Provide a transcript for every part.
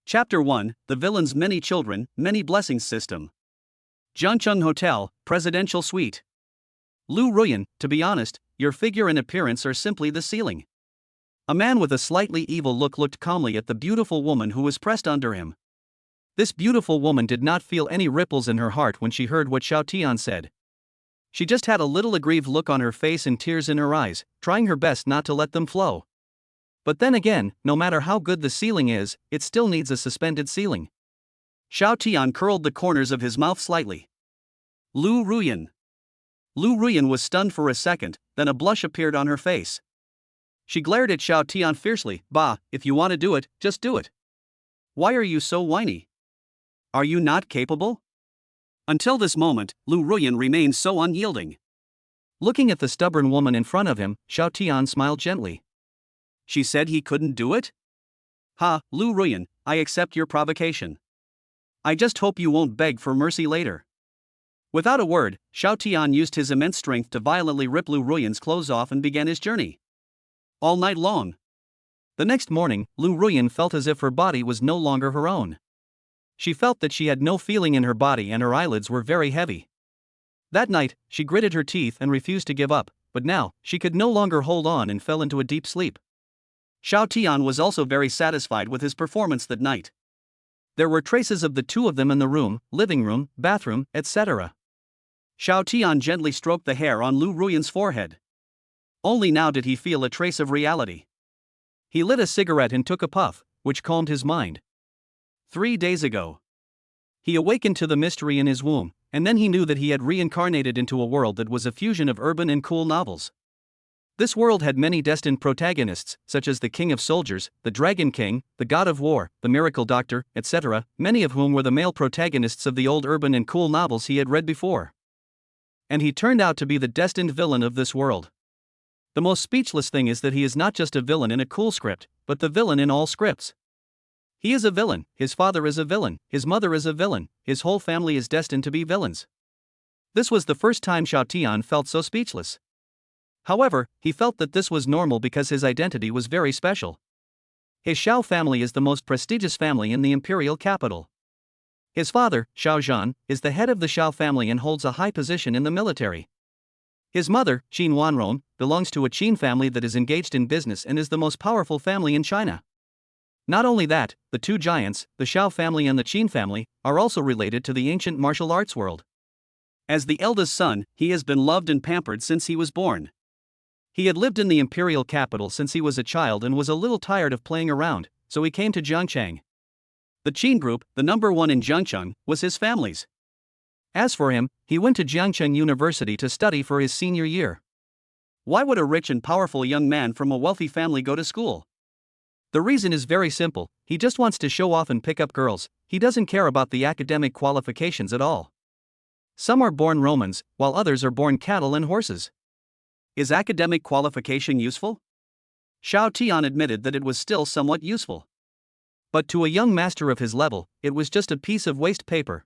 Chapter 1: The Villain's Many Children, Many Blessings System. Jiangcheng Hotel, Presidential Suite. Lu Ruyan, to be honest, your figure and appearance are simply the ceiling. A man with a slightly evil look looked calmly at the beautiful woman who was pressed under him. This beautiful woman did not feel any ripples in her heart when she heard what Xiao Tian said. She just had a little aggrieved look on her face and tears in her eyes, trying her best not to let them flow. But then again, no matter how good the ceiling is, it still needs a suspended ceiling. Xiao Tian curled the corners of his mouth slightly. Lu Ruyan. Lu Ruyan was stunned for a second, then a blush appeared on her face. She glared at Xiao Tian fiercely. Bah, if you want to do it, just do it. Why are you so whiny? Are you not capable? Until this moment, Lu Ruyan remained so unyielding. Looking at the stubborn woman in front of him, Xiao Tian smiled gently. She said he couldn't do it? Ha, Lu Ruyan, I accept your provocation. I just hope you won't beg for mercy later. Without a word, Xiao Tian used his immense strength to violently rip Lu Ruyan's clothes off and began his journey. All night long. The next morning, Lu Ruyan felt as if her body was no longer her own. She felt that she had no feeling in her body and her eyelids were very heavy. That night, she gritted her teeth and refused to give up, but now, she could no longer hold on and fell into a deep sleep. Xiao Tian was also very satisfied with his performance that night. There were traces of the two of them in the room, living room, bathroom, etc. Xiao Tian gently stroked the hair on Lu Ruyan's forehead. Only now did he feel a trace of reality. He lit a cigarette and took a puff, which calmed his mind. 3 days ago. He awakened to the mystery in his womb, and then he knew that he had reincarnated into a world that was a fusion of urban and cool novels. This world had many destined protagonists, such as the King of Soldiers, the Dragon King, the God of War, the Miracle Doctor, etc., many of whom were the male protagonists of the old urban and cool novels he had read before. And he turned out to be the destined villain of this world. The most speechless thing is that he is not just a villain in a cool script, but the villain in all scripts. He is a villain, his father is a villain, his mother is a villain, his whole family is destined to be villains. This was the first time Xiao Tian felt so speechless. However, he felt that this was normal because his identity was very special. His Xiao family is the most prestigious family in the imperial capital. His father, Xiao Zhan, is the head of the Xiao family and holds a high position in the military. His mother, Qin Wanron, belongs to a Qin family that is engaged in business and is the most powerful family in China. Not only that, the two giants, the Xiao family and the Qin family, are also related to the ancient martial arts world. As the eldest son, he has been loved and pampered since he was born. He had lived in the imperial capital since he was a child and was a little tired of playing around, so he came to Jiangcheng. The Qin group, the number one in Jiangcheng, was his family's. As for him, he went to Jiangcheng University to study for his senior year. Why would a rich and powerful young man from a wealthy family go to school? The reason is very simple, he just wants to show off and pick up girls, he doesn't care about the academic qualifications at all. Some are born Romans, while others are born cattle and horses. Is academic qualification useful? Xiao Tian admitted that it was still somewhat useful. But to a young master of his level, it was just a piece of waste paper.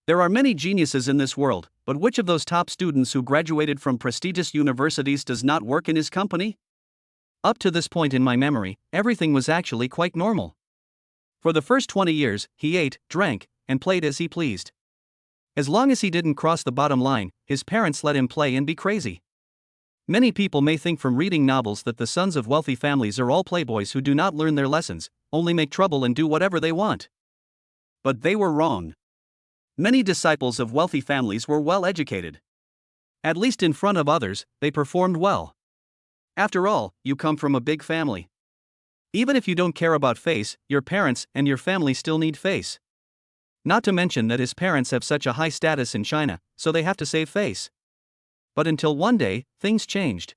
There are many geniuses in this world, but which of those top students who graduated from prestigious universities does not work in his company? Up to this point in my memory, everything was actually quite normal. For the first 20 years, he ate, drank, and played as he pleased. As long as he didn't cross the bottom line, his parents let him play and be crazy. Many people may think from reading novels that the sons of wealthy families are all playboys who do not learn their lessons, only make trouble and do whatever they want. But they were wrong. Many disciples of wealthy families were well educated. At least in front of others, they performed well. After all, you come from a big family. Even if you don't care about face, your parents and your family still need face. Not to mention that his parents have such a high status in China, so they have to save face. But until one day, things changed.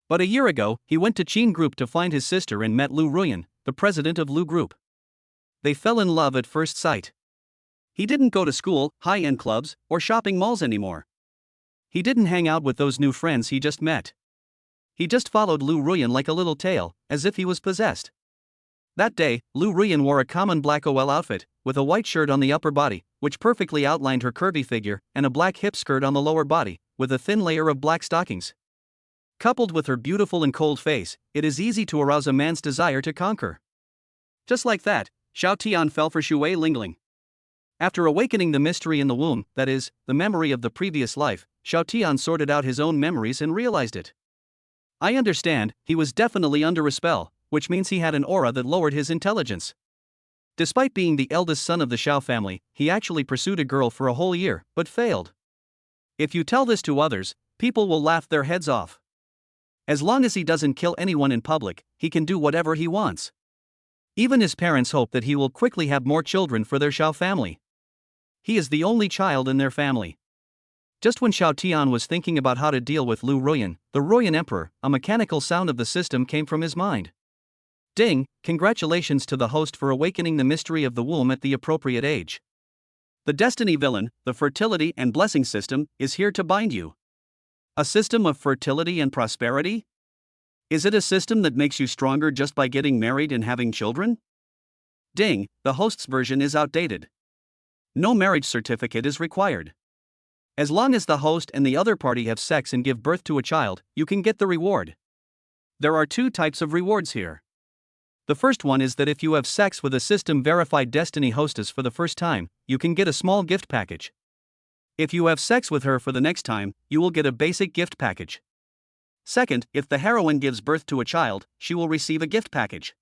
But a year ago, he went to Qin Group to find his sister and met Lu Ruyan, the president of Lu Group. They fell in love at first sight. He didn't go to school, high-end clubs, or shopping malls anymore. He didn't hang out with those new friends he just met. He just followed Lu Ruyan like a little tail, as if he was possessed. That day, Lu Ruyan wore a common black OL outfit, with a white shirt on the upper body, which perfectly outlined her curvy figure, and a black hip skirt on the lower body, with a thin layer of black stockings. Coupled with her beautiful and cold face, it is easy to arouse a man's desire to conquer. Just like that, Xiao Tian fell for Shui Lingling. After awakening the mystery in the womb, that is, the memory of the previous life, Xiao Tian sorted out his own memories and realized it. I understand, he was definitely under a spell, which means he had an aura that lowered his intelligence. Despite being the eldest son of the Xiao family, he actually pursued a girl for a whole year, but failed. If you tell this to others, people will laugh their heads off. As long as he doesn't kill anyone in public, he can do whatever he wants. Even his parents hope that he will quickly have more children for their Xiao family. He is the only child in their family. Just when Xiao Tian was thinking about how to deal with Lu Ruyan, the Ruyan Emperor, a mechanical sound of the system came from his mind. Ding, congratulations to the host for awakening the mystery of the womb at the appropriate age. The destiny villain, the fertility and blessing system, is here to bind you. A system of fertility and prosperity? Is it a system that makes you stronger just by getting married and having children? Ding, the host's version is outdated. No marriage certificate is required. As long as the host and the other party have sex and give birth to a child, you can get the reward. There are two types of rewards here. The first one is that if you have sex with a system-verified destiny hostess for the first time, you can get a small gift package. If you have sex with her for the next time, you will get a basic gift package. Second, if the heroine gives birth to a child, she will receive a gift package.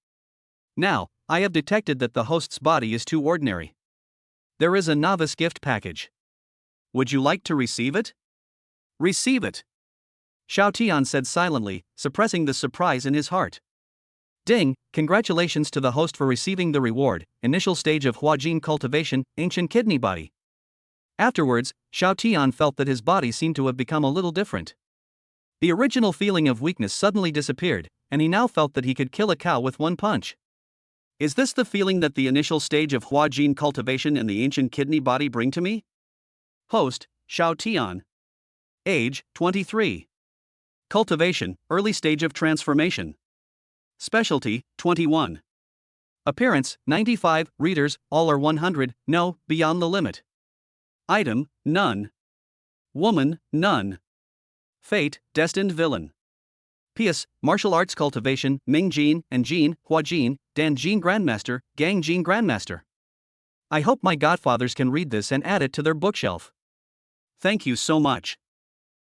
Now, I have detected that the host's body is too ordinary. There is a novice gift package. Would you like to receive it? Receive it. Xiao Tian said silently, suppressing the surprise in his heart. Ding, congratulations to the host for receiving the reward, initial stage of Huajin cultivation, ancient kidney body. Afterwards, Xiao Tian felt that his body seemed to have become a little different. The original feeling of weakness suddenly disappeared, and he now felt that he could kill a cow with one punch. Is this the feeling that the initial stage of Huajin cultivation and the ancient kidney body bring to me? Host, Xiao Tian. Age, 23. Cultivation, early stage of transformation. Specialty, 21. Appearance, 95, readers, all are 100, no, beyond the limit. Item, none. Woman, none. Fate, destined villain. P.S. Martial arts cultivation, Ming Jin and Jin, Hua Jin, Dan Jin Grandmaster, Gang Jin Grandmaster. I hope my godfathers can read this and add it to their bookshelf. Thank you so much.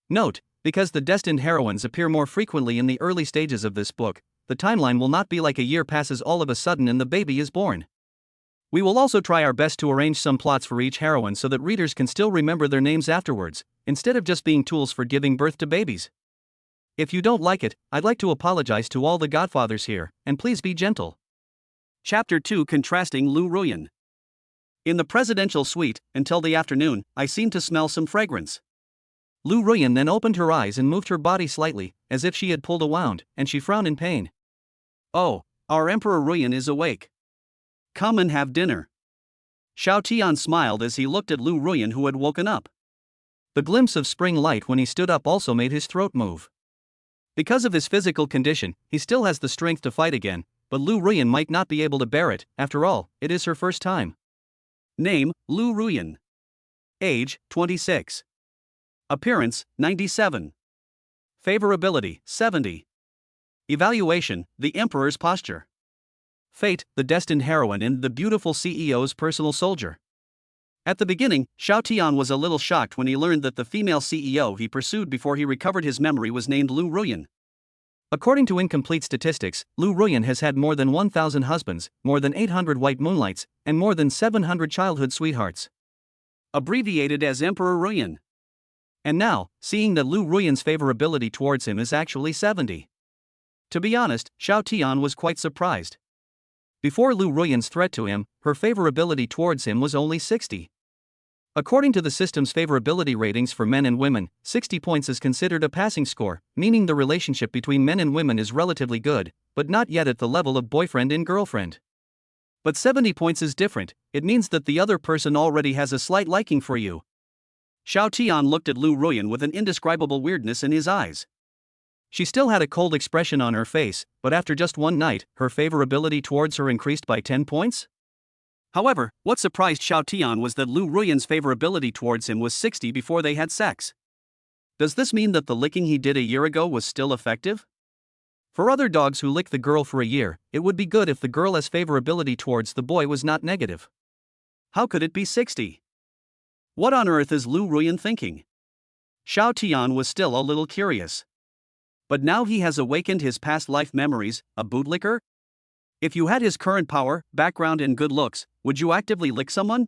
Note, because the destined heroines appear more frequently in the early stages of this book, the timeline will not be like a year passes all of a sudden and the baby is born. We will also try our best to arrange some plots for each heroine so that readers can still remember their names afterwards, instead of just being tools for giving birth to babies. If you don't like it, I'd like to apologize to all the godfathers here, and please be gentle. Chapter 2 Contrasting Lu Ruyan. In the presidential suite, until the afternoon, I seemed to smell some fragrance. Lu Ruyan then opened her eyes and moved her body slightly, as if she had pulled a wound, and she frowned in pain. Oh, our Emperor Ruyan is awake. Come and have dinner. Xiao Tian smiled as he looked at Lu Ruyan, who had woken up. The glimpse of spring light when he stood up also made his throat move. Because of his physical condition, he still has the strength to fight again, but Lu Ruyan might not be able to bear it. After all, it is her first time. Name, Lu Ruyan. Age, 26. Appearance, 97. Favorability, 70. Evaluation, the Emperor's posture. Fate, the destined heroine and the beautiful CEO's personal soldier. At the beginning, Xiao Tian was a little shocked when he learned that the female CEO he pursued before he recovered his memory was named Lu Ruyan. According to incomplete statistics, Lu Ruyan has had more than 1,000 husbands, more than 800 white moonlights, and more than 700 childhood sweethearts. Abbreviated as Emperor Ruyan. And now, seeing that Lu Ruyan's favorability towards him is actually 70. To be honest, Xiao Tian was quite surprised. Before Lu Ruyan's threat to him, her favorability towards him was only 60. According to the system's favorability ratings for men and women, 60 points is considered a passing score, meaning the relationship between men and women is relatively good, but not yet at the level of boyfriend and girlfriend. But 70 points is different, it means that the other person already has a slight liking for you. Xiao Tian looked at Lu Ruyan with an indescribable weirdness in his eyes. She still had a cold expression on her face, but after just one night, her favorability towards her increased by 10 points? However, what surprised Xiao Tian was that Lu Ruyan's favorability towards him was 60 before they had sex. Does this mean that the licking he did a year ago was still effective? For other dogs who lick the girl for a year, it would be good if the girl's favorability towards the boy was not negative. How could it be 60? What on earth is Lu Ruyan thinking? Xiao Tian was still a little curious. But now he has awakened his past life memories, a bootlicker? If you had his current power, background and good looks, would you actively lick someone?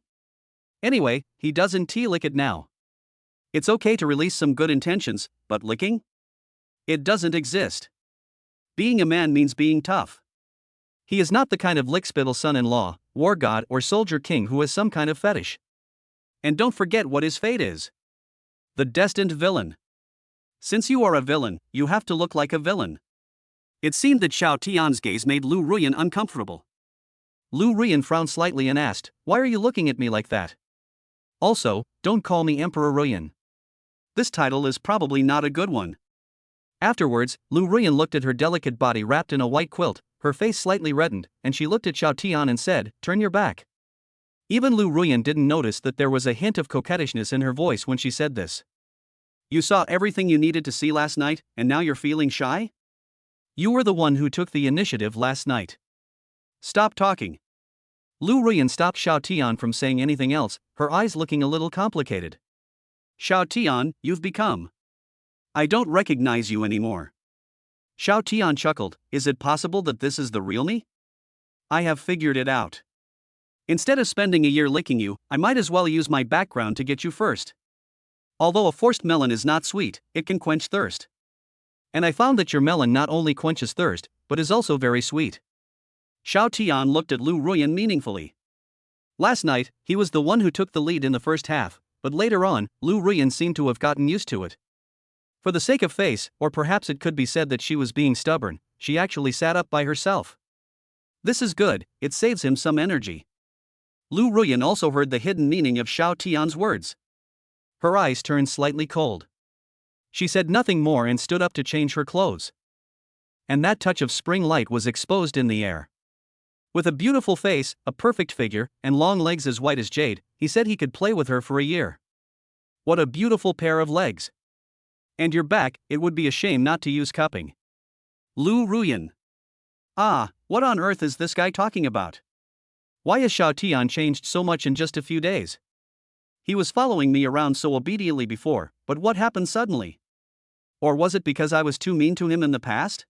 Anyway, he doesn't lick it now. It's okay to release some good intentions, but licking? It doesn't exist. Being a man means being tough. He is not the kind of lickspittle son-in-law, war god or soldier king who has some kind of fetish. And don't forget what his fate is. The destined villain. Since you are a villain, you have to look like a villain. It seemed that Xiao Tian's gaze made Lu Ruyan uncomfortable. Lu Ruyan frowned slightly and asked, "Why are you looking at me like that? Also, don't call me Emperor Ruyan. This title is probably not a good one." Afterwards, Lu Ruyan looked at her delicate body wrapped in a white quilt, her face slightly reddened, and she looked at Xiao Tian and said, "Turn your back." Even Lu Ruyan didn't notice that there was a hint of coquettishness in her voice when she said this. "You saw everything you needed to see last night, and now you're feeling shy? You were the one who took the initiative last night. Stop talking." Lu Ruyan stopped Xiao Tian from saying anything else, her eyes looking a little complicated. "Xiao Tian, you've become. I don't recognize you anymore." Xiao Tian chuckled, "Is it possible that this is the real me? I have figured it out. Instead of spending a year licking you, I might as well use my background to get you first. Although a forced melon is not sweet, it can quench thirst. And I found that your melon not only quenches thirst, but is also very sweet." Xiao Tian looked at Lu Ruyan meaningfully. Last night, he was the one who took the lead in the first half, but later on, Lu Ruyan seemed to have gotten used to it. For the sake of face, or perhaps it could be said that she was being stubborn, she actually sat up by herself. This is good, it saves him some energy. Lu Ruyan also heard the hidden meaning of Xiao Tian's words. Her eyes turned slightly cold. She said nothing more and stood up to change her clothes. And that touch of spring light was exposed in the air. With a beautiful face, a perfect figure, and long legs as white as jade, he said he could play with her for a year. What a beautiful pair of legs. And your back, it would be a shame not to use cupping. Lu Ruyan. Ah, what on earth is this guy talking about? Why has Xiao Tian changed so much in just a few days? He was following me around so obediently before, but what happened suddenly? Or was it because I was too mean to him in the past?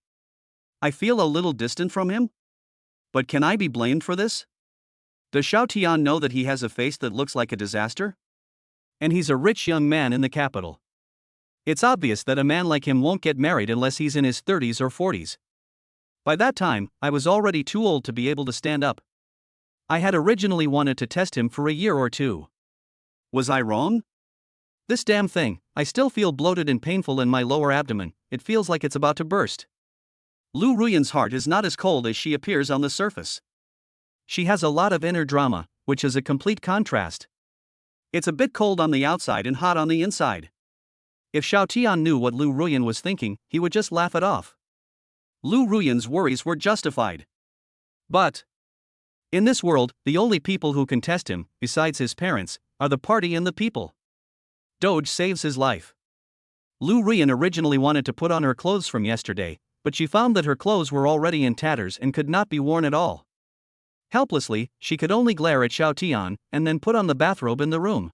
I feel a little distant from him? But can I be blamed for this? Does Xiao Tian know that he has a face that looks like a disaster? And he's a rich young man in the capital. It's obvious that a man like him won't get married unless he's in his 30s or 40s. By that time, I was already too old to be able to stand up. I had originally wanted to test him for a year or two. Was I wrong? This damn thing, I still feel bloated and painful in my lower abdomen, it feels like it's about to burst. Lu Ruyan's heart is not as cold as she appears on the surface. She has a lot of inner drama, which is a complete contrast. It's a bit cold on the outside and hot on the inside. If Xiao Tian knew what Lu Ruyan was thinking, he would just laugh it off. Lu Ruyan's worries were justified. But in this world, the only people who can test him, besides his parents, are the party and the people. Doge saves his life. Lu Ruyan originally wanted to put on her clothes from yesterday, but she found that her clothes were already in tatters and could not be worn at all. Helplessly, she could only glare at Xiao Tian and then put on the bathrobe in the room.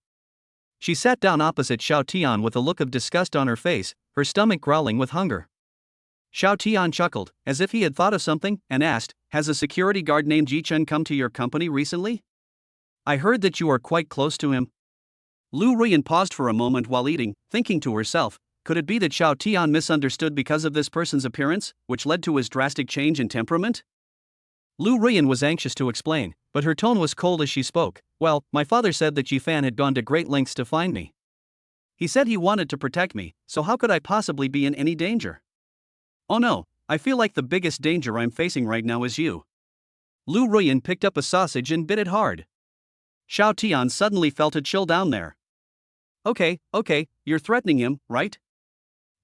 She sat down opposite Xiao Tian with a look of disgust on her face, her stomach growling with hunger. Xiao Tian chuckled, as if he had thought of something, and asked, "Has a security guard named Jichen come to your company recently? I heard that you are quite close to him." Lu Ruyan paused for a moment while eating, thinking to herself, could it be that Xiao Tian misunderstood because of this person's appearance, which led to his drastic change in temperament? Lu Ruyan was anxious to explain, but her tone was cold as she spoke. "Well, my father said that Jifan had gone to great lengths to find me. He said he wanted to protect me, so how could I possibly be in any danger? Oh no, I feel like the biggest danger I'm facing right now is you." Lu Ruyan picked up a sausage and bit it hard. Xiao Tian suddenly felt a chill down there. Okay, you're threatening him, right?"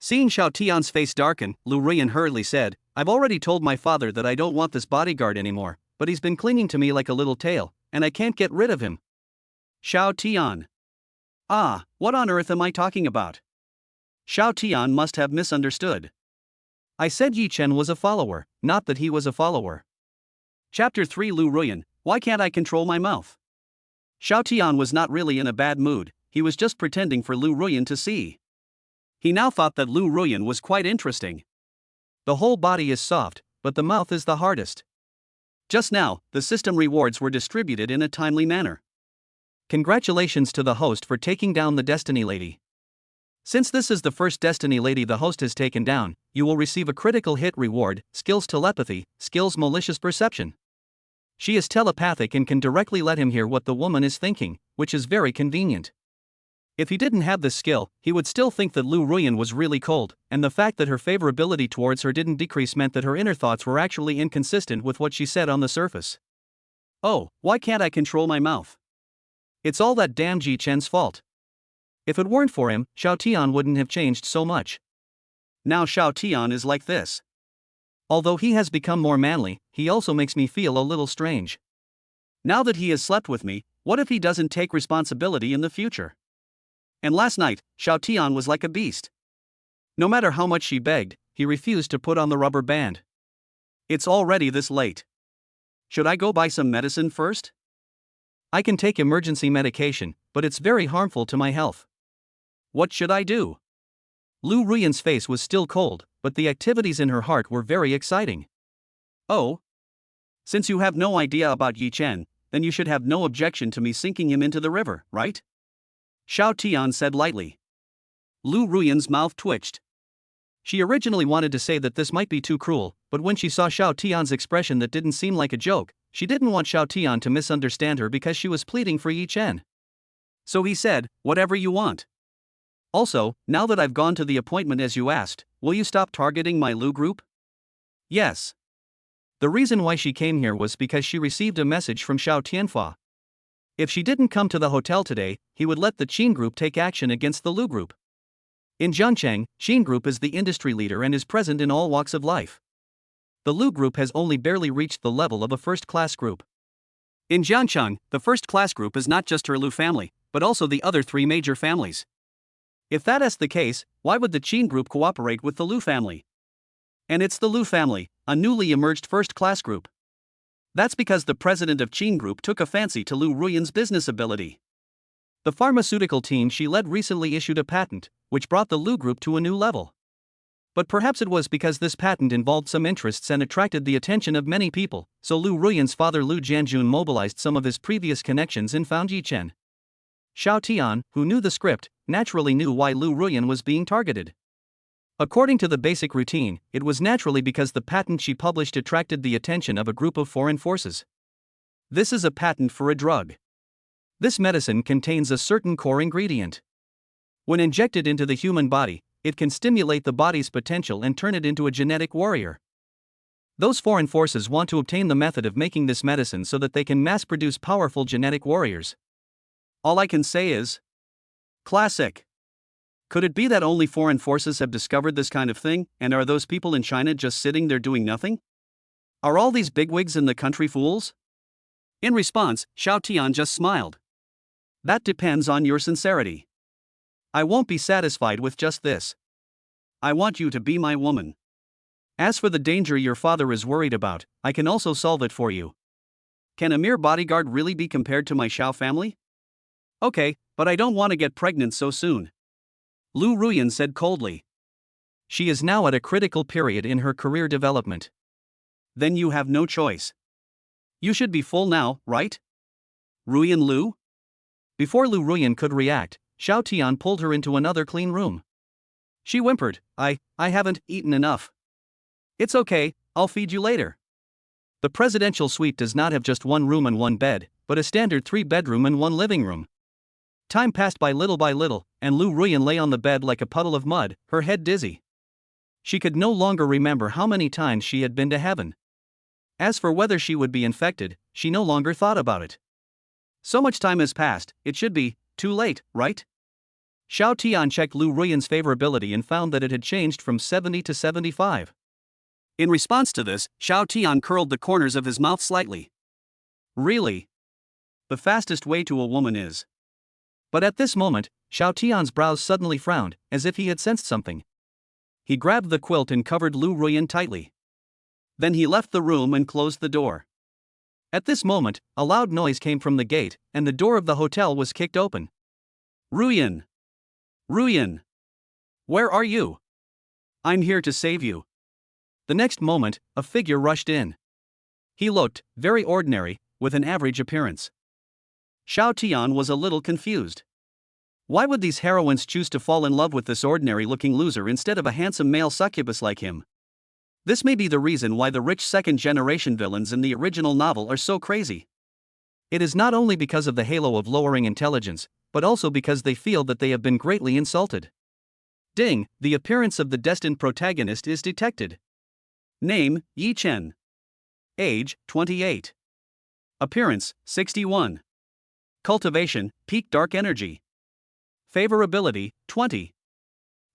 Seeing Xiao Tian's face darken, Lu Ruyan hurriedly said, "I've already told my father that I don't want this bodyguard anymore, but he's been clinging to me like a little tail, and I can't get rid of him." Xiao Tian. Ah, what on earth am I talking about? Xiao Tian must have misunderstood. I said Yi Chen was a follower, not that he was a follower. Chapter 3 Lu Ruyan, why can't I control my mouth? Xiao Tian was not really in a bad mood, he was just pretending for Lu Ruyan to see. He now thought that Lu Ruyan was quite interesting. The whole body is soft, but the mouth is the hardest. Just now, the system rewards were distributed in a timely manner. Congratulations to the host for taking down the Destiny Lady. Since this is the first Destiny Lady the host has taken down, you will receive a critical hit reward, skills telepathy, skills malicious perception. She is telepathic and can directly let him hear what the woman is thinking, which is very convenient. If he didn't have this skill, he would still think that Lu Ruyan was really cold, and the fact that her favorability towards her didn't decrease meant that her inner thoughts were actually inconsistent with what she said on the surface. Oh, why can't I control my mouth? It's all that damn Ji Chen's fault. If it weren't for him, Xiao Tian wouldn't have changed so much. Now Xiao Tian is like this. Although he has become more manly, he also makes me feel a little strange. Now that he has slept with me, what if he doesn't take responsibility in the future? And last night, Xiao Tian was like a beast. No matter how much she begged, he refused to put on the rubber band. It's already this late. Should I go buy some medicine first? I can take emergency medication, but it's very harmful to my health. What should I do? Lu Ruyan's face was still cold, but the activities in her heart were very exciting. Oh? Since you have no idea about Yi Chen, then you should have no objection to me sinking him into the river, right? Xiao Tian said lightly. Lu Ruyan's mouth twitched. She originally wanted to say that this might be too cruel, but when she saw Xiao Tian's expression that didn't seem like a joke, she didn't want Xiao Tian to misunderstand her because she was pleading for Yi Chen. So he said, whatever you want. Also, now that I've gone to the appointment as you asked, will you stop targeting my Lu group? Yes. The reason why she came here was because she received a message from Xiao Tianfa. If she didn't come to the hotel today, he would let the Qin group take action against the Lu group. In Zhancheng, Qin group is the industry leader and is present in all walks of life. The Lu group has only barely reached the level of a first-class group. In Jiangcheng, the first-class group is not just her Lu family, but also the other three major families. If that is the case, why would the Qin group cooperate with the Lu family? And it's the Lu family, a newly emerged first-class group. That's because the president of Qin group took a fancy to Lu Ruyan's business ability. The pharmaceutical team she led recently issued a patent, which brought the Lu group to a new level. But perhaps it was because this patent involved some interests and attracted the attention of many people, so Lu Ruyan's father Lu Jianjun mobilized some of his previous connections and found Yi Chen. Xiao Tian, who knew the script, naturally knew why Lu Ruyan was being targeted. According to the basic routine, it was naturally because the patent she published attracted the attention of a group of foreign forces. This is a patent for a drug. This medicine contains a certain core ingredient. When injected into the human body, it can stimulate the body's potential and turn it into a genetic warrior. Those foreign forces want to obtain the method of making this medicine so that they can mass-produce powerful genetic warriors. All I can say is, classic. Could it be that only foreign forces have discovered this kind of thing, and are those people in China just sitting there doing nothing? Are all these bigwigs in the country fools? In response, Xiao Tian just smiled. That depends on your sincerity. I won't be satisfied with just this. I want you to be my woman. As for the danger your father is worried about, I can also solve it for you. Can a mere bodyguard really be compared to my Xiao family? Okay, but I don't want to get pregnant so soon. Lu Ruyan said coldly. She is now at a critical period in her career development. Then you have no choice. You should be full now, right? Ruyan Lu? Before Lu Ruyan could react, Xiao Tian pulled her into another clean room. She whimpered, I haven't eaten enough. It's okay, I'll feed you later. The presidential suite does not have just one room and one bed, but a standard 3-bedroom and 1 living room. Time passed by little, and Lu Ruyan lay on the bed like a puddle of mud, her head dizzy. She could no longer remember how many times she had been to heaven. As for whether she would be infected, she no longer thought about it. So much time has passed, it should be too late, right? Xiao Tian checked Lu Ruyan's favorability and found that it had changed from 70 to 75. In response to this, Xiao Tian curled the corners of his mouth slightly. Really? The fastest way to a woman is. But at this moment, Xiao Tian's brows suddenly frowned, as if he had sensed something. he grabbed the quilt and covered Lu Ruyan tightly. Then he left the room and closed the door. At this moment, a loud noise came from the gate, and the door of the hotel was kicked open. Ruyan! Ruyan! Where are you? I'm here to save you. The next moment, a figure rushed in. He looked very ordinary, with an average appearance. Xiao Tian was a little confused. Why would these heroines choose to fall in love with this ordinary-looking loser instead of a handsome male succubus like him? This may be the reason why the rich second-generation villains in the original novel are so crazy. It is not only because of the halo of lowering intelligence, but also because they feel that they have been greatly insulted. Ding, the appearance of the destined protagonist is detected. Name, Yi Chen. Age, 28. Appearance, 61. Cultivation, peak dark energy. Favorability, 20.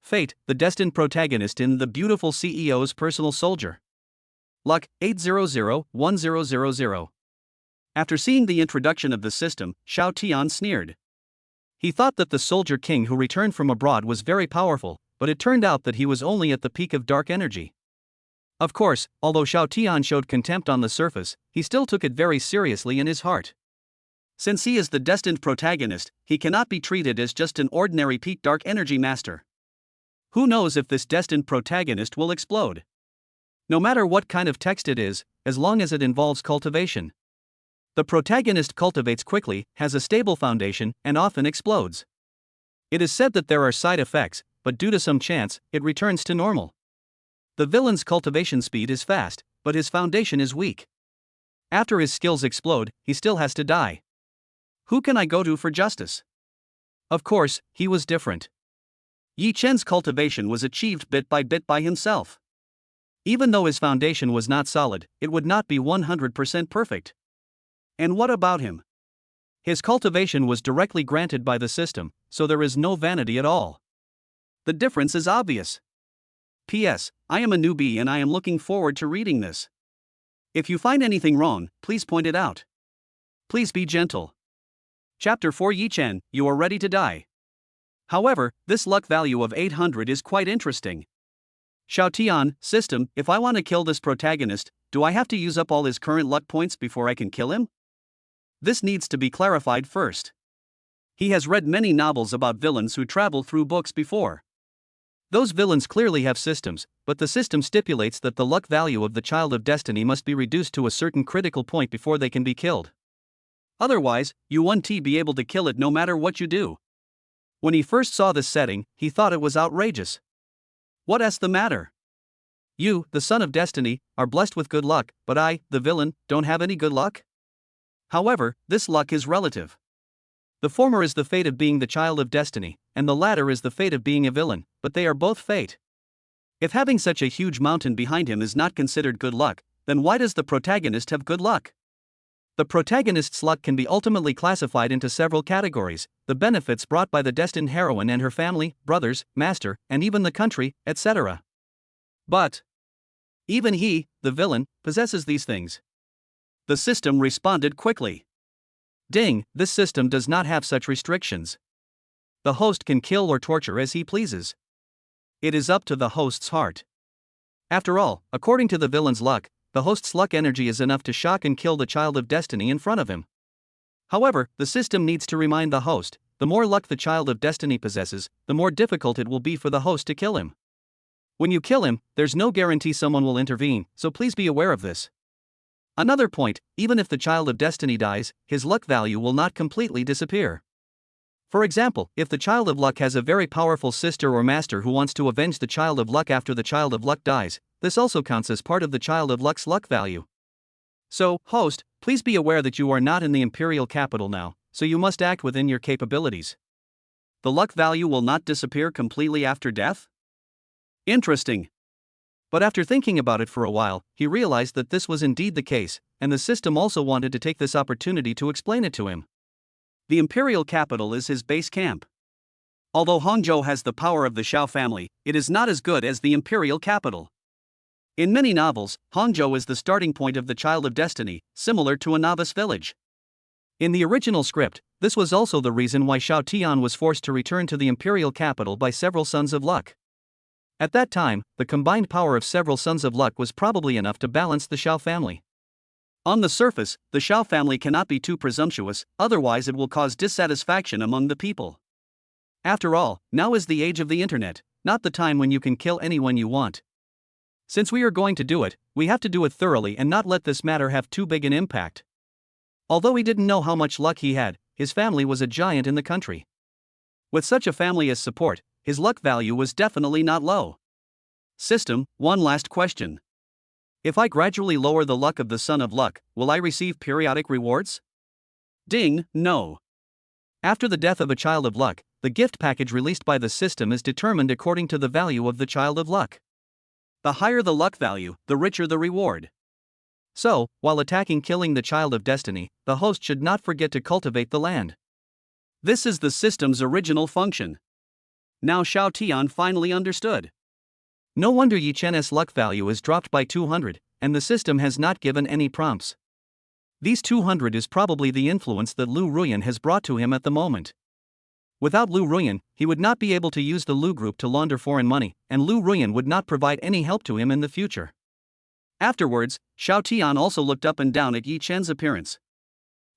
Fate, the destined protagonist in The Beautiful CEO's Personal Soldier. Luck, 8001000. After seeing the introduction of the system, Xiao Tian sneered. He thought that the Soldier King who returned from abroad was very powerful, but it turned out that he was only at the peak of dark energy. Of course, although Xiao Tian showed contempt on the surface, he still took it very seriously in his heart. Since he is the destined protagonist, he cannot be treated as just an ordinary peak dark energy master. Who knows if this destined protagonist will explode? No matter what kind of text it is, as long as it involves cultivation. The protagonist cultivates quickly, has a stable foundation, and often explodes. It is said that there are side effects, but due to some chance, it returns to normal. The villain's cultivation speed is fast, but his foundation is weak. After his skills explode, he still has to die. Who can I go to for justice? Of course, he was different. Yi Chen's cultivation was achieved bit by himself. Even though his foundation was not solid, it would not be 100% perfect. And what about him? His cultivation was directly granted by the system, so there is no vanity at all. The difference is obvious. P.S. I am a newbie and I am looking forward to reading this. If you find anything wrong, please point it out. Please be gentle. Chapter 4 Yi Chen, you are ready to die. However, this luck value of 800 is quite interesting. Xiao Tian, system, if I want to kill this protagonist, do I have to use up all his current luck points before I can kill him? This needs to be clarified first. He has read many novels about villains who travel through books before. Those villains clearly have systems, but the system stipulates that the luck value of the Child of Destiny must be reduced to a certain critical point before they can be killed. Otherwise, you won't be able to kill it no matter what you do. When he first saw this setting, he thought it was outrageous. What's the matter? You, the Son of Destiny, are blessed with good luck, but I, the villain, don't have any good luck? However, this luck is relative. The former is the fate of being the Child of Destiny, and the latter is the fate of being a villain, but they are both fate. If having such a huge mountain behind him is not considered good luck, then why does the protagonist have good luck? The protagonist's luck can be ultimately classified into several categories: the benefits brought by the destined heroine and her family, brothers, master, and even the country, etc. But even he, the villain, possesses these things. The system responded quickly. Ding, this system does not have such restrictions. The host can kill or torture as he pleases. It is up to the host's heart. After all, according to the villain's luck, the host's luck energy is enough to shock and kill the Child of Destiny in front of him. However, the system needs to remind the host, the more luck the Child of Destiny possesses, the more difficult it will be for the host to kill him. When you kill him, there's no guarantee someone will intervene, so please be aware of this. Another point, even if the Child of Destiny dies, his luck value will not completely disappear. For example, if the Child of Luck has a very powerful sister or master who wants to avenge the Child of Luck after the Child of Luck dies, this also counts as part of the Child of Luck's luck value. So, host, please be aware that you are not in the imperial capital now, so you must act within your capabilities. The luck value will not disappear completely after death? Interesting. But after thinking about it for a while, he realized that this was indeed the case, and the system also wanted to take this opportunity to explain it to him. The imperial capital is his base camp. Although Hangzhou has the power of the Xiao family, it is not as good as the imperial capital. In many novels, Hangzhou is the starting point of the Child of Destiny, similar to a novice village. In the original script, this was also the reason why Xiao Tian was forced to return to the imperial capital by several Sons of Luck. At that time, the combined power of several sons of luck was probably enough to balance the Shao family. On the surface, the Shao family cannot be too presumptuous, otherwise it will cause dissatisfaction among the people. After all, now is the age of the internet, not the time when you can kill anyone you want. Since we are going to do it, we have to do it thoroughly and not let this matter have too big an impact. Although he didn't know how much luck he had, his family was a giant in the country. With such a family as support, his luck value was definitely not low. System, one last question. If I gradually lower the luck of the son of luck, will I receive periodic rewards? Ding, no. After the death of a child of luck, the gift package released by the system is determined according to the value of the child of luck. The higher the luck value, the richer the reward. So, while attacking killing the child of destiny, the host should not forget to cultivate the land. This is the system's original function. Now Shao Tian finally understood. No wonder Yi Chen's luck value is dropped by 200, and the system has not given any prompts. These 200 is probably the influence that Lu Ruyan has brought to him at the moment. Without Lu Ruyan, he would not be able to use the Lu Group to launder foreign money, and Lu Ruyan would not provide any help to him in the future. Afterwards, Shao Tian also looked up and down at Yi Chen's appearance.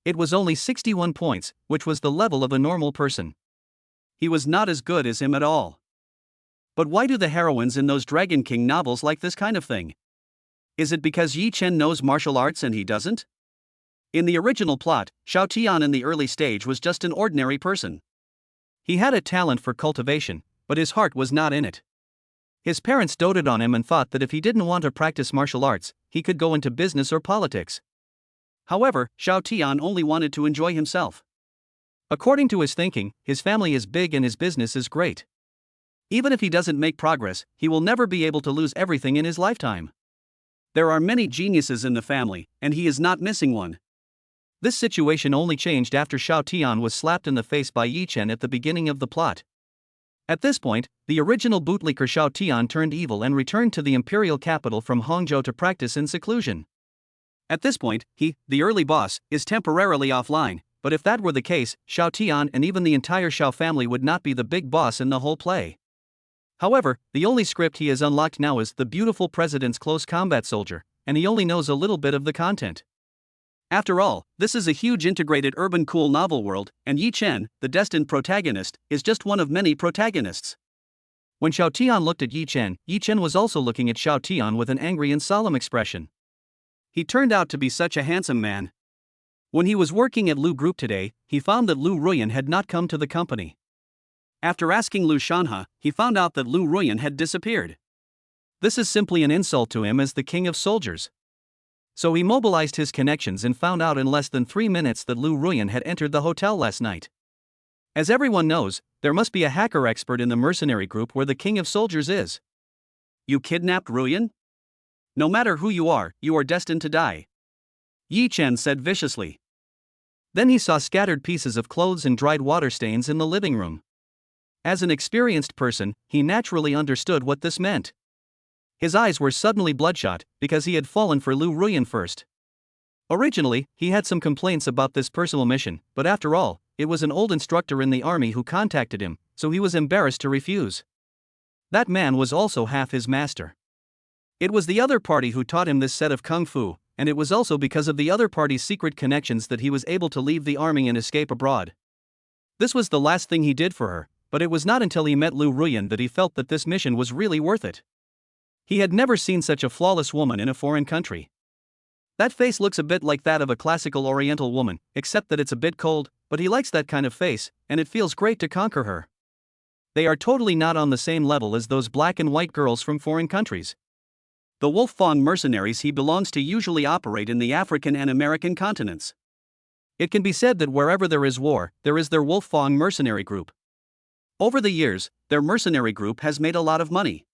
It was only 61 points, which was the level of a normal person. He was not as good as him at all. But why do the heroines in those Dragon King novels like this kind of thing? Is it because Yi Chen knows martial arts and he doesn't? In the original plot, Shao Tian in the early stage was just an ordinary person. He had a talent for cultivation, but his heart was not in it. His parents doted on him and thought that if he didn't want to practice martial arts, he could go into business or politics. However, Shao Tian only wanted to enjoy himself. According to his thinking, his family is big and his business is great. Even if he doesn't make progress, he will never be able to lose everything in his lifetime. There are many geniuses in the family, and he is not missing one. This situation only changed after Shao Tian was slapped in the face by Yi Chen at the beginning of the plot. At this point, the original bootlicker Shao Tian turned evil and returned to the imperial capital from Hangzhou to practice in seclusion. At this point, he, the early boss, is temporarily offline, but if that were the case, Shao Tian and even the entire Shao family would not be the big boss in the whole play. However, the only script he has unlocked now is the beautiful president's close combat soldier, and he only knows a little bit of the content. After all, this is a huge integrated urban cool novel world, and Yi Chen, the destined protagonist, is just one of many protagonists. When Shao Tian looked at Yi Chen was also looking at Shao Tian with an angry and solemn expression. He turned out to be such a handsome man. When he was working at Lu Group today, he found that Lu Ruyan had not come to the company. After asking Lu Shanhe, he found out that Lu Ruyan had disappeared. This is simply an insult to him as the king of soldiers. So he mobilized his connections and found out in less than 3 minutes that Lu Ruyan had entered the hotel last night. As everyone knows, there must be a hacker expert in the mercenary group where the king of soldiers is. You kidnapped Ruyan? No matter who you are destined to die. Yi Chen said viciously. Then he saw scattered pieces of clothes and dried water stains in the living room. As an experienced person, he naturally understood what this meant. His eyes were suddenly bloodshot, because he had fallen for Lu Ruyan first. Originally, he had some complaints about this personal mission, but after all, it was an old instructor in the army who contacted him, so he was embarrassed to refuse. That man was also half his master. It was the other party who taught him this set of kung fu, and it was also because of the other party's secret connections that he was able to leave the army and escape abroad. This was the last thing he did for her, but it was not until he met Lu Ruyan that he felt that this mission was really worth it. He had never seen such a flawless woman in a foreign country. That face looks a bit like that of a classical oriental woman, except that it's a bit cold, but he likes that kind of face, and it feels great to conquer her. They are totally not on the same level as those black and white girls from foreign countries. The Wolf Fang mercenaries he belongs to usually operate in the African and American continents. It can be said that wherever there is war, there is their Wolf Fang mercenary group. Over the years, their mercenary group has made a lot of money.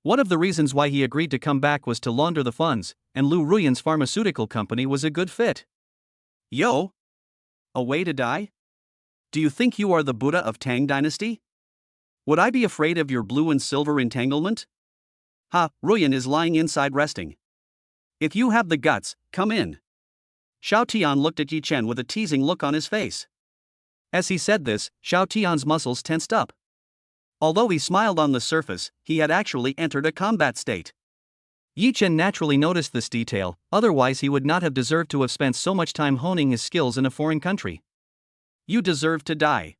One of the reasons why he agreed to come back was to launder the funds, and Lu Ruyan's pharmaceutical company was a good fit. Yo! A way to die? Do you think you are the Buddha of Tang Dynasty? Would I be afraid of your blue and silver entanglement? Ha, Ruyan is lying inside resting. If you have the guts, come in. Shao Tian looked at Yi Chen with a teasing look on his face. As he said this, Shao Tian's muscles tensed up. Although he smiled on the surface, he had actually entered a combat state. Yi Chen naturally noticed this detail, otherwise he would not have deserved to have spent so much time honing his skills in a foreign country. You deserve to die.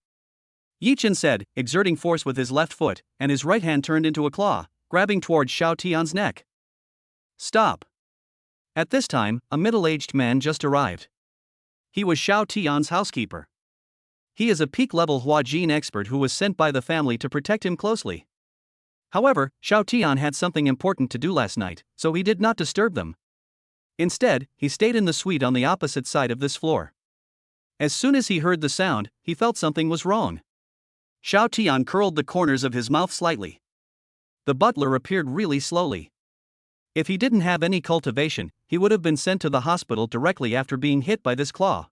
Yi Chen said, exerting force with his left foot, and his right hand turned into a claw, grabbing towards Xiao Tian's neck. Stop. At this time, a middle-aged man just arrived. He was Xiao Tian's housekeeper. He is a peak-level Huajin expert who was sent by the family to protect him closely. However, Xiao Tian had something important to do last night, so he did not disturb them. Instead, he stayed in the suite on the opposite side of this floor. As soon as he heard the sound, he felt something was wrong. Xiao Tian curled the corners of his mouth slightly. The butler appeared really slowly. If he didn't have any cultivation, he would have been sent to the hospital directly after being hit by this claw.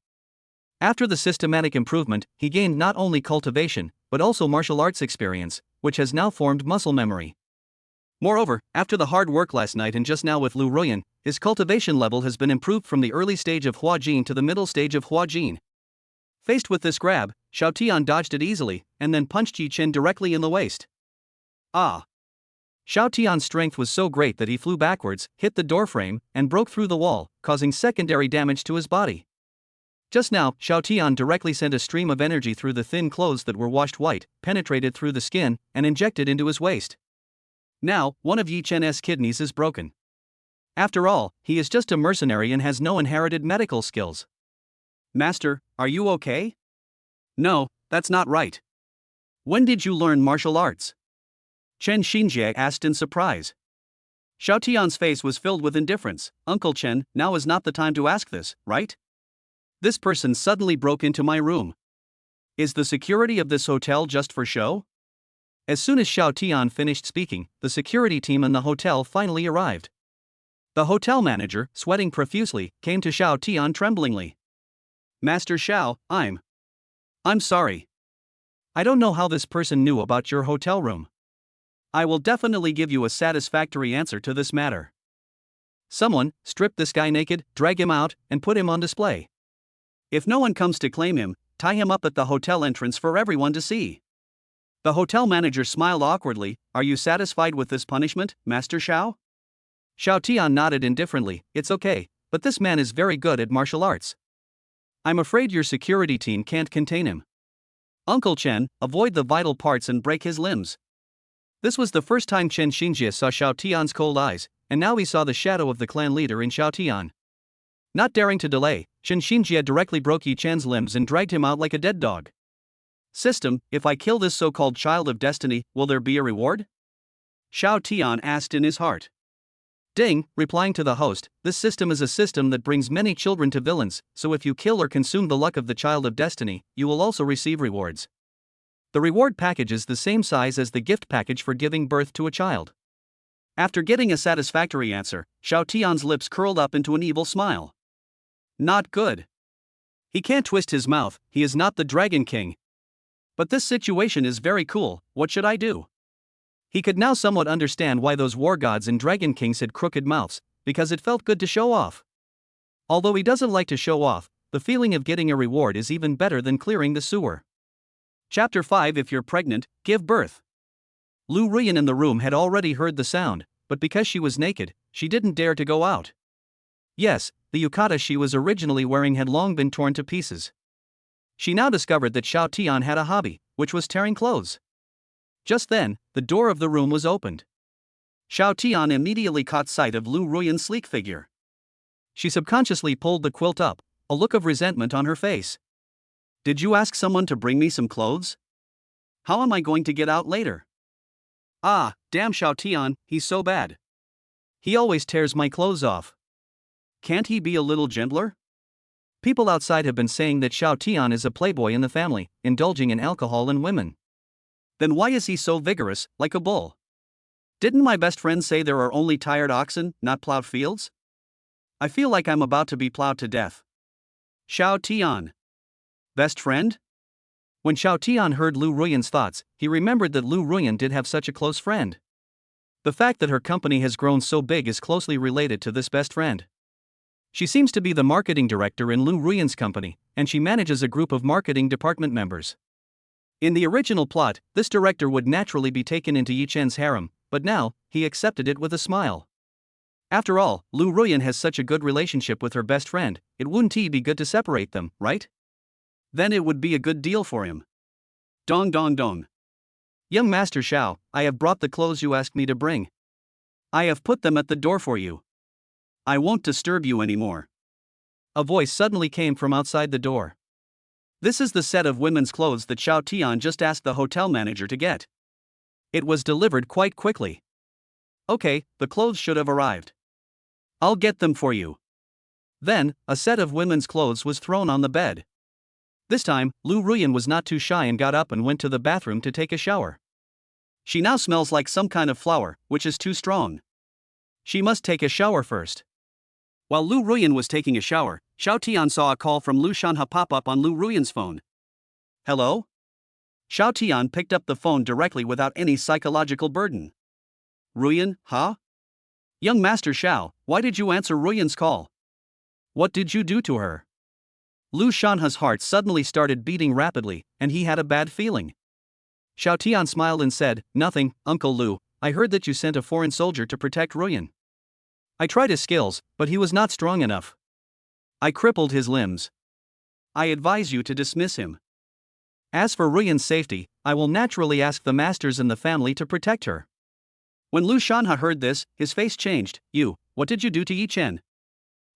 After the systematic improvement, he gained not only cultivation, but also martial arts experience, which has now formed muscle memory. Moreover, after the hard work last night and just now with Lu Ruyan, his cultivation level has been improved from the early stage of Huajin to the middle stage of Huajin. Faced with this grab, Xiao Tian dodged it easily, and then punched Yi Chen directly in the waist. Ah! Xiao Tian's strength was so great that he flew backwards, hit the doorframe, and broke through the wall, causing secondary damage to his body. Just now, Xiao Tian directly sent a stream of energy through the thin clothes that were washed white, penetrated through the skin, and injected into his waist. Now, one of Yi Chen's kidneys is broken. After all, he is just a mercenary and has no inherited medical skills. Master, are you okay? No, that's not right. When did you learn martial arts? Chen Xinjie asked in surprise. Xiao Tian's face was filled with indifference. Uncle Chen, now is not the time to ask this, right? This person suddenly broke into my room. Is the security of this hotel just for show? As soon as Xiao Tian finished speaking, the security team in the hotel finally arrived. The hotel manager, sweating profusely, came to Xiao Tian tremblingly. Master Xiao, I'm sorry. I don't know how this person knew about your hotel room. I will definitely give you a satisfactory answer to this matter. Someone, strip this guy naked, drag him out, and put him on display. If no one comes to claim him, tie him up at the hotel entrance for everyone to see. The hotel manager smiled awkwardly. Are you satisfied with this punishment, Master Xiao? Xiao Tian nodded indifferently. It's okay, but this man is very good at martial arts. I'm afraid your security team can't contain him. Uncle Chen, avoid the vital parts and break his limbs. This was the first time Chen Xinjie saw Xiao Tian's cold eyes, and now he saw the shadow of the clan leader in Xiao Tian. Not daring to delay, Chen Xinjie directly broke Yi Chen's limbs and dragged him out like a dead dog. System, if I kill this so-called child of destiny, will there be a reward? Xiao Tian asked in his heart. Ding, replying to the host, this system is a system that brings many children to villains, so if you kill or consume the luck of the child of destiny, you will also receive rewards. The reward package is the same size as the gift package for giving birth to a child. After getting a satisfactory answer, Xiao Tian's lips curled up into an evil smile. Not good. He can't twist his mouth, he is not the Dragon King. But this situation is very cool, what should I do? He could now somewhat understand why those war gods and dragon kings had crooked mouths, because it felt good to show off. Although he doesn't like to show off, the feeling of getting a reward is even better than clearing the sewer. Chapter 5 If you're pregnant, give birth. Lu Ruyan in the room had already heard the sound, but because she was naked, she didn't dare to go out. Yes, the yukata she was originally wearing had long been torn to pieces. She now discovered that Xiao Tian had a hobby, which was tearing clothes. Just then, the door of the room was opened. Xiao Tian immediately caught sight of Lu Ruyan's sleek figure. She subconsciously pulled the quilt up, a look of resentment on her face. Did you ask someone to bring me some clothes? How am I going to get out later? Ah, damn Xiao Tian, he's so bad. He always tears my clothes off. Can't he be a little gentler? People outside have been saying that Xiao Tian is a playboy in the family, indulging in alcohol and women. Then why is he so vigorous, like a bull? Didn't my best friend say there are only tired oxen, not plowed fields? I feel like I'm about to be plowed to death. Xiao Tian. Best friend? When Xiao Tian heard Lu Ruyan's thoughts, he remembered that Lu Ruyan did have such a close friend. The fact that her company has grown so big is closely related to this best friend. She seems to be the marketing director in Lu Ruyan's company, and she manages a group of marketing department members. In the original plot, this director would naturally be taken into Yi Chen's harem, but now, he accepted it with a smile. After all, Lu Ruyan has such a good relationship with her best friend, it wouldn't be good to separate them, right? Then it would be a good deal for him. Dong dong dong. Young Master Xiao, I have brought the clothes you asked me to bring. I have put them at the door for you. I won't disturb you anymore. A voice suddenly came from outside the door. This is the set of women's clothes that Xiao Tian just asked the hotel manager to get. It was delivered quite quickly. Okay, the clothes should have arrived. I'll get them for you. Then, a set of women's clothes was thrown on the bed. This time, Lu Ruyan was not too shy and got up and went to the bathroom to take a shower. She now smells like some kind of flower, which is too strong. She must take a shower first. While Lu Ruyan was taking a shower, Xiao Tian saw a call from Lu Shanha pop up on Lu Ruyan's phone. Hello? Xiao Tian picked up the phone directly without any psychological burden. Ruyan, huh? Young Master Xiao, why did you answer Ruyan's call? What did you do to her? Lu Shanha's heart suddenly started beating rapidly, and he had a bad feeling. Xiao Tian smiled and said, Nothing, Uncle Lu, I heard that you sent a foreign soldier to protect Ruyan. I tried his skills, but he was not strong enough. I crippled his limbs. I advise you to dismiss him. As for Ruyan's safety, I will naturally ask the masters in the family to protect her. When Lu Shanha heard this, his face changed. You, what did you do to Yi Chen?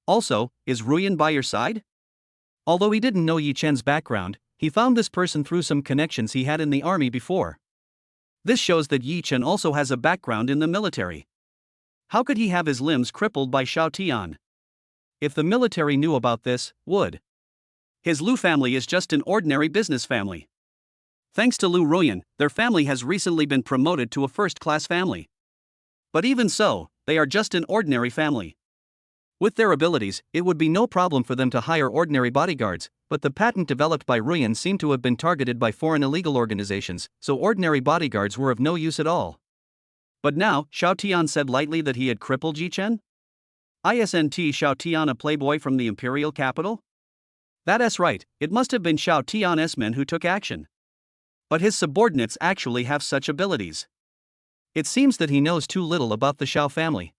Also, is Ruyan by your side? Although he didn't know Yi Chen's background, he found this person through some connections he had in the army before. This shows that Yi Chen also has a background in the military. How could he have his limbs crippled by Xiao Tian? If the military knew about this, would. His Lu family is just an ordinary business family. Thanks to Lu Ruyan, their family has recently been promoted to a first-class family. But even so, they are just an ordinary family. With their abilities, it would be no problem for them to hire ordinary bodyguards, but the patent developed by Ruyan seemed to have been targeted by foreign illegal organizations, so ordinary bodyguards were of no use at all. But now, Xiao Tian said lightly that he had crippled Yi Chen? Isn't Xiao Tian a playboy from the imperial capital? That's right, it must have been Xiao Tian's men who took action. But his subordinates actually have such abilities. It seems that he knows too little about the Xiao family.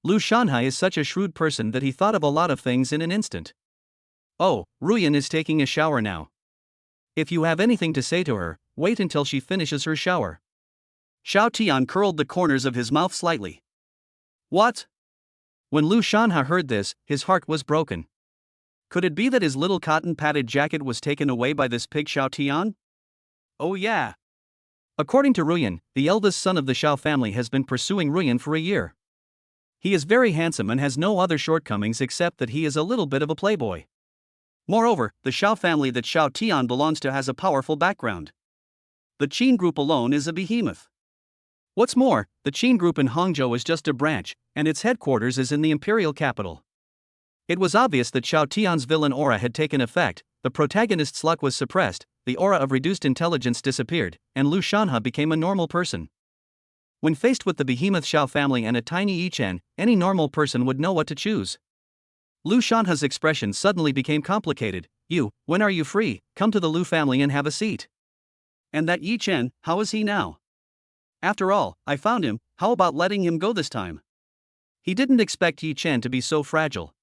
Lu Shanhai is such a shrewd person that he thought of a lot of things in an instant. Oh, Ruyan is taking a shower now. If you have anything to say to her, wait until she finishes her shower. Xiao Tian curled the corners of his mouth slightly. What? When Lu Shanha heard this, his heart was broken. Could it be that his little cotton-padded jacket was taken away by this pig Xiao Tian? Oh yeah. According to Ruyan, the eldest son of the Xiao family has been pursuing Ruyan for a year. He is very handsome and has no other shortcomings except that he is a little bit of a playboy. Moreover, the Xiao family that Xiao Tian belongs to has a powerful background. The Qin group alone is a behemoth. What's more, the Qin group in Hangzhou is just a branch, and its headquarters is in the imperial capital. It was obvious that Xiao Tian's villain aura had taken effect, the protagonist's luck was suppressed, the aura of reduced intelligence disappeared, and Lu Shanha became a normal person. When faced with the behemoth Xiao family and a tiny Yi Chen, any normal person would know what to choose. Lu Shanha's expression suddenly became complicated. You, when are you free? Come to the Lu family and have a seat. And that Yi Chen, how is he now? After all, I found him, how about letting him go this time? He didn't expect Yi Chen to be so fragile.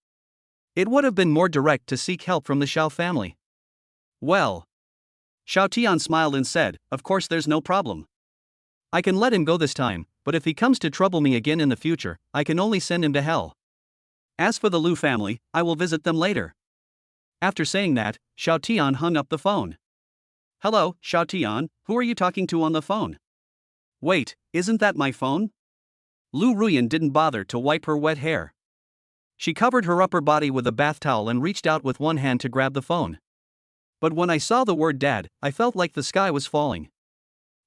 It would have been more direct to seek help from the Xiao family. Well. Xiao Tian smiled and said, of course there's no problem. I can let him go this time, but if he comes to trouble me again in the future, I can only send him to hell. As for the Lu family, I will visit them later. After saying that, Xiao Tian hung up the phone. Hello, Xiao Tian, who are you talking to on the phone? Wait, isn't that my phone? Lu Ruyan didn't bother to wipe her wet hair. She covered her upper body with a bath towel and reached out with one hand to grab the phone. But when I saw the word dad, I felt like the sky was falling.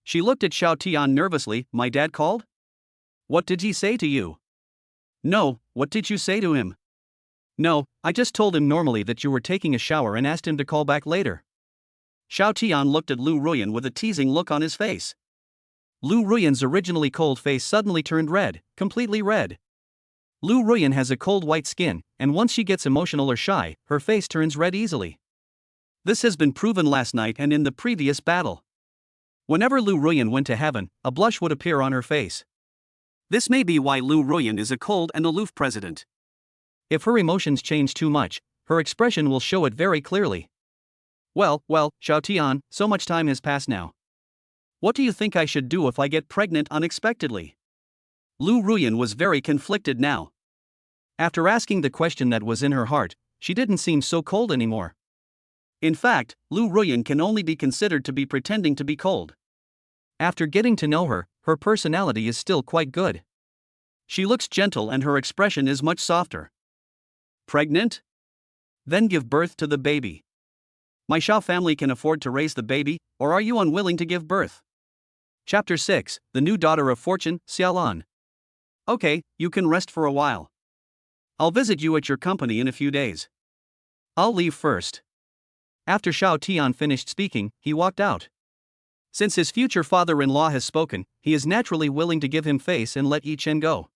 She looked at Xiao Tian nervously. My dad called? What did he say to you? No, what did you say to him? No, I just told him normally that you were taking a shower and asked him to call back later. Xiao Tian looked at Lu Ruyan with a teasing look on his face. Lu Ruyan's originally cold face suddenly turned red, completely red. Lu Ruyan has a cold white skin, and once she gets emotional or shy, her face turns red easily. This has been proven last night and in the previous battle. Whenever Lu Ruyan went to heaven, a blush would appear on her face. This may be why Lu Ruyan is a cold and aloof president. If her emotions change too much, her expression will show it very clearly. Well, Xiao Tian, so much time has passed now. What do you think I should do if I get pregnant unexpectedly? Lu Ruyan was very conflicted now. After asking the question that was in her heart, she didn't seem so cold anymore. In fact, Lu Ruyan can only be considered to be pretending to be cold. After getting to know her, her personality is still quite good. She looks gentle and her expression is much softer. Pregnant? Then give birth to the baby. My Xiao family can afford to raise the baby, or are you unwilling to give birth? Chapter 6, The New Daughter of Fortune, Xiaolan. Okay, you can rest for a while. I'll visit you at your company in a few days. I'll leave first. After Xiao Tian finished speaking, he walked out. Since his future father-in-law has spoken, he is naturally willing to give him face and let Yi Chen go.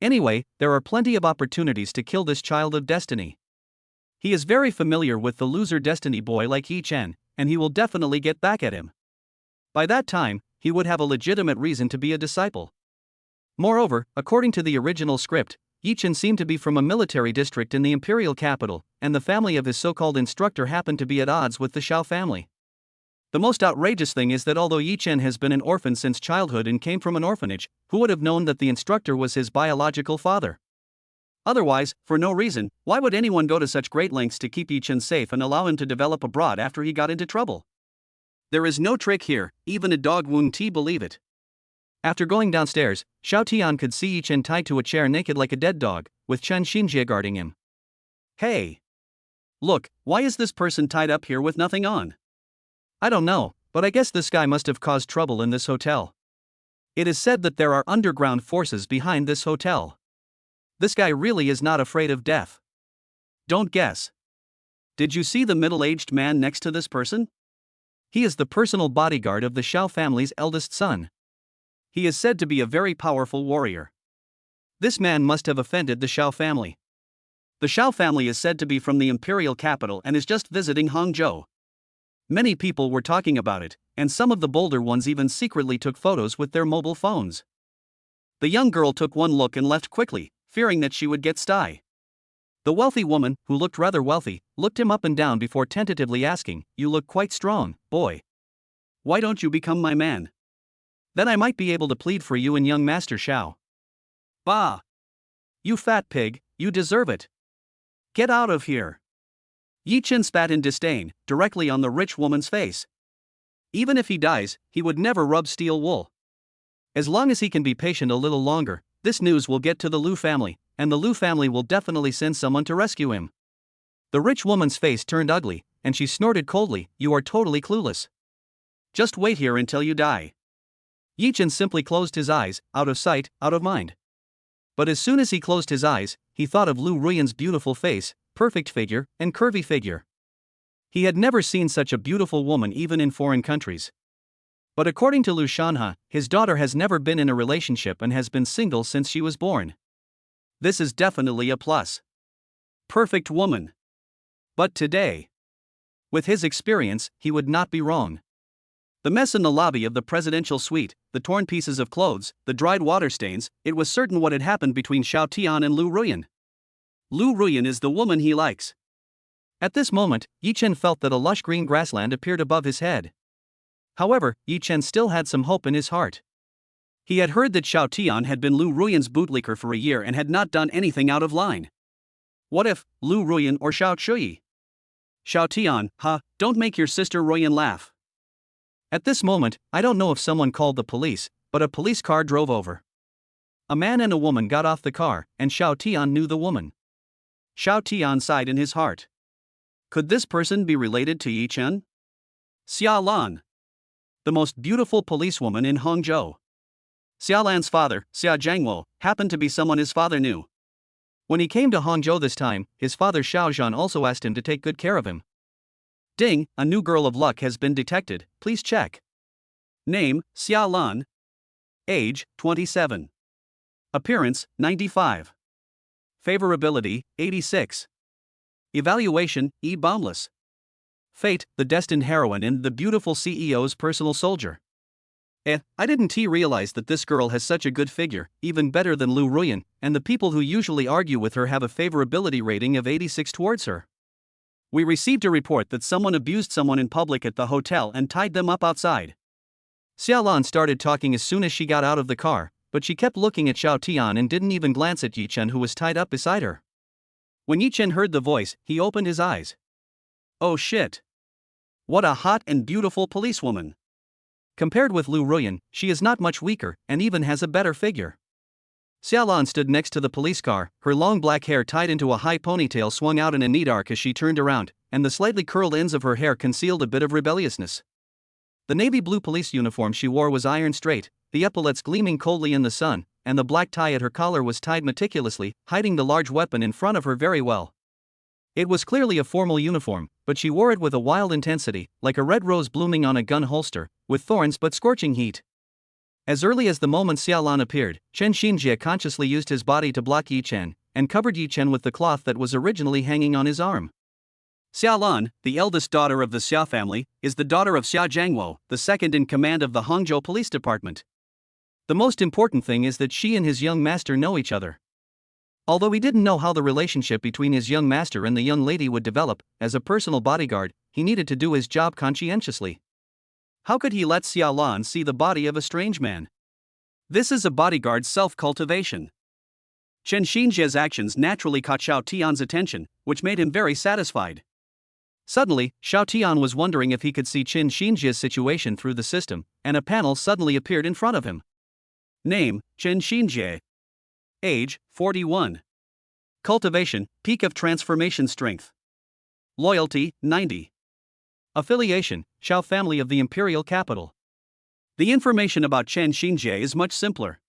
Anyway, there are plenty of opportunities to kill this child of destiny. He is very familiar with the loser destiny boy like Yi Chen, and he will definitely get back at him. By that time, he would have a legitimate reason to be a disciple. Moreover, according to the original script, Yi Chen seemed to be from a military district in the imperial capital, and the family of his so-called instructor happened to be at odds with the Xiao family. The most outrageous thing is that although Yi Chen has been an orphan since childhood and came from an orphanage, who would have known that the instructor was his biological father? Otherwise, for no reason, why would anyone go to such great lengths to keep Yi Chen safe and allow him to develop abroad after he got into trouble? There is no trick here, even a dog wouldn't believe it. After going downstairs, Xiao Tian could see Yi Chen tied to a chair naked like a dead dog, with Chen Xinjie guarding him. Hey! Look, why is this person tied up here with nothing on? I don't know, but I guess this guy must have caused trouble in this hotel. It is said that there are underground forces behind this hotel. This guy really is not afraid of death. Don't guess. Did you see the middle-aged man next to this person? He is the personal bodyguard of the Xiao family's eldest son. He is said to be a very powerful warrior. This man must have offended the Xiao family. The Xiao family is said to be from the imperial capital and is just visiting Hangzhou. Many people were talking about it, and some of the bolder ones even secretly took photos with their mobile phones. The young girl took one look and left quickly, fearing that she would get sty. The wealthy woman, who looked rather wealthy, looked him up and down before tentatively asking, "You look quite strong, boy. Why don't you become my man? Then I might be able to plead for you and young Master Xiao." Bah! You fat pig, you deserve it. Get out of here. Yi Chen spat in disdain, directly on the rich woman's face. Even if he dies, he would never rub steel wool. As long as he can be patient a little longer, this news will get to the Lu family, and the Lu family will definitely send someone to rescue him. The rich woman's face turned ugly, and she snorted coldly, "You are totally clueless. Just wait here until you die." Yi Chen simply closed his eyes, out of sight, out of mind. But as soon as he closed his eyes, he thought of Lu Ruyan's beautiful face, perfect figure, and curvy figure. He had never seen such a beautiful woman even in foreign countries. But according to Lu Shanhe, his daughter has never been in a relationship and has been single since she was born. This is definitely a plus. Perfect woman. But today, with his experience, he would not be wrong. The mess in the lobby of the presidential suite, the torn pieces of clothes, the dried water stains, it was certain what had happened between Xiao Tian and Lu Ruyan. Lu Ruyan is the woman he likes. At this moment, Yi Chen felt that a lush green grassland appeared above his head. However, Yi Chen still had some hope in his heart. He had heard that Xiao Tian had been Lu Ruyan's bootlicker for a year and had not done anything out of line. What if, Lu Ruyan or Xiao Chuyi? Xiao Tian, don't make your sister Ruyan laugh. At this moment, I don't know if someone called the police, but a police car drove over. A man and a woman got off the car, and Xiao Tian knew the woman. Xiao Tian sighed in his heart. Could this person be related to Yi Chen? Xia Lan, the most beautiful policewoman in Hangzhou. Xia Lan's father, Xia Zhangwo, happened to be someone his father knew. When he came to Hangzhou this time, his father Xiao Zhan also asked him to take good care of him. Ding, a new girl of luck has been detected, please check. Name, Xia Lan. Age, 27. Appearance, 95. Favorability, 86. Evaluation, E. Boundless. Fate, the destined heroine and the beautiful CEO's personal soldier. I didn't realize that this girl has such a good figure, even better than Lu Ruyan, and the people who usually argue with her have a favorability rating of 86 towards her. We received a report that someone abused someone in public at the hotel and tied them up outside. Xiaolan started talking as soon as she got out of the car, but she kept looking at Xiao Tian and didn't even glance at Yichen, who was tied up beside her. When Yichen heard the voice, he opened his eyes. Oh shit! What a hot and beautiful policewoman! Compared with Lu Ruyan, she is not much weaker and even has a better figure. Xiaolan stood next to the police car, her long black hair tied into a high ponytail swung out in a neat arc as she turned around, and the slightly curled ends of her hair concealed a bit of rebelliousness. The navy blue police uniform she wore was iron straight, the epaulets gleaming coldly in the sun, and the black tie at her collar was tied meticulously, hiding the large weapon in front of her very well. It was clearly a formal uniform, but she wore it with a wild intensity, like a red rose blooming on a gun holster, with thorns but scorching heat. As early as the moment Xiaolan appeared, Chen Xinjie consciously used his body to block Yichen, and covered Yichen with the cloth that was originally hanging on his arm. Xiaolan, the eldest daughter of the Xia family, is the daughter of Xia Jiangwo, the second in command of the Hangzhou Police Department. The most important thing is that she and his young master know each other. Although he didn't know how the relationship between his young master and the young lady would develop, as a personal bodyguard, he needed to do his job conscientiously. How could he let Xiaolan see the body of a strange man? This is a bodyguard's self-cultivation. Chen Xinjie's actions naturally caught Xiao Tian's attention, which made him very satisfied. Suddenly, Xiao Tian was wondering if he could see Chen Xinjie's situation through the system, and a panel suddenly appeared in front of him. Name, Chen Xinjie. Age, 41. Cultivation, peak of transformation strength. Loyalty, 90. Affiliation, Xiao family of the imperial capital. The information about Chen Xinjie is much simpler.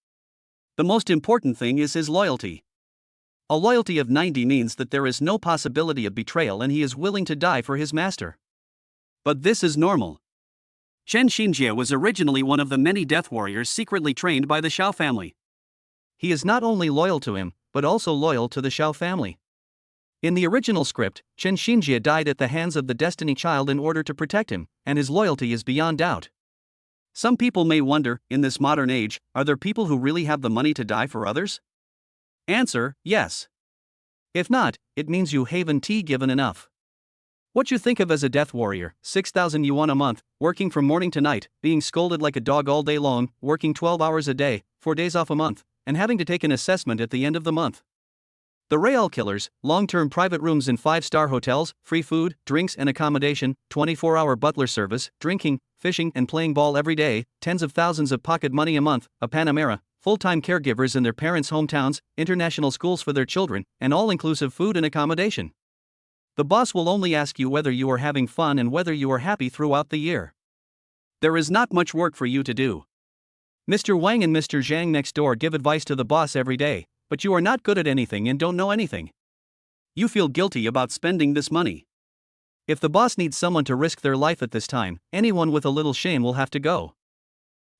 The most important thing is his loyalty. A loyalty of 90 means that there is no possibility of betrayal and he is willing to die for his master. But this is normal. Chen Xinjie was originally one of the many death warriors secretly trained by the Xiao family. He is not only loyal to him, but also loyal to the Xiao family. In the original script, Chen Xinjie died at the hands of the Destiny Child in order to protect him, and his loyalty is beyond doubt. Some people may wonder, in this modern age, are there people who really have the money to die for others? Answer, yes. If not, it means you haven't given enough. What you think of as a death warrior, 6,000 yuan a month, working from morning to night, being scolded like a dog all day long, working 12 hours a day, 4 days off a month, and having to take an assessment at the end of the month. The Real Killers, long-term private rooms in 5-star hotels, free food, drinks and accommodation, 24-hour butler service, drinking, fishing and playing ball every day, tens of thousands of pocket money a month, a Panamera, full-time caregivers in their parents' hometowns, international schools for their children, and all-inclusive food and accommodation. The boss will only ask you whether you are having fun and whether you are happy throughout the year. There is not much work for you to do. Mr. Wang and Mr. Zhang next door give advice to the boss every day, but you are not good at anything and don't know anything. You feel guilty about spending this money. If the boss needs someone to risk their life at this time, anyone with a little shame will have to go.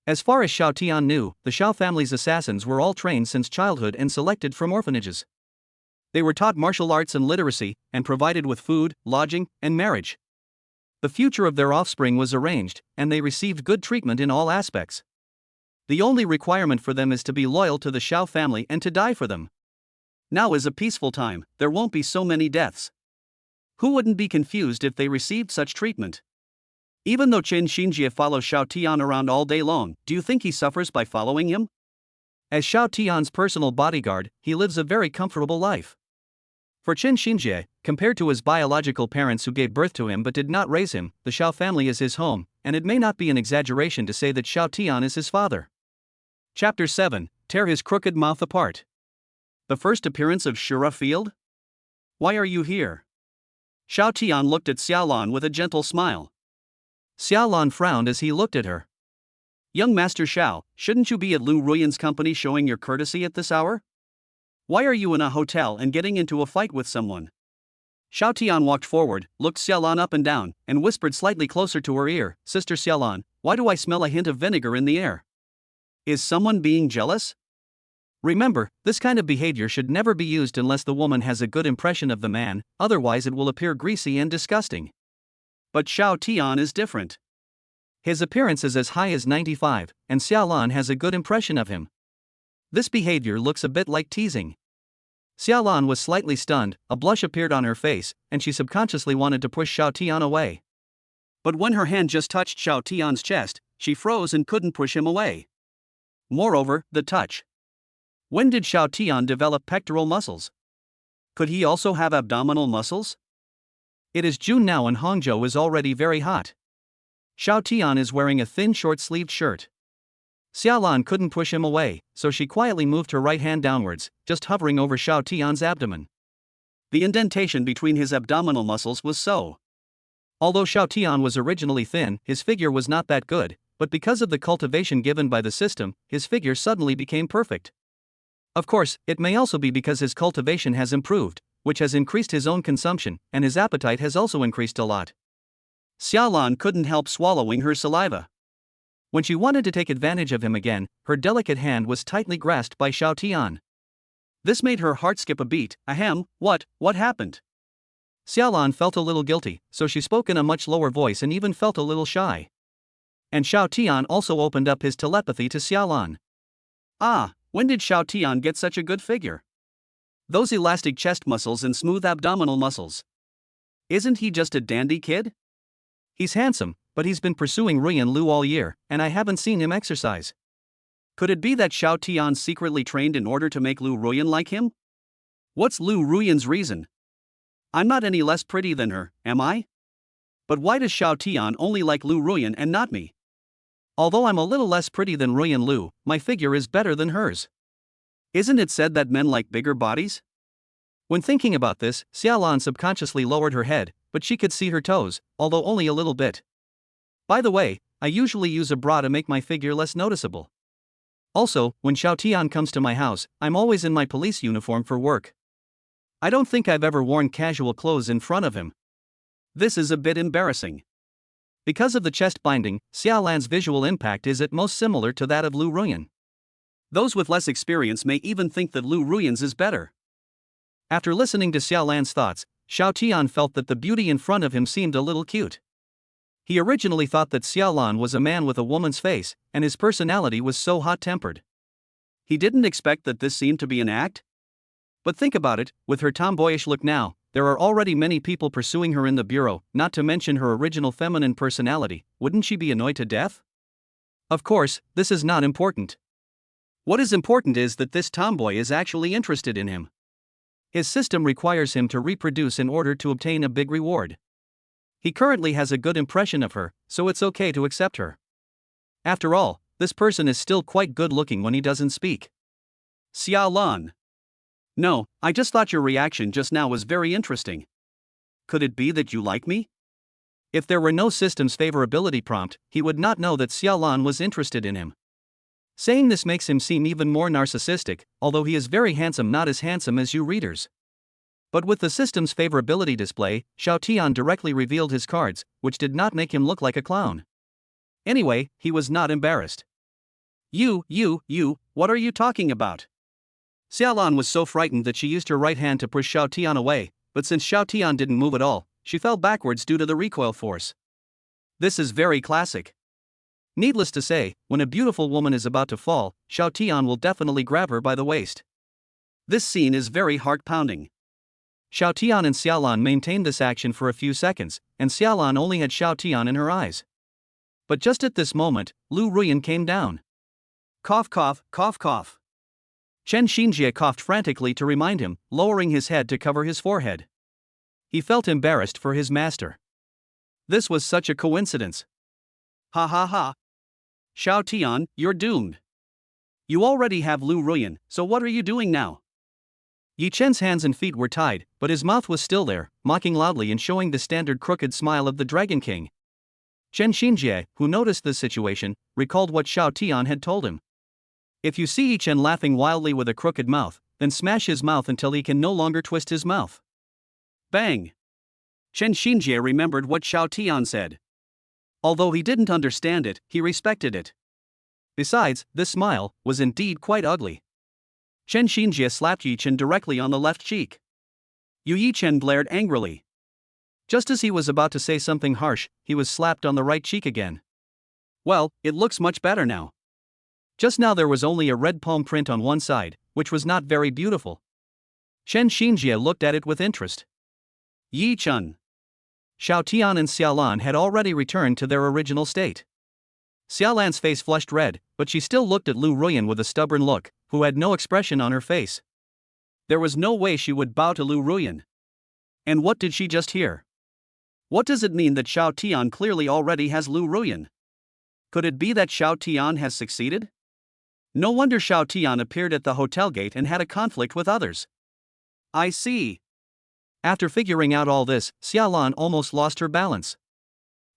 As far as Xiao Tian knew, the Xiao family's assassins were all trained since childhood and selected from orphanages. They were taught martial arts and literacy, and provided with food, lodging, and marriage. The future of their offspring was arranged, and they received good treatment in all aspects. The only requirement for them is to be loyal to the Xiao family and to die for them. Now is a peaceful time, there won't be so many deaths. Who wouldn't be confused if they received such treatment? Even though Chen Xinjie follows Xiao Tian around all day long, do you think he suffers by following him? As Xiao Tian's personal bodyguard, he lives a very comfortable life. For Chen Xinjie, compared to his biological parents who gave birth to him but did not raise him, the Xiao family is his home, and it may not be an exaggeration to say that Xiao Tian is his father. Chapter 7, Tear His Crooked Mouth Apart. The first appearance of Shura Field? Why are you here? Xiao Tian looked at Xiaolan with a gentle smile. Xiaolan frowned as he looked at her. Young Master Xiao, shouldn't you be at Lu Ruyan's company showing your courtesy at this hour? Why are you in a hotel and getting into a fight with someone? Xiao Tian walked forward, looked Xiaolan up and down, and whispered slightly closer to her ear, Sister Xiaolan, why do I smell a hint of vinegar in the air? Is someone being jealous? Remember, this kind of behavior should never be used unless the woman has a good impression of the man, otherwise it will appear greasy and disgusting. But Xiao Tian is different. His appearance is as high as 95, and Xiaolan has a good impression of him. This behavior looks a bit like teasing. Xiaolan was slightly stunned, a blush appeared on her face, and she subconsciously wanted to push Xiao Tian away. But when her hand just touched Xiao Tian's chest, she froze and couldn't push him away. Moreover, the touch. When did Xiao Tian develop pectoral muscles? Could he also have abdominal muscles? It is June now and Hangzhou is already very hot. Xiao Tian is wearing a thin short-sleeved shirt. Xiaolan couldn't push him away, so she quietly moved her right hand downwards, just hovering over Xiao Tian's abdomen. The indentation between his abdominal muscles was so. Although Xiao Tian was originally thin, his figure was not that good, but because of the cultivation given by the system, his figure suddenly became perfect. Of course, it may also be because his cultivation has improved, which has increased his own consumption, and his appetite has also increased a lot. Xiaolan couldn't help swallowing her saliva. When she wanted to take advantage of him again, her delicate hand was tightly grasped by Xiao Tian. This made her heart skip a beat. Ahem, what happened? Xiaolan felt a little guilty, so she spoke in a much lower voice and even felt a little shy. And Xiao Tian also opened up his telepathy to Xiaolan. When did Xiao Tian get such a good figure? Those elastic chest muscles and smooth abdominal muscles. Isn't he just a dandy kid? He's handsome, but he's been pursuing Ruyan Lu all year, and I haven't seen him exercise. Could it be that Xiao Tian secretly trained in order to make Lu Ruyan like him? What's Lu Ruyan's reason? I'm not any less pretty than her, am I? But why does Xiao Tian only like Lu Ruyan and not me? Although I'm a little less pretty than Ruyan Lu, my figure is better than hers. Isn't it said that men like bigger bodies? When thinking about this, Xiaolan subconsciously lowered her head, but she could see her toes, although only a little bit. By the way, I usually use a bra to make my figure less noticeable. Also, when Xiao Tian comes to my house, I'm always in my police uniform for work. I don't think I've ever worn casual clothes in front of him. This is a bit embarrassing. Because of the chest binding, Xiaolan's visual impact is at most similar to that of Lu Ruyan. Those with less experience may even think that Lu Ruyan's is better. After listening to Xiaolan's thoughts, Xiao Tian felt that the beauty in front of him seemed a little cute. He originally thought that Xiaolan was a man with a woman's face, and his personality was so hot-tempered. He didn't expect that this seemed to be an act. But think about it, with her tomboyish look now, there are already many people pursuing her in the bureau, not to mention her original feminine personality. Wouldn't she be annoyed to death? Of course, this is not important. What is important is that this tomboy is actually interested in him. His system requires him to reproduce in order to obtain a big reward. He currently has a good impression of her, so it's okay to accept her. After all, this person is still quite good looking when he doesn't speak. Xiaolan. No, I just thought your reaction just now was very interesting. Could it be that you like me? If there were no system's favorability prompt, he would not know that Xiaolan was interested in him. Saying this makes him seem even more narcissistic, although he is very handsome, not as handsome as you readers. But with the system's favorability display, Xiao Tian directly revealed his cards, which did not make him look like a clown. Anyway, he was not embarrassed. You, what are you talking about? Xiaolan was so frightened that she used her right hand to push Xiao Tian away, but since Xiao Tian didn't move at all, she fell backwards due to the recoil force. This is very classic. Needless to say, when a beautiful woman is about to fall, Xiao Tian will definitely grab her by the waist. This scene is very heart-pounding. Xiao Tian and Xiaolan maintained this action for a few seconds, and Xiaolan only had Xiao Tian in her eyes. But just at this moment, Lu Ruyan came down. Cough cough, cough cough. Chen Xinjie coughed frantically to remind him, lowering his head to cover his forehead. He felt embarrassed for his master. This was such a coincidence. Ha ha ha. Xiao Tian, you're doomed. You already have Lu Ruyan, so what are you doing now? Yi Chen's hands and feet were tied, but his mouth was still there, mocking loudly and showing the standard crooked smile of the Dragon King. Chen Xinjie, who noticed this situation, recalled what Xiao Tian had told him. If you see Yi Chen laughing wildly with a crooked mouth, then smash his mouth until he can no longer twist his mouth. Bang! Chen Xinjie remembered what Xiao Tian said. Although he didn't understand it, he respected it. Besides, this smile was indeed quite ugly. Chen Xinjie slapped Yi Chen directly on the left cheek. Yi Chen blared angrily. Just as he was about to say something harsh, he was slapped on the right cheek again. Well, it looks much better now. Just now there was only a red palm print on one side, which was not very beautiful. Chen Xinjie looked at it with interest. Yi Chun. Xiao Tian and Xiaolan had already returned to their original state. Xiaolan's face flushed red, but she still looked at Lu Ruyan with a stubborn look, who had no expression on her face. There was no way she would bow to Lu Ruyan. And what did she just hear? What does it mean that Xiao Tian clearly already has Lu Ruyan? Could it be that Xiao Tian has succeeded? No wonder Xiao Tian appeared at the hotel gate and had a conflict with others. I see. After figuring out all this, Xiaolan almost lost her balance.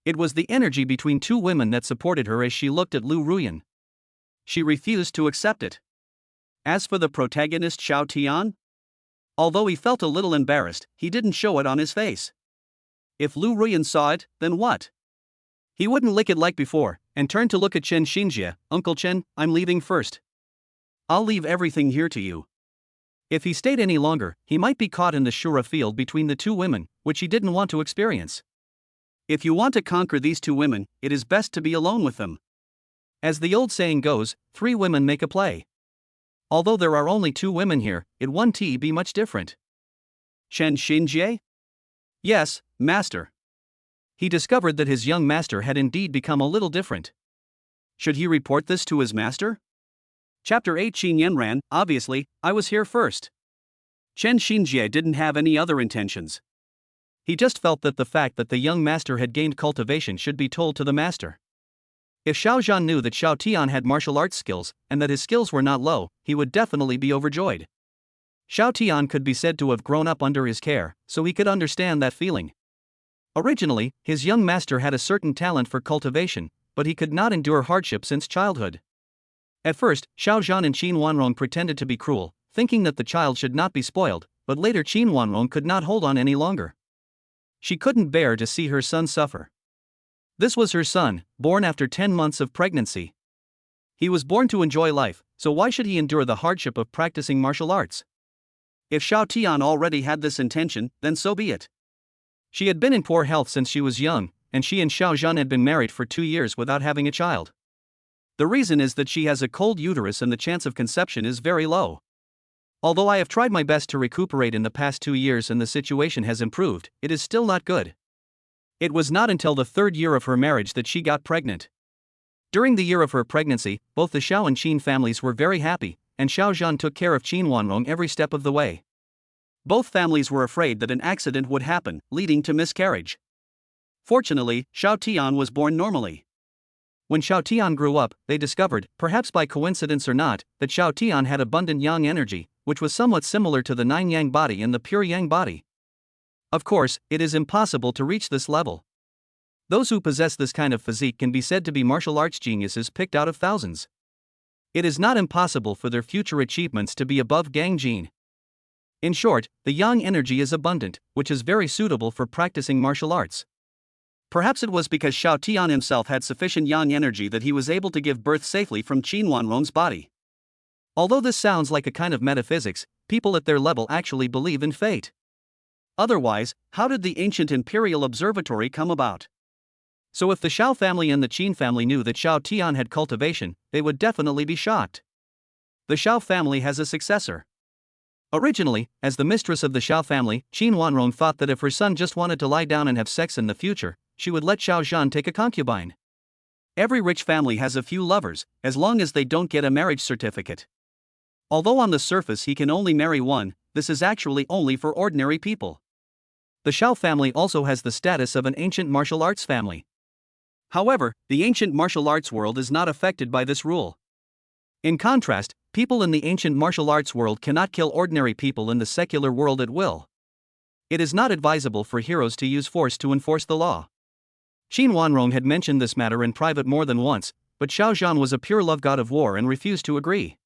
It was the energy between two women that supported her as she looked at Lu Ruyan. She refused to accept it. As for the protagonist Xiao Tian, although he felt a little embarrassed, he didn't show it on his face. If Lu Ruyan saw it, then what? He wouldn't lick it like before, and turned to look at Chen Xinjie. Uncle Chen, I'm leaving first. I'll leave everything here to you. If he stayed any longer, he might be caught in the Shura field between the two women, which he didn't want to experience. If you want to conquer these two women, it is best to be alone with them. As the old saying goes, 3 women make a play. Although there are only 2 women here, it won't be much different. Chen Xinjie? Yes, master. He discovered that his young master had indeed become a little different. Should he report this to his master? Chapter 8 Qin Yanran, obviously, I was here first. Chen Xinjie didn't have any other intentions. He just felt that the fact that the young master had gained cultivation should be told to the master. If Xiao Zhan knew that Xiao Tian had martial arts skills, and that his skills were not low, he would definitely be overjoyed. Xiao Tian could be said to have grown up under his care, so he could understand that feeling. Originally, his young master had a certain talent for cultivation, but he could not endure hardship since childhood. At first, Xiao Zhan and Qin Wanrong pretended to be cruel, thinking that the child should not be spoiled, but later Qin Wanrong could not hold on any longer. She couldn't bear to see her son suffer. This was her son, born after 10 months of pregnancy. He was born to enjoy life, so why should he endure the hardship of practicing martial arts? If Xiao Tian already had this intention, then so be it. She had been in poor health since she was young, and she and Xiao Zhan had been married for 2 years without having a child. The reason is that she has a cold uterus and the chance of conception is very low. Although I have tried my best to recuperate in the past 2 years and the situation has improved, it is still not good. It was not until the 3rd year of her marriage that she got pregnant. During the year of her pregnancy, both the Xiao and Qin families were very happy, and Xiao Zhan took care of Qin Wanrong every step of the way. Both families were afraid that an accident would happen, leading to miscarriage. Fortunately, Xiao Tian was born normally. When Xiao Tian grew up, they discovered, perhaps by coincidence or not, that Xiao Tian had abundant yang energy, which was somewhat similar to the 9 yang body and the pure yang body. Of course, it is impossible to reach this level. Those who possess this kind of physique can be said to be martial arts geniuses picked out of thousands. It is not impossible for their future achievements to be above Gang Jin. In short, the yang energy is abundant, which is very suitable for practicing martial arts. Perhaps it was because Xiao Tian himself had sufficient yang energy that he was able to give birth safely from Qin Wanrong's body. Although this sounds like a kind of metaphysics, people at their level actually believe in fate. Otherwise, how did the ancient imperial observatory come about? So if the Xiao family and the Qin family knew that Xiao Tian had cultivation, they would definitely be shocked. The Xiao family has a successor. Originally, as the mistress of the Xiao family, Qin Wanrong thought that if her son just wanted to lie down and have sex in the future, she would let Xiao Zhan take a concubine. Every rich family has a few lovers, as long as they don't get a marriage certificate. Although on the surface he can only marry one, this is actually only for ordinary people. The Xiao family also has the status of an ancient martial arts family. However, the ancient martial arts world is not affected by this rule. In contrast, people in the ancient martial arts world cannot kill ordinary people in the secular world at will. It is not advisable for heroes to use force to enforce the law. Qin Wanrong had mentioned this matter in private more than once, but Xiao Zhan was a pure love god of war and refused to agree.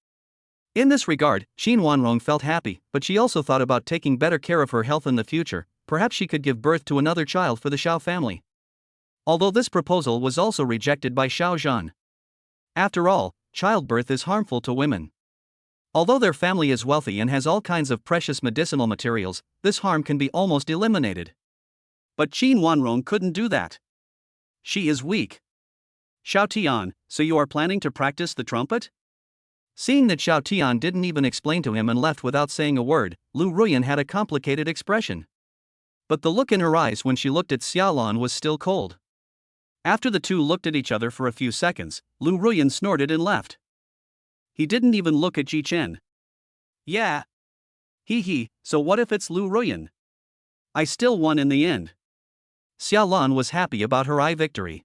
In this regard, Qin Wanrong felt happy, but she also thought about taking better care of her health in the future. Perhaps she could give birth to another child for the Xiao family. Although this proposal was also rejected by Xiao Zhan. After all, childbirth is harmful to women. Although their family is wealthy and has all kinds of precious medicinal materials, this harm can be almost eliminated. But Qin Wanrong couldn't do that. She is weak. Xiao Tian, so you are planning to practice the trumpet? Seeing that Xiao Tian didn't even explain to him and left without saying a word, Lu Ruyan had a complicated expression. But the look in her eyes when she looked at Xiaolan was still cold. After the two looked at each other for a few seconds, Lu Ruyan snorted and left. He didn't even look at Ji Chen. Yeah. Hee, so what if it's Lu Ruyan? I still won in the end. Xiaolan was happy about her victory.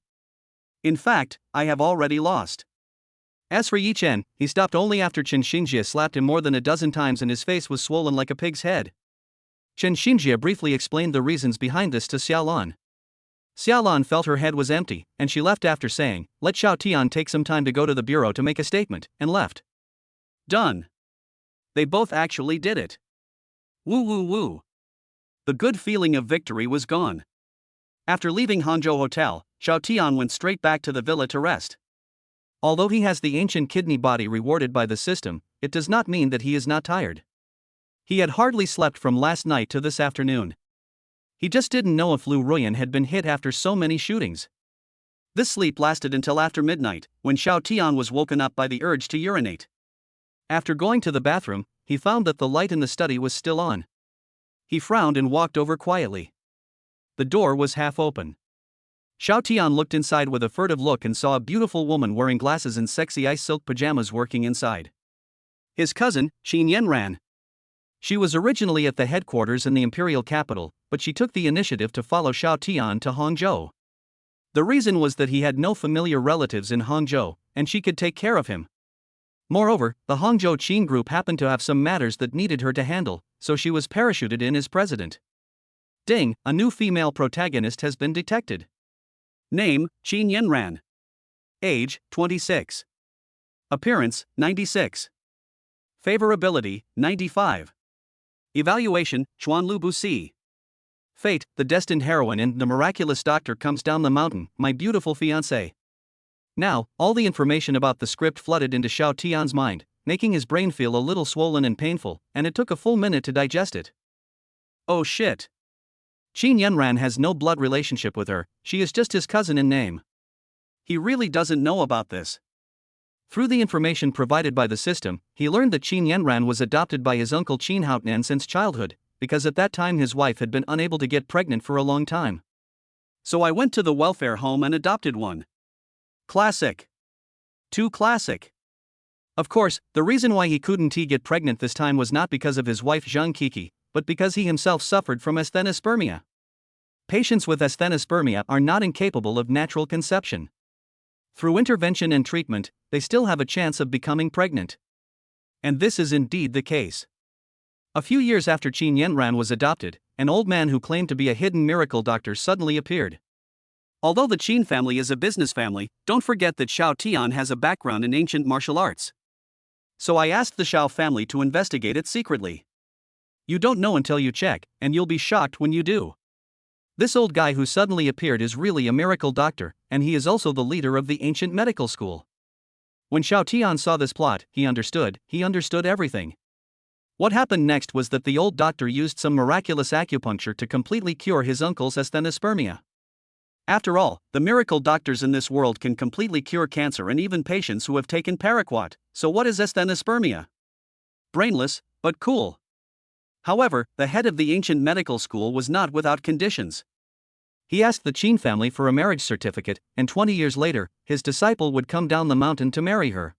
In fact, I have already lost. As for Yi Chen, he stopped only after Chen Xinjie slapped him more than a dozen times and his face was swollen like a pig's head. Chen Xinjie briefly explained the reasons behind this to Xiaolan. Xiaolan felt her head was empty, and she left after saying, "Let Xiao Tian take some time to go to the bureau to make a statement," and left. Done. They both actually did it. Woo. The good feeling of victory was gone. After leaving Hangzhou Hotel, Xiao Tian went straight back to the villa to rest. Although he has the ancient kidney body rewarded by the system, it does not mean that he is not tired. He had hardly slept from last night to this afternoon. He just didn't know if Lu Ruyan had been hit after so many shootings. This sleep lasted until after midnight, when Xiao Tian was woken up by the urge to urinate. After going to the bathroom, he found that the light in the study was still on. He frowned and walked over quietly. The door was half open. Xiao Tian looked inside with a furtive look and saw a beautiful woman wearing glasses and sexy ice silk pajamas working inside. His cousin, Qin Yanran. She was originally at the headquarters in the imperial capital, but she took the initiative to follow Xiao Tian to Hangzhou. The reason was that he had no familiar relatives in Hangzhou, and she could take care of him. Moreover, the Hangzhou Qin group happened to have some matters that needed her to handle, so she was parachuted in as president. Ding, a new female protagonist has been detected. Name, Qin Yanran. Age, 26. Appearance, 96. Favorability, 95. Evaluation, Chuanlu Busi. Fate, the destined heroine and the miraculous doctor comes down the mountain, my beautiful fiancé. Now, all the information about the script flooded into Xiao Tian's mind, making his brain feel a little swollen and painful, and it took a full minute to digest it. Oh shit. Qin Yanran has no blood relationship with her, she is just his cousin in name. He really doesn't know about this. Through the information provided by the system, he learned that Qin Yanran was adopted by his uncle Qin Haotian since childhood, because at that time his wife had been unable to get pregnant for a long time. So I went to the welfare home and adopted one. Classic. Too classic. Of course, the reason why he couldn't get pregnant this time was not because of his wife Zhang Kiki, but because he himself suffered from asthenospermia. Patients with asthenospermia are not incapable of natural conception. Through intervention and treatment, they still have a chance of becoming pregnant. And this is indeed the case. A few years after Qin Yanran was adopted, an old man who claimed to be a hidden miracle doctor suddenly appeared. Although the Qin family is a business family, don't forget that Xiao Tian has a background in ancient martial arts. So I asked the Xiao family to investigate it secretly. You don't know until you check, and you'll be shocked when you do. This old guy who suddenly appeared is really a miracle doctor, and he is also the leader of the ancient medical school. When Xiao Tian saw this plot, he understood everything. What happened next was that the old doctor used some miraculous acupuncture to completely cure his uncle's asthenospermia. After all, the miracle doctors in this world can completely cure cancer and even patients who have taken paraquat, so what is asthenospermia? Brainless, but cool. However, the head of the ancient medical school was not without conditions. He asked the Qin family for a marriage certificate, and 20 years later, his disciple would come down the mountain to marry her.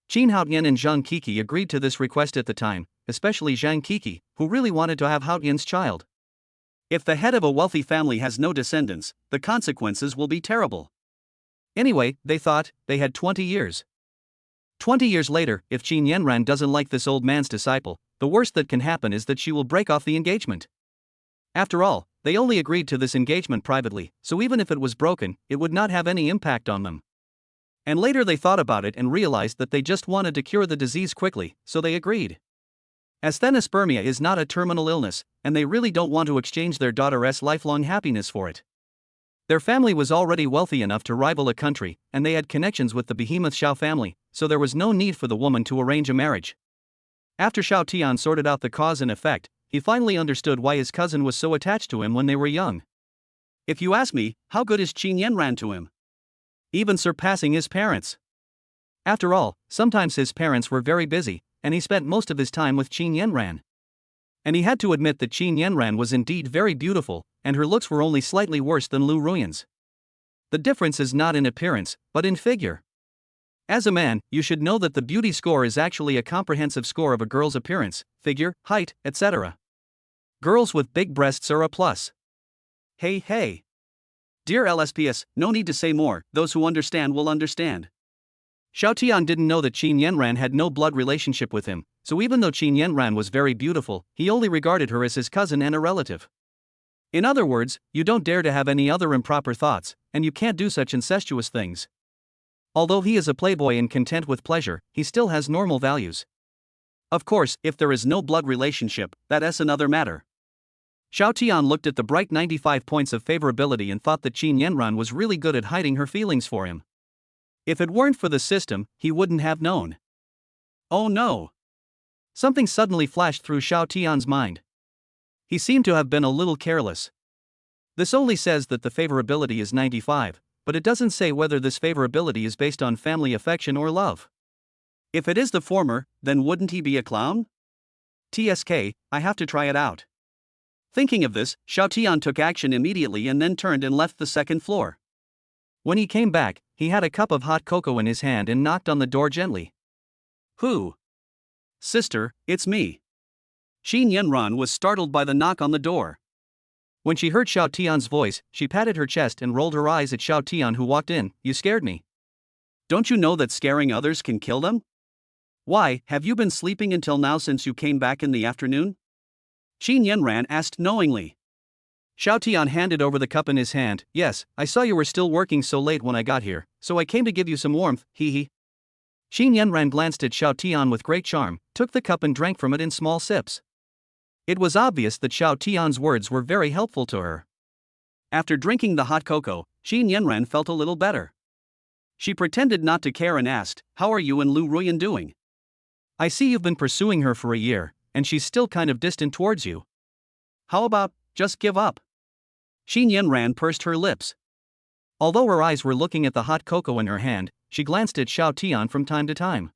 Qin Haotian and Zhang Kiki agreed to this request at the time, especially Zhang Kiki, who really wanted to have Haotian's child. If the head of a wealthy family has no descendants, the consequences will be terrible. Anyway, they thought, they had 20 years. 20 years later, if Qin Yanran doesn't like this old man's disciple, the worst that can happen is that she will break off the engagement. After all, they only agreed to this engagement privately, so even if it was broken, it would not have any impact on them. And later they thought about it and realized that they just wanted to cure the disease quickly, so they agreed. Asthenospermia is not a terminal illness, and they really don't want to exchange their daughter's lifelong happiness for it. Their family was already wealthy enough to rival a country, and they had connections with the behemoth Xiao family, so there was no need for the woman to arrange a marriage. After Xiao Tian sorted out the cause and effect, he finally understood why his cousin was so attached to him when they were young. If you ask me, how good is Qin Yanran to him? even surpassing his parents. After all, sometimes his parents were very busy, and he spent most of his time with Qin Yanran. And he had to admit that Qin Yanran was indeed very beautiful, and her looks were only slightly worse than Lu Ruyan's. The difference is not in appearance, but in figure. As a man, you should know that the beauty score is actually a comprehensive score of a girl's appearance, figure, height, etc. Girls with big breasts are a plus. Hey. Dear LSPS, no need to say more, those who understand will understand. Xiao Tian didn't know that Qin Yanran had no blood relationship with him, so even though Qin Yanran was very beautiful, he only regarded her as his cousin and a relative. In other words, you don't dare to have any other improper thoughts, and you can't do such incestuous things. Although he is a playboy and content with pleasure, he still has normal values. Of course, if there is no blood relationship, that's another matter. Xiao Tian looked at the bright 95 points of favorability and thought that Qin Yanran was really good at hiding her feelings for him. If it weren't for the system, he wouldn't have known. Oh no! Something suddenly flashed through Xiao Tian's mind. He seemed to have been a little careless. This only says that the favorability is 95, but it doesn't say whether this favorability is based on family affection or love. If it is the former, then wouldn't he be a clown? TSK, I have to try it out. Thinking of this, Xiao Tian took action immediately and then turned and left the second floor. When he came back, he had a cup of hot cocoa in his hand and knocked on the door gently. Who? Sister, it's me. Qin Yanran was startled by the knock on the door. When she heard Xiao Tian's voice, she patted her chest and rolled her eyes at Xiao Tian, who walked in. You scared me. Don't you know that scaring others can kill them? Why, have you been sleeping until now since you came back in the afternoon? Qin Yanran asked knowingly. Xiao Tian handed over the cup in his hand. Yes, I saw you were still working so late when I got here, so I came to give you some warmth, hee. Qin Yanran glanced at Xiao Tian with great charm, took the cup and drank from it in small sips. It was obvious that Xiao Tian's words were very helpful to her. After drinking the hot cocoa, Qin Yanran felt a little better. She pretended not to care and asked, How are you and Lu Ruyan doing? I see you've been pursuing her for a year, and she's still kind of distant towards you. How about, just give up? Qin Yanran pursed her lips. Although her eyes were looking at the hot cocoa in her hand, she glanced at Xiao Tian from time to time.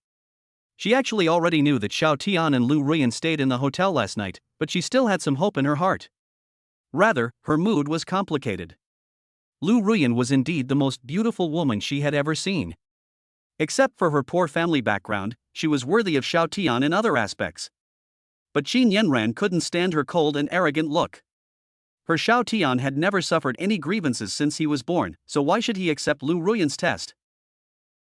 She actually already knew that Xiao Tian and Lu Ruyan stayed in the hotel last night, but she still had some hope in her heart. Rather, her mood was complicated. Lu Ruyan was indeed the most beautiful woman she had ever seen. Except for her poor family background, she was worthy of Xiao Tian in other aspects. But Qin Yanran couldn't stand her cold and arrogant look. Her Xiao Tian had never suffered any grievances since he was born, so why should he accept Lu Ruyan's test?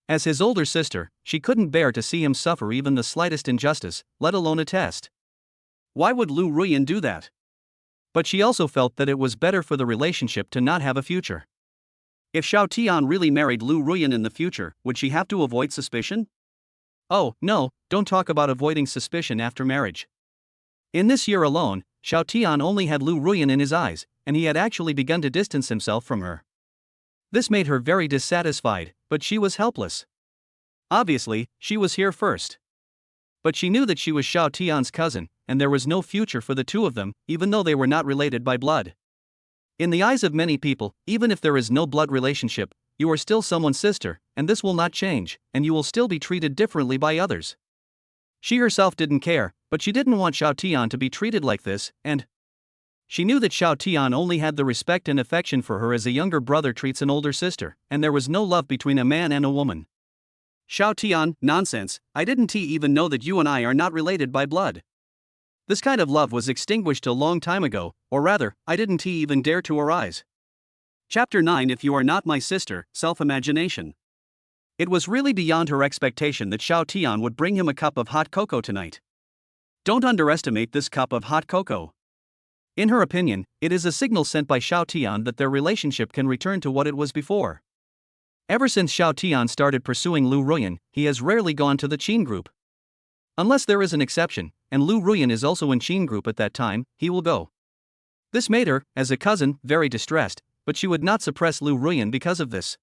As his older sister, she couldn't bear to see him suffer even the slightest injustice, let alone a test. Why would Lu Ruyan do that? But she also felt that it was better for the relationship to not have a future. If Xiao Tian really married Lu Ruyan in the future, would she have to avoid suspicion? Oh, no, don't talk about avoiding suspicion after marriage. In this year alone, Xiao Tian only had Lu Ruyan in his eyes, and he had actually begun to distance himself from her. This made her very dissatisfied, but she was helpless. Obviously, she was here first. But she knew that she was Xiao Tian's cousin, and there was no future for the two of them, even though they were not related by blood. In the eyes of many people, even if there is no blood relationship, you are still someone's sister, and this will not change, and you will still be treated differently by others. She herself didn't care, but she didn't want Xiao Tian to be treated like this, and she knew that Xiao Tian only had the respect and affection for her as a younger brother treats an older sister, and there was no love between a man and a woman. Xiao Tian, nonsense, I didn't even know that you and I are not related by blood. This kind of love was extinguished a long time ago, or rather, I didn't even dare to arise. Chapter 9 If You Are Not My Sister, Self-Imagination. It was really beyond her expectation that Xiao Tian would bring him a cup of hot cocoa tonight. Don't underestimate this cup of hot cocoa. In her opinion, it is a signal sent by Xiao Tian that their relationship can return to what it was before. Ever since Xiao Tian started pursuing Lu Ruyan, he has rarely gone to the Qin group. Unless there is an exception, and Lu Ruyan is also in Qin group at that time, he will go. This made her, as a cousin, very distressed, but she would not suppress Lu Ruyan because of this.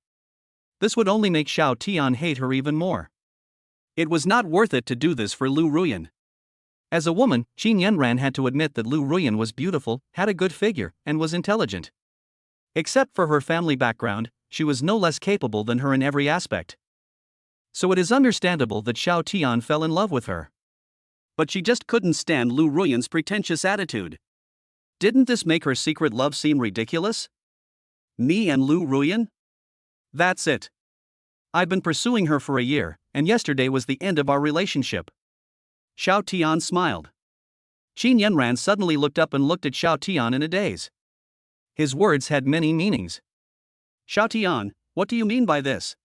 This would only make Xiao Tian hate her even more. It was not worth it to do this for Lu Ruyan. As a woman, Qin Yanran had to admit that Lu Ruyan was beautiful, had a good figure, and was intelligent. Except for her family background, she was no less capable than her in every aspect. So it is understandable that Xiao Tian fell in love with her. But she just couldn't stand Lu Ruyan's pretentious attitude. Didn't this make her secret love seem ridiculous? Me and Lu Ruyan? That's it. I've been pursuing her for a year, and yesterday was the end of our relationship. Xiao Tian smiled. Qin Yanran suddenly looked up and looked at Xiao Tian in a daze. His words had many meanings. Xiao Tian, what do you mean by this?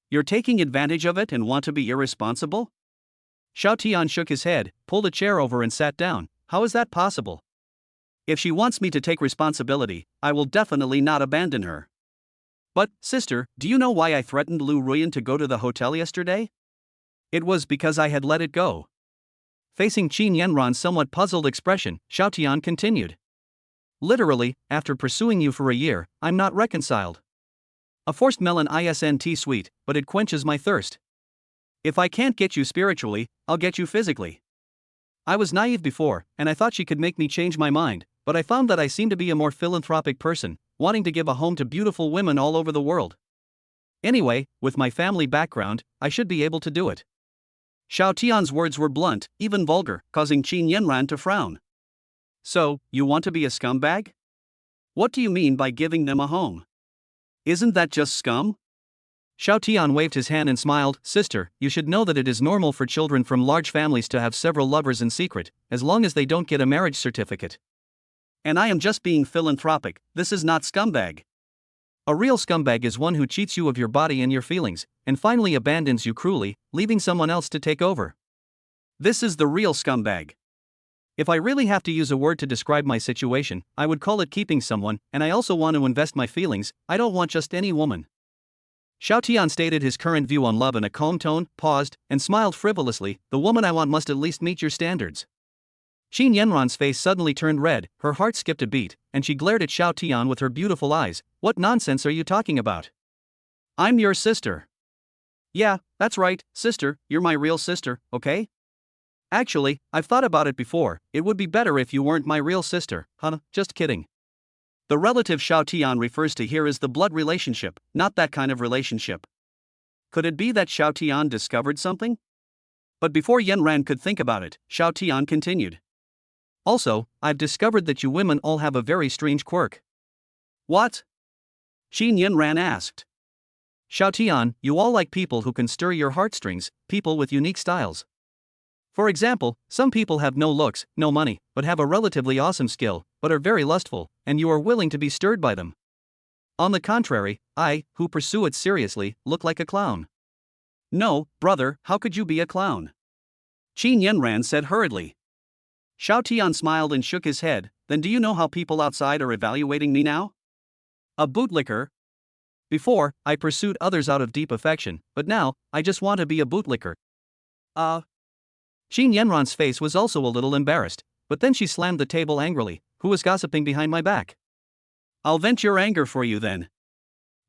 You're taking advantage of it and want to be irresponsible? Xiao Tian shook his head, pulled a chair over and sat down. How is that possible? If she wants me to take responsibility, I will definitely not abandon her. But, sister, do you know why I threatened Lu Ruyan to go to the hotel yesterday? It was because I had let it go. Facing Qin Yanran's somewhat puzzled expression, Xiao Tian continued. Literally, after pursuing you for a year, I'm not reconciled. A forced melon isn't sweet, but it quenches my thirst. If I can't get you spiritually, I'll get you physically. I was naive before, and I thought she could make me change my mind, but I found that I seem to be a more philanthropic person, wanting to give a home to beautiful women all over the world. Anyway, with my family background, I should be able to do it. Xiao Tian's words were blunt, even vulgar, causing Qin Yanran to frown. So, you want to be a scumbag? What do you mean by giving them a home? Isn't that just scum? Xiao Tian waved his hand and smiled. Sister, you should know that it is normal for children from large families to have several lovers in secret, as long as they don't get a marriage certificate. And I am just being philanthropic. This is not scumbag. A real scumbag is one who cheats you of your body and your feelings, and finally abandons you cruelly, leaving someone else to take over. This is the real scumbag. If I really have to use a word to describe my situation, I would call it keeping someone, and I also want to invest my feelings. I don't want just any woman. Xiao Tian stated his current view on love in a calm tone, paused, and smiled frivolously. The woman I want must at least meet your standards. Qin Yanran's face suddenly turned red, her heart skipped a beat, and she glared at Xiao Tian with her beautiful eyes. What nonsense are you talking about? I'm your sister. Yeah, that's right, sister, you're my real sister, okay? Actually, I've thought about it before, it would be better if you weren't my real sister, huh? Just kidding. The relative Xiao Tian refers to here is the blood relationship, not that kind of relationship. Could it be that Xiao Tian discovered something? But before Yanran could think about it, Xiao Tian continued. Also, I've discovered that you women all have a very strange quirk. What? Qin Yanran asked. Xiao Tian, you all like people who can stir your heartstrings, people with unique styles. For example, some people have no looks, no money, but have a relatively awesome skill, but are very lustful, and you are willing to be stirred by them. On the contrary, I, who pursue it seriously, look like a clown. No, brother, how could you be a clown? Qin Yanran said hurriedly. Xiao Tian smiled and shook his head. Then do you know how people outside are evaluating me now? A bootlicker? Before, I pursued others out of deep affection, but now, I just want to be a bootlicker. Qin Yanran's face was also a little embarrassed, but then she slammed the table angrily. Who was gossiping behind my back? I'll vent your anger for you then.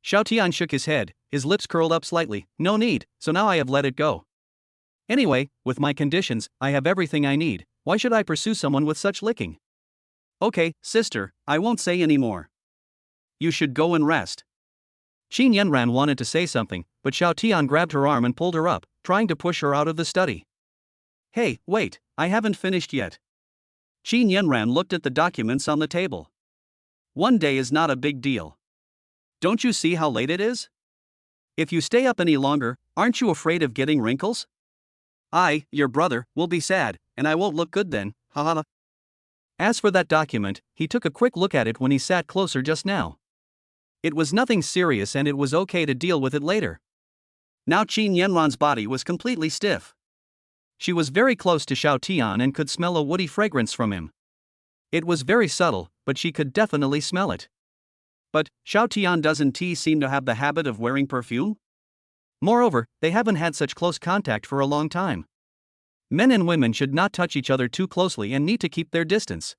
Xiao Tian shook his head, his lips curled up slightly. No need, so now I have let it go. Anyway, with my conditions, I have everything I need. Why should I pursue someone with such licking? Okay, sister, I won't say any more. You should go and rest. Qin Yanran wanted to say something, but Xiao Tian grabbed her arm and pulled her up, trying to push her out of the study. Hey, wait, I haven't finished yet. Qin Yanran looked at the documents on the table. One day is not a big deal. Don't you see how late it is? If you stay up any longer, aren't you afraid of getting wrinkles? I, your brother, will be sad, and I won't look good then, haha. As for that document, he took a quick look at it when he sat closer just now. It was nothing serious and it was okay to deal with it later. Now Qin Yanran's body was completely stiff. She was very close to Xiao Tian and could smell a woody fragrance from him. It was very subtle, but she could definitely smell it. But, Xiao Tian doesn't seem to have the habit of wearing perfume? Moreover, they haven't had such close contact for a long time. Men and women should not touch each other too closely and need to keep their distance.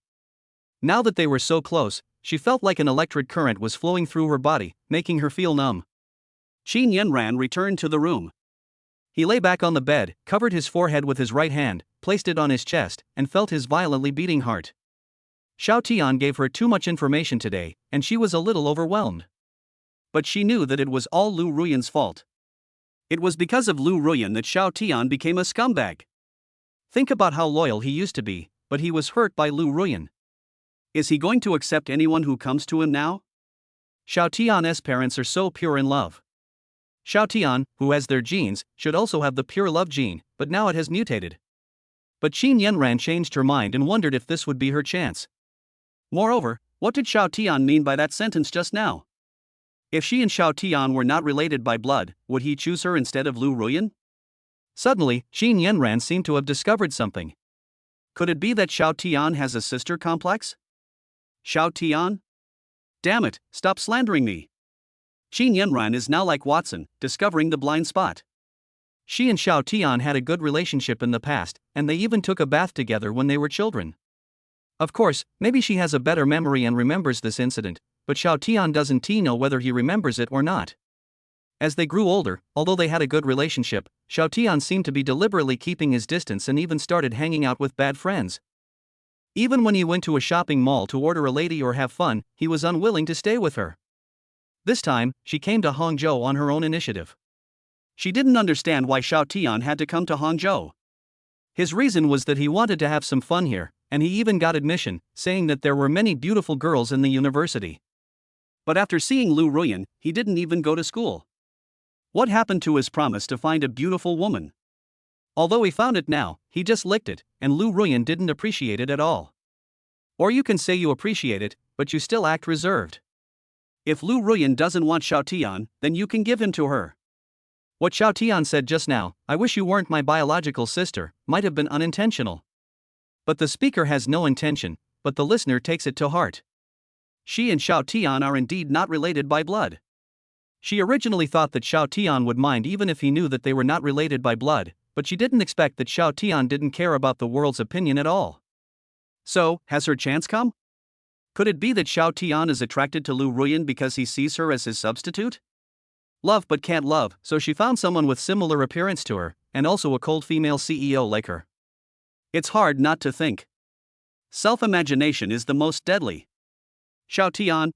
Now that they were so close, she felt like an electric current was flowing through her body, making her feel numb. Qin Yanran returned to the room. He lay back on the bed, covered his forehead with his right hand, placed it on his chest, and felt his violently beating heart. Xiao Tian gave her too much information today, and she was a little overwhelmed. But she knew that it was all Lu Ruyan's fault. It was because of Lu Ruyan that Xiao Tian became a scumbag. Think about how loyal he used to be, but he was hurt by Lu Ruyan. Is he going to accept anyone who comes to him now? Xiao Tian's parents are so pure in love. Xiao Tian, who has their genes, should also have the pure love gene, but now it has mutated. But Qin Yanran changed her mind and wondered if this would be her chance. Moreover, what did Xiao Tian mean by that sentence just now? If she and Xiao Tian were not related by blood, would he choose her instead of Lu Ruyan? Suddenly, Qin Yanran seemed to have discovered something. Could it be that Xiao Tian has a sister complex? Xiao Tian? Damn it, stop slandering me. Qin Yanran is now like Watson, discovering the blind spot. She and Xiao Tian had a good relationship in the past, and they even took a bath together when they were children. Of course, maybe she has a better memory and remembers this incident, but Xiao Tian doesn't know whether he remembers it or not. As they grew older, although they had a good relationship, Xiao Tian seemed to be deliberately keeping his distance and even started hanging out with bad friends. Even when he went to a shopping mall to order a lady or have fun, he was unwilling to stay with her. This time, she came to Hangzhou on her own initiative. She didn't understand why Xiao Tian had to come to Hangzhou. His reason was that he wanted to have some fun here, and he even got admission, saying that there were many beautiful girls in the university. But after seeing Lu Ruyan, he didn't even go to school. What happened to his promise to find a beautiful woman? Although he found it now, he just licked it, and Lu Ruyan didn't appreciate it at all. Or you can say you appreciate it, but you still act reserved. If Lu Ruyan doesn't want Xiao Tian, then you can give him to her. What Xiao Tian said just now, "I wish you weren't my biological sister," might have been unintentional. But the speaker has no intention, but the listener takes it to heart. She and Xiao Tian are indeed not related by blood. She originally thought that Xiao Tian would mind even if he knew that they were not related by blood, but she didn't expect that Xiao Tian didn't care about the world's opinion at all. So, has her chance come? Could it be that Xiao Tian is attracted to Lu Ruyan because he sees her as his substitute? Love but can't love, so she found someone with similar appearance to her, and also a cold female CEO like her. It's hard not to think. Self-imagination is the most deadly. Xiao Tian,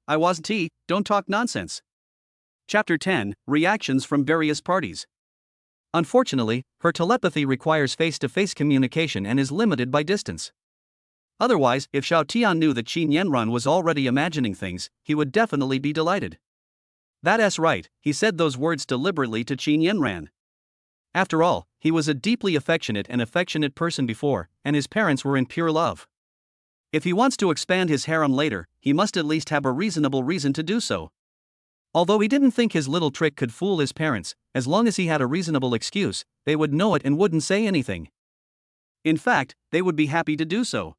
I wasn't, don't talk nonsense. Chapter 10, Reactions from Various Parties. Unfortunately, her telepathy requires face-to-face communication and is limited by distance. Otherwise, if Xiao Tian knew that Qin Yanran was already imagining things, he would definitely be delighted. That's right, he said those words deliberately to Qin Yanran. After all, he was a deeply affectionate person before, and his parents were in pure love. If he wants to expand his harem later, he must at least have a reasonable reason to do so. Although he didn't think his little trick could fool his parents, as long as he had a reasonable excuse, they would know it and wouldn't say anything. In fact, they would be happy to do so.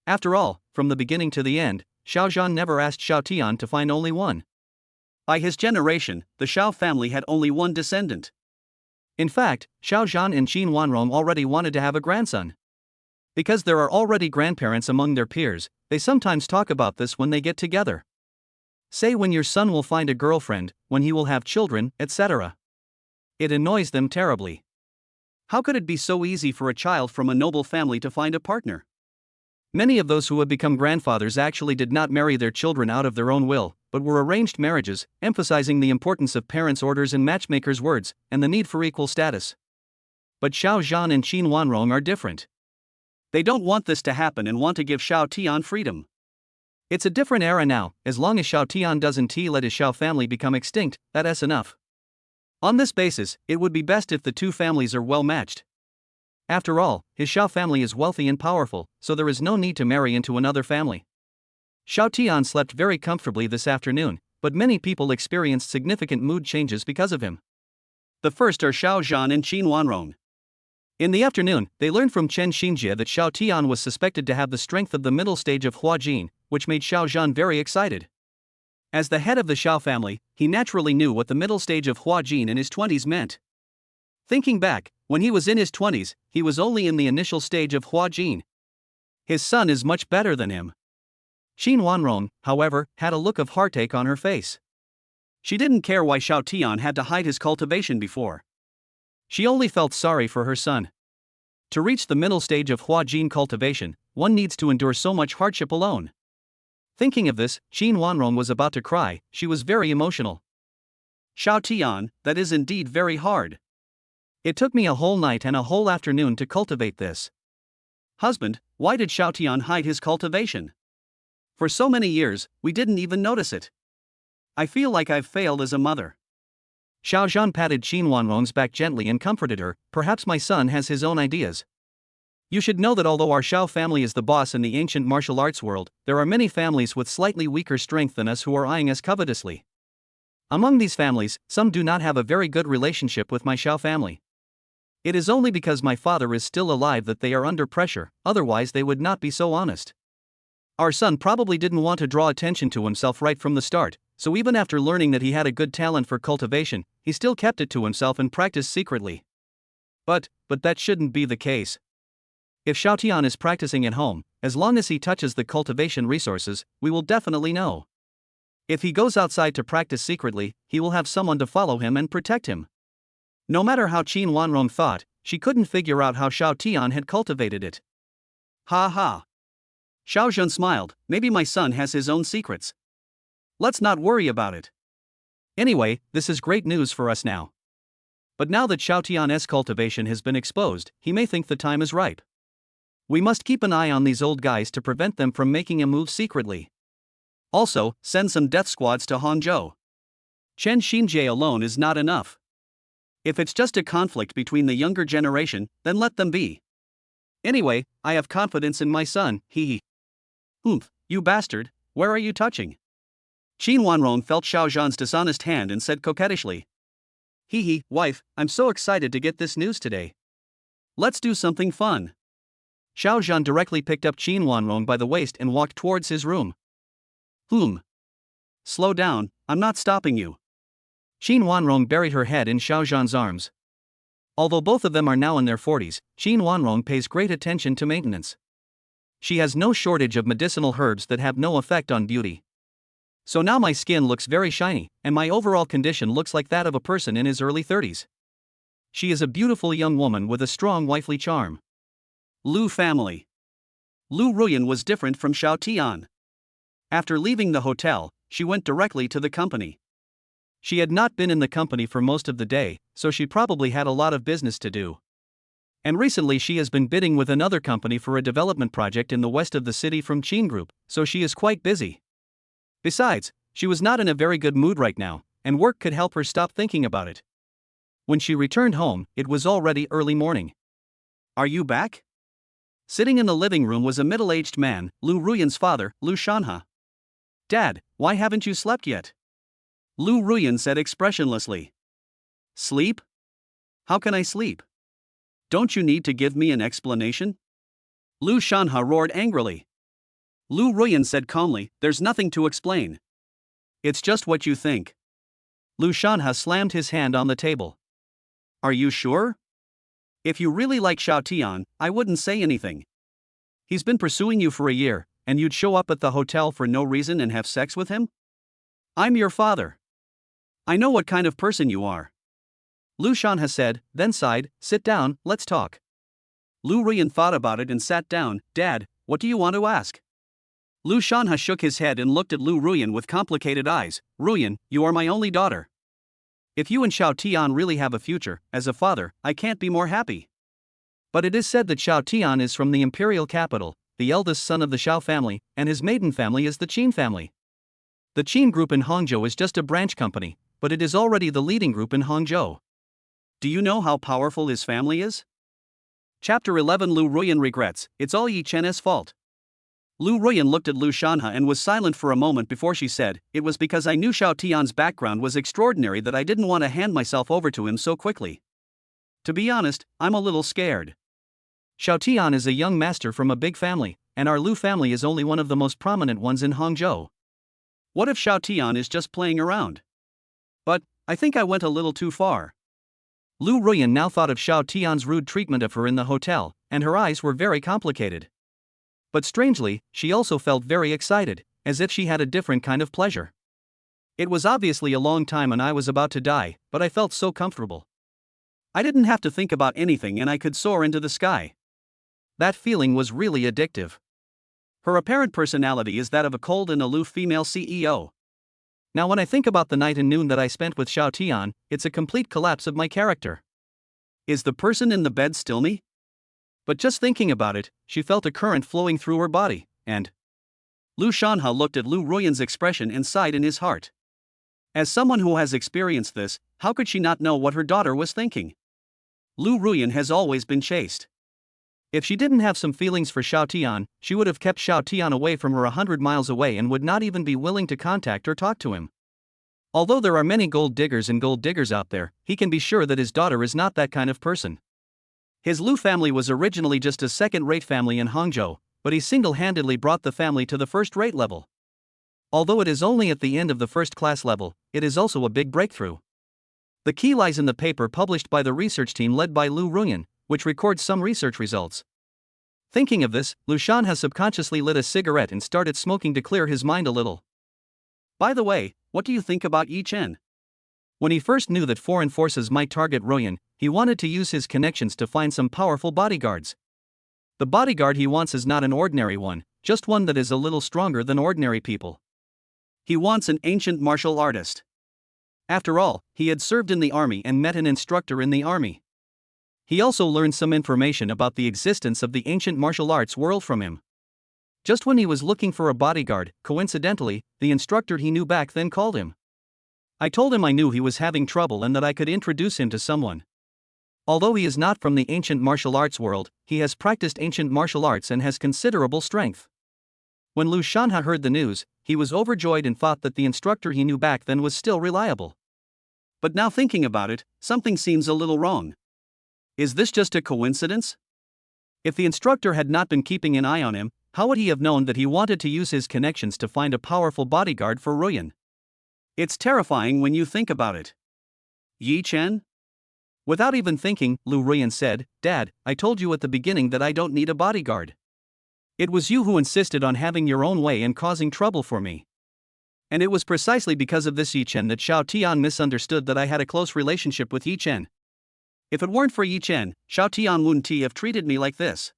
After all, from the beginning to the end, Xiao Zhan never asked Xiao Tian to find only one. By his generation, the Xiao family had only one descendant. In fact, Xiao Zhan and Qin Wanrong already wanted to have a grandson. Because there are already grandparents among their peers, they sometimes talk about this when they get together. Say when your son will find a girlfriend, when he will have children, etc. It annoys them terribly. How could it be so easy for a child from a noble family to find a partner? Many of those who have become grandfathers actually did not marry their children out of their own will, but were arranged marriages, emphasizing the importance of parents' orders and matchmakers' words, and the need for equal status. But Xiao Zhan and Qin Wanrong are different. They don't want this to happen and want to give Xiao Tian freedom. It's a different era now, as long as Xiao Tian doesn't let his Xiao family become extinct, that's enough. On this basis, it would be best if the two families are well matched. After all, his Xiao family is wealthy and powerful, so there is no need to marry into another family. Xiao Tian slept very comfortably this afternoon, but many people experienced significant mood changes because of him. The first are Xiao Zhan and Qin Wanrong. In the afternoon, they learned from Chen Xinjie that Xiao Tian was suspected to have the strength of the middle stage of Hua Jin, which made Xiao Zhan very excited. As the head of the Xiao family, he naturally knew what the middle stage of Hua Jin in his 20s meant. Thinking back, when he was in his 20s, he was only in the initial stage of Hua Jin. His son is much better than him. Qin Wanrong, however, had a look of heartache on her face. She didn't care why Xiao Tian had to hide his cultivation before. She only felt sorry for her son. To reach the middle stage of Hua Jin cultivation, one needs to endure so much hardship alone. Thinking of this, Qin Wanrong was about to cry. She was very emotional. Xiao Tian, that is indeed very hard. It took me a whole night and a whole afternoon to cultivate this. Husband, why did Xiao Tian hide his cultivation? For so many years, we didn't even notice it. I feel like I've failed as a mother. Xiao Zhan patted Qin Wanrong's back gently and comforted her. Perhaps my son has his own ideas. You should know that although our Xiao family is the boss in the ancient martial arts world, there are many families with slightly weaker strength than us who are eyeing us covetously. Among these families, some do not have a very good relationship with my Xiao family. It is only because my father is still alive that they are under pressure, otherwise they would not be so honest. Our son probably didn't want to draw attention to himself right from the start, so even after learning that he had a good talent for cultivation, he still kept it to himself and practiced secretly. But that shouldn't be the case. If Xiao Tian is practicing at home, as long as he touches the cultivation resources, we will definitely know. If he goes outside to practice secretly, he will have someone to follow him and protect him. No matter how Qin Wanrong thought, she couldn't figure out how Xiao Tian had cultivated it. Ha ha. Xiao Zhen smiled. Maybe my son has his own secrets. Let's not worry about it. Anyway, this is great news for us now. But now that Xiao Tian's cultivation has been exposed, he may think the time is ripe. We must keep an eye on these old guys to prevent them from making a move secretly. Also, send some death squads to Hangzhou. Chen Xinjie alone is not enough. If it's just a conflict between the younger generation, then let them be. Anyway, I have confidence in my son, hee. Oomph, you bastard, where are you touching? Qin Wanrong felt Xiao Zhan's dishonest hand and said coquettishly. Hee, wife, I'm so excited to get this news today. Let's do something fun. Xiao Zhan directly picked up Qin Wanrong by the waist and walked towards his room. Slow down, I'm not stopping you. Qin Wanrong buried her head in Xiao Zhan's arms. Although both of them are now in their 40s, Qin Wanrong pays great attention to maintenance. She has no shortage of medicinal herbs that have no effect on beauty. So now my skin looks very shiny, and my overall condition looks like that of a person in his early 30s. She is a beautiful young woman with a strong wifely charm. Lu family. Lu Ruyan was different from Xiao Tian. After leaving the hotel, she went directly to the company. She had not been in the company for most of the day, so she probably had a lot of business to do. And recently she has been bidding with another company for a development project in the west of the city from Qin Group, so she is quite busy. Besides, she was not in a very good mood right now, and work could help her stop thinking about it. When she returned home, it was already early morning. Are you back? Sitting in the living room was a middle-aged man, Lu Ruyan's father, Lu Shanha. Dad, why haven't you slept yet? Lu Ruyan said expressionlessly. Sleep? How can I sleep? Don't you need to give me an explanation? Lu Shanha roared angrily. Lu Ruyan said calmly, there's nothing to explain. It's just what you think. Lu Shanha slammed his hand on the table. Are you sure? If you really like Xiao Tian, I wouldn't say anything. He's been pursuing you for a year, and you'd show up at the hotel for no reason and have sex with him? I'm your father. I know what kind of person you are. Lu Shanha said, then sighed, sit down, let's talk. Lu Ruyan thought about it and sat down. Dad, what do you want to ask? Lu Shanha shook his head and looked at Lu Ruyan with complicated eyes. Ruyan, you are my only daughter. If you and Xiao Tian really have a future, as a father, I can't be more happy. But it is said that Xiao Tian is from the imperial capital, the eldest son of the Xiao family, and his maiden family is the Qin family. The Qin group in Hangzhou is just a branch company, but it is already the leading group in Hangzhou. Do you know how powerful his family is? Chapter 11 Lu Ruyan regrets, it's all Yi Chen's fault. Lu Ruyan looked at Lu Shanha and was silent for a moment before she said, it was because I knew Xiao Tian's background was extraordinary that I didn't want to hand myself over to him so quickly. To be honest, I'm a little scared. Xiao Tian is a young master from a big family, and our Lu family is only one of the most prominent ones in Hangzhou. What if Xiao Tian is just playing around? But I think I went a little too far. Lu Ruyan now thought of Xiao Tian's rude treatment of her in the hotel, and her eyes were very complicated. But strangely, she also felt very excited, as if she had a different kind of pleasure. It was obviously a long time and I was about to die, but I felt so comfortable. I didn't have to think about anything and I could soar into the sky. That feeling was really addictive. Her apparent personality is that of a cold and aloof female CEO. Now when I think about the night and noon that I spent with Xiao Tian, it's a complete collapse of my character. Is the person in the bed still me? But just thinking about it, she felt a current flowing through her body, and Lu Shanha looked at Lu Ruyan's expression and sighed in his heart. As someone who has experienced this, how could she not know what her daughter was thinking? Lu Ruyan has always been chaste. If she didn't have some feelings for Xiao Tian, she would have kept Xiao Tian away from her 100 miles away and would not even be willing to contact or talk to him. Although there are many gold diggers and gold diggers out there, he can be sure that his daughter is not that kind of person. His Lu family was originally just a second-rate family in Hangzhou, but he single-handedly brought the family to the first-rate level. Although it is only at the end of the first-class level, it is also a big breakthrough. The key lies in the paper published by the research team led by Lu Ruyan, which records some research results. Thinking of this, Lu Shanha subconsciously lit a cigarette and started smoking to clear his mind a little. By the way, what do you think about Yi Chen? When he first knew that foreign forces might target Ruyan, he wanted to use his connections to find some powerful bodyguards. The bodyguard he wants is not an ordinary one, just one that is a little stronger than ordinary people. He wants an ancient martial artist. After all, he had served in the army and met an instructor in the army. He also learned some information about the existence of the ancient martial arts world from him. Just when he was looking for a bodyguard, coincidentally, the instructor he knew back then called him. I told him I knew he was having trouble and that I could introduce him to someone. Although he is not from the ancient martial arts world, he has practiced ancient martial arts and has considerable strength. When Lu Shanha heard the news, he was overjoyed and thought that the instructor he knew back then was still reliable. But now thinking about it, something seems a little wrong. Is this just a coincidence? If the instructor had not been keeping an eye on him, how would he have known that he wanted to use his connections to find a powerful bodyguard for Ruyan? It's terrifying when you think about it. Yi Chen? Without even thinking, Lu Ruyan said, "Dad, I told you at the beginning that I don't need a bodyguard. It was you who insisted on having your own way and causing trouble for me. And it was precisely because of this Yi Chen that Xiao Tian misunderstood that I had a close relationship with Yi Chen. If it weren't for Yi Chen, Xiao Tian wouldn't have treated me like this."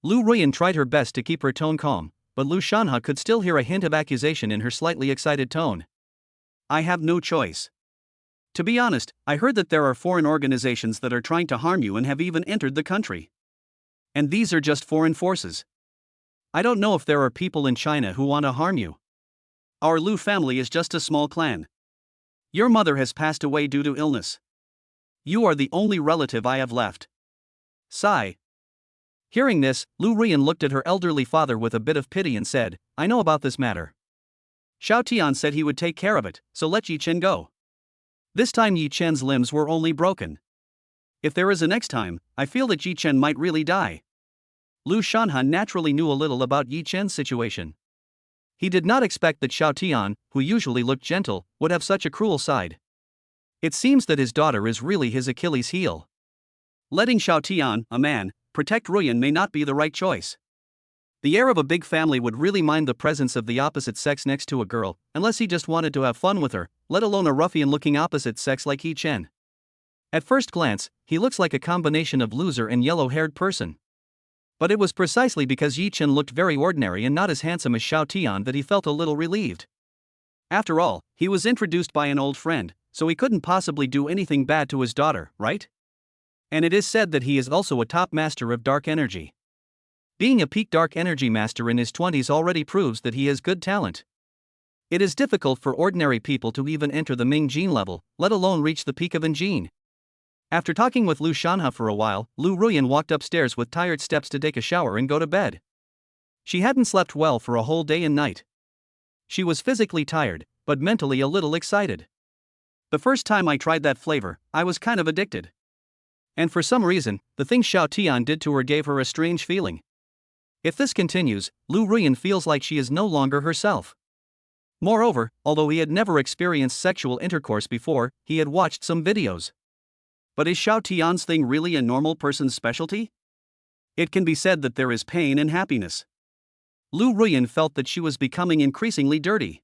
Lu Ruyan tried her best to keep her tone calm, but Lu Shanha could still hear a hint of accusation in her slightly excited tone. "I have no choice. To be honest, I heard that there are foreign organizations that are trying to harm you and have even entered the country. And these are just foreign forces. I don't know if there are people in China who want to harm you. Our Lu family is just a small clan. Your mother has passed away due to illness. You are the only relative I have left." Sigh. Hearing this, Lu Ruyan looked at her elderly father with a bit of pity and said, "I know about this matter. Xiao Tian said he would take care of it, so let Yi Chen go." This time Yi Chen's limbs were only broken. If there is a next time, I feel that Yi Chen might really die. Lu Shanha naturally knew a little about Yi Chen's situation. He did not expect that Xiao Tian, who usually looked gentle, would have such a cruel side. It seems that his daughter is really his Achilles' heel. Letting Xiao Tian, a man, protect Ruyan may not be the right choice. The heir of a big family would really mind the presence of the opposite sex next to a girl, unless he just wanted to have fun with her, let alone a ruffian-looking opposite sex like Yi Chen. At first glance, he looks like a combination of loser and yellow-haired person. But it was precisely because Yi Chen looked very ordinary and not as handsome as Xiao Tian that he felt a little relieved. After all, he was introduced by an old friend, so he couldn't possibly do anything bad to his daughter, right? And it is said that he is also a top master of dark energy. Being a peak dark energy master in his 20s already proves that he has good talent. It is difficult for ordinary people to even enter the Ming Jin level, let alone reach the peak of An Jin. After talking with Lu Shanha for a while, Lu Ruyan walked upstairs with tired steps to take a shower and go to bed. She hadn't slept well for a whole day and night. She was physically tired, but mentally a little excited. The first time I tried that flavor, I was kind of addicted. And for some reason, the thing Xiao Tian did to her gave her a strange feeling. If this continues, Lu Ruyan feels like she is no longer herself. Moreover, although he had never experienced sexual intercourse before, he had watched some videos. But is Xiao Tian's thing really a normal person's specialty? It can be said that there is pain and happiness. Lu Ruyan felt that she was becoming increasingly dirty.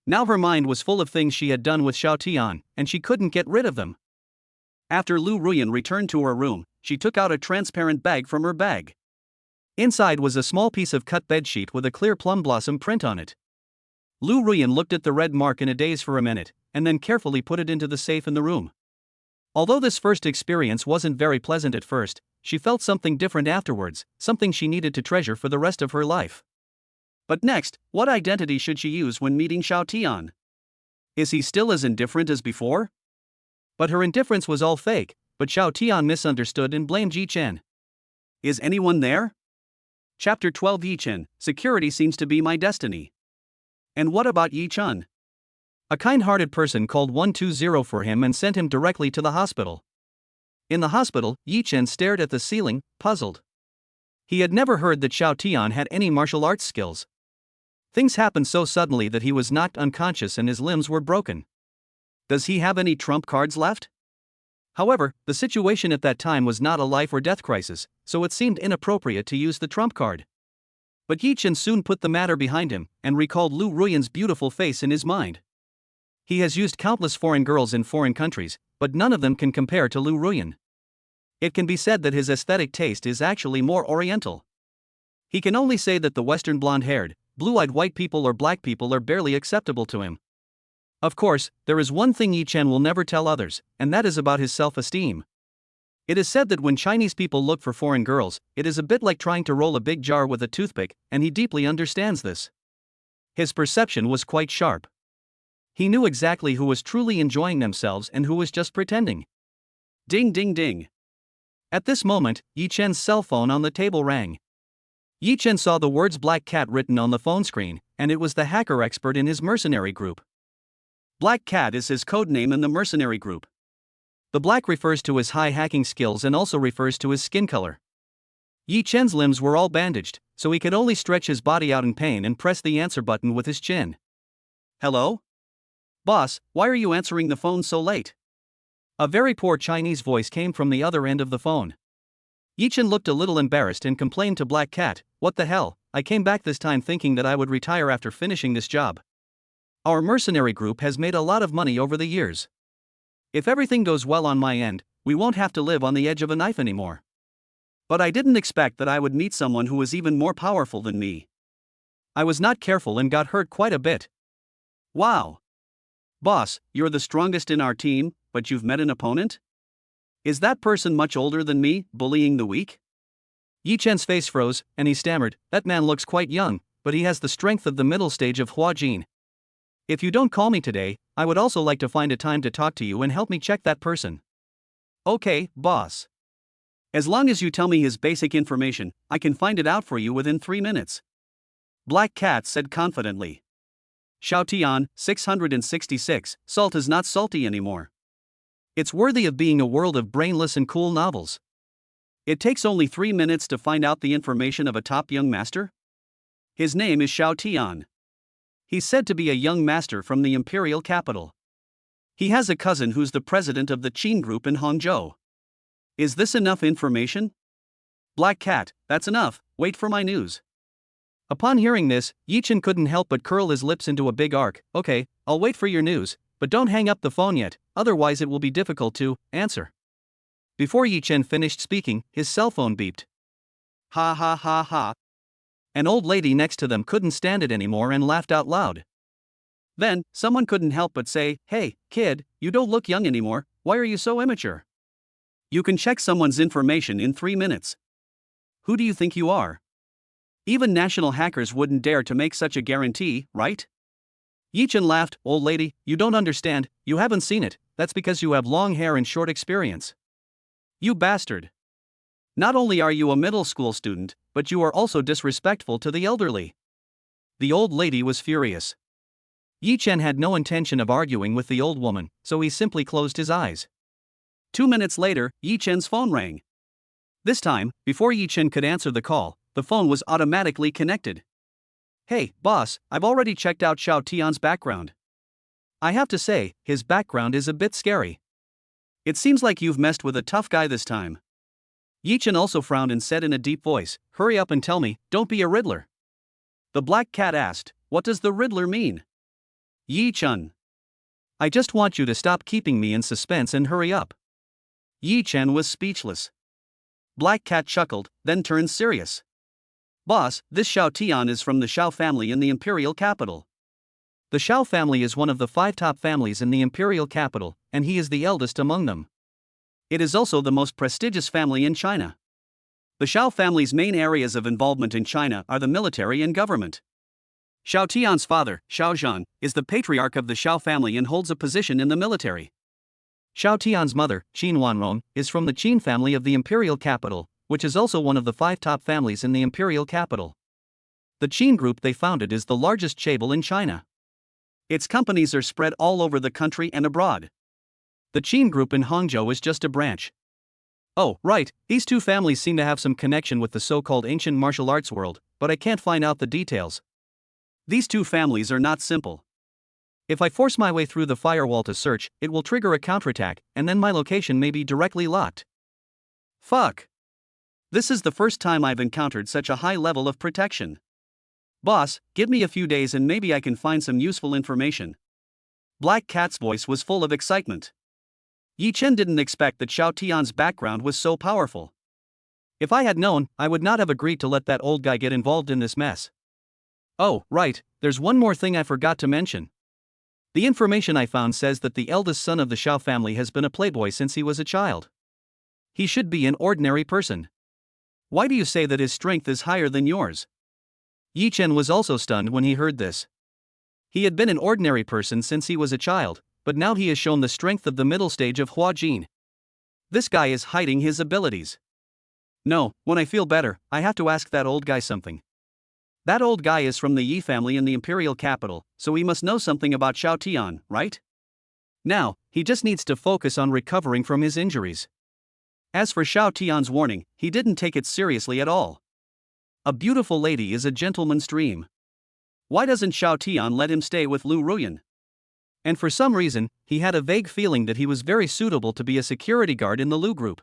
Now her mind was full of things she had done with Xiao Tian, and she couldn't get rid of them. After Lu Ruyan returned to her room, she took out a transparent bag from her bag. Inside was a small piece of cut bedsheet with a clear plum blossom print on it. Lu Ruyan looked at the red mark in a daze for a minute, and then carefully put it into the safe in the room. Although this first experience wasn't very pleasant at first, she felt something different afterwards, something she needed to treasure for the rest of her life. But next, what identity should she use when meeting Xiao Tian? Is he still as indifferent as before? But her indifference was all fake, but Xiao Tian misunderstood and blamed Yi Chen. Is anyone there? Chapter 12 Yi Chen, security seems to be my destiny. And what about Yi Chen? A kind-hearted person called 120 for him and sent him directly to the hospital. In the hospital, Yi Chen stared at the ceiling, puzzled. He had never heard that Xiao Tian had any martial arts skills. Things happened so suddenly that he was knocked unconscious and his limbs were broken. Does he have any trump cards left? However, the situation at that time was not a life or death crisis, so it seemed inappropriate to use the trump card. But Yi Chen soon put the matter behind him and recalled Lu Ruyan's beautiful face in his mind. He has used countless foreign girls in foreign countries, but none of them can compare to Lu Ruyan. It can be said that his aesthetic taste is actually more oriental. He can only say that the Western blonde-haired, blue-eyed white people or black people are barely acceptable to him. Of course, there is one thing Yi Chen will never tell others, and that is about his self-esteem. It is said that when Chinese people look for foreign girls, it is a bit like trying to roll a big jar with a toothpick, and he deeply understands this. His perception was quite sharp. He knew exactly who was truly enjoying themselves and who was just pretending. Ding ding ding. At this moment, Yi Chen's cell phone on the table rang. Yi Chen saw the words Black Cat written on the phone screen, and it was the hacker expert in his mercenary group. Black Cat is his code name in the mercenary group. The black refers to his high hacking skills and also refers to his skin color. Yi Chen's limbs were all bandaged, so he could only stretch his body out in pain and press the answer button with his chin. Hello? Boss, why are you answering the phone so late? A very poor Chinese voice came from the other end of the phone. Yi Chen looked a little embarrassed and complained to Black Cat, "What the hell, I came back this time thinking that I would retire after finishing this job. Our mercenary group has made a lot of money over the years. If everything goes well on my end, we won't have to live on the edge of a knife anymore. But I didn't expect that I would meet someone who was even more powerful than me. I was not careful and got hurt quite a bit. Wow. Boss, you're the strongest in our team, but you've met an opponent? Is that person much older than me, bullying the weak?" Yi Chen's face froze, and he stammered, "That man looks quite young, but he has the strength of the middle stage of Huajin. If you don't call me today, I would also like to find a time to talk to you and help me check that person." "Okay, boss. As long as you tell me his basic information, I can find it out for you within 3 minutes." Black Cat said confidently. Xiao Tian, 666, salt is not salty anymore. It's worthy of being a world of brainless and cool novels. It takes only 3 minutes to find out the information of a top young master? His name is Xiao Tian. He's said to be a young master from the imperial capital. He has a cousin who's the president of the Qin group in Hangzhou. Is this enough information? Black Cat, that's enough, wait for my news. Upon hearing this, Yi Chen couldn't help but curl his lips into a big arc. "Okay, I'll wait for your news, but don't hang up the phone yet, otherwise it will be difficult to answer." Before Yi Chen finished speaking, his cell phone beeped. Ha ha ha ha. An old lady next to them couldn't stand it anymore and laughed out loud. Then, someone couldn't help but say, "Hey, kid, you don't look young anymore, why are you so immature? You can check someone's information in 3 minutes. Who do you think you are? Even national hackers wouldn't dare to make such a guarantee, right?" Yi Chen laughed. "Old lady, you don't understand, you haven't seen it, that's because you have long hair and short experience. You bastard. Not only are you a middle school student, but you are also disrespectful to the elderly." The old lady was furious. Yi Chen had no intention of arguing with the old woman, so he simply closed his eyes. 2 minutes later, Yi Chen's phone rang. This time, before Yi Chen could answer the call, the phone was automatically connected. "Hey, boss, I've already checked out Xiao Tian's background. I have to say, his background is a bit scary. It seems like you've messed with a tough guy this time." Yi Chen also frowned and said in a deep voice, "Hurry up and tell me, don't be a Riddler." The Black Cat asked, "What does the Riddler mean?" "Yi Chen. I just want you to stop keeping me in suspense and hurry up." Yi Chen was speechless. Black Cat chuckled, then turned serious. Boss, this Xiao Tian is from the Xiao family in the imperial capital. The Xiao family is one of the 5 top families in the imperial capital, and he is the eldest among them. It is also the most prestigious family in China. The Xiao family's main areas of involvement in China are the military and government. Xiao Tian's father, Xiao Zhan, is the patriarch of the Xiao family and holds a position in the military. Xiao Tian's mother, Qin Wanrong, is from the Qin family of the imperial capital, which is also one of the 5 top families in the imperial capital. The Qin group they founded is the largest chaebol in China. Its companies are spread all over the country and abroad. The Qin group in Hangzhou is just a branch. Oh, right, these 2 families seem to have some connection with the so-called ancient martial arts world, but I can't find out the details. These 2 families are not simple. If I force my way through the firewall to search, it will trigger a counterattack, and then my location may be directly locked. Fuck. This is the first time I've encountered such a high level of protection. Boss, give me a few days and maybe I can find some useful information. Black Cat's voice was full of excitement. Yi Chen didn't expect that Xiao Tian's background was so powerful. If I had known, I would not have agreed to let that old guy get involved in this mess. Oh, right, there's one more thing I forgot to mention. The information I found says that the eldest son of the Xiao family has been a playboy since he was a child. He should be an ordinary person. Why do you say that his strength is higher than yours? Yi Chen was also stunned when he heard this. He had been an ordinary person since he was a child, but now he has shown the strength of the middle stage of Hua Jin. This guy is hiding his abilities. No, when I feel better, I have to ask that old guy something. That old guy is from the Yi family in the imperial capital, so he must know something about Xiao Tian, right? Now, he just needs to focus on recovering from his injuries. As for Xiao Tian's warning, he didn't take it seriously at all. A beautiful lady is a gentleman's dream. Why doesn't Xiao Tian let him stay with Lu Ruyan? And for some reason, he had a vague feeling that he was very suitable to be a security guard in the Lu group.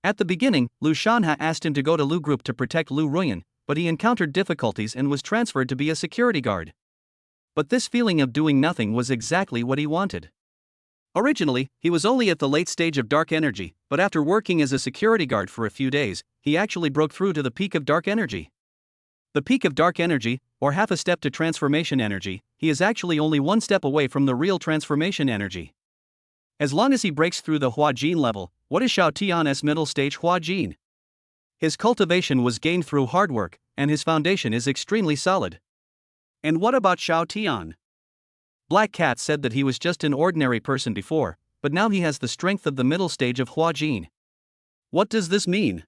At the beginning, Lu Shanha asked him to go to Lu group to protect Lu Ruyan, but he encountered difficulties and was transferred to be a security guard. But this feeling of doing nothing was exactly what he wanted. Originally, he was only at the late stage of dark energy, but after working as a security guard for a few days, he actually broke through to the peak of dark energy. The peak of dark energy, or half a step to transformation energy, he is actually only 1 step away from the real transformation energy. As long as he breaks through the Hua Jin level, what is Xiao Tian's middle stage Hua Jin? His cultivation was gained through hard work, and his foundation is extremely solid. And what about Xiao Tian? Black Cat said that he was just an ordinary person before, but now he has the strength of the middle stage of Hua Jin. What does this mean?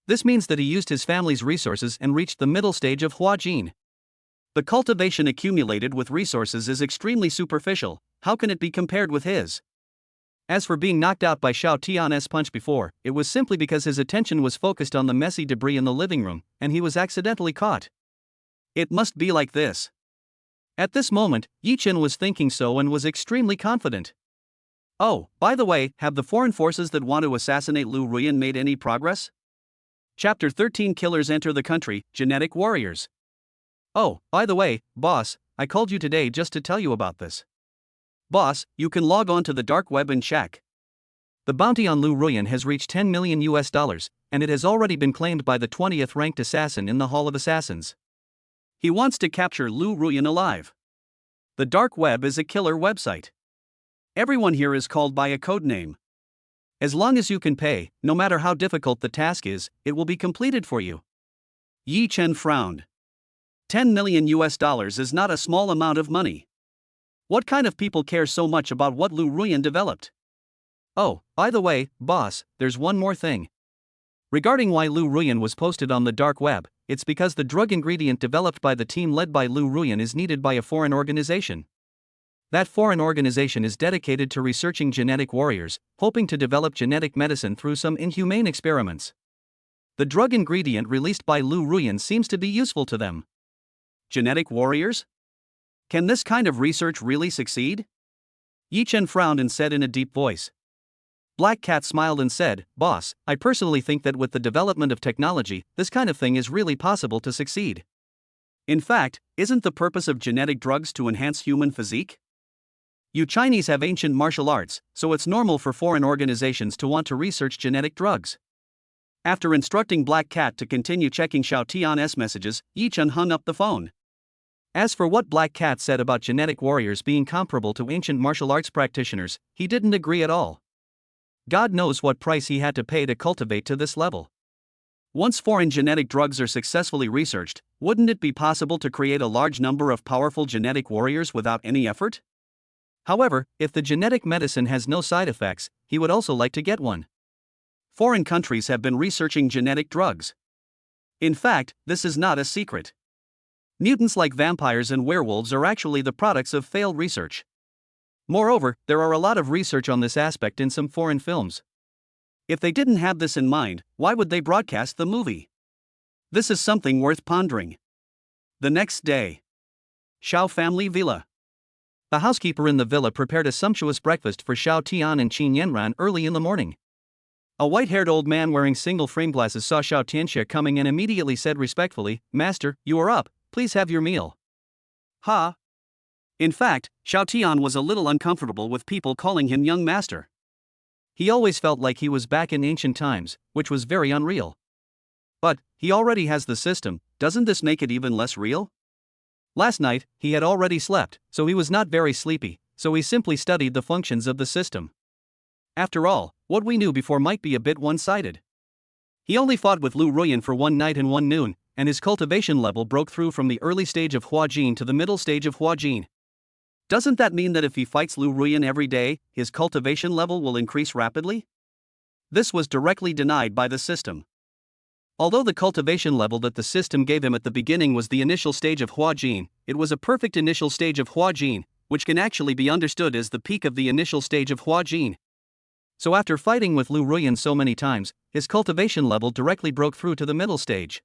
This means that he used his family's resources and reached the middle stage of Hua Jin. The cultivation accumulated with resources is extremely superficial. How can it be compared with his? As for being knocked out by Xiao Tian's punch before, it was simply because his attention was focused on the messy debris in the living room, and he was accidentally caught. It must be like this. At this moment, Yi Chen was thinking so and was extremely confident. Oh, by the way, have the foreign forces that want to assassinate Lu Ruyan made any progress? Chapter 13 Killers Enter the Country, Genetic Warriors. Oh, by the way, boss, I called you today just to tell you about this. Boss, you can log on to the dark web and check. The bounty on Lu Ruyan has reached $10 million, and it has already been claimed by the 20th ranked assassin in the Hall of Assassins. He wants to capture Lu Ruyan alive. The dark web is a killer website. Everyone here is called by a code name. As long as you can pay, no matter how difficult the task is, it will be completed for you. Yi Chen frowned. $10 million is not a small amount of money. What kind of people care so much about what Lu Ruyan developed? Oh, by the way, boss, there's one more thing. Regarding why Lu Ruyan was posted on the dark web, it's because the drug ingredient developed by the team led by Lu Ruyan is needed by a foreign organization. That foreign organization is dedicated to researching genetic warriors, hoping to develop genetic medicine through some inhumane experiments. The drug ingredient released by Lu Ruyan seems to be useful to them. Genetic warriors? Can this kind of research really succeed? Yi Chen frowned and said in a deep voice. Black Cat smiled and said, Boss, I personally think that with the development of technology, this kind of thing is really possible to succeed. In fact, isn't the purpose of genetic drugs to enhance human physique? You Chinese have ancient martial arts, so it's normal for foreign organizations to want to research genetic drugs. After instructing Black Cat to continue checking Xiao Tian's messages, Yi Chun hung up the phone. As for what Black Cat said about genetic warriors being comparable to ancient martial arts practitioners, he didn't agree at all. God knows what price he had to pay to cultivate to this level. Once foreign genetic drugs are successfully researched, wouldn't it be possible to create a large number of powerful genetic warriors without any effort? However, if the genetic medicine has no side effects, he would also like to get one. Foreign countries have been researching genetic drugs. In fact, this is not a secret. Mutants like vampires and werewolves are actually the products of failed research. Moreover, there are a lot of research on this aspect in some foreign films. If they didn't have this in mind, why would they broadcast the movie? This is something worth pondering. The next day. Xiao family villa. The housekeeper in the villa prepared a sumptuous breakfast for Xiao Tian and Qin Yanran early in the morning. A white-haired old man wearing single-frame glasses saw Xiao Tianxia coming and immediately said respectfully, "Master, you are up, please have your meal." Ha! In fact, Xiao Tian was a little uncomfortable with people calling him young master. He always felt like he was back in ancient times, which was very unreal. But, he already has the system, doesn't this make it even less real? Last night, he had already slept, so he was not very sleepy, so he simply studied the functions of the system. After all, what we knew before might be a bit one-sided. He only fought with Lu Ruyan for one night and one noon, and his cultivation level broke through from the early stage of Huajin to the middle stage of Huajin. Doesn't that mean that if he fights Lu Ruyan every day, his cultivation level will increase rapidly? This was directly denied by the system. Although the cultivation level that the system gave him at the beginning was the initial stage of Huajin, it was a perfect initial stage of Huajin, which can actually be understood as the peak of the initial stage of Huajin. So after fighting with Lu Ruyan so many times, his cultivation level directly broke through to the middle stage.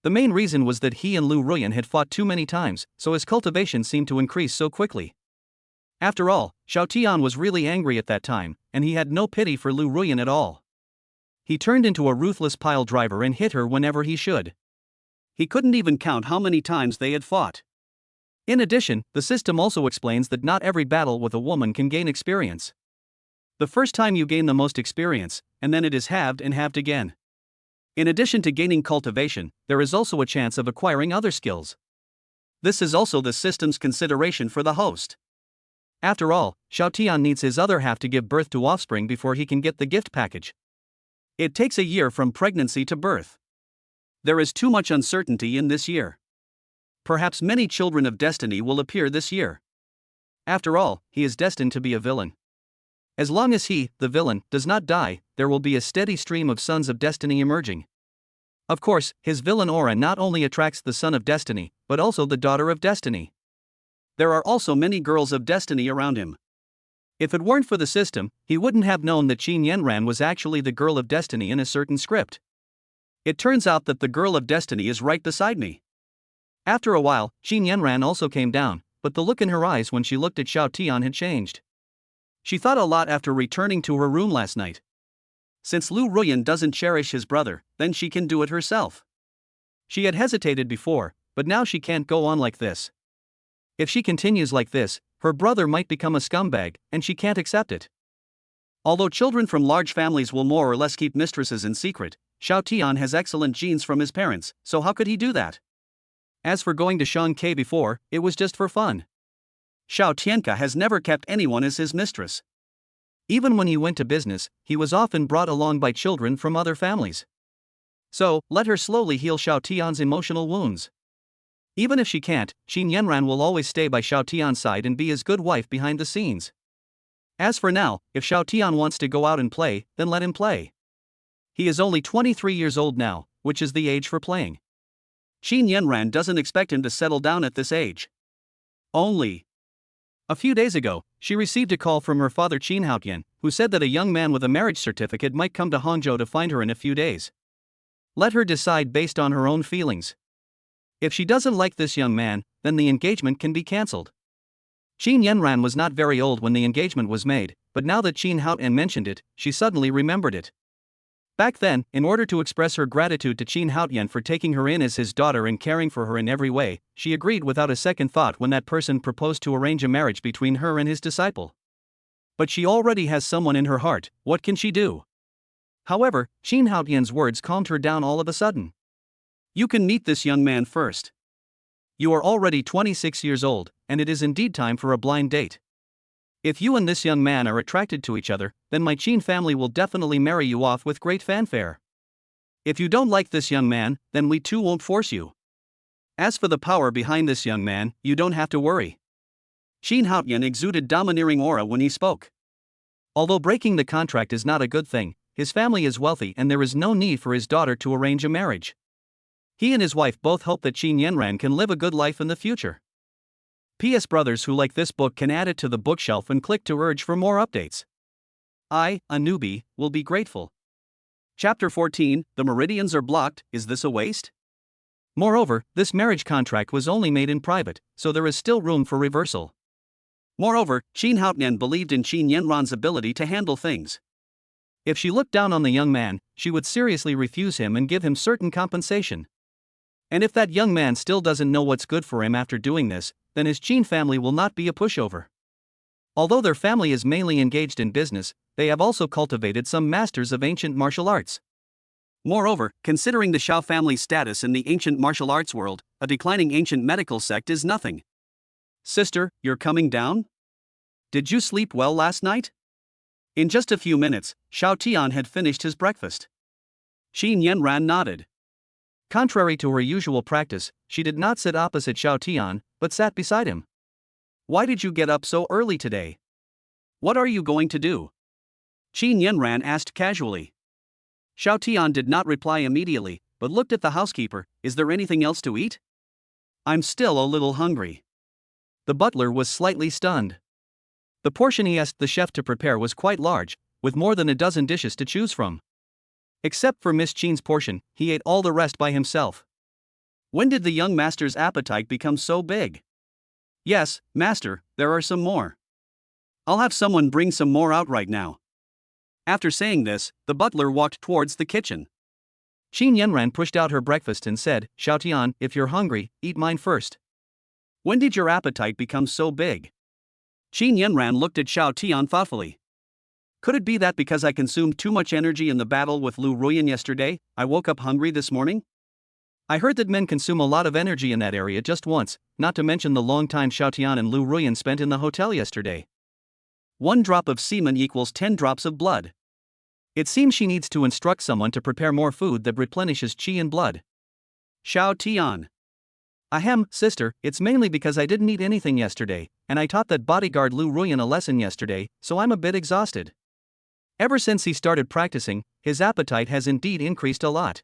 The main reason was that he and Lu Ruyan had fought too many times, so his cultivation seemed to increase so quickly. After all, Xiao Tian was really angry at that time, and he had no pity for Lu Ruyan at all. He turned into a ruthless pile driver and hit her whenever he should. He couldn't even count how many times they had fought. In addition, the system also explains that not every battle with a woman can gain experience. The first time you gain the most experience, and then it is halved and halved again. In addition to gaining cultivation, there is also a chance of acquiring other skills. This is also the system's consideration for the host. After all, Xiao Tian needs his other half to give birth to offspring before he can get the gift package. It takes a year from pregnancy to birth. There is too much uncertainty in this year. Perhaps many children of destiny will appear this year. After all, he is destined to be a villain. As long as he, the villain, does not die, there will be a steady stream of sons of destiny emerging. Of course, his villain aura not only attracts the son of destiny, but also the daughter of destiny. There are also many girls of destiny around him. If it weren't for the system, he wouldn't have known that Qin Yanran was actually the girl of destiny in a certain script. It turns out that the girl of destiny is right beside me. After a while, Qin Yanran also came down, but the look in her eyes when she looked at Xiao Tian had changed. She thought a lot after returning to her room last night. Since Lu Ruyan doesn't cherish his brother, then she can do it herself. She had hesitated before, but now she can't go on like this. If she continues like this, her brother might become a scumbag, and she can't accept it. Although children from large families will more or less keep mistresses in secret, Xiao Tian has excellent genes from his parents, so how could he do that? As for going to Shanghai before, it was just for fun. Xiao Tianka has never kept anyone as his mistress. Even when he went to business, he was often brought along by children from other families. So, let her slowly heal Xiao Tian's emotional wounds. Even if she can't, Qin Yanran will always stay by Xiao Tian's side and be his good wife behind the scenes. As for now, if Xiao Tian wants to go out and play, then let him play. He is only 23 years old now, which is the age for playing. Qin Yanran doesn't expect him to settle down at this age. Only. A few days ago, she received a call from her father Qin Haotian, who said that a young man with a marriage certificate might come to Hangzhou to find her in a few days. Let her decide based on her own feelings. If she doesn't like this young man, then the engagement can be cancelled. Qin Yanran was not very old when the engagement was made, but now that Qin Haotian mentioned it, she suddenly remembered it. Back then, in order to express her gratitude to Qin Haotian for taking her in as his daughter and caring for her in every way, she agreed without a second thought when that person proposed to arrange a marriage between her and his disciple. But she already has someone in her heart, what can she do? However, Qin Haotian's words calmed her down all of a sudden. You can meet this young man first. You are already 26 years old, and it is indeed time for a blind date. If you and this young man are attracted to each other, then my Qin family will definitely marry you off with great fanfare. If you don't like this young man, then we too won't force you. As for the power behind this young man, you don't have to worry. Qin Haotian exuded domineering aura when he spoke. Although breaking the contract is not a good thing, his family is wealthy and there is no need for his daughter to arrange a marriage. He and his wife both hope that Qin Yanran can live a good life in the future. P.S. Brothers who like this book can add it to the bookshelf and click to urge for more updates. I, a newbie, will be grateful. Chapter 14, The Meridians Are Blocked, Is This a Waste? Moreover, this marriage contract was only made in private, so there is still room for reversal. Moreover, Qin Haotian believed in Qin Yanran's ability to handle things. If she looked down on the young man, she would seriously refuse him and give him certain compensation. And if that young man still doesn't know what's good for him after doing this, then his Qin family will not be a pushover. Although their family is mainly engaged in business, they have also cultivated some masters of ancient martial arts. Moreover, considering the Xiao family's status in the ancient martial arts world, a declining ancient medical sect is nothing. Sister, you're coming down? Did you sleep well last night? In just a few minutes, Xiao Tian had finished his breakfast. Qin Yanran nodded. Contrary to her usual practice, she did not sit opposite Xiao Tian, but sat beside him. Why did you get up so early today? What are you going to do? Qin Yanran asked casually. Xiao Tian did not reply immediately, but looked at the housekeeper. Is there anything else to eat? I'm still a little hungry. The butler was slightly stunned. The portion he asked the chef to prepare was quite large, with more than a dozen dishes to choose from. Except for Miss Qin's portion, he ate all the rest by himself. When did the young master's appetite become so big? Yes, master, there are some more. I'll have someone bring some more out right now. After saying this, the butler walked towards the kitchen. Qin Yanran pushed out her breakfast and said, Xiao Tian, if you're hungry, eat mine first. When did your appetite become so big? Qin Yanran looked at Xiao Tian thoughtfully. Could it be that because I consumed too much energy in the battle with Lu Ruyan yesterday, I woke up hungry this morning? I heard that men consume a lot of energy in that area just once, not to mention the long time Xiao Tian and Lu Ruyan spent in the hotel yesterday. 1 drop of semen equals 10 drops of blood. It seems she needs to instruct someone to prepare more food that replenishes qi and blood. Xiao Tian. Ahem, sister, it's mainly because I didn't eat anything yesterday, and I taught that bodyguard Lu Ruyan a lesson yesterday, so I'm a bit exhausted. Ever since he started practicing, his appetite has indeed increased a lot.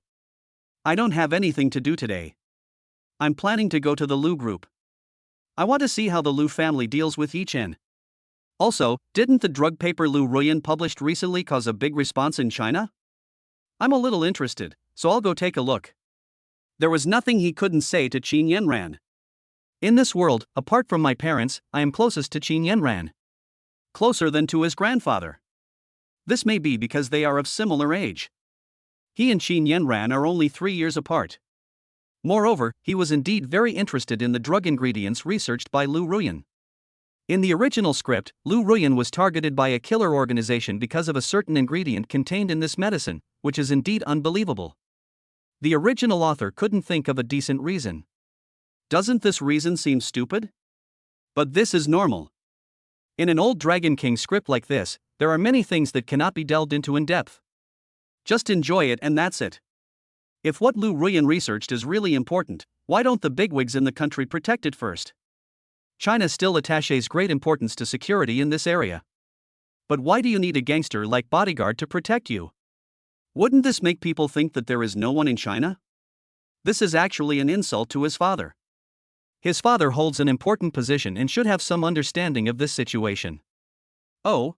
I don't have anything to do today. I'm planning to go to the Lu group. I want to see how the Lu family deals with Yi Chen. Also, didn't the drug paper Lu Ruyan published recently cause a big response in China? I'm a little interested, so I'll go take a look. There was nothing he couldn't say to Qin Yanran. In this world, apart from my parents, I am closest to Qin Yanran. Closer than to his grandfather. This may be because they are of similar age. He and Qin Yanran are only 3 years apart. Moreover, he was indeed very interested in the drug ingredients researched by Lu Ruyan. In the original script, Lu Ruyan was targeted by a killer organization because of a certain ingredient contained in this medicine, which is indeed unbelievable. The original author couldn't think of a decent reason. Doesn't this reason seem stupid? But this is normal. In an old Dragon King script like this, there are many things that cannot be delved into in depth. Just enjoy it and that's it. If what Lu Ruyan researched is really important, why don't the bigwigs in the country protect it first? China still attaches great importance to security in this area. But why do you need a gangster like bodyguard to protect you? Wouldn't this make people think that there is no one in China? This is actually an insult to his father. His father holds an important position and should have some understanding of this situation. Oh?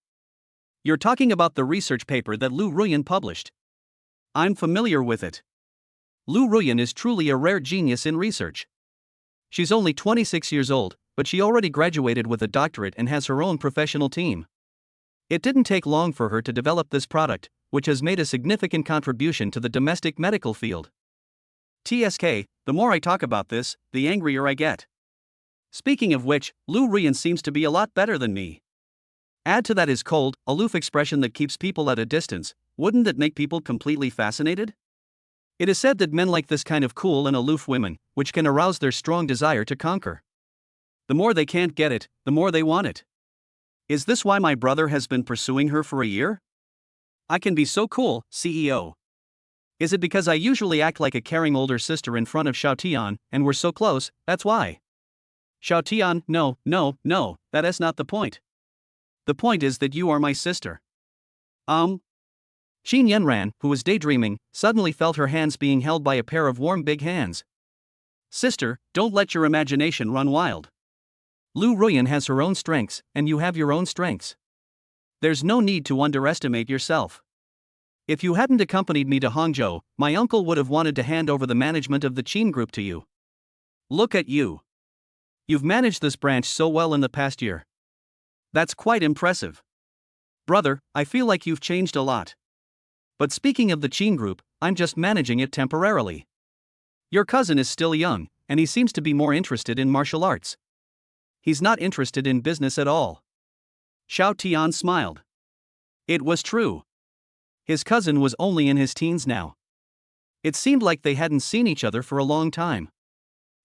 You're talking about the research paper that Lu Ruyan published. I'm familiar with it. Lu Ruyan is truly a rare genius in research. She's only 26 years old, but she already graduated with a doctorate and has her own professional team. It didn't take long for her to develop this product, which has made a significant contribution to the domestic medical field. TSK, the more I talk about this, the angrier I get. Speaking of which, Lu Ruyan seems to be a lot better than me. Add to that his cold, aloof expression that keeps people at a distance, wouldn't it make people completely fascinated? It is said that men like this kind of cool and aloof women, which can arouse their strong desire to conquer. The more they can't get it, the more they want it. Is this why my brother has been pursuing her for a year? I can be so cool, CEO. Is it because I usually act like a caring older sister in front of Xiaotian, and we're so close, that's why? Xiaotian, no, that is not the point. The point is that you are my sister. Xin Yanran, who was daydreaming, suddenly felt her hands being held by a pair of warm big hands. Sister, don't let your imagination run wild. Lu Ruyan has her own strengths, and you have your own strengths. There's no need to underestimate yourself. If you hadn't accompanied me to Hangzhou, my uncle would have wanted to hand over the management of the Qin group to you. Look at you. You've managed this branch so well in the past year. That's quite impressive. Brother, I feel like you've changed a lot. But speaking of the Qin group, I'm just managing it temporarily. Your cousin is still young, and he seems to be more interested in martial arts. He's not interested in business at all. Xiao Tian smiled. It was true. His cousin was only in his teens now. It seemed like they hadn't seen each other for a long time.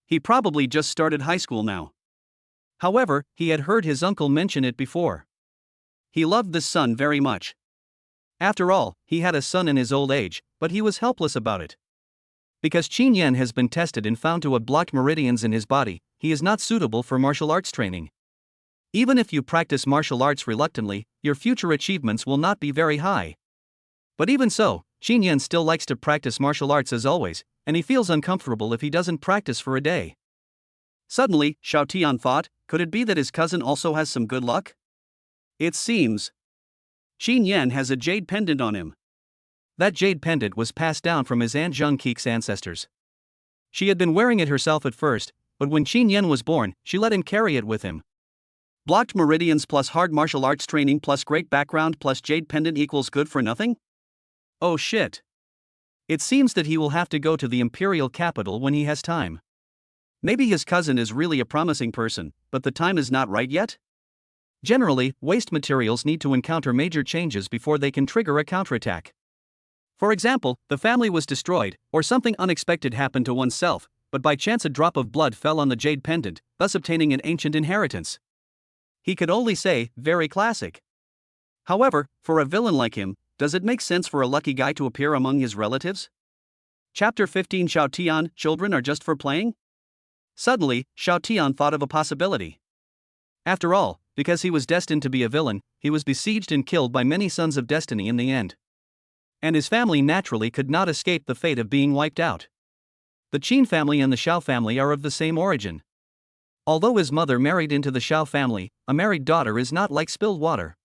He probably just started high school now. However, he had heard his uncle mention it before. He loved this son very much. After all, he had a son in his old age, but he was helpless about it. Because Qin Yan has been tested and found to have blocked meridians in his body, he is not suitable for martial arts training. Even if you practice martial arts reluctantly, your future achievements will not be very high. But even so, Qin Yan still likes to practice martial arts as always, and he feels uncomfortable if he doesn't practice for a day. Suddenly, Xiao Tian thought, could it be that his cousin also has some good luck? It seems. Qin Yan has a jade pendant on him. That jade pendant was passed down from his Aunt Zheng Keek's ancestors. She had been wearing it herself at first, but when Qin Yan was born, she let him carry it with him. Blocked meridians plus hard martial arts training plus great background plus jade pendant equals good for nothing? Oh shit. It seems that he will have to go to the imperial capital when he has time. Maybe his cousin is really a promising person, but the time is not right yet? Generally, waste materials need to encounter major changes before they can trigger a counterattack. For example, the family was destroyed, or something unexpected happened to oneself, but by chance a drop of blood fell on the jade pendant, thus obtaining an ancient inheritance. He could only say, very classic. However, for a villain like him, does it make sense for a lucky guy to appear among his relatives? Chapter 15 Xiao Tian, children are just for playing? Suddenly, Xiao Tian thought of a possibility. After all, because he was destined to be a villain, he was besieged and killed by many sons of destiny in the end. And his family naturally could not escape the fate of being wiped out. The Qin family and the Xiao family are of the same origin. Although his mother married into the Xiao family, a married daughter is not like spilled water.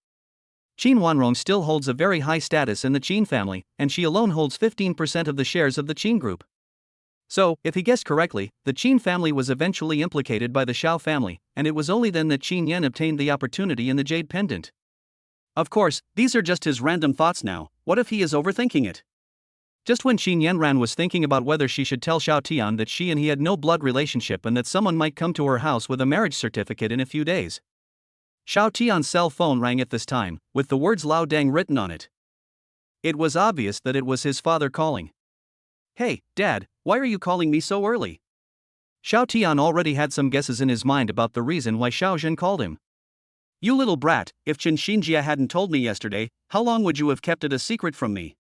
Qin Wanrong still holds a very high status in the Qin family, and she alone holds 15% of the shares of the Qin group. So, if he guessed correctly, the Qin family was eventually implicated by the Xiao family, and it was only then that Qin Yan obtained the opportunity in the jade pendant. Of course, these are just his random thoughts now. What if he is overthinking it? Just when Qin Yanran was thinking about whether she should tell Xiao Tian that she and he had no blood relationship and that someone might come to her house with a marriage certificate in a few days, Xiao Tian's cell phone rang at this time, with the words Lao Deng written on it. It was obvious that it was his father calling. Hey, Dad, why are you calling me so early? Xiao Tian already had some guesses in his mind about the reason why Xiao Zhen called him. You little brat, if Chen Xinjia hadn't told me yesterday, how long would you have kept it a secret from me?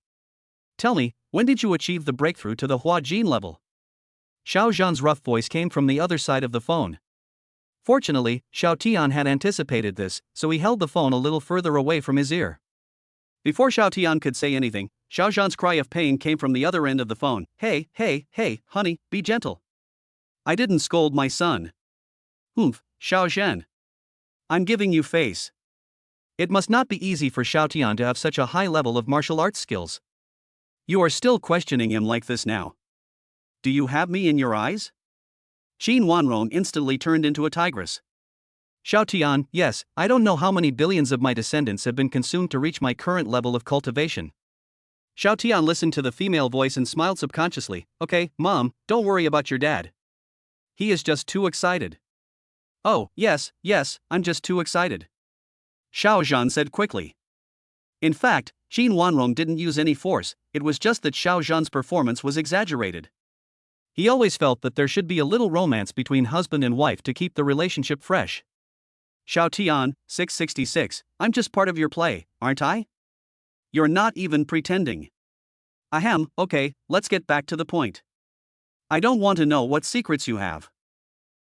Tell me, when did you achieve the breakthrough to the Hua Jin level? Xiao Zhan's rough voice came from the other side of the phone. Fortunately, Xiao Tian had anticipated this, so he held the phone a little further away from his ear. Before Xiao Tian could say anything, Xiao Zhan's cry of pain came from the other end of the phone. Hey, honey, be gentle. I didn't scold my son. Humph, Xiao Zhen. I'm giving you face. It must not be easy for Xiao Tian to have such a high level of martial arts skills. You are still questioning him like this now. Do you have me in your eyes? Qin Wanrong instantly turned into a tigress. Xiao Tian, yes, I don't know how many billions of my descendants have been consumed to reach my current level of cultivation. Xiao Tian listened to the female voice and smiled subconsciously. Okay, Mom, don't worry about your dad. He is just too excited. Oh, yes, I'm just too excited. Xiao Zhan said quickly. In fact, Qin Wanrong didn't use any force, it was just that Xiao Zhan's performance was exaggerated. He always felt that there should be a little romance between husband and wife to keep the relationship fresh. Xiao Tian, 666, I'm just part of your play, aren't I? You're not even pretending. Ahem, okay, let's get back to the point. I don't want to know what secrets you have.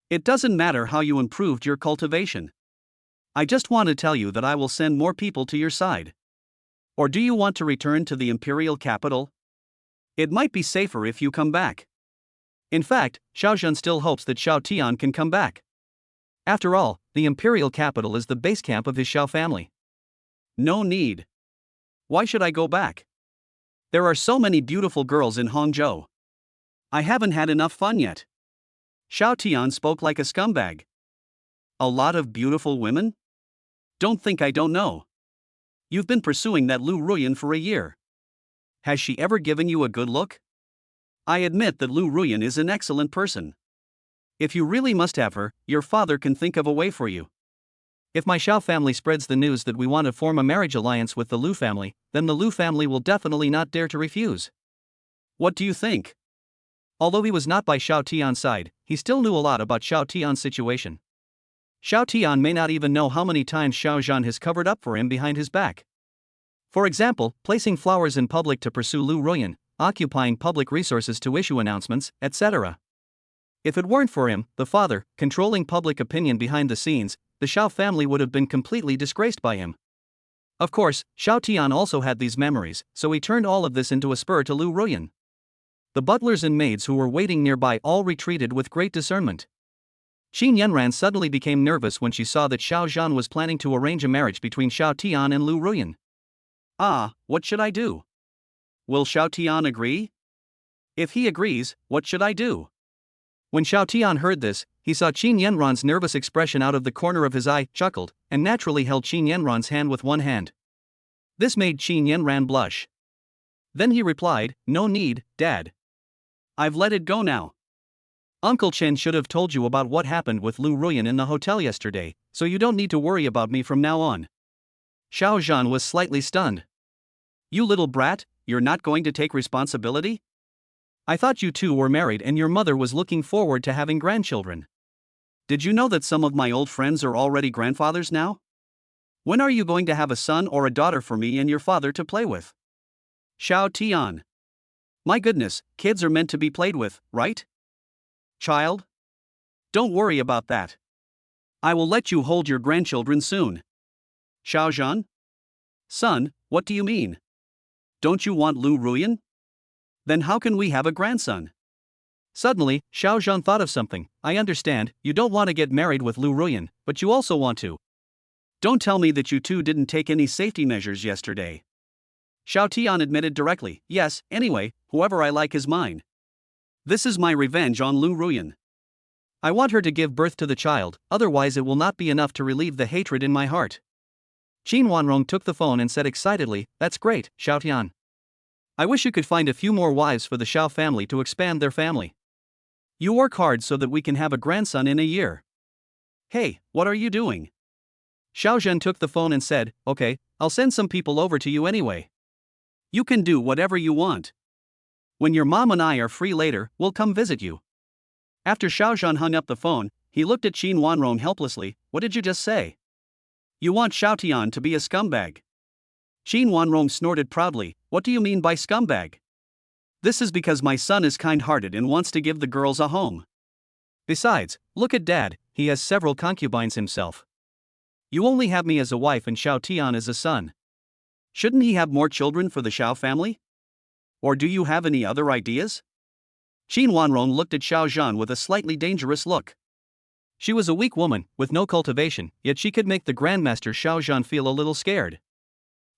It doesn't matter how you improved your cultivation. I just want to tell you that I will send more people to your side. Or do you want to return to the imperial capital? It might be safer if you come back. In fact, Xiao Zhan still hopes that Xiao Tian can come back. After all, the imperial capital is the base camp of his Xiao family. No need. Why should I go back? There are so many beautiful girls in Hangzhou. I haven't had enough fun yet. Xiao Tian spoke like a scumbag. A lot of beautiful women? Don't think I don't know. You've been pursuing that Lu Ruyan for a year. Has she ever given you a good look? I admit that Lu Ruyan is an excellent person. If you really must have her, your father can think of a way for you. If my Xiao family spreads the news that we want to form a marriage alliance with the Lu family, then the Lu family will definitely not dare to refuse. What do you think? Although he was not by Xiao Tian's side, he still knew a lot about Xiao Tian's situation. Xiao Tian may not even know how many times Xiao Zhan has covered up for him behind his back. For example, placing flowers in public to pursue Lu Ruyan, occupying public resources to issue announcements, etc. If it weren't for him, the father, controlling public opinion behind the scenes, the Xiao family would have been completely disgraced by him. Of course, Xiao Tian also had these memories, so he turned all of this into a spur to Lu Ruyan. The butlers and maids who were waiting nearby all retreated with great discernment. Qin Yanran suddenly became nervous when she saw that Xiao Zhan was planning to arrange a marriage between Xiao Tian and Lu Ruyan. What should I do? Will Xiao Tian agree? If he agrees, what should I do? When Xiao Tian heard this, he saw Qin Yanran's nervous expression out of the corner of his eye, chuckled, and naturally held Qin Yanran's hand with one hand. This made Qin Yanran blush. Then he replied, "No need, Dad. I've let it go now. Uncle Chen should have told you about what happened with Lu Ruyan in the hotel yesterday, so you don't need to worry about me from now on." Xiao Zhan was slightly stunned. You little brat, you're not going to take responsibility? I thought you two were married and your mother was looking forward to having grandchildren. Did you know that some of my old friends are already grandfathers now? When are you going to have a son or a daughter for me and your father to play with? Xiao Tian. My goodness, kids are meant to be played with, right? Child? Don't worry about that. I will let you hold your grandchildren soon. Xiao Zhan? Son, what do you mean? Don't you want Lu Ruyan? Then how can we have a grandson? Suddenly, Xiao Zhan thought of something. I understand, you don't want to get married with Lu Ruyan, but you also want to. Don't tell me that you two didn't take any safety measures yesterday. Xiao Tian admitted directly, yes, anyway, whoever I like is mine. This is my revenge on Lu Ruyan. I want her to give birth to the child, otherwise it will not be enough to relieve the hatred in my heart. Qin Wanrong took the phone and said excitedly, that's great, Xiao Tian. I wish you could find a few more wives for the Xiao family to expand their family. You work hard so that we can have a grandson in a year. Hey, what are you doing? Xiao Zhan took the phone and said, okay, I'll send some people over to you anyway. You can do whatever you want. When your mom and I are free later, we'll come visit you. After Xiao Zhan hung up the phone, he looked at Qin Wanrong helplessly. What did you just say? You want Xiao Tian to be a scumbag? Qin Wanrong snorted proudly. What do you mean by scumbag? This is because my son is kind-hearted and wants to give the girls a home. Besides, look at Dad, he has several concubines himself. You only have me as a wife and Xiao Tian as a son. Shouldn't he have more children for the Xiao family? Or do you have any other ideas? Qin Wanrong looked at Xiao Zhan with a slightly dangerous look. She was a weak woman, with no cultivation, yet she could make the Grandmaster Xiao Zhan feel a little scared.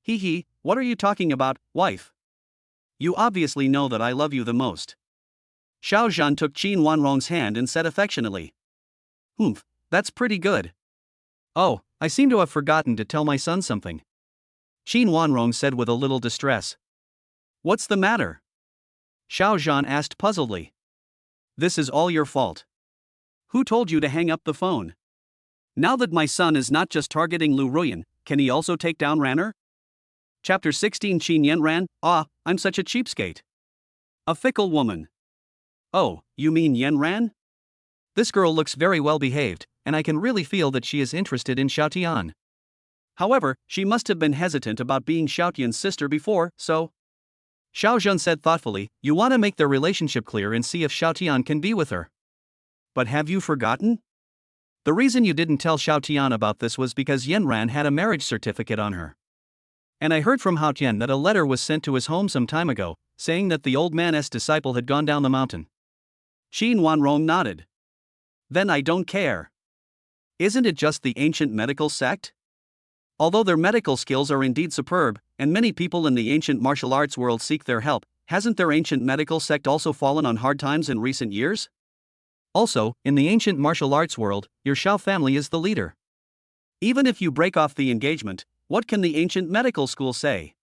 Hee, what are you talking about, wife? You obviously know that I love you the most. Xiao Zhan took Qin Wanrong's hand and said affectionately. Humph, that's pretty good. Oh, I seem to have forgotten to tell my son something. Qin Wanrong said with a little distress. What's the matter? Xiao Zhan asked puzzledly. This is all your fault. Who told you to hang up the phone? Now that my son is not just targeting Lu Ruyan, can he also take down Ranner? Chapter 16 Qin Yanran, I'm such a cheapskate. A fickle woman. Oh, you mean Yanran? This girl looks very well behaved, and I can really feel that she is interested in Xiaotian. However, she must have been hesitant about being Xiaotian's sister before, so. Xiao Zhen said thoughtfully, you want to make their relationship clear and see if Xiaotian can be with her. But have you forgotten? The reason you didn't tell Xiaotian about this was because Yanran had a marriage certificate on her. And I heard from Hao Tian that a letter was sent to his home some time ago, saying that the old man's disciple had gone down the mountain. Qin Wanrong nodded. Then I don't care. Isn't it just the ancient medical sect? Although their medical skills are indeed superb, and many people in the ancient martial arts world seek their help, hasn't their ancient medical sect also fallen on hard times in recent years? Also, in the ancient martial arts world, your Xiao family is the leader. Even if you break off the engagement, what can the ancient medical school say?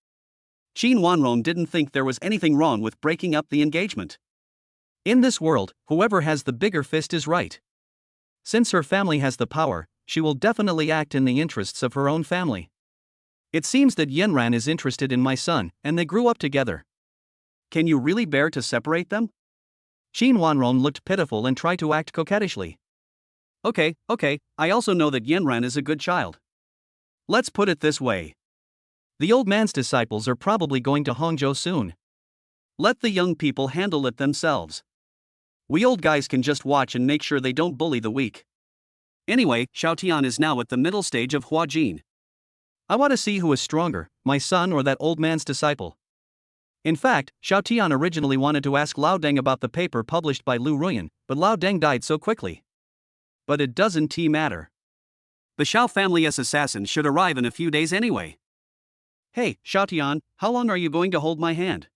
Qin Wanrong didn't think there was anything wrong with breaking up the engagement. In this world, whoever has the bigger fist is right. Since her family has the power, she will definitely act in the interests of her own family. It seems that Yanran is interested in my son, and they grew up together. Can you really bear to separate them? Qin Wanrong looked pitiful and tried to act coquettishly. Okay, I also know that Yanran is a good child. Let's put it this way. The old man's disciples are probably going to Hangzhou soon. Let the young people handle it themselves. We old guys can just watch and make sure they don't bully the weak. Anyway, Xiaotian is now at the middle stage of Huajin. I want to see who is stronger, my son or that old man's disciple. In fact, Xiaotian originally wanted to ask Lao Deng about the paper published by Lu Ruyan, but Lao Deng died so quickly. But it doesn't matter. The Xiao family's assassin should arrive in a few days anyway. Hey, Xiaotian, how long are you going to hold my hand?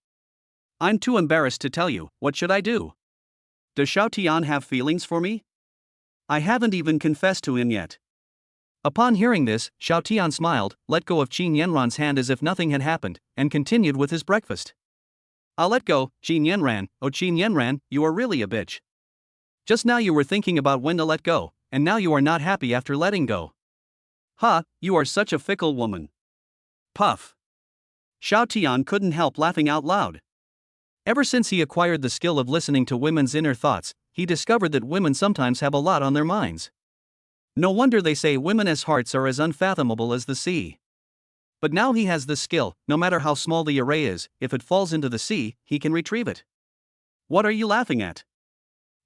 I'm too embarrassed to tell you, what should I do? Does Xiaotian have feelings for me? I haven't even confessed to him yet. Upon hearing this, Xiaotian smiled, let go of Qin Yanran's hand as if nothing had happened, and continued with his breakfast. I'll let go, Qin Yanran. Oh Qin Yanran, you are really a bitch. Just now you were thinking about when to let go, and now you are not happy after letting go. You are such a fickle woman. Puff. Xiaotian couldn't help laughing out loud. Ever since he acquired the skill of listening to women's inner thoughts, he discovered that women sometimes have a lot on their minds. No wonder they say women's hearts are as unfathomable as the sea. But now he has this skill, no matter how small the array is, if it falls into the sea, he can retrieve it. What are you laughing at?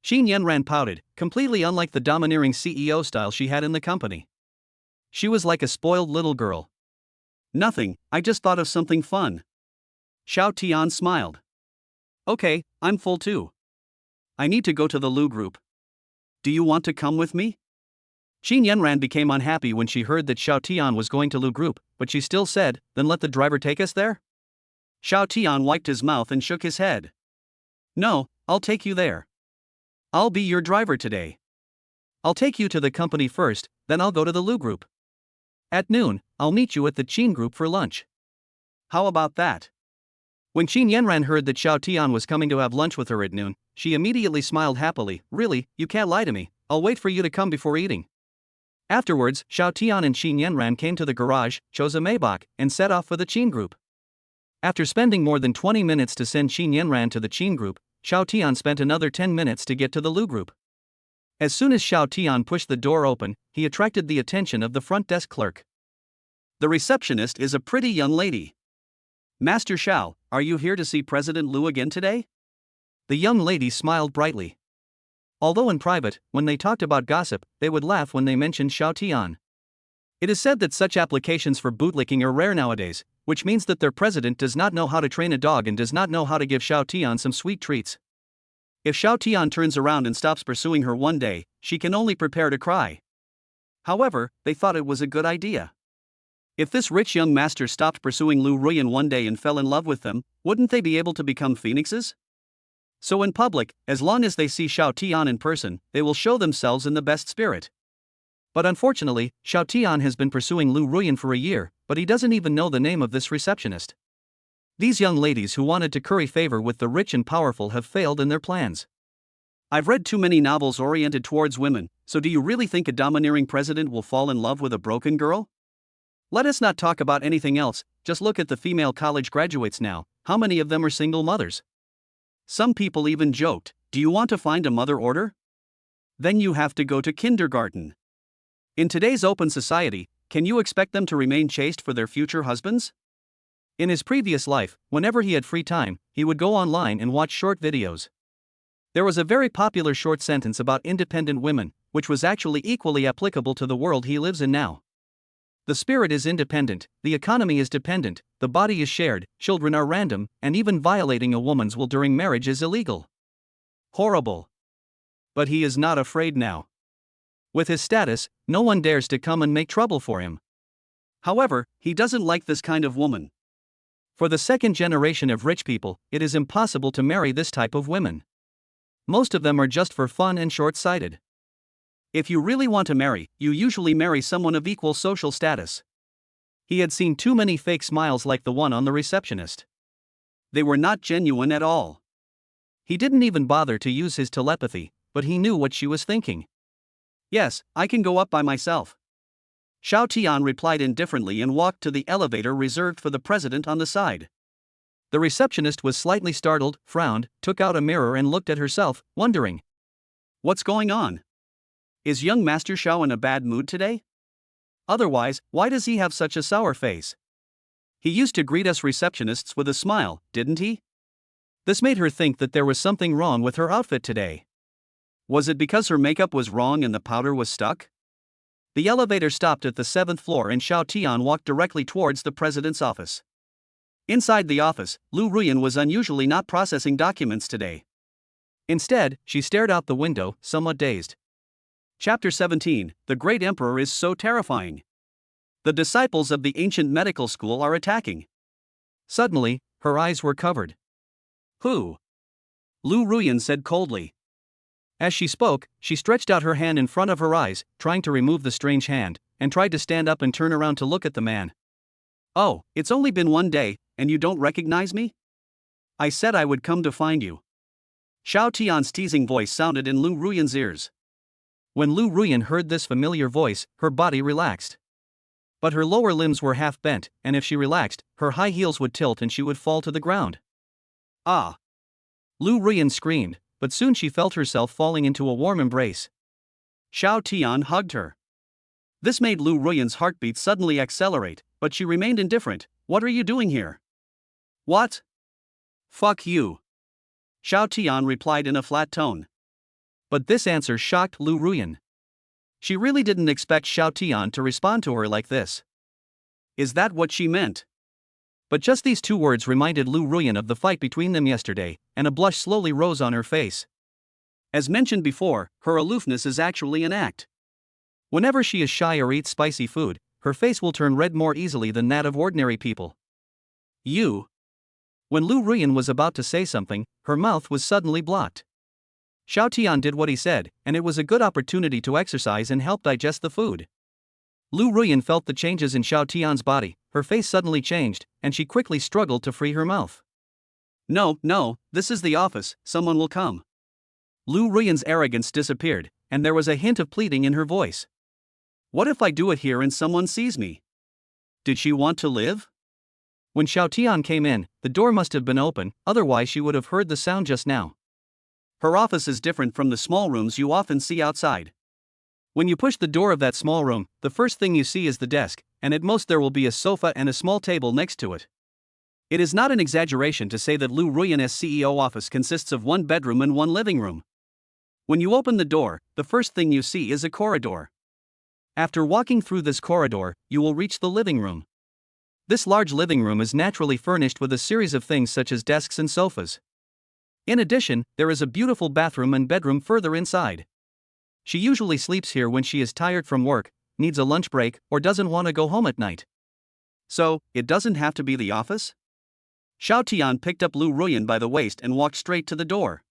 Qin Yanran pouted, completely unlike the domineering CEO style she had in the company. She was like a spoiled little girl. Nothing, I just thought of something fun. Xiaotian smiled. Okay, I'm full too. I need to go to the Lu group. Do you want to come with me? Qin Yanran became unhappy when she heard that Xiaotian was going to Lu group, but she still said, then let the driver take us there? Xiaotian wiped his mouth and shook his head. No, I'll take you there. I'll be your driver today. I'll take you to the company first, then I'll go to the Lu group. At noon, I'll meet you at the Qin group for lunch. How about that? When Qin Yanran heard that Xiaotian was coming to have lunch with her at noon, she immediately smiled happily. Really, you can't lie to me, I'll wait for you to come before eating. Afterwards, Xiaotian and Qin Yanran came to the garage, chose a Maybach, and set off for the Qin group. After spending more than 20 minutes to send Qin Yanran to the Qin group, Xiaotian spent another 10 minutes to get to the Lu group. As soon as Xiaotian pushed the door open, he attracted the attention of the front desk clerk. The receptionist is a pretty young lady. Master Xiao, are you here to see President Lu again today? The young lady smiled brightly. Although in private, when they talked about gossip, they would laugh when they mentioned Xiaotian. It is said that such applications for bootlicking are rare nowadays, which means that their president does not know how to train a dog and does not know how to give Xiaotian some sweet treats. If Xiaotian turns around and stops pursuing her one day, she can only prepare to cry. However, they thought it was a good idea. If this rich young master stopped pursuing Lu Ruyan one day and fell in love with them, wouldn't they be able to become phoenixes? So in public, as long as they see Xiaotian in person, they will show themselves in the best spirit. But unfortunately, Xiaotian has been pursuing Lu Ruyan for a year, but he doesn't even know the name of this receptionist. These young ladies who wanted to curry favor with the rich and powerful have failed in their plans. I've read too many novels oriented towards women, so do you really think a domineering president will fall in love with a broken girl? Let us not talk about anything else, just look at the female college graduates now, how many of them are single mothers? Some people even joked, do you want to find a mother order? Then you have to go to kindergarten. In today's open society, can you expect them to remain chaste for their future husbands? In his previous life, whenever he had free time, he would go online and watch short videos. There was a very popular short sentence about independent women, which was actually equally applicable to the world he lives in now. The spirit is independent, the economy is dependent, the body is shared, children are random, and even violating a woman's will during marriage is illegal. Horrible. But he is not afraid now. With his status, no one dares to come and make trouble for him. However, he doesn't like this kind of woman. For the second generation of rich people, it is impossible to marry this type of women. Most of them are just for fun and short-sighted. If you really want to marry, you usually marry someone of equal social status. He had seen too many fake smiles like the one on the receptionist. They were not genuine at all. He didn't even bother to use his telepathy, but he knew what she was thinking. Yes, I can go up by myself. Xiao Tian replied indifferently and walked to the elevator reserved for the president on the side. The receptionist was slightly startled, frowned, took out a mirror and looked at herself, wondering. What's going on? Is young Master Xiao in a bad mood today? Otherwise, why does he have such a sour face? He used to greet us receptionists with a smile, didn't he? This made her think that there was something wrong with her outfit today. Was it because her makeup was wrong and the powder was stuck? The elevator stopped at the 7th floor and Xiao Tian walked directly towards the president's office. Inside the office, Lu Ruyan was unusually not processing documents today. Instead, she stared out the window, somewhat dazed. Chapter 17, The Great Emperor is so terrifying. The disciples of the ancient medical school are attacking. Suddenly, her eyes were covered. Who? Lu Ruyan said coldly. As she spoke, she stretched out her hand in front of her eyes, trying to remove the strange hand, and tried to stand up and turn around to look at the man. Oh, it's only been one day, and you don't recognize me? I said I would come to find you. Xiao Tian's teasing voice sounded in Lu Ruyan's ears. When Lu Ruyan heard this familiar voice, her body relaxed. But her lower limbs were half bent, and if she relaxed, her high heels would tilt and she would fall to the ground. Ah! Lu Ruyan screamed, but soon she felt herself falling into a warm embrace. Xiao Tian hugged her. This made Lu Ruyan's heartbeat suddenly accelerate, but she remained indifferent. What are you doing here? What? Fuck you. Xiao Tian replied in a flat tone. But this answer shocked Lu Ruyan. She really didn't expect Xiao Tian to respond to her like this. Is that what she meant? But just these two words reminded Lu Ruyan of the fight between them yesterday, and a blush slowly rose on her face. As mentioned before, her aloofness is actually an act. Whenever she is shy or eats spicy food, her face will turn red more easily than that of ordinary people. You. When Lu Ruyan was about to say something, her mouth was suddenly blocked. Xiao Tian did what he said, and it was a good opportunity to exercise and help digest the food. Lu Ruyan felt the changes in Xiao Tian's body, her face suddenly changed, and she quickly struggled to free her mouth. No, this is the office, someone will come. Lu Ruyan's arrogance disappeared, and there was a hint of pleading in her voice. What if I do it here and someone sees me? Did she want to live? When Xiao Tian came in, the door must have been open, otherwise she would have heard the sound just now. Her office is different from the small rooms you often see outside. When you push the door of that small room, the first thing you see is the desk, and at most there will be a sofa and a small table next to it. It is not an exaggeration to say that Lu Ruyan's CEO office consists of one bedroom and one living room. When you open the door, the first thing you see is a corridor. After walking through this corridor, you will reach the living room. This large living room is naturally furnished with a series of things such as desks and sofas. In addition, there is a beautiful bathroom and bedroom further inside. She usually sleeps here when she is tired from work, needs a lunch break, or doesn't want to go home at night. So, it doesn't have to be the office? Xiao Tian picked up Lu Ruyan by the waist and walked straight to the door.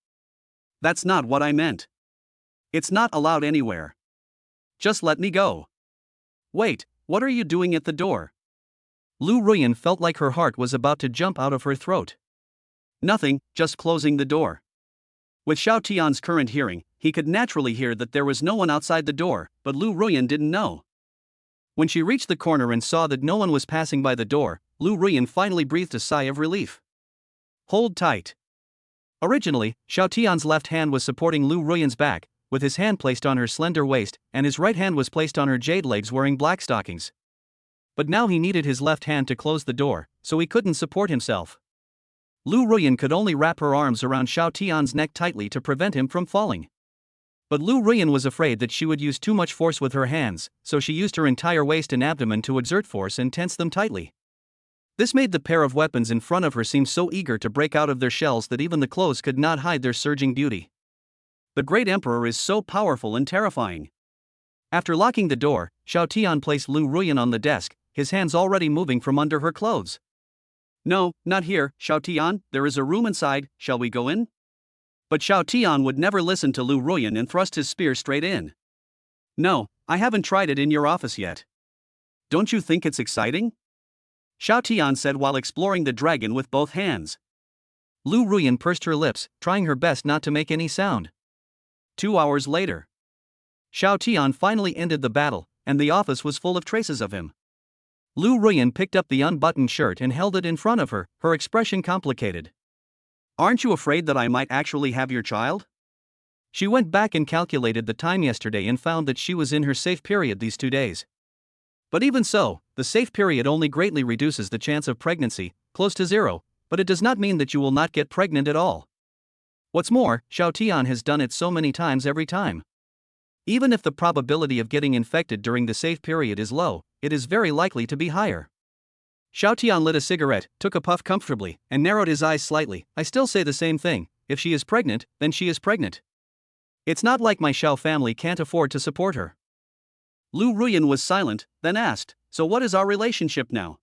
That's not what I meant. It's not allowed anywhere. Just let me go. Wait, what are you doing at the door? Lu Ruyan felt like her heart was about to jump out of her throat. Nothing, just closing the door. With Xiao Tian's current hearing, he could naturally hear that there was no one outside the door, but Lu Ruyan didn't know. When she reached the corner and saw that no one was passing by the door, Lu Ruyan finally breathed a sigh of relief. Hold tight. Originally, Xiao Tian's left hand was supporting Lu Ruyan's back, with his hand placed on her slender waist, and his right hand was placed on her jade legs wearing black stockings. But now he needed his left hand to close the door, so he couldn't support himself. Lu Ruyan could only wrap her arms around Xiao Tian's neck tightly to prevent him from falling. But Lu Ruyan was afraid that she would use too much force with her hands, so she used her entire waist and abdomen to exert force and tense them tightly. This made the pair of weapons in front of her seem so eager to break out of their shells that even the clothes could not hide their surging beauty. The great emperor is so powerful and terrifying. After locking the door, Xiao Tian placed Lu Ruyan on the desk, his hands already moving from under her clothes. No, not here, Xiao Tian, there is a room inside, shall we go in? But Xiao Tian would never listen to Lu Ruyan and thrust his spear straight in. No, I haven't tried it in your office yet. Don't you think it's exciting? Xiao Tian said while exploring the dragon with both hands. Lu Ruyan pursed her lips, trying her best not to make any sound. 2 hours later. Xiao Tian finally ended the battle, and the office was full of traces of him. Lu Ruyan picked up the unbuttoned shirt and held it in front of her, her expression complicated. Aren't you afraid that I might actually have your child? She went back and calculated the time yesterday and found that she was in her safe period these 2 days. But even so, the safe period only greatly reduces the chance of pregnancy, close to zero, but it does not mean that you will not get pregnant at all. What's more, Xiao Tian has done it so many times every time. Even if the probability of getting infected during the safe period is low, it is very likely to be higher. Xiao Tian lit a cigarette, took a puff comfortably, and narrowed his eyes slightly. I still say the same thing, if she is pregnant, then she is pregnant. It's not like my Xiao family can't afford to support her. Lu Ruyan was silent, then asked, so what is our relationship now?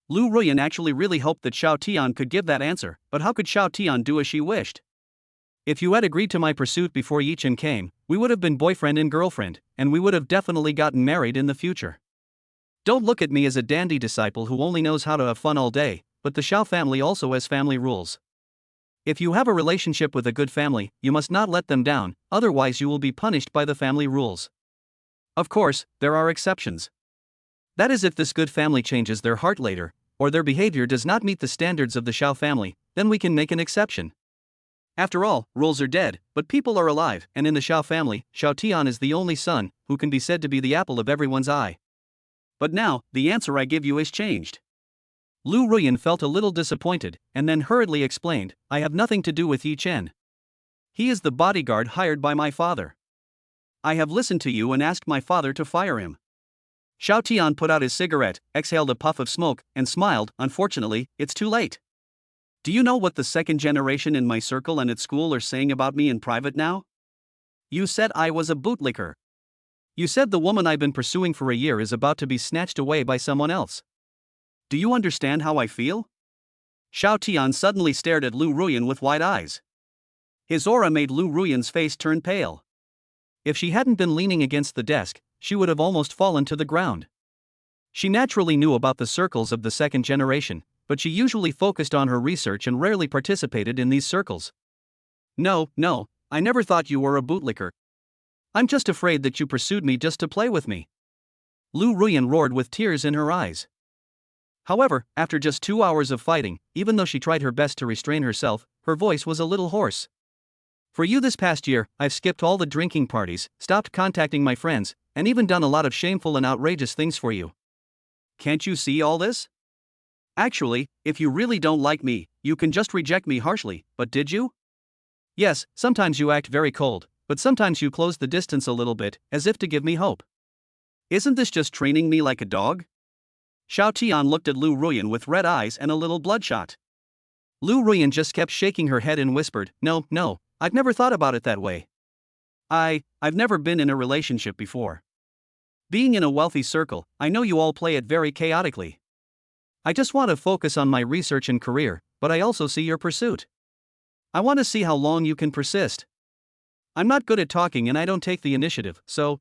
Lu Ruyan actually really hoped that Xiao Tian could give that answer, but how could Xiao Tian do as she wished? If you had agreed to my pursuit before Yi Chen came, we would have been boyfriend and girlfriend, and we would have definitely gotten married in the future. Don't look at me as a dandy disciple who only knows how to have fun all day, but the Xiao family also has family rules. If you have a relationship with a good family, you must not let them down, otherwise you will be punished by the family rules. Of course, there are exceptions. That is if this good family changes their heart later, or their behavior does not meet the standards of the Xiao family, then we can make an exception. After all, rules are dead, but people are alive, and in the Xiao family, Xiao Tian is the only son, who can be said to be the apple of everyone's eye. But now, the answer I give you is changed. Lu Ruyan felt a little disappointed, and then hurriedly explained, I have nothing to do with Yi Chen. He is the bodyguard hired by my father. I have listened to you and asked my father to fire him. Xiao Tian put out his cigarette, exhaled a puff of smoke, and smiled. Unfortunately, it's too late. Do you know what the second generation in my circle and at school are saying about me in private now? You said I was a bootlicker. You said the woman I've been pursuing for a year is about to be snatched away by someone else. Do you understand how I feel? Xiao Tian suddenly stared at Lu Ruyan with wide eyes. His aura made Lu Ruyan's face turn pale. If she hadn't been leaning against the desk, she would have almost fallen to the ground. She naturally knew about the circles of the second generation, but she usually focused on her research and rarely participated in these circles. No, I never thought you were a bootlicker. I'm just afraid that you pursued me just to play with me. Lu Ruyan roared with tears in her eyes. However, after just 2 hours of fighting, even though she tried her best to restrain herself, her voice was a little hoarse. For you this past year, I've skipped all the drinking parties, stopped contacting my friends, and even done a lot of shameful and outrageous things for you. Can't you see all this? Actually, if you really don't like me, you can just reject me harshly, but did you? Yes, sometimes you act very cold, but sometimes you close the distance a little bit, as if to give me hope. Isn't this just training me like a dog? Xiao Tian looked at Lu Ruyan with red eyes and a little bloodshot. Lu Ruyan just kept shaking her head and whispered, No, I've never thought about it that way. I've never been in a relationship before. Being in a wealthy circle, I know you all play it very chaotically. I just want to focus on my research and career, but I also see your pursuit. I want to see how long you can persist. I'm not good at talking and I don't take the initiative, so.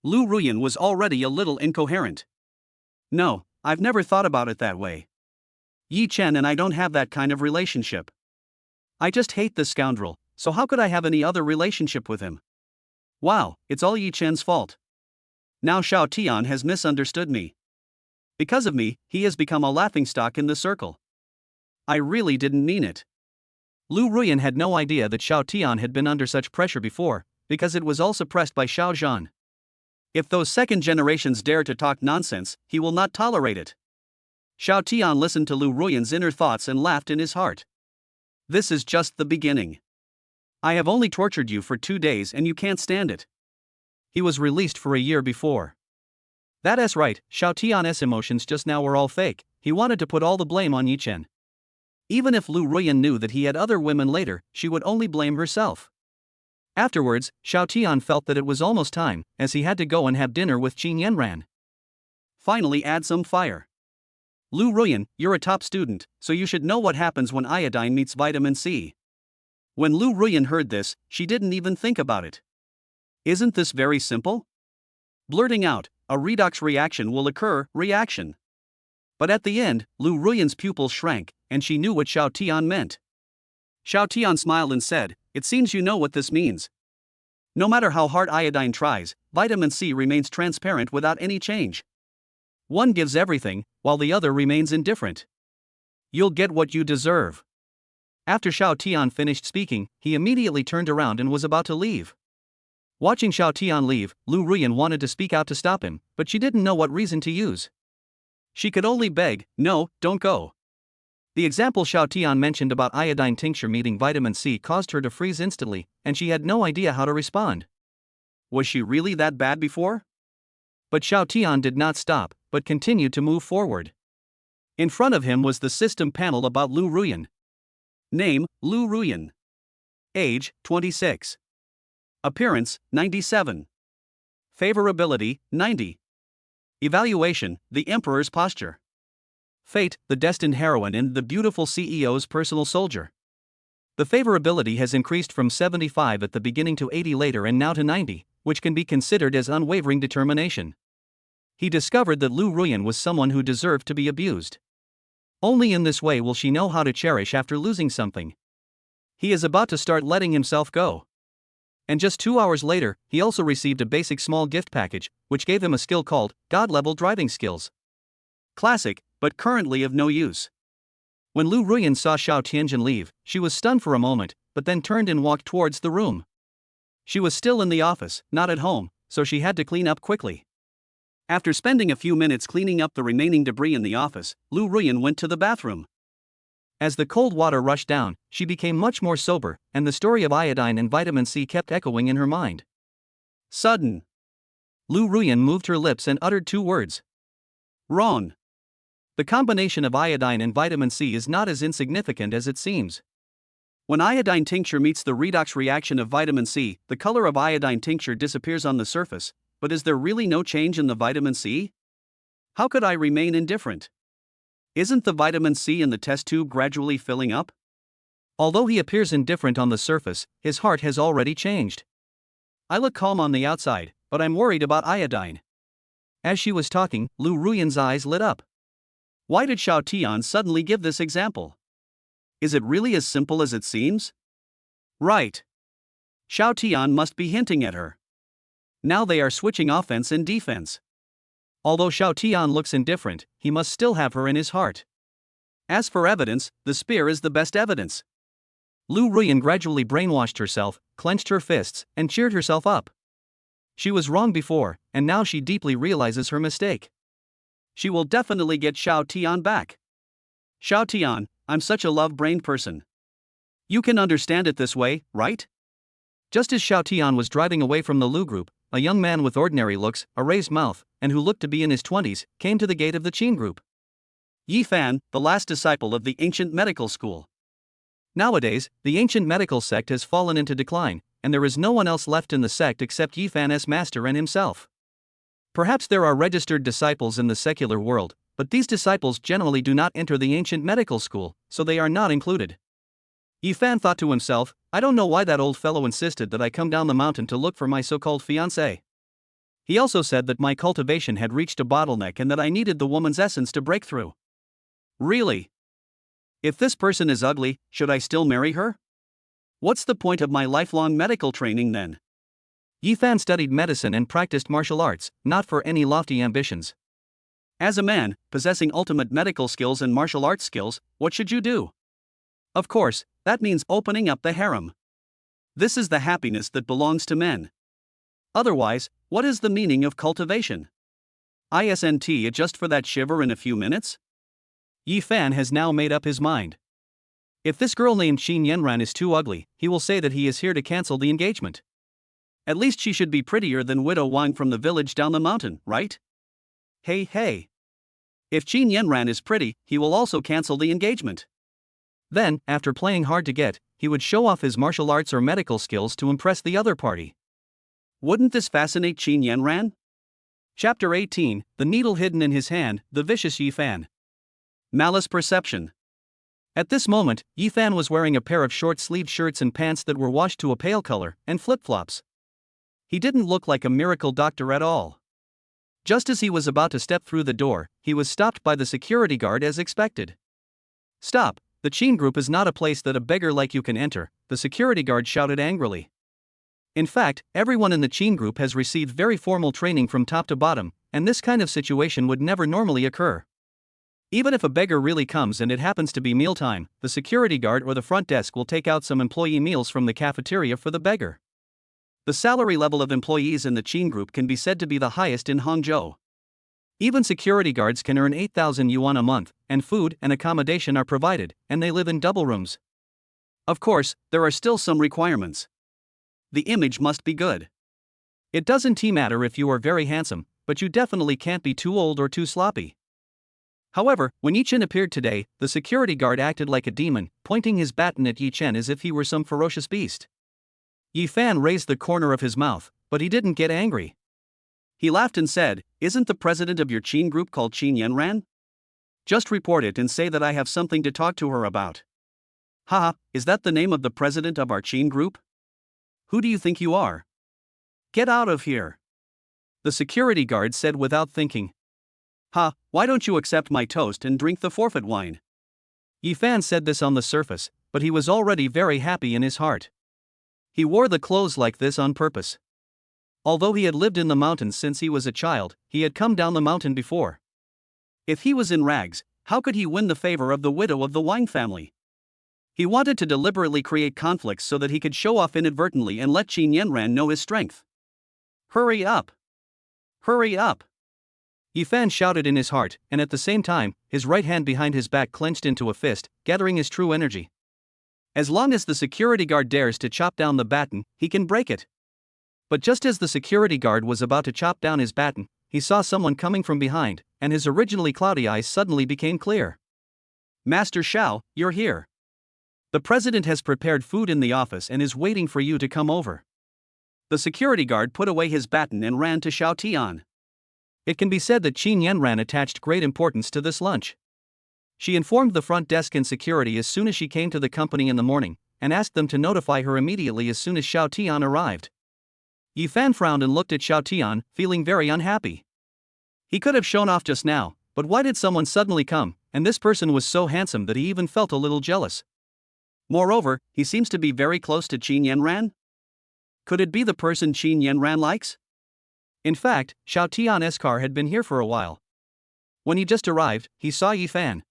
Lu Ruyan was already a little incoherent. No, I've never thought about it that way. Yi Chen and I don't have that kind of relationship. I just hate this scoundrel, so how could I have any other relationship with him? Wow, it's all Yi Chen's fault. Now Xiao Tian has misunderstood me. Because of me, he has become a laughingstock in the circle. I really didn't mean it. Lu Ruyan had no idea that Xiao Tian had been under such pressure before, because it was all suppressed by Xiao Zhan. If those second generations dare to talk nonsense, he will not tolerate it. Xiao Tian listened to Lu Ruyan's inner thoughts and laughed in his heart. This is just the beginning. I have only tortured you for 2 days and you can't stand it. He was released for a year before. That's right, Xiao Tian's emotions just now were all fake. He wanted to put all the blame on Yichen. Even if Lu Ruyan knew that he had other women later, she would only blame herself. Afterwards, Xiao Tian felt that it was almost time, as he had to go and have dinner with Qin Yanran. Finally add some fire. Lu Ruyan, you're a top student, so you should know what happens when iodine meets vitamin C. When Lu Ruyan heard this, she didn't even think about it. Isn't this very simple? Blurting out, a redox reaction will occur, reaction. But at the end, Lu Ruyan's pupils shrank, and she knew what Xiao Tian meant. Xiao Tian smiled and said, "It seems you know what this means. No matter how hard iodine tries, vitamin C remains transparent without any change. One gives everything, while the other remains indifferent. You'll get what you deserve." After Xiao Tian finished speaking, he immediately turned around and was about to leave. Watching Xiao Tian leave, Lu Ruyan wanted to speak out to stop him, but she didn't know what reason to use. She could only beg, "No, don't go." The example Xiao Tian mentioned about iodine tincture meeting vitamin C caused her to freeze instantly, and she had no idea how to respond. Was she really that bad before? But Xiao Tian did not stop, but continued to move forward. In front of him was the system panel about Lu Ruyan. Name, Lu Ruyan. Age, 26. Appearance, 97. Favorability, 90. Evaluation, the Emperor's posture. Fate, the destined heroine and the beautiful CEO's personal soldier. The favorability has increased from 75 at the beginning to 80 later and now to 90, which can be considered as unwavering determination. He discovered that Lu Ruyan was someone who deserved to be abused. Only in this way will she know how to cherish after losing something. He is about to start letting himself go. And just 2 hours later, he also received a basic small gift package, which gave him a skill called God-level driving skills. Classic, but currently of no use. When Lu Ruyan saw Xiao Tianjin leave, she was stunned for a moment, but then turned and walked towards the room. She was still in the office, not at home, so she had to clean up quickly. After spending a few minutes cleaning up the remaining debris in the office, Lu Ruyan went to the bathroom. As the cold water rushed down, she became much more sober, and the story of iodine and vitamin C kept echoing in her mind. Sudden. Lu Ruyan moved her lips and uttered 2 words. Wrong. The combination of iodine and vitamin C is not as insignificant as it seems. When iodine tincture meets the redox reaction of vitamin C, the color of iodine tincture disappears on the surface, but is there really no change in the vitamin C? How could I remain indifferent? Isn't the vitamin C in the test tube gradually filling up? Although he appears indifferent on the surface, his heart has already changed. I look calm on the outside, but I'm worried about iodine. As she was talking, Lu Ruyan's eyes lit up. Why did Xiao Tian suddenly give this example? Is it really as simple as it seems? Right. Xiao Tian must be hinting at her. Now they are switching offense and defense. Although Xiao Tian looks indifferent, he must still have her in his heart. As for evidence, the spear is the best evidence. Lu Ruyan gradually brainwashed herself, clenched her fists, and cheered herself up. She was wrong before, and now she deeply realizes her mistake. She will definitely get Xiao Tian back. Xiao Tian, I'm such a love-brained person. You can understand it this way, right? Just as Xiao Tian was driving away from the Lu group, a young man with ordinary looks, a raised mouth, and who looked to be in his 20s, came to the gate of the Qin group. Yi Fan, the last disciple of the ancient medical school. Nowadays, the ancient medical sect has fallen into decline, and there is no one else left in the sect except Yi Fan's master and himself. Perhaps there are registered disciples in the secular world, but these disciples generally do not enter the ancient medical school, so they are not included. Yi Fan thought to himself, I don't know why that old fellow insisted that I come down the mountain to look for my so-called fiancée. He also said that my cultivation had reached a bottleneck and that I needed the woman's essence to break through. Really? If this person is ugly, should I still marry her? What's the point of my lifelong medical training then? Yi Fan studied medicine and practiced martial arts, not for any lofty ambitions. As a man, possessing ultimate medical skills and martial arts skills, what should you do? Of course, that means opening up the harem. This is the happiness that belongs to men. Otherwise, what is the meaning of cultivation? Isn't it just for that shiver in a few minutes? Yi Fan has now made up his mind. If this girl named Qin Yanran is too ugly, he will say that he is here to cancel the engagement. At least she should be prettier than Widow Wang from the village down the mountain, right? Hey. If Qin Yanran is pretty, he will also cancel the engagement. Then, after playing hard to get, he would show off his martial arts or medical skills to impress the other party. Wouldn't this fascinate Qin Yanran? Chapter 18, The Needle Hidden in His Hand, The Vicious Yi Fan. Malice Perception. At this moment, Yi Fan was wearing a pair of short-sleeved shirts and pants that were washed to a pale color, and flip-flops. He didn't look like a miracle doctor at all. Just as he was about to step through the door, he was stopped by the security guard as expected. "Stop, the Qin group is not a place that a beggar like you can enter," the security guard shouted angrily. In fact, everyone in the Qin group has received very formal training from top to bottom, and this kind of situation would never normally occur. Even if a beggar really comes and it happens to be mealtime, the security guard or the front desk will take out some employee meals from the cafeteria for the beggar. The salary level of employees in the Qin group can be said to be the highest in Hangzhou. Even security guards can earn 8,000 yuan a month, and food and accommodation are provided, and they live in double rooms. Of course, there are still some requirements. The image must be good. It doesn't matter if you are very handsome, but you definitely can't be too old or too sloppy. However, when Yi Chen appeared today, the security guard acted like a demon, pointing his baton at Yi Chen as if he were some ferocious beast. Yi Fan raised the corner of his mouth, but he didn't get angry. He laughed and said, "Isn't the president of your Qin group called Qin Yanran? Just report it and say that I have something to talk to her about." "Haha, is that the name of the president of our Qin group? Who do you think you are? Get out of here," the security guard said without thinking. "Ha, why don't you accept my toast and drink the forfeit wine?" Yi Fan said this on the surface, but he was already very happy in his heart. He wore the clothes like this on purpose. Although he had lived in the mountains since he was a child, he had come down the mountain before. If he was in rags, how could he win the favor of the widow of the Wang family? He wanted to deliberately create conflicts so that he could show off inadvertently and let Qin Yanran know his strength. "Hurry up! Hurry up!" Yi Fan shouted in his heart, and at the same time, his right hand behind his back clenched into a fist, gathering his true energy. As long as the security guard dares to chop down the baton, he can break it. But just as the security guard was about to chop down his baton, he saw someone coming from behind, and his originally cloudy eyes suddenly became clear. "Master Shao, you're here. The president has prepared food in the office and is waiting for you to come over." The security guard put away his baton and ran to Shao Tian. It can be said that Qin Yanran attached great importance to this lunch. She informed the front desk and security as soon as she came to the company in the morning, and asked them to notify her immediately as soon as Shao Tian arrived. Yi Fan frowned and looked at Shao Tian, feeling very unhappy. He could have shown off just now, but why did someone suddenly come, and this person was so handsome that he even felt a little jealous. Moreover, he seems to be very close to Qin Yanran? Could it be the person Qin Yanran likes? In fact, Shao Tian's car had been here for a while. When he just arrived, he saw Yi Fan.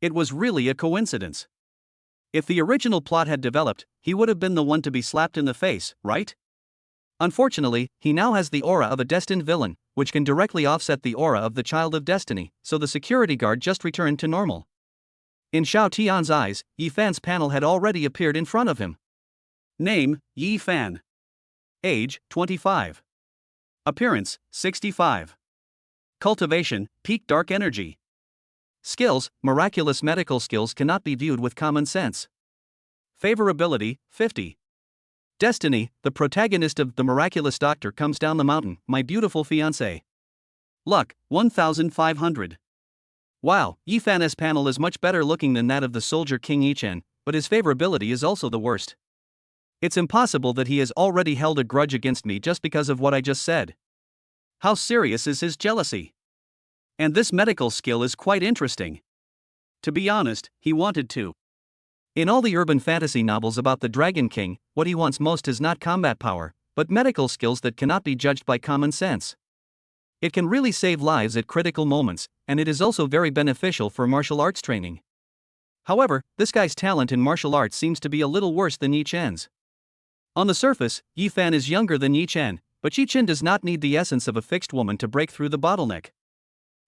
It was really a coincidence. If the original plot had developed, he would have been the one to be slapped in the face, right? Unfortunately, he now has the aura of a destined villain, which can directly offset the aura of the child of destiny, so the security guard just returned to normal. In Shao Tian's eyes, Yi Fan's panel had already appeared in front of him. Name, Yi Fan. Age, 25. Appearance, 65. Cultivation, peak dark energy. Skills, miraculous medical skills cannot be viewed with common sense. Favorability, 50. Destiny, the protagonist of The Miraculous Doctor Comes Down the Mountain, My Beautiful Fiancé. Luck, 1500. Wow, Yi Fan's panel is much better looking than that of the soldier King Yi Chen, but his favorability is also the worst. It's impossible that he has already held a grudge against me just because of what I just said. How serious is his jealousy? And this medical skill is quite interesting. To be honest, he wanted to. In all the urban fantasy novels about the Dragon King, what he wants most is not combat power, but medical skills that cannot be judged by common sense. It can really save lives at critical moments, and it is also very beneficial for martial arts training. However, this guy's talent in martial arts seems to be a little worse than Yi Chen's. On the surface, Yi Fan is younger than Yi Chen, but Yi Chen does not need the essence of a fixed woman to break through the bottleneck.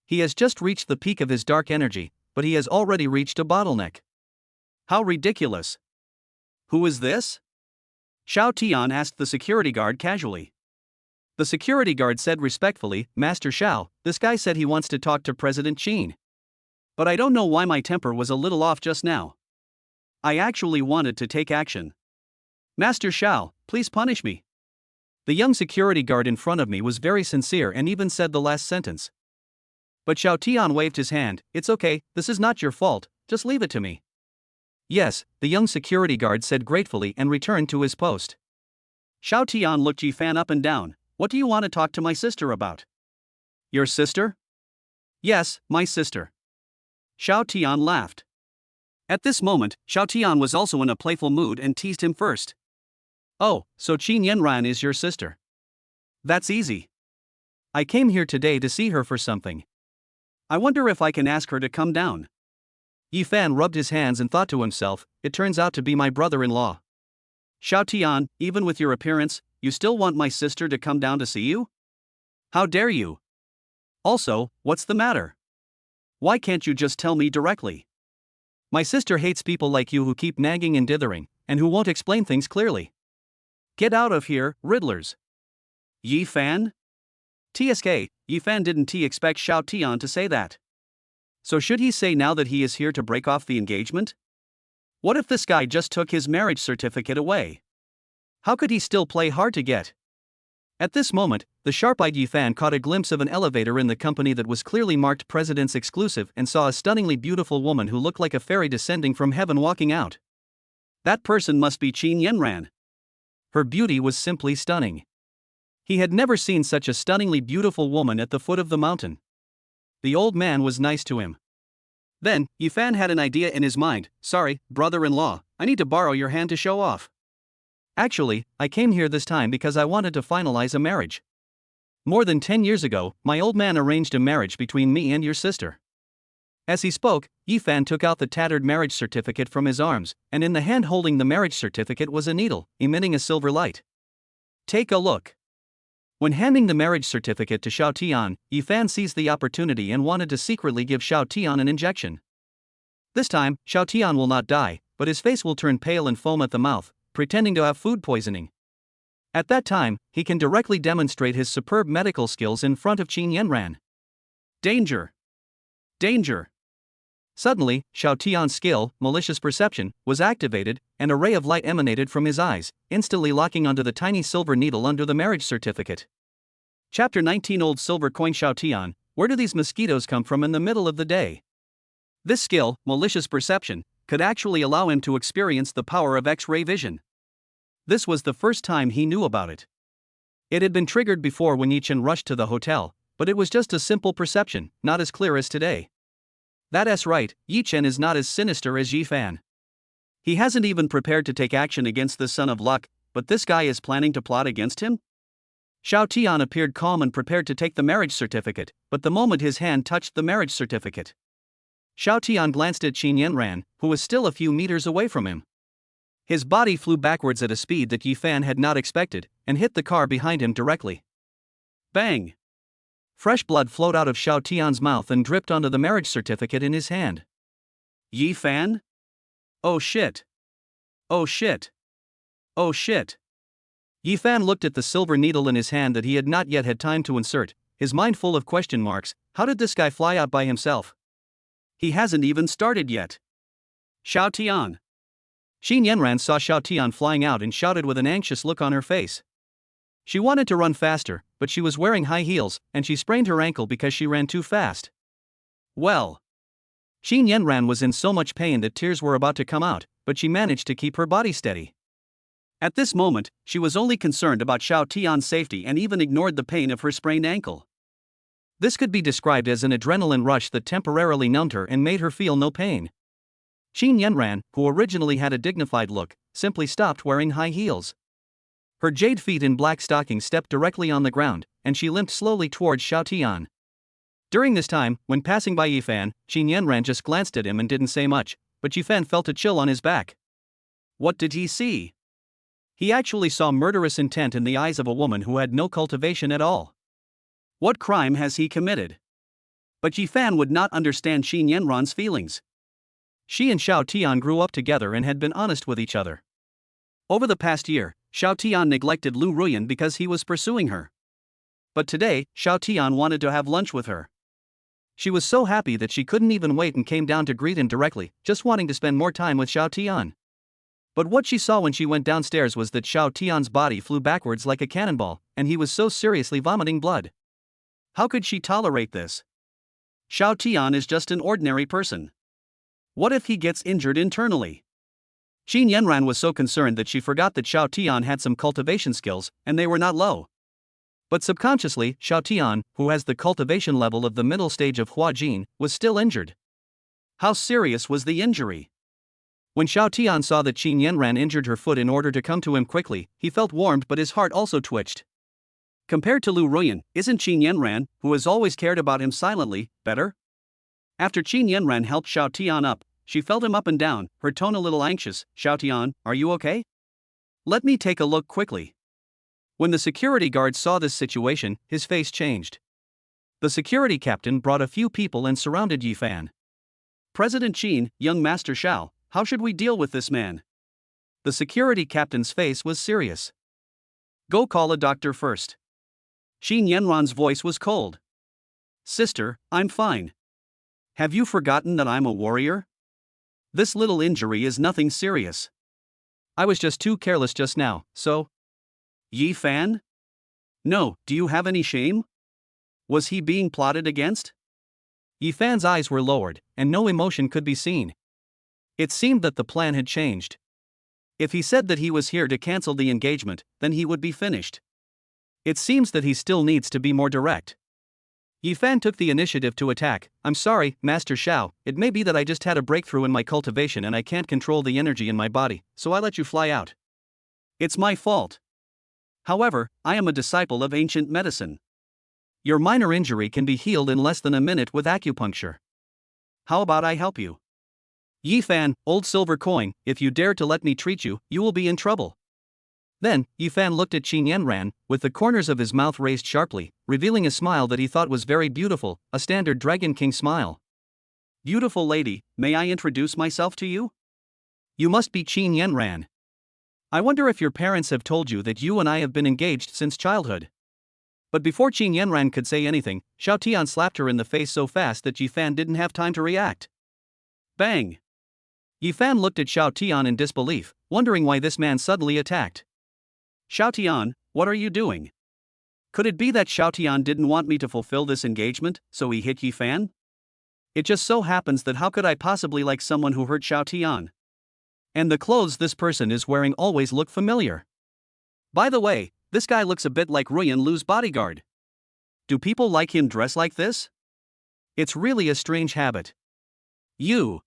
He has just reached the peak of his dark energy, but he has already reached a bottleneck. How ridiculous! Who is this? Xiao Tian asked the security guard casually. The security guard said respectfully, Master Xiao, this guy said he wants to talk to President Qin. But I don't know why my temper was a little off just now. I actually wanted to take action. Master Xiao, please punish me. The young security guard in front of me was very sincere and even said the last sentence. But Xiao Tian waved his hand, it's okay, this is not your fault, just leave it to me. Yes, the young security guard said gratefully and returned to his post. Xiao Tian looked Yi Fan up and down. What do you want to talk to my sister about? Your sister? Yes, my sister. Xiao Tian laughed. At this moment, Xiao Tian was also in a playful mood and teased him first. Oh, so Qin Yanran is your sister. That's easy. I came here today to see her for something. I wonder if I can ask her to come down. Yi Fan rubbed his hands and thought to himself, it turns out to be my brother-in-law. Xiao Tian, even with your appearance, you still want my sister to come down to see you? How dare you? Also, what's the matter? Why can't you just tell me directly? My sister hates people like you who keep nagging and dithering, and who won't explain things clearly. Get out of here, riddlers. Yi Fan? TSK, Yi Fan didn't expect Xiao Tian to say that. So should he say now that he is here to break off the engagement? What if this guy just took his marriage certificate away? How could he still play hard to get? At this moment, the sharp-eyed Yi Fan caught a glimpse of an elevator in the company that was clearly marked President's Exclusive and saw a stunningly beautiful woman who looked like a fairy descending from heaven walking out. That person must be Qin Yanran. Her beauty was simply stunning. He had never seen such a stunningly beautiful woman at the foot of the mountain. The old man was nice to him. Then, Yi Fan had an idea in his mind. Sorry, brother-in-law, I need to borrow your hand to show off. Actually, I came here this time because I wanted to finalize a marriage. More than 10 years ago, my old man arranged a marriage between me and your sister. As he spoke, Yi Fan took out the tattered marriage certificate from his arms, and in the hand holding the marriage certificate was a needle, emitting a silver light. Take a look. When handing the marriage certificate to Xiao Tian, Yi Fan seized the opportunity and wanted to secretly give Xiao Tian an injection. This time, Xiao Tian will not die, but his face will turn pale and foam at the mouth, pretending to have food poisoning. At that time, he can directly demonstrate his superb medical skills in front of Qin Yanran. Danger! Danger! Suddenly, Xiao Tian's skill, malicious perception, was activated, and a ray of light emanated from his eyes, instantly locking onto the tiny silver needle under the marriage certificate. Chapter 19 Old Silver Coin. Xiao Tian, where do these mosquitoes come from in the middle of the day? This skill, malicious perception, could actually allow him to experience the power of X-ray vision. This was the first time he knew about it. It had been triggered before when Yi Chen rushed to the hotel, but it was just a simple perception, not as clear as today. That's right, Yi Chen is not as sinister as Yi Fan. He hasn't even prepared to take action against the son of luck, but this guy is planning to plot against him? Xiao Tian appeared calm and prepared to take the marriage certificate, but the moment his hand touched the marriage certificate, Xiao Tian glanced at Qin Yanran, who was still a few meters away from him. His body flew backwards at a speed that Yi Fan had not expected, and hit the car behind him directly. Bang! Fresh blood flowed out of Xiao Tian's mouth and dripped onto the marriage certificate in his hand. Yi Fan? Oh shit! Oh shit! Oh shit! Yi Fan looked at the silver needle in his hand that he had not yet had time to insert, his mind full of question marks. How did this guy fly out by himself? He hasn't even started yet. Xiao Tian. Qin Yanran saw Xiao Tian flying out and shouted with an anxious look on her face. She wanted to run faster, but she was wearing high heels, and she sprained her ankle because she ran too fast. Well. Qin Yanran was in so much pain that tears were about to come out, but she managed to keep her body steady. At this moment, she was only concerned about Xiao Tian's safety and even ignored the pain of her sprained ankle. This could be described as an adrenaline rush that temporarily numbed her and made her feel no pain. Qin Yanran, who originally had a dignified look, simply stopped wearing high heels. Her jade feet in black stockings stepped directly on the ground, and she limped slowly towards Xiao Tian. During this time, when passing by Yifan, Qin Yanran just glanced at him and didn't say much, but Yifan felt a chill on his back. What did he see? He actually saw murderous intent in the eyes of a woman who had no cultivation at all. What crime has he committed? But Yifan would not understand Qin Yanran's feelings. She and Xiao Tian grew up together and had been honest with each other. Over the past year, Xiao Tian neglected Lu Ruyan because he was pursuing her. But today, Xiao Tian wanted to have lunch with her. She was so happy that she couldn't even wait and came down to greet him directly, just wanting to spend more time with Xiao Tian. But what she saw when she went downstairs was that Xiao Tian's body flew backwards like a cannonball, and he was so seriously vomiting blood. How could she tolerate this? Xiao Tian is just an ordinary person. What if he gets injured internally? Qin Yanran was so concerned that she forgot that Xiao Tian had some cultivation skills, and they were not low. But subconsciously, Xiao Tian, who has the cultivation level of the middle stage of Hua Jin, was still injured. How serious was the injury? When Xiao Tian saw that Qin Yanran injured her foot in order to come to him quickly, he felt warmed but his heart also twitched. Compared to Lu Ruyan, isn't Qin Yanran, who has always cared about him silently, better? After Qin Yanran helped Xiao Tian up, she felt him up and down, her tone a little anxious. Xiao Tian, are you okay? Let me take a look quickly. When the security guard saw this situation, his face changed. The security captain brought a few people and surrounded Yifan. President Qin, young Master Xiao, how should we deal with this man? The security captain's face was serious. Go call a doctor first. Qin Yanran's voice was cold. Sister, I'm fine. Have you forgotten that I'm a warrior? This little injury is nothing serious. I was just too careless just now, so. Yifan? No, do you have any shame? Was he being plotted against? Yifan's eyes were lowered, and no emotion could be seen. It seemed that the plan had changed. If he said that he was here to cancel the engagement, then he would be finished. It seems that he still needs to be more direct. Yifan took the initiative to attack. I'm sorry, Master Xiao, it may be that I just had a breakthrough in my cultivation and I can't control the energy in my body, so I let you fly out. It's my fault. However, I am a disciple of ancient medicine. Your minor injury can be healed in less than a minute with acupuncture. How about I help you? Yifan, old silver coin, if you dare to let me treat you, you will be in trouble. Then, Yifan looked at Qin Yanran, with the corners of his mouth raised sharply, revealing a smile that he thought was very beautiful, a standard Dragon King smile. Beautiful lady, may I introduce myself to you? You must be Qin Yanran. I wonder if your parents have told you that you and I have been engaged since childhood. But before Qin Yanran could say anything, Xiao Tian slapped her in the face so fast that Yifan didn't have time to react. Bang! Yifan looked at Xiao Tian in disbelief, wondering why this man suddenly attacked. Xiao Tian, what are you doing? Could it be that Xiao Tian didn't want me to fulfill this engagement, so he hit Yifan? It just so happens that how could I possibly like someone who hurt Xiao Tian? And the clothes this person is wearing always look familiar. By the way, this guy looks a bit like Ruyan Lu's bodyguard. Do people like him dressed like this? It's really a strange habit. You.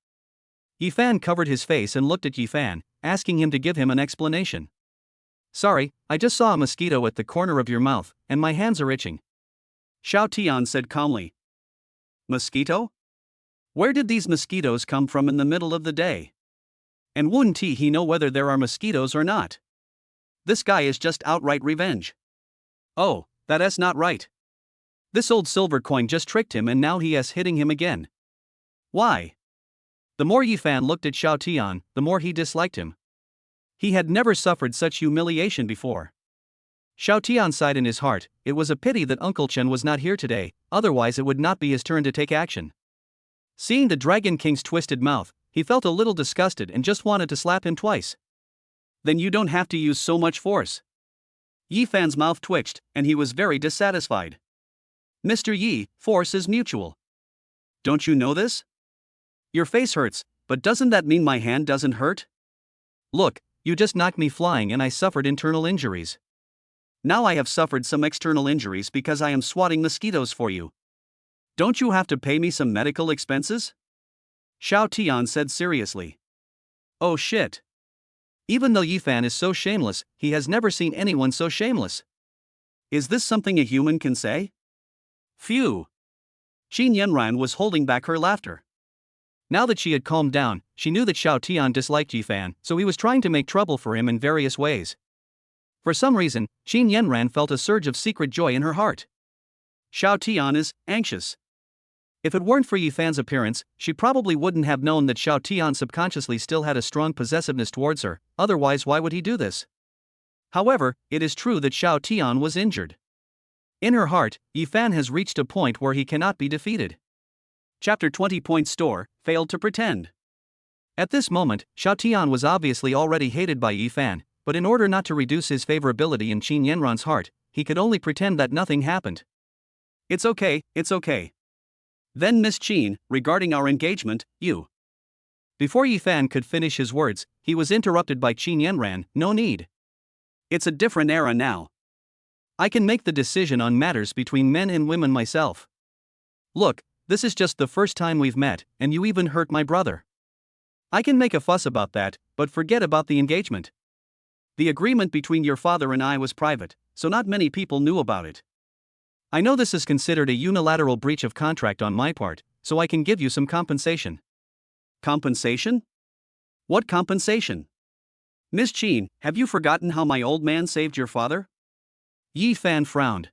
Yifan covered his face and looked at Yifan, asking him to give him an explanation. Sorry, I just saw a mosquito at the corner of your mouth, and my hands are itching. Xiao Tian said calmly. Mosquito? Where did these mosquitoes come from in the middle of the day? And wouldn't he know whether there are mosquitoes or not? This guy is just outright revenge. Oh, that's not right. This old silver coin just tricked him and now he is hitting him again. Why? The more Yifan looked at Xiao Tian, the more he disliked him. He had never suffered such humiliation before. Xiao Tian sighed in his heart. It was a pity that Uncle Chen was not here today, otherwise it would not be his turn to take action. Seeing the Dragon King's twisted mouth, he felt a little disgusted and just wanted to slap him twice. Then you don't have to use so much force. Yifan's mouth twitched, and he was very dissatisfied. Mr. Yi, force is mutual. Don't you know this? Your face hurts, but doesn't that mean my hand doesn't hurt? Look, you just knocked me flying and I suffered internal injuries. Now I have suffered some external injuries because I am swatting mosquitoes for you. Don't you have to pay me some medical expenses? Xiao Tian said seriously. Oh shit. Even though Yifan is so shameless, he has never seen anyone so shameless. Is this something a human can say? Phew. Qin Yanran was holding back her laughter. Now that she had calmed down, she knew that Xiao Tian disliked Yifan, so he was trying to make trouble for him in various ways. For some reason, Qin Yanran felt a surge of secret joy in her heart. Xiao Tian is anxious. If it weren't for Yifan's appearance, she probably wouldn't have known that Xiao Tian subconsciously still had a strong possessiveness towards her, otherwise why would he do this? However, it is true that Xiao Tian was injured. In her heart, Yifan has reached a point where he cannot be defeated. Chapter 20. Store, failed to pretend. At this moment, Xiao Tian was obviously already hated by Yifan, but in order not to reduce his favorability in Qin Yanran's heart, he could only pretend that nothing happened. It's okay, it's okay. Then Miss Qin, regarding our engagement, you. Before Yifan could finish his words, he was interrupted by Qin Yanran. No need. It's a different era now. I can make the decision on matters between men and women myself. Look, this is just the first time we've met, and you even hurt my brother. I can make a fuss about that, but forget about the engagement. The agreement between your father and I was private, so not many people knew about it. I know this is considered a unilateral breach of contract on my part, so I can give you some compensation. Compensation? What compensation? Miss Qin, have you forgotten how my old man saved your father? Yifan frowned.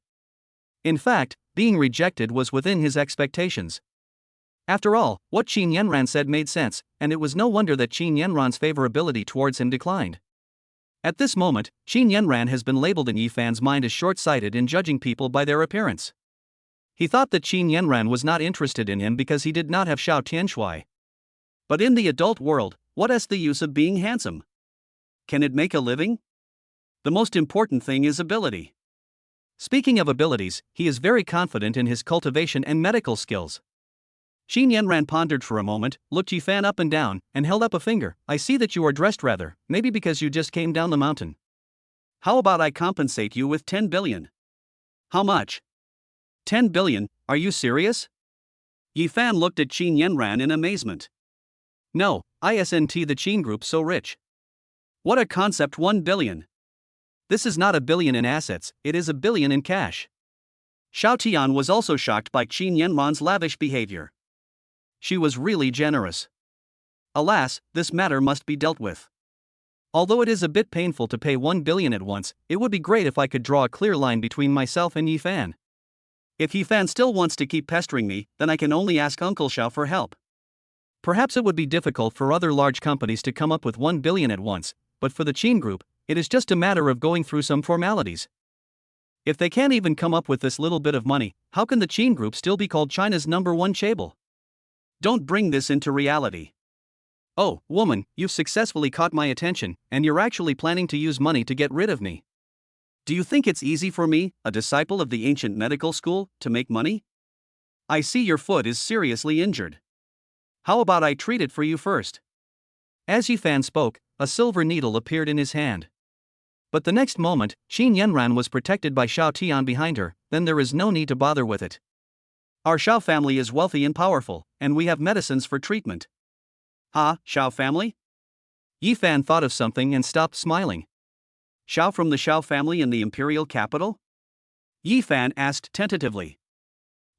In fact, being rejected was within his expectations. After all, what Qin Yanran said made sense, and it was no wonder that Qin Yanran's favorability towards him declined. At this moment, Qin Yanran has been labeled in Yifan's mind as short-sighted in judging people by their appearance. He thought that Qin Yanran was not interested in him because he did not have Xiao Tianshui. But in the adult world, what is the use of being handsome? Can it make a living? The most important thing is ability. Speaking of abilities, he is very confident in his cultivation and medical skills. Qin Yanran pondered for a moment, looked Yifan up and down, and held up a finger. I see that you are dressed rather, maybe because you just came down the mountain. How about I compensate you with 10 billion? How much? 10 billion, are you serious? Yifan looked at Qin Yanran in amazement. No, isn't the Qin group so rich? What a concept, 1 billion. This is not a billion in assets, it is a billion in cash. Xiao Tian was also shocked by Qin Yanran's lavish behavior. She was really generous. Alas, this matter must be dealt with. Although it is a bit painful to pay 1 billion at once, it would be great if I could draw a clear line between myself and Yifan. If Yifan still wants to keep pestering me, then I can only ask Uncle Xiao for help. Perhaps it would be difficult for other large companies to come up with 1 billion at once, but for the Qin group, it is just a matter of going through some formalities. If they can't even come up with this little bit of money, how can the Qin group still be called China's #1 chaebol? Don't bring this into reality. Oh, woman, you've successfully caught my attention, and you're actually planning to use money to get rid of me. Do you think it's easy for me, a disciple of the ancient medical school, to make money? I see your foot is seriously injured. How about I treat it for you first? As Yifan spoke, a silver needle appeared in his hand. But the next moment, Qin Yanran was protected by Xiao Tian behind her, then there is no need to bother with it. Our Xiao family is wealthy and powerful, and we have medicines for treatment. Xiao family? Yifan thought of something and stopped smiling. Xiao from the Xiao family in the imperial capital? Yifan asked tentatively.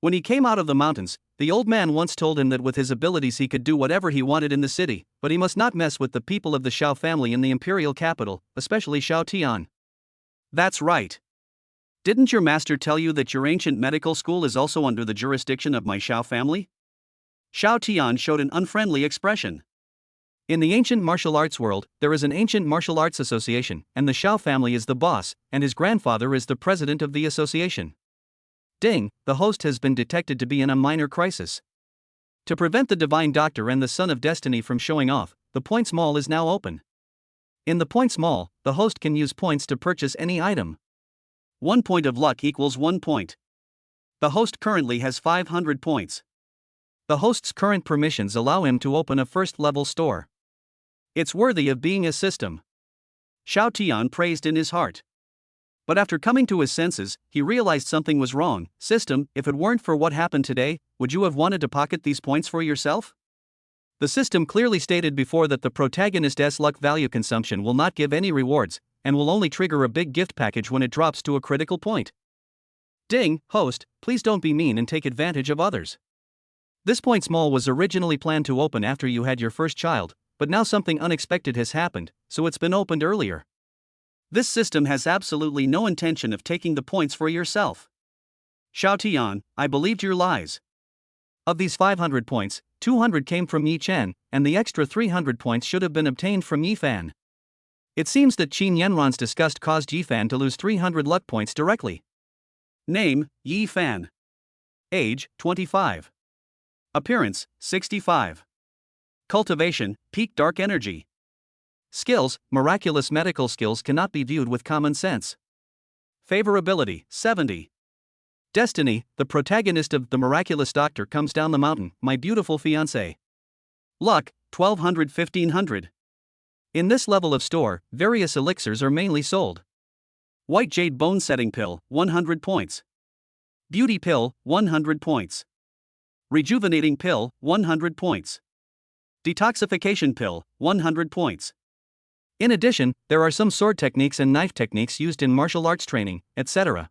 When he came out of the mountains, the old man once told him that with his abilities he could do whatever he wanted in the city, but he must not mess with the people of the Xiao family in the imperial capital, especially Xiao Tian. That's right. Didn't your master tell you that your ancient medical school is also under the jurisdiction of my Xiao family? Xiao Tian showed an unfriendly expression. In the ancient martial arts world, there is an ancient martial arts association, and the Xiao family is the boss, and his grandfather is the president of the association. Ding, the host has been detected to be in a minor crisis. To prevent the Divine Doctor and the Son of Destiny from showing off, the Points Mall is now open. In the Points Mall, the host can use points to purchase any item. 1 point of luck equals 1 point. The host currently has 500 points. The host's current permissions allow him to open a first-level store. It's worthy of being a system. Xiao Tian praised in his heart. But after coming to his senses, he realized something was wrong. System, if it weren't for what happened today, would you have wanted to pocket these points for yourself? The system clearly stated before that the protagonist's luck value consumption will not give any rewards, and will only trigger a big gift package when it drops to a critical point. Ding, host, please don't be mean and take advantage of others. This point small was originally planned to open after you had your first child, but now something unexpected has happened, so it's been opened earlier. This system has absolutely no intention of taking the points for yourself. Xiao Tian, I believed your lies. Of these 500 points, 200 came from Yi Chen, and the extra 300 points should have been obtained from Yi Fan. It seems that Qin Yanran's disgust caused Yi Fan to lose 300 luck points directly. Name, Yi Fan. Age, 25. Appearance, 65. Cultivation, peak dark energy. Skills, miraculous medical skills cannot be viewed with common sense. Favorability, 70. Destiny, the protagonist of The Miraculous Doctor Comes Down the Mountain, My Beautiful Fiancé. Luck, 1200-1500. In this level of store, various elixirs are mainly sold. White Jade Bone Setting Pill, 100 points. Beauty Pill, 100 points. Rejuvenating Pill, 100 points. Detoxification Pill, 100 points. In addition, there are some sword techniques and knife techniques used in martial arts training, etc.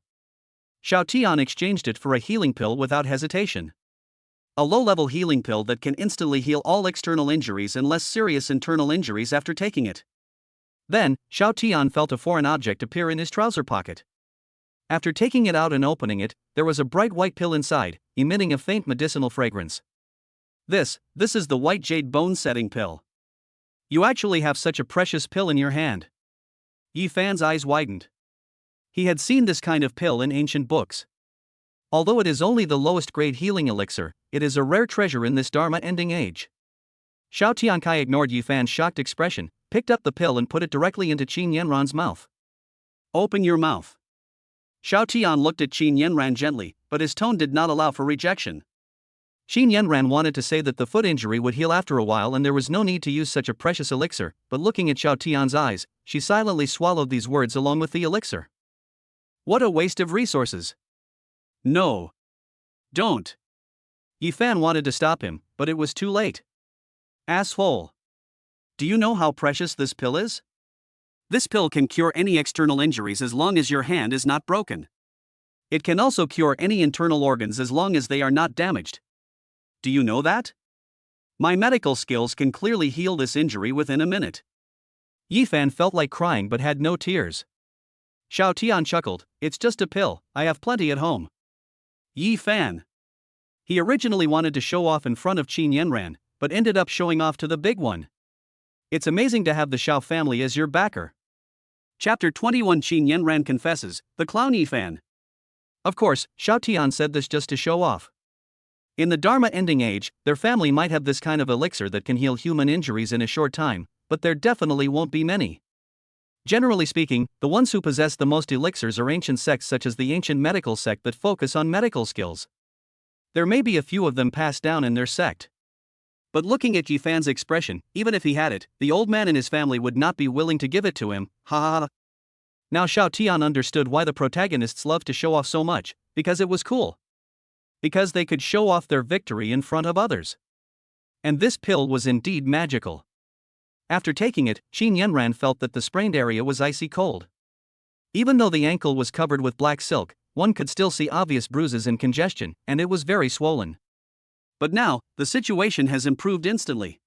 Xiao Tian exchanged it for a healing pill without hesitation. A low-level healing pill that can instantly heal all external injuries and less serious internal injuries after taking it. Then, Xiao Tian felt a foreign object appear in his trouser pocket. After taking it out and opening it, there was a bright white pill inside, emitting a faint medicinal fragrance. This is the White Jade Bone Setting Pill. You actually have such a precious pill in your hand. Yi Fan's eyes widened. He had seen this kind of pill in ancient books. Although it is only the lowest grade healing elixir, it is a rare treasure in this Dharma ending age. Xiao Tiankai ignored Yi Fan's shocked expression, picked up the pill and put it directly into Qin Yanran's mouth. Open your mouth. Xiao Tian looked at Qin Yanran gently, but his tone did not allow for rejection. Qin Yanran wanted to say that the foot injury would heal after a while and there was no need to use such a precious elixir, but looking at Xiao Tian's eyes, she silently swallowed these words along with the elixir. What a waste of resources. No. Don't. Yi Fan wanted to stop him, but it was too late. Asshole. Do you know how precious this pill is? This pill can cure any external injuries as long as your hand is not broken. It can also cure any internal organs as long as they are not damaged. Do you know that? My medical skills can clearly heal this injury within a minute. Yi Fan felt like crying but had no tears. Xiao Tian chuckled, it's just a pill, I have plenty at home. Yi Fan. He originally wanted to show off in front of Qin Yanran, but ended up showing off to the big one. It's amazing to have the Xiao family as your backer. Chapter 21 Qin Yanran confesses, the clown Yi Fan. Of course, Xiao Tian said this just to show off. In the Dharma ending age, their family might have this kind of elixir that can heal human injuries in a short time, but there definitely won't be many. Generally speaking, the ones who possess the most elixirs are ancient sects such as the ancient medical sect that focus on medical skills. There may be a few of them passed down in their sect. But looking at Yi Fan's expression, even if he had it, the old man and his family would not be willing to give it to him, ha ha ha. Now Xiao Tian understood why the protagonists loved to show off so much, because it was cool. Because they could show off their victory in front of others. And this pill was indeed magical. After taking it, Qin Yanran felt that the sprained area was icy cold. Even though the ankle was covered with black silk, one could still see obvious bruises and congestion, and it was very swollen. But now, the situation has improved instantly.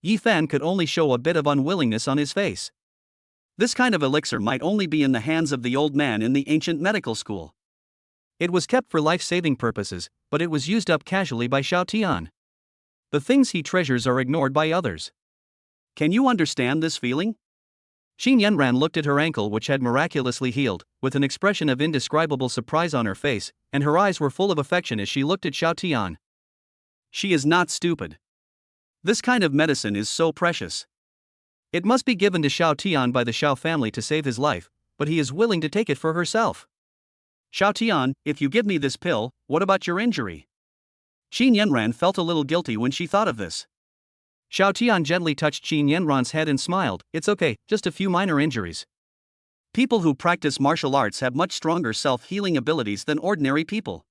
Yi Fan could only show a bit of unwillingness on his face. This kind of elixir might only be in the hands of the old man in the ancient medical school. It was kept for life-saving purposes, but it was used up casually by Xiao Tian. The things he treasures are ignored by others. Can you understand this feeling? Qin Yanran looked at her ankle which had miraculously healed, with an expression of indescribable surprise on her face, and her eyes were full of affection as she looked at Xiao Tian. She is not stupid. This kind of medicine is so precious. It must be given to Xiao Tian by the Xiao family to save his life, but he is willing to take it for herself. Xiao Tian, if you give me this pill, what about your injury? Qin Yanran felt a little guilty when she thought of this. Xiao Tian gently touched Qin Yanran's head and smiled, it's okay, just a few minor injuries. People who practice martial arts have much stronger self-healing abilities than ordinary people.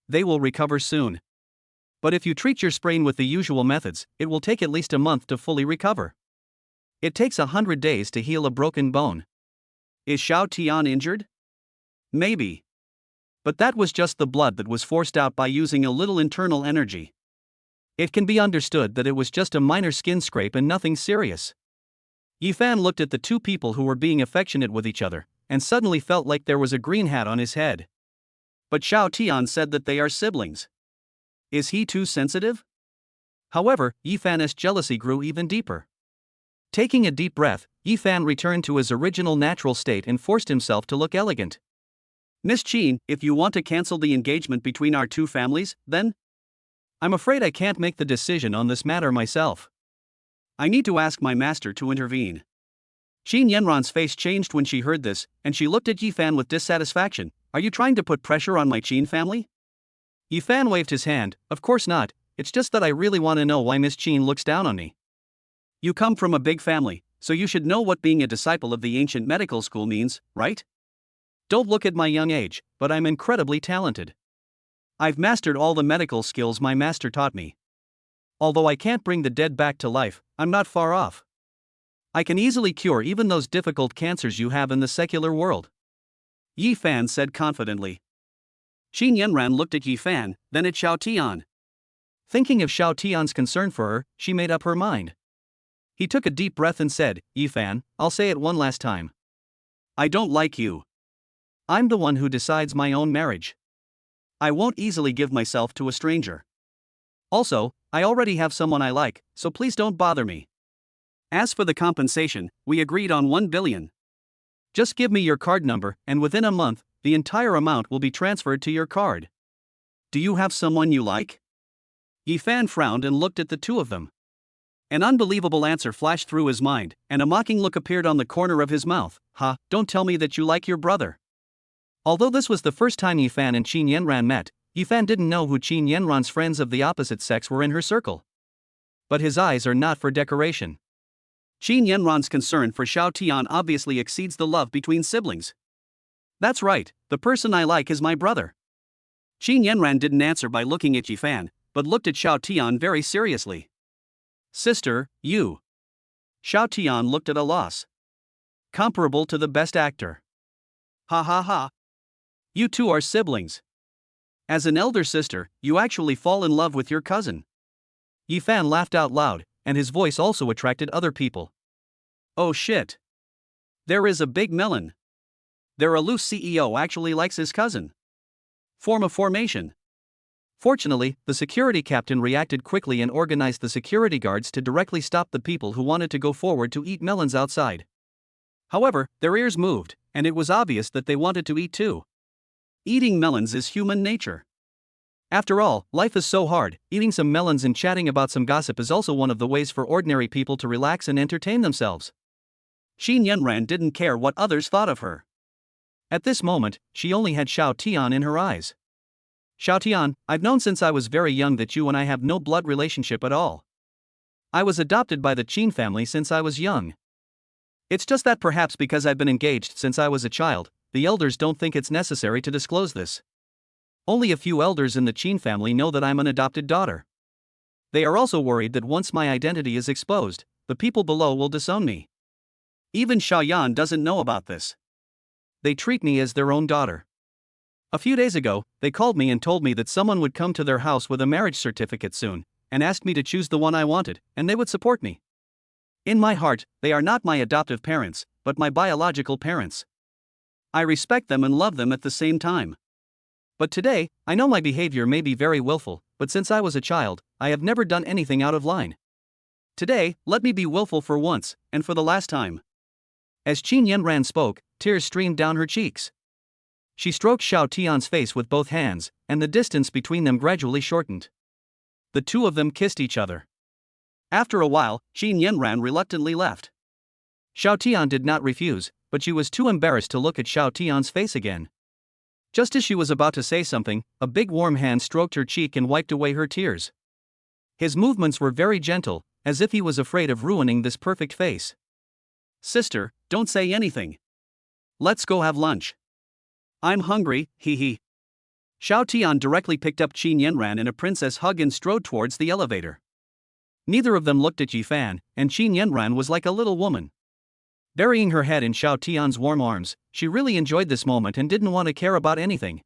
They will recover soon. But if you treat your sprain with the usual methods, it will take at least a month to fully recover. It takes 100 days to heal a broken bone. Is Xiao Tian injured? Maybe. But that was just the blood that was forced out by using a little internal energy. It can be understood that it was just a minor skin scrape and nothing serious. Yifan looked at the two people who were being affectionate with each other, and suddenly felt like there was a green hat on his head. But Xiao Tian said that they are siblings. Is he too sensitive? However, Yifan's jealousy grew even deeper. Taking a deep breath, Yifan returned to his original natural state and forced himself to look elegant. Miss Qin, if you want to cancel the engagement between our two families, then? I'm afraid I can't make the decision on this matter myself. I need to ask my master to intervene. Qin Yanran's face changed when she heard this, and she looked at Yifan with dissatisfaction. Are you trying to put pressure on my Qin family? Yifan waved his hand. Of course not, it's just that I really want to know why Miss Qin looks down on me. You come from a big family, so you should know what being a disciple of the ancient medical school means, right? Don't look at my young age, but I'm incredibly talented. I've mastered all the medical skills my master taught me. Although I can't bring the dead back to life, I'm not far off. I can easily cure even those difficult cancers you have in the secular world. Yifan said confidently. Qin Yanran looked at Yifan, then at Xiao Tian. Thinking of Xiao Tian's concern for her, she made up her mind. He took a deep breath and said, Yifan, I'll say it one last time. I don't like you. I'm the one who decides my own marriage. I won't easily give myself to a stranger. Also, I already have someone I like, so please don't bother me. As for the compensation, we agreed on 1 billion. Just give me your card number, and within a month, the entire amount will be transferred to your card. Do you have someone you like? Yifan frowned and looked at the two of them. An unbelievable answer flashed through his mind, and a mocking look appeared on the corner of his mouth. Ha, don't tell me that you like your brother. Although this was the first time Yifan and Qin Yanran met, Yifan didn't know who Qin Yanran's friends of the opposite sex were in her circle. But his eyes are not for decoration. Qin Yanran's concern for Xiao Tian obviously exceeds the love between siblings. That's right, the person I like is my brother. Qin Yanran didn't answer by looking at Yifan, but looked at Xiao Tian very seriously. Sister, you. Xiao Tian looked at a loss. Comparable to the best actor. Ha ha ha. You two are siblings. As an elder sister, you actually fall in love with your cousin. Yifan laughed out loud, and his voice also attracted other people. Oh shit. There is a big melon. Their aloof CEO actually likes his cousin. Form a formation. Fortunately, the security captain reacted quickly and organized the security guards to directly stop the people who wanted to go forward to eat melons outside. However, their ears moved, and it was obvious that they wanted to eat too. Eating melons is human nature. After all, life is so hard, eating some melons and chatting about some gossip is also one of the ways for ordinary people to relax and entertain themselves. Qin Yanran didn't care what others thought of her. At this moment, she only had Xiao Tian in her eyes. Xiao Tian, I've known since I was very young that you and I have no blood relationship at all. I was adopted by the Qin family since I was young. It's just that perhaps because I've been engaged since I was a child, the elders don't think it's necessary to disclose this. Only a few elders in the Qin family know that I'm an adopted daughter. They are also worried that once my identity is exposed, the people below will disown me. Even Xiaoyan doesn't know about this. They treat me as their own daughter. A few days ago, they called me and told me that someone would come to their house with a marriage certificate soon, and asked me to choose the one I wanted, and they would support me. In my heart, they are not my adoptive parents, but my biological parents. I respect them and love them at the same time. But today, I know my behavior may be very willful, but since I was a child, I have never done anything out of line. Today, let me be willful for once, and for the last time. As Qin Yanran spoke, tears streamed down her cheeks. She stroked Xiao Tian's face with both hands, and the distance between them gradually shortened. The two of them kissed each other. After a while, Qin Yanran reluctantly left. Xiao Tian did not refuse, but she was too embarrassed to look at Xiao Tian's face again. Just as she was about to say something, a big warm hand stroked her cheek and wiped away her tears. His movements were very gentle, as if he was afraid of ruining this perfect face. Sister, don't say anything. Let's go have lunch. I'm hungry, hee hee. Xiao Tian directly picked up Qin Yanran in a princess hug and strode towards the elevator. Neither of them looked at Yi Fan, and Qin Yanran was like a little woman. Burying her head in Xiao Tian's warm arms, she really enjoyed this moment and didn't want to care about anything.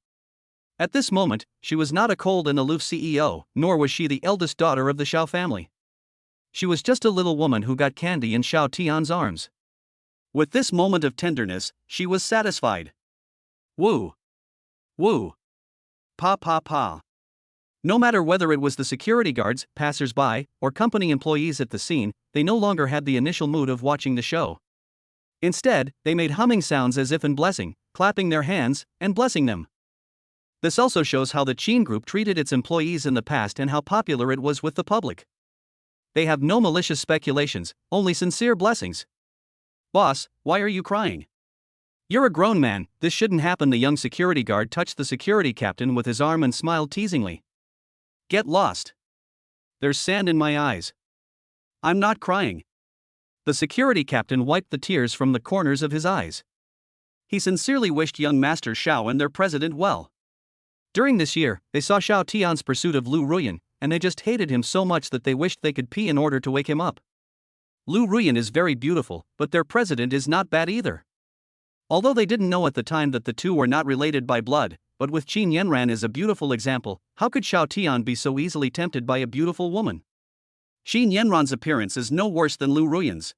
At this moment, she was not a cold and aloof CEO, nor was she the eldest daughter of the Xiao family. She was just a little woman who got candy in Xiao Tian's arms. With this moment of tenderness, she was satisfied. Woo! Woo! Pa pa pa. No matter whether it was the security guards, passers-by, or company employees at the scene, they no longer had the initial mood of watching the show. Instead, they made humming sounds as if in blessing, clapping their hands, and blessing them. This also shows how the Qin Group treated its employees in the past and how popular it was with the public. They have no malicious speculations, only sincere blessings. Boss, why are you crying? You're a grown man, this shouldn't happen. The young security guard touched the security captain with his arm and smiled teasingly. Get lost. There's sand in my eyes. I'm not crying. The security captain wiped the tears from the corners of his eyes. He sincerely wished young Master Xiao and their president well. During this year, they saw Xiao Tian's pursuit of Lu Ruyan, and they just hated him so much that they wished they could pee in order to wake him up. Lu Ruyan is very beautiful, but their president is not bad either. Although they didn't know at the time that the two were not related by blood, but with Qin Yanran as a beautiful example, how could Xiao Tian be so easily tempted by a beautiful woman? Qin Yanran's appearance is no worse than Lu Ruyan's.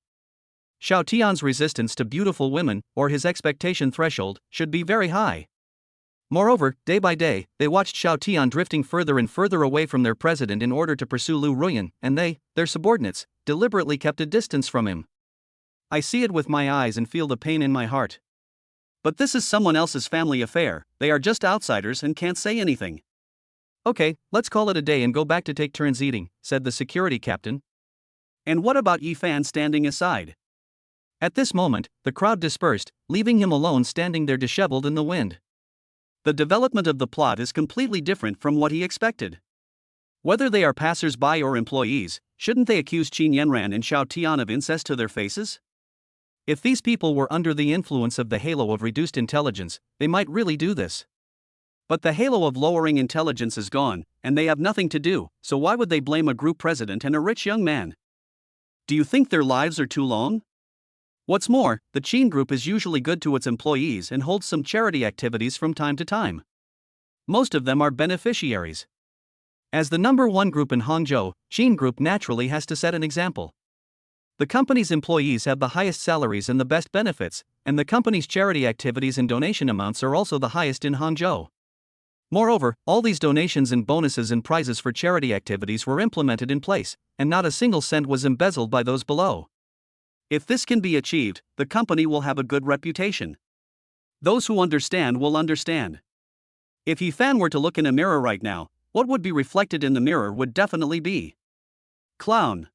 Xiao Tian's resistance to beautiful women, or his expectation threshold, should be very high. Moreover, day by day, they watched Xiao Tian drifting further and further away from their president in order to pursue Lu Ruyan, and they, their subordinates, deliberately kept a distance from him. I see it with my eyes and feel the pain in my heart. But this is someone else's family affair, they are just outsiders and can't say anything. Okay, let's call it a day and go back to take turns eating, said the security captain. And what about Yi Fan standing aside? At this moment, the crowd dispersed, leaving him alone standing there disheveled in the wind. The development of the plot is completely different from what he expected. Whether they are passers-by or employees, shouldn't they accuse Qin Yanran and Xiao Tian of incest to their faces? If these people were under the influence of the halo of reduced intelligence, they might really do this. But the halo of lowering intelligence is gone, and they have nothing to do, so why would they blame a group president and a rich young man? Do you think their lives are too long? What's more, the Qin Group is usually good to its employees and holds some charity activities from time to time. Most of them are beneficiaries. As the number one group in Hangzhou, Qin Group naturally has to set an example. The company's employees have the highest salaries and the best benefits, and the company's charity activities and donation amounts are also the highest in Hangzhou. Moreover, all these donations and bonuses and prizes for charity activities were implemented in place, and not a single cent was embezzled by those below. If this can be achieved, the company will have a good reputation. Those who understand will understand. If Yi Fan were to look in a mirror right now, what would be reflected in the mirror would definitely be clown.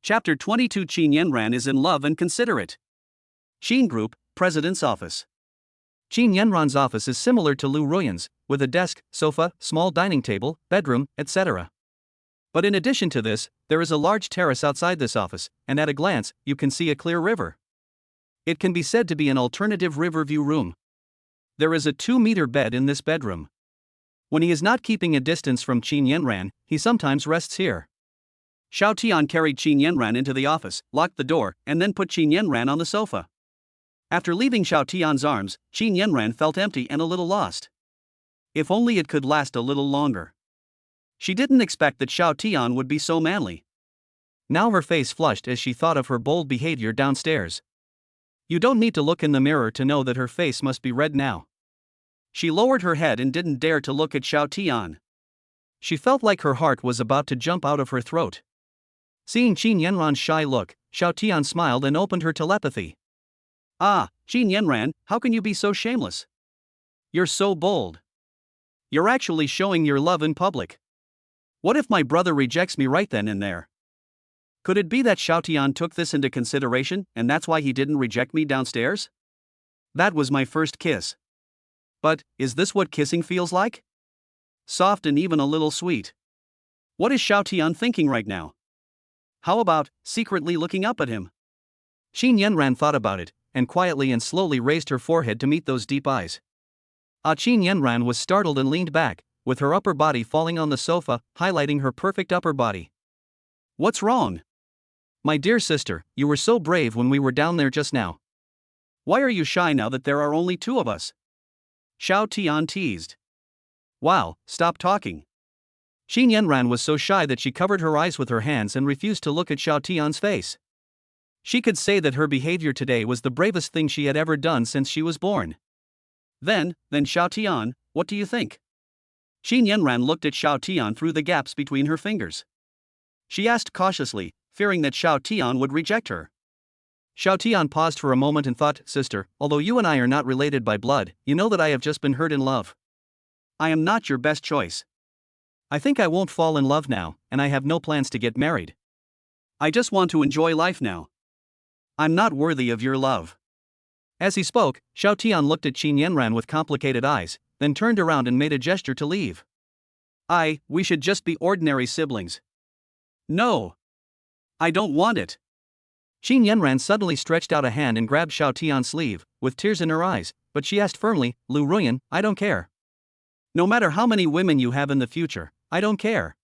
Chapter 22. Qin Yanran is in love and considerate. Qin Group, President's Office. Qin Yanran's office is similar to Lu Ruyan's, with a desk, sofa, small dining table, bedroom, etc. But in addition to this, there is a large terrace outside this office, and at a glance, you can see a clear river. It can be said to be an alternative river view room. There is a 2-meter bed in this bedroom. When he is not keeping a distance from Qin Yanran, he sometimes rests here. Xiao Tian carried Qin Yanran into the office, locked the door, and then put Qin Yanran on the sofa. After leaving Xiao Tian's arms, Qin Yanran felt empty and a little lost. If only it could last a little longer. She didn't expect that Xiao Tian would be so manly. Now her face flushed as she thought of her bold behavior downstairs. You don't need to look in the mirror to know that her face must be red now. She lowered her head and didn't dare to look at Xiao Tian. She felt like her heart was about to jump out of her throat. Seeing Qin Yanran's shy look, Xiao Tian smiled and opened her telepathy. Ah, Qin Yanran, how can you be so shameless? You're so bold. You're actually showing your love in public. What if my brother rejects me right then and there? Could it be that Xiao Tian took this into consideration, and that's why he didn't reject me downstairs? That was my first kiss. But, is this what kissing feels like? Soft and even a little sweet. What is Xiao Tian thinking right now? How about, secretly looking up at him? Qin Yanran thought about it, and quietly and slowly raised her forehead to meet those deep eyes. Qin Yanran was startled and leaned back, with her upper body falling on the sofa, highlighting her perfect upper body. What's wrong? My dear sister, you were so brave when we were down there just now. Why are you shy now that there are only two of us? Xiao Tian teased. Wow, stop talking. Qin Yanran was so shy that she covered her eyes with her hands and refused to look at Xiao Tian's face. She could say that her behavior today was the bravest thing she had ever done since she was born. Then Xiao Tian, what do you think? Qin Yanran looked at Xiao Tian through the gaps between her fingers. She asked cautiously, fearing that Xiao Tian would reject her. Xiao Tian paused for a moment and thought, Sister, although you and I are not related by blood, you know that I have just been hurt in love. I am not your best choice. I think I won't fall in love now, and I have no plans to get married. I just want to enjoy life now. I'm not worthy of your love. As he spoke, Xiao Tian looked at Qin Yanran with complicated eyes, then turned around and made a gesture to leave. We should just be ordinary siblings. No. I don't want it. Qin Yanran suddenly stretched out a hand and grabbed Xiao Tian's sleeve, with tears in her eyes, but she asked firmly, Lu Ruyan, I don't care. No matter how many women you have in the future, I don't care.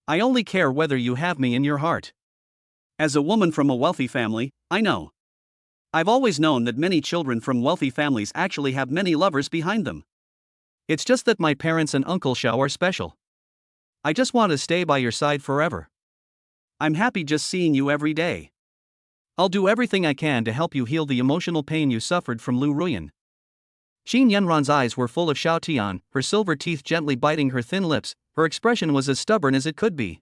I only care whether you have me in your heart. As a woman from a wealthy family, I know. I've always known that many children from wealthy families actually have many lovers behind them. It's just that my parents and Uncle Xiao are special. I just want to stay by your side forever. I'm happy just seeing you every day. I'll do everything I can to help you heal the emotional pain you suffered from Lu Ruyan. Qin Yanran's eyes were full of Xiao Tian, her silver teeth gently biting her thin lips. Her expression was as stubborn as it could be.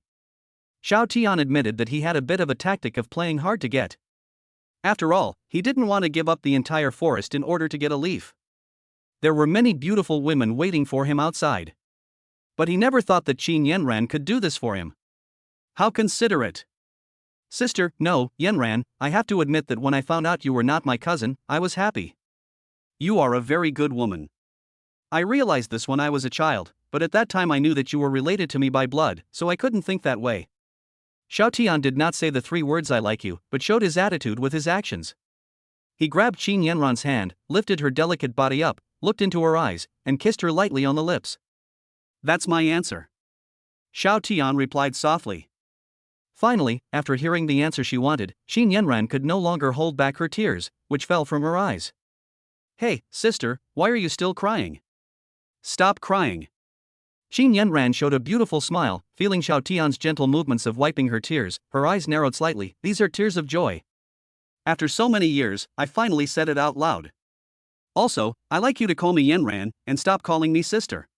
Xiao Tian admitted that he had a bit of a tactic of playing hard to get. After all, he didn't want to give up the entire forest in order to get a leaf. There were many beautiful women waiting for him outside. But he never thought that Qin Yanran could do this for him. How considerate. Sister, no, Yanran, I have to admit that when I found out you were not my cousin, I was happy. You are a very good woman. I realized this when I was a child, but at that time I knew that you were related to me by blood, so I couldn't think that way. Xiao Tian did not say the 3 words I like you, but showed his attitude with his actions. He grabbed Qin Yanran's hand, lifted her delicate body up, looked into her eyes, and kissed her lightly on the lips. That's my answer. Xiao Tian replied softly. Finally, after hearing the answer she wanted, Qin Yanran could no longer hold back her tears, which fell from her eyes. Hey, sister, why are you still crying? Stop crying. Qin Yanran showed a beautiful smile, feeling Xiao Tian's gentle movements of wiping her tears. Her eyes narrowed slightly. These are tears of joy. After so many years, I finally said it out loud. Also, I like you to call me Yanran, and stop calling me sister.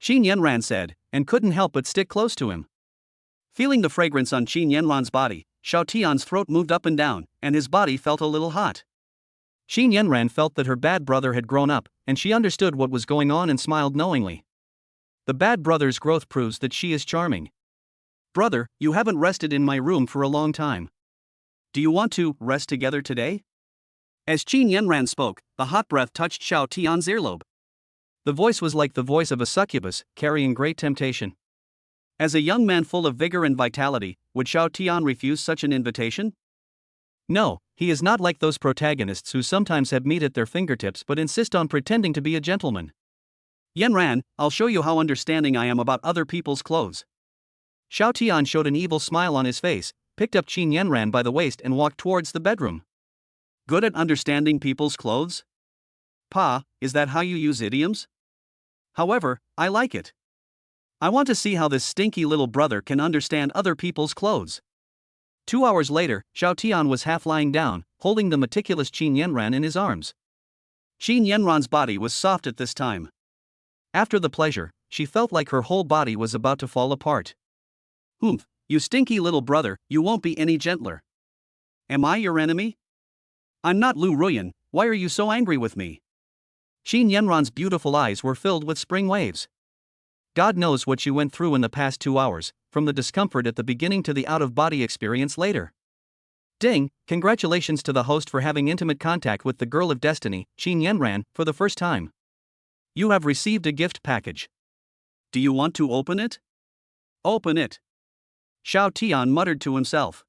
Qin Yanran said, and couldn't help but stick close to him. Feeling the fragrance on Qin Yanran's body, Xiao Tian's throat moved up and down, and his body felt a little hot. Qin Yanran felt that her bad brother had grown up, and she understood what was going on and smiled knowingly. The bad brother's growth proves that she is charming. Brother, you haven't rested in my room for a long time. Do you want to rest together today? As Qin Yanran spoke, the hot breath touched Xiao Tian's earlobe. The voice was like the voice of a succubus, carrying great temptation. As a young man full of vigor and vitality, would Xiao Tian refuse such an invitation? No, he is not like those protagonists who sometimes have meat at their fingertips but insist on pretending to be a gentleman. Yanran, I'll show you how understanding I am about other people's clothes. Xiao Tian showed an evil smile on his face, picked up Qin Yanran by the waist and walked towards the bedroom. Good at understanding people's clothes? Pa, is that how you use idioms? However, I like it. I want to see how this stinky little brother can understand other people's clothes. 2 hours later, Xiao Tian was half lying down, holding the meticulous Qin Yanran in his arms. Qin Yanran's body was soft at this time. After the pleasure, she felt like her whole body was about to fall apart. Humph, you stinky little brother, you won't be any gentler. Am I your enemy? I'm not Lu Ruyan, why are you so angry with me? Qin Yanran's beautiful eyes were filled with spring waves. God knows what she went through in the past 2 hours, from the discomfort at the beginning to the out-of-body experience later. Ding, congratulations to the host for having intimate contact with the girl of destiny, Qin Yanran, for the first time. You have received a gift package. Do you want to open it? Open it. Xiao Tian muttered to himself.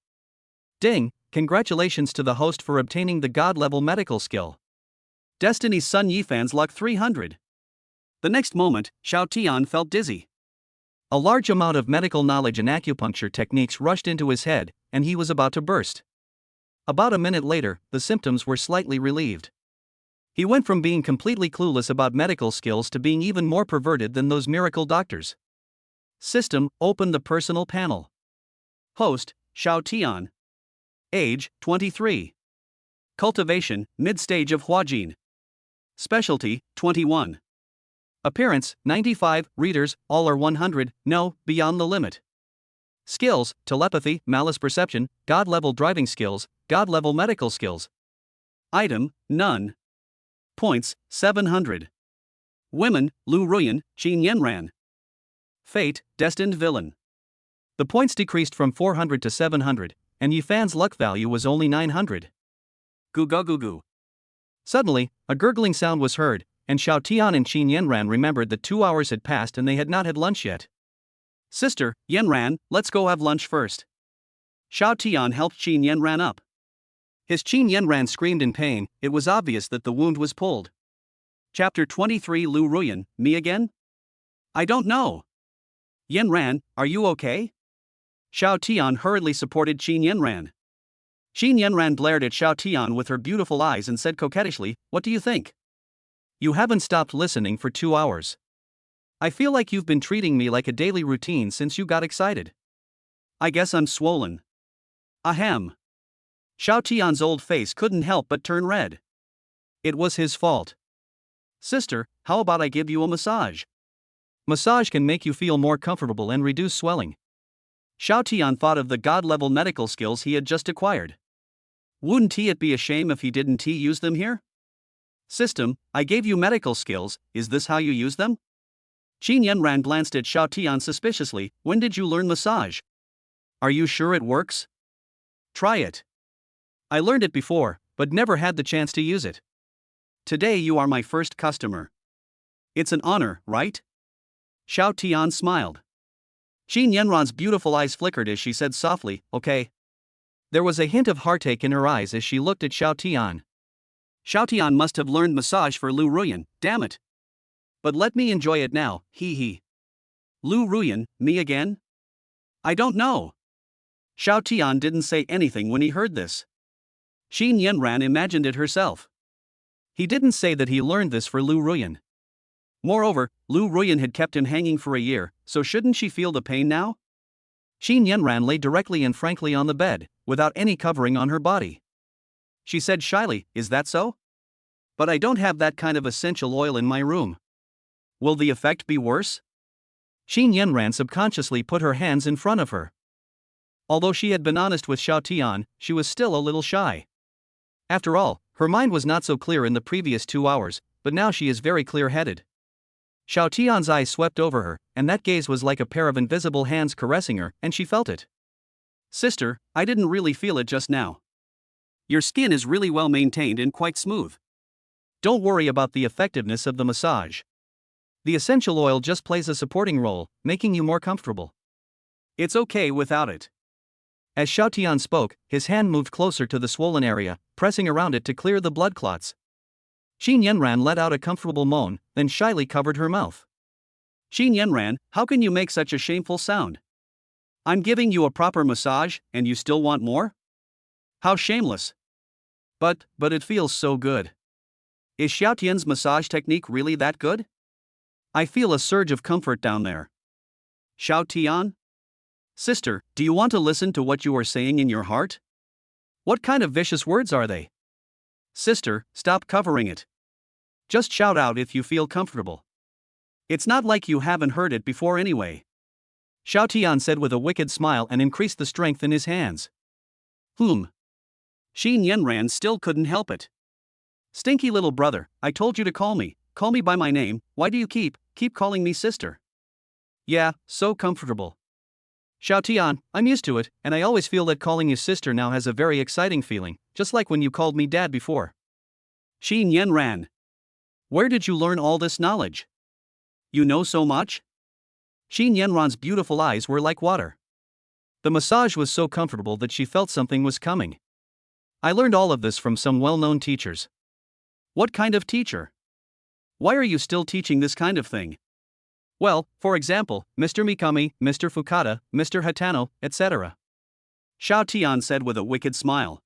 Ding, congratulations to the host for obtaining the God-level medical skill. Destiny's Sun Yifan's Luck 300. The next moment, Xiao Tian felt dizzy. A large amount of medical knowledge and acupuncture techniques rushed into his head, and he was about to burst. About a minute later, the symptoms were slightly relieved. He went from being completely clueless about medical skills to being even more perverted than those miracle doctors. System, open the personal panel. Host, Xiao Tian. Age, 23. Cultivation, mid-stage of Huajin. Specialty, 21. Appearance, 95, readers, all are 100, no, beyond the limit. Skills, telepathy, malice perception, God-level driving skills, God-level medical skills. Item, none. Points, 700. Women, Lu Ruyan, Qin Yanran. Fate, destined villain. The points decreased from 400 to 700, and Yifan's luck value was only 900. Goo goo goo goo. Suddenly, a gurgling sound was heard, and Xiao Tian and Qin Yanran remembered that 2 hours had passed and they had not had lunch yet. Sister, Yanran, let's go have lunch first. Xiao Tian helped Qin Yanran up. His Qin Yanran screamed in pain. It was obvious that the wound was pulled. Chapter 23. Lu Ruyan, me again? I don't know. Yanran, are you okay? Xiao Tian hurriedly supported Qin Yanran. Qin Yanran glared at Xiao Tian with her beautiful eyes and said coquettishly, what do you think? You haven't stopped listening for 2 hours. I feel like you've been treating me like a daily routine since you got excited. I guess I'm swollen. Ahem. Xiao Tian's old face couldn't help but turn red. It was his fault. Sister, how about I give you a massage? Massage can make you feel more comfortable and reduce swelling. Xiao Tian thought of the God-level medical skills he had just acquired. Wouldn't it be a shame if he didn't use them here? System, I gave you medical skills, is this how you use them? Qin Yanran glanced at Xiao Tian suspiciously. When did you learn massage? Are you sure it works? Try it. I learned it before, but never had the chance to use it. Today you are my first customer. It's an honor, right? Xiao Tian smiled. Qin Yanran's beautiful eyes flickered as she said softly, okay. There was a hint of heartache in her eyes as she looked at Xiao Tian. Xiao Tian must have learned massage for Lu Ruyan, damn it. But let me enjoy it now, hee hee. Lu Ruyan, me again? I don't know. Xiao Tian didn't say anything when he heard this. Qin Yanran imagined it herself. He didn't say that he learned this for Lu Ruyan. Moreover, Lu Ruyan had kept him hanging for a year, so shouldn't she feel the pain now? Qin Yanran lay directly and frankly on the bed, without any covering on her body. She said shyly, is that so? But I don't have that kind of essential oil in my room. Will the effect be worse? Qin Yanran subconsciously put her hands in front of her. Although she had been honest with Xiao Tian, she was still a little shy. After all, her mind was not so clear in the previous 2 hours, but now she is very clear-headed. Xiao Tian's eyes swept over her, and that gaze was like a pair of invisible hands caressing her, and she felt it. Sister, I didn't really feel it just now. Your skin is really well maintained and quite smooth. Don't worry about the effectiveness of the massage. The essential oil just plays a supporting role, making you more comfortable. It's okay without it. As Xiao Tian spoke, his hand moved closer to the swollen area, pressing around it to clear the blood clots. Qin Yanran let out a comfortable moan, then shyly covered her mouth. Qin Yanran, how can you make such a shameful sound? I'm giving you a proper massage, and you still want more? How shameless. But it feels so good. Is Xiao Tian's massage technique really that good? I feel a surge of comfort down there. Xiao Tian? Sister, do you want to listen to what you are saying in your heart? What kind of vicious words are they? Sister, stop covering it. Just shout out if you feel comfortable. It's not like you haven't heard it before anyway. Xiao Tian said with a wicked smile and increased the strength in his hands. Qin Yanran still couldn't help it. Stinky little brother, I told you to call me by my name, why do you keep calling me sister? Yeah, so comfortable. Xiao Tian, I'm used to it, and I always feel that calling you sister now has a very exciting feeling, just like when you called me dad before. Qin Yanran. Where did you learn all this knowledge? You know so much? Qin Yanran's beautiful eyes were like water. The massage was so comfortable that she felt something was coming. I learned all of this from some well-known teachers. What kind of teacher? Why are you still teaching this kind of thing? Well, for example, Mr. Mikami, Mr. Fukada, Mr. Hatano, etc. Xiao Tian said with a wicked smile.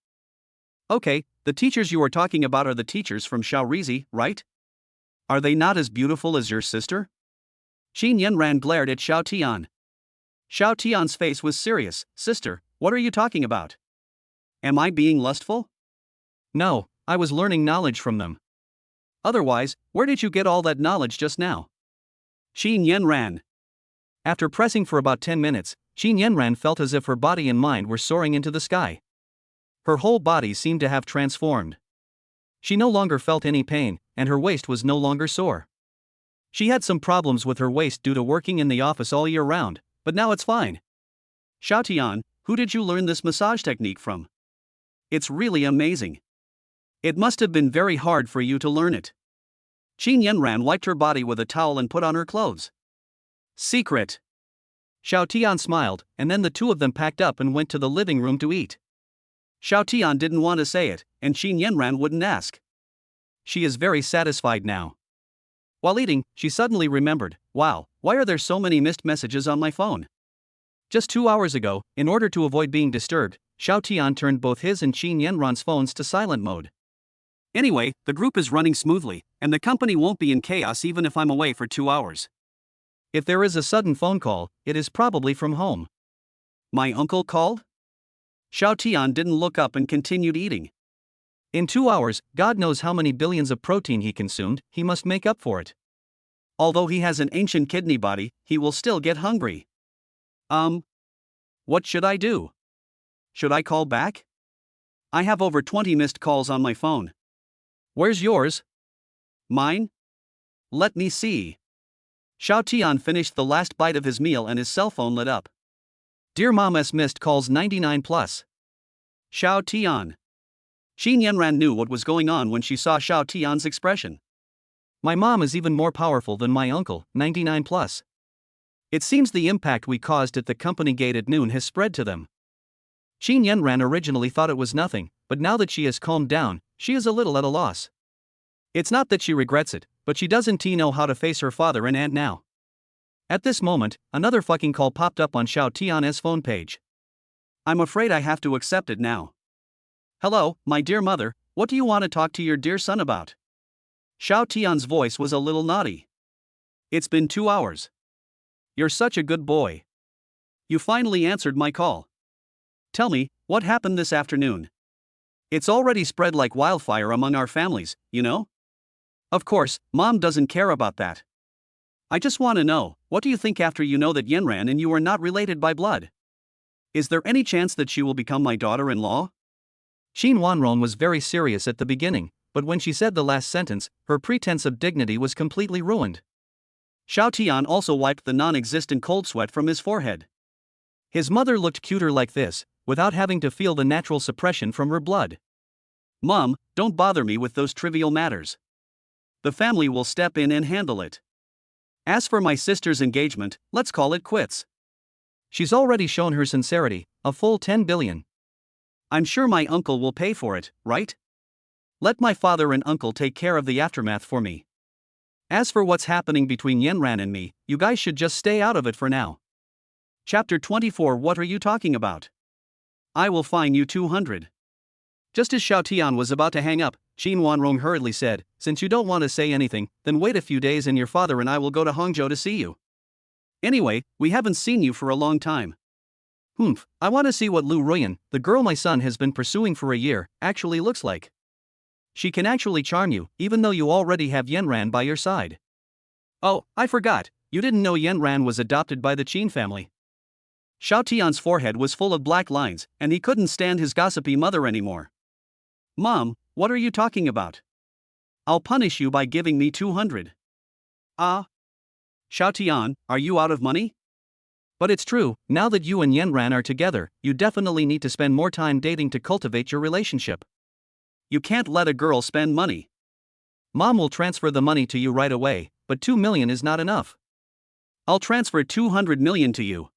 Okay, the teachers you are talking about are the teachers from Shaorizi, right? Are they not as beautiful as your sister? Qin Yanran glared at Xiao Tian. Xiao Tian's face was serious. Sister, what are you talking about? Am I being lustful? No, I was learning knowledge from them. Otherwise, where did you get all that knowledge just now? Qin Yanran. After pressing for about 10 minutes, Qin Yanran felt as if her body and mind were soaring into the sky. Her whole body seemed to have transformed. She no longer felt any pain, and her waist was no longer sore. She had some problems with her waist due to working in the office all year round, but now it's fine. Xiao Tian, who did you learn this massage technique from? It's really amazing. It must have been very hard for you to learn it. Qin Yanran wiped her body with a towel and put on her clothes. Secret. Xiao Tian smiled, and then the two of them packed up and went to the living room to eat. Xiao Tian didn't want to say it, and Qin Yanran wouldn't ask. She is very satisfied now. While eating, she suddenly remembered, wow, why are there so many missed messages on my phone? Just 2 hours ago, in order to avoid being disturbed, Xiao Tian turned both his and Qin Yanran's phones to silent mode. Anyway, the group is running smoothly, and the company won't be in chaos even if I'm away for 2 hours. If there is a sudden phone call, it is probably from home. My uncle called? Xiao Tian didn't look up and continued eating. In 2 hours, God knows how many billions of protein he consumed, he must make up for it. Although he has an ancient kidney body, he will still get hungry. What should I do? Should I call back? I have over 20 missed calls on my phone. Where's yours? Mine? Let me see. Xiao Tian finished the last bite of his meal and his cell phone lit up. Dear Mom's missed calls 99 plus. Xiao Tian. Qin Yanran knew what was going on when she saw Xiao Tian's expression. My mom is even more powerful than my uncle, 99 plus. It seems the impact we caused at the company gate at noon has spread to them. Qin Yanran originally thought it was nothing, but now that she has calmed down, she is a little at a loss. It's not that she regrets it, but she doesn't know how to face her father and aunt now. At this moment, another fucking call popped up on Xiao Tian's phone page. I'm afraid I have to accept it now. Hello, my dear mother, what do you want to talk to your dear son about? Xiao Tian's voice was a little naughty. It's been 2 hours. You're such a good boy. You finally answered my call. Tell me, what happened this afternoon? It's already spread like wildfire among our families, you know? Of course, Mom doesn't care about that. I just want to know, what do you think after you know that Yanran and you are not related by blood? Is there any chance that she will become my daughter-in-law? Qin Wanrong was very serious at the beginning, but when she said the last sentence, her pretense of dignity was completely ruined. Xiao Tian also wiped the non-existent cold sweat from his forehead. His mother looked cuter like this, without having to feel the natural suppression from her blood. Mom, don't bother me with those trivial matters. The family will step in and handle it. As for my sister's engagement, let's call it quits. She's already shown her sincerity, a full 10 billion. I'm sure my uncle will pay for it, right? Let my father and uncle take care of the aftermath for me. As for what's happening between Yanran and me, you guys should just stay out of it for now. Chapter 24. What are you talking about? I will fine you 200. Just as Xiao Tian was about to hang up, Qin Wanrong hurriedly said, since you don't want to say anything, then wait a few days and your father and I will go to Hangzhou to see you. Anyway, we haven't seen you for a long time. I want to see what Lu Ruyan, the girl my son has been pursuing for a year, actually looks like. She can actually charm you, even though you already have Yanran by your side. Oh, I forgot, you didn't know Yanran was adopted by the Qin family. Xiao Tian's forehead was full of black lines, and he couldn't stand his gossipy mother anymore. Mom, what are you talking about? I'll punish you by giving me 200. Xiao Tian, are you out of money? But it's true, now that you and Yanran are together, you definitely need to spend more time dating to cultivate your relationship. You can't let a girl spend money. Mom will transfer the money to you right away, but 2 million is not enough. I'll transfer 200 million to you.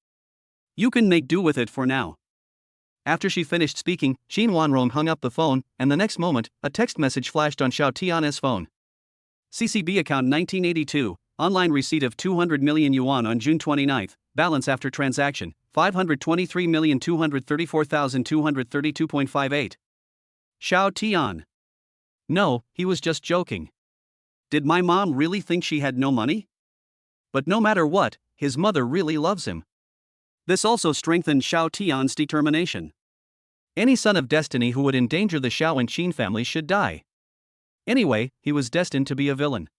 You can make do with it for now. After she finished speaking, Qin Wanrong hung up the phone, and the next moment, a text message flashed on Xiao Tian's phone. CCB account 1982, online receipt of 200 million yuan on June 29, balance after transaction, 523,234,232.58. Xiao Tian. No, he was just joking. Did my mom really think she had no money? But no matter what, his mother really loves him. This also strengthened Xiao Tian's determination. Any son of destiny who would endanger the Xiao and Qin families should die. Anyway, he was destined to be a villain.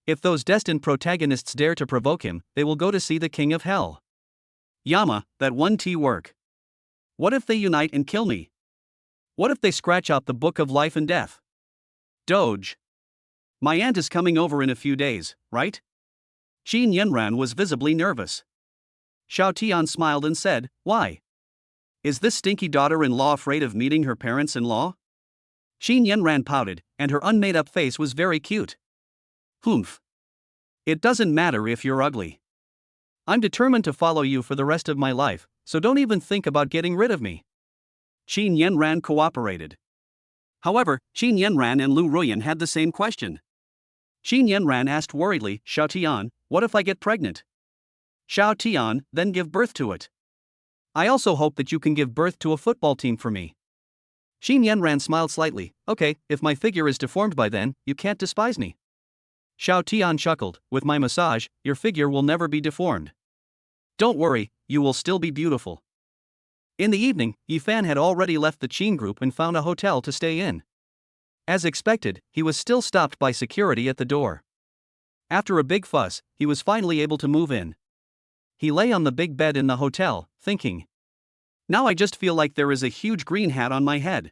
If those destined protagonists dare to provoke him, they will go to see the king of hell. Yama, that one T work. What if they unite and kill me? What if they scratch out the book of life and death? Doge. My aunt is coming over in a few days, right? Qin Yanran was visibly nervous. Xiao Tian smiled and said, why? Is this stinky daughter-in-law afraid of meeting her parents-in-law? Qin Yanran pouted, and her unmade-up face was very cute. Humph. It doesn't matter if you're ugly. I'm determined to follow you for the rest of my life, so don't even think about getting rid of me. Qin Yanran cooperated. However, Qin Yanran and Lu Ruyan had the same question. Qin Yanran asked worriedly, Xiao Tian, what if I get pregnant? Xiao Tian, then give birth to it. I also hope that you can give birth to a football team for me. Qin Yanran smiled slightly, okay, if my figure is deformed by then, you can't despise me. Xiao Tian chuckled, with my massage, your figure will never be deformed. Don't worry, you will still be beautiful. In the evening, Yifan had already left the Qin group and found a hotel to stay in. As expected, he was still stopped by security at the door. After a big fuss, he was finally able to move in. He lay on the big bed in the hotel, thinking. Now I just feel like there is a huge green hat on my head.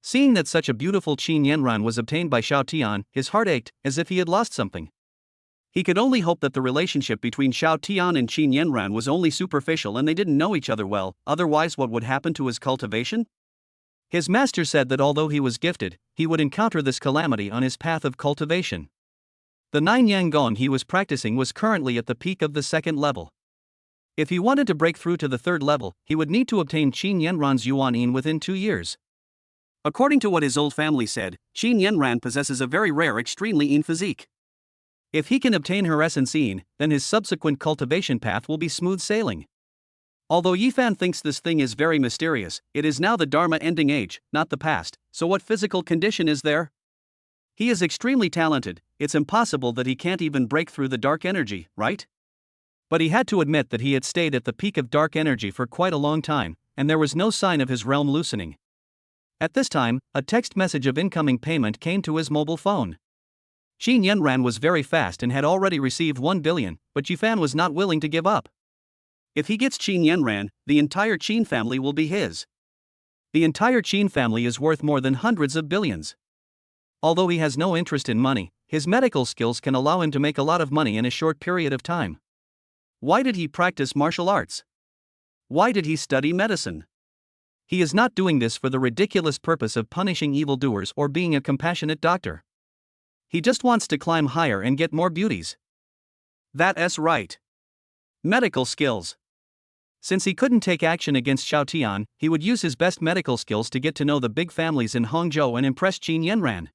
Seeing that such a beautiful Qin Yanran was obtained by Xiao Tian, his heart ached, as if he had lost something. He could only hope that the relationship between Xiao Tian and Qin Yanran was only superficial and they didn't know each other well, otherwise what would happen to his cultivation? His master said that although he was gifted, he would encounter this calamity on his path of cultivation. The 9 Yang Gong he was practicing was currently at the peak of the 2nd level. If he wanted to break through to the 3rd level, he would need to obtain Qin Yanran's Yuan Yin within 2 years. According to what his old family said, Qin Yanran possesses a very rare extremely Yin physique. If he can obtain her essence Yin, then his subsequent cultivation path will be smooth sailing. Although Yifan thinks this thing is very mysterious, it is now the Dharma ending age, not the past, so what physical condition is there? He is extremely talented, it's impossible that he can't even break through the dark energy, right? But he had to admit that he had stayed at the peak of dark energy for quite a long time, and there was no sign of his realm loosening. At this time, a text message of incoming payment came to his mobile phone. Qin Yanran was very fast and had already received 1 billion, but Yifan was not willing to give up. If he gets Qin Yanran, the entire Qin family will be his. The entire Qin family is worth more than hundreds of billions. Although he has no interest in money, his medical skills can allow him to make a lot of money in a short period of time. Why did he practice martial arts? Why did he study medicine? He is not doing this for the ridiculous purpose of punishing evildoers or being a compassionate doctor. He just wants to climb higher and get more beauties. That's right. Medical skills. Since he couldn't take action against Xiao Tian, he would use his best medical skills to get to know the big families in Hangzhou and impress Qin Yanran.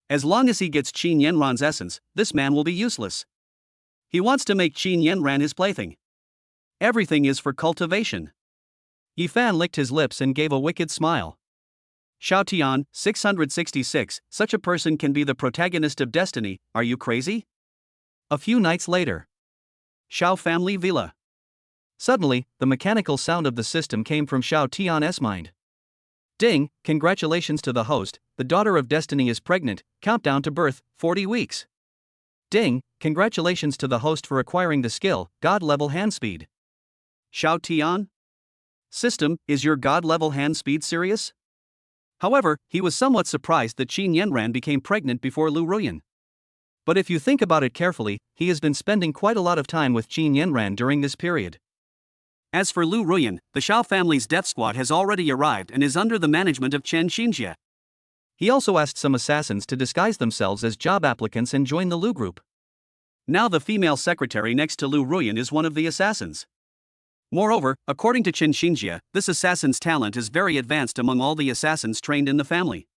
As long as he gets Qin Yanran's essence, this man will be useless. He wants to make Qin Yanran his plaything. Everything is for cultivation. Yifan licked his lips and gave a wicked smile. Xiao Tian, 666, such a person can be the protagonist of destiny, are you crazy? A few nights later. Xiao family villa. Suddenly, the mechanical sound of the system came from Xiao Tian's mind. Ding, congratulations to the host, the daughter of destiny is pregnant, countdown to birth, 40 weeks. Ding, congratulations to the host for acquiring the skill, God-level hand speed. Xiao Tian? System, is your God-level hand speed serious? However, he was somewhat surprised that Qin Yanran became pregnant before Lu Ruyan. But if you think about it carefully, he has been spending quite a lot of time with Qin Yanran during this period. As for Lu Ruyan, the Xiao family's death squad has already arrived and is under the management of Chen Xinjie. He also asked some assassins to disguise themselves as job applicants and join the Lu group. Now the female secretary next to Lu Ruyan is one of the assassins. Moreover, according to Chen Xinjie, this assassin's talent is very advanced among all the assassins trained in the family.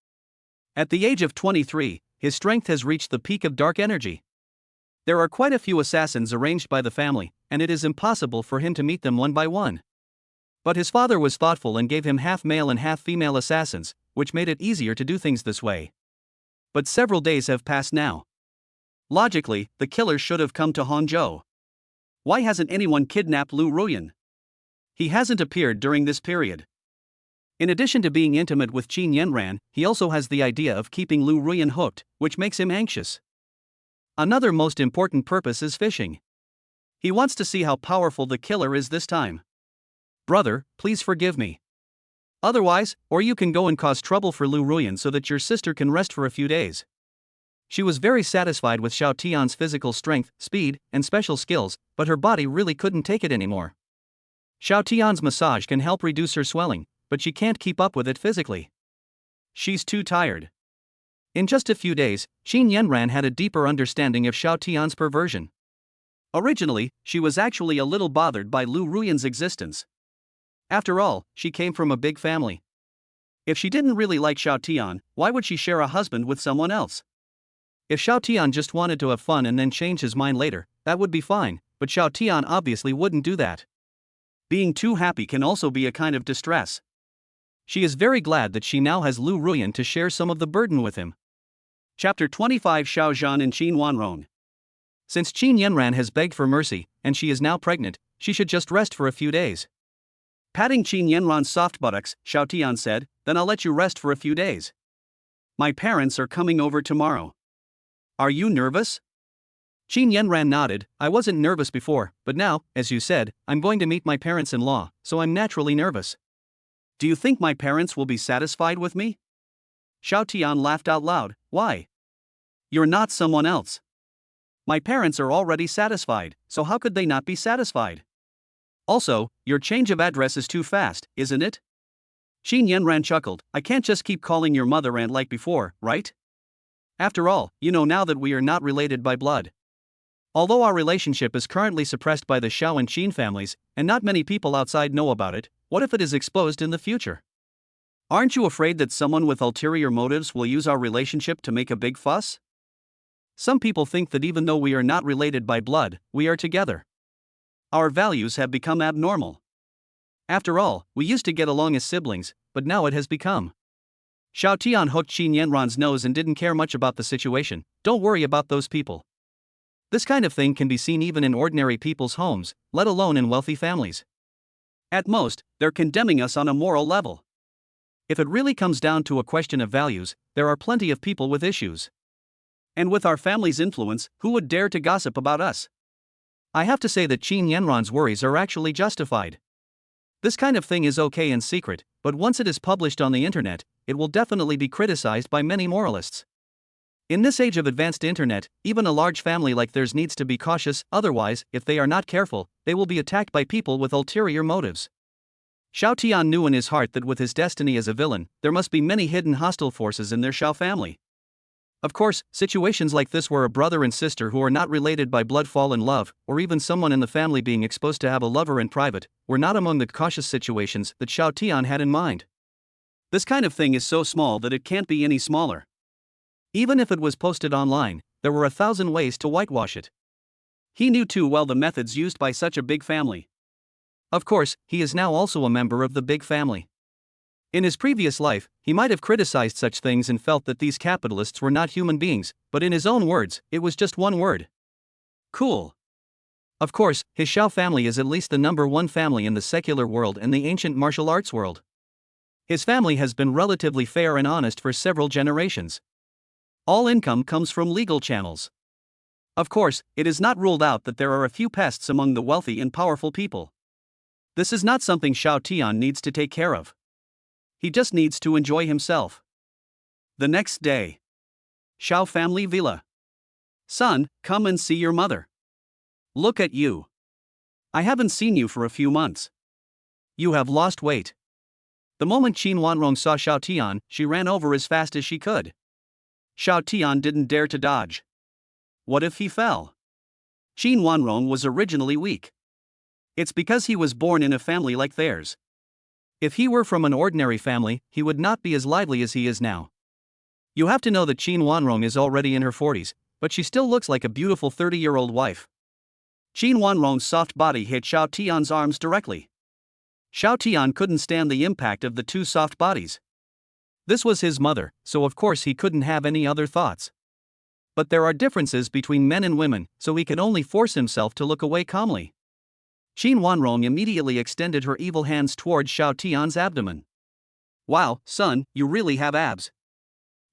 At the age of 23, his strength has reached the peak of dark energy. There are quite a few assassins arranged by the family, and it is impossible for him to meet them one by one. But his father was thoughtful and gave him half male and half female assassins, which made it easier to do things this way. But several days have passed now. Logically, the killer should have come to Hangzhou. Why hasn't anyone kidnapped Lu Ruyan? He hasn't appeared during this period. In addition to being intimate with Qin Yanran, he also has the idea of keeping Lu Ruyan hooked, which makes him anxious. Another most important purpose is fishing. He wants to see how powerful the killer is this time. Brother, please forgive me. Otherwise, or you can go and cause trouble for Lu Ruyan so that your sister can rest for a few days. She was very satisfied with Xiao Tian's physical strength, speed, and special skills, but her body really couldn't take it anymore. Xiao Tian's massage can help reduce her swelling, but she can't keep up with it physically. She's too tired. In just a few days, Qin Yanran had a deeper understanding of Xiao Tian's perversion. Originally, she was actually a little bothered by Lu Ruyan's existence. After all, she came from a big family. If she didn't really like Xiao Tian, why would she share a husband with someone else? If Xiao Tian just wanted to have fun and then change his mind later, that would be fine, but Xiao Tian obviously wouldn't do that. Being too happy can also be a kind of distress. She is very glad that she now has Lu Ruyan to share some of the burden with him. Chapter 25 Xiao Zhan and Qin Wanrong. Since Qin Yanran has begged for mercy, and she is now pregnant, she should just rest for a few days. Patting Qin Yanran's soft buttocks, Xiao Tian said, "Then I'll let you rest for a few days. My parents are coming over tomorrow. Are you nervous?" Qin Yanran nodded. "I wasn't nervous before, but now, as you said, I'm going to meet my parents-in-law, so I'm naturally nervous." "Do you think my parents will be satisfied with me?" Xiao Tian laughed out loud. "Why? You're not someone else. My parents are already satisfied, so how could they not be satisfied? Also, your change of address is too fast, isn't it?" Qin Yanran chuckled. "I can't just keep calling your mother aunt like before, right? After all, you know now that we are not related by blood. Although our relationship is currently suppressed by the Xiao and Qin families, and not many people outside know about it, what if it is exposed in the future? Aren't you afraid that someone with ulterior motives will use our relationship to make a big fuss? Some people think that even though we are not related by blood, we are together. Our values have become abnormal. After all, we used to get along as siblings, but now it has become." Xiao Tian hooked Qin Yanran's nose and didn't care much about the situation. "Don't worry about those people. This kind of thing can be seen even in ordinary people's homes, let alone in wealthy families. At most, they're condemning us on a moral level. If it really comes down to a question of values, there are plenty of people with issues. And with our family's influence, who would dare to gossip about us?" I have to say that Qin Yanran's worries are actually justified. This kind of thing is okay in secret, but once it is published on the internet, it will definitely be criticized by many moralists. In this age of advanced internet, even a large family like theirs needs to be cautious, otherwise, if they are not careful, they will be attacked by people with ulterior motives. Xiao Tian knew in his heart that with his destiny as a villain, there must be many hidden hostile forces in their Xiao family. Of course, situations like this where a brother and sister who are not related by blood fall in love, or even someone in the family being exposed to have a lover in private, were not among the cautious situations that Xiao Tian had in mind. This kind of thing is so small that it can't be any smaller. Even if it was posted online, there were 1,000 ways to whitewash it. He knew too well the methods used by such a big family. Of course, he is now also a member of the big family. In his previous life, he might have criticized such things and felt that these capitalists were not human beings, but in his own words, it was just one word. Cool. Of course, his Xiao family is at least the number one family in the secular world and the ancient martial arts world. His family has been relatively fair and honest for several generations. All income comes from legal channels. Of course, it is not ruled out that there are a few pests among the wealthy and powerful people. This is not something Xiao Tian needs to take care of. He just needs to enjoy himself. The next day. Xiao family villa. "Son, come and see your mother. Look at you. I haven't seen you for a few months. You have lost weight." The moment Qin Wanrong saw Xiao Tian, she ran over as fast as she could. Xiao Tian didn't dare to dodge. What if he fell? Qin Wanrong was originally weak. It's because he was born in a family like theirs. If he were from an ordinary family, he would not be as lively as he is now. You have to know that Qin Wanrong is already in her 40s, but she still looks like a beautiful 30-year-old wife. Qin Wanrong's soft body hit Xiao Tian's arms directly. Xiao Tian couldn't stand the impact of the two soft bodies. This was his mother, so of course he couldn't have any other thoughts. But there are differences between men and women, so he could only force himself to look away calmly. Qin Wanrong immediately extended her evil hands towards Xiao Tian's abdomen. Wow, son, you really have abs.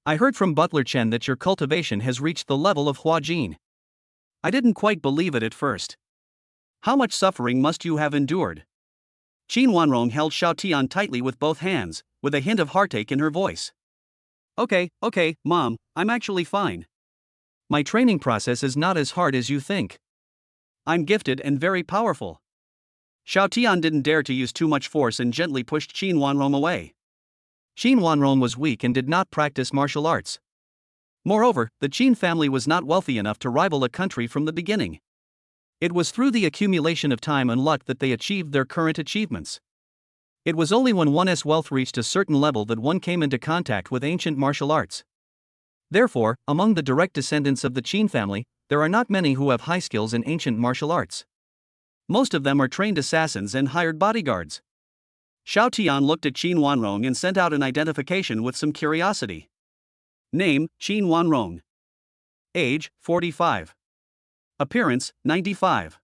I heard from Butler Chen that your cultivation has reached the level of Huajin. I didn't quite believe it at first. How much suffering must you have endured? Qin Wanrong held Xiao Tian tightly with both hands, with a hint of heartache in her voice. Okay, Mom, I'm actually fine. My training process is not as hard as you think. I'm gifted and very powerful. Xiao Tian didn't dare to use too much force and gently pushed Qin Wanrong away. Qin Wanrong was weak and did not practice martial arts. Moreover, the Qin family was not wealthy enough to rival a country from the beginning. It was through the accumulation of time and luck that they achieved their current achievements. It was only when one's wealth reached a certain level that one came into contact with ancient martial arts. Therefore, among the direct descendants of the Qin family, there are not many who have high skills in ancient martial arts. Most of them are trained assassins and hired bodyguards. Xiao Tian looked at Qin Wanrong and sent out an identification with some curiosity. Name, Qin Wanrong. Age, 45. Appearance, 95.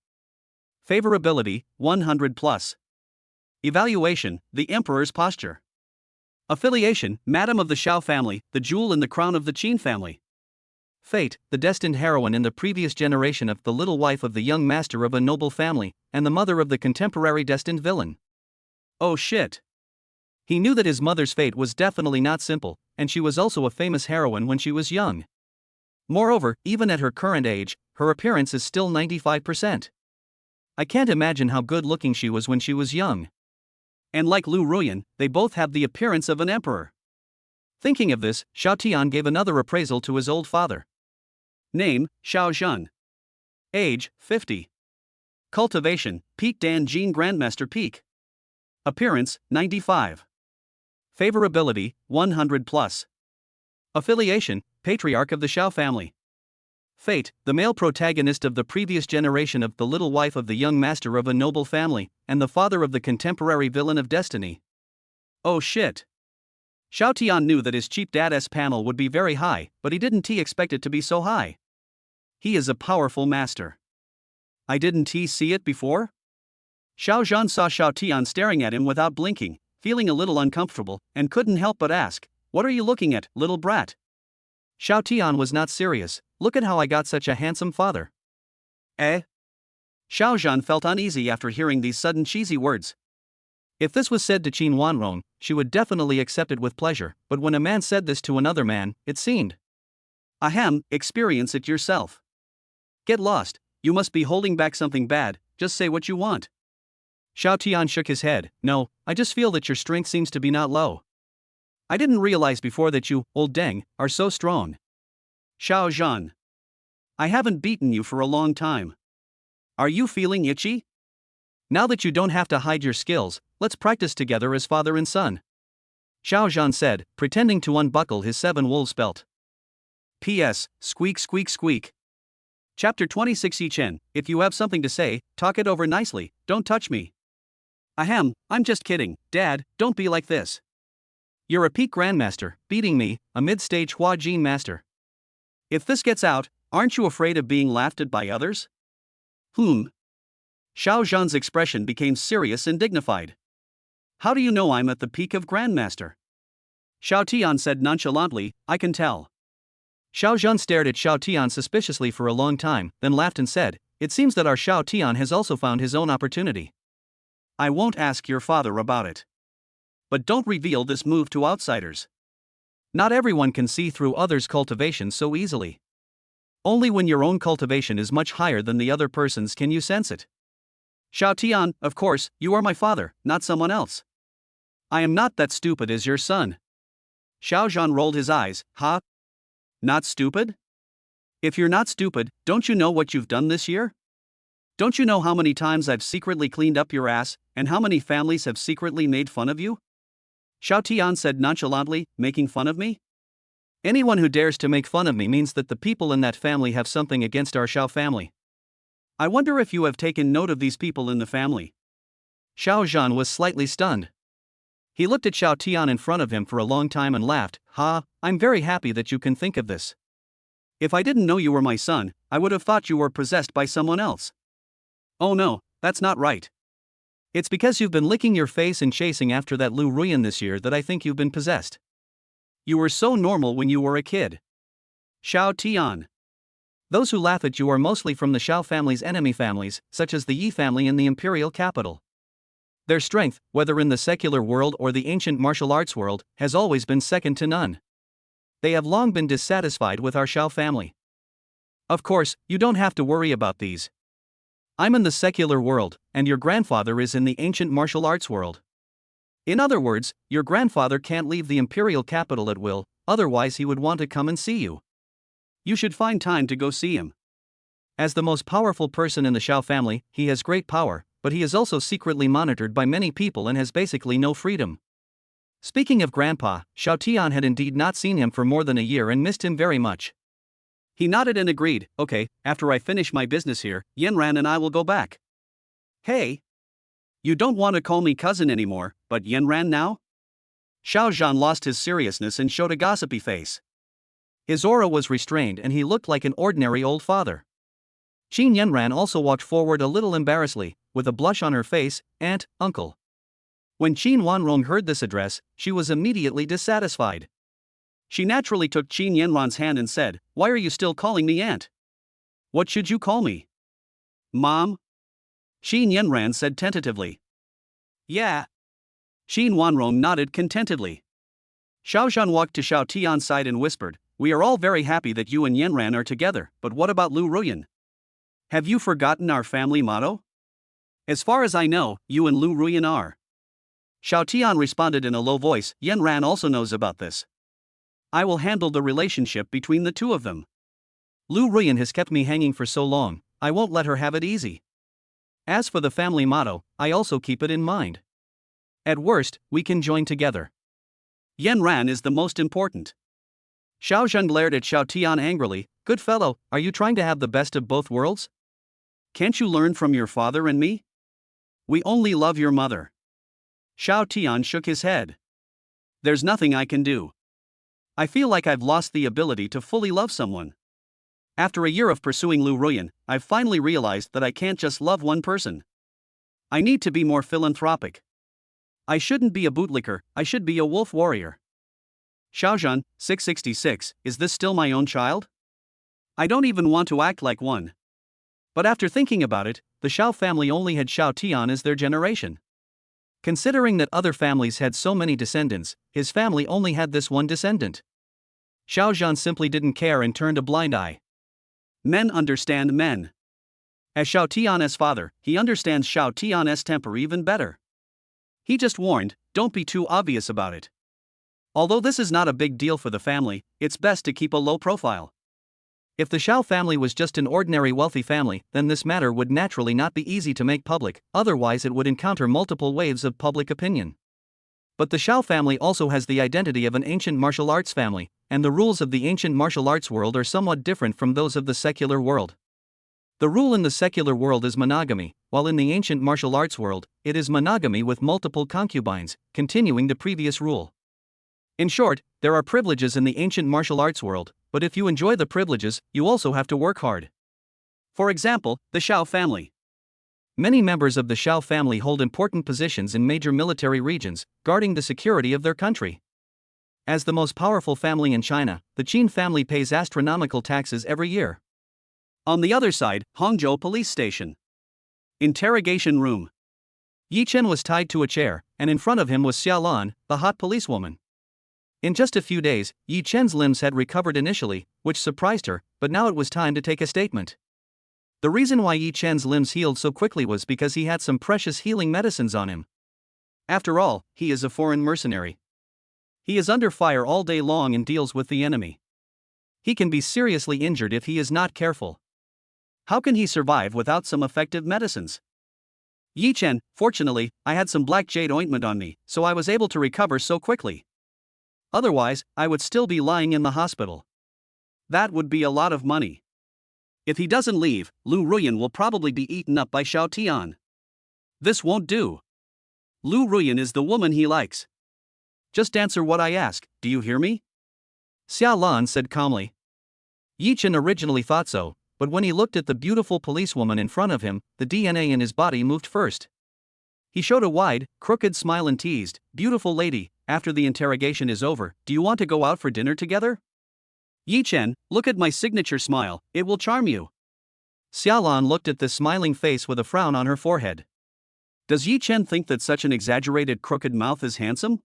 Favorability, 100 plus. Evaluation, the Emperor's posture. Affiliation, Madam of the Xiao family, the jewel in the crown of the Qin family. Fate, the destined heroine in the previous generation of the little wife of the young master of a noble family, and the mother of the contemporary destined villain. Oh shit. He knew that his mother's fate was definitely not simple, and she was also a famous heroine when she was young. Moreover, even at her current age, her appearance is still 95%. I can't imagine how good looking she was when she was young. And like Lu Ruyan, they both have the appearance of an emperor. Thinking of this, Xiao Tian gave another appraisal to his old father. Name, Xiao Zhen. Age, 50. Cultivation, Peak Dan Jin Grandmaster Peak. Appearance, 95. Favorability, 100 plus. Affiliation, Patriarch of the Xiao family. Fate, the male protagonist of the previous generation of the little wife of the young master of a noble family, and the father of the contemporary villain of destiny. Oh shit. Xiao Tian knew that his cheap dad's panel would be very high, but he didn't expect it to be so high. He is a powerful master. I didn't see it before? Xiao Zhan saw Xiao Tian staring at him without blinking, feeling a little uncomfortable, and couldn't help but ask, "What are you looking at, little brat?" Xiao Tian was not serious. Look at how I got such a handsome father. Eh? Xiao Zhan felt uneasy after hearing these sudden cheesy words. If this was said to Qin Wanrong, she would definitely accept it with pleasure, but when a man said this to another man, it seemed. Ahem, experience it yourself. Get lost, you must be holding back something bad, just say what you want. Xiao Tian shook his head. No, I just feel that your strength seems to be not low. I didn't realize before that you, old deng, are so strong. Xiao Zhan. I haven't beaten you for a long time. Are you feeling itchy? Now that you don't have to hide your skills, let's practice together as father and son. Xiao Zhan said, pretending to unbuckle his 7 wolves belt. P.S. Squeak squeak squeak. Chapter 26 Yichen, if you have something to say, talk it over nicely, don't touch me. Ahem, I'm just kidding, Dad, don't be like this. You're a peak grandmaster, beating me, a mid-stage Huajin master. If this gets out, aren't you afraid of being laughed at by others? Xiao Zhan's expression became serious and dignified. How do you know I'm at the peak of grandmaster? Xiao Tian said nonchalantly, I can tell. Xiao Zhan stared at Xiao Tian suspiciously for a long time, then laughed and said, it seems that our Xiao Tian has also found his own opportunity. I won't ask your father about it. But don't reveal this move to outsiders. Not everyone can see through others' cultivation so easily. Only when your own cultivation is much higher than the other person's can you sense it. Xiao Tian, of course, you are my father, not someone else. I am not that stupid as your son. Xiao Zhan rolled his eyes, huh? Not stupid? If you're not stupid, don't you know what you've done this year? Don't you know how many times I've secretly cleaned up your ass, and how many families have secretly made fun of you? Xiao Tian said nonchalantly, making fun of me? Anyone who dares to make fun of me means that the people in that family have something against our Xiao family. I wonder if you have taken note of these people in the family. Xiao Zhan was slightly stunned. He looked at Xiao Tian in front of him for a long time and laughed. I'm very happy that you can think of this. If I didn't know you were my son, I would have thought you were possessed by someone else. Oh no, that's not right. It's because you've been licking your face and chasing after that Lu Ruyan this year that I think you've been possessed. You were so normal when you were a kid. Xiao Tian. Those who laugh at you are mostly from the Xiao family's enemy families, such as the Yi family in the imperial capital. Their strength, whether in the secular world or the ancient martial arts world, has always been second to none. They have long been dissatisfied with our Xiao family. Of course, you don't have to worry about these. I'm in the secular world, and your grandfather is in the ancient martial arts world. In other words, your grandfather can't leave the imperial capital at will, otherwise he would want to come and see you. You should find time to go see him. As the most powerful person in the Xiao family, he has great power, but he is also secretly monitored by many people and has basically no freedom. Speaking of Grandpa, Xiao Tian had indeed not seen him for more than a year and missed him very much. He nodded and agreed. Okay, after I finish my business here, Yanran and I will go back. Hey! You don't want to call me cousin anymore, but Yanran now? Xiao Zhan lost his seriousness and showed a gossipy face. His aura was restrained and he looked like an ordinary old father. Qin Yanran also walked forward a little embarrassedly, with a blush on her face. Aunt, uncle. When Qin Wanrong heard this address, she was immediately dissatisfied. She naturally took Qin Yanran's hand and said, "Why are you still calling me aunt? What should you call me?" Mom? Qin Yanran said tentatively. Yeah. Qin Wanrong nodded contentedly. Xiao Zhan walked to Xiao Tian's side and whispered, "We are all very happy that you and Yanran are together, but what about Lu Ruyan? Have you forgotten our family motto? As far as I know, you and Lu Ruyan are." Xiao Tian responded in a low voice, "Yanran also knows about this. I will handle the relationship between the two of them. Lu Ruyan has kept me hanging for so long, I won't let her have it easy. As for the family motto, I also keep it in mind. At worst, we can join together. Yanran is the most important." Xiao Zhan glared at Xiao Tian angrily. "Good fellow, are you trying to have the best of both worlds? Can't you learn from your father and me? We only love your mother." Xiao Tian shook his head. "There's nothing I can do. I feel like I've lost the ability to fully love someone. After a year of pursuing Lu Ruyan, I've finally realized that I can't just love one person. I need to be more philanthropic. I shouldn't be a bootlicker, I should be a wolf warrior." Xiao Zhan, 666, is this still my own child? I don't even want to act like one. But after thinking about it, the Xiao family only had Xiao Tian as their generation. Considering that other families had so many descendants, his family only had this one descendant. Xiao Zhan simply didn't care and turned a blind eye. Men understand men. As Xiao Tian's father, he understands Xiao Tian's temper even better. He just warned, "Don't be too obvious about it. Although this is not a big deal for the family, it's best to keep a low profile." If the Xiao family was just an ordinary wealthy family, then this matter would naturally not be easy to make public, otherwise it would encounter multiple waves of public opinion. But the Xiao family also has the identity of an ancient martial arts family, and the rules of the ancient martial arts world are somewhat different from those of the secular world. The rule in the secular world is monogamy, while in the ancient martial arts world, it is monogamy with multiple concubines, continuing the previous rule. In short, there are privileges in the ancient martial arts world, but if you enjoy the privileges, you also have to work hard. For example, the Xiao family. Many members of the Xiao family hold important positions in major military regions, guarding the security of their country. As the most powerful family in China, the Qin family pays astronomical taxes every year. On the other side, Hangzhou police station. Interrogation room. Yi Chen was tied to a chair, and in front of him was Xia Lan, the hot policewoman. In just a few days, Yi Chen's limbs had recovered initially, which surprised her, but now it was time to take a statement. The reason why Yi Chen's limbs healed so quickly was because he had some precious healing medicines on him. After all, he is a foreign mercenary. He is under fire all day long and deals with the enemy. He can be seriously injured if he is not careful. How can he survive without some effective medicines? Yi Chen, fortunately, I had some black jade ointment on me, so I was able to recover so quickly. Otherwise, I would still be lying in the hospital. That would be a lot of money. If he doesn't leave, Lu Ruyan will probably be eaten up by Xiao Tian. This won't do. Lu Ruyan is the woman he likes. Just answer what I ask, do you hear me? Xia Lan said calmly. Yi Chen originally thought so, but when he looked at the beautiful policewoman in front of him, the DNA in his body moved first. He showed a wide, crooked smile and teased, "Beautiful lady, after the interrogation is over, do you want to go out for dinner together? Yi Chen, look at my signature smile, it will charm you." Xiaolan looked at the smiling face with a frown on her forehead. Does Yi Chen think that such an exaggerated crooked mouth is handsome?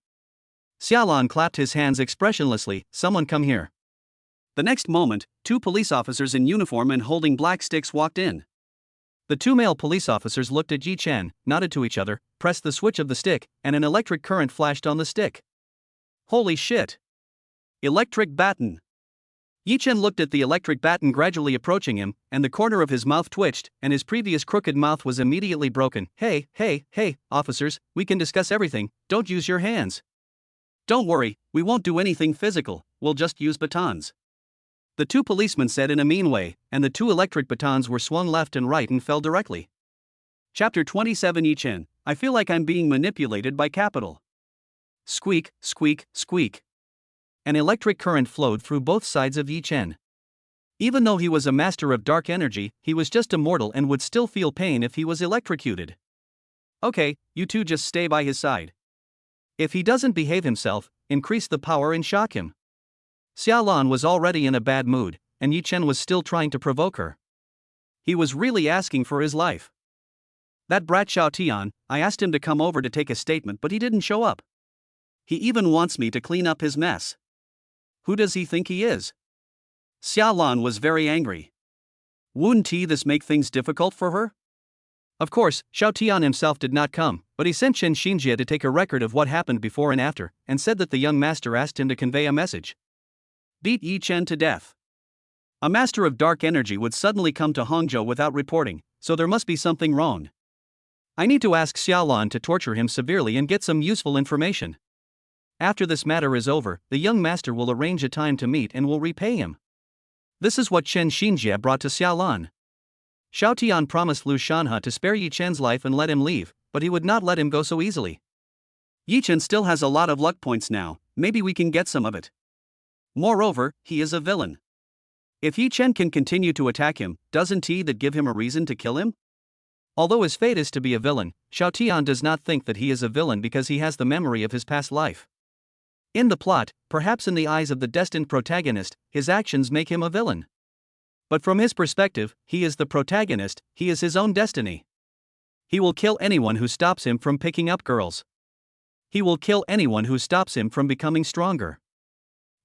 Xiaolan clapped his hands expressionlessly. "Someone come here." The next moment, 2 police officers in uniform and holding black sticks walked in. The 2 male police officers looked at Yi Chen, nodded to each other, pressed the switch of the stick, and an electric current flashed on the stick. Holy shit! Electric baton! Yi Chen looked at the electric baton gradually approaching him, and the corner of his mouth twitched, and his previous crooked mouth was immediately broken. Hey, officers, we can discuss everything, don't use your hands. Don't worry, we won't do anything physical, we'll just use batons. The 2 policemen said in a mean way, and the 2 electric batons were swung left and right and fell directly. Chapter 27 Yi Chen, I feel like I'm being manipulated by capital. Squeak, squeak, squeak. An electric current flowed through both sides of Yi Chen. Even though he was a master of dark energy, he was just a mortal and would still feel pain if he was electrocuted. Okay, you 2 just stay by his side. If he doesn't behave himself, increase the power and shock him. Xiaolan was already in a bad mood, and Yi Chen was still trying to provoke her. He was really asking for his life. That brat Xiao Tian, I asked him to come over to take a statement but he didn't show up. He even wants me to clean up his mess. Who does he think he is? Xiaolan was very angry. Wouldn't this make things difficult for her? Of course, Xiao Tian himself did not come, but he sent Chen Xinjie to take a record of what happened before and after, and said that the young master asked him to convey a message. Beat Yi Chen to death. A master of dark energy would suddenly come to Hangzhou without reporting, so there must be something wrong. I need to ask Xiaolan to torture him severely and get some useful information. After this matter is over, the young master will arrange a time to meet and will repay him. This is what Chen Xinjie brought to Xiaolan. Xiao Tian promised Lu Shanhe to spare Yi Chen's life and let him leave, but he would not let him go so easily. Yi Chen still has a lot of luck points now, maybe we can get some of it. Moreover, he is a villain. If Yi Chen can continue to attack him, doesn't that give him a reason to kill him? Although his fate is to be a villain, Xiao Tian does not think that he is a villain because he has the memory of his past life. In the plot, perhaps in the eyes of the destined protagonist, his actions make him a villain. But from his perspective, he is the protagonist, he is his own destiny. He will kill anyone who stops him from picking up girls. He will kill anyone who stops him from becoming stronger.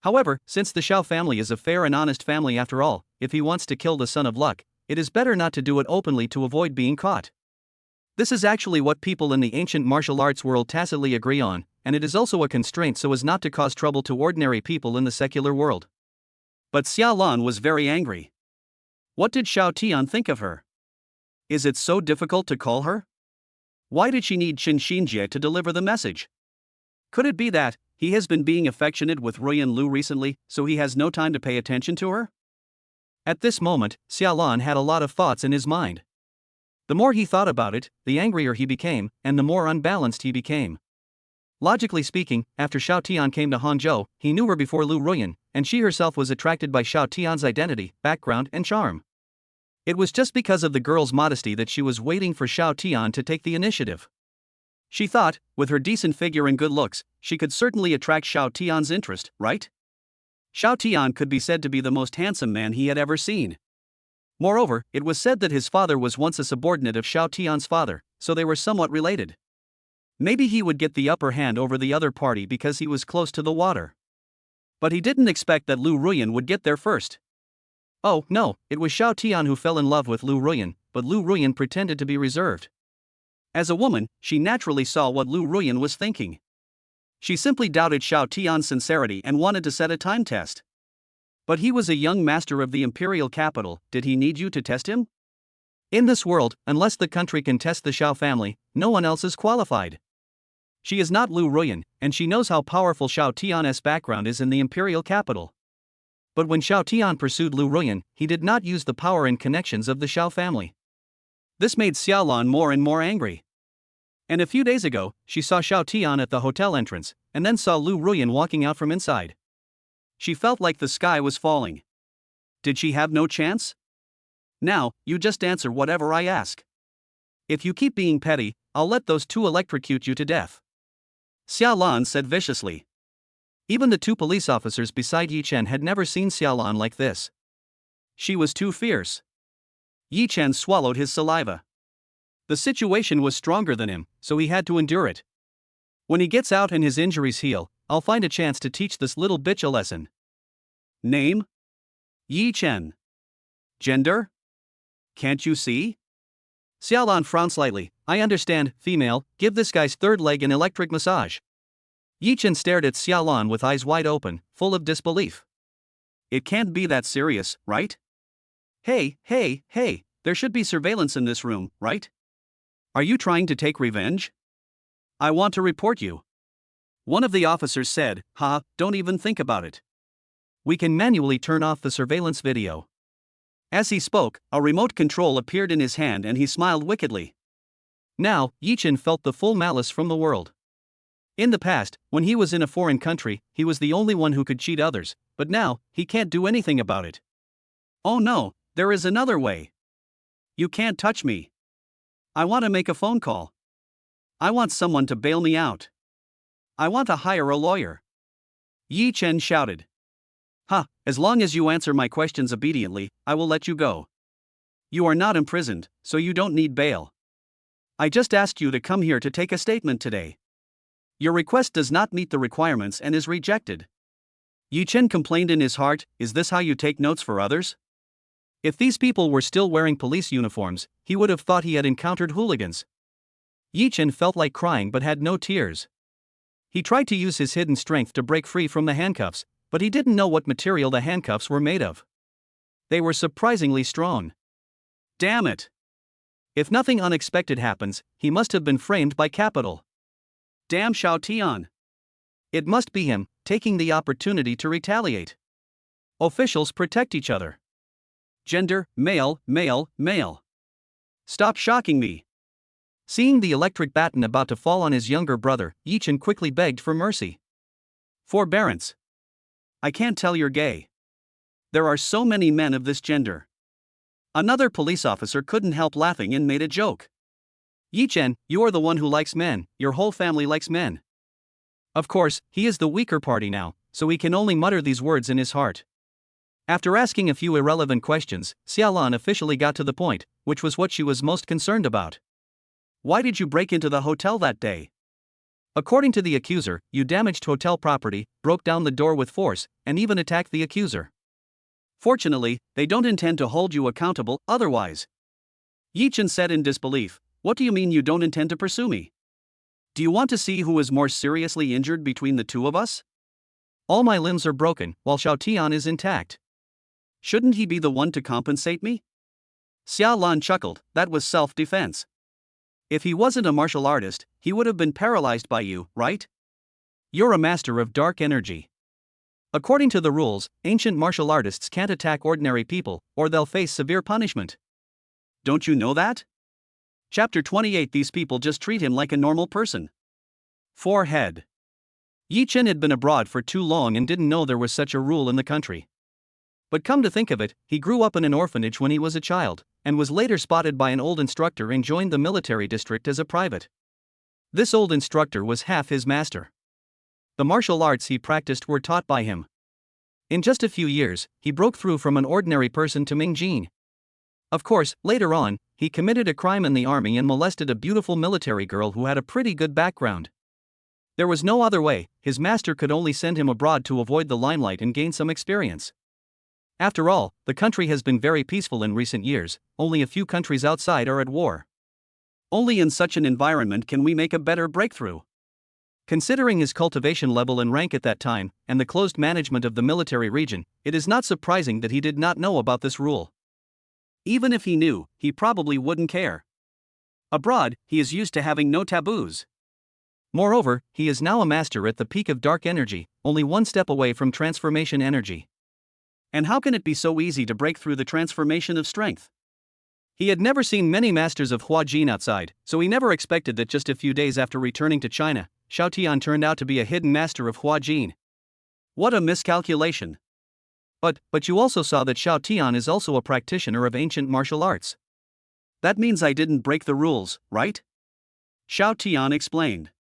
However, since the Xiao family is a fair and honest family after all, if he wants to kill the son of luck, it is better not to do it openly to avoid being caught. This is actually what people in the ancient martial arts world tacitly agree on, and it is also a constraint so as not to cause trouble to ordinary people in the secular world. But Xiaolan was very angry. What did Xiao Tian think of her? Is it so difficult to call her? Why did she need Chen Xinjie to deliver the message? Could it be that he has been being affectionate with Ruyan Lu recently, so he has no time to pay attention to her? At this moment, Xiaolan had a lot of thoughts in his mind. The more he thought about it, the angrier he became, and the more unbalanced he became. Logically speaking, after Xiao Tian came to Hangzhou, he knew her before Lu Ruyan, and she herself was attracted by Xiao Tian's identity, background, and charm. It was just because of the girl's modesty that she was waiting for Xiao Tian to take the initiative. She thought, with her decent figure and good looks, she could certainly attract Xiao Tian's interest, right? Xiao Tian could be said to be the most handsome man he had ever seen. Moreover, it was said that his father was once a subordinate of Xiao Tian's father, so they were somewhat related. Maybe he would get the upper hand over the other party because he was close to the water. But he didn't expect that Lu Ruyan would get there first. Oh, no, it was Xiao Tian who fell in love with Lu Ruyan, but Lu Ruyan pretended to be reserved. As a woman, she naturally saw what Lu Ruyan was thinking. She simply doubted Xiao Tian's sincerity and wanted to set a time test. But he was a young master of the imperial capital, did he need you to test him? In this world, unless the country can test the Xiao family, no one else is qualified. She is not Lu Ruyan, and she knows how powerful Xiao Tian's background is in the imperial capital. But when Xiao Tian pursued Lu Ruyan, he did not use the power and connections of the Xiao family. This made Xiaolan more and more angry. And a few days ago, she saw Xiao Tian at the hotel entrance, and then saw Lu Ruyan walking out from inside. She felt like the sky was falling. Did she have no chance? Now, you just answer whatever I ask. If you keep being petty, I'll let those two electrocute you to death. Xiaolan said viciously. Even the two police officers beside Yi Chen had never seen Xiaolan like this. She was too fierce. Yi Chen swallowed his saliva. The situation was stronger than him, so he had to endure it. When he gets out and his injuries heal, I'll find a chance to teach this little bitch a lesson. Name? Yi Chen. Gender? Can't you see? Xiaolan frowned slightly. I understand, female, give this guy's third leg an electric massage. Yi Chen stared at Xiaolan with eyes wide open, full of disbelief. It can't be that serious, right? Hey, there should be surveillance in this room, right? Are you trying to take revenge? I want to report you. One of the officers said, don't even think about it. We can manually turn off the surveillance video. As he spoke, a remote control appeared in his hand and he smiled wickedly. Now, Yi Chen felt the full malice from the world. In the past, when he was in a foreign country, he was the only one who could cheat others, but now, he can't do anything about it. Oh no, there is another way. You can't touch me. I want to make a phone call. I want someone to bail me out. I want to hire a lawyer. Yi Chen shouted. As long as you answer my questions obediently, I will let you go. You are not imprisoned, so you don't need bail. I just asked you to come here to take a statement today. Your request does not meet the requirements and is rejected. Yi Chen complained in his heart, is this how you take notes for others? If these people were still wearing police uniforms, he would have thought he had encountered hooligans. Yi Chen felt like crying but had no tears. He tried to use his hidden strength to break free from the handcuffs, but he didn't know what material the handcuffs were made of. They were surprisingly strong. Damn it! If nothing unexpected happens, he must have been framed by capital. Damn Xiao Tian! It must be him, taking the opportunity to retaliate. Officials protect each other. Gender, male. Stop shocking me. Seeing the electric baton about to fall on his younger brother, Yi Chen quickly begged for mercy. Forbearance. I can't tell you're gay. There are so many men of this gender. Another police officer couldn't help laughing and made a joke. Yi Chen, you're the one who likes men, your whole family likes men. Of course, he is the weaker party now, so he can only mutter these words in his heart. After asking a few irrelevant questions, Xiaolan officially got to the point, which was what she was most concerned about. Why did you break into the hotel that day? According to the accuser, you damaged hotel property, broke down the door with force, and even attacked the accuser. Fortunately, they don't intend to hold you accountable otherwise. Yi Chen said in disbelief, what do you mean you don't intend to pursue me? Do you want to see who is more seriously injured between the two of us? All my limbs are broken, while Xiao Tian is intact. Shouldn't he be the one to compensate me? Xiaolan chuckled, that was self-defense. If he wasn't a martial artist, he would have been paralyzed by you, right? You're a master of dark energy. According to the rules, ancient martial artists can't attack ordinary people, or they'll face severe punishment. Don't you know that? Chapter 28. These people just treat him like a normal person. Forehead. Yi Chen had been abroad for too long and didn't know there was such a rule in the country. But come to think of it, he grew up in an orphanage when he was a child, and was later spotted by an old instructor and joined the military district as a private. This old instructor was half his master. The martial arts he practiced were taught by him. In just a few years, he broke through from an ordinary person to Mingjing. Of course, later on, he committed a crime in the army and molested a beautiful military girl who had a pretty good background. There was no other way, his master could only send him abroad to avoid the limelight and gain some experience. After all, the country has been very peaceful in recent years, only a few countries outside are at war. Only in such an environment can we make a better breakthrough. Considering his cultivation level and rank at that time, and the closed management of the military region, it is not surprising that he did not know about this rule. Even if he knew, he probably wouldn't care. Abroad, he is used to having no taboos. Moreover, he is now a master at the peak of dark energy, only one step away from transformation energy. And how can it be so easy to break through the transformation of strength? He had never seen many masters of Hua Jin outside, so he never expected that just a few days after returning to China, Xiao Tian turned out to be a hidden master of Hua Jin. What a miscalculation. But you also saw that Xiao Tian is also a practitioner of ancient martial arts. That means I didn't break the rules, right? Xiao Tian explained.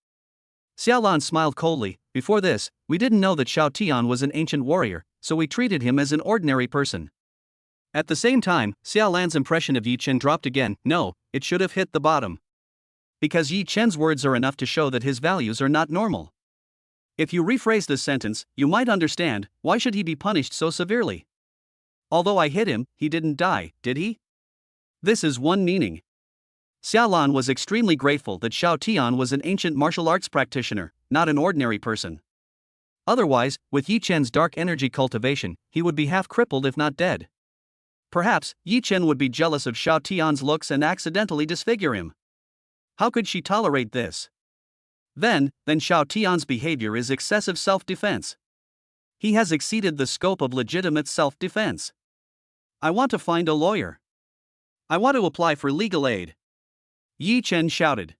Xiaolan smiled coldly. Before this, we didn't know that Xiao Tian was an ancient warrior, so we treated him as an ordinary person. At the same time, Xiaolan's impression of Yi Chen dropped again. No, it should have hit the bottom. Because Yi Chen's words are enough to show that his values are not normal. If you rephrase this sentence, you might understand, why should he be punished so severely? Although I hit him, he didn't die, did he? This is one meaning. Xiaolan was extremely grateful that Xiao Tian was an ancient martial arts practitioner, not an ordinary person. Otherwise, with Yi Chen's dark energy cultivation, he would be half crippled if not dead. Perhaps, Yi Chen would be jealous of Xiao Tian's looks and accidentally disfigure him. How could she tolerate this? Then Xiao Tian's behavior is excessive self-defense. He has exceeded the scope of legitimate self-defense. I want to find a lawyer. I want to apply for legal aid. Yi Chen shouted.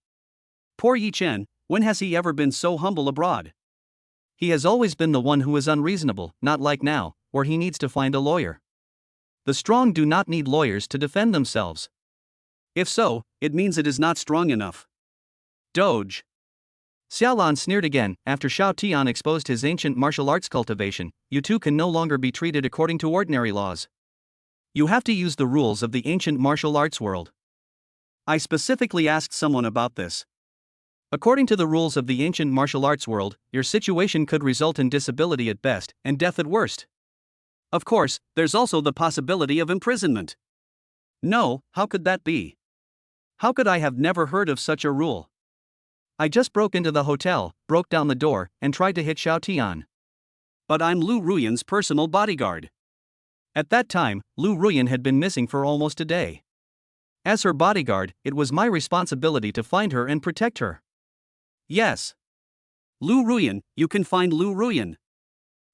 Poor Yi Chen, when has he ever been so humble abroad? He has always been the one who is unreasonable, not like now, where he needs to find a lawyer. The strong do not need lawyers to defend themselves. If so, it means it is not strong enough. Doge. Xiaolan sneered again. After Xiao Tian exposed his ancient martial arts cultivation, you two can no longer be treated according to ordinary laws. You have to use the rules of the ancient martial arts world. I specifically asked someone about this. According to the rules of the ancient martial arts world, your situation could result in disability at best and death at worst. Of course, there's also the possibility of imprisonment. No, how could that be? How could I have never heard of such a rule? I just broke into the hotel, broke down the door, and tried to hit Xiao Tian. But I'm Lu Ruyan's personal bodyguard. At that time, Lu Ruyan had been missing for almost a day. As her bodyguard, it was my responsibility to find her and protect her. Yes. Lu Ruyan, you can find Lu Ruyan.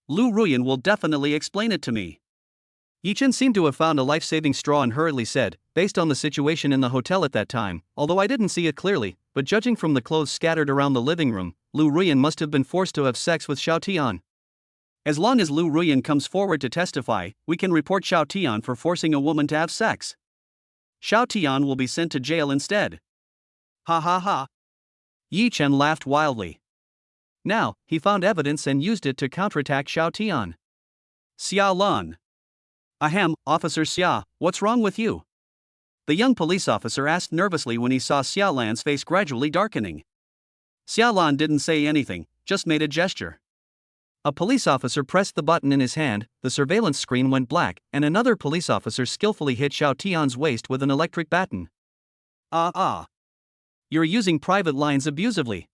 Lu Ruyan will definitely explain it to me. Yi Chen seemed to have found a life-saving straw and hurriedly said, based on the situation in the hotel at that time, although I didn't see it clearly, but judging from the clothes scattered around the living room, Lu Ruyan must have been forced to have sex with Xiao Tian. As long as Lu Ruyan comes forward to testify, we can report Xiao Tian for forcing a woman to have sex. Xiao Tian will be sent to jail instead. Ha ha ha. Yi Chen laughed wildly. Now, he found evidence and used it to counterattack Xiao Tian. Xia Lan. Ahem, Officer Xia, what's wrong with you? The young police officer asked nervously when he saw Xia Lan's face gradually darkening. Xia Lan didn't say anything, just made a gesture. A police officer pressed the button in his hand, the surveillance screen went black, and another police officer skillfully hit Xiao Tian's waist with an electric baton. You're using private lines abusively.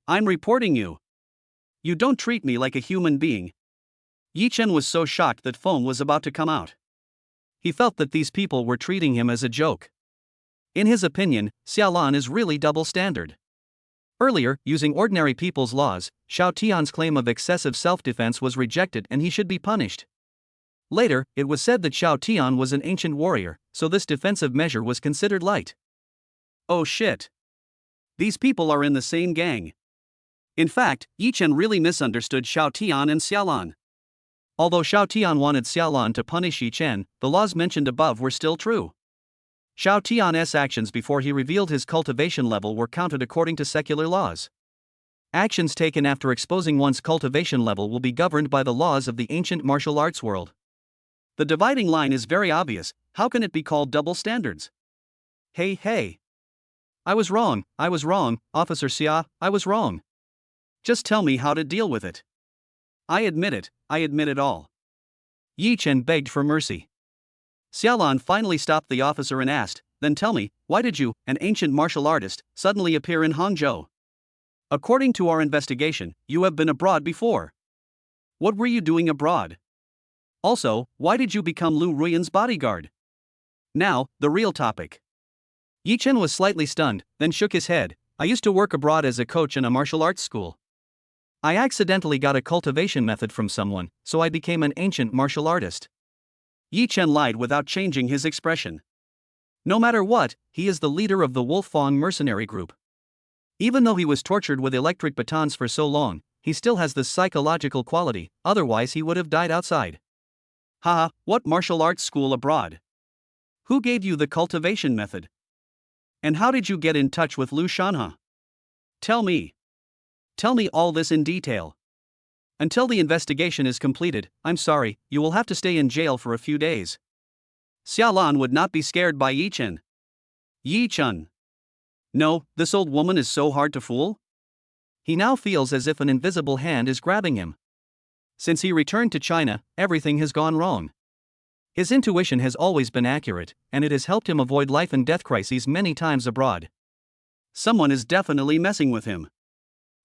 I'm reporting you. You don't treat me like a human being. Yi Chen was so shocked that foam was about to come out. He felt that these people were treating him as a joke. In his opinion, Xiaolan is really double standard. Earlier, using ordinary people's laws, Xiao Tian's claim of excessive self-defense was rejected and he should be punished. Later, it was said that Xiao Tian was an ancient warrior, so this defensive measure was considered light. Oh shit. These people are in the same gang. In fact, Yi Chen really misunderstood Xiao Tian and Xiaolan. Although Xiao Tian wanted Xiaolan to punish Yi Chen, the laws mentioned above were still true. Xiao Tian's actions before he revealed his cultivation level were counted according to secular laws. Actions taken after exposing one's cultivation level will be governed by the laws of the ancient martial arts world. The dividing line is very obvious. How can it be called double standards? Hey. I was wrong, Officer Xia, I was wrong. Just tell me how to deal with it. I admit it all. Yi Chen begged for mercy. Xiaolan finally stopped the officer and asked, then tell me, why did you, an ancient martial artist, suddenly appear in Hangzhou? According to our investigation, you have been abroad before. What were you doing abroad? Also, why did you become Lu Ruyan's bodyguard? Now, the real topic. Yi Chen was slightly stunned, then shook his head. I used to work abroad as a coach in a martial arts school. I accidentally got a cultivation method from someone, so I became an ancient martial artist. Yi Chen lied without changing his expression. No matter what, he is the leader of the Wolfang mercenary group. Even though he was tortured with electric batons for so long, he still has this psychological quality, otherwise he would have died outside. Haha, what martial arts school abroad? Who gave you the cultivation method? And how did you get in touch with Liu Shanhe? Tell me. Tell me all this in detail. Until the investigation is completed, I'm sorry, you will have to stay in jail for a few days. Xiaolan would not be scared by Yi Chen. Yi Chen. No, this old woman is so hard to fool. He now feels as if an invisible hand is grabbing him. Since he returned to China, everything has gone wrong. His intuition has always been accurate, and it has helped him avoid life and death crises many times abroad. Someone is definitely messing with him.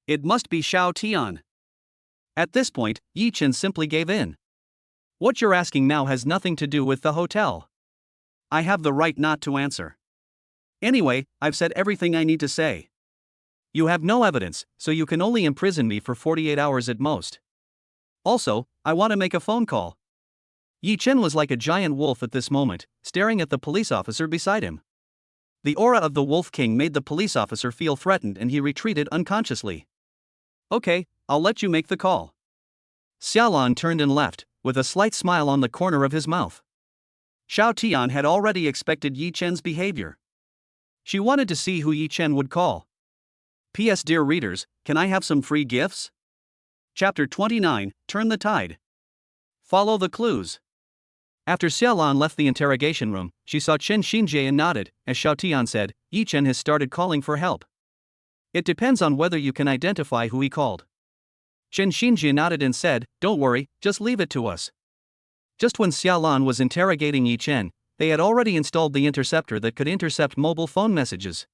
It must be Xiao Tian. At this point, Yi Chen simply gave in. What you're asking now has nothing to do with the hotel. I have the right not to answer. Anyway, I've said everything I need to say. You have no evidence, so you can only imprison me for 48 hours at most. Also, I want to make a phone call. Yi Chen was like a giant wolf at this moment, staring at the police officer beside him. The aura of the Wolf King made the police officer feel threatened and he retreated unconsciously. Okay, I'll let you make the call. Xiaolan turned and left, with a slight smile on the corner of his mouth. Xiao Tian had already expected Yi Chen's behavior. She wanted to see who Yi Chen would call. P.S. Dear readers, can I have some free gifts? Chapter 29, Turn the Tide. Follow the clues. After Xiaolan left the interrogation room, she saw Chen Xinjie and nodded. As Xiao Tian said, Yi Chen has started calling for help. It depends on whether you can identify who he called. Chen Xinjie nodded and said, Don't worry, just leave it to us. Just when Xiaolan was interrogating Yi Chen, they had already installed the interceptor that could intercept mobile phone messages.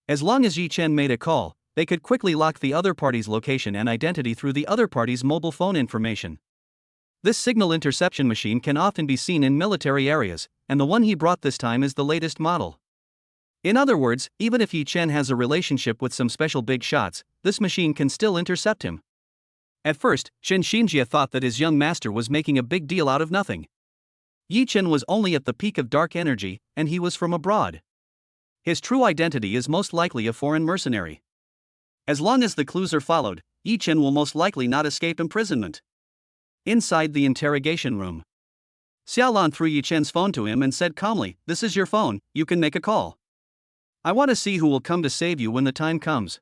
As long as Yi Chen made a call, they could quickly lock the other party's location and identity through the other party's mobile phone information. This signal interception machine can often be seen in military areas, and the one he brought this time is the latest model. In other words, even if Yi Chen has a relationship with some special big shots, this machine can still intercept him. At first, Chen Xinjie thought that his young master was making a big deal out of nothing. Yi Chen was only at the peak of dark energy, and he was from abroad. His true identity is most likely a foreign mercenary. As long as the clues are followed, Yi Chen will most likely not escape imprisonment. Inside the interrogation room, Xiaolan threw Yi Chen's phone to him and said calmly, This is your phone, you can make a call. I want to see who will come to save you when the time comes.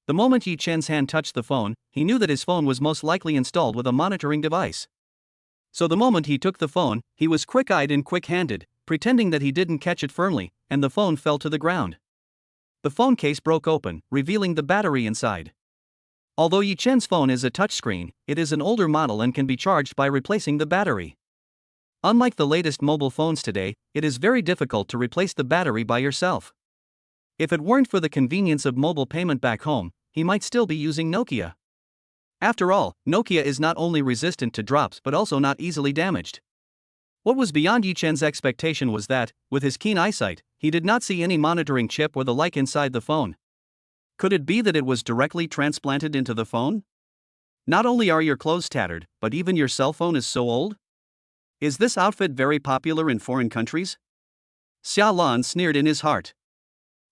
The moment Yi Chen's hand touched the phone, he knew that his phone was most likely installed with a monitoring device. So the moment he took the phone, he was quick-eyed and quick-handed, pretending that he didn't catch it firmly, and the phone fell to the ground. The phone case broke open, revealing the battery inside. Although Yi Chen's phone is a touchscreen, it is an older model and can be charged by replacing the battery. Unlike the latest mobile phones today, it is very difficult to replace the battery by yourself. If it weren't for the convenience of mobile payment back home, he might still be using Nokia. After all, Nokia is not only resistant to drops but also not easily damaged. What was beyond Yi Chen's expectation was that, with his keen eyesight, he did not see any monitoring chip or the like inside the phone. Could it be that it was directly transplanted into the phone? Not only are your clothes tattered, but even your cell phone is so old? Is this outfit very popular in foreign countries? Xiaolan sneered in his heart.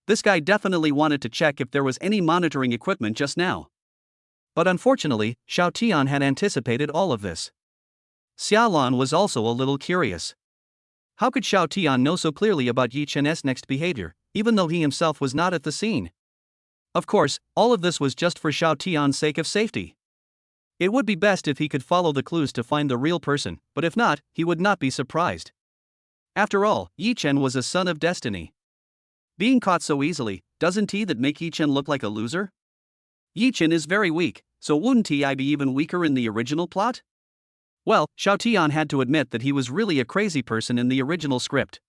This guy definitely wanted to check if there was any monitoring equipment just now. But unfortunately, Xiao Tian had anticipated all of this. Xiaolan was also a little curious. How could Xiao Tian know so clearly about Yi Chen's next behavior, even though he himself was not at the scene? Of course, all of this was just for Xiao Tian's sake of safety. It would be best if he could follow the clues to find the real person, but if not, he would not be surprised. After all, Yi Chen was a son of destiny. Being caught so easily, doesn't that make Yi Chen look like a loser? Yi Chen is very weak, so wouldn't he be even weaker in the original plot? Well, Xiao Tian had to admit that he was really a crazy person in the original script.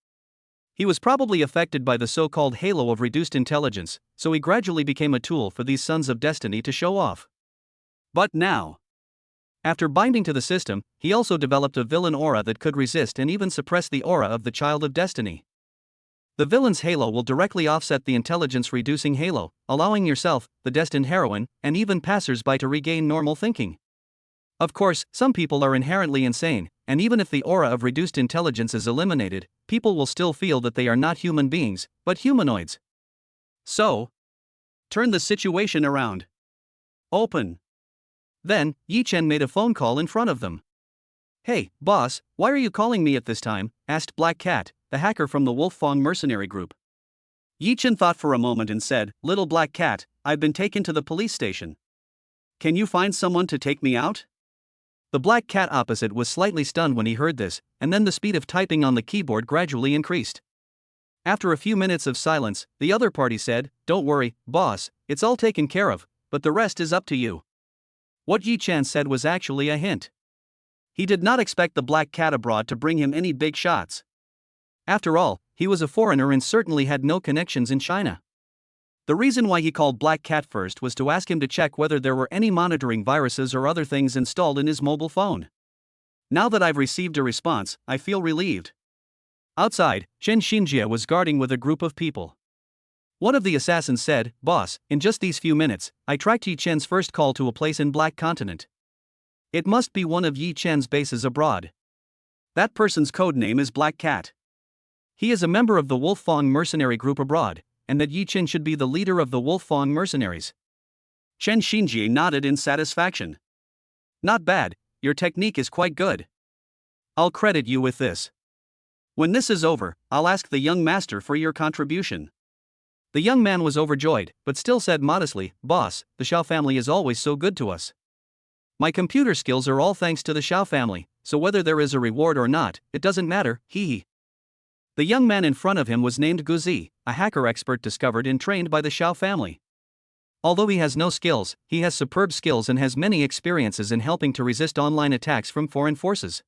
He was probably affected by the so-called halo of reduced intelligence, so he gradually became a tool for these sons of destiny to show off. But now, after binding to the system, he also developed a villain aura that could resist and even suppress the aura of the child of destiny. The villain's halo will directly offset the intelligence-reducing halo, allowing yourself, the destined heroine, and even passers-by to regain normal thinking. Of course, some people are inherently insane, and even if the aura of reduced intelligence is eliminated, people will still feel that they are not human beings, but humanoids. So, turn the situation around. Open. Then, Yi Chen made a phone call in front of them. "Hey, boss, why are you calling me at this time?" asked Black Cat, the hacker from the Wolfang mercenary group. Yi Chen thought for a moment and said, "Little Black Cat, I've been taken to the police station. Can you find someone to take me out?" The Black Cat opposite was slightly stunned when he heard this, and then the speed of typing on the keyboard gradually increased. After a few minutes of silence, the other party said, "Don't worry, boss, it's all taken care of, but the rest is up to you." What Yi Chen said was actually a hint. He did not expect the Black Cat abroad to bring him any big shots. After all, he was a foreigner and certainly had no connections in China. The reason why he called Black Cat first was to ask him to check whether there were any monitoring viruses or other things installed in his mobile phone. Now that I've received a response, I feel relieved. Outside, Chen Xinjie was guarding with a group of people. One of the assassins said, "Boss, in just these few minutes, I tracked Yi Chen's first call to a place in Black Continent. It must be one of Yi Chen's bases abroad. That person's codename is Black Cat. He is a member of the Wolfang mercenary group abroad, and that Yi Chen should be the leader of the Wolfang mercenaries." Chen Xinjie nodded in satisfaction. "Not bad, your technique is quite good. I'll credit you with this. When this is over, I'll ask the young master for your contribution." The young man was overjoyed, but still said modestly, "Boss, the Xiao family is always so good to us. My computer skills are all thanks to the Xiao family, so whether there is a reward or not, it doesn't matter, hee." The young man in front of him was named Guzi, a hacker expert discovered and trained by the Xiao family. Although he has no skills, he has superb skills and has many experiences in helping to resist online attacks from foreign forces.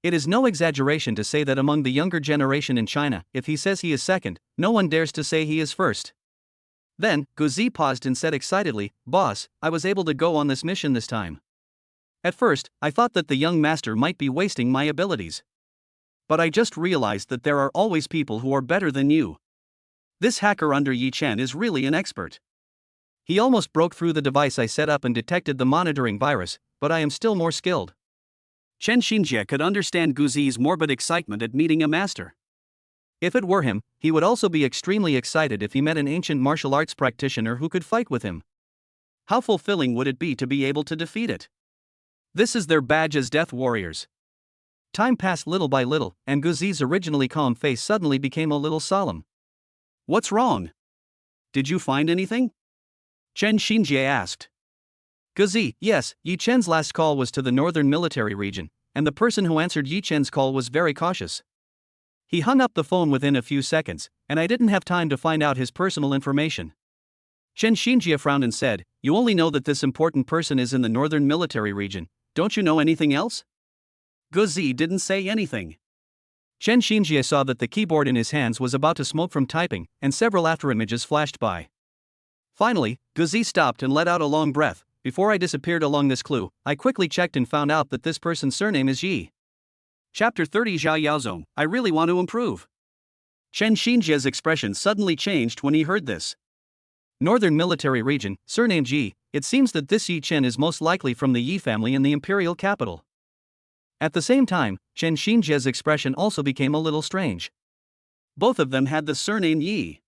It is no exaggeration to say that among the younger generation in China, if he says he is second, no one dares to say he is first. Then, Guzi paused and said excitedly, "Boss, I was able to go on this mission this time. At first, I thought that the young master might be wasting my abilities. But I just realized that there are always people who are better than you. This hacker under Yi Chen is really an expert. He almost broke through the device I set up and detected the monitoring virus, but I am still more skilled." Chen Xinjie could understand Guzi's morbid excitement at meeting a master. If it were him, he would also be extremely excited if he met an ancient martial arts practitioner who could fight with him. How fulfilling would it be to be able to defeat it? This is their badge as death warriors. Time passed little by little, and Guzi's originally calm face suddenly became a little solemn. "What's wrong? Did you find anything?" Chen Xinjie asked. Guzi, yes, Yi Chen's last call was to the northern military region, and the person who answered Yi Chen's call was very cautious. He hung up the phone within a few seconds, and I didn't have time to find out his personal information. Chen Xinjie frowned and said, "You only know that this important person is in the northern military region. Don't you know anything else?" Guzi didn't say anything. Chen Xinjie saw that the keyboard in his hands was about to smoke from typing, and several afterimages flashed by. Finally, Guzi stopped and let out a long breath. "Before I disappeared along this clue, I quickly checked and found out that this person's surname is Yi." Chapter 30 Zhao Yaozong, I really want to improve. Chen Xinjie's expression suddenly changed when he heard this. Northern military region, surnamed Yi, it seems that this Yi Chen is most likely from the Yi family in the imperial capital. At the same time, Chen Xinjie's expression also became a little strange. Both of them had the surname Yi.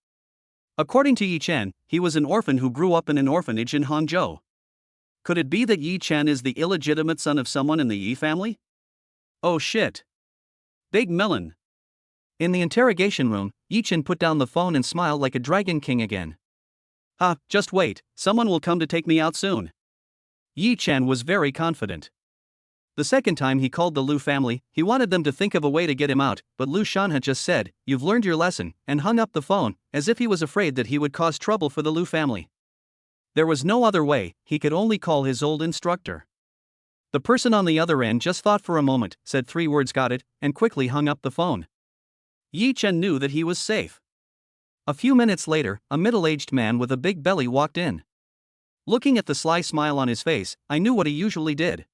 According to Yi Chen, he was an orphan who grew up in an orphanage in Hangzhou. Could it be that Yi Chen is the illegitimate son of someone in the Yi family? Oh shit. Big melon. In the interrogation room, Yi Chen put down the phone and smiled like a dragon king again. Just wait, someone will come to take me out soon. Yi Chen was very confident. The second time he called the Lu family, he wanted them to think of a way to get him out, but Lu Shanhe just said, "You've learned your lesson," and hung up the phone, as if he was afraid that he would cause trouble for the Lu family. There was no other way, he could only call his old instructor. The person on the other end just thought for a moment, said 3 words "got it," and quickly hung up the phone. Yi Chen knew that he was safe. A few minutes later, a middle-aged man with a big belly walked in. Looking at the sly smile on his face, I knew what he usually did.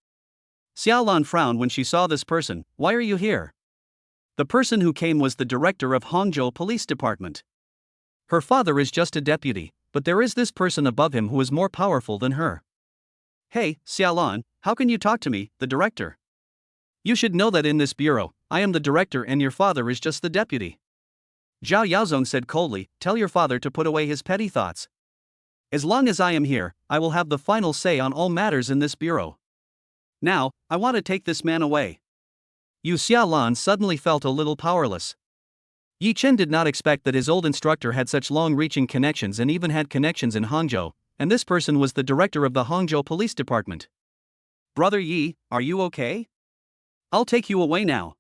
Xiaolan frowned when she saw this person. "Why are you here?" The person who came was the director of Hangzhou Police Department. Her father is just a deputy, but there is this person above him who is more powerful than her. Hey, Xiaolan, how can you talk to me, the director? You should know that in this bureau, I am the director and your father is just the deputy. Zhao Yaozong said coldly, tell your father to put away his petty thoughts. As long as I am here, I will have the final say on all matters in this bureau. Now, I want to take this man away. Yu Xiaolan suddenly felt a little powerless. Yi Chen did not expect that his old instructor had such long-reaching connections and even had connections in Hangzhou, and this person was the director of the Hangzhou Police Department. Brother Yi, are you okay? I'll take you away now.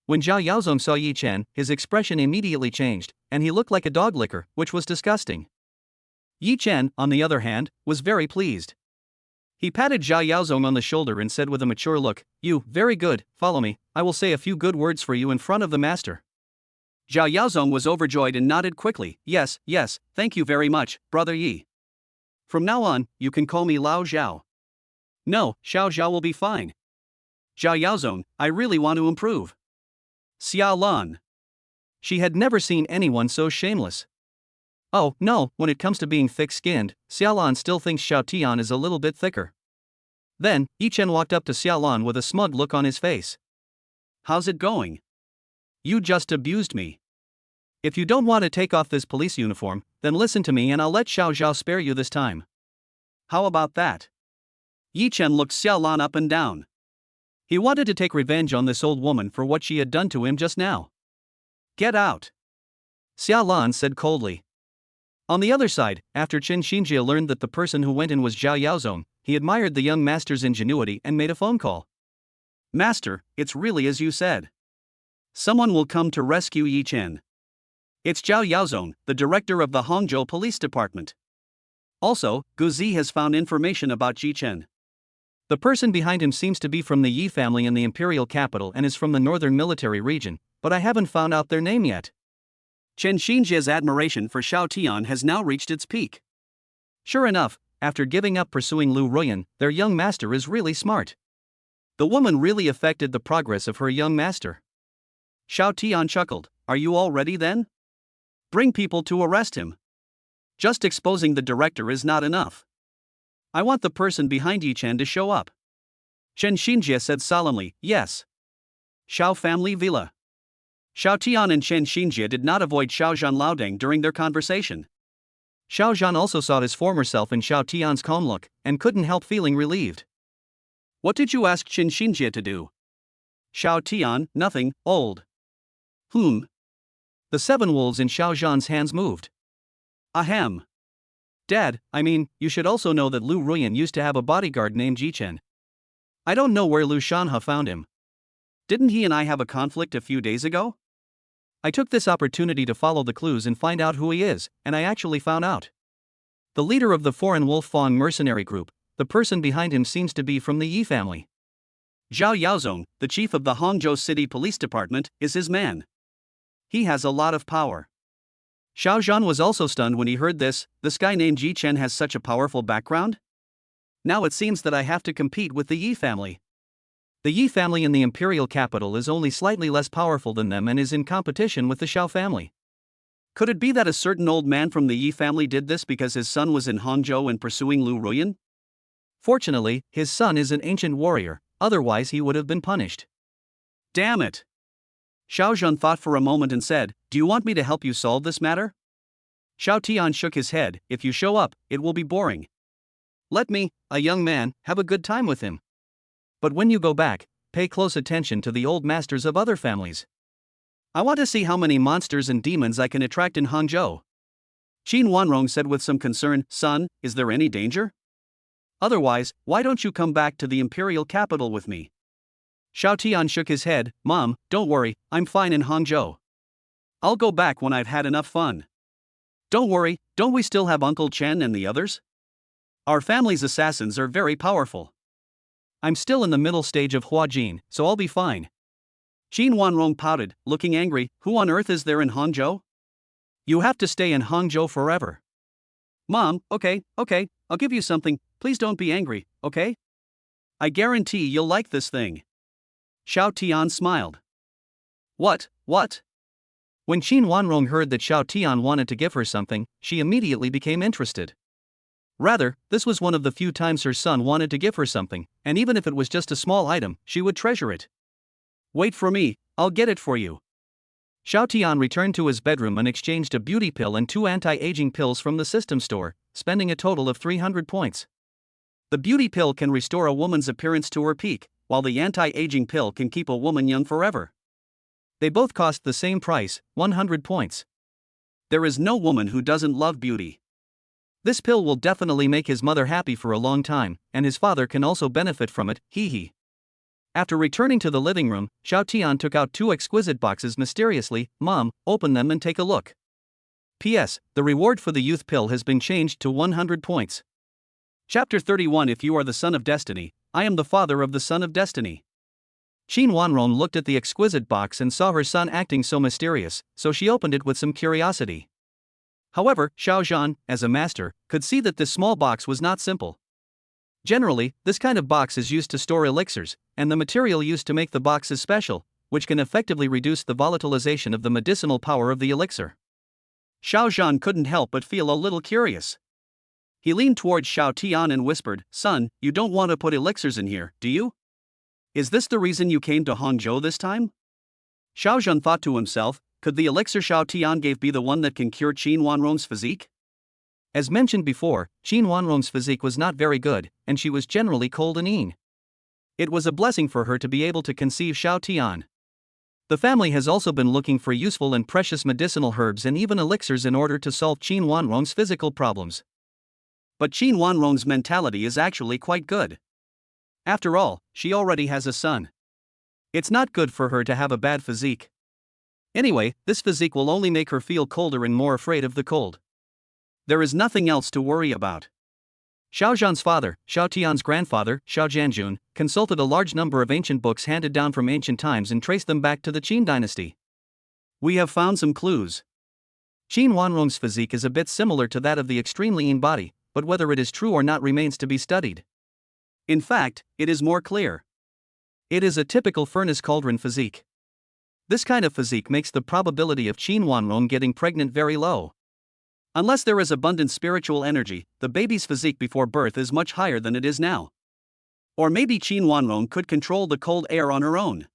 When Zhao Yaozong saw Yi Chen, his expression immediately changed, and he looked like a dog licker, which was disgusting. Yi Chen, on the other hand, was very pleased. He patted Zhao Yaozong on the shoulder and said with a mature look, You, very good, follow me, I will say a few good words for you in front of the master. Zhao Yaozong was overjoyed and nodded quickly, yes, thank you very much, brother Yi. From now on, you can call me Lao Zhao. No, Xiao Zhao will be fine. Zhao Yaozong, I really want to improve. Xiao Lan. She had never seen anyone so shameless. Oh, no, when it comes to being thick-skinned, Xiaolan still thinks Xiao Tian is a little bit thicker. Then, Yi Chen walked up to Xiaolan with a smug look on his face. How's it going? You just abused me. If you don't want to take off this police uniform, then listen to me and I'll let Xiao Zhao spare you this time. How about that? Yi Chen looked Xiaolan up and down. He wanted to take revenge on this old woman for what she had done to him just now. Get out. Xiaolan said coldly. On the other side, after Chen Xinjie learned that the person who went in was Zhao Yaozong, he admired the young master's ingenuity and made a phone call. Master, it's really as you said. Someone will come to rescue Yi Chen. It's Zhao Yaozong, the director of the Hangzhou Police Department. Also, Gu Zi has found information about Yi Chen. The person behind him seems to be from the Yi family in the imperial capital and is from the northern military region, but I haven't found out their name yet. Chen Xinjie's admiration for Xiao Tian has now reached its peak. Sure enough, after giving up pursuing Lu Ruyan, their young master is really smart. The woman really affected the progress of her young master. Xiao Tian chuckled, Are you all ready then? Bring people to arrest him. Just exposing the director is not enough. I want the person behind Yi Chen to show up. Chen Xinjie said solemnly, Yes. Xiao family villa. Xiao Tian and Chen Xinjie did not avoid Xiao Zhan Laodeng during their conversation. Xiao Zhan also saw his former self in Xiao Tian's calm look, and couldn't help feeling relieved. What did you ask Chen Xinjie to do? Xiao Tian, nothing, old. The 7 wolves in Xiao Zhan's hands moved. Ahem. Dad, I mean, you should also know that Lu Ruyan used to have a bodyguard named Yi Chen. I don't know where Lu Shanhe found him. Didn't he and I have a conflict a few days ago? I took this opportunity to follow the clues and find out who he is, and I actually found out. The leader of the foreign Wolf Fang mercenary group, the person behind him seems to be from the Yi family. Zhao Yaozong, the chief of the Hangzhou City Police Department, is his man. He has a lot of power. Xiao Zhan was also stunned when he heard this guy named Yi Chen has such a powerful background? Now it seems that I have to compete with the Yi family. The Yi family in the imperial capital is only slightly less powerful than them and is in competition with the Xiao family. Could it be that a certain old man from the Yi family did this because his son was in Hangzhou and pursuing Lu Ruyan? Fortunately, his son is an ancient warrior, otherwise he would have been punished. Damn it! Xiao Zhan thought for a moment and said, Do you want me to help you solve this matter? Xiao Tian shook his head, If you show up, it will be boring. Let me, a young man, have a good time with him. But when you go back, pay close attention to the old masters of other families. I want to see how many monsters and demons I can attract in Hangzhou. Qin Wanrong said with some concern, Son, is there any danger? Otherwise, why don't you come back to the imperial capital with me? Xiao Tian shook his head, Mom, don't worry, I'm fine in Hangzhou. I'll go back when I've had enough fun. Don't worry, don't we still have Uncle Chen and the others? Our family's assassins are very powerful. I'm still in the middle stage of Huajin, so I'll be fine. Qin Wanrong pouted, looking angry, Who on earth is there in Hangzhou? You have to stay in Hangzhou forever. Mom, okay, I'll give you something, please don't be angry, okay? I guarantee you'll like this thing. Xiao Tian smiled. What? When Qin Wanrong heard that Xiao Tian wanted to give her something, she immediately became interested. Rather, this was one of the few times her son wanted to give her something, and even if it was just a small item, she would treasure it. Wait for me, I'll get it for you. Xiao Tian returned to his bedroom and exchanged a beauty pill and 2 anti-aging pills from the system store, spending a total of 300 points. The beauty pill can restore a woman's appearance to her peak, while the anti-aging pill can keep a woman young forever. They both cost the same price, 100 points. There is no woman who doesn't love beauty. This pill will definitely make his mother happy for a long time, and his father can also benefit from it, hee. After returning to the living room, Xiao Tian took out 2 exquisite boxes mysteriously. Mom, open them and take a look. P.S. The reward for the youth pill has been changed to 100 points. Chapter 31. If you are the son of destiny, I am the father of the son of destiny. Qin Wanrong looked at the exquisite box and saw her son acting so mysterious, so she opened it with some curiosity. However, Xiao Zhan, as a master, could see that this small box was not simple. Generally, this kind of box is used to store elixirs, and the material used to make the box is special, which can effectively reduce the volatilization of the medicinal power of the elixir. Xiao Zhan couldn't help but feel a little curious. He leaned towards Xiao Tian and whispered, "Son, you don't want to put elixirs in here, do you? Is this the reason you came to Hangzhou this time?" Xiao Zhan thought to himself, could the elixir Xiao Tian gave be the one that can cure Qin Wanrong's physique? As mentioned before, Qin Wanrong's physique was not very good, and she was generally cold and mean. It was a blessing for her to be able to conceive Xiao Tian. The family has also been looking for useful and precious medicinal herbs and even elixirs in order to solve Qin Wanrong's physical problems. But Qin Wanrong's mentality is actually quite good. After all, she already has a son. It's not good for her to have a bad physique. Anyway, this physique will only make her feel colder and more afraid of the cold. There is nothing else to worry about. Xiao Zhan's father, Xiao Tian's grandfather, Xiao Jianjun, consulted a large number of ancient books handed down from ancient times and traced them back to the Qin dynasty. We have found some clues. Qin Wanrong's physique is a bit similar to that of the extremely lean body, but whether it is true or not remains to be studied. In fact, it is more clear. It is a typical furnace cauldron physique. This kind of physique makes the probability of Qin Wanrong getting pregnant very low. Unless there is abundant spiritual energy, the baby's physique before birth is much higher than it is now. Or maybe Qin Wanrong could control the cold air on her own.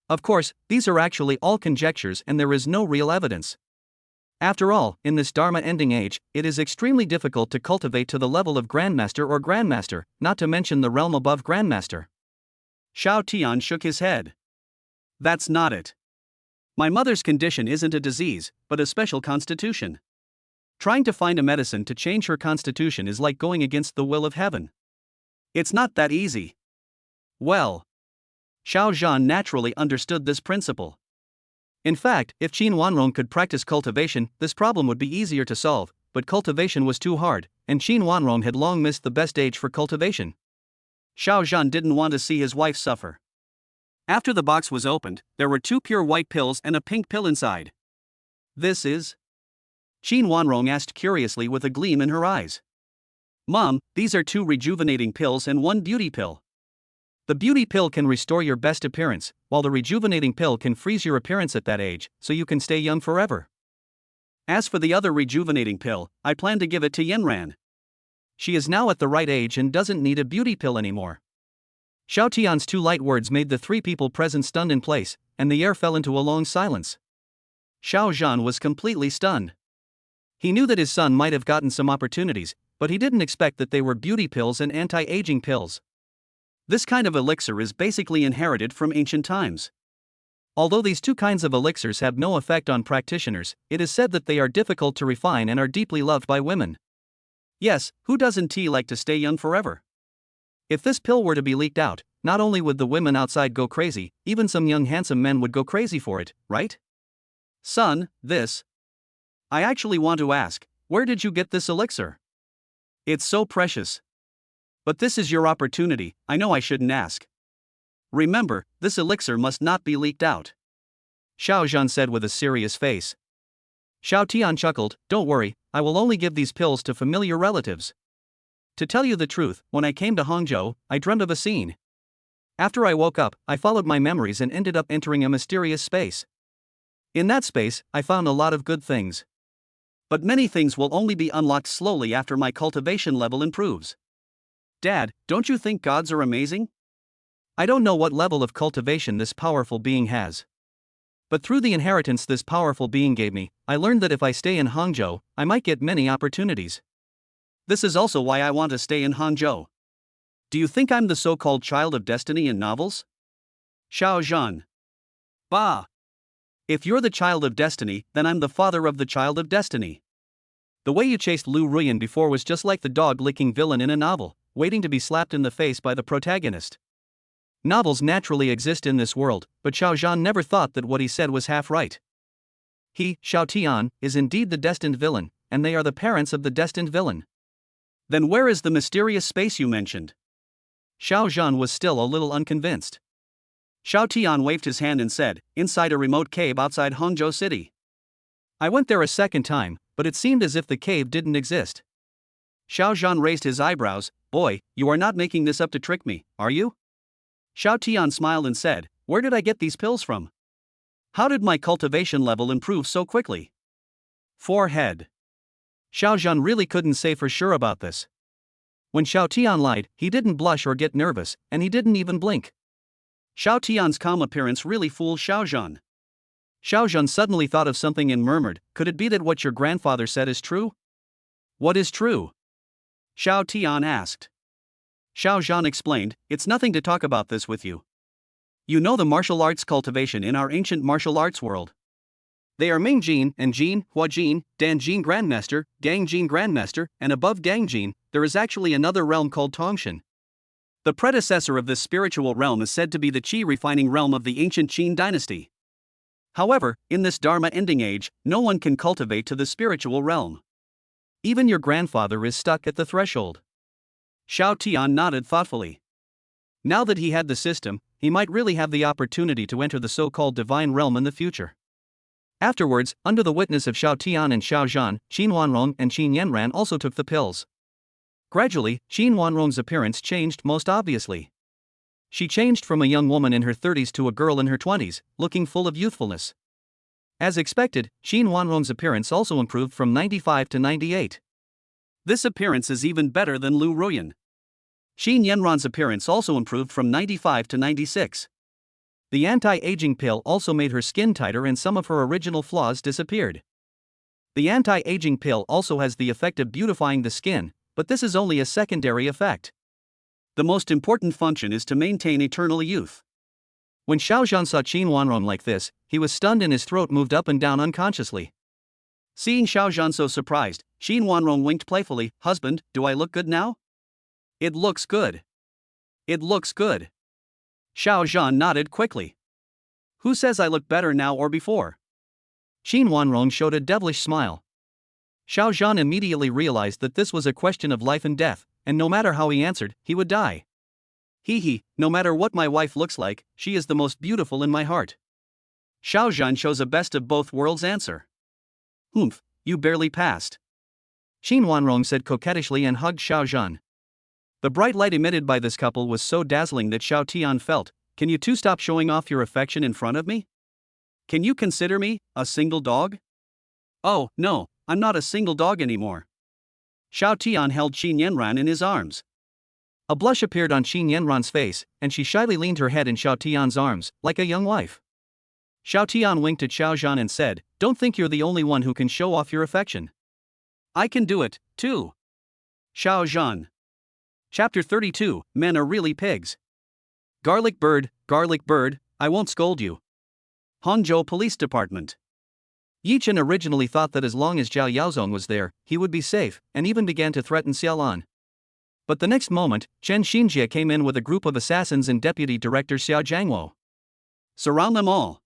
Of course, these are actually all conjectures and there is no real evidence. After all, in this Dharma-ending age, it is extremely difficult to cultivate to the level of Grandmaster or Grandmaster, not to mention the realm above Grandmaster. Xiao Tian shook his head. That's not it. My mother's condition isn't a disease, but a special constitution. Trying to find a medicine to change her constitution is like going against the will of heaven. It's not that easy. Well, Xiao Zhan naturally understood this principle. In fact, if Qin Wanrong could practice cultivation, this problem would be easier to solve, but cultivation was too hard, and Qin Wanrong had long missed the best age for cultivation. Xiao Zhan didn't want to see his wife suffer. After the box was opened, there were 2 pure white pills and a pink pill inside. This is? Qin Wanrong asked curiously with a gleam in her eyes. Mom, these are 2 rejuvenating pills and 1 beauty pill. The beauty pill can restore your best appearance, while the rejuvenating pill can freeze your appearance at that age, so you can stay young forever. As for the other rejuvenating pill, I plan to give it to Yenran. She is now at the right age and doesn't need a beauty pill anymore. Xiao Tian's 2 light words made the 3 people present stunned in place, and the air fell into a long silence. Xiao Zhan was completely stunned. He knew that his son might have gotten some opportunities, but he didn't expect that they were beauty pills and anti-aging pills. This kind of elixir is basically inherited from ancient times. Although these 2 kinds of elixirs have no effect on practitioners, it is said that they are difficult to refine and are deeply loved by women. Yes, who doesn't like to stay young forever? If this pill were to be leaked out, not only would the women outside go crazy, even some young handsome men would go crazy for it, right? Son, I actually want to ask, where did you get this elixir? It's so precious. But this is your opportunity, I know I shouldn't ask. Remember, this elixir must not be leaked out. Xiao Zhan said with a serious face. Xiao Tian chuckled, don't worry, I will only give these pills to familiar relatives. To tell you the truth, when I came to Hangzhou, I dreamt of a scene. After I woke up, I followed my memories and ended up entering a mysterious space. In that space, I found a lot of good things. But many things will only be unlocked slowly after my cultivation level improves. Dad, don't you think gods are amazing? I don't know what level of cultivation this powerful being has. But through the inheritance this powerful being gave me, I learned that if I stay in Hangzhou, I might get many opportunities. This is also why I want to stay in Hangzhou. Do you think I'm the so-called child of destiny in novels? Xiao Zhan. Bah! If you're the child of destiny, then I'm the father of the child of destiny. The way you chased Lu Ruyan before was just like the dog-licking villain in a novel, waiting to be slapped in the face by the protagonist. Novels naturally exist in this world, but Xiao Zhan never thought that what he said was half right. He, Xiao Tian, is indeed the destined villain, and they are the parents of the destined villain. Then where is the mysterious space you mentioned? Xiao Zhan was still a little unconvinced. Xiao Tian waved his hand and said, inside a remote cave outside Hangzhou City. I went there a second time, but it seemed as if the cave didn't exist. Xiao Zhan raised his eyebrows. Boy, you are not making this up to trick me, are you? Xiao Tian smiled and said, where did I get these pills from? How did my cultivation level improve so quickly? Forehead. Xiao Zhan really couldn't say for sure about this. When Xiao Tian lied, he didn't blush or get nervous, and he didn't even blink. Xiao Tian's calm appearance really fooled Xiao Zhan. Xiao Zhan suddenly thought of something and murmured, could it be that what your grandfather said is true? What is true? Xiao Tian asked. Xiao Zhan explained, it's nothing to talk about this with you. You know the martial arts cultivation in our ancient martial arts world. They are Ming Jin and Jin, Hua Jin, Dan Jin Grandmaster, Gang Jin Grandmaster, and above Gang Jin, there is actually another realm called Tongshan. The predecessor of this spiritual realm is said to be the qi refining realm of the ancient Qin dynasty. However, in this Dharma ending age, no one can cultivate to the spiritual realm. Even your grandfather is stuck at the threshold. Xiao Tian nodded thoughtfully. Now that he had the system, he might really have the opportunity to enter the so-called divine realm in the future. Afterwards, under the witness of Xiao Tian and Xiao Zhan, Qin Wanrong and Qin Yanran also took the pills. Gradually, Qin Wanrong's appearance changed most obviously. She changed from a young woman in her 30s to a girl in her 20s, looking full of youthfulness. As expected, Qin Wanrong's appearance also improved from 95 to 98. This appearance is even better than Lu Ruyan. Qin Yanran's appearance also improved from 95 to 96. The anti-aging pill also made her skin tighter and some of her original flaws disappeared. The anti-aging pill also has the effect of beautifying the skin, but this is only a secondary effect. The most important function is to maintain eternal youth. When Xiao Zhan saw Qin Wanrong like this, he was stunned and his throat moved up and down unconsciously. Seeing Xiao Zhan so surprised, Qin Wanrong winked playfully, husband, do I look good now? It looks good. It looks good. Xiao Zhan nodded quickly. Who says I look better now or before? Qin Wanrong showed a devilish smile. Xiao Zhan immediately realized that this was a question of life and death, and no matter how he answered, he would die. No matter what my wife looks like, she is the most beautiful in my heart. Xiao Zhan chose a best of both worlds answer. Humph, you barely passed. Qin Wanrong said coquettishly and hugged Xiao Zhan. The bright light emitted by this couple was so dazzling that Xiao Tian felt, can you two stop showing off your affection in front of me? Can you consider me a single dog? Oh, no, I'm not a single dog anymore. Xiao Tian held Qin Yanran in his arms. A blush appeared on Qin Yanran's face, and she shyly leaned her head in Xiao Tian's arms, like a young wife. Xiao Tian winked at Xiao Zhan and said, don't think you're the only one who can show off your affection. I can do it, too. Xiao Zhan. Chapter 32, Men Are Really Pigs. Garlic bird, I won't scold you. Hangzhou Police Department. Yi Chen originally thought that as long as Zhao Yaozong was there, he would be safe, and even began to threaten Xiaolan. But the next moment, Chen Xinjie came in with a group of assassins and Deputy Director Xia Jiangwo. Surround them all.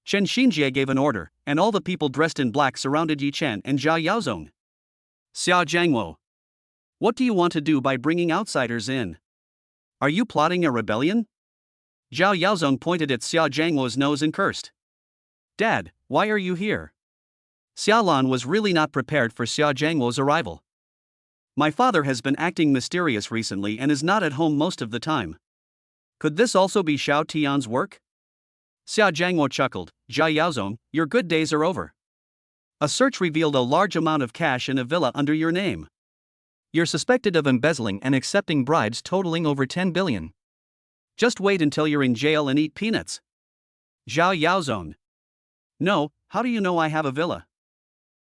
Chen Xinjie gave an order, and all the people dressed in black surrounded Yi Chen and Zhao Yaozong. Xia Jiangwo. What do you want to do by bringing outsiders in? Are you plotting a rebellion? Zhao Yaozong pointed at Xia Jiangwo's nose and cursed. Dad, why are you here? Xiaolan was really not prepared for Xia Jiangwo's arrival. My father has been acting mysterious recently and is not at home most of the time. Could this also be Xiao Tian's work? Xia Jiangwo chuckled. Jia Yaozong, your good days are over. A search revealed a large amount of cash in a villa under your name. You're suspected of embezzling and accepting bribes totaling over 10 billion. Just wait until you're in jail and eat peanuts. Zhao Yaozong. No, how do you know I have a villa?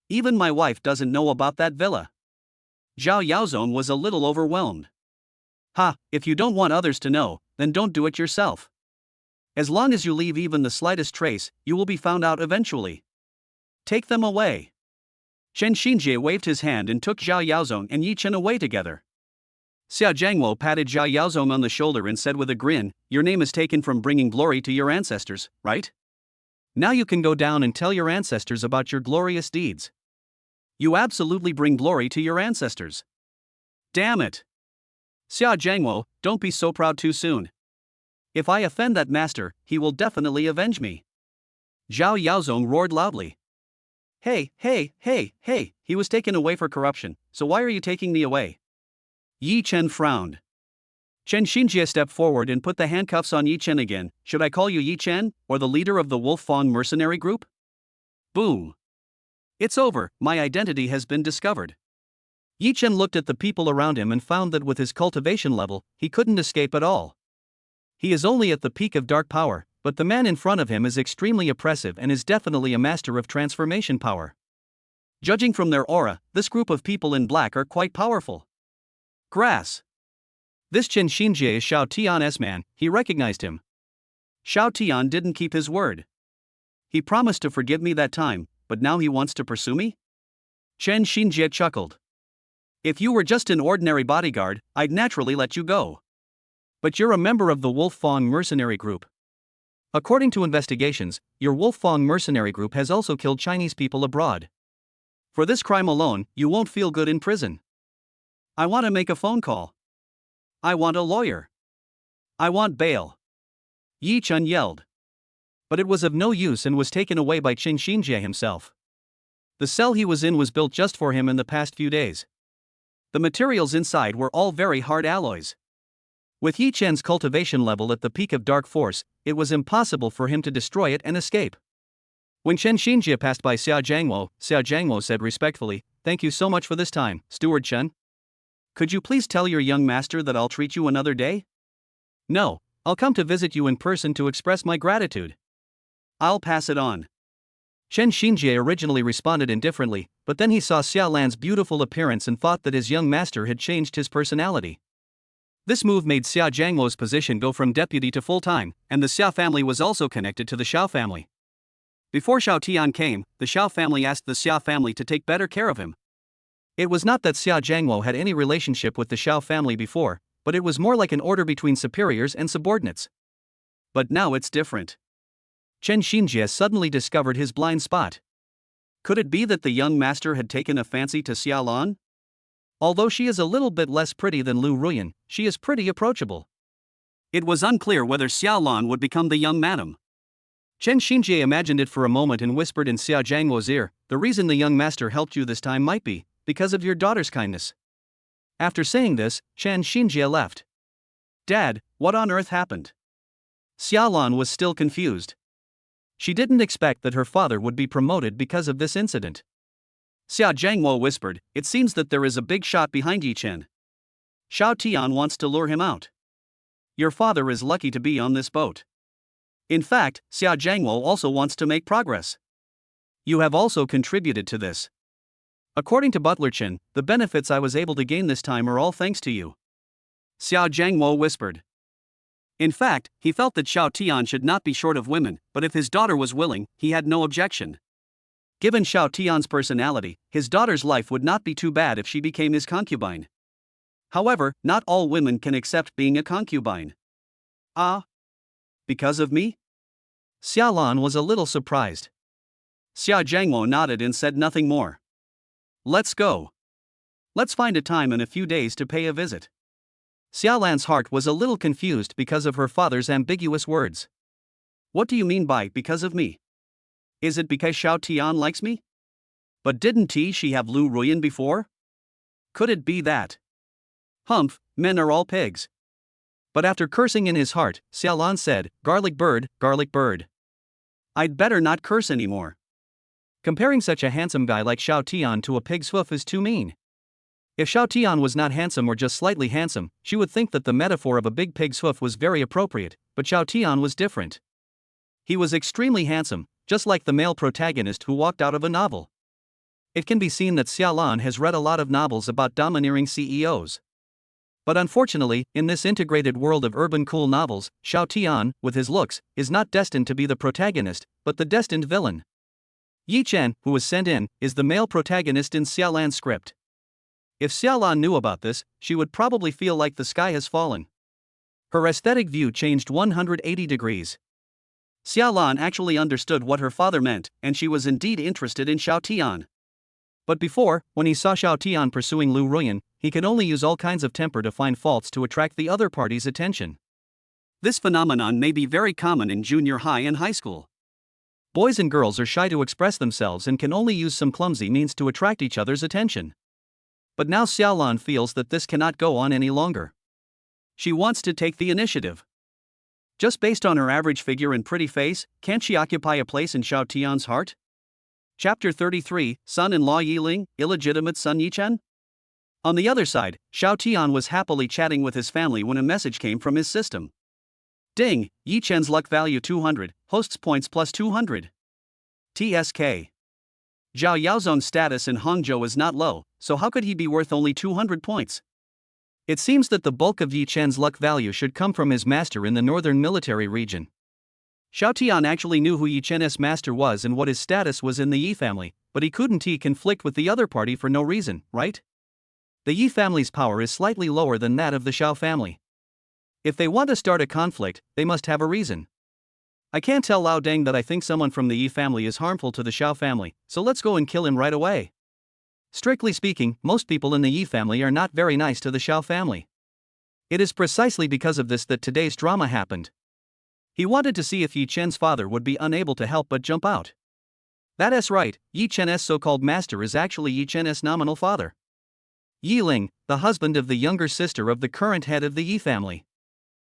Even my wife doesn't know about that villa. Zhao Yaozong was a little overwhelmed. Ha, if you don't want others to know, then don't do it yourself. As long as you leave even the slightest trace, you will be found out eventually. Take them away. Chen Xinjie waved his hand and took Zhao Yaozong and Yi Chen away together. Xia Jiangwo patted Zhao Yaozong on the shoulder and said with a grin, your name is taken from bringing glory to your ancestors, right? Now you can go down and tell your ancestors about your glorious deeds. You absolutely bring glory to your ancestors. Damn it. Xia Jiangwo, don't be so proud too soon. If I offend that master, he will definitely avenge me. Zhao Yaozong roared loudly. Hey, he was taken away for corruption, so why are you taking me away? Yi Chen frowned. Chen Xinjie stepped forward and put the handcuffs on Yi Chen again. Should I call you Yi Chen, or the leader of the Wolf Fong mercenary group? Boom. It's over, my identity has been discovered. Yi Chen looked at the people around him and found that with his cultivation level, he couldn't escape at all. He is only at the peak of dark power, but the man in front of him is extremely oppressive and is definitely a master of transformation power. Judging from their aura, this group of people in black are quite powerful. Grass. This Chen Xinjie is Xiao Tian's man, he recognized him. Xiao Tian didn't keep his word. He promised to forgive me that time, but now he wants to pursue me? Chen Xinjie chuckled. If you were just an ordinary bodyguard, I'd naturally let you go. But you're a member of the Wolf Fong mercenary group. According to investigations, your Wolf Fong mercenary group has also killed Chinese people abroad. For this crime alone, you won't feel good in prison. I want to make a phone call. I want a lawyer. I want bail. Yi Chen yelled. But it was of no use and was taken away by Chen Xinjie himself. The cell he was in was built just for him in the past few days. The materials inside were all very hard alloys. With Yi Chen's cultivation level at the peak of dark force, it was impossible for him to destroy it and escape. When Chen Xinjie passed by Xia Jiangwo said respectfully, "Thank you so much for this time, Steward Chen. Could you please tell your young master that I'll treat you another day?" "No, I'll come to visit you in person to express my gratitude." "I'll pass it on." Chen Xinjie originally responded indifferently, but then he saw Xia Lan's beautiful appearance and thought that his young master had changed his personality. This move made Xia Jiangwo's position go from deputy to full-time, and the Xia family was also connected to the Xiao family. Before Xiao Tian came, the Xiao family asked the Xia family to take better care of him. It was not that Xia Jiangwo had any relationship with the Xiao family before, but it was more like an order between superiors and subordinates. But now it's different. Chen Xinjie suddenly discovered his blind spot. Could it be that the young master had taken a fancy to Xia Lan? Although she is a little bit less pretty than Lu Ruyan, she is pretty approachable. It was unclear whether Xia Lan would become the young madam. Chen Xinjie imagined it for a moment and whispered in Xia Jiangwo's ear, "The reason the young master helped you this time might be because of your daughter's kindness." After saying this, Chen Xinjie left. "Dad, what on earth happened?" Xia Lan was still confused. She didn't expect that her father would be promoted because of this incident. Xia Jiangwo whispered, "It seems that there is a big shot behind Yi Chen. Xiao Tian wants to lure him out. Your father is lucky to be on this boat. In fact, Xia Jiangwo also wants to make progress. You have also contributed to this. According to Butler Chen, the benefits I was able to gain this time are all thanks to you." Xia Jiangwo whispered. In fact, he felt that Xiao Tian should not be short of women, but if his daughter was willing, he had no objection. Given Xiao Tian's personality, his daughter's life would not be too bad if she became his concubine. However, not all women can accept being a concubine. Ah? Because of me? Xia Lan was a little surprised. Xia Jiangwo nodded and said nothing more. "Let's go. Let's find a time in a few days to pay a visit." Xia Lan's heart was a little confused because of her father's ambiguous words. What do you mean by "because of me"? Is it because Xiao Tian likes me? But didn't she have Lu Ruyan before? Could it be that? Humph, men are all pigs. But after cursing in his heart, Xiaolan said, garlic bird, garlic bird. I'd better not curse anymore. Comparing such a handsome guy like Xiao Tian to a pig's hoof is too mean. If Xiao Tian was not handsome or just slightly handsome, she would think that the metaphor of a big pig's hoof was very appropriate, but Xiao Tian was different. He was extremely handsome, just like the male protagonist who walked out of a novel. It can be seen that Xiaolan has read a lot of novels about domineering CEOs. But unfortunately, in this integrated world of urban cool novels, Xiao Tian, with his looks, is not destined to be the protagonist, but the destined villain. Yi Chen, who was sent in, is the male protagonist in Xiaolan's script. If Xiaolan knew about this, she would probably feel like the sky has fallen. Her aesthetic view changed 180 degrees. Xiaolan actually understood what her father meant, and she was indeed interested in Xiao Tian. But before, when he saw Xiao Tian pursuing Lu Ruyan, he could only use all kinds of temper to find faults to attract the other party's attention. This phenomenon may be very common in junior high and high school. Boys and girls are shy to express themselves and can only use some clumsy means to attract each other's attention. But now Xiaolan feels that this cannot go on any longer. She wants to take the initiative. Just based on her average figure and pretty face, can't she occupy a place in Xiao Tian's heart? Chapter 33, Son-in-law Yiling, illegitimate son Yichen? On the other side, Xiao Tian was happily chatting with his family when a message came from his system. Ding, Yichen's luck value 200, hosts points plus 200. TSK. Zhao Yaozong's status in Hangzhou is not low, so how could he be worth only 200 points? It seems that the bulk of Yi Chen's luck value should come from his master in the northern military region. Xiao Tian actually knew who Yi Chen's master was and what his status was in the Yi family, but he couldn't conflict with the other party for no reason, right? The Yi family's power is slightly lower than that of the Xiao family. If they want to start a conflict, they must have a reason. I can't tell Lao Deng that I think someone from the Yi family is harmful to the Xiao family, so let's go and kill him right away. Strictly speaking, most people in the Yi family are not very nice to the Xiao family. It is precisely because of this that today's drama happened. He wanted to see if Yi Chen's father would be unable to help but jump out. That's right, Yi Chen's so-called master is actually Yi Chen's nominal father. Yi Ling, the husband of the younger sister of the current head of the Yi family.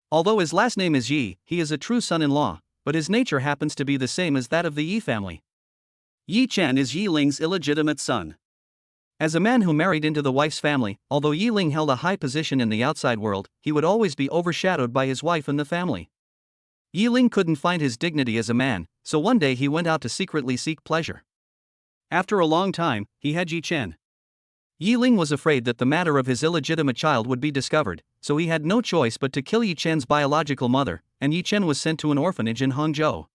Although his last name is Yi, he is a true son-in-law, but his nature happens to be the same as that of the Yi family. Yi Chen is Yi Ling's illegitimate son. As a man who married into the wife's family, although Yi Ling held a high position in the outside world, he would always be overshadowed by his wife and the family. Yi Ling couldn't find his dignity as a man, so one day he went out to secretly seek pleasure. After a long time, he had Yi Chen. Yi Ling was afraid that the matter of his illegitimate child would be discovered, so he had no choice but to kill Yi Chen's biological mother, and Yi Chen was sent to an orphanage in Hangzhou.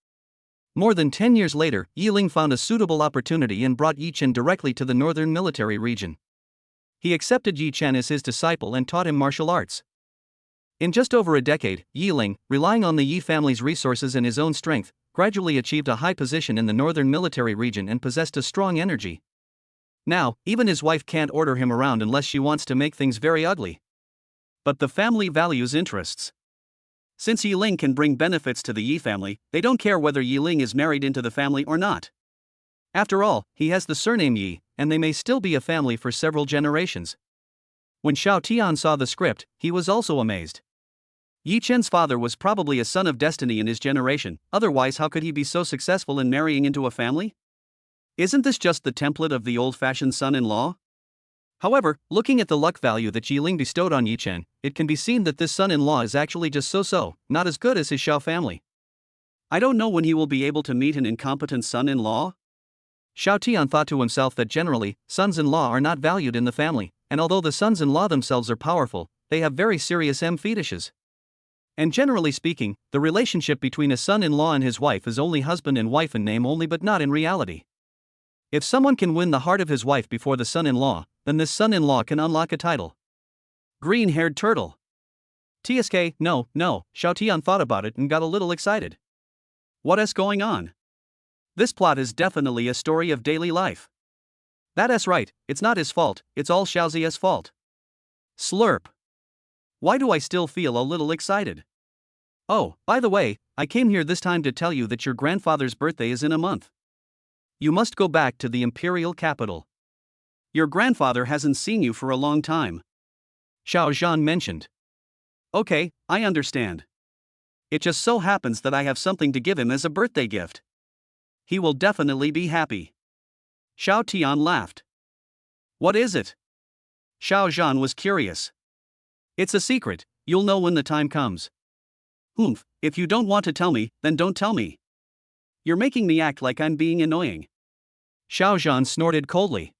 More than 10 years later, Yi Ling found a suitable opportunity and brought Yi Chen directly to the northern military region. He accepted Yi Chen as his disciple and taught him martial arts. In just over a decade, Yi Ling, relying on the Yi family's resources and his own strength, gradually achieved a high position in the northern military region and possessed a strong energy. Now, even his wife can't order him around unless she wants to make things very ugly. But the family values interests. Since Yi Ling can bring benefits to the Yi family, they don't care whether Yi Ling is married into the family or not. After all, he has the surname Yi, and they may still be a family for several generations. When Xiao Tian saw the script, he was also amazed. Yi Chen's father was probably a son of destiny in his generation, otherwise how could he be so successful in marrying into a family? Isn't this just the template of the old-fashioned son-in-law? However, looking at the luck value that Yi Ling bestowed on Yi Chen, it can be seen that this son-in-law is actually just so-so, not as good as his Xiao family. I don't know when he will be able to meet an incompetent son-in-law. Xiao Tian thought to himself that generally, sons-in-law are not valued in the family, and although the sons-in-law themselves are powerful, they have very serious fetishes. And generally speaking, the relationship between a son-in-law and his wife is only husband and wife in name only but not in reality. If someone can win the heart of his wife before the son-in-law, then this son-in-law can unlock a title. Green-haired turtle. TSK, no, Xiao Tian thought about it and got a little excited. What is going on? This plot is definitely a story of daily life. That's right, it's not his fault, it's all Xiaozi's fault. Slurp. Why do I still feel a little excited? Oh, by the way, I came here this time to tell you that your grandfather's birthday is in a month. You must go back to the imperial capital. Your grandfather hasn't seen you for a long time. Xiao Zhan mentioned. Okay, I understand. It just so happens that I have something to give him as a birthday gift. He will definitely be happy. Xiao Tian laughed. What is it? Xiao Zhan was curious. It's a secret, you'll know when the time comes. Humph, if you don't want to tell me, then don't tell me. You're making me act like I'm being annoying. Xiao Zhan snorted coldly.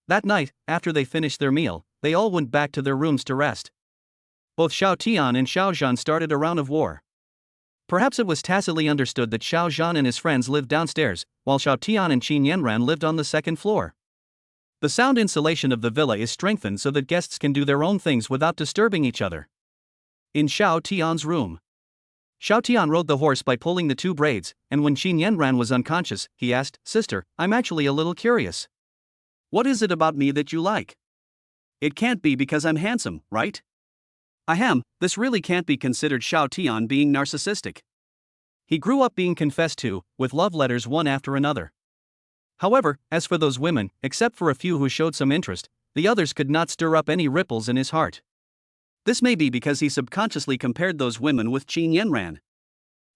That night, after they finished their meal, they all went back to their rooms to rest. Both Xiao Tian and Xiao Zhan started a round of war. Perhaps it was tacitly understood that Xiao Zhan and his friends lived downstairs, while Xiao Tian and Qin Yanran lived on the second floor. The sound insulation of the villa is strengthened so that guests can do their own things without disturbing each other. In Xiao Tian's room, Xiao Tian rode the horse by pulling the two braids, and when Qin Yanran was unconscious, he asked, "Sister, I'm actually a little curious. What is it about me that you like? It can't be because I'm handsome, right?" Ahem, this really can't be considered Xiao Tian being narcissistic. He grew up being confessed to, with love letters one after another. However, as for those women, except for a few who showed some interest, the others could not stir up any ripples in his heart. This may be because he subconsciously compared those women with Qin Yanran.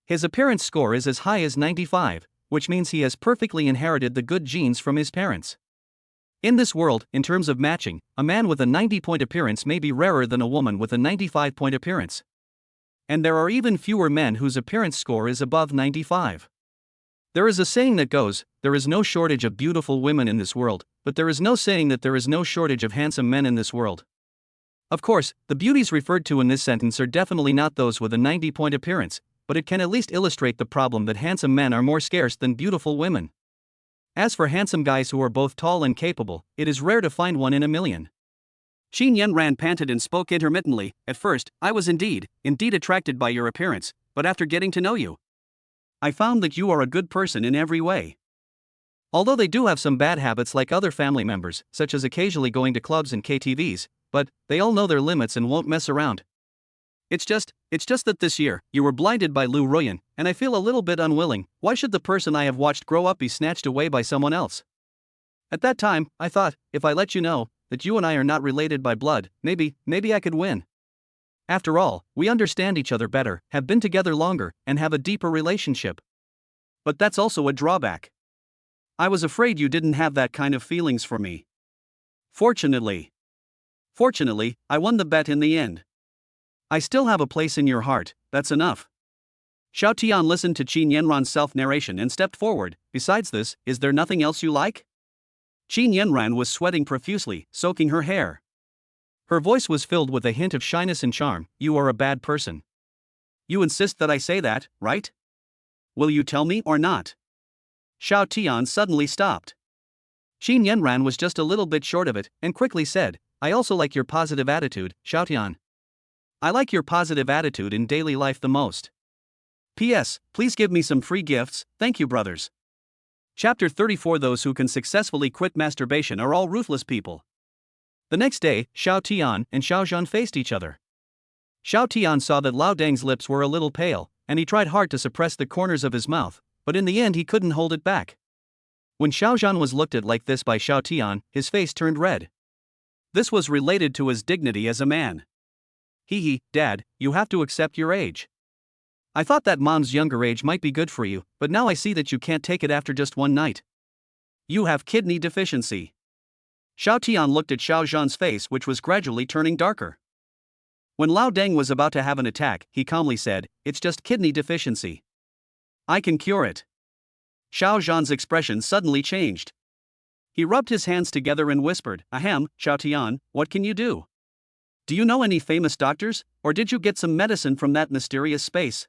His appearance score is as high as 95, which means he has perfectly inherited the good genes from his parents. In this world, in terms of matching, a man with a 90-point appearance may be rarer than a woman with a 95-point appearance. And there are even fewer men whose appearance score is above 95. There is a saying that goes, there is no shortage of beautiful women in this world, but there is no saying that there is no shortage of handsome men in this world. Of course, the beauties referred to in this sentence are definitely not those with a 90-point appearance, but it can at least illustrate the problem that handsome men are more scarce than beautiful women. As for handsome guys who are both tall and capable, it is rare to find one in a million. Qin Yanran panted and spoke intermittently. At first, I was indeed attracted by your appearance, but after getting to know you, I found that you are a good person in every way. Although they do have some bad habits like other family members, such as occasionally going to clubs and KTVs, but they all know their limits and won't mess around. It's just that this year, you were blinded by Lu Ruyan, and I feel a little bit unwilling. Why should the person I have watched grow up be snatched away by someone else? At that time, I thought, if I let you know that you and I are not related by blood, maybe I could win. After all, we understand each other better, have been together longer, and have a deeper relationship. But that's also a drawback. I was afraid you didn't have that kind of feelings for me. Fortunately, I won the bet in the end. I still have a place in your heart, that's enough. Xiao Tian listened to Qin Yanran's self-narration and stepped forward. Besides this, is there nothing else you like? Qin Yanran was sweating profusely, soaking her hair. Her voice was filled with a hint of shyness and charm. You are a bad person. You insist that I say that, right? Will you tell me or not? Xiao Tian suddenly stopped. Qin Yanran was just a little bit short of it, and quickly said, I also like your positive attitude, Xiao Tian. I like your positive attitude in daily life the most. P.S. Please give me some free gifts, thank you brothers. Chapter 34 Those who can successfully quit masturbation are all ruthless people. The next day, Xiao Tian and Xiao Zhan faced each other. Xiao Tian saw that Lao Deng's lips were a little pale, and he tried hard to suppress the corners of his mouth, but in the end he couldn't hold it back. When Xiao Zhan was looked at like this by Xiao Tian, his face turned red. This was related to his dignity as a man. Dad, you have to accept your age. I thought that Mom's younger age might be good for you, but now I see that you can't take it after just one night. You have kidney deficiency. Xiao Tian looked at Xiao Zhan's face, which was gradually turning darker. When Lao Deng was about to have an attack, he calmly said, It's just kidney deficiency. I can cure it. Xiao Zhan's expression suddenly changed. He rubbed his hands together and whispered, Ahem, Xiao Tian, what can you do? Do you know any famous doctors, or did you get some medicine from that mysterious space?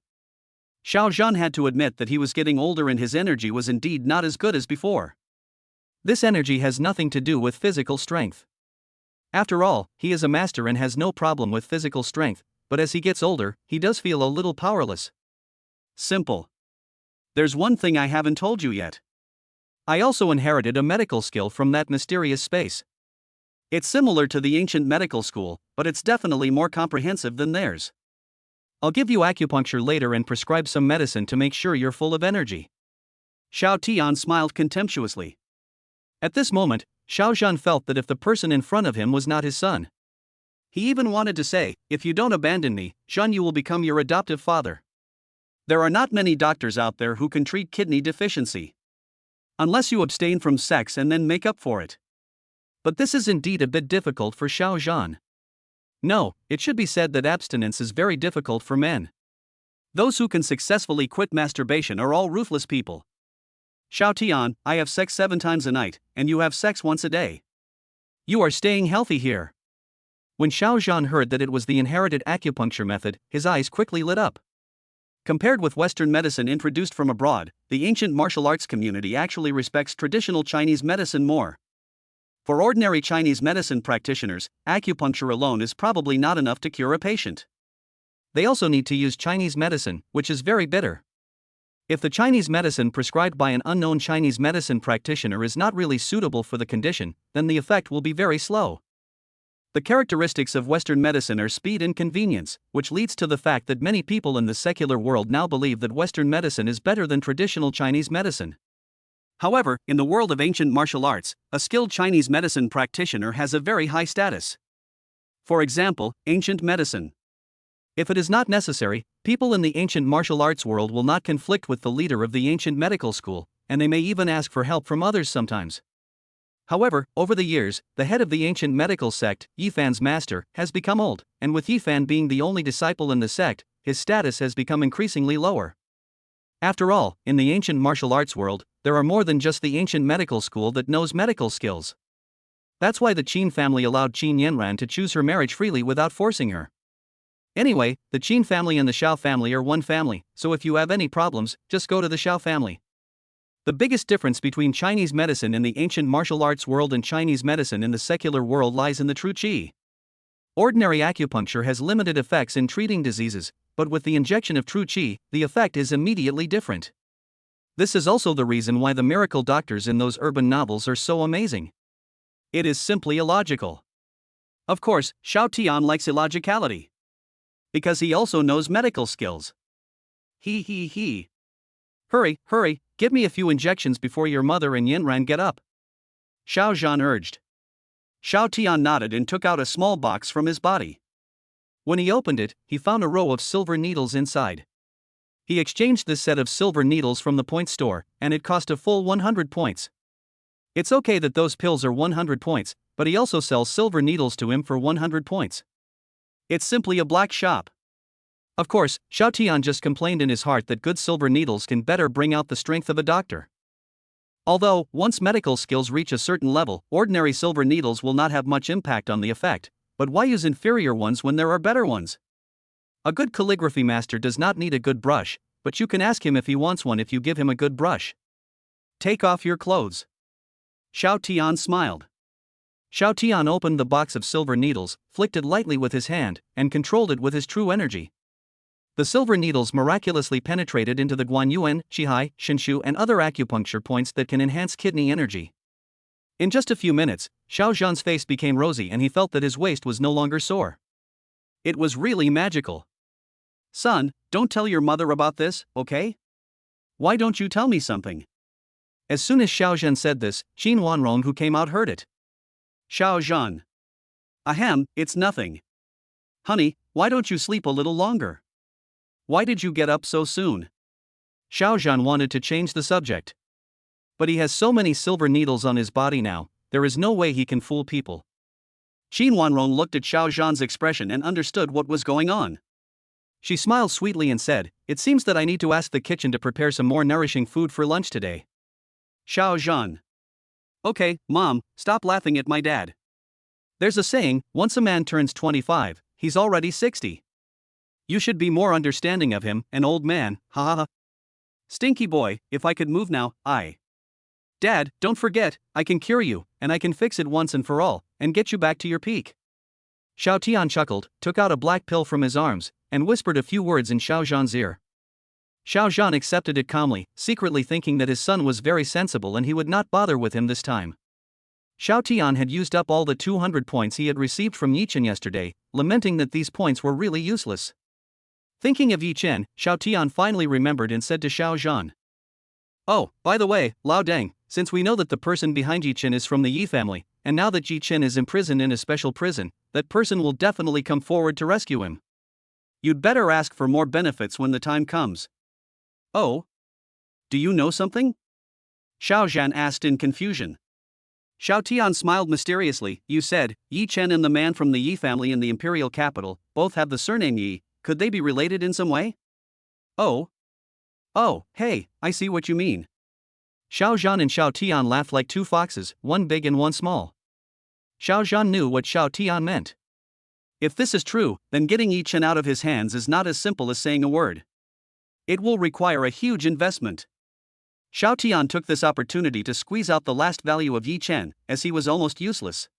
Xiao Zhan had to admit that he was getting older and his energy was indeed not as good as before. This energy has nothing to do with physical strength. After all, he is a master and has no problem with physical strength, but as he gets older, he does feel a little powerless. Simple. There's one thing I haven't told you yet. I also inherited a medical skill from that mysterious space. It's similar to the ancient medical school, but it's definitely more comprehensive than theirs. I'll give you acupuncture later and prescribe some medicine to make sure you're full of energy. Xiao Tian smiled contemptuously. At this moment, Xiao Zhan felt that if the person in front of him was not his son, He even wanted to say, "If you don't abandon me, Jean, you will become your adoptive father." There are not many doctors out there who can treat kidney deficiency. Unless you abstain from sex and then make up for it. But this is indeed a bit difficult for Xiao Zhan. No, it should be said that abstinence is very difficult for men. Those who can successfully quit masturbation are all ruthless people. Xiao Tian, I have sex 7 times a night, and you have sex once a day. You are staying healthy here. When Xiao Zhan heard that it was the inherited acupuncture method, his eyes quickly lit up. Compared with Western medicine introduced from abroad, the ancient martial arts community actually respects traditional Chinese medicine more. For ordinary Chinese medicine practitioners, acupuncture alone is probably not enough to cure a patient. They also need to use Chinese medicine, which is very bitter. If the Chinese medicine prescribed by an unknown Chinese medicine practitioner is not really suitable for the condition, then the effect will be very slow. The characteristics of Western medicine are speed and convenience, which leads to the fact that many people in the secular world now believe that Western medicine is better than traditional Chinese medicine. However, in the world of ancient martial arts, a skilled Chinese medicine practitioner has a very high status. For example, ancient medicine. If it is not necessary, people in the ancient martial arts world will not conflict with the leader of the ancient medical school, and they may even ask for help from others sometimes. However, over the years, the head of the ancient medical sect, Yifan's master, has become old, and with Yifan being the only disciple in the sect, his status has become increasingly lower. After all, in the ancient martial arts world, there are more than just the ancient medical school that knows medical skills. That's why the Qin family allowed Qin Yanran to choose her marriage freely without forcing her. Anyway, the Qin family and the Xiao family are one family, so if you have any problems, just go to the Xiao family. The biggest difference between Chinese medicine in the ancient martial arts world and Chinese medicine in the secular world lies in the true qi. Ordinary acupuncture has limited effects in treating diseases, but with the injection of true qi, the effect is immediately different. This is also the reason why the miracle doctors in those urban novels are so amazing. It is simply illogical. Of course, Xiao Tian likes illogicality. Because he also knows medical skills. He. Hurry, give me a few injections before your mother and Yanran get up. Xiao Zhan urged. Xiao Tian nodded and took out a small box from his body. When he opened it, he found a row of silver needles inside. He exchanged this set of silver needles from the point store, and it cost a full 100 points. It's okay that those pills are 100 points, but he also sells silver needles to him for 100 points. It's simply a black shop. Of course, Xiao Tian just complained in his heart that good silver needles can better bring out the strength of a doctor. Although, once medical skills reach a certain level, ordinary silver needles will not have much impact on the effect, but why use inferior ones when there are better ones? A good calligraphy master does not need a good brush, but you can ask him if he wants one if you give him a good brush. Take off your clothes. Xiao Tian smiled. Xiao Tian opened the box of silver needles, flicked it lightly with his hand, and controlled it with his true energy. The silver needles miraculously penetrated into the Guanyuan, Qihai, Shinshu and other acupuncture points that can enhance kidney energy. In just a few minutes, Xiao Zhan's face became rosy and he felt that his waist was no longer sore. It was really magical. Son, don't tell your mother about this, okay? Why don't you tell me something? As soon as Xiao Zhan said this, Qin Wanrong who came out heard it. Xiao Zhan. Ahem, it's nothing. Honey, why don't you sleep a little longer? Why did you get up so soon? Xiao Zhan wanted to change the subject. But he has so many silver needles on his body now, there is no way he can fool people. Qin Wanrong looked at Xiao Zhan's expression and understood what was going on. She smiled sweetly and said, "It seems that I need to ask the kitchen to prepare some more nourishing food for lunch today." Xiao Zhan. Okay, Mom, stop laughing at my dad. There's a saying, once a man turns 25, he's already 60. You should be more understanding of him, an old man, ha ha ha. Stinky boy, if I could move now, Dad, don't forget, I can cure you, and I can fix it once and for all, and get you back to your peak. Xiao Tian chuckled, took out a black pill from his arms, and whispered a few words in Xiao Zhan's ear. Xiao Zhan accepted it calmly, secretly thinking that his son was very sensible and he would not bother with him this time. Xiao Tian had used up all the 200 points he had received from Yi Chen yesterday, lamenting that these points were really useless. Thinking of Yi Chen, Xiao Tian finally remembered and said to Xiao Zhan. Oh, by the way, Lao Deng, since we know that the person behind Yi Chen is from the Yi family, and now that Yi Chen is imprisoned in a special prison, that person will definitely come forward to rescue him. You'd better ask for more benefits when the time comes. Oh? Do you know something? Xiao Zhan asked in confusion. Xiao Tian smiled mysteriously. You said, Yi Chen and the man from the Yi family in the imperial capital both have the surname Yi. Could they be related in some way? Oh. Oh, hey, I see what you mean. Xiao Zhan and Xiao Tian laughed like two foxes, one big and one small. Xiao Zhan knew what Xiao Tian meant. If this is true, then getting Yi Chen out of his hands is not as simple as saying a word. It will require a huge investment. Xiao Tian took this opportunity to squeeze out the last value of Yi Chen, as he was almost useless.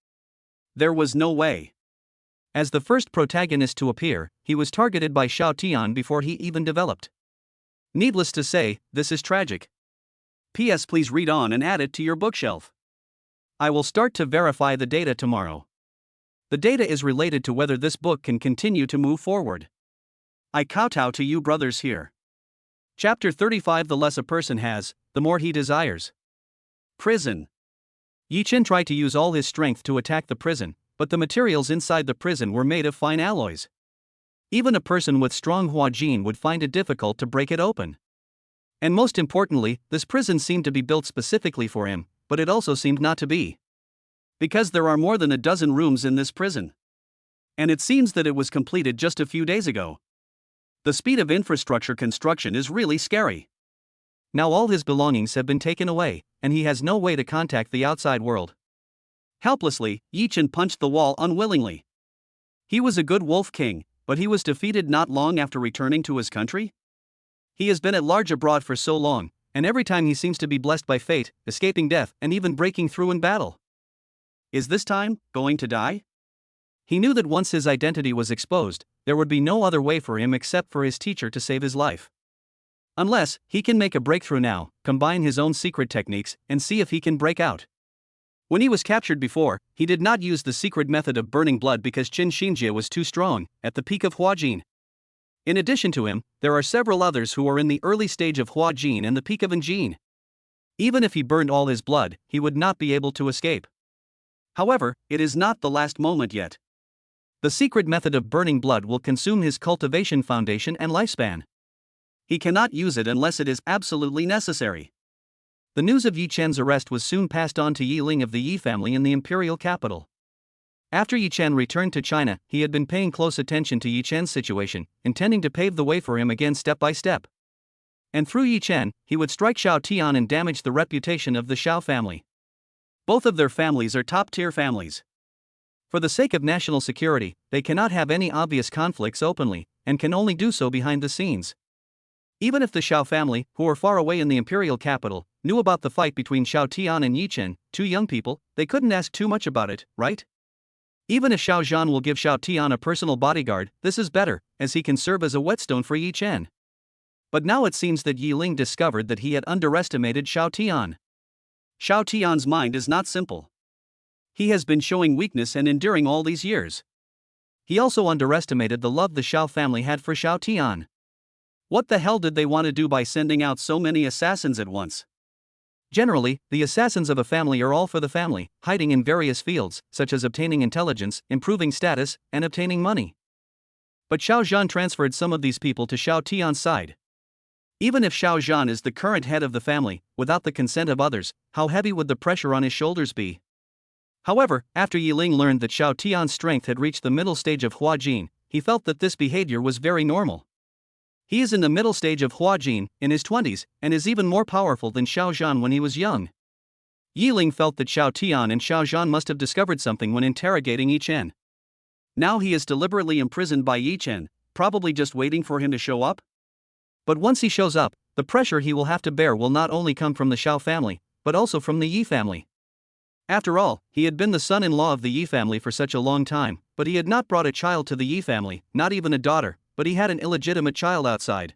There was no way. As the first protagonist to appear, he was targeted by Xiao Tian before he even developed. Needless to say, this is tragic. P.S. Please read on and add it to your bookshelf. I will start to verify the data tomorrow. The data is related to whether this book can continue to move forward. I kowtow to you brothers here. Chapter 35. The less a person has, the more he desires. Prison. Yi Chen tried to use all his strength to attack the prison, but the materials inside the prison were made of fine alloys. Even a person with strong Hua Jin would find it difficult to break it open. And most importantly, this prison seemed to be built specifically for him, but it also seemed not to be. Because there are more than a dozen rooms in this prison. And it seems that it was completed just a few days ago. The speed of infrastructure construction is really scary. Now all his belongings have been taken away, and he has no way to contact the outside world. Helplessly, Yi Chen punched the wall unwillingly. He was a good wolf king, but he was defeated not long after returning to his country? He has been at large abroad for so long, and every time he seems to be blessed by fate, escaping death and even breaking through in battle. Is this time going to die? He knew that once his identity was exposed, there would be no other way for him except for his teacher to save his life. Unless, he can make a breakthrough now, combine his own secret techniques, and see if he can break out. When he was captured before, he did not use the secret method of burning blood because Qin Xinjie was too strong, at the peak of Hua Jin. In addition to him, there are several others who are in the early stage of Hua Jin and the peak of An Jin. Even if he burned all his blood, he would not be able to escape. However, it is not the last moment yet. The secret method of burning blood will consume his cultivation foundation and lifespan. He cannot use it unless it is absolutely necessary. The news of Yi Chen's arrest was soon passed on to Yi Ling of the Yi family in the imperial capital. After Yi Chen returned to China, he had been paying close attention to Yi Chen's situation, intending to pave the way for him again step by step. And through Yi Chen, he would strike Xiao Tian and damage the reputation of the Xiao family. Both of their families are top-tier families. For the sake of national security, they cannot have any obvious conflicts openly, and can only do so behind the scenes. Even if the Xiao family, who are far away in the imperial capital, knew about the fight between Xiao Tian and Yi Chen, two young people, they couldn't ask too much about it, right? Even if Xiao Zhan will give Xiao Tian a personal bodyguard, this is better, as he can serve as a whetstone for Yi Chen. But now it seems that Yi Ling discovered that he had underestimated Xiao Tian. Xiao Tian's mind is not simple. He has been showing weakness and enduring all these years. He also underestimated the love the Xiao family had for Xiao Tian. What the hell did they want to do by sending out so many assassins at once? Generally, the assassins of a family are all for the family, hiding in various fields, such as obtaining intelligence, improving status, and obtaining money. But Xiao Zhan transferred some of these people to Xiao Tian's side. Even if Xiao Zhan is the current head of the family, without the consent of others, how heavy would the pressure on his shoulders be? However, after Yi Ling learned that Xiao Tian's strength had reached the middle stage of Hua Jin, he felt that this behavior was very normal. He is in the middle stage of Hua Jin, in his 20s, and is even more powerful than Xiao Zhan when he was young. Yi Ling felt that Xiao Tian and Xiao Zhan must have discovered something when interrogating Yi Chen. Now he is deliberately imprisoned by Yi Chen, probably just waiting for him to show up? But once he shows up, the pressure he will have to bear will not only come from the Xiao family, but also from the Yi family. After all, he had been the son-in-law of the Yi family for such a long time, but he had not brought a child to the Yi family, not even a daughter, but he had an illegitimate child outside.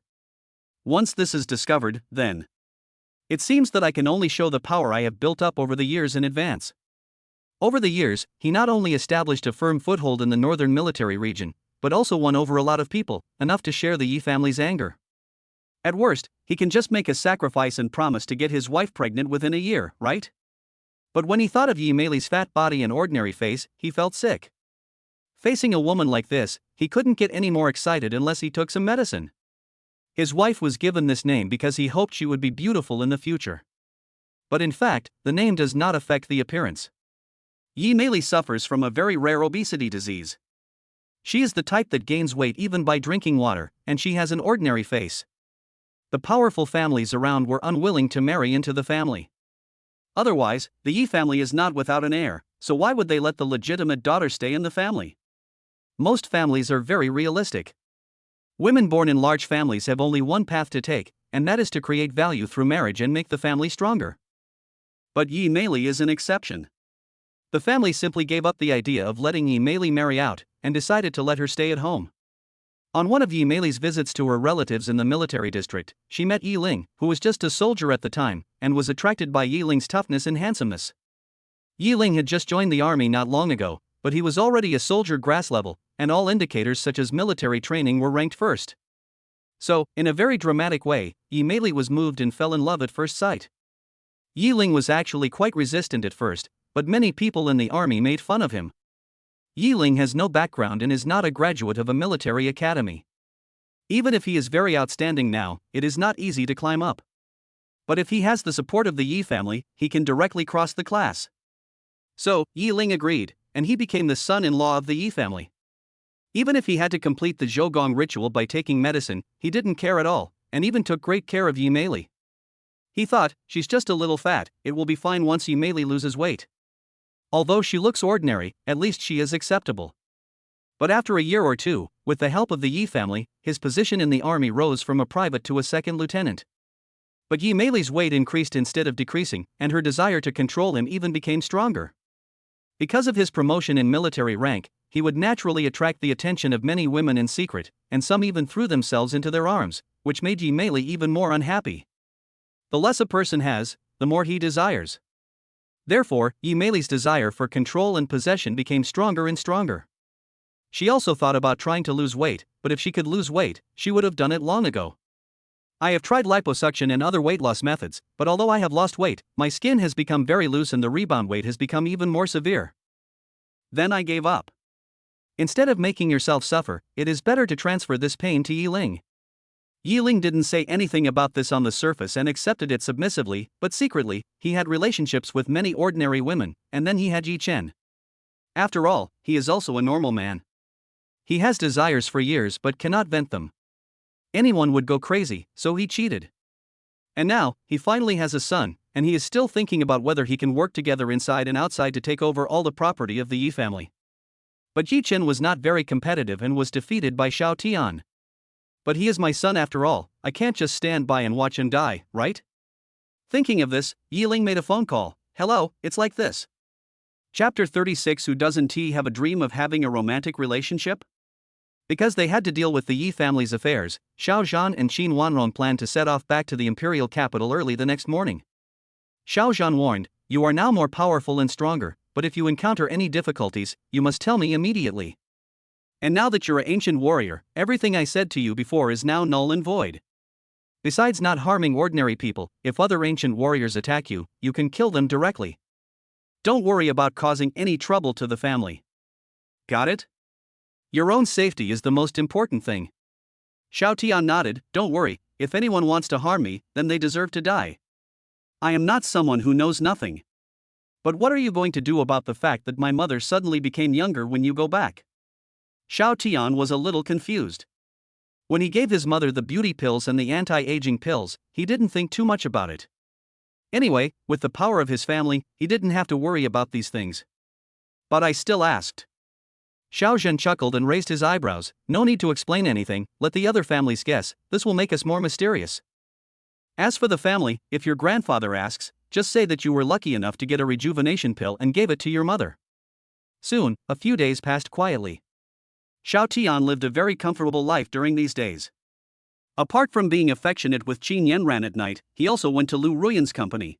Once this is discovered, then it seems that I can only show the power I have built up over the years in advance. Over the years, he not only established a firm foothold in the northern military region, but also won over a lot of people, enough to share the Yi family's anger. At worst, he can just make a sacrifice and promise to get his wife pregnant within a year, right? But when he thought of Yi Mei's fat body and ordinary face, he felt sick. Facing a woman like this, he couldn't get any more excited unless he took some medicine. His wife was given this name because he hoped she would be beautiful in the future. But in fact, the name does not affect the appearance. Yi Mei suffers from a very rare obesity disease. She is the type that gains weight even by drinking water, and she has an ordinary face. The powerful families around were unwilling to marry into the family. Otherwise, the Yi family is not without an heir, so why would they let the legitimate daughter stay in the family? Most families are very realistic. Women born in large families have only one path to take, and that is to create value through marriage and make the family stronger. But Yi Mei is an exception. The family simply gave up the idea of letting Yi Mei marry out, and decided to let her stay at home. On one of Yi Mei's visits to her relatives in the military district, she met Yi Ling, who was just a soldier at the time, and was attracted by Yi Ling's toughness and handsomeness. Yi Ling had just joined the army not long ago, but he was already a soldier grass level, and all indicators such as military training were ranked first. So, in a very dramatic way, Yi Mei was moved and fell in love at first sight. Yi Ling was actually quite resistant at first, but many people in the army made fun of him. Yi Ling has no background and is not a graduate of a military academy. Even if he is very outstanding now, it is not easy to climb up. But if he has the support of the Yi family, he can directly cross the class. So, Yi Ling agreed, and he became the son-in-law of the Yi family. Even if he had to complete the Zhougong ritual by taking medicine, he didn't care at all, and even took great care of Yi Mei. He thought, she's just a little fat, it will be fine once Yi Mei loses weight. Although she looks ordinary, at least she is acceptable. But after a year or two, with the help of the Yi family, his position in the army rose from a private to a second lieutenant. But Yi Mei's weight increased instead of decreasing, and her desire to control him even became stronger. Because of his promotion in military rank, he would naturally attract the attention of many women in secret, and some even threw themselves into their arms, which made Yi Mei even more unhappy. The less a person has, the more he desires. Therefore, Yi Mei's desire for control and possession became stronger and stronger. She also thought about trying to lose weight, but if she could lose weight, she would have done it long ago. I have tried liposuction and other weight loss methods, but although I have lost weight, my skin has become very loose and the rebound weight has become even more severe. Then I gave up. Instead of making yourself suffer, it is better to transfer this pain to Yi Ling. Yi Ling didn't say anything about this on the surface and accepted it submissively, but secretly, he had relationships with many ordinary women, and then he had Yi Chen. After all, he is also a normal man. He has desires for years but cannot vent them. Anyone would go crazy, so he cheated. And now, he finally has a son, and he is still thinking about whether he can work together inside and outside to take over all the property of the Yi family. But Yi Chen was not very competitive and was defeated by Xiao Tian. But he is my son after all, I can't just stand by and watch him die, right? Thinking of this, Yi Ling made a phone call. Hello, it's like this. Chapter 36. Who doesn't have a dream of having a romantic relationship? Because they had to deal with the Yi family's affairs, Xiao Zhan and Qin Wanrong planned to set off back to the imperial capital early the next morning. Xiao Zhan warned, you are now more powerful and stronger, but if you encounter any difficulties, you must tell me immediately. And now that you're an ancient warrior, everything I said to you before is now null and void. Besides not harming ordinary people, if other ancient warriors attack you, you can kill them directly. Don't worry about causing any trouble to the family. Got it? Your own safety is the most important thing. Xiao Tian nodded, don't worry, if anyone wants to harm me, then they deserve to die. I am not someone who knows nothing. But what are you going to do about the fact that my mother suddenly became younger when you go back? Xiao Tian was a little confused. When he gave his mother the beauty pills and the anti-aging pills, he didn't think too much about it. Anyway, with the power of his family, he didn't have to worry about these things. But I still asked. Xiao Zhen chuckled and raised his eyebrows. No need to explain anything, let the other families guess, this will make us more mysterious. As for the family, if your grandfather asks, just say that you were lucky enough to get a rejuvenation pill and gave it to your mother. Soon, a few days passed quietly. Xiao Tian lived a very comfortable life during these days. Apart from being affectionate with Qin Yanran at night, he also went to Lu Ruyan's company.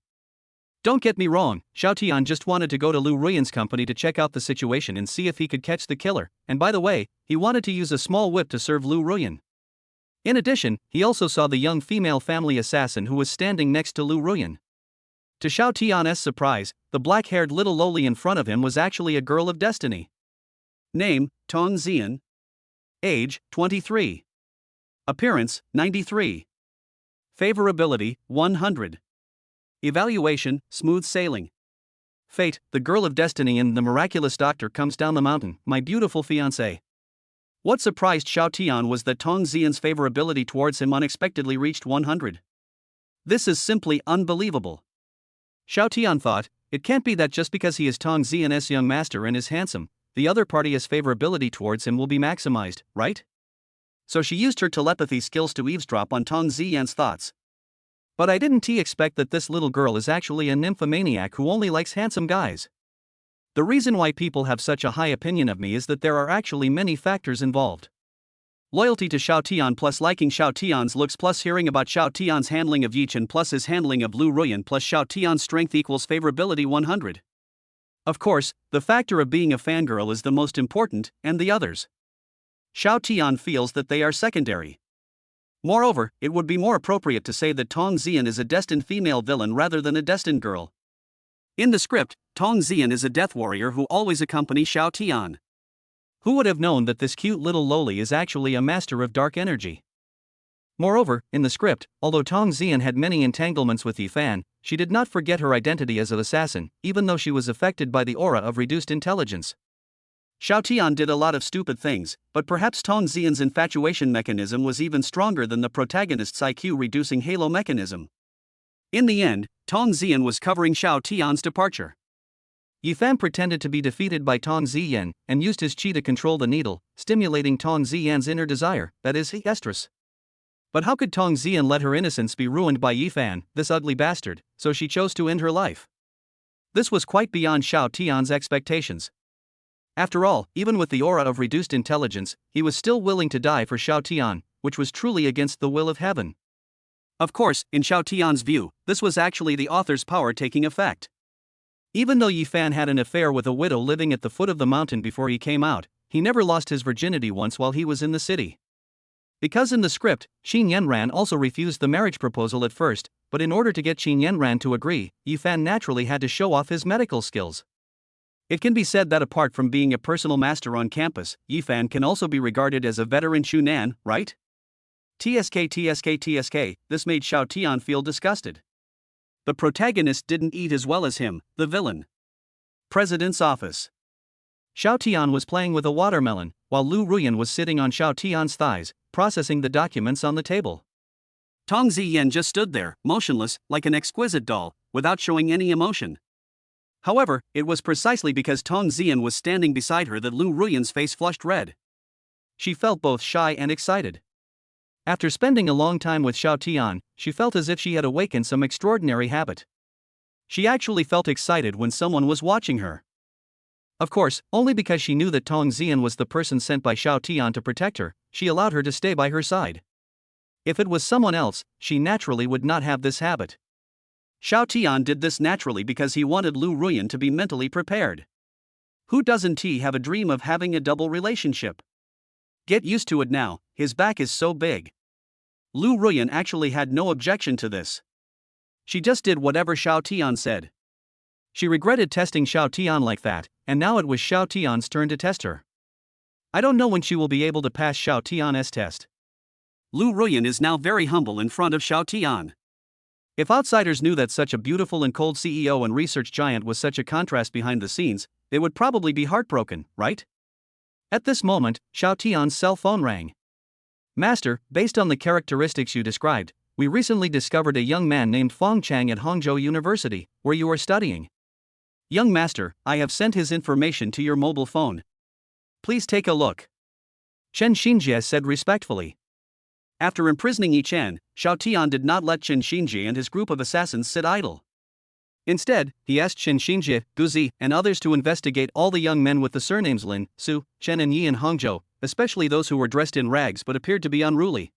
Don't get me wrong, Xiao Tian just wanted to go to Lu Ruyan's company to check out the situation and see if he could catch the killer, and by the way, he wanted to use a small whip to serve Lu Ruyan. In addition, he also saw the young female family assassin who was standing next to Lu Ruyan. To Xiao Tian's surprise, the black-haired little loli in front of him was actually a girl of destiny. Name, Tong Zian. Age, 23. Appearance, 93. Favorability, 100. Evaluation, smooth sailing. Fate, the girl of destiny and the miraculous doctor comes down the mountain, my beautiful fiancé. What surprised Xiao Tian was that Tong Zian's favorability towards him unexpectedly reached 100. This is simply unbelievable. Xiao Tian thought, it can't be that just because he is Tong Zian's young master and is handsome, the other party's favorability towards him will be maximized, right? So she used her telepathy skills to eavesdrop on Tong Zian's thoughts. But I didn't expect that this little girl is actually a nymphomaniac who only likes handsome guys. The reason why people have such a high opinion of me is that there are actually many factors involved. Loyalty to Xiao Tian plus liking Xiao Tian's looks plus hearing about Xiao Tian's handling of Yichen plus his handling of Lu Ruyan plus Xiao Tian's strength equals favorability 100. Of course, the factor of being a fangirl is the most important, and the others. Xiao Tian feels that they are secondary. Moreover, it would be more appropriate to say that Tong Zian is a destined female villain rather than a destined girl. In the script, Tong Zian is a death warrior who always accompanies Xiao Tian. Who would have known that this cute little loli is actually a master of dark energy? Moreover, in the script, although Tong Zian had many entanglements with Yi Fan, she did not forget her identity as an assassin, even though she was affected by the aura of reduced intelligence. Xiao Tian did a lot of stupid things, but perhaps Tong Zian's infatuation mechanism was even stronger than the protagonist's IQ-reducing halo mechanism. In the end, Tong Zian was covering Xiao Tian's departure. Yi Fan pretended to be defeated by Tong Ziyan, and used his qi to control the needle, stimulating Tong Ziyan's inner desire, that is, estrus. But how could Tong Ziyan let her innocence be ruined by Yi Fan, this ugly bastard, so she chose to end her life? This was quite beyond Xiao Tian's expectations. After all, even with the aura of reduced intelligence, he was still willing to die for Xiao Tian, which was truly against the will of heaven. Of course, in Xiao Tian's view, this was actually the author's power taking effect. Even though Yi Fan had an affair with a widow living at the foot of the mountain before he came out, he never lost his virginity once while he was in the city. Because in the script, Qin Yanran also refused the marriage proposal at first, but in order to get Qin Yanran to agree, Yi Fan naturally had to show off his medical skills. It can be said that apart from being a personal master on campus, Yi Fan can also be regarded as a veteran Shunan, right? TSK, this made Xiao Tian feel disgusted. The protagonist didn't eat as well as him, the villain. President's office. Xiao Tian was playing with a watermelon, while Lu Ruyan was sitting on Xiao Tian's thighs, processing the documents on the table. Tong Ziyan just stood there, motionless, like an exquisite doll, without showing any emotion. However, it was precisely because Tong Ziyan was standing beside her that Lu Ruyan's face flushed red. She felt both shy and excited. After spending a long time with Xiao Tian, she felt as if she had awakened some extraordinary habit. She actually felt excited when someone was watching her. Of course, only because she knew that Tong Ziyan was the person sent by Xiao Tian to protect her, she allowed her to stay by her side. If it was someone else, she naturally would not have this habit. Xiao Tian did this naturally because he wanted Lu Ruyan to be mentally prepared. Who doesn't have a dream of having a double relationship? Get used to it now, his back is so big. Lu Ruyan actually had no objection to this. She just did whatever Xiao Tian said. She regretted testing Xiao Tian like that, and now it was Xiao Tian's turn to test her. I don't know when she will be able to pass Xiao Tian's test. Lu Ruyan is now very humble in front of Xiao Tian. If outsiders knew that such a beautiful and cold CEO and research giant was such a contrast behind the scenes, they would probably be heartbroken, right? At this moment, Xiao Tian's cell phone rang. Master, based on the characteristics you described, we recently discovered a young man named Fong Chang at Hangzhou University, where you are studying. Young master, I have sent his information to your mobile phone. Please take a look. Chen Xinjie said respectfully. After imprisoning Yi Chen, Xiao Tian did not let Chen Xinjie and his group of assassins sit idle. Instead, he asked Chen Xinjie, Guzi, and others to investigate all the young men with the surnames Lin, Su, Chen and Yi in Hangzhou, especially those who were dressed in rags but appeared to be unruly.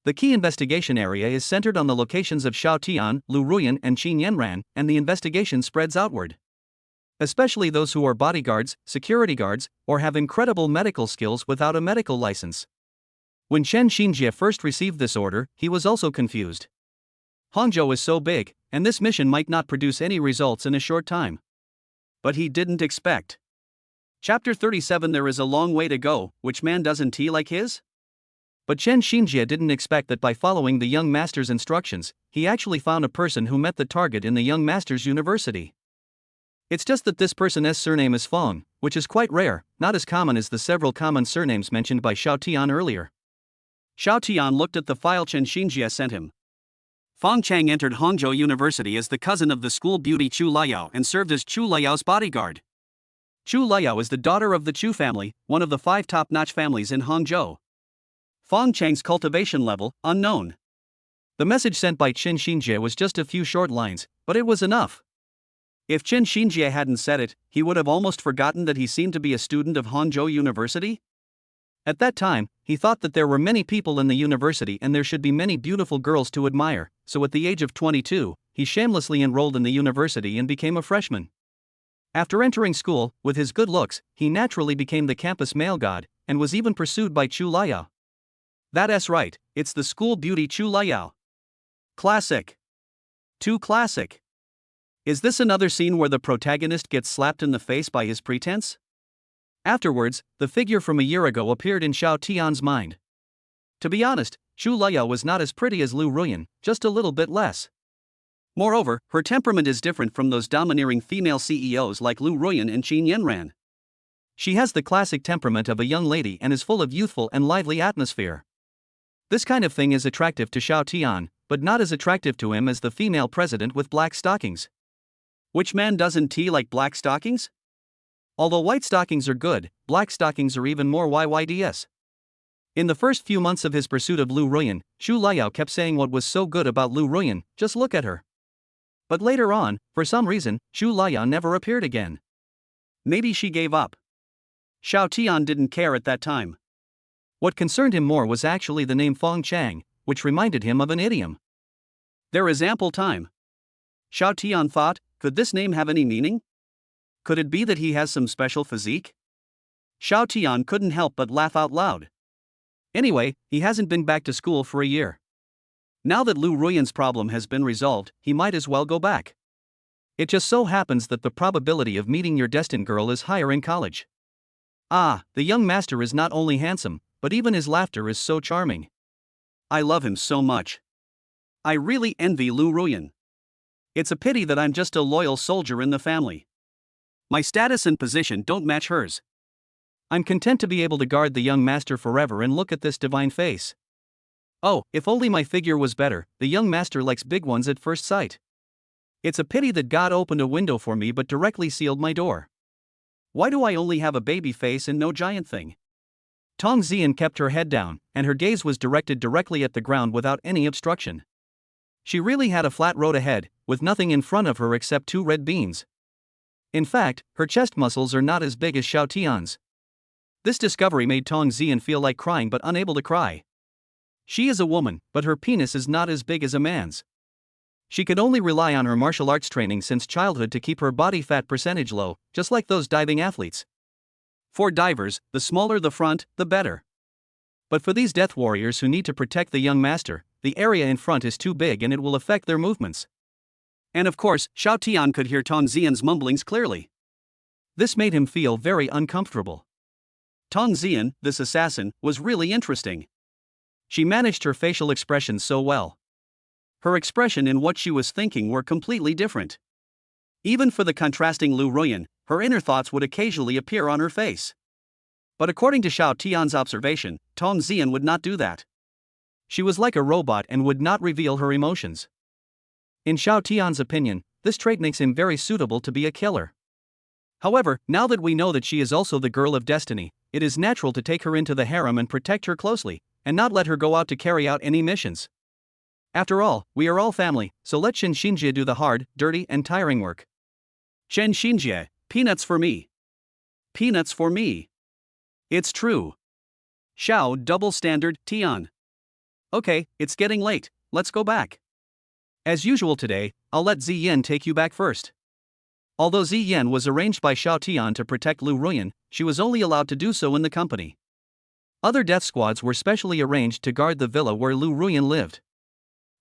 The key investigation area is centered on the locations of Xiao Tian, Lu Ruyan and Qin Yanran, and the investigation spreads outward. Especially those who are bodyguards, security guards, or have incredible medical skills without a medical license. When Chen Xinjie first received this order, he was also confused. Hangzhou is so big, and this mission might not produce any results in a short time. But he didn't expect. Chapter 37. There is a long way to go, which man doesn't tea like his? But Chen Xinjie didn't expect that by following the young master's instructions, he actually found a person who met the target in the young master's university. It's just that this person's surname is Fong, which is quite rare, not as common as the several common surnames mentioned by Xiao Tian earlier. Xiao Tian looked at the file Chen Xinjie sent him. Fong Chang entered Hangzhou University as the cousin of the school beauty Chu Liao and served as Chu Liao's bodyguard. Chu Liao is the daughter of the Chu family, one of the 5 top-notch families in Hangzhou. Fong Chang's cultivation level, unknown. The message sent by Chen Xinjie was just a few short lines, but it was enough. If Chen Xinjie hadn't said it, he would have almost forgotten that he seemed to be a student of Hangzhou University. At that time, he thought that there were many people in the university and there should be many beautiful girls to admire, so at the age of 22, he shamelessly enrolled in the university and became a freshman. After entering school, with his good looks, he naturally became the campus male god, and was even pursued by Chu Liao. That's right, it's the school beauty Chu Liao. Classic. Too classic. Is this another scene where the protagonist gets slapped in the face by his pretense? Afterwards, the figure from a year ago appeared in Xiao Tian's mind. To be honest, Chu Liao was not as pretty as Lu Ruyan, just a little bit less. Moreover, her temperament is different from those domineering female CEOs like Lu Ruyan and Qin Yanran. She has the classic temperament of a young lady and is full of youthful and lively atmosphere. This kind of thing is attractive to Xiao Tian, but not as attractive to him as the female president with black stockings. Which man doesn't tea like black stockings? Although white stockings are good, black stockings are even more yyds. In the first few months of his pursuit of Lu Ruyan, Chu Liao kept saying what was so good about Lu Ruyan, just look at her. But later on, for some reason, Chu Liao never appeared again. Maybe she gave up. Xiao Tian didn't care at that time. What concerned him more was actually the name Fong Chang, which reminded him of an idiom. There is ample time. Xiao Tian thought, could this name have any meaning? Could it be that he has some special physique? Xiao Tian couldn't help but laugh out loud. Anyway, he hasn't been back to school for a year. Now that Lu Ruyan's problem has been resolved, he might as well go back. It just so happens that the probability of meeting your destined girl is higher in college. Ah, the young master is not only handsome, but even his laughter is so charming. I love him so much. I really envy Lu Ruyan. It's a pity that I'm just a loyal soldier in the family. My status and position don't match hers. I'm content to be able to guard the young master forever and look at this divine face. Oh, if only my figure was better, the young master likes big ones at first sight. It's a pity that God opened a window for me but directly sealed my door. Why do I only have a baby face and no giant thing? Tong Zian kept her head down, and her gaze was directed directly at the ground without any obstruction. She really had a flat road ahead, with nothing in front of her except 2 red beans. In fact, her chest muscles are not as big as Xiao Tian's. This discovery made Tong Zian feel like crying but unable to cry. She is a woman, but her penis is not as big as a man's. She could only rely on her martial arts training since childhood to keep her body fat percentage low, just like those diving athletes. For divers, the smaller the front, the better. But for these death warriors who need to protect the young master, the area in front is too big and it will affect their movements. And of course, Xiao Tian could hear Tong Zian's mumblings clearly. This made him feel very uncomfortable. Tong Zian, this assassin, was really interesting. She managed her facial expressions so well. Her expression and what she was thinking were completely different. Even for the contrasting Lu Ruyan, her inner thoughts would occasionally appear on her face. But according to Xiao Tian's observation, Tong Zian would not do that. She was like a robot and would not reveal her emotions. In Xiao Tian's opinion, this trait makes him very suitable to be a killer. However, now that we know that she is also the girl of destiny, it is natural to take her into the harem and protect her closely, and not let her go out to carry out any missions. After all, we are all family, so let Chen Xinjie do the hard, dirty, and tiring work. Chen Xinjie, peanuts for me. Peanuts for me. It's true. Xiao double standard, Tian. Okay, it's getting late, let's go back. As usual today, I'll let Ziyan take you back first. Although Ziyan was arranged by Xiao Tian to protect Lu Ruyan, she was only allowed to do so in the company. Other death squads were specially arranged to guard the villa where Lu Ruyan lived.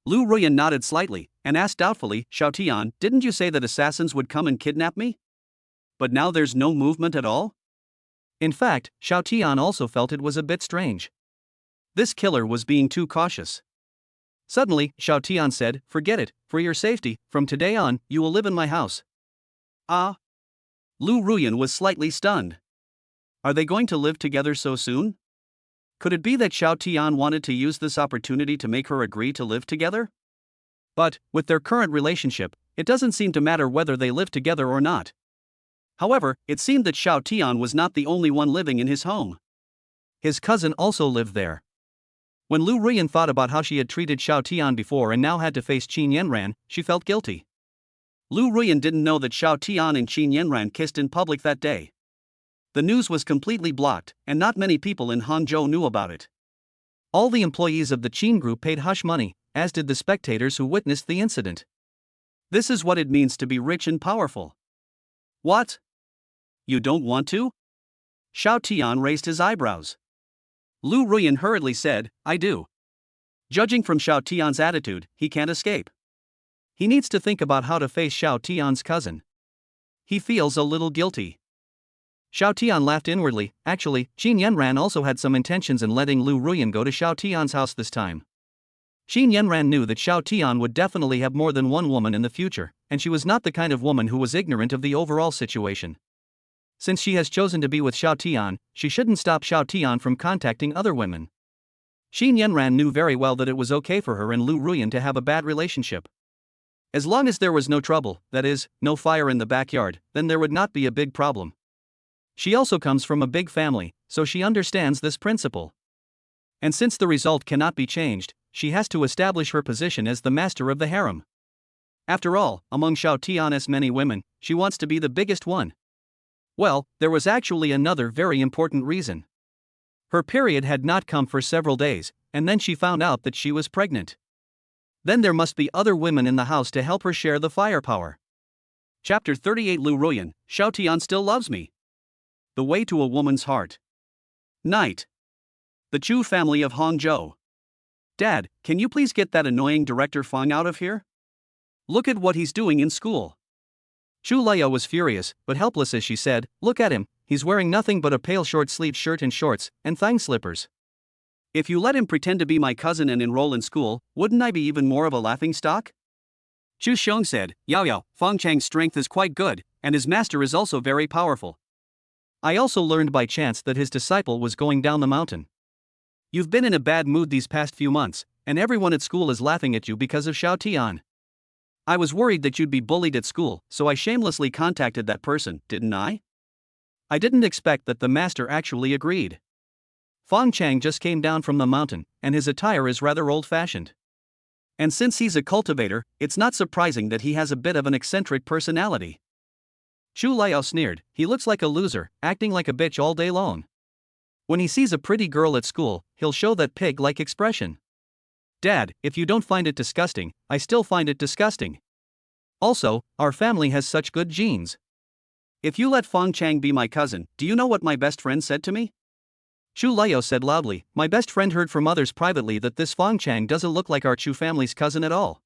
Lu Ruyan nodded slightly, and asked doubtfully, Xiao Tian, didn't you say that assassins would come and kidnap me? But now there's no movement at all? In fact, Xiao Tian also felt it was a bit strange. This killer was being too cautious. Suddenly, Xiao Tian said, forget it, for your safety, from today on, you will live in my house. Ah? Lu Ruyan was slightly stunned. Are they going to live together so soon? Could it be that Xiao Tian wanted to use this opportunity to make her agree to live together? But, with their current relationship, it doesn't seem to matter whether they live together or not. However, it seemed that Xiao Tian was not the only one living in his home. His cousin also lived there. When Lu Ruyan thought about how she had treated Xiao Tian before and now had to face Qin Yanran, she felt guilty. Lu Ruyan didn't know that Xiao Tian and Qin Yanran kissed in public that day. The news was completely blocked, and not many people in Hangzhou knew about it. All the employees of the Qin group paid hush money, as did the spectators who witnessed the incident. This is what it means to be rich and powerful. What? You don't want to? Xiao Tian raised his eyebrows. Lu Ruyan hurriedly said, I do. Judging from Xiao Tian's attitude, he can't escape. He needs to think about how to face Xiao Tian's cousin. He feels a little guilty. Xiao Tian laughed inwardly. Actually, Qin Yanran also had some intentions in letting Lu Ruyan go to Xiao Tian's house this time. Qin Yanran knew that Xiao Tian would definitely have more than one woman in the future, and she was not the kind of woman who was ignorant of the overall situation. Since she has chosen to be with Xiao Tian, she shouldn't stop Xiao Tian from contacting other women. Qin Yanran knew very well that it was okay for her and Lu Ruyan to have a bad relationship. As long as there was no trouble, that is, no fire in the backyard, then there would not be a big problem. She also comes from a big family, so she understands this principle. And since the result cannot be changed, she has to establish her position as the master of the harem. After all, among Xiao Tian's many women, she wants to be the biggest one. Well, there was actually another very important reason. Her period had not come for several days, and then she found out that she was pregnant. Then there must be other women in the house to help her share the firepower. Chapter 38 Lu Ruyan, Xiao Tian still loves me. The way to a woman's heart. Night. The Chu family of Hangzhou. Dad, can you please get that annoying director Fang out of here? Look at what he's doing in school. Chu Leo was furious, but helpless as she said, look at him, he's wearing nothing but a pale short-sleeved shirt and shorts, and thang slippers. If you let him pretend to be my cousin and enroll in school, wouldn't I be even more of a laughingstock? Chu Xiong said, Yao, Fang Chang's strength is quite good, and his master is also very powerful. I also learned by chance that his disciple was going down the mountain. You've been in a bad mood these past few months, and everyone at school is laughing at you because of Xiao Tian. I was worried that you'd be bullied at school, so I shamelessly contacted that person, didn't I? I didn't expect that the master actually agreed. Fang Chang just came down from the mountain, and his attire is rather old-fashioned. And since he's a cultivator, it's not surprising that he has a bit of an eccentric personality. Chu Liao sneered, he looks like a loser, acting like a bitch all day long. When he sees a pretty girl at school, he'll show that pig-like expression. Dad, if you don't find it disgusting, I still find it disgusting. Also, our family has such good genes. If you let Fang Chang be my cousin, do you know what my best friend said to me? Chu Liao said loudly, my best friend heard from others privately that this Fang Chang doesn't look like our Chu family's cousin at all.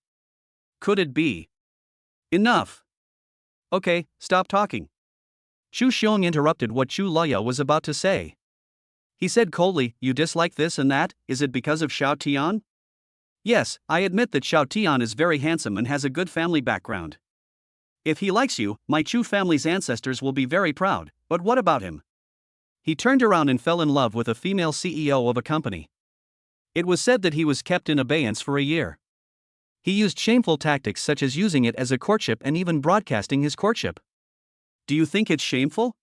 Could it be? Enough. Okay, stop talking. Chu Xiong interrupted what Chu Liao was about to say. He said coldly, you dislike this and that, is it because of Xiao Tian? Yes, I admit that Xiao Tian is very handsome and has a good family background. If he likes you, my Chu family's ancestors will be very proud, but what about him? He turned around and fell in love with a female CEO of a company. It was said that he was kept in abeyance for a year. He used shameful tactics such as using it as a courtship and even broadcasting his courtship. Do you think it's shameful?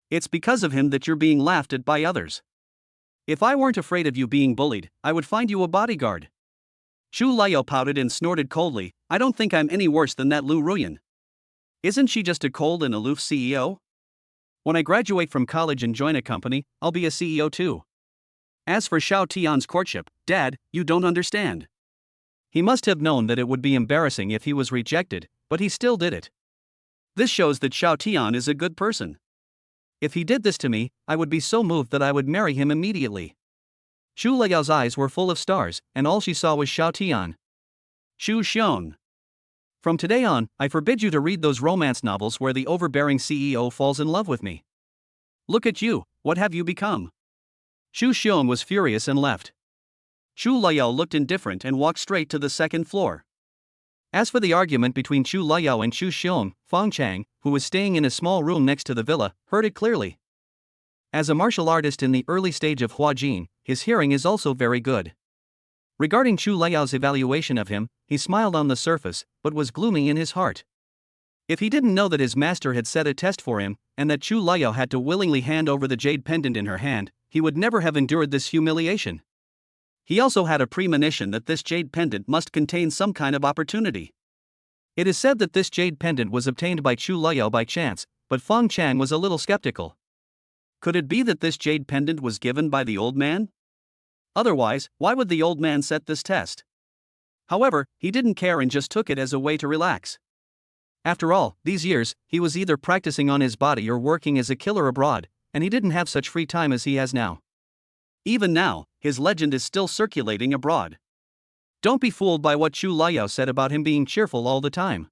It's because of him that you're being laughed at by others. If I weren't afraid of you being bullied, I would find you a bodyguard. Chu Liao pouted and snorted coldly, I don't think I'm any worse than that Lu Ruyan. Isn't she just a cold and aloof CEO? When I graduate from college and join a company, I'll be a CEO too. As for Xiao Tian's courtship, Dad, you don't understand. He must have known that it would be embarrassing if he was rejected, but he still did it. This shows that Xiao Tian is a good person. If he did this to me, I would be so moved that I would marry him immediately. Chu Liao's eyes were full of stars, and all she saw was Xiao Tian. Chu Xiong. From today on, I forbid you to read those romance novels where the overbearing CEO falls in love with me. Look at you, what have you become? Chu Xiong was furious and left. Chu Luoyao looked indifferent and walked straight to the second floor. As for the argument between Chu Luoyao and Chu Xiong, Fang Chang, who was staying in a small room next to the villa, heard it clearly. As a martial artist in the early stage of Huajin, his hearing is also very good. Regarding Chu Luoyao's evaluation of him, he smiled on the surface, but was gloomy in his heart. If he didn't know that his master had set a test for him, and that Chu Luoyao had to willingly hand over the jade pendant in her hand, he would never have endured this humiliation. He also had a premonition that this jade pendant must contain some kind of opportunity. It is said that this jade pendant was obtained by Chu Luoyao by chance, but Fang Chang was a little skeptical. Could it be that this jade pendant was given by the old man? Otherwise, why would the old man set this test? However, he didn't care and just took it as a way to relax. After all, these years, he was either practicing on his body or working as a killer abroad, and he didn't have such free time as he has now. Even now, his legend is still circulating abroad. Don't be fooled by what Chu Luoyao said about him being cheerful all the time.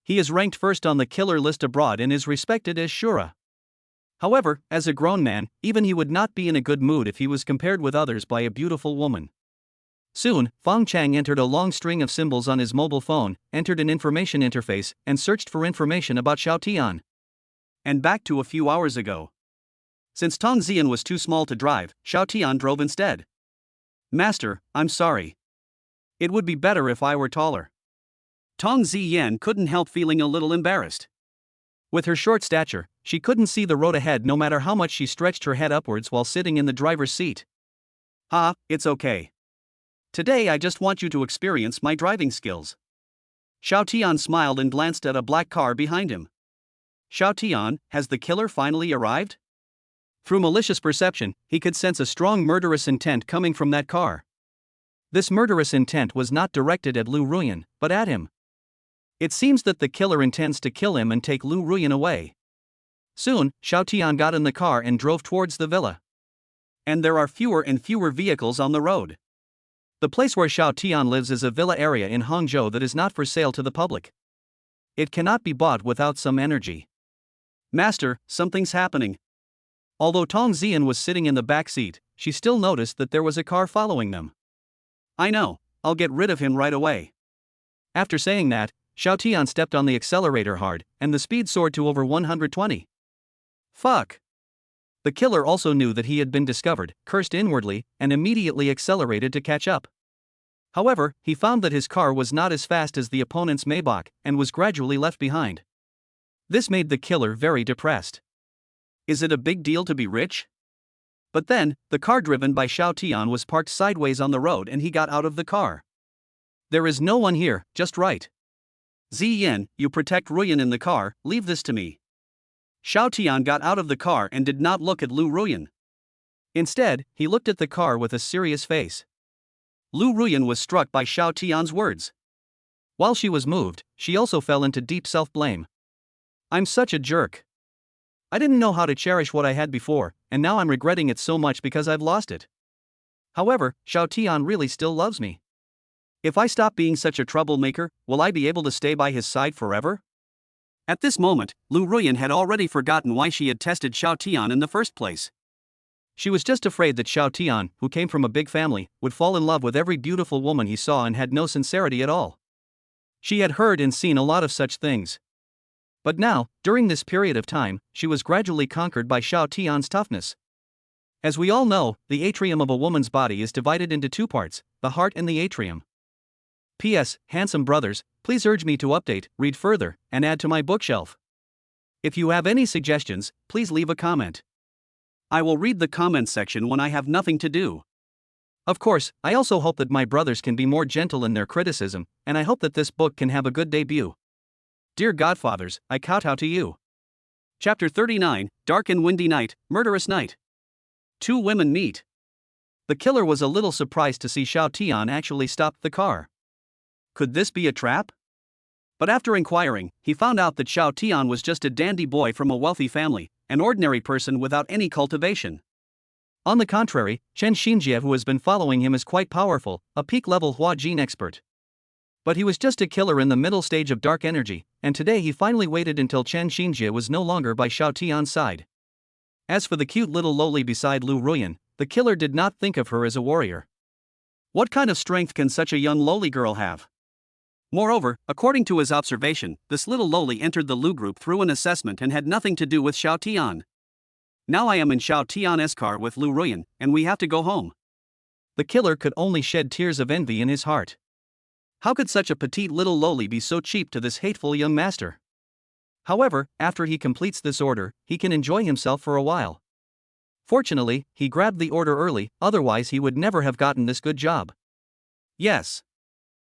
He is ranked first on the killer list abroad and is respected as Shura. However, as a grown man, even he would not be in a good mood if he was compared with others by a beautiful woman. Soon, Fang Chang entered a long string of symbols on his mobile phone, entered an information interface, and searched for information about Xiao Tian. And back to a few hours ago. Since Tong Ziyan was too small to drive, Xiao Tian drove instead. Master, I'm sorry. It would be better if I were taller. Tong Ziyan couldn't help feeling a little embarrassed. With her short stature, she couldn't see the road ahead no matter how much she stretched her head upwards while sitting in the driver's seat. It's okay. Today I just want you to experience my driving skills. Xiao Tian smiled and glanced at a black car behind him. Xiao Tian, has the killer finally arrived? Through malicious perception, he could sense a strong murderous intent coming from that car. This murderous intent was not directed at Lu Ruyan, but at him. It seems that the killer intends to kill him and take Lu Ruyan away. Soon, Xiao Tian got in the car and drove towards the villa. And there are fewer and fewer vehicles on the road. The place where Xiao Tian lives is a villa area in Hangzhou that is not for sale to the public. It cannot be bought without some energy. Master, something's happening. Although Tong Ziyan was sitting in the back seat, she still noticed that there was a car following them. I know, I'll get rid of him right away. After saying that, Xiao Tian stepped on the accelerator hard, and the speed soared to over 120. Fuck. The killer also knew that he had been discovered, cursed inwardly, and immediately accelerated to catch up. However, he found that his car was not as fast as the opponent's Maybach, and was gradually left behind. This made the killer very depressed. Is it a big deal to be rich? But then, the car driven by Xiao Tian was parked sideways on the road and he got out of the car. There is no one here, just right. Ziyan, you protect Ruyan in the car, leave this to me. Xiao Tian got out of the car and did not look at Lu Ruyan. Instead, he looked at the car with a serious face. Lu Ruyan was struck by Xiao Tian's words. While she was moved, she also fell into deep self-blame. I'm such a jerk. I didn't know how to cherish what I had before, and now I'm regretting it so much because I've lost it. However, Xiao Tian really still loves me. If I stop being such a troublemaker, will I be able to stay by his side forever? At this moment, Lu Ruyan had already forgotten why she had tested Xiao Tian in the first place. She was just afraid that Xiao Tian, who came from a big family, would fall in love with every beautiful woman he saw and had no sincerity at all. She had heard and seen a lot of such things. But now, during this period of time, she was gradually conquered by Xiao Tian's toughness. As we all know, the atrium of a woman's body is divided into two parts, the heart and the atrium. P.S. Handsome brothers, please urge me to update, read further, and add to my bookshelf. If you have any suggestions, please leave a comment. I will read the comment section when I have nothing to do. Of course, I also hope that my brothers can be more gentle in their criticism, and I hope that this book can have a good debut. Dear Godfathers, I kowtow to you. Chapter 39, Dark and Windy Night, Murderous Night. Two women meet. The killer was a little surprised to see Xiao Tian actually stop the car. Could this be a trap? But after inquiring, he found out that Xiao Tian was just a dandy boy from a wealthy family, an ordinary person without any cultivation. On the contrary, Chen Xinjie, who has been following him, is quite powerful, a peak-level Hua Jin expert. But he was just a killer in the middle stage of dark energy, and today he finally waited until Chen Xinjie was no longer by Xiao Tian's side. As for the cute little loli beside Lu Ruyan, the killer did not think of her as a warrior. What kind of strength can such a young loli girl have? Moreover, according to his observation, this little loli entered the Lu group through an assessment and had nothing to do with Xiao Tian. Now I am in Xiao Tian's car with Lu Ruyan, and we have to go home. The killer could only shed tears of envy in his heart. How could such a petite little loli be so cheap to this hateful young master? However, after he completes this order, he can enjoy himself for a while. Fortunately, he grabbed the order early, otherwise he would never have gotten this good job. Yes.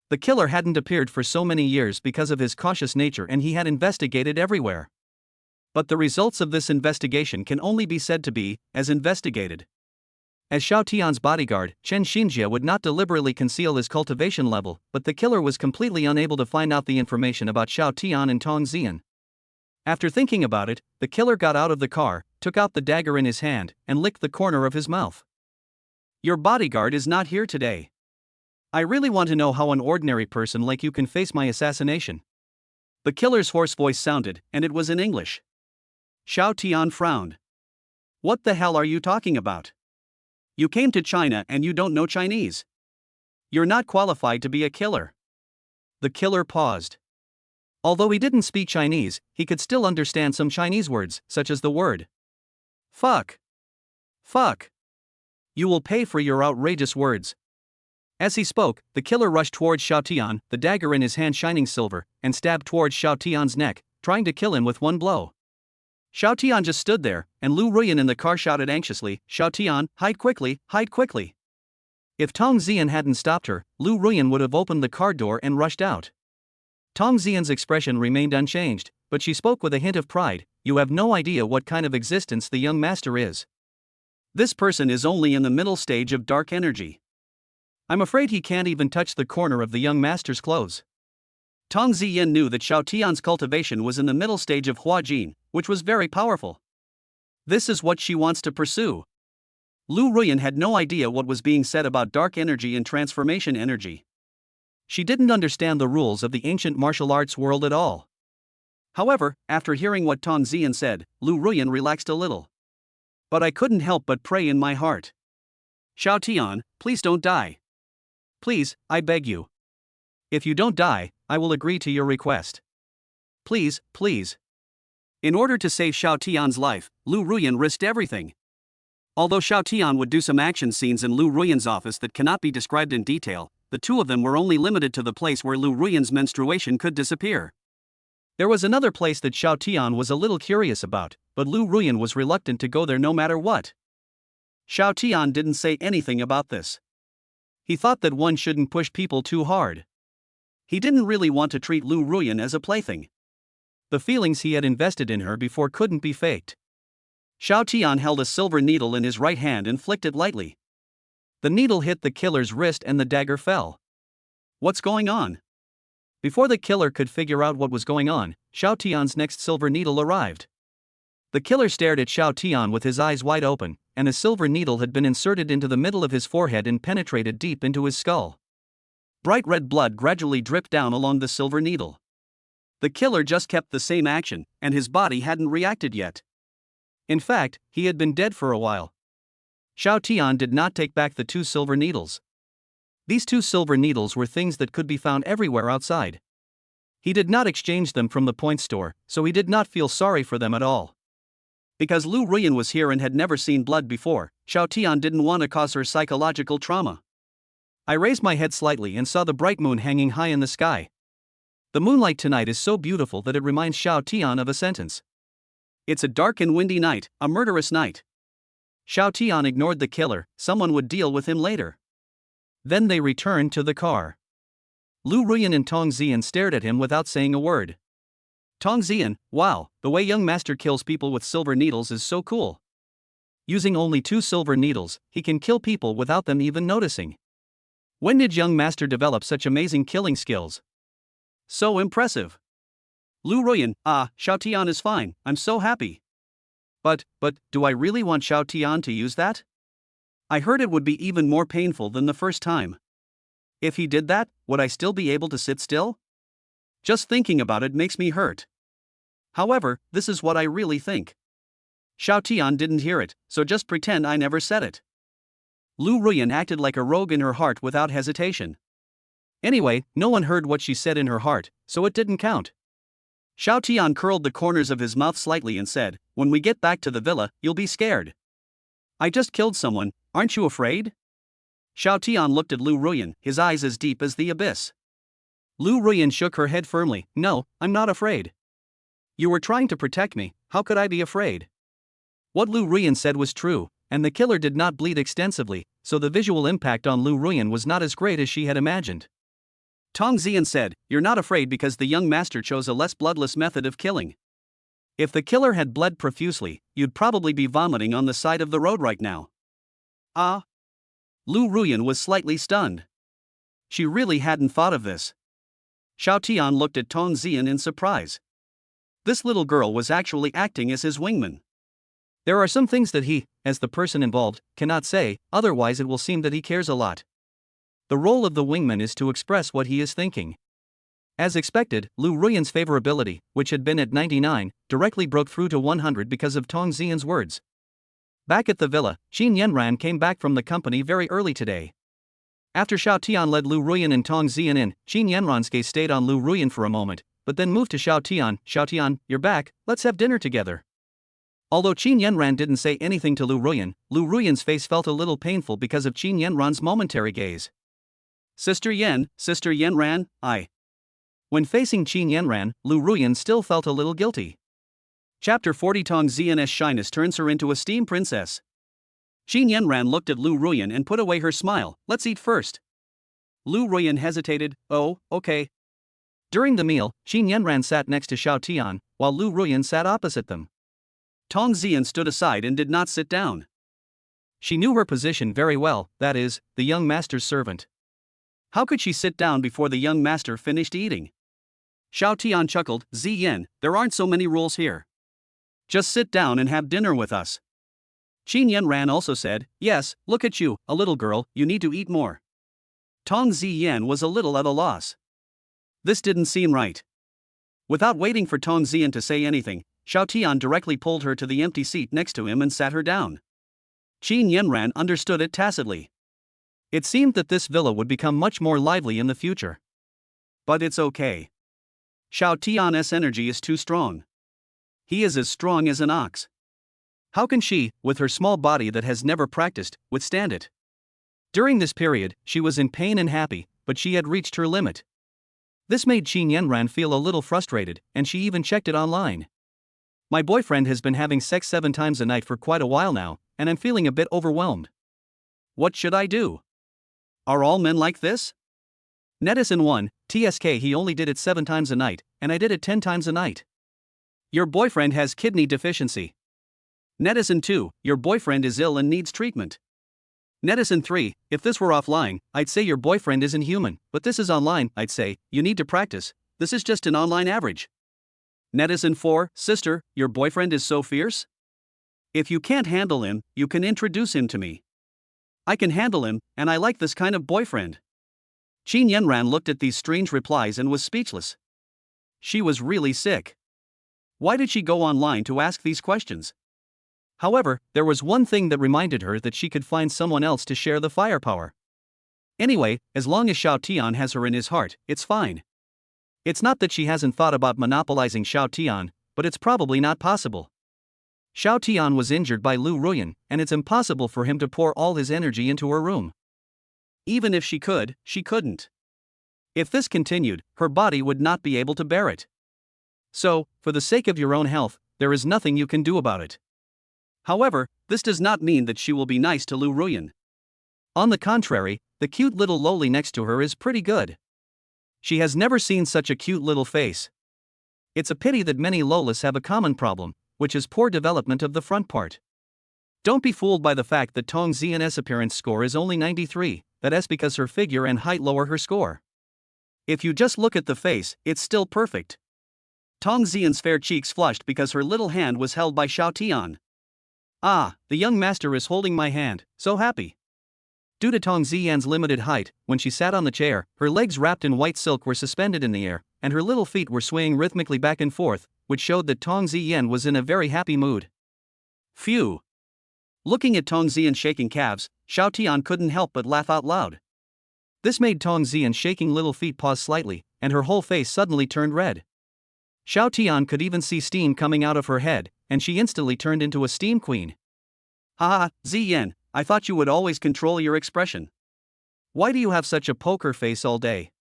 The killer hadn't appeared for so many years because of his cautious nature, and he had investigated everywhere. But the results of this investigation can only be said to be, as investigated. As Xiao Tian's bodyguard, Chen Xinjie would not deliberately conceal his cultivation level, but the killer was completely unable to find out the information about Xiao Tian and Tong Ziyan. After thinking about it, the killer got out of the car, took out the dagger in his hand, and licked the corner of his mouth. Your bodyguard is not here today. I really want to know how an ordinary person like you can face my assassination. The killer's hoarse voice sounded, and it was in English. Xiao Tian frowned. What the hell are you talking about? You came to China and you don't know Chinese. You're not qualified to be a killer. The killer paused. Although he didn't speak Chinese, he could still understand some Chinese words, such as the word fuck. Fuck. You will pay for your outrageous words. As he spoke, the killer rushed towards Xiao Tian, the dagger in his hand shining silver, and stabbed towards Xiao Tian's neck, trying to kill him with one blow. Xiao Tian just stood there, and Lu Ruyan in the car shouted anxiously, Xiao Tian, hide quickly, hide quickly. If Tong Ziyan hadn't stopped her, Lu Ruyan would have opened the car door and rushed out. Tong Ziyan's expression remained unchanged, but she spoke with a hint of pride. You have no idea what kind of existence the young master is. This person is only in the middle stage of dark energy. I'm afraid he can't even touch the corner of the young master's clothes. Tong Ziyan knew that Xiao Tian's cultivation was in the middle stage of Huajin, which was very powerful. This is what she wants to pursue. Lu Ruyan had no idea what was being said about dark energy and transformation energy. She didn't understand the rules of the ancient martial arts world at all. However, after hearing what Tong Ziyan said, Lu Ruyan relaxed a little. But I couldn't help but pray in my heart. Xiao Tian, please don't die. Please, I beg you. If you don't die, I will agree to your request. Please, please. In order to save Xiao Tian's life, Lu Ruyan risked everything. Although Xiao Tian would do some action scenes in Lu Ruyan's office that cannot be described in detail, the two of them were only limited to the place where Lu Ruyan's menstruation could disappear. There was another place that Xiao Tian was a little curious about, but Lu Ruyan was reluctant to go there no matter what. Xiao Tian didn't say anything about this. He thought that one shouldn't push people too hard. He didn't really want to treat Lu Ruyan as a plaything. The feelings he had invested in her before couldn't be faked. Xiao Tian held a silver needle in his right hand and flicked it lightly. The needle hit the killer's wrist and the dagger fell. What's going on? Before the killer could figure out what was going on, Xiao Tian's next silver needle arrived. The killer stared at Xiao Tian with his eyes wide open, and a silver needle had been inserted into the middle of his forehead and penetrated deep into his skull. Bright red blood gradually dripped down along the silver needle. The killer just kept the same action, and his body hadn't reacted yet. In fact, he had been dead for a while. Xiao Tian did not take back the 2 silver needles. These 2 silver needles were things that could be found everywhere outside. He did not exchange them from the point store, so he did not feel sorry for them at all. Because Lu Ruyan was here and had never seen blood before, Xiao Tian didn't want to cause her psychological trauma. I raised my head slightly and saw the bright moon hanging high in the sky. The moonlight tonight is so beautiful that it reminds Xiao Tian of a sentence. It's a dark and windy night, a murderous night. Xiao Tian ignored the killer, someone would deal with him later. Then they returned to the car. Lu Ruyan and Tong Ziyan stared at him without saying a word. Tong Ziyan, wow, the way young master kills people with silver needles is so cool. Using only 2 silver needles, he can kill people without them even noticing. When did young master develop such amazing killing skills? So impressive. Lu Ruyan, Xiao Tian is fine, I'm so happy. But, do I really want Xiao Tian to use that? I heard it would be even more painful than the first time. If he did that, would I still be able to sit still? Just thinking about it makes me hurt. However, this is what I really think. Xiao Tian didn't hear it, so just pretend I never said it. Lu Ruyan acted like a rogue in her heart without hesitation. Anyway, no one heard what she said in her heart, so it didn't count. Xiao Tian curled the corners of his mouth slightly and said, "When we get back to the villa, you'll be scared." "I just killed someone, aren't you afraid?" Xiao Tian looked at Lu Ruyan, his eyes as deep as the abyss. Lu Ruyan shook her head firmly. "No, I'm not afraid. You were trying to protect me, how could I be afraid?" What Lu Ruyan said was true, and the killer did not bleed extensively, so the visual impact on Lu Ruyan was not as great as she had imagined. Tong Zian said, "You're not afraid because the young master chose a less bloodless method of killing. If the killer had bled profusely, you'd probably be vomiting on the side of the road right now." Ah? Lu Ruyan was slightly stunned. She really hadn't thought of this. Xiao Tian looked at Tong Zian in surprise. This little girl was actually acting as his wingman. There are some things that he, as the person involved, cannot say, otherwise it will seem that he cares a lot. The role of the wingman is to express what he is thinking. As expected, Lu Ruyan's favorability, which had been at 99, directly broke through to 100 because of Tong Zian's words. Back at the villa, Qin Yanran came back from the company very early today. After Xiao Tian led Lu Ruyan and Tong Zian in, Qin Yanranske stayed on Lu Ruyan for a moment, but then moved to Xiao Tian. "Xiao Tian, you're back, let's have dinner together." Although Qin Yanran didn't say anything to Lu Ruyan's face felt a little painful because of Qin Yanran's momentary gaze. Sister Yanran, I. When facing Qin Yanran, Lu Ruyan still felt a little guilty. Chapter 40 Tong Zian's shyness turns her into a steam princess. Qin Yanran looked at Lu Ruyan and put away her smile. "Let's eat first." Lu Ruyan hesitated. "Oh, okay." During the meal, Qin Yanran sat next to Xiao Tian, while Lu Ruyan sat opposite them. Tong Zian stood aside and did not sit down. She knew her position very well, that is, the young master's servant. How could she sit down before the young master finished eating? Xiao Tian chuckled. "Ziyan, there aren't so many rules here. Just sit down and have dinner with us." Qin Yanran also said, "Yes, look at you, a little girl, you need to eat more." Tong Ziyan was a little at a loss. This didn't seem right. Without waiting for Tong Ziyan to say anything, Xiao Tian directly pulled her to the empty seat next to him and sat her down. Qin Yanran understood it tacitly. It seemed that this villa would become much more lively in the future. But it's okay. Xiao Tian's energy is too strong. He is as strong as an ox. How can she, with her small body that has never practiced, withstand it? During this period, she was in pain and happy, but she had reached her limit. This made Qin Yanran feel a little frustrated, and she even checked it online. "My boyfriend has been having sex 7 times a night for quite a while now, and I'm feeling a bit overwhelmed. What should I do? Are all men like this?" Netizen 1, TSK he only did it 7 times a night, and I did it 10 times a night. Your boyfriend has kidney deficiency. Netizen 2, your boyfriend is ill and needs treatment. Netizen 3, if this were offline, I'd say your boyfriend isn't human, but this is online, I'd say, you need to practice, this is just an online average. Netizen 4, sister, your boyfriend is so fierce? If you can't handle him, you can introduce him to me. I can handle him, and I like this kind of boyfriend. Qin Yanran looked at these strange replies and was speechless. She was really sick. Why did she go online to ask these questions? However, there was one thing that reminded her that she could find someone else to share the firepower. Anyway, as long as Xiao Tian has her in his heart, it's fine. It's not that she hasn't thought about monopolizing Xiao Tian, but it's probably not possible. Xiao Tian was injured by Lu Ruyan, and it's impossible for him to pour all his energy into her room. Even if she could, she couldn't. If this continued, her body would not be able to bear it. So, for the sake of your own health, there is nothing you can do about it. However, this does not mean that she will be nice to Lu Ruyan. On the contrary, the cute little loli next to her is pretty good. She has never seen such a cute little face. It's a pity that many lolas have a common problem, which is poor development of the front part. Don't be fooled by the fact that Tong Zian's appearance score is only 93, that's because her figure and height lower her score. If you just look at the face, it's still perfect. Tong Zian's fair cheeks flushed because her little hand was held by Xiao Tian. Ah, the young master is holding my hand, so happy. Due to Tong Ziyan's limited height, when she sat on the chair, her legs wrapped in white silk were suspended in the air, and her little feet were swaying rhythmically back and forth, which showed that Tong Ziyan was in a very happy mood. Phew! Looking at Tong Ziyan's shaking calves, Xiao Tian couldn't help but laugh out loud. This made Tong Ziyan's shaking little feet pause slightly, and her whole face suddenly turned red. Xiao Tian could even see steam coming out of her head, and she instantly turned into a steam queen. Haha, Ziyan, I thought you would always control your expression. Why do you have such a poker face all day?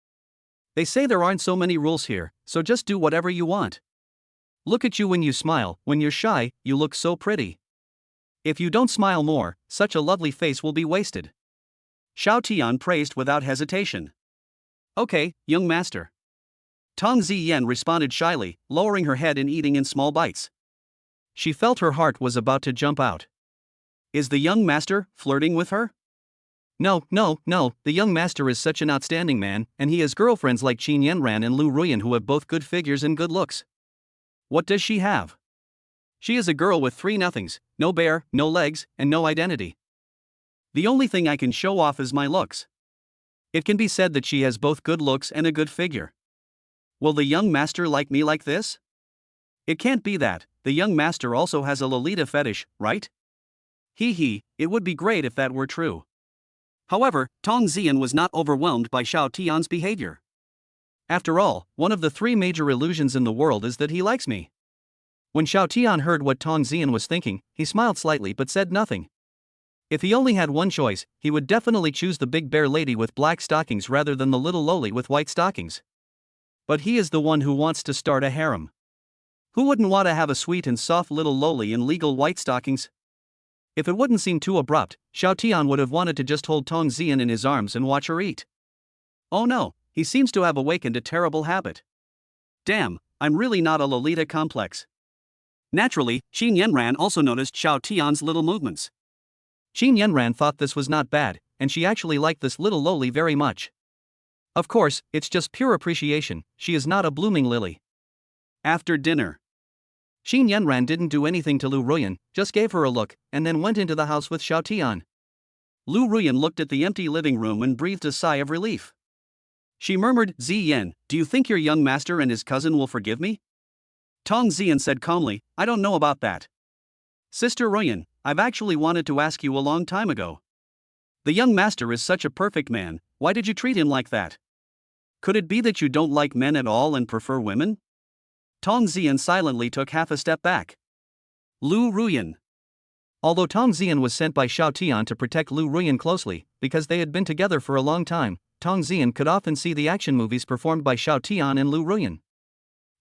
They say there aren't so many rules here, so just do whatever you want. Look at you when you smile, when you're shy, you look so pretty. If you don't smile more, such a lovely face will be wasted. Xiao Tian praised without hesitation. Okay, young master. Tong Ziyan responded shyly, lowering her head and eating in small bites. She felt her heart was about to jump out. Is the young master flirting with her? No, the young master is such an outstanding man, and he has girlfriends like Qin Yanran and Lu Ruyan who have both good figures and good looks. What does she have? She is a girl with three nothings, no bear, no legs, and no identity. The only thing I can show off is my looks. It can be said that she has both good looks and a good figure. Will the young master like me like this? It can't be that, the young master also has a Lolita fetish, right? Hee, it would be great if that were true. However, Tong Ziyan was not overwhelmed by Xiao Tian's behavior. After all, one of the three major illusions in the world is that he likes me. When Xiao Tian heard what Tong Ziyan was thinking, he smiled slightly but said nothing. If he only had one choice, he would definitely choose the big bear lady with black stockings rather than the little loli with white stockings. But he is the one who wants to start a harem. Who wouldn't want to have a sweet and soft little loli in legal white stockings? If it wouldn't seem too abrupt, Xiao Tian would have wanted to just hold Tong Ziyan in his arms and watch her eat. Oh no, he seems to have awakened a terrible habit. Damn, I'm really not a Lolita complex. Naturally, Qin Yanran also noticed Xiao Tian's little movements. Qin Yanran thought this was not bad, and she actually liked this little loli very much. Of course, it's just pure appreciation, she is not a blooming lily. After dinner, Qin Yanran didn't do anything to Lu Ruyan, just gave her a look, and then went into the house with Xiao Tian. Lu Ruyan looked at the empty living room and breathed a sigh of relief. She murmured, Ziyan, do you think your young master and his cousin will forgive me? Tong Ziyan said calmly, I don't know about that. Sister Ruyan, I've actually wanted to ask you a long time ago. The young master is such a perfect man, why did you treat him like that? Could it be that you don't like men at all and prefer women? Tong Ziyan silently took half a step back. Lu Ruyan. Although Tong Ziyan was sent by Xiao Tian to protect Lu Ruyan closely, because they had been together for a long time, Tong Ziyan could often see the action movies performed by Xiao Tian and Lu Ruyan.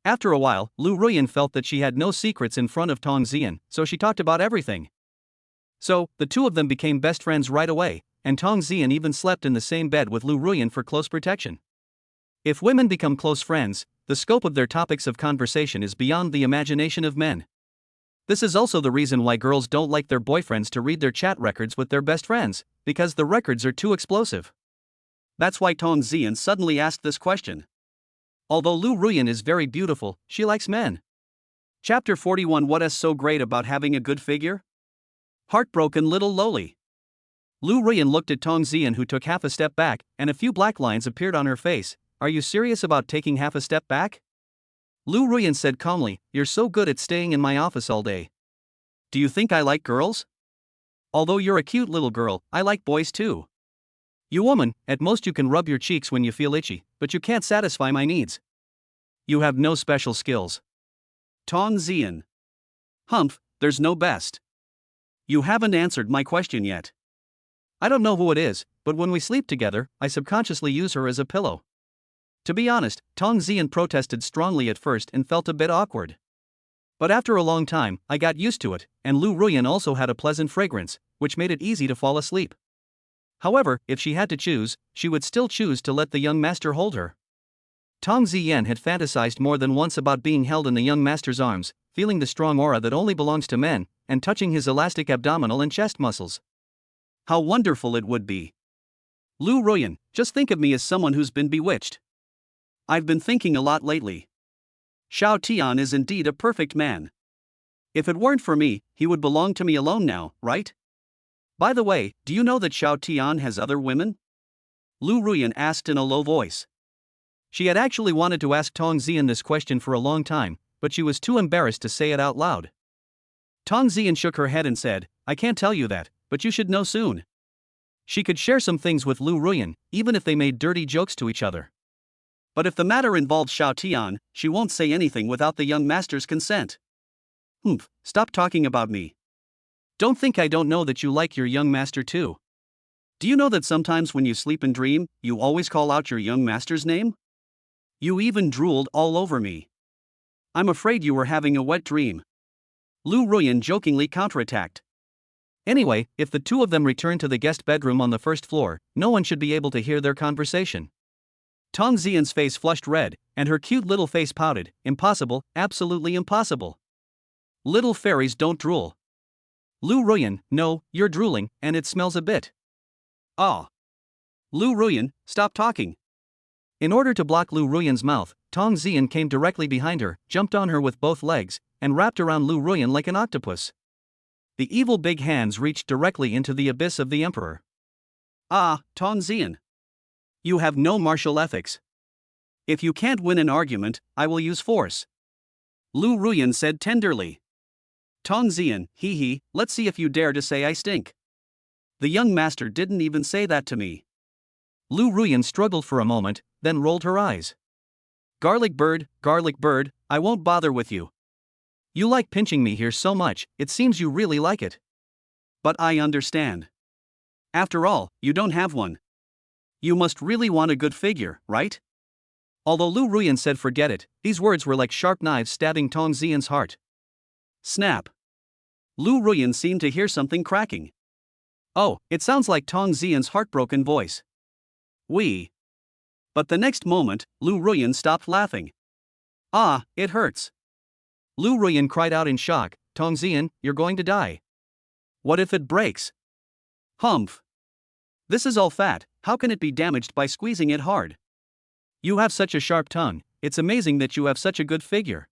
After a while, Lu Ruyan felt that she had no secrets in front of Tong Ziyan, so she talked about everything. So, the two of them became best friends right away, and Tong Ziyan even slept in the same bed with Lu Ruyan for close protection. If women become close friends, the scope of their topics of conversation is beyond the imagination of men. This is also the reason why girls don't like their boyfriends to read their chat records with their best friends, because the records are too explosive. That's why Tong Ziyan suddenly asked this question. Although Lu Ruyan is very beautiful, she likes men. Chapter 41. What is so great about having a good figure? Heartbroken little loli. Lu Ruyan looked at Tong Ziyan, who took half a step back, and a few black lines appeared on her face. Are you serious about taking half a step back? Lu Ruyan said calmly, you're so good at staying in my office all day. Do you think I like girls? Although you're a cute little girl, I like boys too. You woman, at most you can rub your cheeks when you feel itchy, but you can't satisfy my needs. You have no special skills. Tong Ziyan. Humph, there's no best. You haven't answered my question yet. I don't know who it is, but when we sleep together, I subconsciously use her as a pillow. To be honest, Tong Ziyan protested strongly at first and felt a bit awkward. But after a long time, I got used to it, and Lu Ruyan also had a pleasant fragrance, which made it easy to fall asleep. However, if she had to choose, she would still choose to let the young master hold her. Tong Ziyan had fantasized more than once about being held in the young master's arms, feeling the strong aura that only belongs to men, and touching his elastic abdominal and chest muscles. How wonderful it would be. Lu Ruyan, just think of me as someone who's been bewitched. I've been thinking a lot lately. Xiao Tian is indeed a perfect man. If it weren't for me, he would belong to me alone now, right? By the way, do you know that Xiao Tian has other women? Lu Ruyan asked in a low voice. She had actually wanted to ask Tong Zian this question for a long time, but she was too embarrassed to say it out loud. Tong Zian shook her head and said, I can't tell you that, but you should know soon. She could share some things with Lu Ruyan, even if they made dirty jokes to each other. But if the matter involves Xiao Tian, she won't say anything without the young master's consent. Stop talking about me. Don't think I don't know that you like your young master too. Do you know that sometimes when you sleep and dream, you always call out your young master's name? You even drooled all over me. I'm afraid you were having a wet dream. Lu Ruyan jokingly counterattacked. Anyway, if the two of them return to the guest bedroom on the first floor, no one should be able to hear their conversation. Tong Zian's face flushed red, and her cute little face pouted. Impossible, absolutely impossible. Little fairies don't drool. Lu Ruyan, no, you're drooling, and it smells a bit. Ah. Lu Ruyan, stop talking. In order to block Lu Ruyan's mouth, Tong Zian came directly behind her, jumped on her with both legs, and wrapped around Lu Ruyan like an octopus. The evil big hands reached directly into the abyss of the emperor. Ah, Tong Zian. You have no martial ethics. If you can't win an argument, I will use force. Lu Ruyan said tenderly. Tong Zian, hee, let's see if you dare to say I stink. The young master didn't even say that to me. Lu Ruyan struggled for a moment, then rolled her eyes. Garlic bird, I won't bother with you. You like pinching me here so much, it seems you really like it. But I understand. After all, you don't have one. You must really want a good figure, right? Although Lu Ruyan said forget it, these words were like sharp knives stabbing Tong Zian's heart. Snap. Lu Ruyan seemed to hear something cracking. Oh, it sounds like Tong Zian's heartbroken voice. But the next moment, Lu Ruyan stopped laughing. Ah, it hurts. Lu Ruyan cried out in shock, Tong Zian, you're going to die. What if it breaks? Humph. This is all fat, how can it be damaged by squeezing it hard? You have such a sharp tongue, it's amazing that you have such a good figure.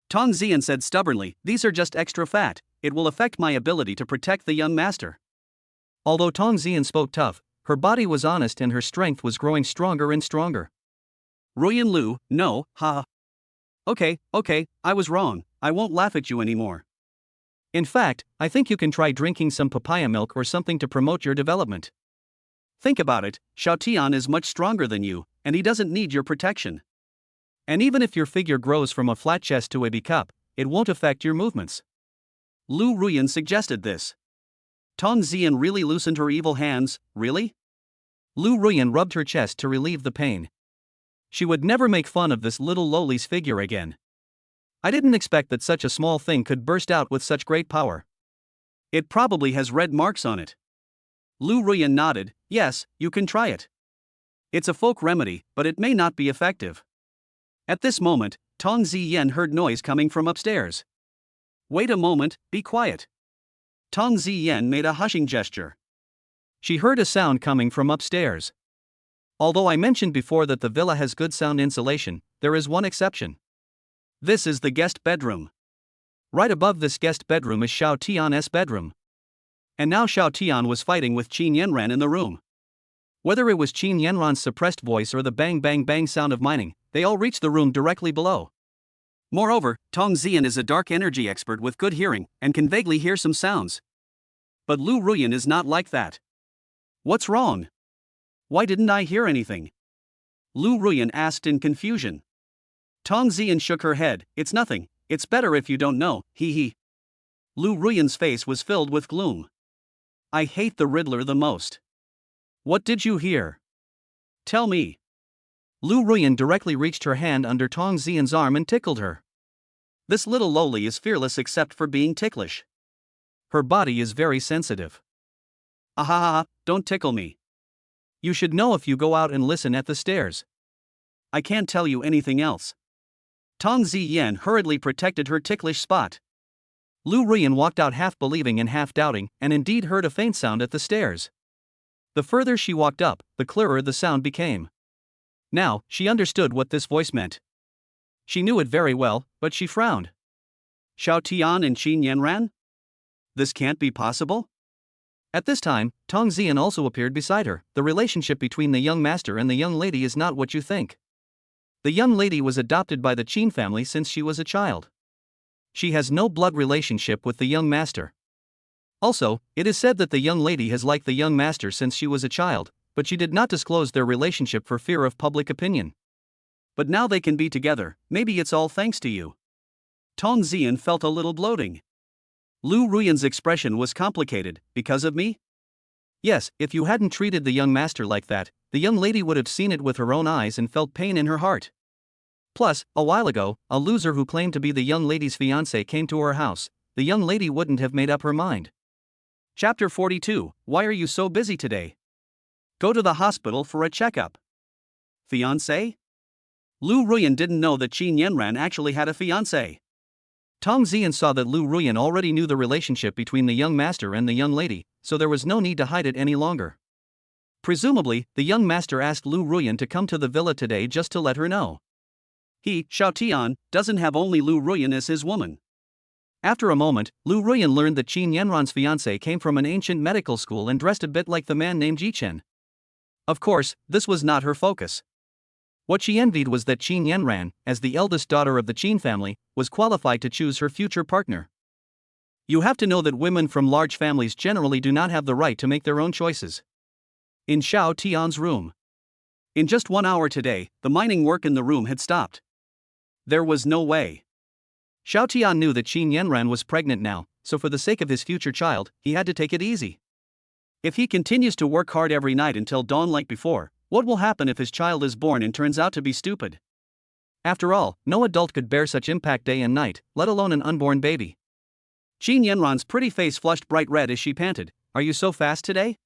Tong Zian said stubbornly, these are just extra fat, it will affect my ability to protect the young master. Although Tong Zian spoke tough, her body was honest and her strength was growing stronger and stronger. Ruyan Lu, no, ha. Okay, I was wrong, I won't laugh at you anymore. In fact, I think you can try drinking some papaya milk or something to promote your development. Think about it, Xiao Tian is much stronger than you, and he doesn't need your protection. And even if your figure grows from a flat chest to a B cup, it won't affect your movements. Lu Ruyan suggested this. Tong Zian really loosened her evil hands, really? Lu Ruyan rubbed her chest to relieve the pain. She would never make fun of this little lowly's figure again. I didn't expect that such a small thing could burst out with such great power. It probably has red marks on it. Lu Ruyan nodded, yes, you can try it. It's a folk remedy, but it may not be effective. At this moment, Tong Ziyan heard noise coming from upstairs. Wait a moment, be quiet. Tong Ziyan made a hushing gesture. She heard a sound coming from upstairs. Although I mentioned before that the villa has good sound insulation, there is one exception. This is the guest bedroom. Right above this guest bedroom is Xiao Tian's bedroom. And now Xiao Tian was fighting with Qin Yanran in the room. Whether it was Qin Yanran's suppressed voice or the bang bang bang sound of mining, they all reached the room directly below. Moreover, Tong Zian is a dark energy expert with good hearing, and can vaguely hear some sounds. But Lu Ruyan is not like that. What's wrong? Why didn't I hear anything? Lu Ruyan asked in confusion. Tong Zian shook her head, it's nothing, it's better if you don't know, hee. Lu Ruyan's face was filled with gloom. I hate the Riddler the most. What did you hear? Tell me. Lu Ruyan directly reached her hand under Tong Zian's arm and tickled her. This little lowly is fearless except for being ticklish. Her body is very sensitive. Ahaha, don't tickle me. You should know if you go out and listen at the stairs. I can't tell you anything else. Tong Ziyan hurriedly protected her ticklish spot. Lu Ruyan walked out half believing and half doubting, and indeed heard a faint sound at the stairs. The further she walked up, the clearer the sound became. Now, she understood what this voice meant. She knew it very well, but she frowned. Xiao Tian and Qin Yanran? This can't be possible? At this time, Tong Zian also appeared beside her. The relationship between the young master and the young lady is not what you think. The young lady was adopted by the Qin family since she was a child. She has no blood relationship with the young master. Also, it is said that the young lady has liked the young master since she was a child, but she did not disclose their relationship for fear of public opinion. But now they can be together, maybe it's all thanks to you. Tong Zian felt a little bloating. Lu Ruyan's expression was complicated. Because of me? Yes, if you hadn't treated the young master like that, the young lady would have seen it with her own eyes and felt pain in her heart. Plus, a while ago, a loser who claimed to be the young lady's fiancé came to her house. The young lady wouldn't have made up her mind. Chapter 42. Why are you so busy today? Go to the hospital for a checkup. Fiancé? Lu Ruyan didn't know that Qin Yanran actually had a fiancé. Tong Zian saw that Lu Ruyan already knew the relationship between the young master and the young lady, so there was no need to hide it any longer. Presumably, the young master asked Lu Ruyan to come to the villa today just to let her know. He, Xiao Tian, doesn't have only Lu Ruyan as his woman. After a moment, Lu Ruyan learned that Qin Yanran's fiancé came from an ancient medical school and dressed a bit like the man named Jichen. Of course, this was not her focus. What she envied was that Qin Yanran, as the eldest daughter of the Qin family, was qualified to choose her future partner. You have to know that women from large families generally do not have the right to make their own choices. In Xiao Tian's room. In just 1 hour today, the mining work in the room had stopped. There was no way. Xiao Tian knew that Qin Yanran was pregnant now, so for the sake of his future child, he had to take it easy. If he continues to work hard every night until dawn like before, what will happen if his child is born and turns out to be stupid? After all, no adult could bear such impact day and night, let alone an unborn baby. Qin Yanran's pretty face flushed bright red as she panted. Are you so fast today?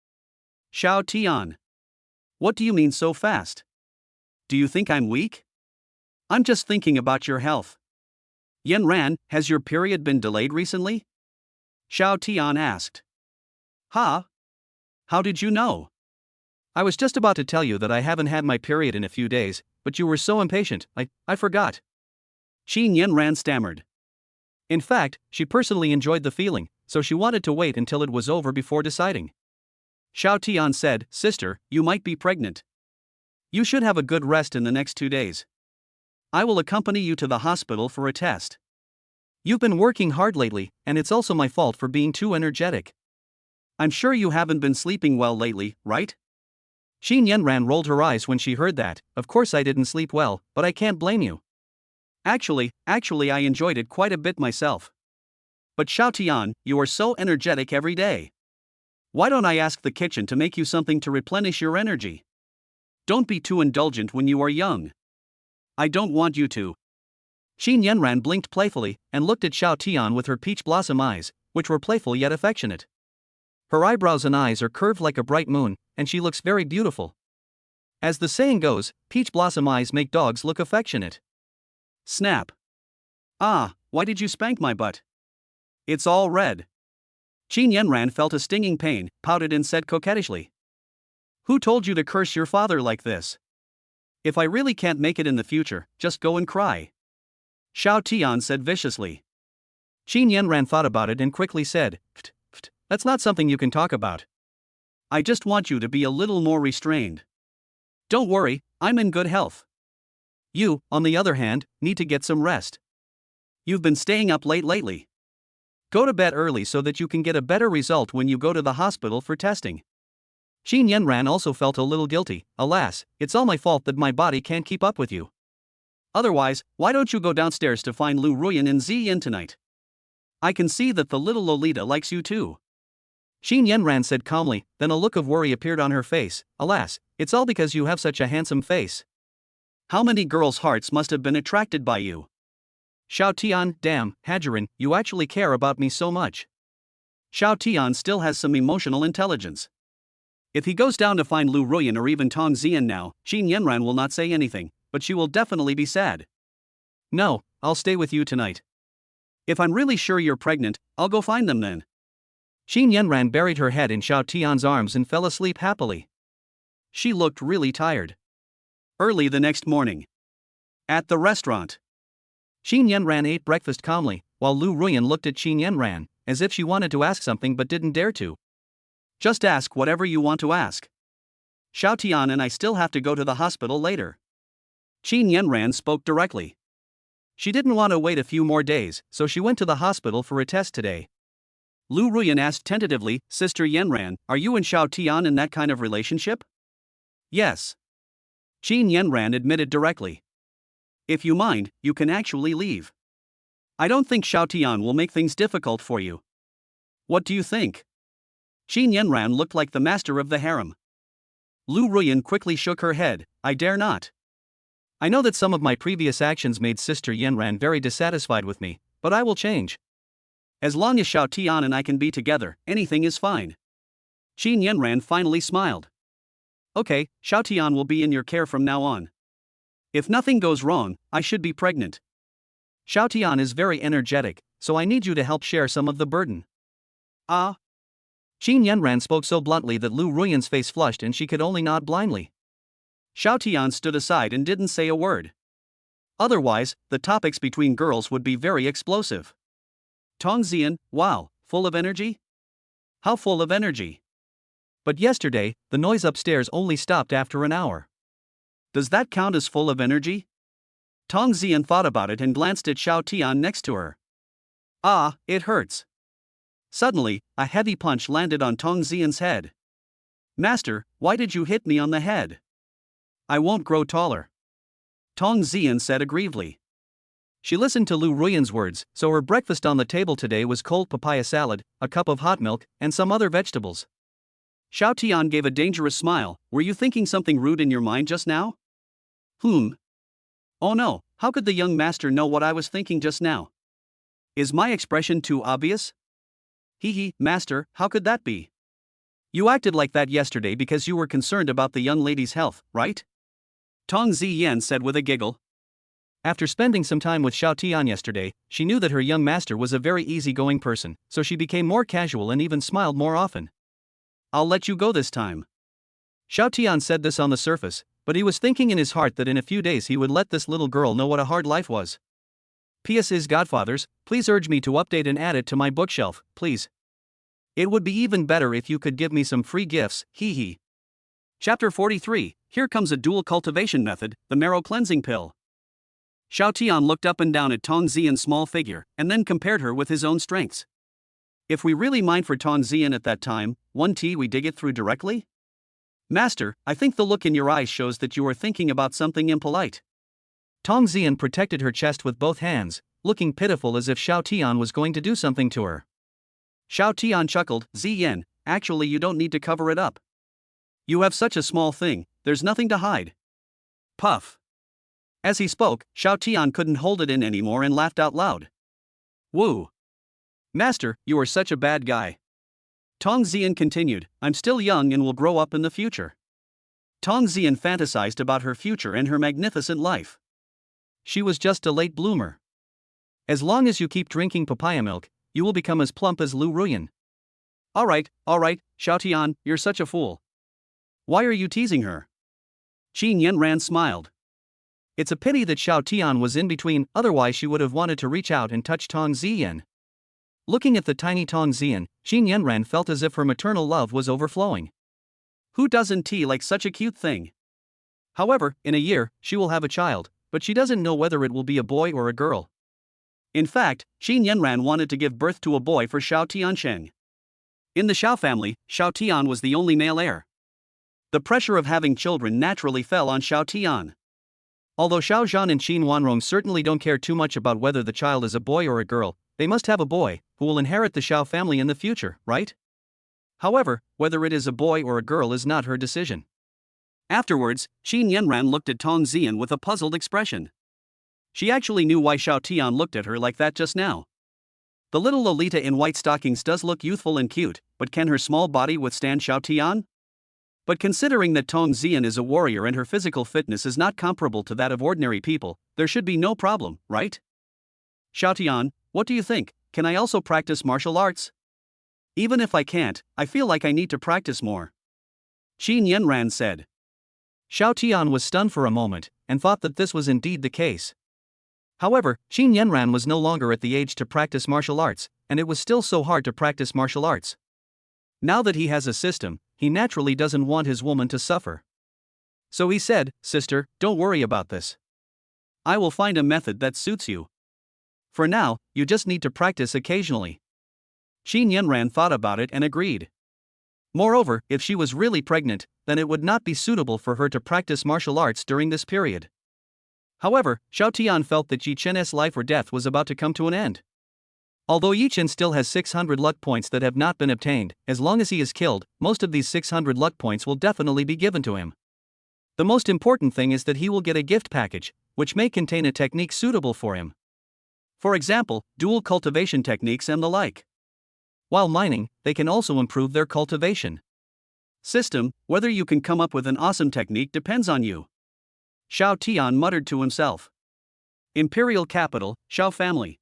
Xiao Tian. What do you mean so fast? Do you think I'm weak? I'm just thinking about your health. Yanran, has your period been delayed recently? Xiao Tian asked. Huh? How did you know? I was just about to tell you that I haven't had my period in a few days, but you were so impatient, I forgot. Qin Yanran stammered. In fact, she personally enjoyed the feeling, so she wanted to wait until it was over before deciding. Xiao Tian said, Sister, you might be pregnant. You should have a good rest in the next 2 days. I will accompany you to the hospital for a test. You've been working hard lately, and it's also my fault for being too energetic. I'm sure you haven't been sleeping well lately, right? Qin Yanran rolled her eyes when she heard that. Of course I didn't sleep well, but I can't blame you. Actually, I enjoyed it quite a bit myself. But Xiao Tian, you are so energetic every day. Why don't I ask the kitchen to make you something to replenish your energy? Don't be too indulgent when you are young. I don't want you to. Qin Yanran blinked playfully and looked at Xiao Tian with her peach blossom eyes, which were playful yet affectionate. Her eyebrows and eyes are curved like a bright moon, and she looks very beautiful. As the saying goes, peach blossom eyes make dogs look affectionate. Snap. Ah, why did you spank my butt? It's all red. Qin Yanran felt a stinging pain, pouted and said coquettishly. Who told you to curse your father like this? If I really can't make it in the future, just go and cry. Xiao Tian said viciously. Qin Yanran thought about it and quickly said, That's not something you can talk about. I just want you to be a little more restrained. Don't worry, I'm in good health. You, on the other hand, need to get some rest. You've been staying up late lately. Go to bed early so that you can get a better result when you go to the hospital for testing. Qin Yanran also felt a little guilty. Alas, it's all my fault that my body can't keep up with you. Otherwise, why don't you go downstairs to find Lu Ruyan and Ziyin tonight? I can see that the little Lolita likes you too. Qin Yanran said calmly, then a look of worry appeared on her face. Alas, it's all because you have such a handsome face. How many girls' hearts must have been attracted by you? Xiao Tian, damn, Hajiran, you actually care about me so much. Xiao Tian still has some emotional intelligence. If he goes down to find Lu Ruyan or even Tong Ziyan now, Qin Yanran will not say anything, but she will definitely be sad. No, I'll stay with you tonight. If I'm really sure you're pregnant, I'll go find them then. Qin Yanran buried her head in Xiao Tian's arms and fell asleep happily. She looked really tired. Early the next morning. At the restaurant. Qin Yanran ate breakfast calmly, while Lu Ruyan looked at Qin Yanran, as if she wanted to ask something but didn't dare to. Just ask whatever you want to ask. Xiao Tian and I still have to go to the hospital later. Qin Yanran spoke directly. She didn't want to wait a few more days, so she went to the hospital for a test today. Lu Ruyan asked tentatively, Sister Yanran, are you and Xiao Tian in that kind of relationship? Yes. Qin Yanran admitted directly. If you mind, you can actually leave. I don't think Xiao Tian will make things difficult for you. What do you think? Qin Yanran looked like the master of the harem. Lu Ruyan quickly shook her head, I dare not. I know that some of my previous actions made Sister Yanran very dissatisfied with me, but I will change. As long as Xiao Tian and I can be together, anything is fine. Qin Yanran finally smiled. Okay, Xiao Tian will be in your care from now on. If nothing goes wrong, I should be pregnant. Xiao Tian is very energetic, so I need you to help share some of the burden. Ah. Qin Yanran spoke so bluntly that Lu Ruyan's face flushed and she could only nod blindly. Xiao Tian stood aside and didn't say a word. Otherwise, the topics between girls would be very explosive. Tong Zian, wow, full of energy? How full of energy? But yesterday, the noise upstairs only stopped after an hour. Does that count as full of energy? Tong Zian thought about it and glanced at Xiao Tian next to her. Ah, it hurts. Suddenly, a heavy punch landed on Tong Zian's head. Master, why did you hit me on the head? I won't grow taller. Tong Zian said aggrievedly. She listened to Lu Ruyan's words, so her breakfast on the table today was cold papaya salad, a cup of hot milk, and some other vegetables. Xiao Tian gave a dangerous smile. Were you thinking something rude in your mind just now? Oh no, how could the young master know what I was thinking just now? Is my expression too obvious? Master, how could that be? You acted like that yesterday because you were concerned about the young lady's health, right? Tong Ziyan said with a giggle. After spending some time with Xiao Tian yesterday, she knew that her young master was a very easygoing person, so she became more casual and even smiled more often. I'll let you go this time. Xiao Tian said this on the surface, but he was thinking in his heart that in a few days he would let this little girl know what a hard life was. P.S. Godfathers, please urge me to update and add it to my bookshelf, please. It would be even better if you could give me some free gifts, Chapter 43, Here comes a dual cultivation method, the marrow cleansing pill. Xiao Tian looked up and down at Tong Ziyan's small figure, and then compared her with his own strengths. If we really mind for Tong Ziyan at that time, we dig it through directly? Master, I think the look in your eyes shows that you are thinking about something impolite. Tong Ziyan protected her chest with both hands, looking pitiful as if Xiao Tian was going to do something to her. Xiao Tian chuckled, Ziyan, actually you don't need to cover it up. You have such a small thing, there's nothing to hide. Puff. As he spoke, Xiao Tian couldn't hold it in anymore and laughed out loud. Woo. Master, you are such a bad guy. Tong Ziyan continued, I'm still young and will grow up in the future. Tong Ziyan fantasized about her future and her magnificent life. She was just a late bloomer. As long as you keep drinking papaya milk, you will become as plump as Lu Ruyan. Alright, Xiao Tian, you're such a fool. Why are you teasing her? Qin Yanran smiled. It's a pity that Xiao Tian was in between, otherwise she would have wanted to reach out and touch Tong Ziyan. Looking at the tiny Tong Ziyan, Qin Yanran felt as if her maternal love was overflowing. Who doesn't like such a cute thing? However, in a year, she will have a child, but she doesn't know whether it will be a boy or a girl. In fact, Qin Yanran wanted to give birth to a boy for Xiao Tiansheng. In the Xiao family, Xiao Tian was the only male heir. The pressure of having children naturally fell on Xiao Tian. Although Xiao Zhan and Qin Wanrong certainly don't care too much about whether the child is a boy or a girl, they must have a boy, who will inherit the Xiao family in the future, right? However, whether it is a boy or a girl is not her decision. Afterwards, Qin Yanran looked at Tong Ziyan with a puzzled expression. She actually knew why Xiao Tian looked at her like that just now. The little Lolita in white stockings does look youthful and cute, but can her small body withstand Xiao Tian? But considering that Tong Ziyan is a warrior and her physical fitness is not comparable to that of ordinary people, there should be no problem, right? Xiao Tian, what do you think? Can I also practice martial arts? Even if I can't, I feel like I need to practice more. Qin Yanran said. Xiao Tian was stunned for a moment, and thought that this was indeed the case. However, Qin Yanran was no longer at the age to practice martial arts, and it was still so hard to practice martial arts. Now that he has a system, he naturally doesn't want his woman to suffer. So he said, "Sister, don't worry about this. I will find a method that suits you. For now, you just need to practice occasionally." Qin Yanran thought about it and agreed. Moreover, if she was really pregnant, then it would not be suitable for her to practice martial arts during this period. However, Xiao Tian felt that Yi Chen's life or death was about to come to an end. Although Yi Chen still has 600 luck points that have not been obtained, as long as he is killed, most of these 600 luck points will definitely be given to him. The most important thing is that he will get a gift package, which may contain a technique suitable for him. For example, dual cultivation techniques and the like. While mining, they can also improve their cultivation system. Whether you can come up with an awesome technique depends on you. Xiao Tian muttered to himself. Imperial capital, Xiao family.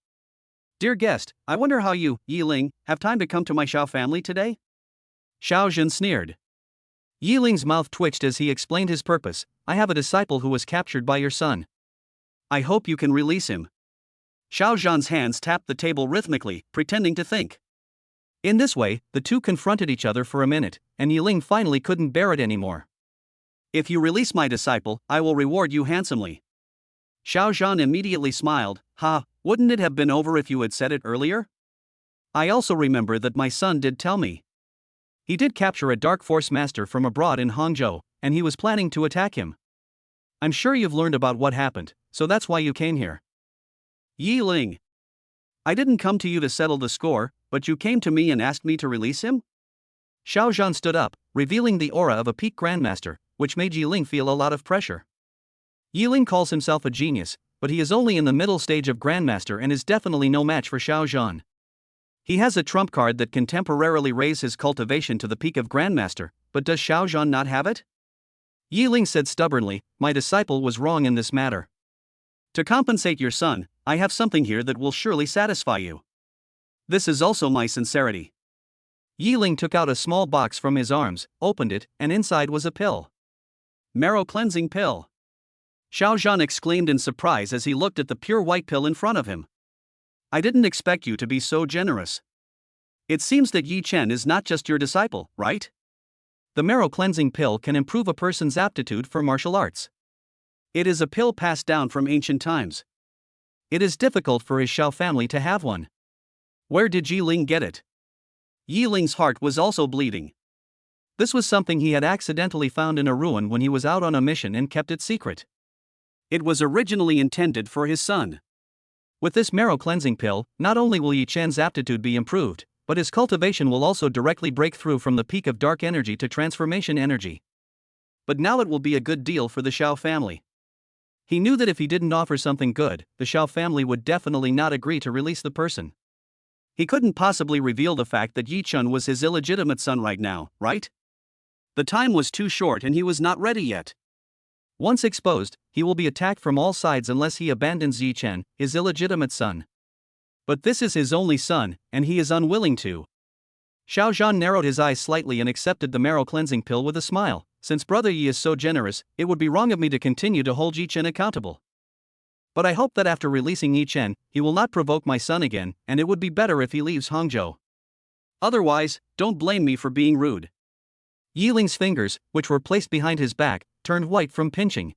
Dear guest, I wonder how you, Yi Ling, have time to come to my Xiao family today? Xiao Zhen sneered. Yi Ling's mouth twitched as he explained his purpose. I have a disciple who was captured by your son. I hope you can release him. Xiao Zhen's hands tapped the table rhythmically, pretending to think. In this way, the two confronted each other for a minute, and Yi Ling finally couldn't bear it anymore. If you release my disciple, I will reward you handsomely. Xiao Zhen immediately smiled. Ha, wouldn't it have been over if you had said it earlier? I also remember that my son did tell me. He did capture a dark force master from abroad in Hangzhou, and he was planning to attack him. I'm sure you've learned about what happened, so that's why you came here. Yi Ling. I didn't come to you to settle the score, but you came to me and asked me to release him? Xiao Zhen stood up, revealing the aura of a peak grandmaster, which made Yi Ling feel a lot of pressure. Yi Ling calls himself a genius, but he is only in the middle stage of grandmaster and is definitely no match for Xiao Zhen. He has a trump card that can temporarily raise his cultivation to the peak of grandmaster, but does Xiao Zhen not have it? Yi Ling said stubbornly, my disciple was wrong in this matter. To compensate your son, I have something here that will surely satisfy you. This is also my sincerity. Yi Ling took out a small box from his arms, opened it, and inside was a pill. Marrow cleansing pill. Xiao Zhen exclaimed in surprise as he looked at the pure white pill in front of him. I didn't expect you to be so generous. It seems that Yi Chen is not just your disciple, right? The marrow cleansing pill can improve a person's aptitude for martial arts. It is a pill passed down from ancient times. It is difficult for his Xiao family to have one. Where did Yi Ling get it? Yi Ling's heart was also bleeding. This was something he had accidentally found in a ruin when he was out on a mission and kept it secret. It was originally intended for his son. With this marrow cleansing pill, not only will Yi Chen's aptitude be improved, but his cultivation will also directly break through from the peak of dark energy to transformation energy. But now it will be a good deal for the Xiao family. He knew that if he didn't offer something good, the Xiao family would definitely not agree to release the person. He couldn't possibly reveal the fact that Yi Chen was his illegitimate son right now, right? The time was too short and he was not ready yet. Once exposed, he will be attacked from all sides unless he abandons Yi Chen, his illegitimate son. But this is his only son, and he is unwilling to. Xiao Zhen narrowed his eyes slightly and accepted the marrow cleansing pill with a smile. Since Brother Yi is so generous, it would be wrong of me to continue to hold Yi Chen accountable. But I hope that after releasing Yi Chen, he will not provoke my son again, and it would be better if he leaves Hangzhou. Otherwise, don't blame me for being rude. Yi Ling's fingers, which were placed behind his back, turned white from pinching.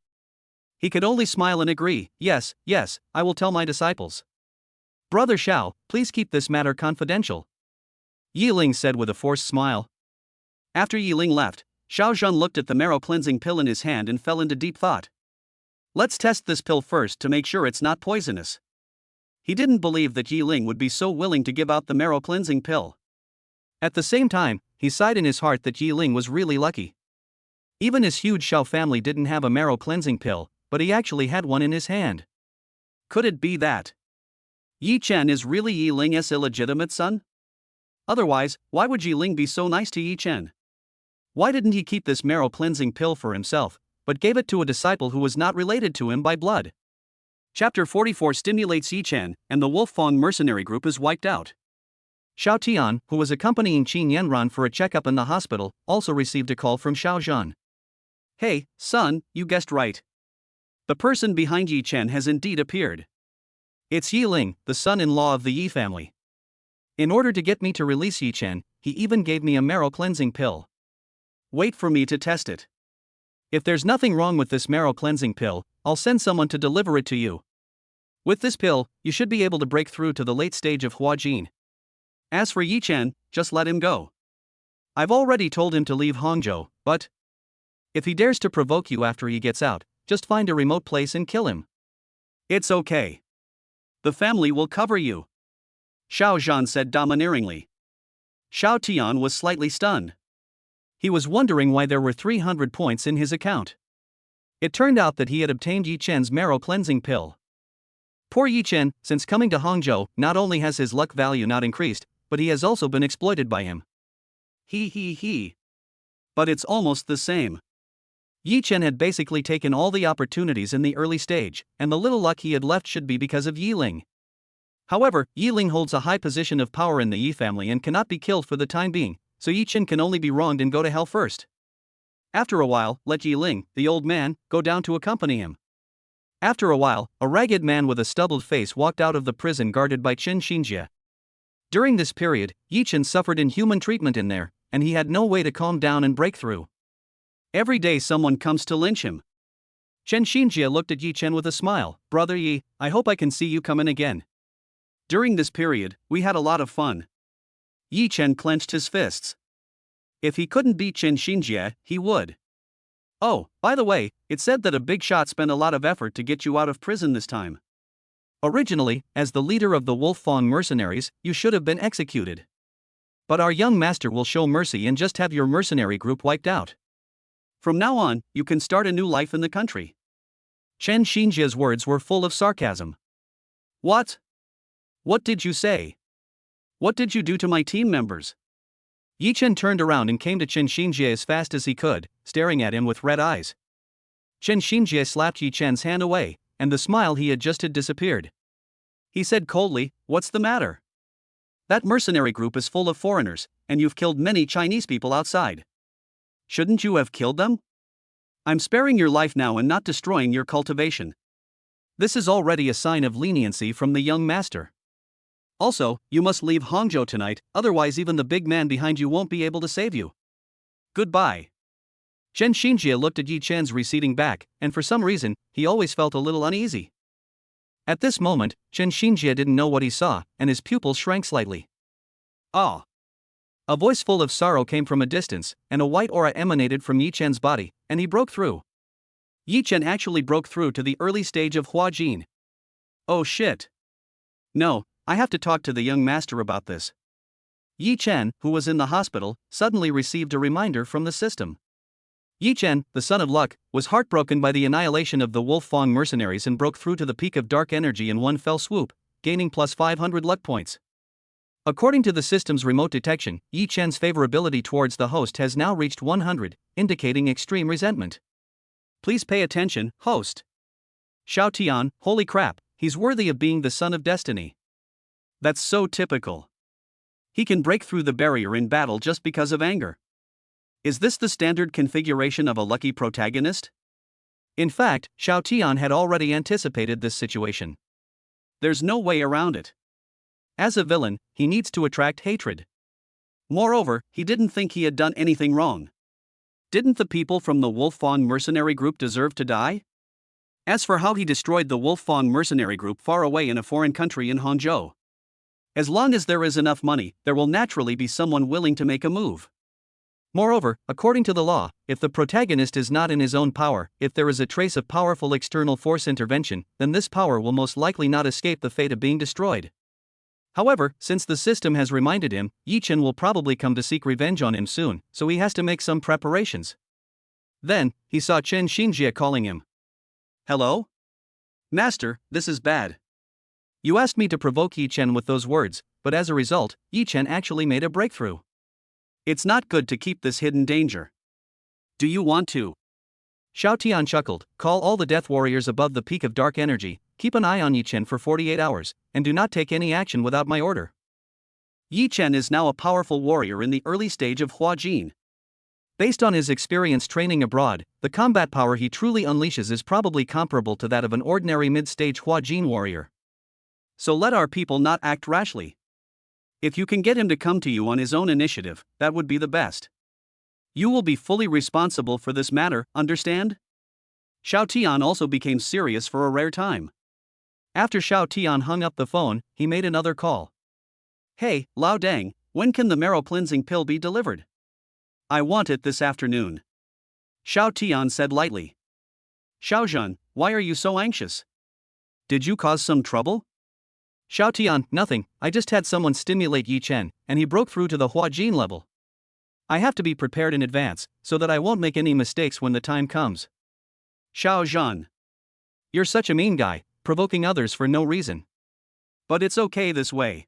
He could only smile and agree, yes, I will tell my disciples. Brother Xiao, please keep this matter confidential. Yi Ling said with a forced smile. After Yi Ling left, Xiao Zhen looked at the marrow cleansing pill in his hand and fell into deep thought. Let's test this pill first to make sure it's not poisonous. He didn't believe that Yi Ling would be so willing to give out the marrow cleansing pill. At the same time, he sighed in his heart that Yi Ling was really lucky. Even his huge Xiao family didn't have a marrow cleansing pill, but he actually had one in his hand. Could it be that Yi Chen is really Yi Ling's illegitimate son? Otherwise, why would Yi Ling be so nice to Yi Chen? Why didn't he keep this marrow cleansing pill for himself, but gave it to a disciple who was not related to him by blood? Chapter 44 stimulates Yi Chen, and the Wolfang mercenary group is wiped out. Xiao Tian, who was accompanying Qin Yanran for a checkup in the hospital, also received a call from Xiao Zhen. Hey, son, you guessed right. The person behind Yi Chen has indeed appeared. It's Yi Ling, the son-in-law of the Yi family. In order to get me to release Yi Chen, he even gave me a marrow cleansing pill. Wait for me to test it. If there's nothing wrong with this marrow cleansing pill, I'll send someone to deliver it to you. With this pill, you should be able to break through to the late stage of Huajin. As for Yi Chen, just let him go. I've already told him to leave Hangzhou, but if he dares to provoke you after he gets out, just find a remote place and kill him. It's okay. The family will cover you, Xiao Zhan said domineeringly. Xiao Tian was slightly stunned. He was wondering why there were 300 points in his account. It turned out that he had obtained Yi Chen's marrow cleansing pill. Poor Yi Chen, since coming to Hangzhou, not only has his luck value not increased, but he has also been exploited by him. He. But it's almost the same. Yi Chen had basically taken all the opportunities in the early stage, and the little luck he had left should be because of Yi Ling. However, Yi Ling holds a high position of power in the Yi family and cannot be killed for the time being, so Yi Chen can only be wronged and go to hell first. After a while, let Yi Ling, the old man, go down to accompany him. After a while, a ragged man with a stubbled face walked out of the prison guarded by Chen Xinjie. During this period, Yi Chen suffered inhuman treatment in there, and he had no way to calm down and break through. Every day someone comes to lynch him. Chen Xinjie looked at Yi Chen with a smile. Brother Yi, I hope I can see you come in again. During this period, we had a lot of fun. Yi Chen clenched his fists. If he couldn't beat Chen Xinjie, he would. Oh, by the way, it said that a big shot spent a lot of effort to get you out of prison this time. Originally, as the leader of the Wolf-Fang mercenaries, you should have been executed. But our young master will show mercy and just have your mercenary group wiped out. From now on, you can start a new life in the country. Chen Xinjie's words were full of sarcasm. What? What did you say? What did you do to my team members? Yi Chen turned around and came to Chen Xinjie as fast as he could, staring at him with red eyes. Chen Xinjie slapped Yi Chen's hand away, and the smile he had just had disappeared. He said coldly, "What's the matter? That mercenary group is full of foreigners, and you've killed many Chinese people outside. Shouldn't you have killed them? I'm sparing your life now and not destroying your cultivation. This is already a sign of leniency from the young master. Also, you must leave Hangzhou tonight, otherwise even the big man behind you won't be able to save you. Goodbye." Chen Xinjie looked at Yi Chen's receding back, and for some reason, he always felt a little uneasy. At this moment, Chen Xinjie didn't know what he saw, and his pupils shrank slightly. Ah! A voice full of sorrow came from a distance, and a white aura emanated from Yi Chen's body, and he broke through. Yi Chen actually broke through to the early stage of Huajin. Oh shit. No, I have to talk to the young master about this. Yi Chen, who was in the hospital, suddenly received a reminder from the system. Yi Chen, the son of luck, was heartbroken by the annihilation of the Wolf-Fang mercenaries and broke through to the peak of dark energy in one fell swoop, gaining plus 500 luck points. According to the system's remote detection, Yi Chen's favorability towards the host has now reached 100, indicating extreme resentment. Please pay attention, host. Xiao Tian, holy crap, he's worthy of being the son of destiny. That's so typical. He can break through the barrier in battle just because of anger. Is this the standard configuration of a lucky protagonist? In fact, Xiao Tian had already anticipated this situation. There's no way around it. As a villain, he needs to attract hatred. Moreover, he didn't think he had done anything wrong. Didn't the people from the Wolf-Fang mercenary group deserve to die? As for how he destroyed the Wolf-Fang mercenary group far away in a foreign country in Hangzhou. As long as there is enough money, there will naturally be someone willing to make a move. Moreover, according to the law, if the protagonist is not in his own power, if there is a trace of powerful external force intervention, then this power will most likely not escape the fate of being destroyed. However, since the system has reminded him, Yi Chen will probably come to seek revenge on him soon, so he has to make some preparations. Then, he saw Chen Xinjie calling him. Hello? Master, this is bad. You asked me to provoke Yi Chen with those words, but as a result, Yi Chen actually made a breakthrough. It's not good to keep this hidden danger. Do you want to? Xiao Tian chuckled. Call all the death warriors above the peak of dark energy, keep an eye on Yi Chen for 48 hours, and do not take any action without my order. Yi Chen is now a powerful warrior in the early stage of Huajin. Based on his experience training abroad, the combat power he truly unleashes is probably comparable to that of an ordinary mid-stage Huajin warrior. So let our people not act rashly. If you can get him to come to you on his own initiative, that would be the best. You will be fully responsible for this matter, understand? Xiao Tian also became serious for a rare time. After Xiao Tian hung up the phone, he made another call. Hey, Lao Dang, when can the marrow cleansing pill be delivered? I want it this afternoon. Xiao Tian said lightly. Xiao Zhen, why are you so anxious? Did you cause some trouble? Xiao Tian, nothing, I just had someone stimulate Yi Chen, and he broke through to the Hua Jin level. I have to be prepared in advance, so that I won't make any mistakes when the time comes. Xiao Zhen. You're such a mean guy, provoking others for no reason. But it's okay this way.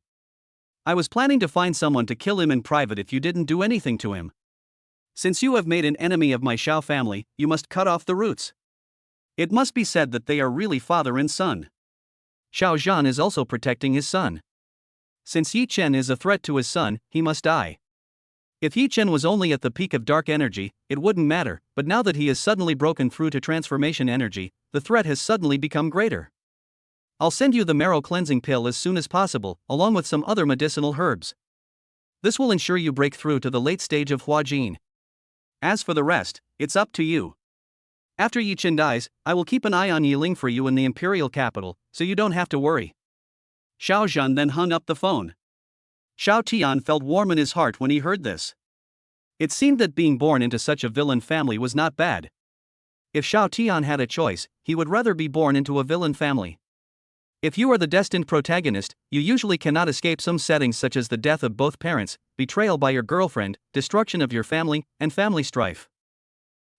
I was planning to find someone to kill him in private if you didn't do anything to him. Since you have made an enemy of my Xiao family, you must cut off the roots. It must be said that they are really father and son. Xiao Zhan is also protecting his son. Since Yi Chen is a threat to his son, he must die. If Yi Chen was only at the peak of dark energy, it wouldn't matter, but now that he has suddenly broken through to transformation energy, the threat has suddenly become greater. I'll send you the marrow cleansing pill as soon as possible, along with some other medicinal herbs. This will ensure you break through to the late stage of Hua Jin. As for the rest, it's up to you. After Yi Chen dies, I will keep an eye on Yiling for you in the imperial capital, so you don't have to worry. Xiao Zhen then hung up the phone. Xiao Tian felt warm in his heart when he heard this. It seemed that being born into such a villain family was not bad. If Xiao Tian had a choice, he would rather be born into a villain family. If you are the destined protagonist, you usually cannot escape some settings such as the death of both parents, betrayal by your girlfriend, destruction of your family, and family strife.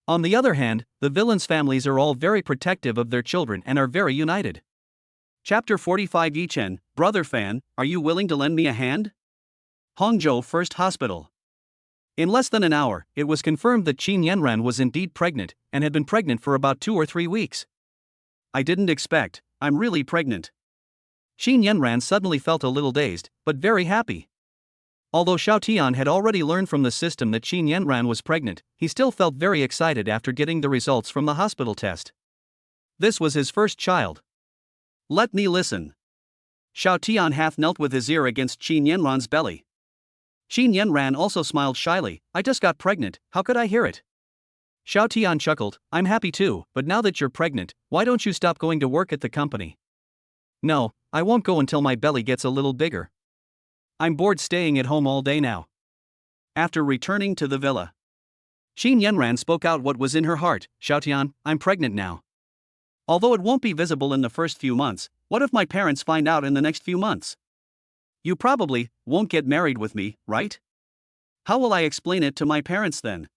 On the other hand, the villains' families are all very protective of their children and are very united. Chapter 45 Yi Chen, Brother Fan, are you willing to lend me a hand? Hangzhou First Hospital. In less than an hour, it was confirmed that Qin Yanran was indeed pregnant, and had been pregnant for about 2 or 3 weeks. I didn't expect, I'm really pregnant. Qin Yanran suddenly felt a little dazed, but very happy. Although Xiao Tian had already learned from the system that Qin Yanran was pregnant, he still felt very excited after getting the results from the hospital test. This was his first child. Let me listen. Xiao Tian half knelt with his ear against Qin Yanran's belly. Qin Yanran also smiled shyly. I just got pregnant, how could I hear it? Xiao Tian chuckled, I'm happy too, but now that you're pregnant, why don't you stop going to work at the company? No, I won't go until my belly gets a little bigger. I'm bored staying at home all day now. After returning to the villa, Qin Yanran spoke out what was in her heart. Xiao Tian, I'm pregnant now. Although it won't be visible in the first few months, what if my parents find out in the next few months? You probably won't get married with me, right? How will I explain it to my parents then?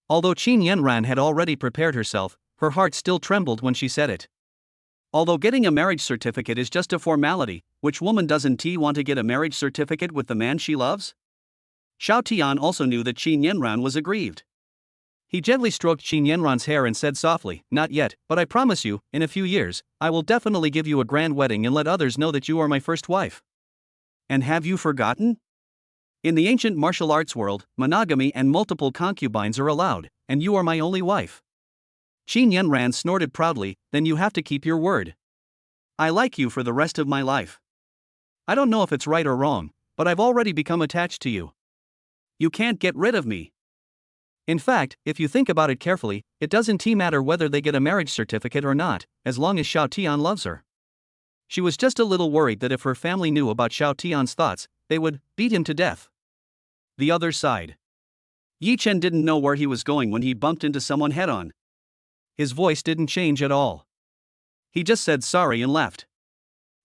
Although Qin Yanran had already prepared herself, her heart still trembled when she said it. Although getting a marriage certificate is just a formality, which woman doesn't want to get a marriage certificate with the man she loves? Xiao Tian also knew that Qin Yanran was aggrieved. He gently stroked Qin Yanran's hair and said softly, not yet, but I promise you, in a few years, I will definitely give you a grand wedding and let others know that you are my first wife. And have you forgotten? In the ancient martial arts world, monogamy and multiple concubines are allowed, and you are my only wife. Qin Yanran snorted proudly, then you have to keep your word. I like you for the rest of my life. I don't know if it's right or wrong, but I've already become attached to you. You can't get rid of me. In fact, if you think about it carefully, it doesn't matter whether they get a marriage certificate or not, as long as Xiao Tian loves her. She was just a little worried that if her family knew about Xiao Tian's thoughts, they would beat him to death. The other side. Yi Chen didn't know where he was going when he bumped into someone head-on. His voice didn't change at all. He just said sorry and left.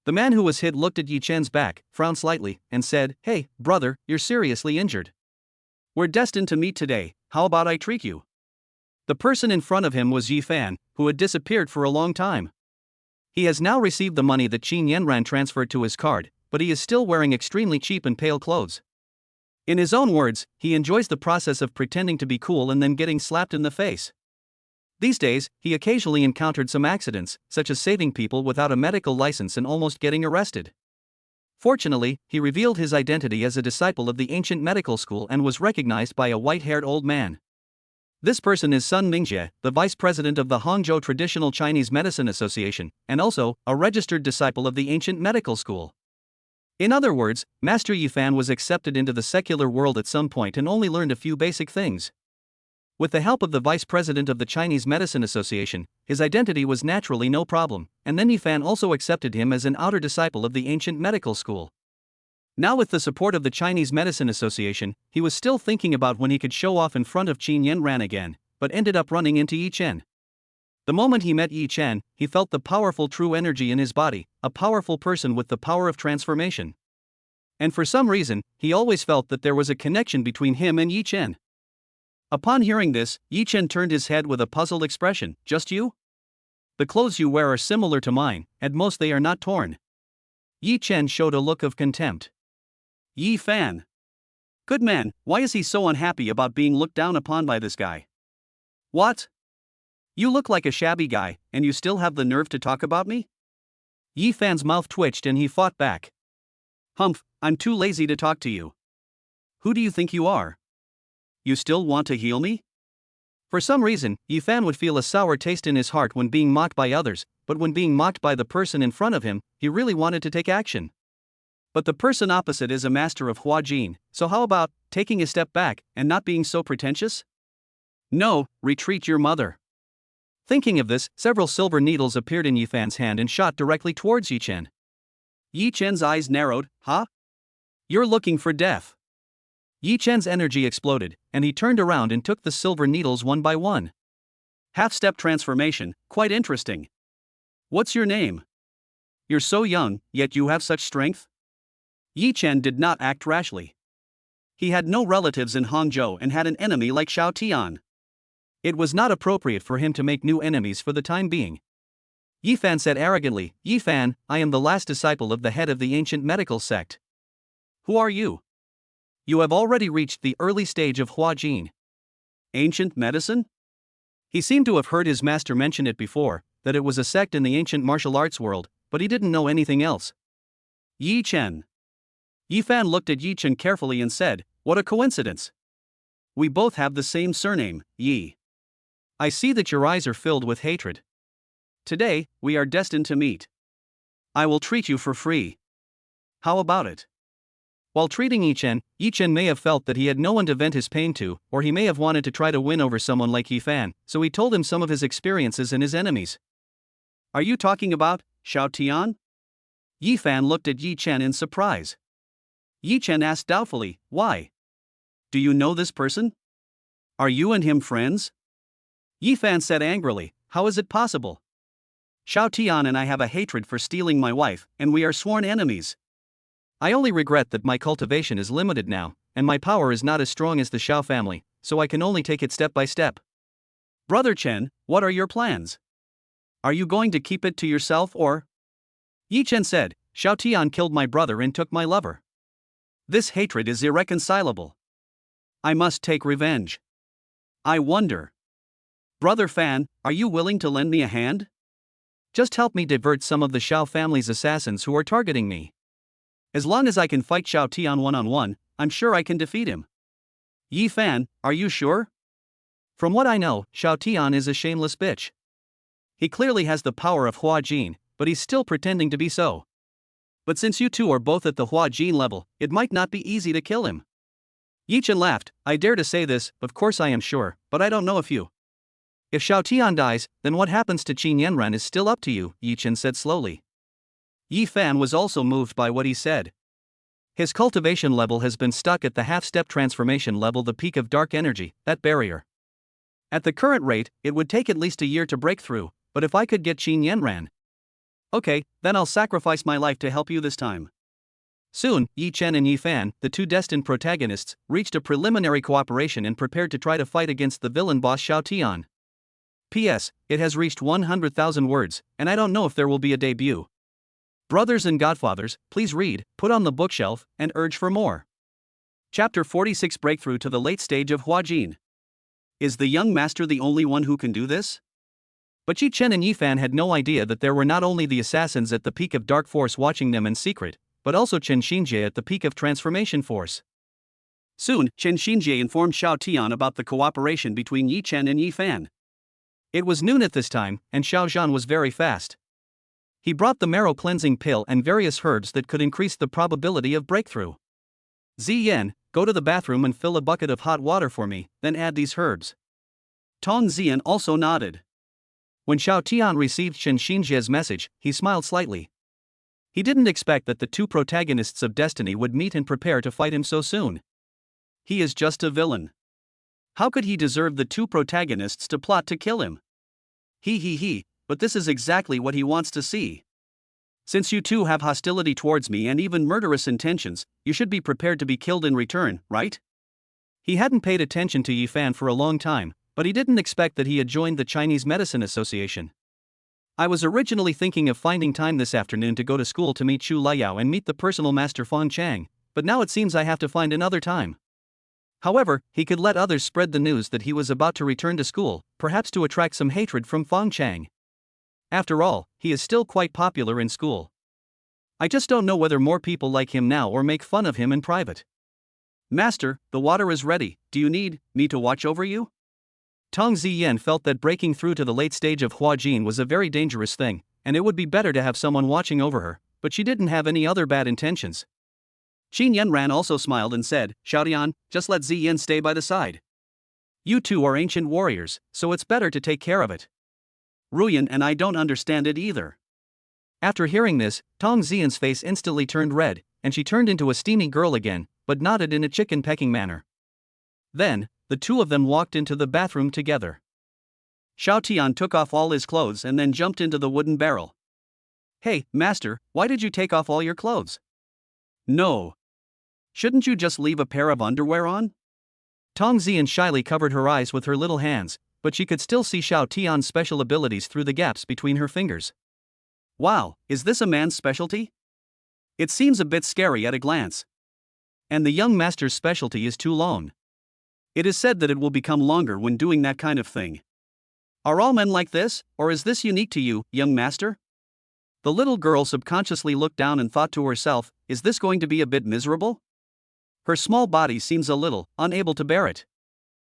The man who was hit looked at Yi Chen's back, frowned slightly, and said, Hey, brother, you're seriously injured. We're destined to meet today, how about I treat you? The person in front of him was Yi Fan, who had disappeared for a long time. He has now received the money that Qin Yanran transferred to his card, but he is still wearing extremely cheap and pale clothes. In his own words, he enjoys the process of pretending to be cool and then getting slapped in the face. These days, he occasionally encountered some accidents, such as saving people without a medical license and almost getting arrested. Fortunately, he revealed his identity as a disciple of the ancient medical school and was recognized by a white-haired old man. This person is Sun Mingjie, the vice president of the Hangzhou Traditional Chinese Medicine Association, and also a registered disciple of the ancient medical school. In other words, Master Yi Fan was accepted into the secular world at some point and only learned a few basic things. With the help of the vice president of the Chinese Medicine Association, his identity was naturally no problem, and then Yi Fan also accepted him as an outer disciple of the ancient medical school. Now with the support of the Chinese Medicine Association, he was still thinking about when he could show off in front of Qin Yanran again, but ended up running into Yi Chen. The moment he met Yi Chen, he felt the powerful true energy in his body, a powerful person with the power of transformation. And for some reason, he always felt that there was a connection between him and Yi Chen. Upon hearing this, Yi Chen turned his head with a puzzled expression. Just you? The clothes you wear are similar to mine, at most they are not torn. Yi Chen showed a look of contempt. Yi Fan. Good man, why is he so unhappy about being looked down upon by this guy? What? You look like a shabby guy, and you still have the nerve to talk about me? Yi Fan's mouth twitched and he fought back. Humph, I'm too lazy to talk to you. Who do you think you are? You still want to heal me? For some reason, Yi Fan would feel a sour taste in his heart when being mocked by others, but when being mocked by the person in front of him, he really wanted to take action. But the person opposite is a master of Hua Jin, so how about taking a step back and not being so pretentious? No, retreat your mother. Thinking of this, several silver needles appeared in Yi Fan's hand and shot directly towards Yi Chen. Yi Chen's eyes narrowed. Huh? You're looking for death. Yi Chen's energy exploded, and he turned around and took the silver needles one by one. Half-step transformation, quite interesting. What's your name? You're so young, yet you have such strength? Yi Chen did not act rashly. He had no relatives in Hangzhou and had an enemy like Xiao Tian. It was not appropriate for him to make new enemies for the time being. Yi Fan said arrogantly, Yi Fan, I am the last disciple of the head of the ancient medical sect. Who are you? You have already reached the early stage of Hua Jin. Ancient medicine? He seemed to have heard his master mention it before, that it was a sect in the ancient martial arts world, but he didn't know anything else. Yi Chen. Yi Fan looked at Yi Chen carefully and said, what a coincidence. We both have the same surname, Yi. I see that your eyes are filled with hatred. Today, we are destined to meet. I will treat you for free. How about it? While treating Yi Chen may have felt that he had no one to vent his pain to, or he may have wanted to try to win over someone like Yi Fan, so he told him some of his experiences and his enemies. Are you talking about Xiao Tian? Yi Fan looked at Yi Chen in surprise. Yi Chen asked doubtfully, why? Do you know this person? Are you and him friends? Yi Fan said angrily, how is it possible? Xiao Tian and I have a hatred for stealing my wife, and we are sworn enemies. I only regret that my cultivation is limited now, and my power is not as strong as the Xiao family, so I can only take it step by step. Brother Chen, what are your plans? Are you going to keep it to yourself or? Yi Chen said, Xiao Tian killed my brother and took my lover. This hatred is irreconcilable. I must take revenge. I wonder. Brother Fan, are you willing to lend me a hand? Just help me divert some of the Xiao family's assassins who are targeting me. As long as I can fight Xiao Tian one-on-one, I'm sure I can defeat him. Yi Fan, are you sure? From what I know, Xiao Tian is a shameless bitch. He clearly has the power of Hua Jin, but he's still pretending to be so. But since you two are both at the Hua Jin level, it might not be easy to kill him. Yi Chen laughed, I dare to say this, of course I am sure, but I don't know if you. If Xiao Tian dies, then what happens to Qin Yanran is still up to you, Yi Chen said slowly. Yi Fan was also moved by what he said. His cultivation level has been stuck at the half-step transformation level, the peak of dark energy, that barrier. At the current rate, it would take at least a year to break through, but if I could get Qin Yanran. Okay, then I'll sacrifice my life to help you this time. Soon, Yi Chen and Yi Fan, the two destined protagonists, reached a preliminary cooperation and prepared to try to fight against the villain boss Xiao Tian. P.S. It has reached 100,000 words, and I don't know if there will be a debut. Brothers and Godfathers, please read, put on the bookshelf, and urge for more. Chapter 46 Breakthrough to the Late Stage of Hua Jin. Is the young master the only one who can do this? But Yi Chen and Yi Fan had no idea that there were not only the assassins at the peak of dark force watching them in secret, but also Chen Xinjie at the peak of transformation force. Soon, Chen Xinjie informed Xiao Tian about the cooperation between Yi Chen and Yi Fan. It was noon at this time, and Xiao Zhan was very fast. He brought the marrow cleansing pill and various herbs that could increase the probability of breakthrough. Ziyan, go to the bathroom and fill a bucket of hot water for me, then add these herbs. Tong Ziyan also nodded. When Xiao Tian received Chen Xinjie's message, he smiled slightly. He didn't expect that the two protagonists of destiny would meet and prepare to fight him so soon. He is just a villain. How could he deserve the two protagonists to plot to kill him? He, but this is exactly what he wants to see. Since you two have hostility towards me and even murderous intentions, you should be prepared to be killed in return, right? He hadn't paid attention to Yi Fan for a long time, but he didn't expect that he had joined the Chinese Medicine Association. I was originally thinking of finding time this afternoon to go to school to meet Chu Liao and meet the personal master Fang Chang, but now it seems I have to find another time. However, he could let others spread the news that he was about to return to school, perhaps to attract some hatred from Fang Chang. After all, he is still quite popular in school. I just don't know whether more people like him now or make fun of him in private. Master, the water is ready. Do you need me to watch over you? Tong Ziyan felt that breaking through to the late stage of Huajin was a very dangerous thing, and it would be better to have someone watching over her, but she didn't have any other bad intentions. Qin Yanran also smiled and said, Xiaotian, just let Ziyan stay by the side. You two are ancient warriors, so it's better to take care of it. Ruyan and I don't understand it either. After hearing this, Tong Ziyan's face instantly turned red, and she turned into a steamy girl again, but nodded in a chicken-pecking manner. Then, the two of them walked into the bathroom together. Xiao Tian took off all his clothes and then jumped into the wooden barrel. Hey, master, why did you take off all your clothes? No. Shouldn't you just leave a pair of underwear on? Tong Ziyan shyly covered her eyes with her little hands, but she could still see Xiao Tian's special abilities through the gaps between her fingers. Wow, is this a man's specialty? It seems a bit scary at a glance. And the young master's specialty is too long. It is said that it will become longer when doing that kind of thing. Are all men like this, or is this unique to you, young master? The little girl subconsciously looked down and thought to herself, is this going to be a bit miserable? Her small body seems a little unable to bear it.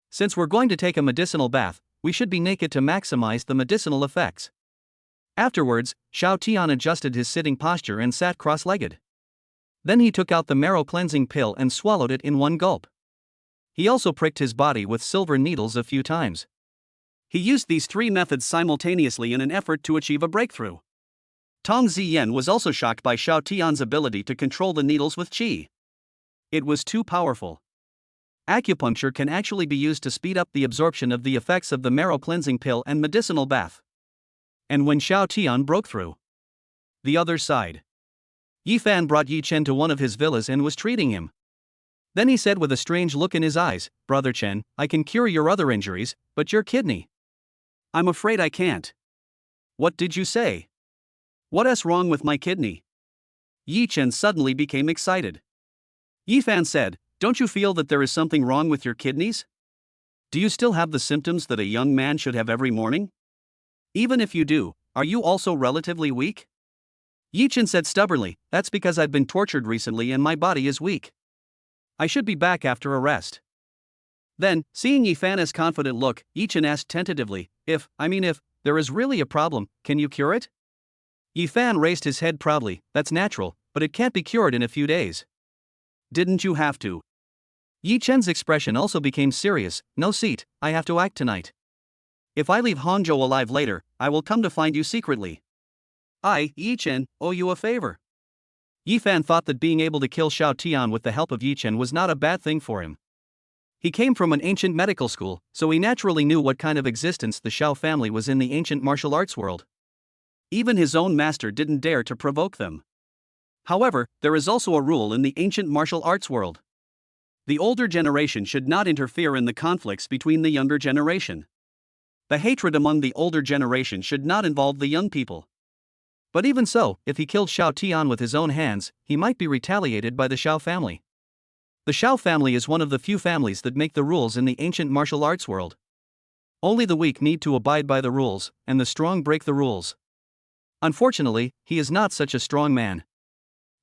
Since we're going to take a medicinal bath, we should be naked to maximize the medicinal effects. Afterwards, Xiao Tian adjusted his sitting posture and sat cross-legged. Then he took out the marrow cleansing pill and swallowed it in one gulp. He also pricked his body with silver needles a few times. He used these three methods simultaneously in an effort to achieve a breakthrough. Tong Ziyan was also shocked by Xiao Tian's ability to control the needles with qi. It was too powerful. Acupuncture can actually be used to speed up the absorption of the effects of the marrow cleansing pill and medicinal bath. And when Xiao Tian broke through the other side, Yi Fan brought Yi Chen to one of his villas and was treating him. Then he said with a strange look in his eyes, Brother Chen, I can cure your other injuries, but your kidney? I'm afraid I can't. What did you say? What's wrong with my kidney? Yi Chen suddenly became excited. Yi Fan said, don't you feel that there is something wrong with your kidneys? Do you still have the symptoms that a young man should have every morning? Even if you do, are you also relatively weak? Yi Chen said stubbornly, that's because I've been tortured recently and my body is weak. I should be back after a rest. Then, seeing Yi Fan's confident look, Yi Chen asked tentatively, if there is really a problem, can you cure it? Yi Fan raised his head proudly, that's natural, but it can't be cured in a few days. Didn't you have to? Yi Chen's expression also became serious, no seat, I have to act tonight. If I leave Hangzhou alive later, I will come to find you secretly. I, Yi Chen, owe you a favor. Yi Fan thought that being able to kill Xiao Tian with the help of Yi Chen was not a bad thing for him. He came from an ancient medical school, so he naturally knew what kind of existence the Xiao family was in the ancient martial arts world. Even his own master didn't dare to provoke them. However, there is also a rule in the ancient martial arts world. The older generation should not interfere in the conflicts between the younger generation. The hatred among the older generation should not involve the young people. But even so, if he killed Xiao Tian with his own hands, he might be retaliated by the Xiao family. The Xiao family is one of the few families that make the rules in the ancient martial arts world. Only the weak need to abide by the rules, and the strong break the rules. Unfortunately, he is not such a strong man.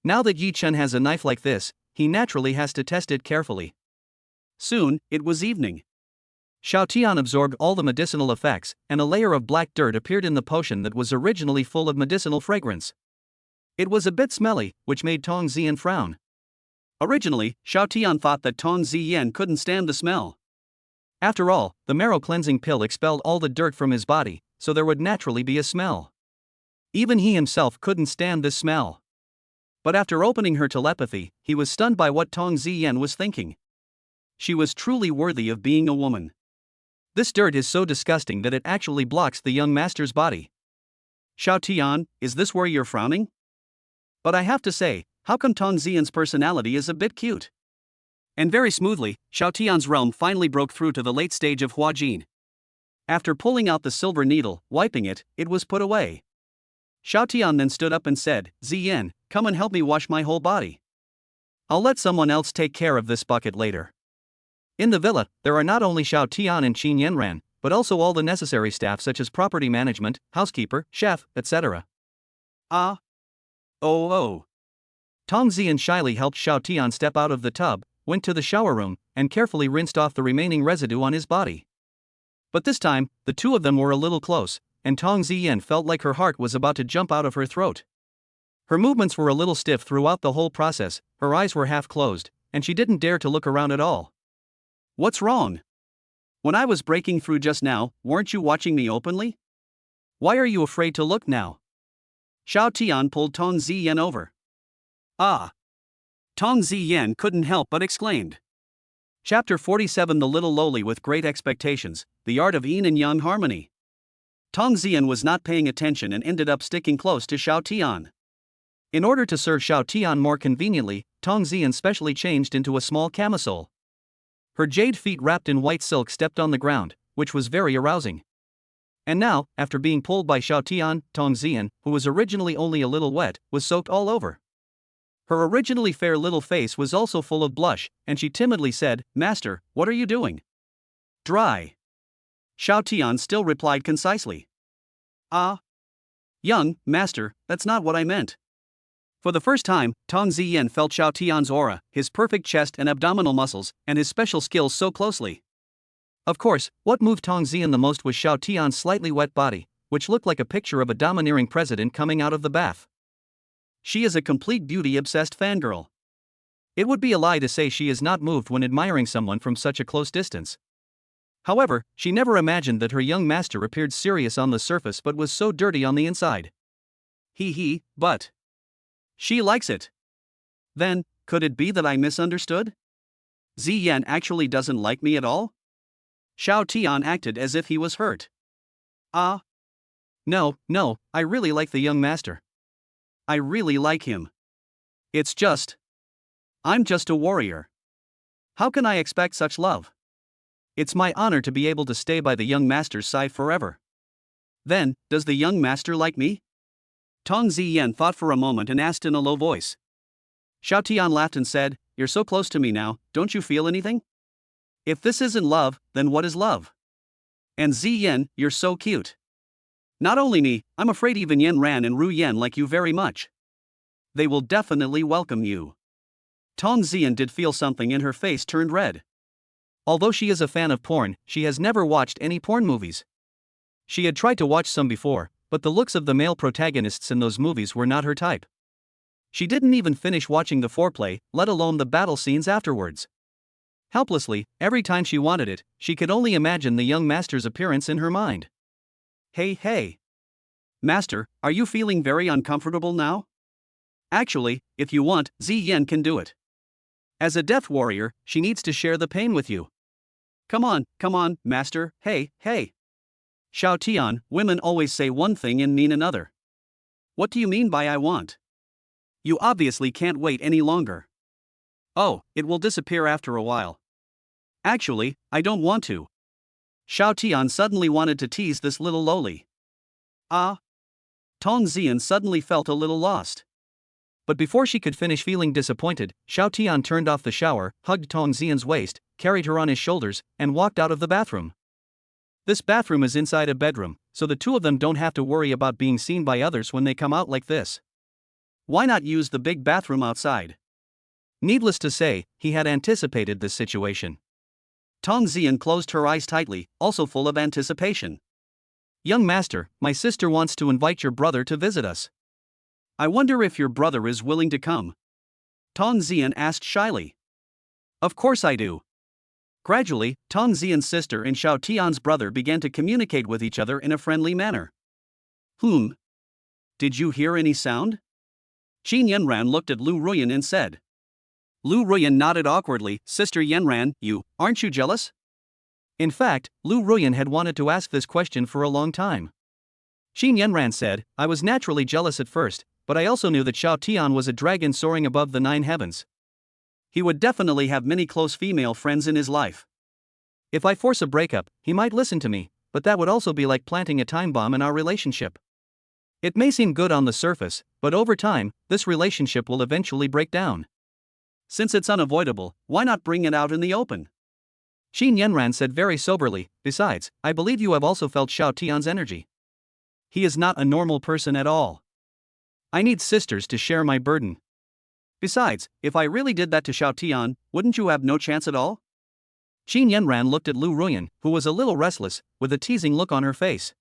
Now that Yi Chen has a knife like this, he naturally has to test it carefully. Soon, it was evening. Xiao Tian absorbed all the medicinal effects, and a layer of black dirt appeared in the potion that was originally full of medicinal fragrance. It was a bit smelly, which made Tong Ziyan frown. Originally, Xiao Tian thought that Tong Ziyan couldn't stand the smell. After all, the marrow cleansing pill expelled all the dirt from his body, so there would naturally be a smell. Even he himself couldn't stand this smell. But after opening her telepathy, he was stunned by what Tong Ziyan was thinking. She was truly worthy of being a woman. This dirt is so disgusting that it actually blocks the young master's body. Xiao Tian, is this where you're frowning? But I have to say, how come Tong Ziyan's personality is a bit cute? And very smoothly, Xiao Tian's realm finally broke through to the late stage of Huajin. After pulling out the silver needle, wiping it, it was put away. Xiao Tian then stood up and said, Ziyan, come and help me wash my whole body. I'll let someone else take care of this bucket later. In the villa, there are not only Xiao Tian and Qin Yanran, but also all the necessary staff such as property management, housekeeper, chef, etc. Ah. Oh. Tong Ziyan shyly helped Xiao Tian step out of the tub, went to the shower room, and carefully rinsed off the remaining residue on his body. But this time, the two of them were a little close, and Tong Ziyan felt like her heart was about to jump out of her throat. Her movements were a little stiff throughout the whole process, her eyes were half closed, and she didn't dare to look around at all. What's wrong? When I was breaking through just now, weren't you watching me openly? Why are you afraid to look now? Xiao Tian pulled Tong Ziyan over. Ah. Tong Ziyan couldn't help but exclaimed. Chapter 47 The Little Lowly with Great Expectations, The Art of Yin and Yang Harmony. Tong Ziyan was not paying attention and ended up sticking close to Xiao Tian. In order to serve Xiao Tian more conveniently, Tong Ziyan specially changed into a small camisole. Her jade feet wrapped in white silk stepped on the ground, which was very arousing. And now, after being pulled by Xiao Tian, Tong Ziyan, who was originally only a little wet, was soaked all over. Her originally fair little face was also full of blush, and she timidly said, Master, what are you doing? Dry. Xiao Tian still replied concisely. Ah. Young master, that's not what I meant. For the first time, Tong Ziyan felt Xiao Tian's aura, his perfect chest and abdominal muscles, and his special skills so closely. Of course, what moved Tong Ziyan the most was Xiao Tian's slightly wet body, which looked like a picture of a domineering president coming out of the bath. She is a complete beauty-obsessed fangirl. It would be a lie to say she is not moved when admiring someone from such a close distance. However, she never imagined that her young master appeared serious on the surface but was so dirty on the inside. But she likes it. Then, could it be that I misunderstood? Ziyan actually doesn't like me at all? Xiao Tian acted as if he was hurt. Ah. No, I really like the young master. I really like him. It's just. I'm just a warrior. How can I expect such love? It's my honor to be able to stay by the young master's side forever. Then, does the young master like me? Tong Ziyan thought for a moment and asked in a low voice. Xiao Tian laughed and said, You're so close to me now, don't you feel anything? If this isn't love, then what is love? And Ziyan, you're so cute. Not only me, I'm afraid even Yan Ran and Ru Yan like you very much. They will definitely welcome you. Tong Ziyan did feel something and her face turned red. Although she is a fan of porn, she has never watched any porn movies. She had tried to watch some before, but the looks of the male protagonists in those movies were not her type. She didn't even finish watching the foreplay, let alone the battle scenes afterwards. Helplessly, every time she wanted it, she could only imagine the young master's appearance in her mind. Hey. Master, are you feeling very uncomfortable now? Actually, if you want, Ziyan can do it. As a death warrior, she needs to share the pain with you. Come on, master, hey. Xiao Tian, women always say one thing and mean another. What do you mean by I want? You obviously can't wait any longer. Oh, it will disappear after a while. Actually, I don't want to. Xiao Tian suddenly wanted to tease this little lowly. Ah. Tong Ziyan suddenly felt a little lost. But before she could finish feeling disappointed, Xiao Tian turned off the shower, hugged Tong Ziyan's waist, carried her on his shoulders, and walked out of the bathroom. This bathroom is inside a bedroom, so the two of them don't have to worry about being seen by others when they come out like this. Why not use the big bathroom outside? Needless to say, he had anticipated this situation. Tong Zian closed her eyes tightly, also full of anticipation. Young master, my sister wants to invite your brother to visit us. I wonder if your brother is willing to come. Tong Zian asked shyly. Of course I do. Gradually, Tong Zian's sister and Xiao Tian's brother began to communicate with each other in a friendly manner. Did you hear any sound? Qin Yanran looked at Lu Ruyan and said. Lu Ruyan nodded awkwardly. Sister Yanran, aren't you jealous? In fact, Lu Ruyan had wanted to ask this question for a long time. Qin Yanran said, I was naturally jealous at first, but I also knew that Xiao Tian was a dragon soaring above the 9 heavens. He would definitely have many close female friends in his life. If I force a breakup, he might listen to me, but that would also be like planting a time bomb in our relationship. It may seem good on the surface, but over time, this relationship will eventually break down. Since it's unavoidable, why not bring it out in the open? Qin Yanran said very soberly, besides, I believe you have also felt Xiao Tian's energy. He is not a normal person at all. I need sisters to share my burden. Besides, if I really did that to Xiao Tian, wouldn't you have no chance at all? Qin Yanran looked at Lu Ruyan, who was a little restless, with a teasing look on her face.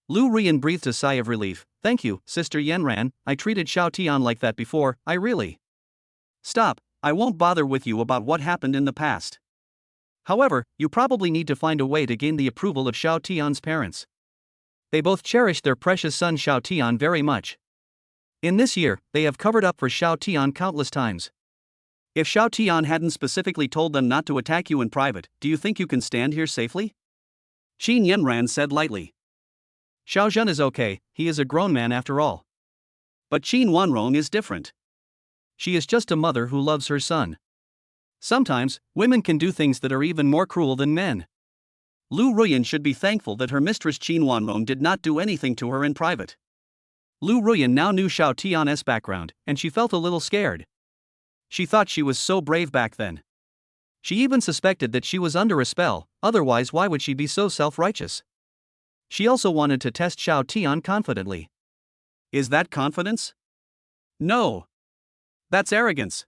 Lu Ruyan breathed a sigh of relief. Thank you, Sister Yanran, I treated Xiao Tian like that before, I really. Stop, I won't bother with you about what happened in the past. However, you probably need to find a way to gain the approval of Xiao Tian's parents. They both cherish their precious son Xiao Tian very much. In this year, they have covered up for Xiao Tian countless times. If Xiao Tian hadn't specifically told them not to attack you in private, do you think you can stand here safely? Qin Yanran said lightly. Xiao Zhen is okay, he is a grown man after all. But Qin Wanrong is different. She is just a mother who loves her son. Sometimes, women can do things that are even more cruel than men. Lu Ruyan should be thankful that her mistress Qin Wanrong did not do anything to her in private. Lu Ruyan now knew Xiao Tian's background, and she felt a little scared. She thought she was so brave back then. She even suspected that she was under a spell, otherwise why would she be so self-righteous? She also wanted to test Xiao Tian confidently. Is that confidence? No. That's arrogance.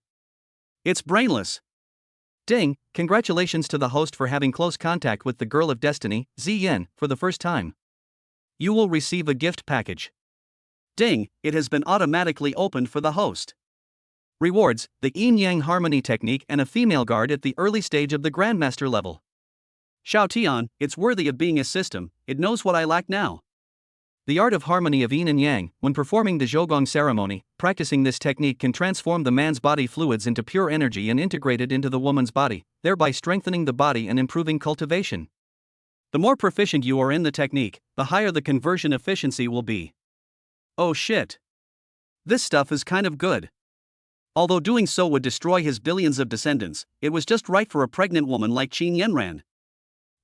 It's brainless. Ding, congratulations to the host for having close contact with the girl of destiny, Ziyan, for the first time. You will receive a gift package. Ding, it has been automatically opened for the host. Rewards, the yin-yang harmony technique and a female guard at the early stage of the Grandmaster level. Xiao Tian, it's worthy of being a system, it knows what I lack now. The art of harmony of yin and yang, when performing the Zhougong ceremony, practicing this technique can transform the man's body fluids into pure energy and integrate it into the woman's body, thereby strengthening the body and improving cultivation. The more proficient you are in the technique, the higher the conversion efficiency will be. Oh shit. This stuff is kind of good. Although doing so would destroy his billions of descendants, it was just right for a pregnant woman like Qin Yanran.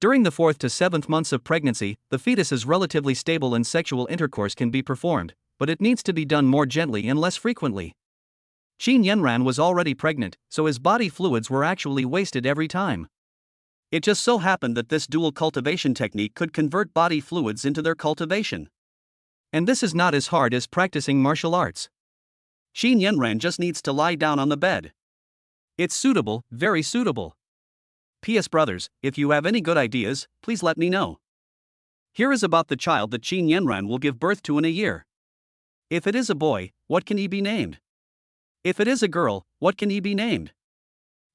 During the 4th to 7th months of pregnancy, the fetus is relatively stable and sexual intercourse can be performed, but it needs to be done more gently and less frequently. Qin Yanran was already pregnant, so his body fluids were actually wasted every time. It just so happened that this dual cultivation technique could convert body fluids into their cultivation. And this is not as hard as practicing martial arts. Qin Yanran just needs to lie down on the bed. It's suitable, very suitable. P.S. Brothers, if you have any good ideas, please let me know. Here is about the child that Qin Yanran will give birth to in a year. If it is a boy, what can he be named? If it is a girl, what can he be named?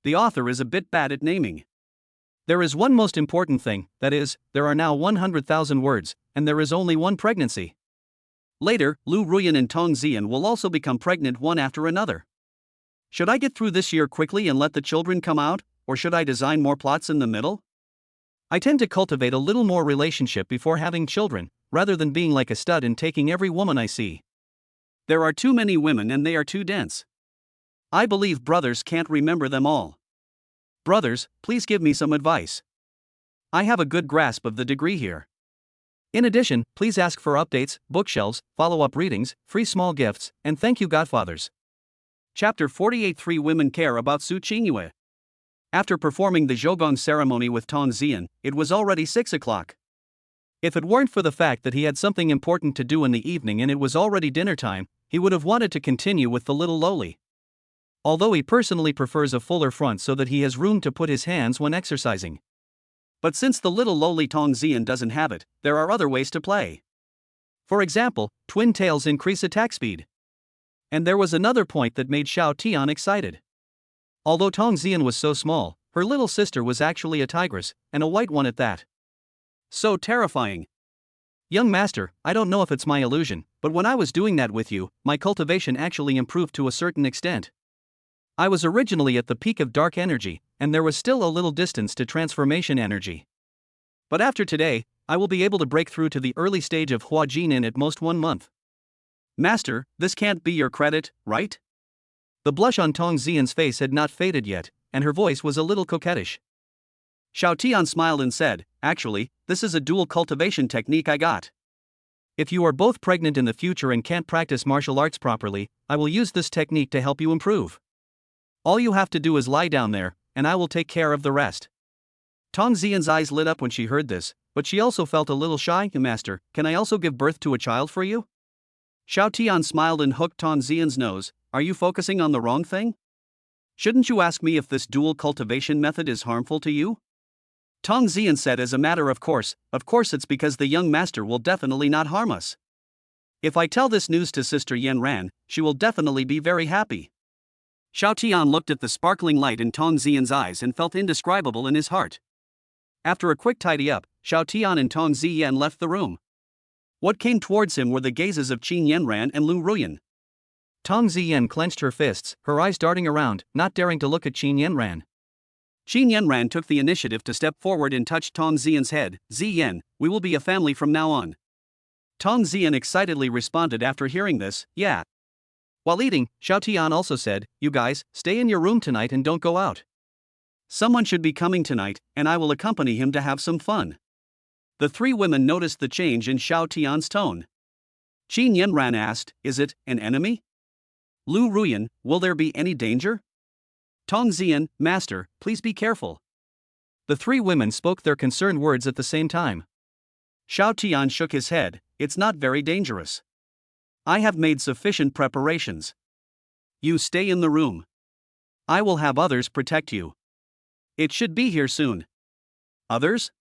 The author is a bit bad at naming. There is one most important thing, that is, there are now 100,000 words, and there is only one pregnancy. Later, Lu Ruyan and Tong Ziyan will also become pregnant one after another. Should I get through this year quickly and let the children come out, or should I design more plots in the middle? I tend to cultivate a little more relationship before having children, rather than being like a stud and taking every woman I see. There are too many women and they are too dense. I believe brothers can't remember them all. Brothers, please give me some advice. I have a good grasp of the degree here. In addition, please ask for updates, bookshelves, follow-up readings, free small gifts, and thank you Godfathers. Chapter 48 3 Women Care About Su Qingyue. After performing the Zhougong ceremony with Tong Ziyan, it was already 6 o'clock. If it weren't for the fact that he had something important to do in the evening and it was already dinner time, he would have wanted to continue with the little lowly. Although he personally prefers a fuller front so that he has room to put his hands when exercising. But since the little lowly Tong Zian doesn't have it, there are other ways to play. For example, twin tails increase attack speed. And there was another point that made Xiao Tian excited. Although Tong Zian was so small, her little sister was actually a tigress, and a white one at that. So terrifying. Young master, I don't know if it's my illusion, but when I was doing that with you, my cultivation actually improved to a certain extent. I was originally at the peak of dark energy, and there was still a little distance to transformation energy. But after today, I will be able to break through to the early stage of Hua Jin in at most 1 month. Master, this can't be your credit, right? The blush on Tong Zian's face had not faded yet, and her voice was a little coquettish. Xiao Tian smiled and said, actually, this is a dual cultivation technique I got. If you are both pregnant in the future and can't practice martial arts properly, I will use this technique to help you improve. All you have to do is lie down there, and I will take care of the rest. Tong Zian's eyes lit up when she heard this, but she also felt a little shy. Master, can I also give birth to a child for you? Xiao Tian smiled and hooked Tong Zian's nose. Are you focusing on the wrong thing? Shouldn't you ask me if this dual cultivation method is harmful to you? Tong Zian said as a matter of course it's because the young master will definitely not harm us. If I tell this news to Sister Yan Ran, she will definitely be very happy. Xiao Tian looked at the sparkling light in Tong Zian's eyes and felt indescribable in his heart. After a quick tidy up, Xiao Tian and Tong Ziyan left the room. What came towards him were the gazes of Qin Yanran and Lu Ruyan. Tong Ziyan clenched her fists, her eyes darting around, not daring to look at Qin Yanran. Qin Yanran took the initiative to step forward and touch Tong Ziyan's head. Ziyan, we will be a family from now on. Tong Ziyan excitedly responded after hearing this, yeah. While eating, Xiao Tian also said, you guys, stay in your room tonight and don't go out. Someone should be coming tonight, and I will accompany him to have some fun. The three women noticed the change in Xiao Tian's tone. Qin Yanran asked, is it an enemy? Lu Ruyan, will there be any danger? Tong Ziyan, master, please be careful. The three women spoke their concerned words at the same time. Xiao Tian shook his head, it's not very dangerous. I have made sufficient preparations. You stay in the room. I will have others protect you. It should be here soon. Others?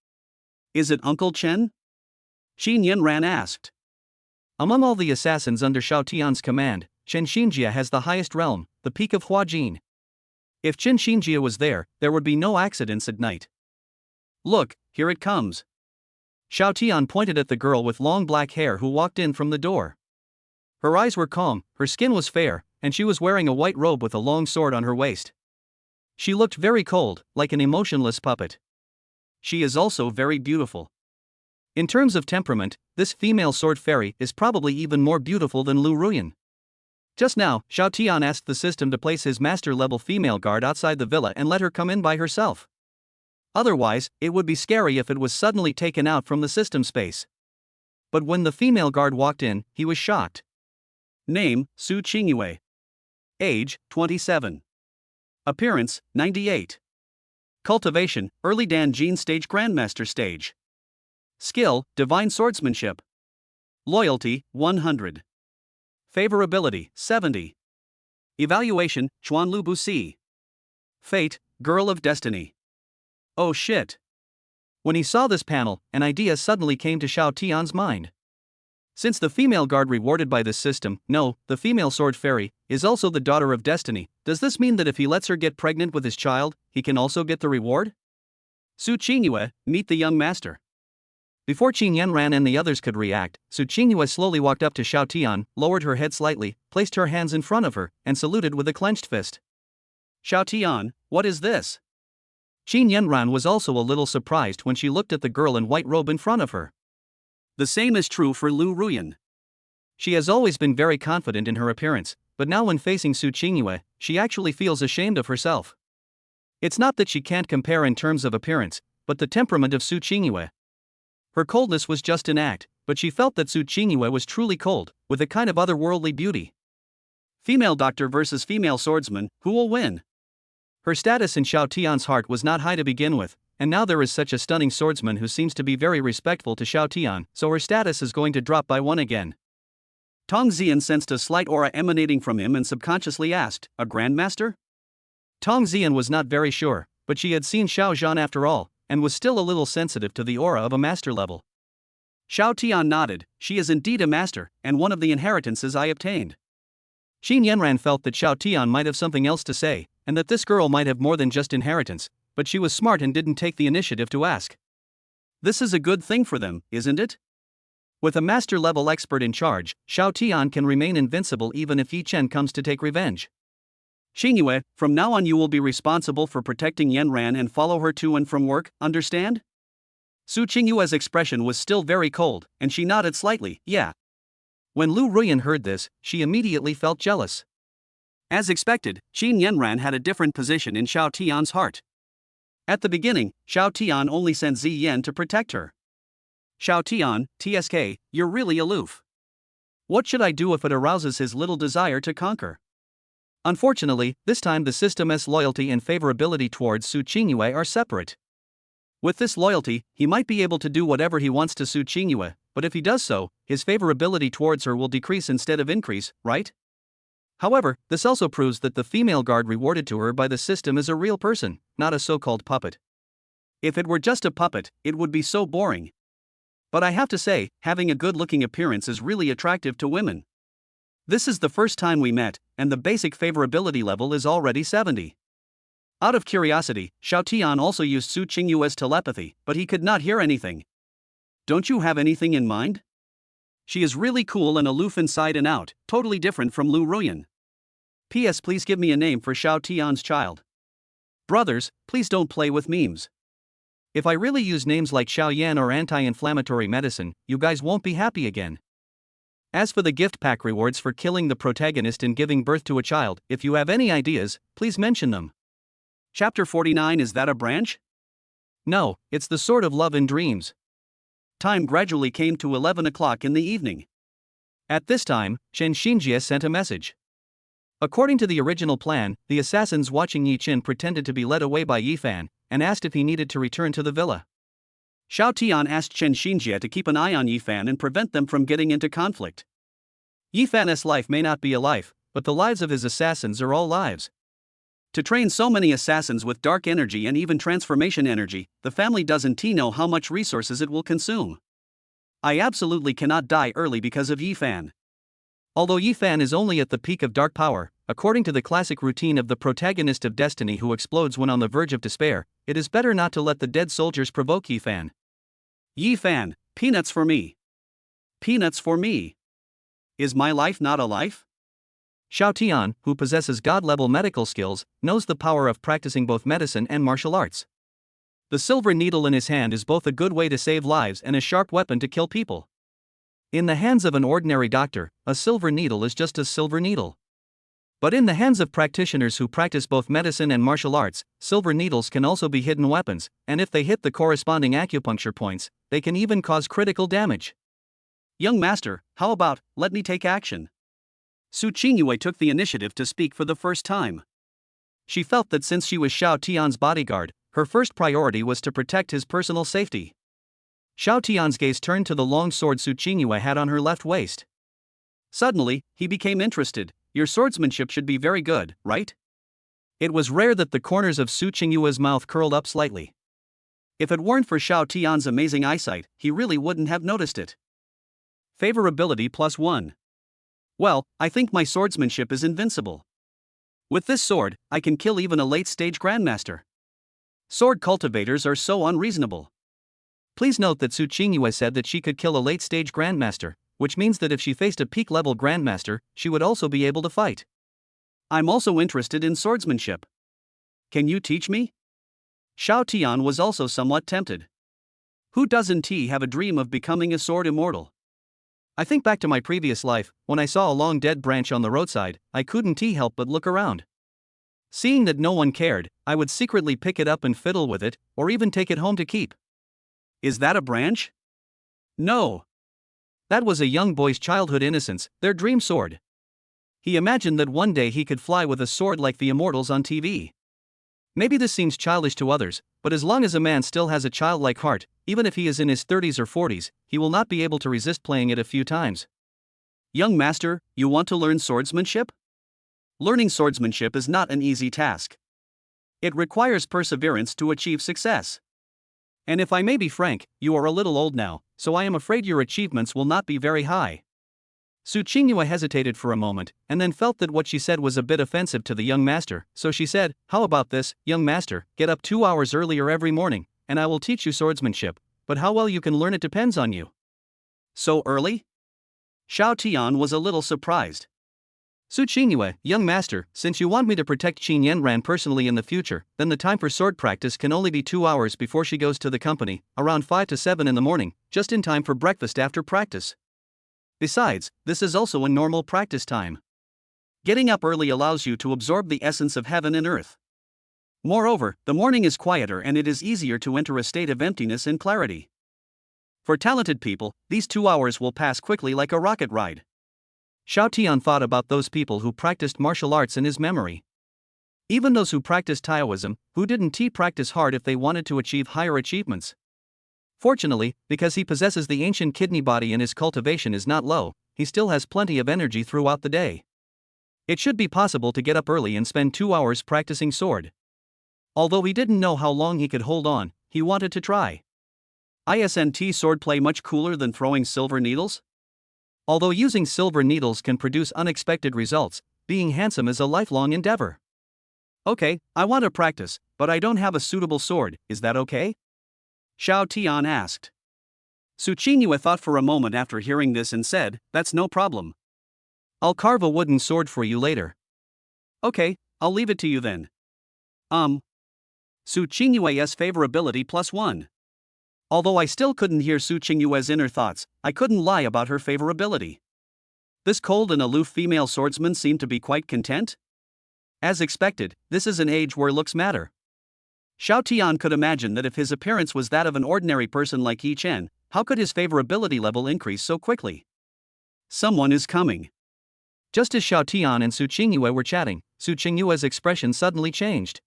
Is it Uncle Chen? Qin Yanran asked. Among all the assassins under Xiao Tian's command, Chen Xinjia has the highest realm, the peak of Hua Jin. If Chen Xinjia was there would be no accidents at night. Look, here it comes. Xiao Tian pointed at the girl with long black hair who walked in from the door. Her eyes were calm, her skin was fair, and she was wearing a white robe with a long sword on her waist. She looked very cold, like an emotionless puppet. She is also very beautiful. In terms of temperament, this female sword fairy is probably even more beautiful than Lu Ruyan. Just now, Xiao Tian asked the system to place his master-level female guard outside the villa and let her come in by herself. Otherwise, it would be scary if it was suddenly taken out from the system space. But when the female guard walked in, he was shocked. Name, Su Qingyue. Age, 27. Appearance, 98. Cultivation, Early Dan Jin Stage Grandmaster Stage. Skill, Divine Swordsmanship. Loyalty, 100. Favorability, 70. Evaluation, Chuan Lu Busi. Fate, Girl of Destiny. Oh shit. When he saw this panel, an idea suddenly came to Xiao Tian's mind. Since the female guard rewarded by this system, the female sword fairy, is also the daughter of destiny, does this mean that if he lets her get pregnant with his child, he can also get the reward? Su Qingyue, meet the young master. Before Qin Yanran and the others could react, Su Qingyue slowly walked up to Xiao Tian, lowered her head slightly, placed her hands in front of her, and saluted with a clenched fist. Xiao Tian, what is this? Qin Yanran was also a little surprised when she looked at the girl in white robe in front of her. The same is true for Lu Ruyan. She has always been very confident in her appearance, but now when facing Su Qingyue, she actually feels ashamed of herself. It's not that she can't compare in terms of appearance, but the temperament of Su Qingyue. Her coldness was just an act, but she felt that Su Qingyue was truly cold, with a kind of otherworldly beauty. Female doctor versus female swordsman, who will win? Her status in Xiao Tian's heart was not high to begin with, and now there is such a stunning swordsman who seems to be very respectful to Xiao Tian, so her status is going to drop by 1 again. Tong Ziyan sensed a slight aura emanating from him and subconsciously asked, a grandmaster? Tong Ziyan was not very sure, but she had seen Xiao Zhan after all, and was still a little sensitive to the aura of a master level. Xiao Tian nodded. She is indeed a master, and one of the inheritances I obtained. Xin Yanran felt that Xiao Tian might have something else to say, and that this girl might have more than just inheritance, but she was smart and didn't take the initiative to ask. This is a good thing for them, isn't it? With a master-level expert in charge, Xiao Tian can remain invincible even if Yi Chen comes to take revenge. Xingyue, from now on you will be responsible for protecting Yanran and follow her to and from work, understand? Su Qingyue's expression was still very cold, and she nodded slightly, yeah. When Lu Ruyan heard this, she immediately felt jealous. As expected, Xin Yanran had a different position in Xiao Tian's heart. At the beginning, Xiao Tian only sent Zi Yan to protect her. Xiao Tian, TSK, you're really aloof. What should I do if it arouses his little desire to conquer? Unfortunately, this time the system's loyalty and favorability towards Su Qingyue are separate. With this loyalty, he might be able to do whatever he wants to Su Qingyue, but if he does so, his favorability towards her will decrease instead of increase, right? However, this also proves that the female guard rewarded to her by the system is a real person, not a so-called puppet. If it were just a puppet, it would be so boring. But I have to say, having a good-looking appearance is really attractive to women. This is the first time we met, and the basic favorability level is already 70. Out of curiosity, Xiao Tian also used Su Qingyue's telepathy, but he could not hear anything. Don't you have anything in mind? She is really cool and aloof inside and out, totally different from Lu Ruyan. P.S. Please give me a name for Xiao Tian's child. Brothers, please don't play with memes. If I really use names like Xiao Yan or anti-inflammatory medicine, you guys won't be happy again. As for the gift pack rewards for killing the protagonist and giving birth to a child, if you have any ideas, please mention them. Chapter 49. Is that a branch? No, it's the Sword of Love and Dreams. Time gradually came to 11 o'clock in the evening. At this time, Chen Xinjie sent a message. According to the original plan, the assassins watching Yi Chen pretended to be led away by Yi Fan, and asked if he needed to return to the villa. Xiao Tian asked Chen Xinjie to keep an eye on Yi Fan and prevent them from getting into conflict. Yi Fan's life may not be a life, but the lives of his assassins are all lives. To train so many assassins with dark energy and even transformation energy, the family doesn't know how much resources it will consume. I absolutely cannot die early because of Yi Fan. Although Yi Fan is only at the peak of dark power, according to the classic routine of the protagonist of Destiny who explodes when on the verge of despair, it is better not to let the dead soldiers provoke Yi Fan. Yi Fan, peanuts for me. Peanuts for me. Is my life not a life? Xiao Tian, who possesses god-level medical skills, knows the power of practicing both medicine and martial arts. The silver needle in his hand is both a good way to save lives and a sharp weapon to kill people. In the hands of an ordinary doctor, a silver needle is just a silver needle. But in the hands of practitioners who practice both medicine and martial arts, silver needles can also be hidden weapons, and if they hit the corresponding acupuncture points, they can even cause critical damage. Young master, how about, let me take action? Su Qingyue took the initiative to speak for the first time. She felt that since she was Xiao Tian's bodyguard, her first priority was to protect his personal safety. Xiao Tian's gaze turned to the long sword Su Qingyue had on her left waist. Suddenly, he became interested. Your swordsmanship should be very good, right? It was rare that the corners of Su Qingyue's mouth curled up slightly. If it weren't for Xiao Tian's amazing eyesight, he really wouldn't have noticed it. Favorability +1. Well, I think my swordsmanship is invincible. With this sword, I can kill even a late-stage grandmaster. Sword cultivators are so unreasonable. Please note that Su Qingyue said that she could kill a late-stage grandmaster, which means that if she faced a peak-level grandmaster, she would also be able to fight. I'm also interested in swordsmanship. Can you teach me? Xiao Tian was also somewhat tempted. Who doesn't have a dream of becoming a sword immortal? I think back to my previous life, when I saw a long dead branch on the roadside, I couldn't help but look around. Seeing that no one cared, I would secretly pick it up and fiddle with it, or even take it home to keep. Is that a branch? No. That was a young boy's childhood innocence, their dream sword. He imagined that one day he could fly with a sword like the immortals on TV. Maybe this seems childish to others, but as long as a man still has a childlike heart, even if he is in his 30s or 40s, he will not be able to resist playing it a few times. Young master, you want to learn swordsmanship? Learning swordsmanship is not an easy task. It requires perseverance to achieve success. And if I may be frank, you are a little old now, so I am afraid your achievements will not be very high. Su Qingyue hesitated for a moment, and then felt that what she said was a bit offensive to the young master, so she said, "How about this, young master, get up 2 hours earlier every morning, and I will teach you swordsmanship, but how well you can learn it depends on you." So early? Xiao Tian was a little surprised. Su Qingyue, young master, since you want me to protect Qin Yanran personally in the future, then the time for sword practice can only be 2 hours before she goes to the company, around 5 to 7 in the morning, just in time for breakfast after practice. Besides, this is also a normal practice time. Getting up early allows you to absorb the essence of heaven and earth. Moreover, the morning is quieter and it is easier to enter a state of emptiness and clarity. For talented people, these 2 hours will pass quickly like a rocket ride. Xiao Tian thought about those people who practiced martial arts in his memory. Even those who practiced Taoism, who didn't practice hard if they wanted to achieve higher achievements. Fortunately, because he possesses the ancient kidney body and his cultivation is not low, he still has plenty of energy throughout the day. It should be possible to get up early and spend 2 hours practicing sword. Although he didn't know how long he could hold on, he wanted to try. Isn't swordplay much cooler than throwing silver needles? Although using silver needles can produce unexpected results, being handsome is a lifelong endeavor. Okay, I want to practice, but I don't have a suitable sword, is that okay? Xiao Tian asked. Su Qingyue thought for a moment after hearing this and said, "That's no problem. I'll carve a wooden sword for you later." "Okay, I'll leave it to you then." Su Qingyue's favorability +1. Although I still couldn't hear Su Qingyue's inner thoughts, I couldn't lie about her favorability. This cold and aloof female swordsman seemed to be quite content. As expected, this is an age where looks matter. Xiao Tian could imagine that if his appearance was that of an ordinary person like Yi Chen, how could his favorability level increase so quickly? Someone is coming. Just as Xiao Tian and Su Qingyue were chatting, Su Qingyue's expression suddenly changed.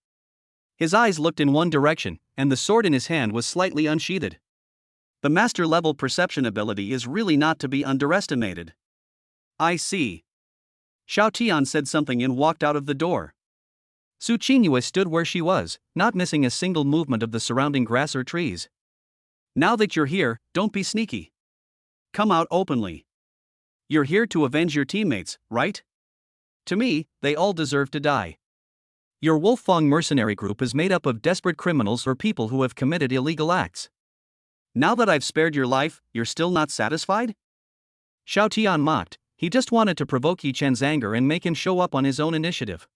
His eyes looked in one direction, and the sword in his hand was slightly unsheathed. The master-level perception ability is really not to be underestimated. "I see." Xiao Tian said something and walked out of the door. Su Qingyue stood where she was, not missing a single movement of the surrounding grass or trees. "Now that you're here, don't be sneaky. Come out openly. You're here to avenge your teammates, right? To me, they all deserve to die. Your Wolfang mercenary group is made up of desperate criminals or people who have committed illegal acts. Now that I've spared your life, you're still not satisfied?" Xiao Tian mocked. He just wanted to provoke Yi Chen's anger and make him show up on his own initiative.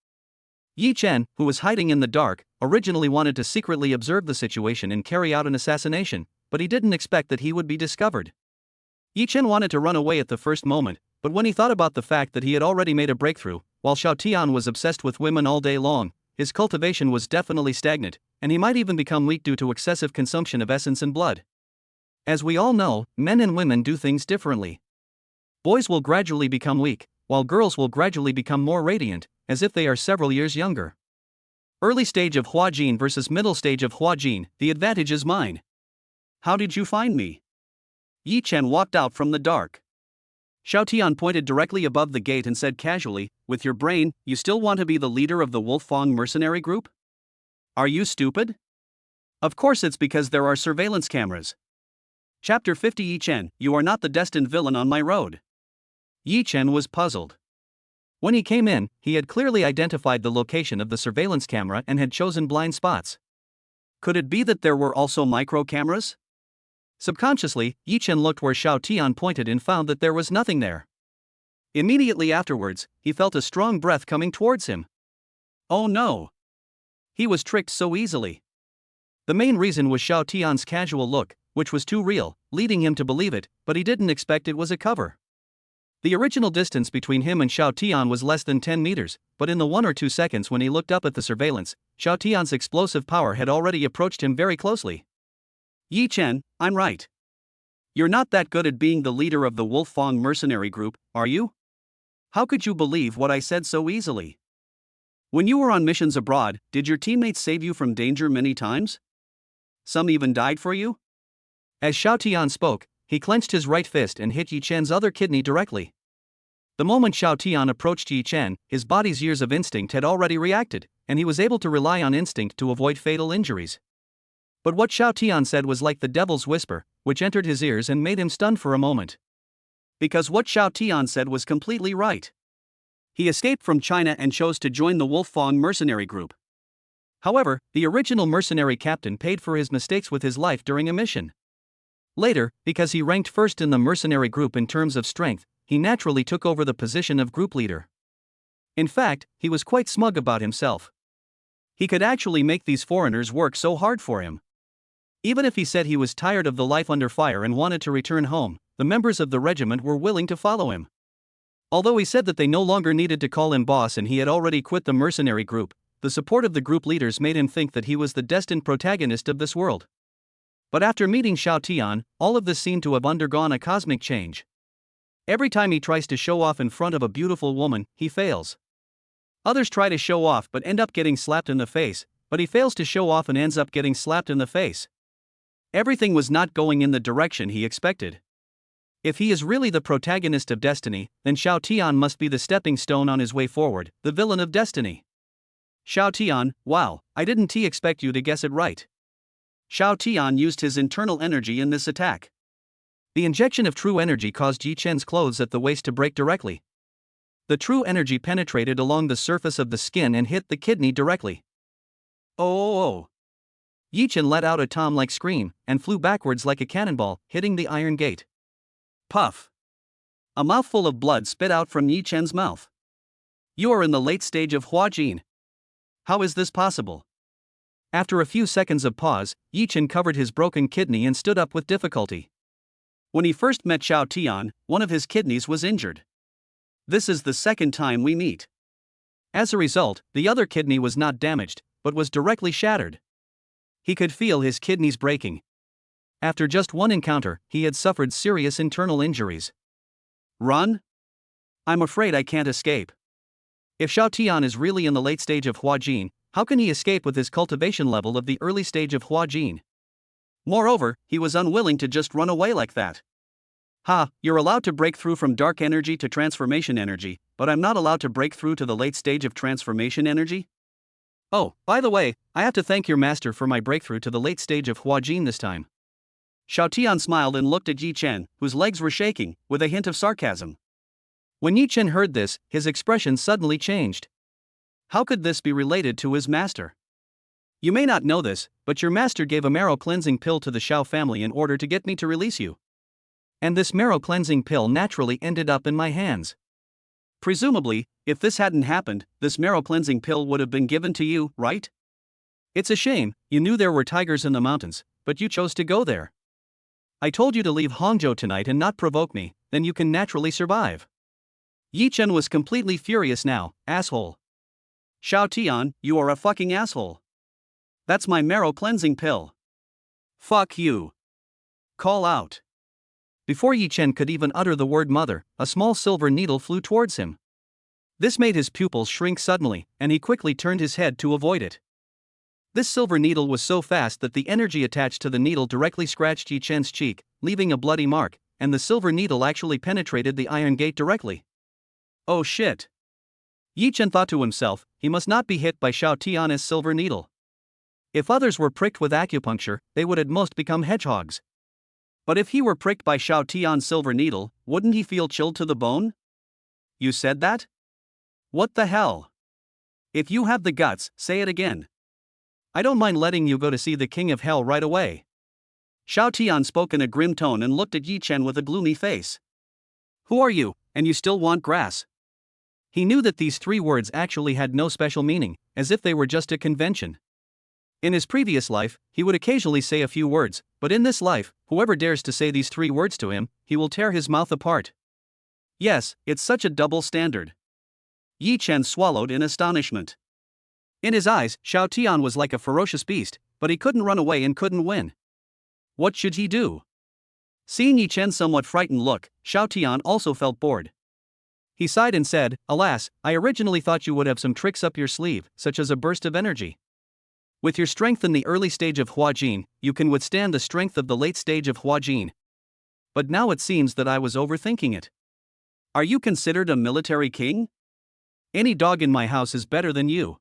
Yi Chen, who was hiding in the dark, originally wanted to secretly observe the situation and carry out an assassination, but he didn't expect that he would be discovered. Yi Chen wanted to run away at the first moment, but when he thought about the fact that he had already made a breakthrough, while Xiao Tian was obsessed with women all day long, his cultivation was definitely stagnant, and he might even become weak due to excessive consumption of essence and blood. As we all know, men and women do things differently. Boys will gradually become weak, while girls will gradually become more radiant, as if they are several years younger. Early stage of Huajin versus middle stage of Huajin, the advantage is mine. How did you find me? Yi Chen walked out from the dark. Xiao Tian pointed directly above the gate and said casually, "With your brain, you still want to be the leader of the Wolfang mercenary group? Are you stupid? Of course it's because there are surveillance cameras." Chapter 50 Yi Chen, you are not the destined villain on my road. Yi Chen was puzzled. When he came in, he had clearly identified the location of the surveillance camera and had chosen blind spots. Could it be that there were also micro cameras? Subconsciously, Yi Chen looked where Xiao Tian pointed and found that there was nothing there. Immediately afterwards, he felt a strong breath coming towards him. Oh no! He was tricked so easily. The main reason was Xiao Tian's casual look, which was too real, leading him to believe it, but he didn't expect it was a cover. The original distance between him and Xiao Tian was less than 10 meters, but in the 1 or 2 seconds when he looked up at the surveillance, Xiao Tian's explosive power had already approached him very closely. Yi Chen, I'm right. You're not that good at being the leader of the Wolfang mercenary group, are you? How could you believe what I said so easily? When you were on missions abroad, did your teammates save you from danger many times? Some even died for you? As Xiao Tian spoke, he clenched his right fist and hit Yi Chen's other kidney directly. The moment Xiao Tian approached Yi Chen, his body's years of instinct had already reacted, and he was able to rely on instinct to avoid fatal injuries. But what Xiao Tian said was like the devil's whisper, which entered his ears and made him stunned for a moment. Because what Xiao Tian said was completely right. He escaped from China and chose to join the Wolfang mercenary group. However, the original mercenary captain paid for his mistakes with his life during a mission. Later, because he ranked first in the mercenary group in terms of strength, he naturally took over the position of group leader. In fact, he was quite smug about himself. He could actually make these foreigners work so hard for him. Even if he said he was tired of the life under fire and wanted to return home, the members of the regiment were willing to follow him. Although he said that they no longer needed to call him boss and he had already quit the mercenary group, the support of the group leaders made him think that he was the destined protagonist of this world. But after meeting Xiao Tian, all of this seemed to have undergone a cosmic change. Every time he tries to show off in front of a beautiful woman, he fails. Others try to show off but end up getting slapped in the face, but he fails to show off and ends up getting slapped in the face. Everything was not going in the direction he expected. If he is really the protagonist of destiny, then Xiao Tian must be the stepping stone on his way forward, the villain of destiny. Xiao Tian, wow, I didn't expect you to guess it right. Xiao Tian used his internal energy in this attack. The injection of true energy caused Yi Chen's clothes at the waist to break directly. The true energy penetrated along the surface of the skin and hit the kidney directly. Oh! Yi Chen let out a tom-like scream and flew backwards like a cannonball, hitting the iron gate. Puff! A mouthful of blood spit out from Yi Chen's mouth. You are in the late stage of Huajin. How is this possible? After a few seconds of pause, Yi Chen covered his broken kidney and stood up with difficulty. When he first met Xiao Tian, one of his kidneys was injured. This is the second time we meet. As a result, the other kidney was not damaged, but was directly shattered. He could feel his kidneys breaking. After just one encounter, he had suffered serious internal injuries. Run? I'm afraid I can't escape. If Xiao Tian is really in the late stage of Huajin, how can he escape with his cultivation level of the early stage of Huajin? Moreover, he was unwilling to just run away like that. Ha, you're allowed to break through from dark energy to transformation energy, but I'm not allowed to break through to the late stage of transformation energy? Oh, by the way, I have to thank your master for my breakthrough to the late stage of Huajin this time. Xiao Tian smiled and looked at Yi Chen, whose legs were shaking, with a hint of sarcasm. When Yi Chen heard this, his expression suddenly changed. How could this be related to his master? You may not know this, but your master gave a marrow cleansing pill to the Xiao family in order to get me to release you. And this marrow cleansing pill naturally ended up in my hands. Presumably, if this hadn't happened, this marrow cleansing pill would have been given to you, right? It's a shame, you knew there were tigers in the mountains, but you chose to go there. I told you to leave Hangzhou tonight and not provoke me, then you can naturally survive. Yi Chen was completely furious now, asshole. Xiao Tian, you are a fucking asshole. That's my marrow cleansing pill. Fuck you. Call out. Before Yi Chen could even utter the word mother, a small silver needle flew towards him. This made his pupils shrink suddenly, and he quickly turned his head to avoid it. This silver needle was so fast that the energy attached to the needle directly scratched Yi Chen's cheek, leaving a bloody mark, and the silver needle actually penetrated the iron gate directly. Oh shit. Yi Chen thought to himself, he must not be hit by Xiao Tian's silver needle. If others were pricked with acupuncture, they would at most become hedgehogs. But if he were pricked by Xiao Tian's silver needle, wouldn't he feel chilled to the bone? You said that? What the hell? If you have the guts, say it again. I don't mind letting you go to see the king of hell right away. Xiao Tian spoke in a grim tone and looked at Yi Chen with a gloomy face. Who are you, and you still want grass? He knew that these three words actually had no special meaning, as if they were just a convention. In his previous life, he would occasionally say a few words, but in this life, whoever dares to say these three words to him, he will tear his mouth apart. Yes, it's such a double standard. Yi Chen swallowed in astonishment. In his eyes, Xiao Tian was like a ferocious beast, but he couldn't run away and couldn't win. What should he do? Seeing Yi Chen's somewhat frightened look, Xiao Tian also felt bored. He sighed and said, Alas, I originally thought you would have some tricks up your sleeve, such as a burst of energy. With your strength in the early stage of Huajin, you can withstand the strength of the late stage of Huajin. But now it seems that I was overthinking it. Are you considered a military king? Any dog in my house is better than you.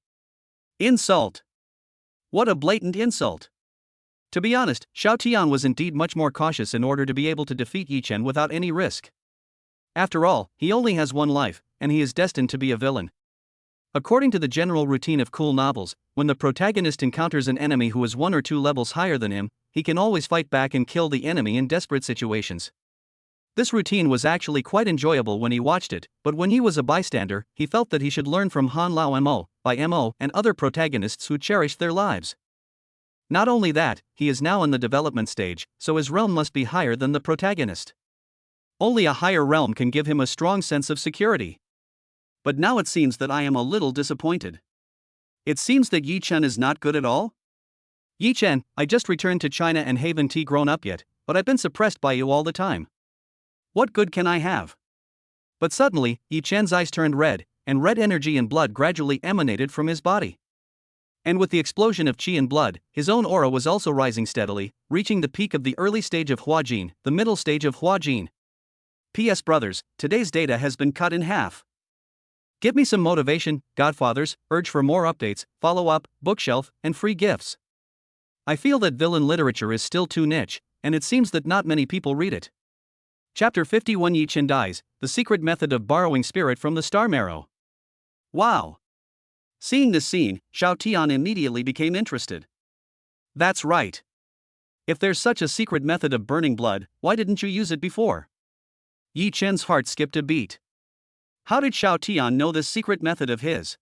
Insult. What a blatant insult. To be honest, Xiao Tian was indeed much more cautious in order to be able to defeat Yi Chen without any risk. After all, he only has one life, and he is destined to be a villain. According to the general routine of cool novels, when the protagonist encounters an enemy who is 1 or 2 levels higher than him, he can always fight back and kill the enemy in desperate situations. This routine was actually quite enjoyable when he watched it, but when he was a bystander, he felt that he should learn from Han Lao Mo, by Mo, and other protagonists who cherished their lives. Not only that, he is now in the development stage, so his realm must be higher than the protagonist. Only a higher realm can give him a strong sense of security. But now it seems that I am a little disappointed. It seems that Yi Chen is not good at all? Yi Chen, I just returned to China and haven't grown up yet, but I've been suppressed by you all the time. What good can I have? But suddenly, Yi Chen's eyes turned red, and red energy and blood gradually emanated from his body. And with the explosion of qi and blood, his own aura was also rising steadily, reaching the peak of the early stage of Huajin, the middle stage of Huajin. P.S. Brothers, today's data has been cut in half. Give me some motivation, Godfathers, urge for more updates, follow-up, bookshelf, and free gifts. I feel that villain literature is still too niche, and it seems that not many people read it. Chapter 51 Yi Chen dies, the secret method of borrowing spirit from the star marrow. Wow! Seeing this scene, Xiao Tian immediately became interested. That's right. If there's such a secret method of burning blood, why didn't you use it before? Yi Chen's heart skipped a beat. How did Xiao Tian know this secret method of his?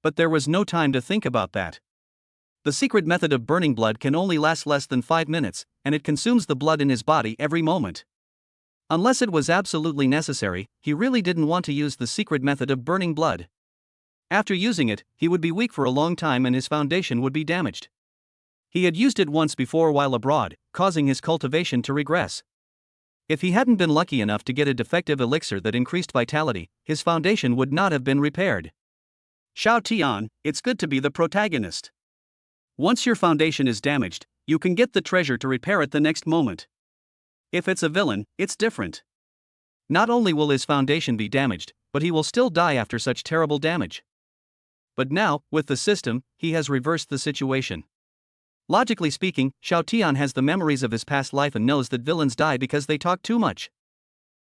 But there was no time to think about that. The secret method of burning blood can only last less than 5 minutes, and it consumes the blood in his body every moment. Unless it was absolutely necessary, he really didn't want to use the secret method of burning blood. After using it, he would be weak for a long time and his foundation would be damaged. He had used it once before while abroad, causing his cultivation to regress. If he hadn't been lucky enough to get a defective elixir that increased vitality, his foundation would not have been repaired. Xiao Tian, it's good to be the protagonist. Once your foundation is damaged, you can get the treasure to repair it the next moment. If it's a villain, it's different. Not only will his foundation be damaged, but he will still die after such terrible damage. But now, with the system, he has reversed the situation. Logically speaking, Xiao Tian has the memories of his past life and knows that villains die because they talk too much.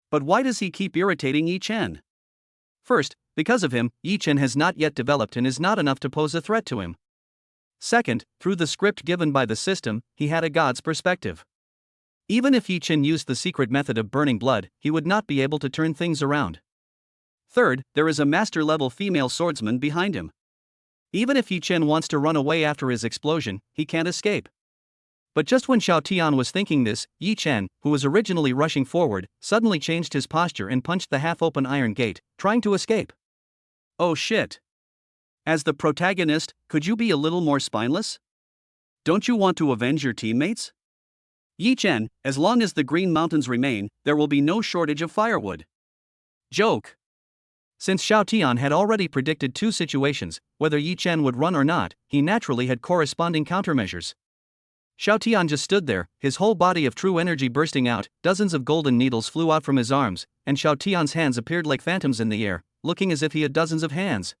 But why does he keep irritating Yi Chen? First, because of him, Yi Chen has not yet developed and is not enough to pose a threat to him. Second, through the script given by the system, he had a god's perspective. Even if Yi Chen used the secret method of burning blood, he would not be able to turn things around. Third, there is a master-level female swordsman behind him. Even if Yi Chen wants to run away after his explosion, he can't escape. But just when Xiao Tian was thinking this, Yi Chen, who was originally rushing forward, suddenly changed his posture and punched the half-open iron gate, trying to escape. Oh shit. As the protagonist, could you be a little more spineless? Don't you want to avenge your teammates? Yi Chen, as long as the Green Mountains remain, there will be no shortage of firewood. Joke. Since Xiao Tian had already predicted 2 situations, whether Yi Chen would run or not, he naturally had corresponding countermeasures. Xiao Tian just stood there, his whole body of true energy bursting out, dozens of golden needles flew out from his arms, and Xiao Tian's hands appeared like phantoms in the air, looking as if he had dozens of hands.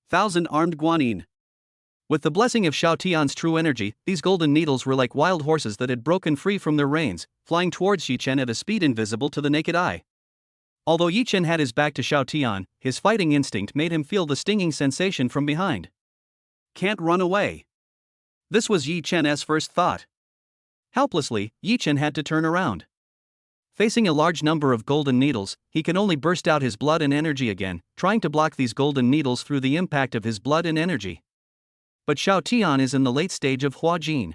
1,000 armed guanyin. With the blessing of Xiao Tian's true energy, these golden needles were like wild horses that had broken free from their reins, flying towards Yi Chen at a speed invisible to the naked eye. Although Yi Chen had his back to Xiao Tian, his fighting instinct made him feel the stinging sensation from behind. Can't run away. This was Yi Chen's first thought. Helplessly, Yi Chen had to turn around. Facing a large number of golden needles, he can only burst out his blood and energy again, trying to block these golden needles through the impact of his blood and energy. But Xiao Tian is in the late stage of Huajin.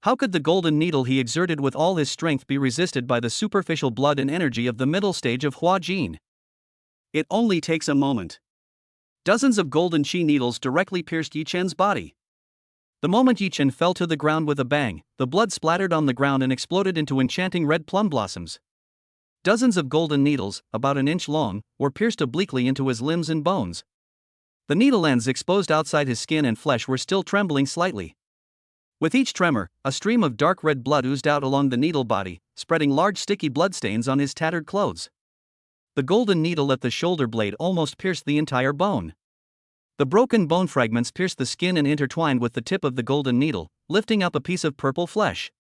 How could the golden needle he exerted with all his strength be resisted by the superficial blood and energy of the middle stage of Huajin? It only takes a moment. Dozens of golden qi needles directly pierced Yi Chen's body. The moment Yi Chen fell to the ground with a bang, the blood splattered on the ground and exploded into enchanting red plum blossoms. Dozens of golden needles, about an inch long, were pierced obliquely into his limbs and bones. The needle ends exposed outside his skin and flesh were still trembling slightly. With each tremor, a stream of dark red blood oozed out along the needle body, spreading large sticky bloodstains on his tattered clothes. The golden needle at the shoulder blade almost pierced the entire bone. The broken bone fragments pierced the skin and intertwined with the tip of the golden needle, lifting up a piece of purple flesh.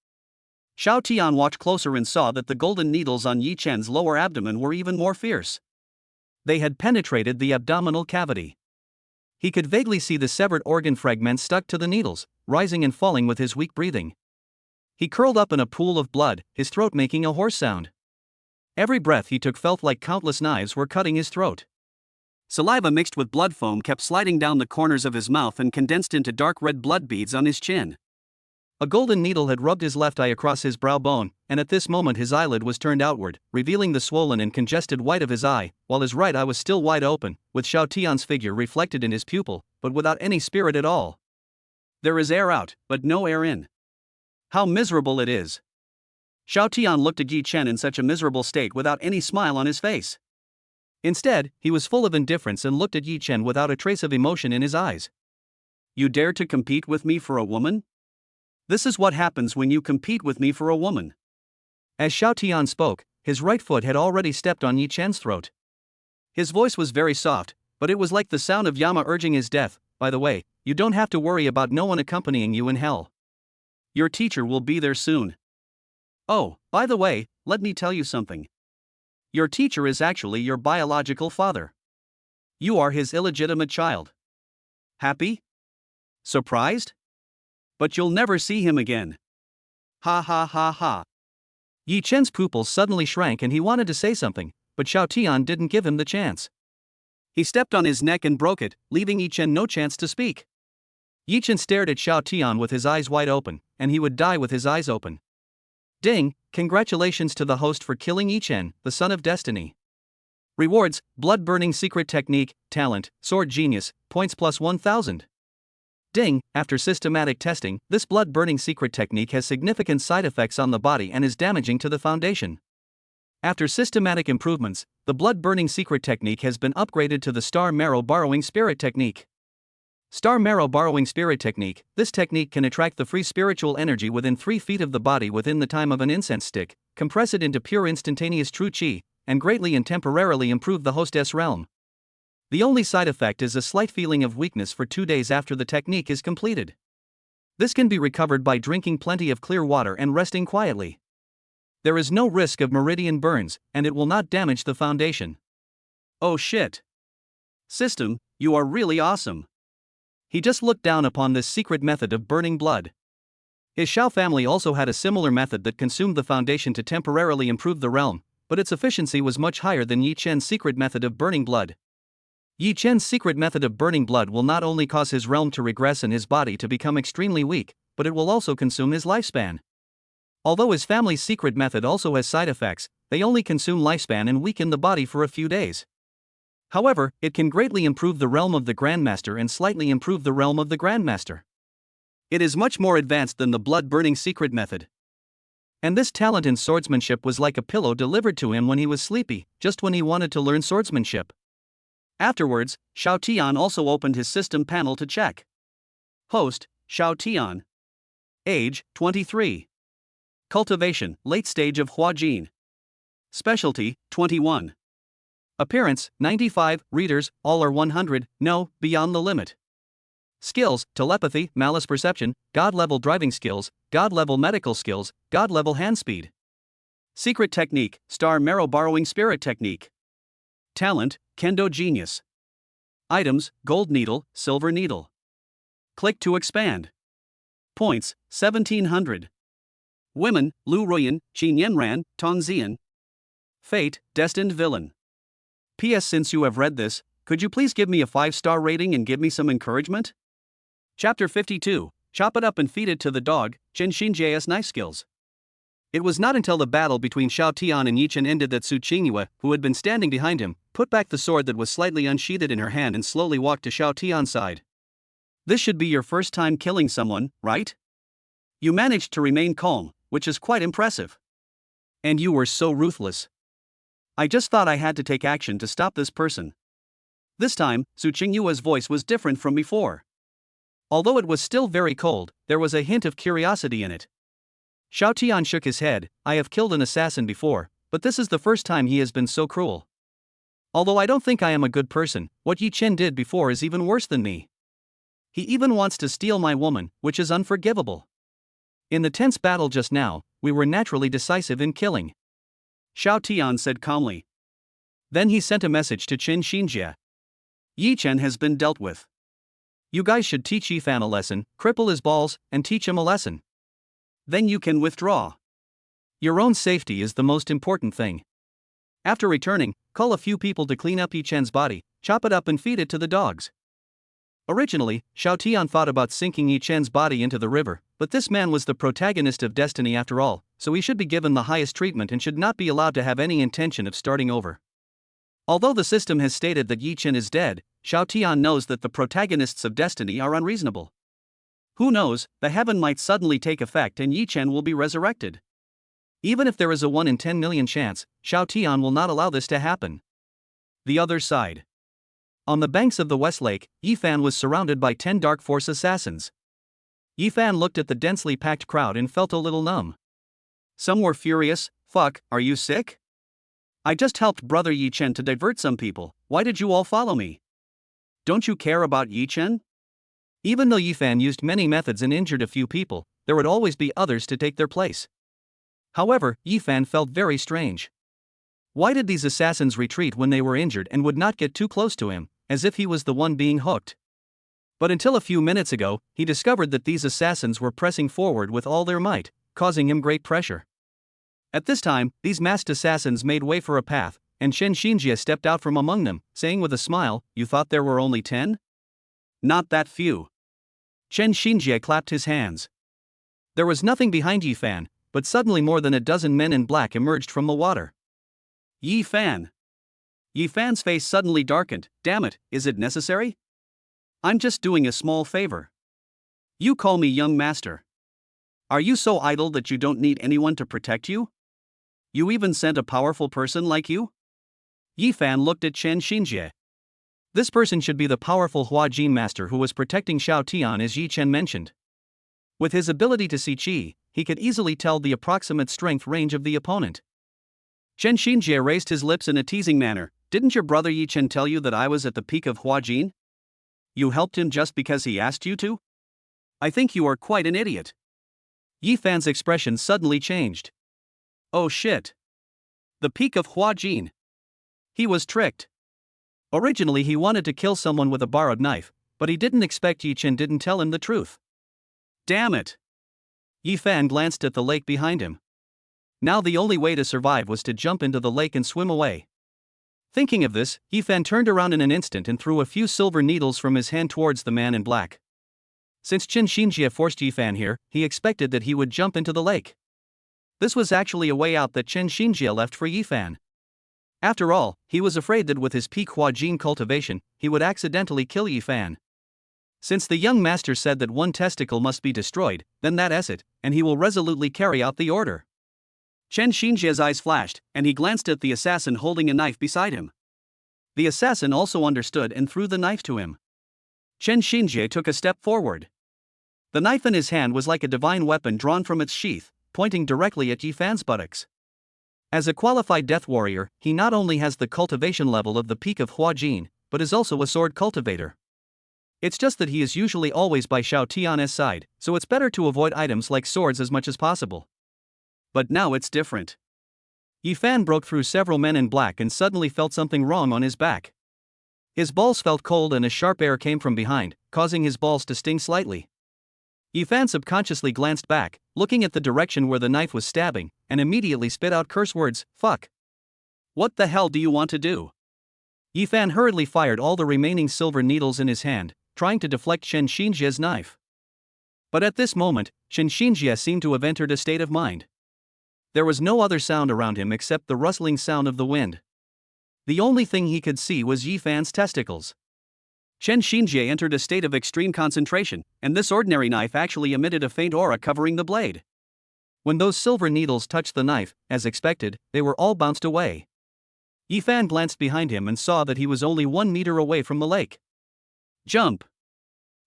Xiao Tian watched closer and saw that the golden needles on Yi Chen's lower abdomen were even more fierce. They had penetrated the abdominal cavity. He could vaguely see the severed organ fragments stuck to the needles, rising and falling with his weak breathing. He curled up in a pool of blood, his throat making a hoarse sound. Every breath he took felt like countless knives were cutting his throat. Saliva mixed with blood foam kept sliding down the corners of his mouth and condensed into dark red blood beads on his chin. A golden needle had rubbed his left eye across his brow bone, and at this moment his eyelid was turned outward, revealing the swollen and congested white of his eye, while his right eye was still wide open, with Xiao Tian's figure reflected in his pupil, but without any spirit at all. There is air out, but no air in. How miserable it is. Xiao Tian looked at Yi Chen in such a miserable state without any smile on his face. Instead, he was full of indifference and looked at Yi Chen without a trace of emotion in his eyes. You dare to compete with me for a woman? This is what happens when you compete with me for a woman. As Xiao Tian spoke, his right foot had already stepped on Yi Chen's throat. His voice was very soft, but it was like the sound of Yama urging his death. By the way, you don't have to worry about no one accompanying you in hell. Your teacher will be there soon. Oh, by the way, let me tell you something. Your teacher is actually your biological father. You are his illegitimate child. Happy? Surprised? But you'll never see him again. Ha ha ha ha. Yi Chen's pupils suddenly shrank and he wanted to say something, but Xiao Tian didn't give him the chance. He stepped on his neck and broke it, leaving Yi Chen no chance to speak. Yi Chen stared at Xiao Tian with his eyes wide open, and he would die with his eyes open. Ding, congratulations to the host for killing Yi Chen, the son of destiny. Rewards, blood-burning secret technique, talent, sword genius, points plus 1000. Ding, after systematic testing, this blood-burning secret technique has significant side effects on the body and is damaging to the foundation. After systematic improvements, the blood-burning secret technique has been upgraded to the Star Marrow Borrowing Spirit technique. Star Marrow Borrowing Spirit technique, this technique can attract the free spiritual energy within 3 feet of the body within the time of an incense stick, compress it into pure instantaneous true chi, and greatly and temporarily improve the hostess realm. The only side effect is a slight feeling of weakness for 2 days after the technique is completed. This can be recovered by drinking plenty of clear water and resting quietly. There is no risk of meridian burns, and it will not damage the foundation. Oh shit. System, you are really awesome. He just looked down upon this secret method of burning blood. His Xiao family also had a similar method that consumed the foundation to temporarily improve the realm, but its efficiency was much higher than Yi Chen's secret method of burning blood. Yi Chen's secret method of burning blood will not only cause his realm to regress and his body to become extremely weak, but it will also consume his lifespan. Although his family's secret method also has side effects, they only consume lifespan and weaken the body for a few days. However, it can greatly improve the realm of the Grandmaster and slightly improve the realm of the Grandmaster. It is much more advanced than the blood-burning secret method. And this talent in swordsmanship was like a pillow delivered to him when he was sleepy, just when he wanted to learn swordsmanship. Afterwards, Xiao Tian also opened his system panel to check. Host, Xiao Tian. Age, 23. Cultivation, late stage of Huajin. Specialty, 21. Appearance, 95, readers, all are 100, no, beyond the limit. Skills, telepathy, malice perception, god-level driving skills, god-level medical skills, god-level hand speed. Secret technique, Star Marrow Borrowing Spirit technique. Talent, Kendo Genius. Items, Gold Needle, Silver Needle. Click to expand. Points, 1700. Women, Lu Ruyan, Qin Yanran, Tong Zian. Fate, Destined Villain. P.S. Since you have read this, could you please give me a 5-star rating and give me some encouragement? Chapter 52, Chop It Up and Feed It to the Dog, Chen Xinjia's Knife Skills. It was not until the battle between Xiao Tian and Yi Chen ended that Su Qingyue, who had been standing behind him, put back the sword that was slightly unsheathed in her hand and slowly walked to Xiao Tian's side. This should be your first time killing someone, right? You managed to remain calm, which is quite impressive. And you were so ruthless. I just thought I had to take action to stop this person. This time, Su Qingyue's voice was different from before. Although it was still very cold, there was a hint of curiosity in it. Xiao Tian shook his head. I have killed an assassin before, but this is the first time he has been so cruel. Although I don't think I am a good person, what Yi Chen did before is even worse than me. He even wants to steal my woman, which is unforgivable. In the tense battle just now, we were naturally decisive in killing, Xiao Tian said calmly. Then he sent a message to Chen Xinjie. Yi Chen has been dealt with. You guys should teach Yi Fan a lesson, cripple his balls, and teach him a lesson. Then you can withdraw. Your own safety is the most important thing. After returning, call a few people to clean up Yi Chen's body, chop it up and feed it to the dogs. Originally, Xiao Tian thought about sinking Yi Chen's body into the river, but this man was the protagonist of destiny after all, so he should be given the highest treatment and should not be allowed to have any intention of starting over. Although the system has stated that Yi Chen is dead, Xiao Tian knows that the protagonists of destiny are unreasonable. Who knows, the heaven might suddenly take effect and Yi Chen will be resurrected. Even if there is a 1 in 10 million chance, Xiao Tian will not allow this to happen. The other side. On the banks of the West Lake, Yi Fan was surrounded by 10 Dark Force assassins. Yi Fan looked at the densely packed crowd and felt a little numb. Some were furious. Fuck, are you sick? I just helped brother Yi Chen to divert some people, why did you all follow me? Don't you care about Yi Chen? Even though Yi Fan used many methods and injured a few people, there would always be others to take their place. However, Yi Fan felt very strange. Why did these assassins retreat when they were injured and would not get too close to him, as if he was the one being hooked? But until a few minutes ago, he discovered that these assassins were pressing forward with all their might, causing him great pressure. At this time, these masked assassins made way for a path, and Chen Xinjie stepped out from among them, saying with a smile, "You thought there were only 10? Not that few." Chen Xinjie clapped his hands. There was nothing behind Yi Fan, but suddenly more than a dozen men in black emerged from the water. Yi Fan. Yi Fan's face suddenly darkened. Damn it, is it necessary? I'm just doing a small favor. You call me young master. Are you so idle that you don't need anyone to protect you? You even sent a powerful person like you? Yi Fan looked at Chen Xinjie. This person should be the powerful Hua Jin master who was protecting Xiao Tian, as Yi Chen mentioned. With his ability to see qi, he could easily tell the approximate strength range of the opponent. Chen Xinjie raised his lips in a teasing manner. Didn't your brother Yi Chen tell you that I was at the peak of Hua Jin? You helped him just because he asked you to? I think you are quite an idiot. Yi Fan's expression suddenly changed. Oh shit. The peak of Hua Jin. He was tricked. Originally he wanted to kill someone with a borrowed knife, but he didn't expect Yi Chen didn't tell him the truth. Damn it. Yi Fan glanced at the lake behind him. Now the only way to survive was to jump into the lake and swim away. Thinking of this, Yi Fan turned around in an instant and threw a few silver needles from his hand towards the man in black. Since Chen Xinjie forced Yi Fan here, he expected that he would jump into the lake. This was actually a way out that Chen Xinjie left for Yi Fan. After all, he was afraid that with his peak Hua Jin cultivation, he would accidentally kill Yi Fan. Since the young master said that one testicle must be destroyed, then that is it, and he will resolutely carry out the order. Chen Xinjie's eyes flashed, and he glanced at the assassin holding a knife beside him. The assassin also understood and threw the knife to him. Chen Xinjie took a step forward. The knife in his hand was like a divine weapon drawn from its sheath, pointing directly at Yi Fan's buttocks. As a qualified death warrior, he not only has the cultivation level of the peak of Hua Jin, but is also a sword cultivator. It's just that he is usually always by Xiao Tian's side, so it's better to avoid items like swords as much as possible. But now it's different. Yi Fan broke through several men in black and suddenly felt something wrong on his back. His balls felt cold and a sharp air came from behind, causing his balls to sting slightly. Yi Fan subconsciously glanced back, looking at the direction where the knife was stabbing, and immediately spit out curse words, "Fuck. What the hell do you want to do?" Yi Fan hurriedly fired all the remaining silver needles in his hand, trying to deflect Chen Xinjie's knife. But at this moment, Chen Xinjie seemed to have entered a state of mind. There was no other sound around him except the rustling sound of the wind. The only thing he could see was Yi Fan's testicles. Chen Xinjie entered a state of extreme concentration, and this ordinary knife actually emitted a faint aura covering the blade. When those silver needles touched the knife, as expected, they were all bounced away. Yi Fan glanced behind him and saw that he was only 1 meter away from the lake. Jump!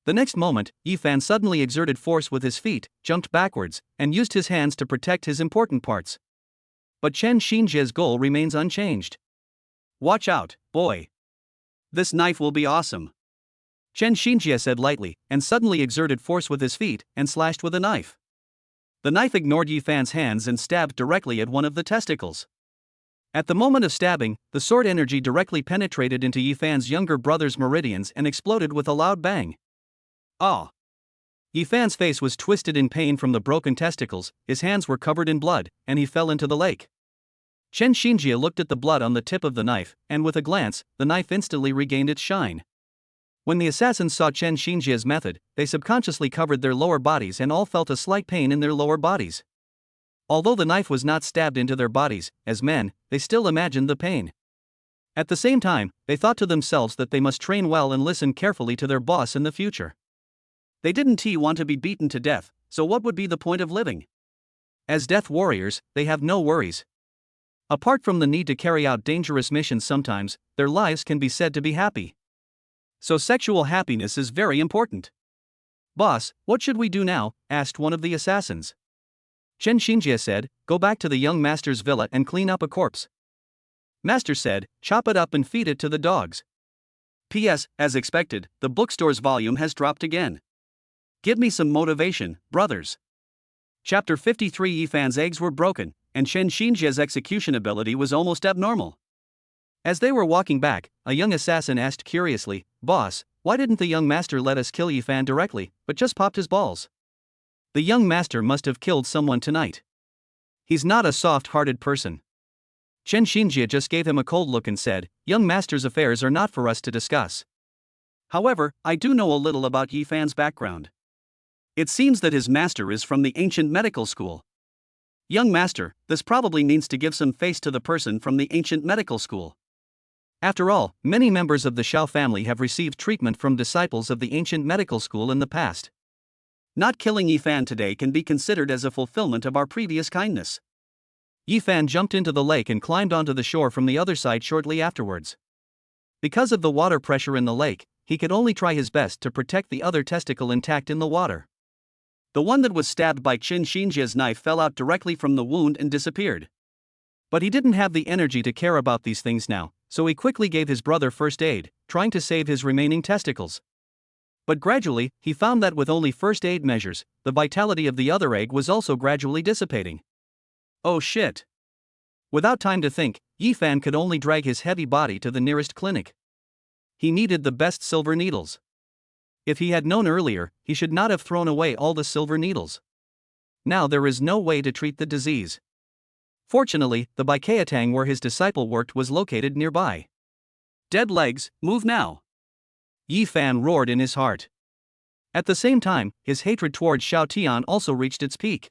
The next moment, Yi Fan suddenly exerted force with his feet, jumped backwards, and used his hands to protect his important parts. But Chen Xinjie's goal remains unchanged. Watch out, boy. This knife will be awesome. Chen Xinjie said lightly, and suddenly exerted force with his feet, and slashed with a knife. The knife ignored Yifan's hands and stabbed directly at one of the testicles. At the moment of stabbing, the sword energy directly penetrated into Yifan's younger brother's meridians and exploded with a loud bang. Ah! Yifan's face was twisted in pain from the broken testicles, his hands were covered in blood, and he fell into the lake. Chen Xinjie looked at the blood on the tip of the knife, and with a glance, the knife instantly regained its shine. When the assassins saw Chen Xinjie's method, they subconsciously covered their lower bodies and all felt a slight pain in their lower bodies. Although the knife was not stabbed into their bodies, as men, they still imagined the pain. At the same time, they thought to themselves that they must train well and listen carefully to their boss in the future. They didn't want to be beaten to death, so what would be the point of living? As death warriors, they have no worries. Apart from the need to carry out dangerous missions sometimes, their lives can be said to be happy. So sexual happiness is very important. "Boss, what should we do now?" asked one of the assassins. Chen Xinjie said, "Go back to the young master's villa and clean up a corpse." Master said, "Chop it up and feed it to the dogs." P.S. As expected, the bookstore's volume has dropped again. Give me some motivation, brothers. Chapter 53. Yifan's eggs were broken, and Chen Xinjie's execution ability was almost abnormal. As they were walking back, a young assassin asked curiously, "Boss, why didn't the young master let us kill Yifan directly, but just popped his balls? The young master must have killed someone tonight. He's not a soft-hearted person." Chen Xinjie just gave him a cold look and said, "Young master's affairs are not for us to discuss. However, I do know a little about Yifan's background. It seems that his master is from the ancient medical school." "Young master, this probably means to give some face to the person from the ancient medical school. After all, many members of the Xiao family have received treatment from disciples of the ancient medical school in the past. Not killing Yifan today can be considered as a fulfillment of our previous kindness." Yifan jumped into the lake and climbed onto the shore from the other side shortly afterwards. Because of the water pressure in the lake, he could only try his best to protect the other testicle intact in the water. The one that was stabbed by Chen Xinjie's knife fell out directly from the wound and disappeared. But he didn't have the energy to care about these things now, so he quickly gave his brother first aid, trying to save his remaining testicles. But gradually, he found that with only first aid measures, the vitality of the other egg was also gradually dissipating. Oh shit! Without time to think, Yifan could only drag his heavy body to the nearest clinic. He needed the best silver needles. If he had known earlier, he should not have thrown away all the silver needles. Now there is no way to treat the disease. Fortunately, the Baikayatang where his disciple worked was located nearby. "Dead legs, move now!" Yifan roared in his heart. At the same time, his hatred towards Xiao Tian also reached its peak.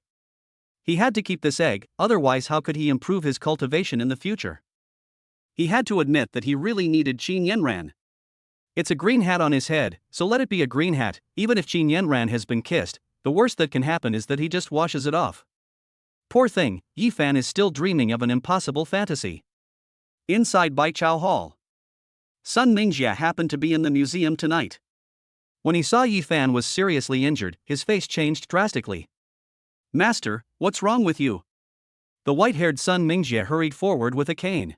He had to keep this egg, otherwise how could he improve his cultivation in the future? He had to admit that he really needed Qin Yanran. It's a green hat on his head, so let it be a green hat. Even if Qin Yanran has been kissed, the worst that can happen is that he just washes it off. Poor thing, Yifan is still dreaming of an impossible fantasy. Inside Baichao Hall, Sun Mingjia happened to be in the museum tonight. When he saw Yifan was seriously injured, his face changed drastically. "Master, what's wrong with you?" The white-haired Sun Mingjia hurried forward with a cane.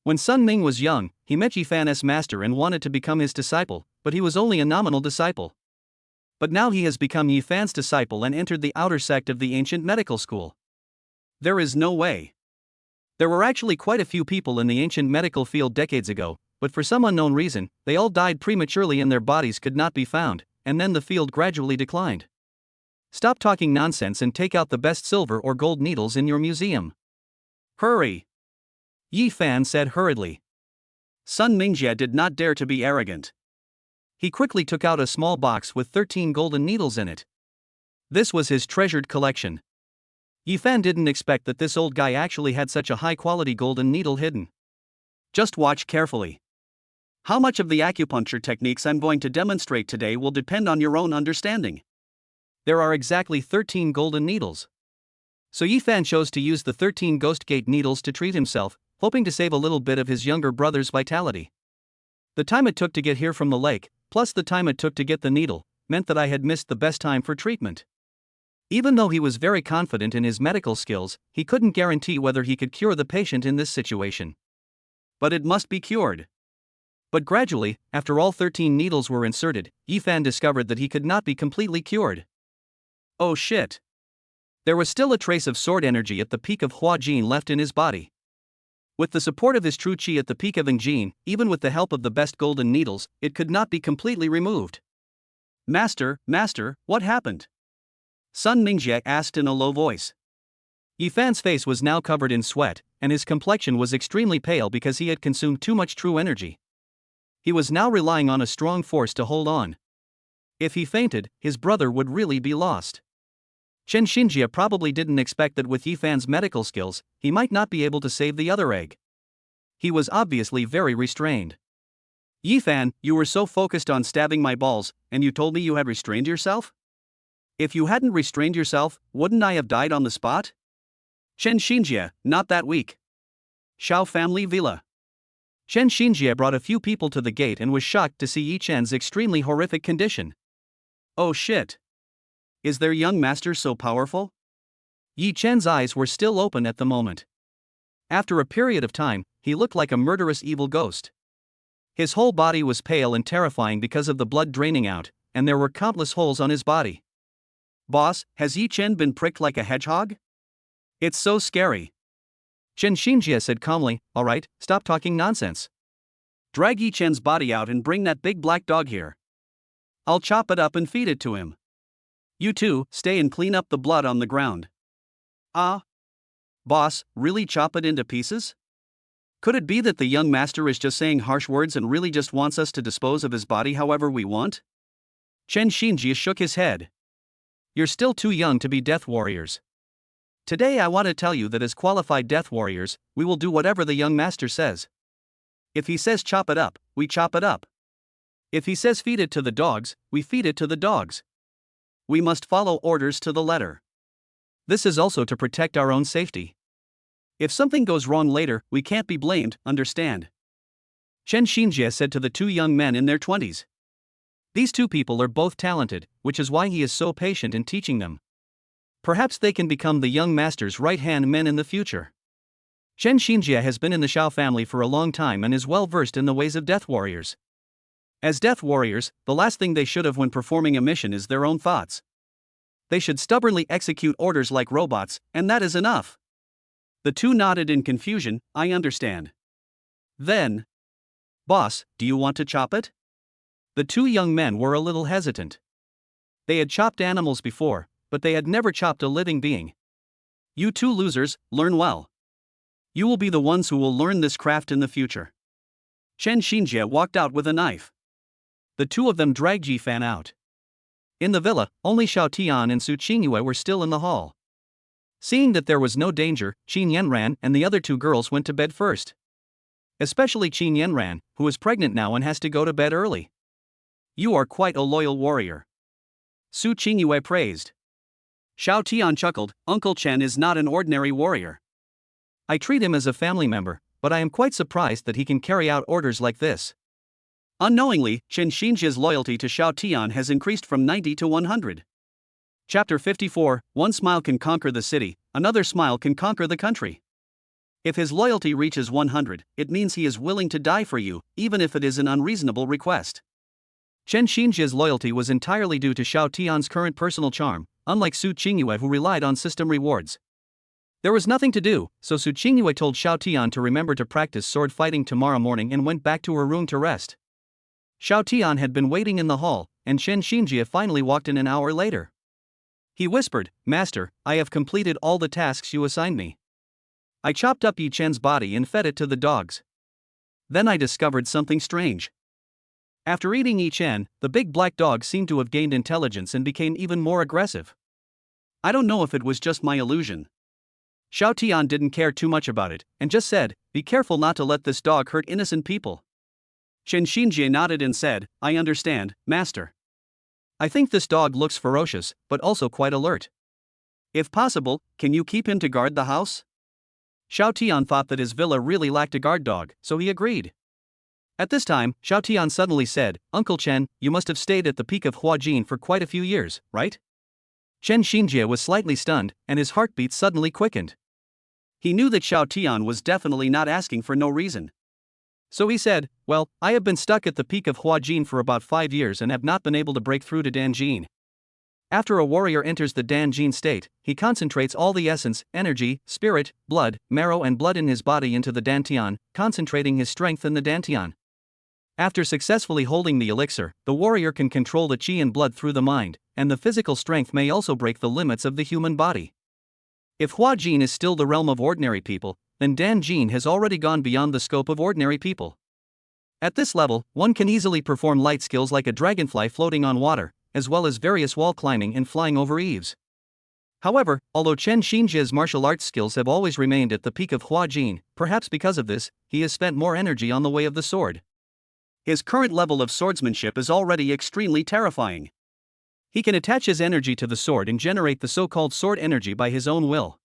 When Sun Ming was young, he met Yifan's master and wanted to become his disciple, but he was only a nominal disciple. But now he has become Yifan's disciple and entered the outer sect of the ancient medical school. There is no way. There were actually quite a few people in the ancient medical field decades ago, but for some unknown reason, they all died prematurely and their bodies could not be found, and then the field gradually declined. Stop talking nonsense and take out the best silver or gold needles in your museum. Hurry! Yifan said hurriedly. Sun Mingjie did not dare to be arrogant. He quickly took out a small box with 13 golden needles in it. This was his treasured collection. Yifan didn't expect that this old guy actually had such a high-quality golden needle hidden. Just watch carefully. How much of the acupuncture techniques I'm going to demonstrate today will depend on your own understanding. There are exactly 13 golden needles. So Yifan chose to use the 13 Ghost Gate needles to treat himself, hoping to save a little bit of his younger brother's vitality. The time it took to get here from the lake, plus the time it took to get the needle, meant that I had missed the best time for treatment. Even though he was very confident in his medical skills, he couldn't guarantee whether he could cure the patient in this situation. But it must be cured. But gradually, after all 13 needles were inserted, Yifan discovered that he could not be completely cured. Oh shit! There was still a trace of sword energy at the peak of Hua Jin left in his body. With the support of his true chi at the peak of Jin, even with the help of the best golden needles, it could not be completely removed. Master, what happened? Sun Mingjie asked in a low voice. Yifan's face was now covered in sweat, and his complexion was extremely pale because he had consumed too much true energy. He was now relying on a strong force to hold on. If he fainted, his brother would really be lost. Chen Xinjie probably didn't expect that with Yifan's medical skills, he might not be able to save the other egg. He was obviously very restrained. Yifan, you were so focused on stabbing my balls, and you told me you had restrained yourself? If you hadn't restrained yourself, wouldn't I have died on the spot? Chen Xinjie, not that weak. Shao family villa. Chen Xinjie brought a few people to the gate and was shocked to see Yi Chen's extremely horrific condition. Oh shit. Is their young master so powerful? Yi Chen's eyes were still open at the moment. After a period of time, he looked like a murderous evil ghost. His whole body was pale and terrifying because of the blood draining out, and there were countless holes on his body. Boss, has Yi Chen been pricked like a hedgehog? It's so scary. Chen Xinjie said calmly, alright, stop talking nonsense. Drag Yi Chen's body out and bring that big black dog here. I'll chop it up and feed it to him. You two, stay and clean up the blood on the ground. Boss, really chop it into pieces? Could it be that the young master is just saying harsh words and really just wants us to dispose of his body however we want? Chen Xinjie shook his head. You're still too young to be death warriors. Today I want to tell you that as qualified death warriors, we will do whatever the young master says. If he says chop it up, we chop it up. If he says feed it to the dogs, we feed it to the dogs. We must follow orders to the letter. This is also to protect our own safety. If something goes wrong later, we can't be blamed, understand? Chen Xinjie said to the two young men in their 20s. These two people are both talented, which is why he is so patient in teaching them. Perhaps they can become the young master's right-hand men in the future. Chen Xinjie has been in the Shao family for a long time and is well versed in the ways of death warriors. As death warriors, the last thing they should have when performing a mission is their own thoughts. They should stubbornly execute orders like robots, and that is enough. The two nodded in confusion, I understand. Then, boss, do you want to chop it? The two young men were a little hesitant. They had chopped animals before, but they had never chopped a living being. You two losers, learn well. You will be the ones who will learn this craft in the future. Chen Xinjie walked out with a knife. The two of them dragged Yifan out. In the villa, only Xiao Tian and Su Qingyue were still in the hall. Seeing that there was no danger, Qin Yanran and the other two girls went to bed first. Especially Qin Yanran, who is pregnant now and has to go to bed early. You are quite a loyal warrior. Su Qingyue praised. Xiao Tian chuckled, Uncle Chen is not an ordinary warrior. I treat him as a family member, but I am quite surprised that he can carry out orders like this. Unknowingly, Chen Xinjie's loyalty to Xiao Tian has increased from 90 to 100. Chapter 54, One smile can conquer the city, another smile can conquer the country. If his loyalty reaches 100, it means he is willing to die for you, even if it is an unreasonable request. Chen Xinjie's loyalty was entirely due to Xiao Tian's current personal charm, unlike Su Qingyue who relied on system rewards. There was nothing to do, so Su Qingyue told Xiao Tian to remember to practice sword fighting tomorrow morning and went back to her room to rest. Xiao Tian had been waiting in the hall, and Chen Xinjie finally walked in an hour later. He whispered, Master, I have completed all the tasks you assigned me. I chopped up Yi Chen's body and fed it to the dogs. Then I discovered something strange. After eating Yi Chen, the big black dog seemed to have gained intelligence and became even more aggressive. I don't know if it was just my illusion. Xiao Tian didn't care too much about it, and just said, be careful not to let this dog hurt innocent people. Chen Xinjie nodded and said, I understand, Master. I think this dog looks ferocious, but also quite alert. If possible, can you keep him to guard the house? Xiao Tian thought that his villa really lacked a guard dog, so he agreed. At this time, Xiao Tian suddenly said, Uncle Chen, you must have stayed at the peak of Hua Jin for quite a few years, right? Chen Xinjie was slightly stunned, and his heartbeat suddenly quickened. He knew that Xiao Tian was definitely not asking for no reason. So he said, well, I have been stuck at the peak of Hua Jin for about 5 years and have not been able to break through to Danjin. After a warrior enters the Danjin state, he concentrates all the essence, energy, spirit, blood, marrow and blood in his body into the Dantian, concentrating his strength in the Dantian. After successfully holding the elixir, the warrior can control the chi and blood through the mind, and the physical strength may also break the limits of the human body. If Hua Jin is still the realm of ordinary people, then Danjin has already gone beyond the scope of ordinary people. At this level, one can easily perform light skills like a dragonfly floating on water, as well as various wall climbing and flying over eaves. However, although Chen Xinjie's martial arts skills have always remained at the peak of Hua Jin, perhaps because of this, he has spent more energy on the way of the sword. His current level of swordsmanship is already extremely terrifying. He can attach his energy to the sword and generate the so-called sword energy by his own will.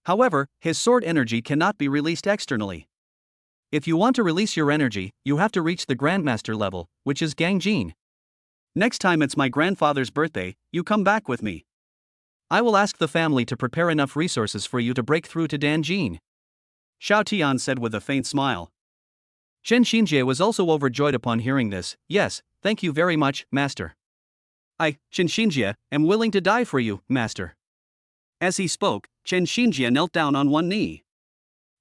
However, his sword energy cannot be released externally. If you want to release your energy, you have to reach the Grandmaster level, which is Gangjin. Next time it's my grandfather's birthday, you come back with me. I will ask the family to prepare enough resources for you to break through to Danjin. Xiao Tian said with a faint smile. Chen Xinjie was also overjoyed upon hearing this. Yes, thank you very much, master. I, Chen Xinjie, am willing to die for you, master. As he spoke, Chen Xinjie knelt down on one knee.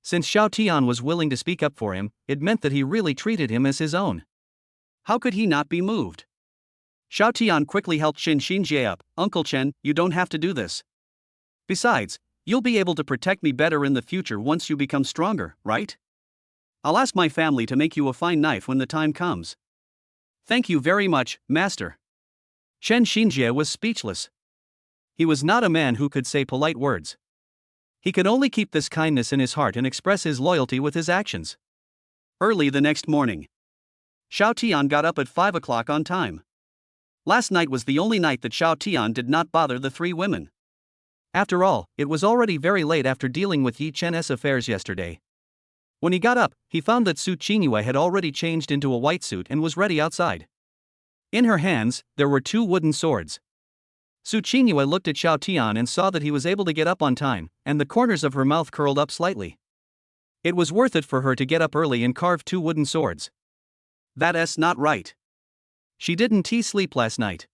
Since Xiao Tian was willing to speak up for him, it meant that he really treated him as his own. How could he not be moved? Xiao Tian quickly helped Chen Xinjie up. Uncle Chen, you don't have to do this. Besides, you'll be able to protect me better in the future once you become stronger, right? I'll ask my family to make you a fine knife when the time comes. Thank you very much, master. Chen Xinjie was speechless. He was not a man who could say polite words. He could only keep this kindness in his heart and express his loyalty with his actions. Early the next morning, Xiao Tian got up at 5 o'clock on time. Last night was the only night that Xiao Tian did not bother the three women. After all, it was already very late after dealing with Yi Chen's affairs yesterday. When he got up, he found that Su Qingyue had already changed into a white suit and was ready outside. In her hands, there were two wooden swords. Su Qingyue looked at Xiao Tian and saw that he was able to get up on time, and the corners of her mouth curled up slightly. It was worth it for her to get up early and carve two wooden swords. That's not right. She didn't sleep last night.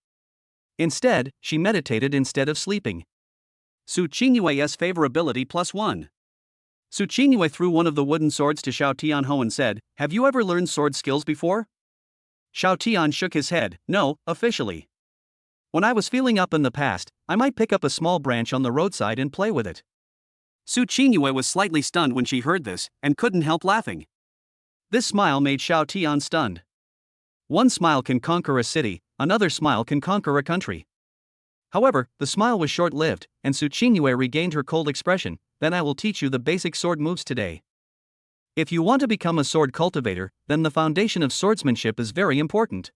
Instead, she meditated instead of sleeping. Su Qingyue's favorability +1. Su Qingyue threw one of the wooden swords to Xiao Tianhou and said, "Have you ever learned sword skills before?" Xiao Tian shook his head. "No, officially. When I was feeling up in the past, I might pick up a small branch on the roadside and play with it." Su Qingyue was slightly stunned when she heard this, and couldn't help laughing. This smile made Xiao Tian stunned. One smile can conquer a city, another smile can conquer a country. However, the smile was short-lived, and Su Qingyue regained her cold expression. "Then I will teach you the basic sword moves today. If you want to become a sword cultivator, then the foundation of swordsmanship is very important.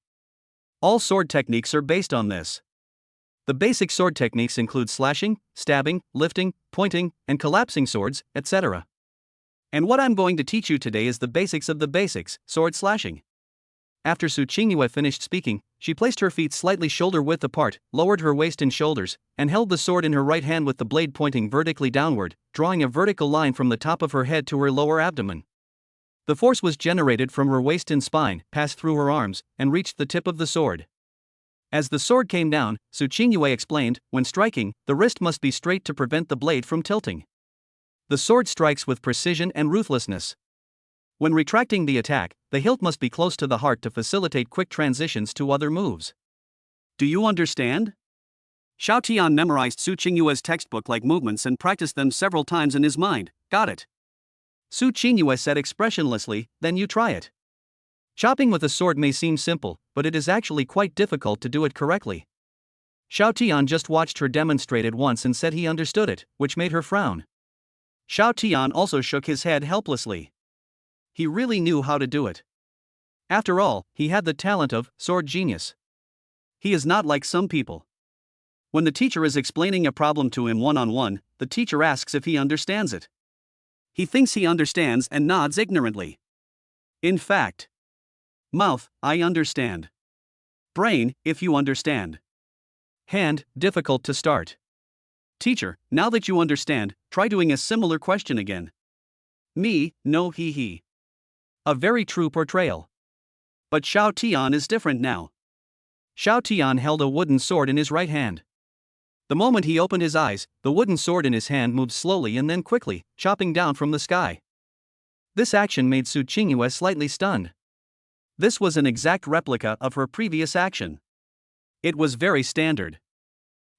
All sword techniques are based on this. The basic sword techniques include slashing, stabbing, lifting, pointing, and collapsing swords, etc. And what I'm going to teach you today is the basics of the basics, sword slashing." After Su Qingyue finished speaking, she placed her feet slightly shoulder-width apart, lowered her waist and shoulders, and held the sword in her right hand with the blade pointing vertically downward, drawing a vertical line from the top of her head to her lower abdomen. The force was generated from her waist and spine, passed through her arms, and reached the tip of the sword. As the sword came down, Su Qingyue explained, "When striking, the wrist must be straight to prevent the blade from tilting. The sword strikes with precision and ruthlessness. When retracting the attack, the hilt must be close to the heart to facilitate quick transitions to other moves. Do you understand?" Xiao Tian memorized Su Qingyue's textbook-like movements and practiced them several times in his mind. "Got it." Su Qingyue said expressionlessly, "Then you try it." Chopping with a sword may seem simple, but it is actually quite difficult to do it correctly. Xiao Tian just watched her demonstrate it once and said he understood it, which made her frown. Xiao Tian also shook his head helplessly. He really knew how to do it. After all, he had the talent of sword genius. He is not like some people. When the teacher is explaining a problem to him one-on-one, the teacher asks if he understands it. He thinks he understands and nods ignorantly. In fact, mouth, "I understand." Brain, "If you understand." Hand, difficult to start. Teacher, now that you understand, try doing a similar question again. Me, no, he. A very true portrayal. But Xiao Tian is different now. Xiao Tian held a wooden sword in his right hand. The moment he opened his eyes, the wooden sword in his hand moved slowly and then quickly, chopping down from the sky. This action made Su Qingyue slightly stunned. This was an exact replica of her previous action. It was very standard.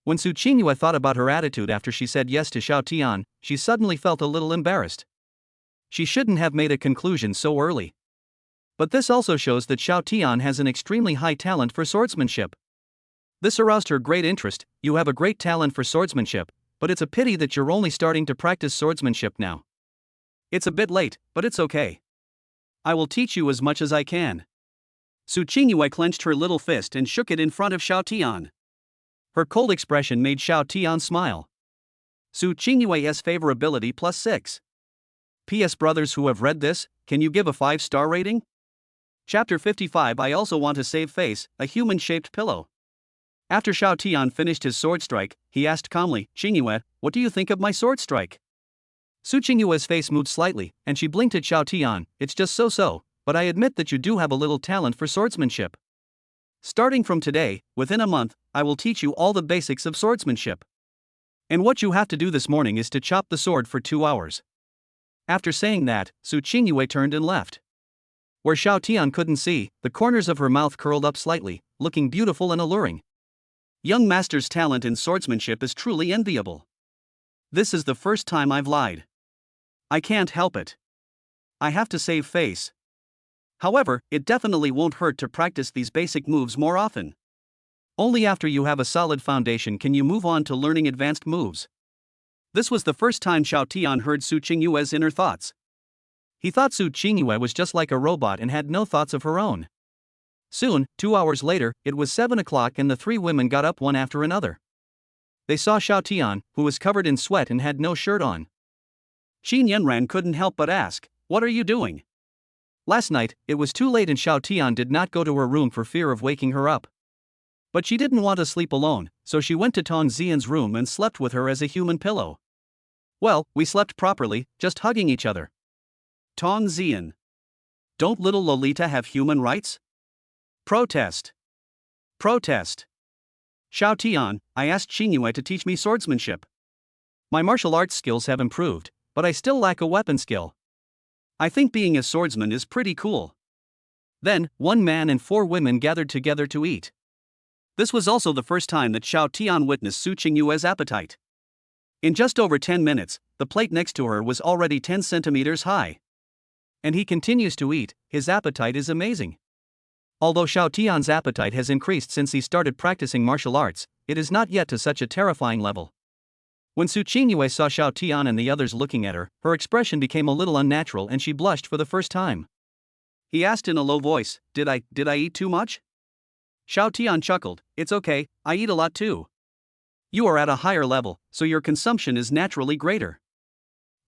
When Su Qingyue thought about her attitude after she said yes to Xiao Tian, she suddenly felt a little embarrassed. She shouldn't have made a conclusion so early. But this also shows that Xiao Tian has an extremely high talent for swordsmanship. This aroused her great interest. You have a great talent for swordsmanship, but it's a pity that you're only starting to practice swordsmanship now. It's a bit late, but it's okay. I will teach you as much as I can. Su Qingyue clenched her little fist and shook it in front of Xiao Tian. Her cold expression made Xiao Tian smile. Su Qingyue's favorability +6. P.S. Brothers who have read this, can you give a 5-star rating? Chapter 55. I also want to save face, a human-shaped pillow. After Xiao Tian finished his sword strike, he asked calmly, Qingyue, what do you think of my sword strike? Su Qingyue's face moved slightly, and she blinked at Xiao Tian. It's just so-so, but I admit that you do have a little talent for swordsmanship. Starting from today, within a month, I will teach you all the basics of swordsmanship. And what you have to do this morning is to chop the sword for 2 hours. After saying that, Su Qingyue turned and left. Where Xiao Tian couldn't see, the corners of her mouth curled up slightly, looking beautiful and alluring. Young master's talent in swordsmanship is truly enviable. This is the first time I've lied. I can't help it. I have to save face. However, it definitely won't hurt to practice these basic moves more often. Only after you have a solid foundation can you move on to learning advanced moves. This was the first time Xiao Tian heard Su Qingyue's inner thoughts. He thought Su Qingyue was just like a robot and had no thoughts of her own. Soon, 2 hours later, it was 7 o'clock and the 3 women got up one after another. They saw Xiao Tian, who was covered in sweat and had no shirt on. Qin Yanran couldn't help but ask, what are you doing? Last night, it was too late and Xiao Tian did not go to her room for fear of waking her up. But she didn't want to sleep alone, so she went to Tong Xian's room and slept with her as a human pillow. Well, we slept properly, just hugging each other. Tong Xian. Don't little Lolita have human rights? Protest. Protest. Xiao Tian, I asked Qingyue to teach me swordsmanship. My martial arts skills have improved, but I still lack a weapon skill. I think being a swordsman is pretty cool. Then, 1 man and 4 women gathered together to eat. This was also the first time that Xiao Tian witnessed Su Qingyue's appetite. In just over 10 minutes, the plate next to her was already 10 centimeters high. And he continues to eat. His appetite is amazing. Although Xiao Tian's appetite has increased since he started practicing martial arts, it is not yet to such a terrifying level. When Su Qingyue saw Xiao Tian and the others looking at her, her expression became a little unnatural and she blushed for the first time. He asked in a low voice, Did I eat too much? Xiao Tian chuckled, It's okay, I eat a lot too. You are at a higher level, so your consumption is naturally greater.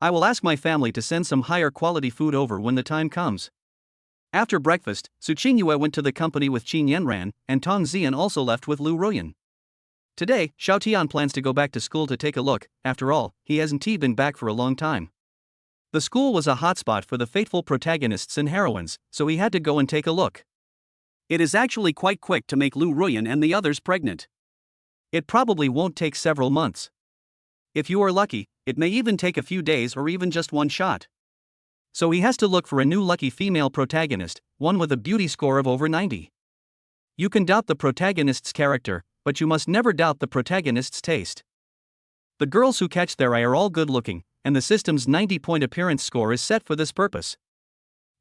I will ask my family to send some higher quality food over when the time comes. After breakfast, Su Qingyue went to the company with Qin Yanran, and Tong Xian also left with Lu Ruyan. Today, Xiao Tian plans to go back to school to take a look. After all, he hasn't been back for a long time. The school was a hotspot for the fateful protagonists and heroines, so he had to go and take a look. It is actually quite quick to make Lu Ruyan and the others pregnant. It probably won't take several months. If you are lucky, it may even take a few days or even just 1 shot. So he has to look for a new lucky female protagonist, one with a beauty score of over 90. You can doubt the protagonist's character, but you must never doubt the protagonist's taste. The girls who catch their eye are all good looking, and the system's 90-point appearance score is set for this purpose.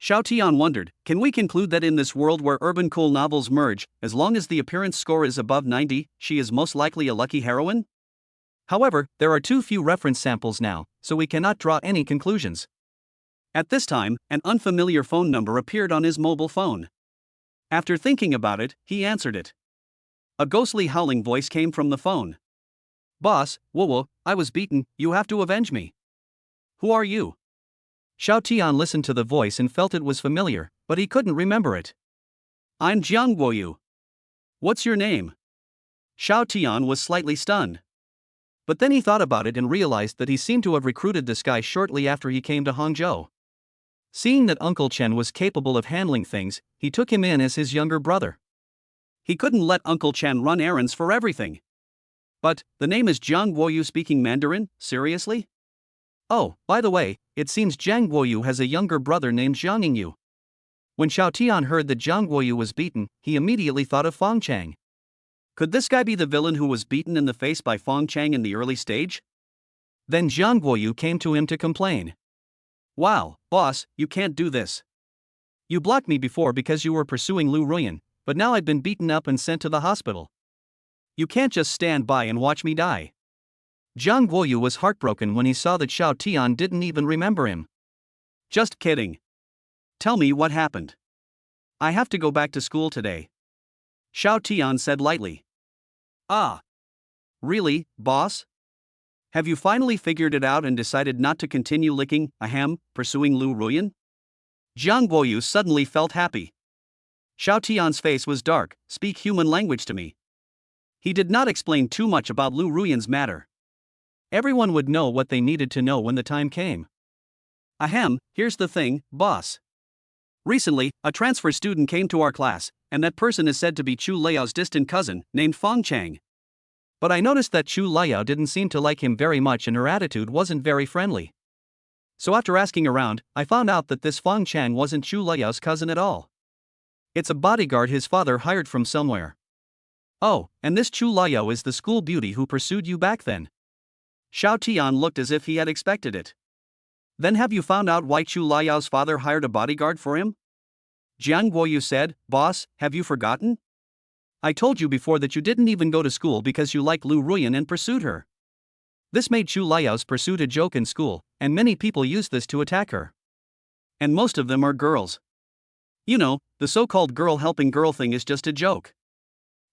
Xiao Tian wondered, can we conclude that in this world where urban cool novels merge, as long as the appearance score is above 90, she is most likely a lucky heroine? However, there are too few reference samples now, so we cannot draw any conclusions. At this time, an unfamiliar phone number appeared on his mobile phone. After thinking about it, he answered it. A ghostly howling voice came from the phone. Boss, whoa, I was beaten, you have to avenge me. Who are you? Xiao Tian listened to the voice and felt it was familiar, but he couldn't remember it. I'm Jiang Guoyu. What's your name? Xiao Tian was slightly stunned. But then he thought about it and realized that he seemed to have recruited this guy shortly after he came to Hangzhou. Seeing that Uncle Chen was capable of handling things, he took him in as his younger brother. He couldn't let Uncle Chen run errands for everything. But, the name is Jiang Guoyu speaking Mandarin? Seriously? Oh, by the way, it seems Jiang Guoyu has a younger brother named Jiang Yingyu. When Xiao Tian heard that Jiang Guoyu was beaten, he immediately thought of Fong Chang. Could this guy be the villain who was beaten in the face by Fong Chang in the early stage? Then Jiang Guoyu came to him to complain. Wow, boss, you can't do this. You blocked me before because you were pursuing Lu Ruyan, but now I've been beaten up and sent to the hospital. You can't just stand by and watch me die. Jiang Guoyu was heartbroken when he saw that Xiao Tian didn't even remember him. Just kidding. Tell me what happened. I have to go back to school today. Xiao Tian said lightly. Ah. Really, boss? Have you finally figured it out and decided not to continue pursuing Lu Ruyan? Jiang Guoyu suddenly felt happy. Xiao Tian's face was dark. Speak human language to me. He did not explain too much about Lu Ruyan's matter. Everyone would know what they needed to know when the time came. Here's the thing, boss. Recently, a transfer student came to our class, and that person is said to be Chu Liao's distant cousin, named Fong Chang. But I noticed that Chu Liao didn't seem to like him very much and her attitude wasn't very friendly. So after asking around, I found out that this Fong Chang wasn't Chu Liao's cousin at all. It's a bodyguard his father hired from somewhere. Oh, and this Chu Liao is the school beauty who pursued you back then. Xiao Tian looked as if he had expected it. Then have you found out why Chu Liao's father hired a bodyguard for him? Jiang Guoyu said, Boss, have you forgotten? I told you before that you didn't even go to school because you liked Lu Ruyan and pursued her. This made Chu Liao's pursuit a joke in school, and many people used this to attack her. And most of them are girls. You know, the so-called girl helping girl thing is just a joke.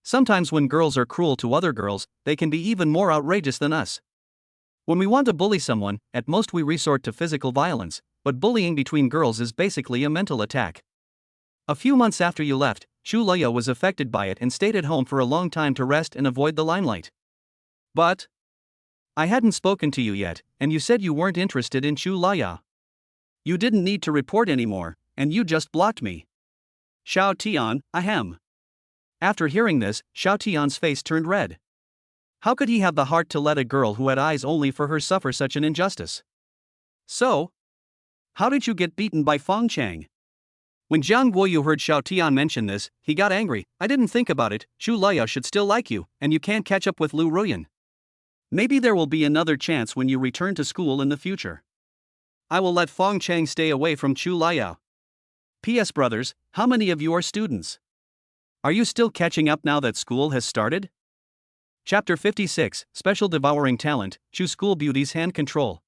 Sometimes when girls are cruel to other girls, they can be even more outrageous than us. When we want to bully someone, at most we resort to physical violence, but bullying between girls is basically a mental attack. A few months after you left, Chu Liao was affected by it and stayed at home for a long time to rest and avoid the limelight. But I hadn't spoken to you yet, and you said you weren't interested in Chu Liao. You didn't need to report anymore, and you just blocked me. Xiao Tian, ahem. After hearing this, Xiao Tian's face turned red. How could he have the heart to let a girl who had eyes only for her suffer such an injustice? So, how did you get beaten by Fong Chang? When Jiang Guoyu heard Xiao Tian mention this, he got angry. I didn't think about it. Chu Liao should still like you, and you can't catch up with Lu Ruyan. Maybe there will be another chance when you return to school in the future. I will let Fong Chang stay away from Chu Liao. P.S. Brothers, how many of you are students? Are you still catching up now that school has started? Chapter 56, Special Devouring Talent, Chu School Beauty's Hand Control.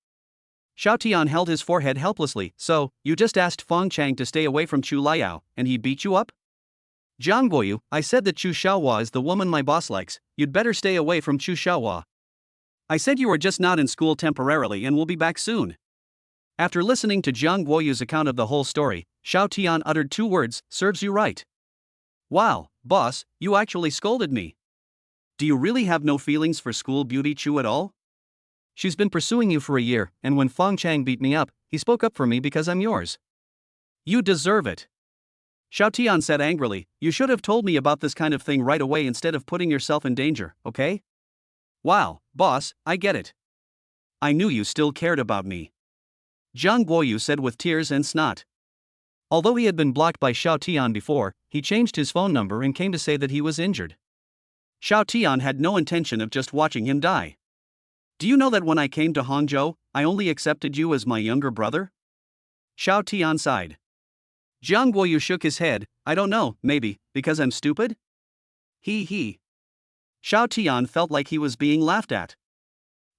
Xiao Tian held his forehead helplessly. So, you just asked Fong Chang to stay away from Chu Liao, and he beat you up? Jiang Guoyu, I said that Chu Xiaohua is the woman my boss likes. You'd better stay away from Chu Xiaohua. I said you were just not in school temporarily and will be back soon. After listening to Jiang Guoyu's account of the whole story, Xiao Tian uttered two words, serves you right. Wow, boss, you actually scolded me. Do you really have no feelings for school beauty Chu at all? She's been pursuing you for a year, and when Fong Chang beat me up, he spoke up for me because I'm yours. You deserve it. Xiao Tian said angrily, you should have told me about this kind of thing right away instead of putting yourself in danger, okay? Wow, boss, I get it. I knew you still cared about me. Jiang Guoyu said with tears and snot. Although he had been blocked by Xiao Tian before, he changed his phone number and came to say that he was injured. Xiao Tian had no intention of just watching him die. Do you know that when I came to Hangzhou, I only accepted you as my younger brother? Xiao Tian sighed. Jiang Guoyu shook his head. I don't know, maybe, because I'm stupid? He. Xiao Tian felt like he was being laughed at.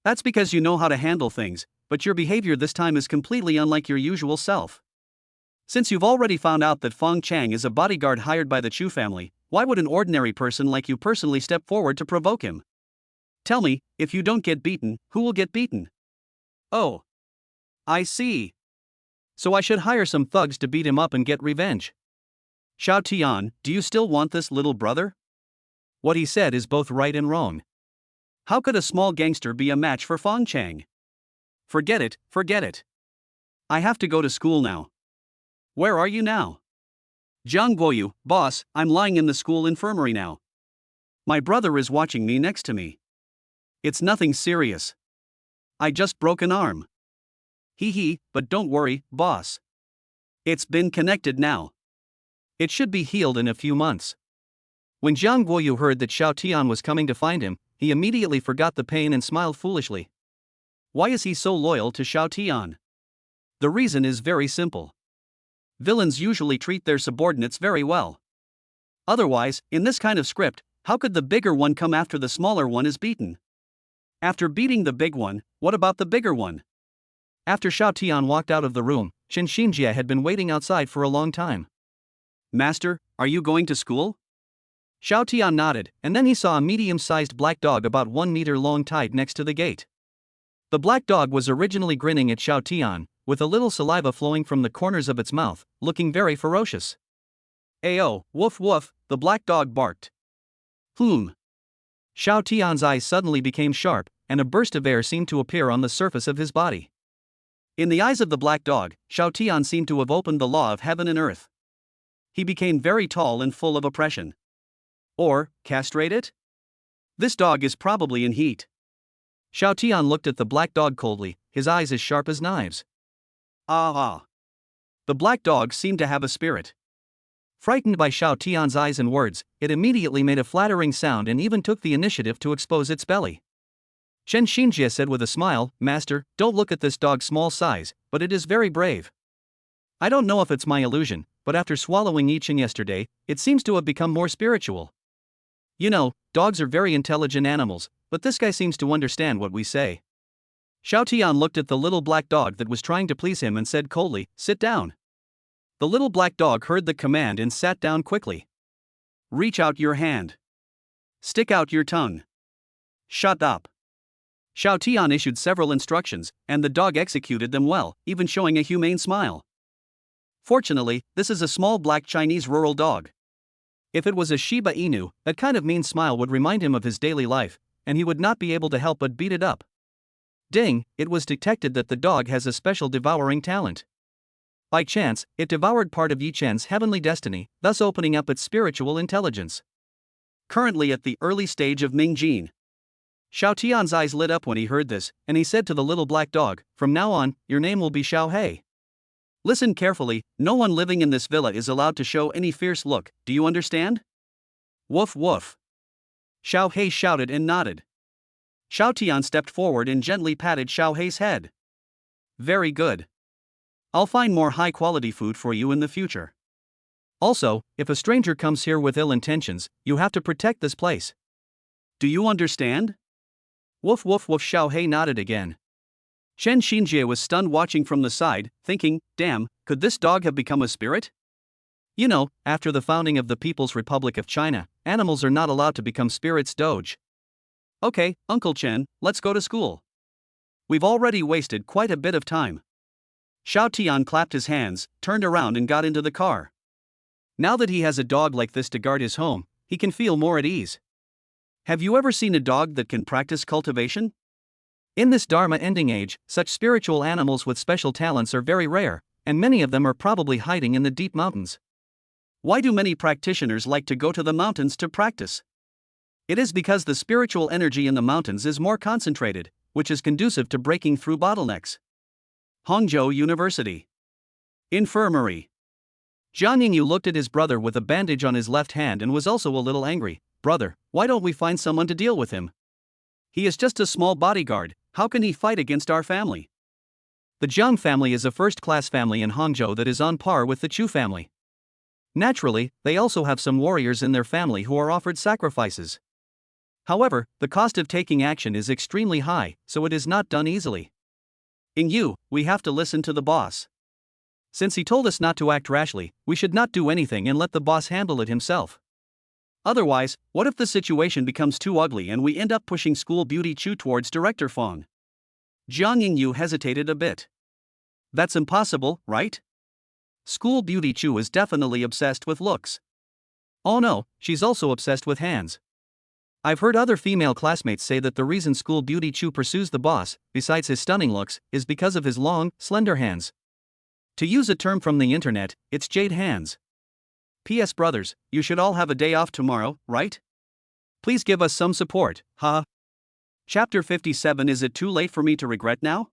That's because you know how to handle things, but your behavior this time is completely unlike your usual self. Since you've already found out that Fong Chang is a bodyguard hired by the Chu family, why would an ordinary person like you personally step forward to provoke him? Tell me, if you don't get beaten, who will get beaten? Oh. I see. So I should hire some thugs to beat him up and get revenge. Xiao Tian, do you still want this little brother? What he said is both right and wrong. How could a small gangster be a match for Fong Chang? Forget it. I have to go to school now. Where are you now? Jiang Guoyu, boss, I'm lying in the school infirmary now. My brother is watching me next to me. It's nothing serious. I just broke an arm. Hee hee, but don't worry, boss. It's been connected now. It should be healed in a few months. When Jiang Guoyu heard that Xiao Tian was coming to find him, he immediately forgot the pain and smiled foolishly. Why is he so loyal to Xiao Tian? The reason is very simple. Villains usually treat their subordinates very well. Otherwise, in this kind of script, how could the bigger one come after the smaller one is beaten? After beating the big one, what about the bigger one? After Xiao Tian walked out of the room, Chen Xinjie had been waiting outside for a long time. Master, are you going to school? Xiao Tian nodded, and then he saw a medium-sized black dog about 1 meter long tied next to the gate. The black dog was originally grinning at Xiao Tian, with a little saliva flowing from the corners of its mouth, looking very ferocious. Ayo, woof woof, the black dog barked. Xiao Tian's eyes suddenly became sharp, and a burst of air seemed to appear on the surface of his body. In the eyes of the black dog, Xiao Tian seemed to have opened the law of heaven and earth. He became very tall and full of oppression. Or, castrate it? This dog is probably in heat. Xiao Tian looked at the black dog coldly, his eyes as sharp as knives. Ah. The black dog seemed to have a spirit. Frightened by Xiao Tian's eyes and words, it immediately made a flattering sound and even took the initiative to expose its belly. Chen Xinjie said with a smile, Master, don't look at this dog's small size, but it is very brave. I don't know if it's my illusion, but after swallowing I Ching yesterday, it seems to have become more spiritual. You know, dogs are very intelligent animals, but this guy seems to understand what we say. Xiao Tian looked at the little black dog that was trying to please him and said coldly, sit down. The little black dog heard the command and sat down quickly. Reach out your hand. Stick out your tongue. Shut up. Xiao Tian issued several instructions, and the dog executed them well, even showing a humane smile. Fortunately, this is a small black Chinese rural dog. If it was a Shiba Inu, that kind of mean smile would remind him of his daily life, and he would not be able to help but beat it up. Ding, it was detected that the dog has a special devouring talent. By chance, it devoured part of Yi Chen's heavenly destiny, thus opening up its spiritual intelligence. Currently at the early stage of Mingjin. Xiao Tian's eyes lit up when he heard this, and he said to the little black dog, from now on, your name will be Xiao Hei. Listen carefully, no one living in this villa is allowed to show any fierce look, do you understand? Woof woof. Xiao Hei shouted and nodded. Xiao Tian stepped forward and gently patted Xiao Hei's head. Very good. I'll find more high-quality food for you in the future. Also, if a stranger comes here with ill intentions, you have to protect this place. Do you understand? Woof woof woof. Xiao Hei nodded again. Chen Xinjie was stunned watching from the side, thinking, damn, could this dog have become a spirit? You know, after the founding of the People's Republic of China, animals are not allowed to become spirits. Doge. Okay, Uncle Chen, let's go to school. We've already wasted quite a bit of time. Xiao Tian clapped his hands, turned around and got into the car. Now that he has a dog like this to guard his home, he can feel more at ease. Have you ever seen a dog that can practice cultivation? In this Dharma ending age, such spiritual animals with special talents are very rare, and many of them are probably hiding in the deep mountains. Why do many practitioners like to go to the mountains to practice? It is because the spiritual energy in the mountains is more concentrated, which is conducive to breaking through bottlenecks. Hangzhou University Infirmary. Jiang Yingyu looked at his brother with a bandage on his left hand and was also a little angry. Brother, why don't we find someone to deal with him? He is just a small bodyguard, how can he fight against our family? The Jiang family is a first-class family in Hangzhou that is on par with the Chu family. Naturally, they also have some warriors in their family who are offered sacrifices. However, the cost of taking action is extremely high, so it is not done easily. Yingyu, we have to listen to the boss. Since he told us not to act rashly, we should not do anything and let the boss handle it himself. Otherwise, what if the situation becomes too ugly and we end up pushing School Beauty Chu towards Director Fong? Jiang Yingyu hesitated a bit. That's impossible, right? School Beauty Chu is definitely obsessed with looks. Oh no, she's also obsessed with hands. I've heard other female classmates say that the reason School Beauty Chu pursues the boss, besides his stunning looks, is because of his long, slender hands. To use a term from the internet, it's jade hands. P.S. brothers, you should all have a day off tomorrow, right? Please give us some support, huh? Chapter 57. Is it too late for me to regret now?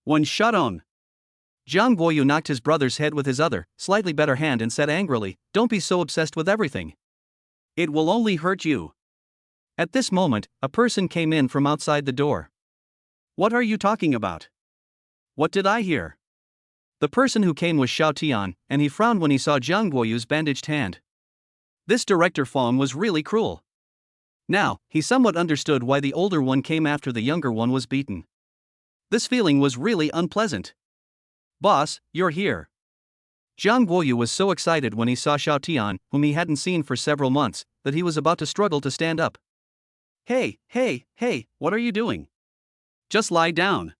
One shot on. Jiang Guoyu knocked his brother's head with his other, slightly better hand and said angrily, "Don't be so obsessed with everything. It will only hurt you." At this moment, a person came in from outside the door. "What are you talking about? What did I hear?" The person who came was Xiao Tian, and he frowned when he saw Jiang Guoyu's bandaged hand. This Director Fong was really cruel. Now, he somewhat understood why the older one came after the younger one was beaten. This feeling was really unpleasant. "Boss, you're here." Jiang Guoyu was so excited when he saw Xiao Tian, whom he hadn't seen for several months, that he was about to struggle to stand up. Hey, what are you doing? Just lie down."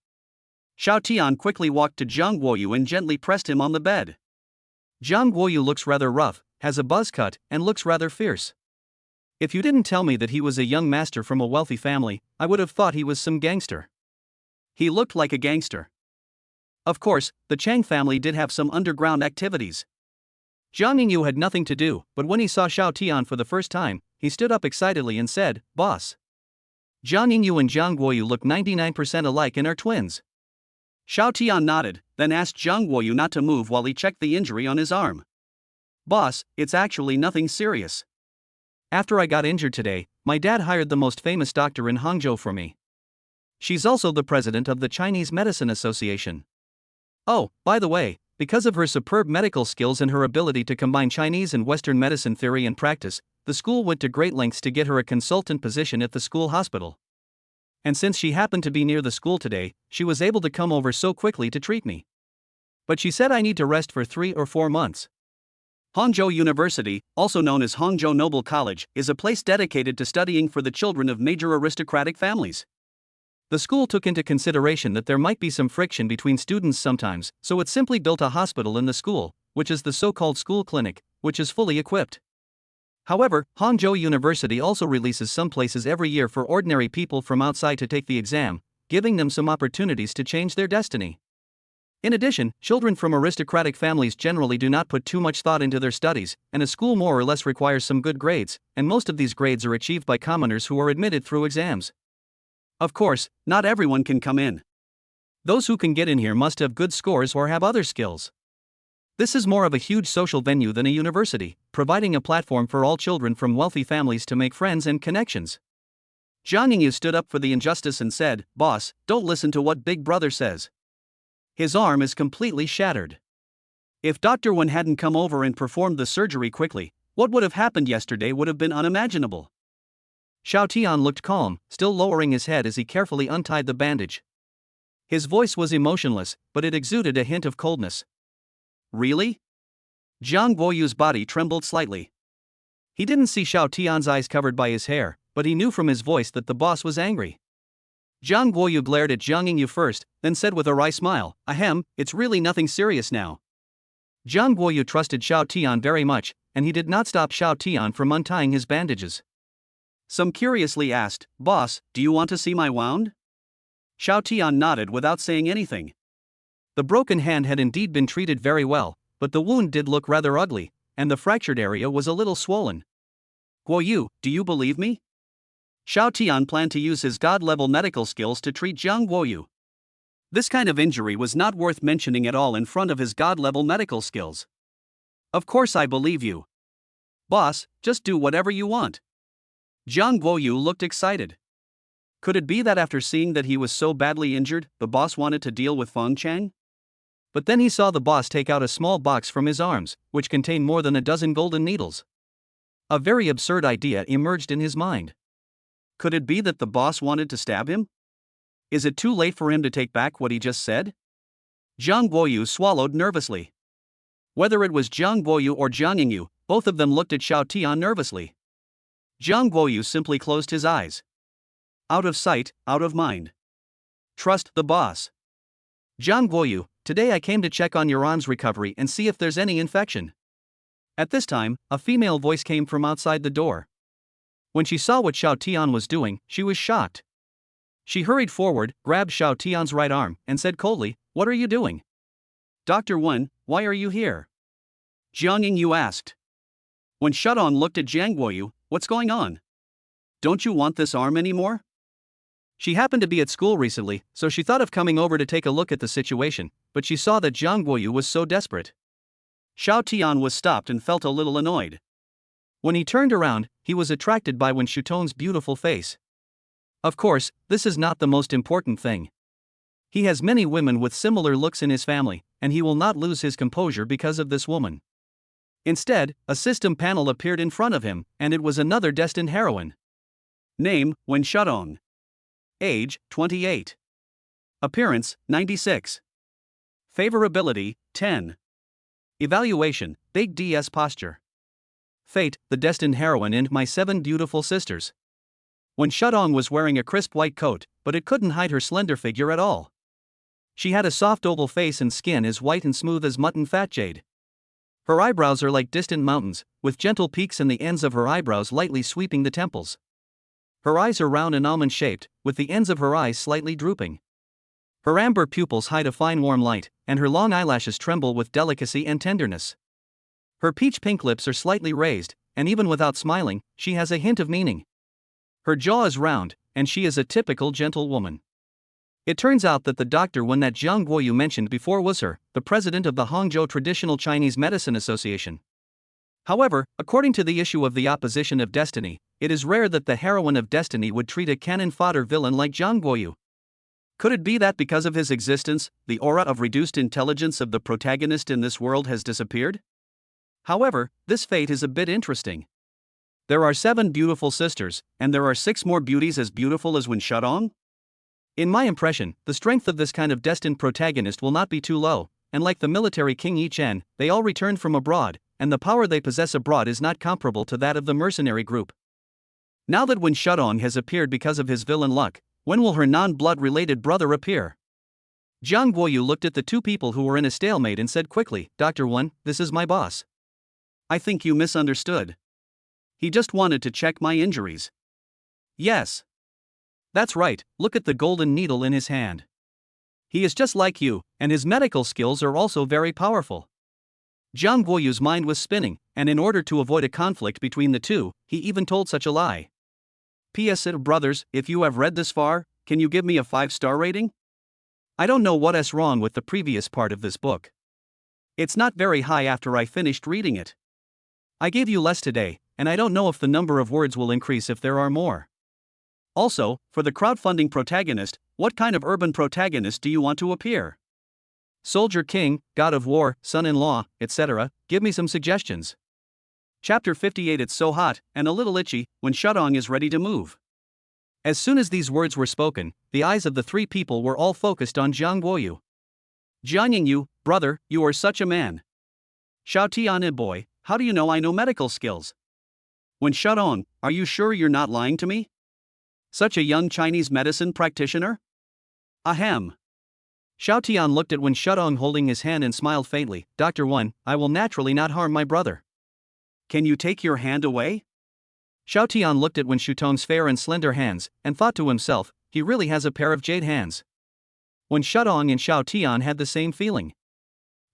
Xiao Tian quickly walked to Jiang Guoyu and gently pressed him on the bed. Jiang Guoyu looks rather rough, has a buzz cut, and looks rather fierce. If you didn't tell me that he was a young master from a wealthy family, I would have thought he was some gangster. He looked like a gangster. Of course, the Chang family did have some underground activities. Jiang Yingyu had nothing to do, but when he saw Xiao Tian for the first time, he stood up excitedly and said, "Boss." Jiang Yingyu and Jiang Guoyu look 99% alike and are twins. Xiao Tian nodded, then asked Jiang Guoyu not to move while he checked the injury on his arm. "Boss, it's actually nothing serious. After I got injured today, my dad hired the most famous doctor in Hangzhou for me. She's also the president of the Chinese Medicine Association. Oh, by the way, because of her superb medical skills and her ability to combine Chinese and Western medicine theory and practice, the school went to great lengths to get her a consultant position at the school hospital. And since she happened to be near the school today, she was able to come over so quickly to treat me. But she said I need to rest for 3 or 4 months." Hangzhou University, also known as Hangzhou Noble College, is a place dedicated to studying for the children of major aristocratic families. The school took into consideration that there might be some friction between students sometimes, so it simply built a hospital in the school, which is the so-called school clinic, which is fully equipped. However, Hangzhou University also releases some places every year for ordinary people from outside to take the exam, giving them some opportunities to change their destiny. In addition, children from aristocratic families generally do not put too much thought into their studies, and a school more or less requires some good grades, and most of these grades are achieved by commoners who are admitted through exams. Of course, not everyone can come in. Those who can get in here must have good scores or have other skills. This is more of a huge social venue than a university, providing a platform for all children from wealthy families to make friends and connections. Jiang Yingyu stood up for the injustice and said, "Boss, don't listen to what Big Brother says. His arm is completely shattered. If Dr. Wen hadn't come over and performed the surgery quickly, what would have happened yesterday would have been unimaginable." Xiao Tian looked calm, still lowering his head as he carefully untied the bandage. His voice was emotionless, but it exuded a hint of coldness. "Really?" Jiang Guoyu's body trembled slightly. He didn't see Xiao Tian's eyes covered by his hair, but he knew from his voice that the boss was angry. Jiang Guoyu glared at Jiang Yingyu first, then said with a wry smile, "Ahem, it's really nothing serious now." Jiang Guoyu trusted Xiao Tian very much, and he did not stop Xiao Tian from untying his bandages. Some curiously asked, "Boss, do you want to see my wound?" Xiao Tian nodded without saying anything. The broken hand had indeed been treated very well, but the wound did look rather ugly, and the fractured area was a little swollen. "Guoyu, do you believe me?" Xiao Tian planned to use his god-level medical skills to treat Jiang Guoyu. This kind of injury was not worth mentioning at all in front of his god-level medical skills. "Of course I believe you. Boss, just do whatever you want." Jiang Guoyu looked excited. Could it be that after seeing that he was so badly injured, the boss wanted to deal with Feng Chang? But then he saw the boss take out a small box from his arms, which contained more than a dozen golden needles. A very absurd idea emerged in his mind. Could it be that the boss wanted to stab him? Is it too late for him to take back what he just said? Jiang Guoyu swallowed nervously. Whether it was Jiang Guoyu or Jiang Yingyu, both of them looked at Xiao Tian nervously. Jiang Guoyu simply closed his eyes. Out of sight, out of mind. Trust the boss. Jiang Guoyu, today I came to check on your arm's recovery and see if there's any infection. At this time, a female voice came from outside the door. When she saw what Xiao Tian was doing, she was shocked. She hurried forward, grabbed Xiao Tian's right arm, and said coldly, "What are you doing?" "Dr. Wen, why are you here?" Jiang Yingyu asked. When Shudong looked at Jiang Guoyu, "What's going on? Don't you want this arm anymore?" She happened to be at school recently, so she thought of coming over to take a look at the situation, but she saw that Jiang Guoyu was so desperate. Xiao Tian was stopped and felt a little annoyed. When he turned around, he was attracted by Wen Shutong's beautiful face. Of course, this is not the most important thing. He has many women with similar looks in his family, and he will not lose his composure because of this woman. Instead, a system panel appeared in front of him, and it was another destined heroine. Name, Wen Shutong. Age, 28. Appearance, 96. Favorability, 10. Evaluation, Big DS posture. Fate, the destined heroine and my 7 beautiful sisters. Wen Shutong was wearing a crisp white coat, but it couldn't hide her slender figure at all. She had a soft oval face and skin as white and smooth as mutton fat jade. Her eyebrows are like distant mountains, with gentle peaks and the ends of her eyebrows lightly sweeping the temples. Her eyes are round and almond-shaped, with the ends of her eyes slightly drooping. Her amber pupils hide a fine warm light, and her long eyelashes tremble with delicacy and tenderness. Her peach-pink lips are slightly raised, and even without smiling, she has a hint of meaning. Her jaw is round, and she is a typical gentle woman. It turns out that the doctor Wen that Jiang Guoyu mentioned before was her, the president of the Hangzhou Traditional Chinese Medicine Association. However, according to the issue of the Opposition of Destiny, it is rare that the heroine of destiny would treat a cannon fodder villain like Jiang Guoyu. Could it be that because of his existence, the aura of reduced intelligence of the protagonist in this world has disappeared? However, this fate is a bit interesting. There are 7 beautiful sisters, and there are 6 more beauties as beautiful as Wen Shutong? In my impression, the strength of this kind of destined protagonist will not be too low, and like the military king Yi Chen, they all returned from abroad, and the power they possess abroad is not comparable to that of the mercenary group. Now that Wen Shutong has appeared because of his villain luck, when will her non-blood related brother appear? Jiang Guoyu looked at the 2 people who were in a stalemate and said quickly, Dr. Wen, this is my boss. I think you misunderstood. He just wanted to check my injuries. Yes. That's right, look at the golden needle in his hand. He is just like you, and his medical skills are also very powerful. Jiang Guoyu's mind was spinning, and in order to avoid a conflict between the 2, he even told such a lie. P.S. Brothers, if you have read this far, can you give me a 5-star rating? I don't know what's wrong with the previous part of this book. It's not very high after I finished reading it. I gave you less today, and I don't know if the number of words will increase if there are more. Also, for the crowdfunding protagonist, what kind of urban protagonist do you want to appear? Soldier King, God of War, Son-in-Law, etc., give me some suggestions. Chapter 58. It's so hot, and a little itchy, Wen Shutong is ready to move. As soon as these words were spoken, the eyes of the 3 people were all focused on Jiang Guoyu. Jiang Yingyu, brother, you are such a man. Xiao Tian, boy, how do you know I know medical skills? Wen Shutong, are you sure you're not lying to me? Such a young Chinese medicine practitioner? Ahem. Xiao Tian looked at Wen Shutong holding his hand and smiled faintly. Dr. Wen, I will naturally not harm my brother. Can you take your hand away? Xiao Tian looked at Wen Shutong's fair and slender hands, and thought to himself, he really has a pair of jade hands. Wen Shutong and Xiao Tian had the same feeling.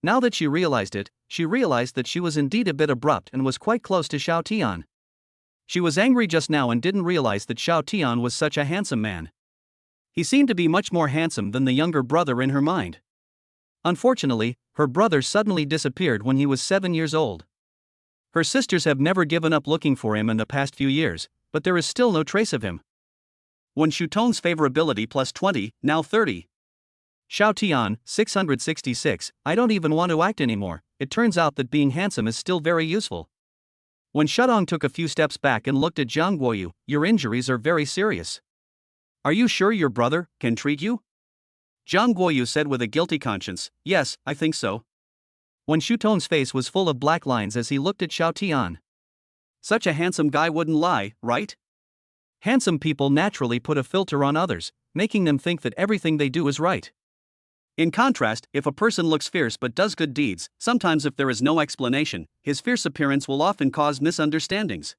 Now that she realized it, she realized that she was indeed a bit abrupt and was quite close to Xiao Tian. She was angry just now and didn't realize that Xiao Tian was such a handsome man. He seemed to be much more handsome than the younger brother in her mind. Unfortunately, her brother suddenly disappeared when he was 7 years old. Her sisters have never given up looking for him in the past few years, but there is still no trace of him. Wen Shutong's favorability plus 20, now 30. Xiao Tian, 666, I don't even want to act anymore. It turns out that being handsome is still very useful. Wen Shutong took a few steps back and looked at Jiang Guoyu. Your injuries are very serious. Are you sure your brother can treat you? Jiang Guoyu said with a guilty conscience. Yes, I think so. Wen Shutong's face was full of black lines as he looked at Xiao Tian. Such a handsome guy wouldn't lie, right? Handsome people naturally put a filter on others, making them think that everything they do is right. In contrast, if a person looks fierce but does good deeds, sometimes if there is no explanation, his fierce appearance will often cause misunderstandings.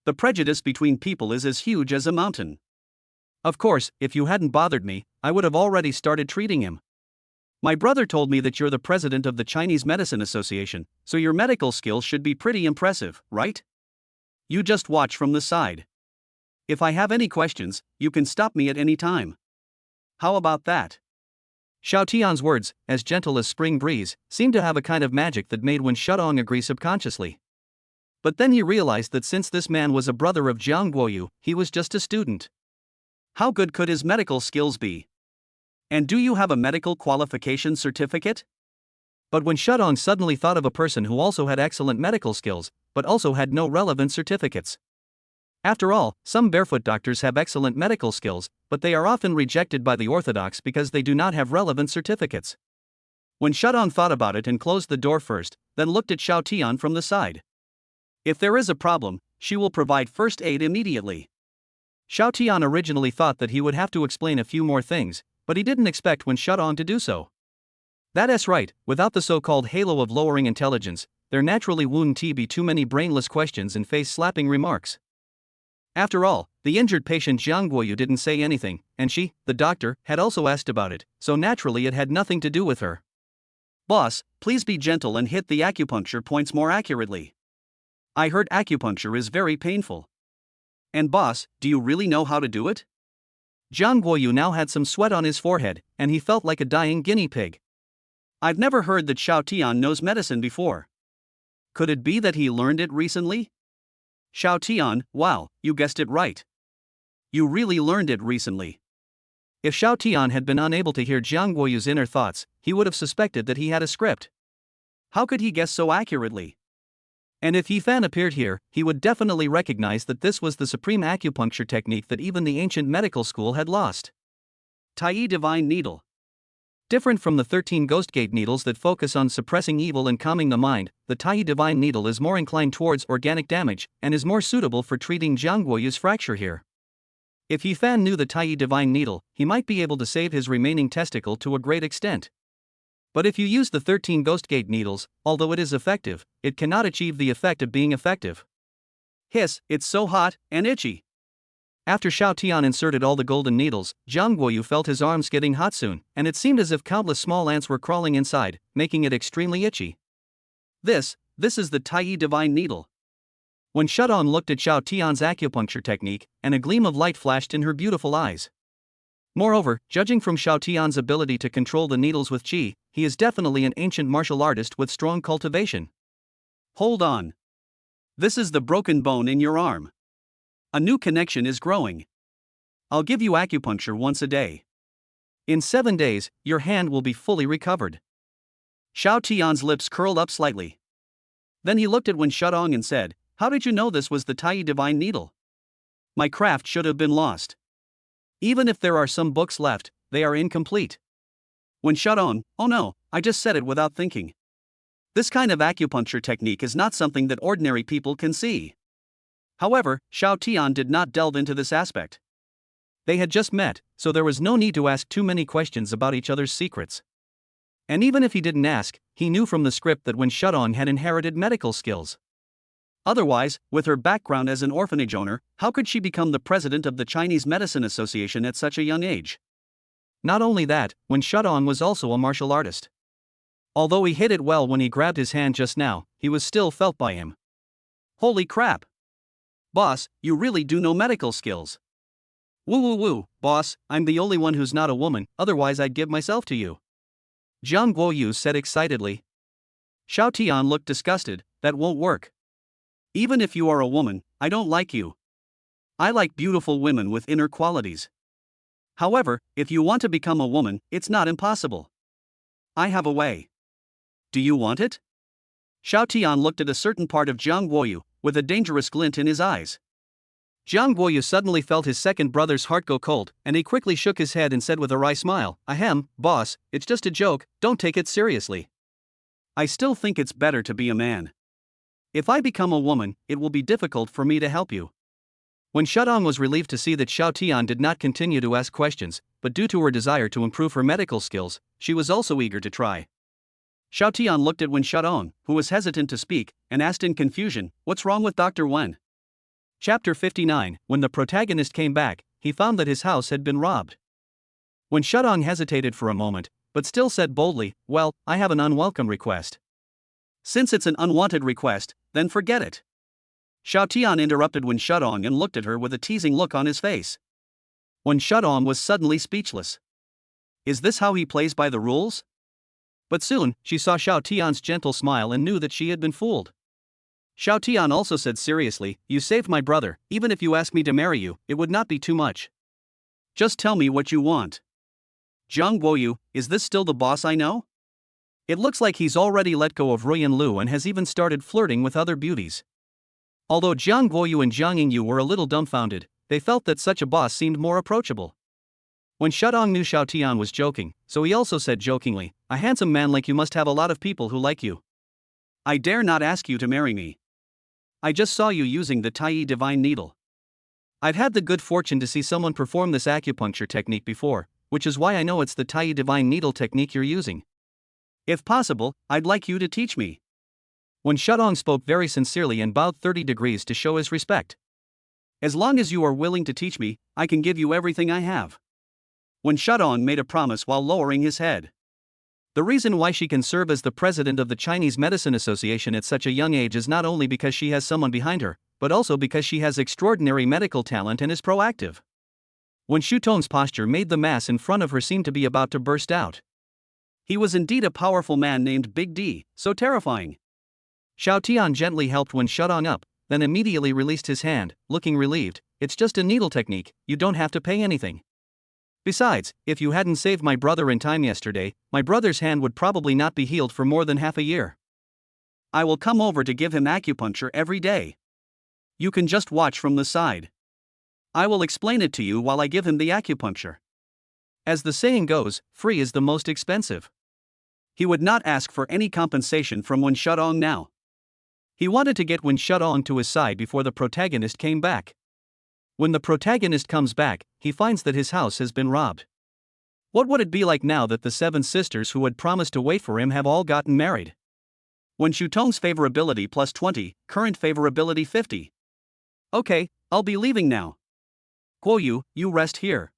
The prejudice between people is as huge as a mountain. Of course, if you hadn't bothered me, I would have already started treating him. My brother told me that you're the president of the Chinese Medicine Association, so your medical skills should be pretty impressive, right? You just watch from the side. If I have any questions, you can stop me at any time. How about that? Xiao Tian's words, as gentle as spring breeze, seemed to have a kind of magic that made Wen Shudong agree subconsciously. But then he realized that since this man was a brother of Jiang Guoyu, he was just a student. How good could his medical skills be? And do you have a medical qualification certificate? But Wen Shudong suddenly thought of a person who also had excellent medical skills, but also had no relevant certificates. After all, some barefoot doctors have excellent medical skills, but they are often rejected by the orthodox because they do not have relevant certificates. Wen Shudong thought about it and closed the door first, then looked at Xiao Tian from the side. If there is a problem, she will provide first aid immediately. Xiao Tian originally thought that he would have to explain a few more things, but he didn't expect Wen Shudong to do so. That's right, without the so-called halo of lowering intelligence, there naturally wouldn't be too many brainless questions and face-slapping remarks. After all, the injured patient Jiang Guoyu didn't say anything, and she, the doctor, had also asked about it, so naturally it had nothing to do with her. Boss, please be gentle and hit the acupuncture points more accurately. I heard acupuncture is very painful. And boss, do you really know how to do it? Jiang Guoyu now had some sweat on his forehead, and he felt like a dying guinea pig. I've never heard that Xiao Tian knows medicine before. Could it be that he learned it recently? Xiao Tian, wow, you guessed it right. You really learned it recently. If Xiao Tian had been unable to hear Jiang Guoyu's inner thoughts, he would have suspected that he had a script. How could he guess so accurately? And if Yi Fan appeared here, he would definitely recognize that this was the supreme acupuncture technique that even the ancient medical school had lost. Tai Divine Needle. Different from the 13 Ghost Gate needles that focus on suppressing evil and calming the mind, the Tai Divine Needle is more inclined towards organic damage, and is more suitable for treating Jiang Guoyu's fracture here. If Yi Fan knew the Tai Divine Needle, he might be able to save his remaining testicle to a great extent. But if you use the 13 Ghost Gate needles, although it is effective, it cannot achieve the effect of being effective. Hiss, it's so hot and itchy. After Xiao Tian inserted all the golden needles, Jiang Guoyu felt his arms getting hot soon, and it seemed as if countless small ants were crawling inside, making it extremely itchy. This is the Tai Divine Needle. When Shudong looked at Xiao Tian's acupuncture technique, and a gleam of light flashed in her beautiful eyes. Moreover, judging from Xiao Tian's ability to control the needles with qi, he is definitely an ancient martial artist with strong cultivation. Hold on. This is the broken bone in your arm. A new connection is growing. I'll give you acupuncture once a day. In 7 days, your hand will be fully recovered. Xiao Tian's lips curled up slightly. Then he looked at Wen Shudong and said, "How did you know this was the Tai Divine Needle? My craft should have been lost. Even if there are some books left, they are incomplete." Wen Shudong, oh no, I just said it without thinking. This kind of acupuncture technique is not something that ordinary people can see. However, Xiao Tian did not delve into this aspect. They had just met, so there was no need to ask too many questions about each other's secrets. And even if he didn't ask, he knew from the script that Wen Shudong had inherited medical skills. Otherwise, with her background as an orphanage owner, how could she become the president of the Chinese Medicine Association at such a young age? Not only that, Wen Shudong was also a martial artist. Although he hit it well when he grabbed his hand just now, he was still felt by him. Holy crap! Boss, you really do know medical skills. Woo woo woo, boss, I'm the only one who's not a woman, otherwise I'd give myself to you. Jiang Guoyu said excitedly. Xiao Tian looked disgusted. That won't work. Even if you are a woman, I don't like you. I like beautiful women with inner qualities. However, if you want to become a woman, it's not impossible. I have a way. Do you want it? Xiao Tian looked at a certain part of Jiang Guoyu, with a dangerous glint in his eyes. Jiang Guoyu suddenly felt his second brother's heart go cold, and he quickly shook his head and said with a wry smile, "Ahem, boss, it's just a joke, don't take it seriously. I still think it's better to be a man. If I become a woman, it will be difficult for me to help you." When Shudong was relieved to see that Xiao Tian did not continue to ask questions, but due to her desire to improve her medical skills, she was also eager to try. Xiao Tian looked at Wen Shudong, who was hesitant to speak, and asked in confusion, "What's wrong with Dr. Wen?" Chapter 59. When the protagonist came back, he found that his house had been robbed. When Shudong hesitated for a moment, but still said boldly, "Well, I have an unwelcome request." "Since it's an unwanted request, then forget it." Xiao Tian interrupted Wen Shudong and looked at her with a teasing look on his face. Wen Shudong was suddenly speechless. Is this how he plays by the rules? But soon, she saw Xiao Tian's gentle smile and knew that she had been fooled. Xiao Tian also said seriously, "You saved my brother. Even if you ask me to marry you, it would not be too much. Just tell me what you want." Zhang Guoyu, is this still the boss I know? It looks like he's already let go of Ruyan Lu and has even started flirting with other beauties. Although Zhang Guoyu and Zhang Yingyu were a little dumbfounded, they felt that such a boss seemed more approachable. When Shudong knew Xiao Tian was joking, so he also said jokingly, "A handsome man like you must have a lot of people who like you. I dare not ask you to marry me. I just saw you using the Tai Divine Needle. I've had the good fortune to see someone perform this acupuncture technique before, which is why I know it's the Tai Divine Needle technique you're using. If possible, I'd like you to teach me." When Shudong spoke very sincerely and bowed 30 degrees to show his respect. "As long as you are willing to teach me, I can give you everything I have." When Shudong made a promise while lowering his head. The reason why she can serve as the president of the Chinese Medicine Association at such a young age is not only because she has someone behind her, but also because she has extraordinary medical talent and is proactive. When Shutong's posture made the mass in front of her seem to be about to burst out. He was indeed a powerful man named Big D, so terrifying. Xiao Tian gently helped Wen Shudong up, then immediately released his hand, looking relieved. "It's just a needle technique, you don't have to pay anything. Besides, if you hadn't saved my brother in time yesterday, my brother's hand would probably not be healed for more than half a year. I will come over to give him acupuncture every day. You can just watch from the side. I will explain it to you while I give him the acupuncture." As the saying goes, free is the most expensive. He would not ask for any compensation from Wen Shudong now. He wanted to get Wen Shudong to his side before the protagonist came back. When the protagonist comes back, he finds that his house has been robbed. What would it be like now that the 7 sisters who had promised to wait for him have all gotten married? Wen Shutong's favorability plus 20, current favorability 50. "Okay, I'll be leaving now. Guoyu, you rest here.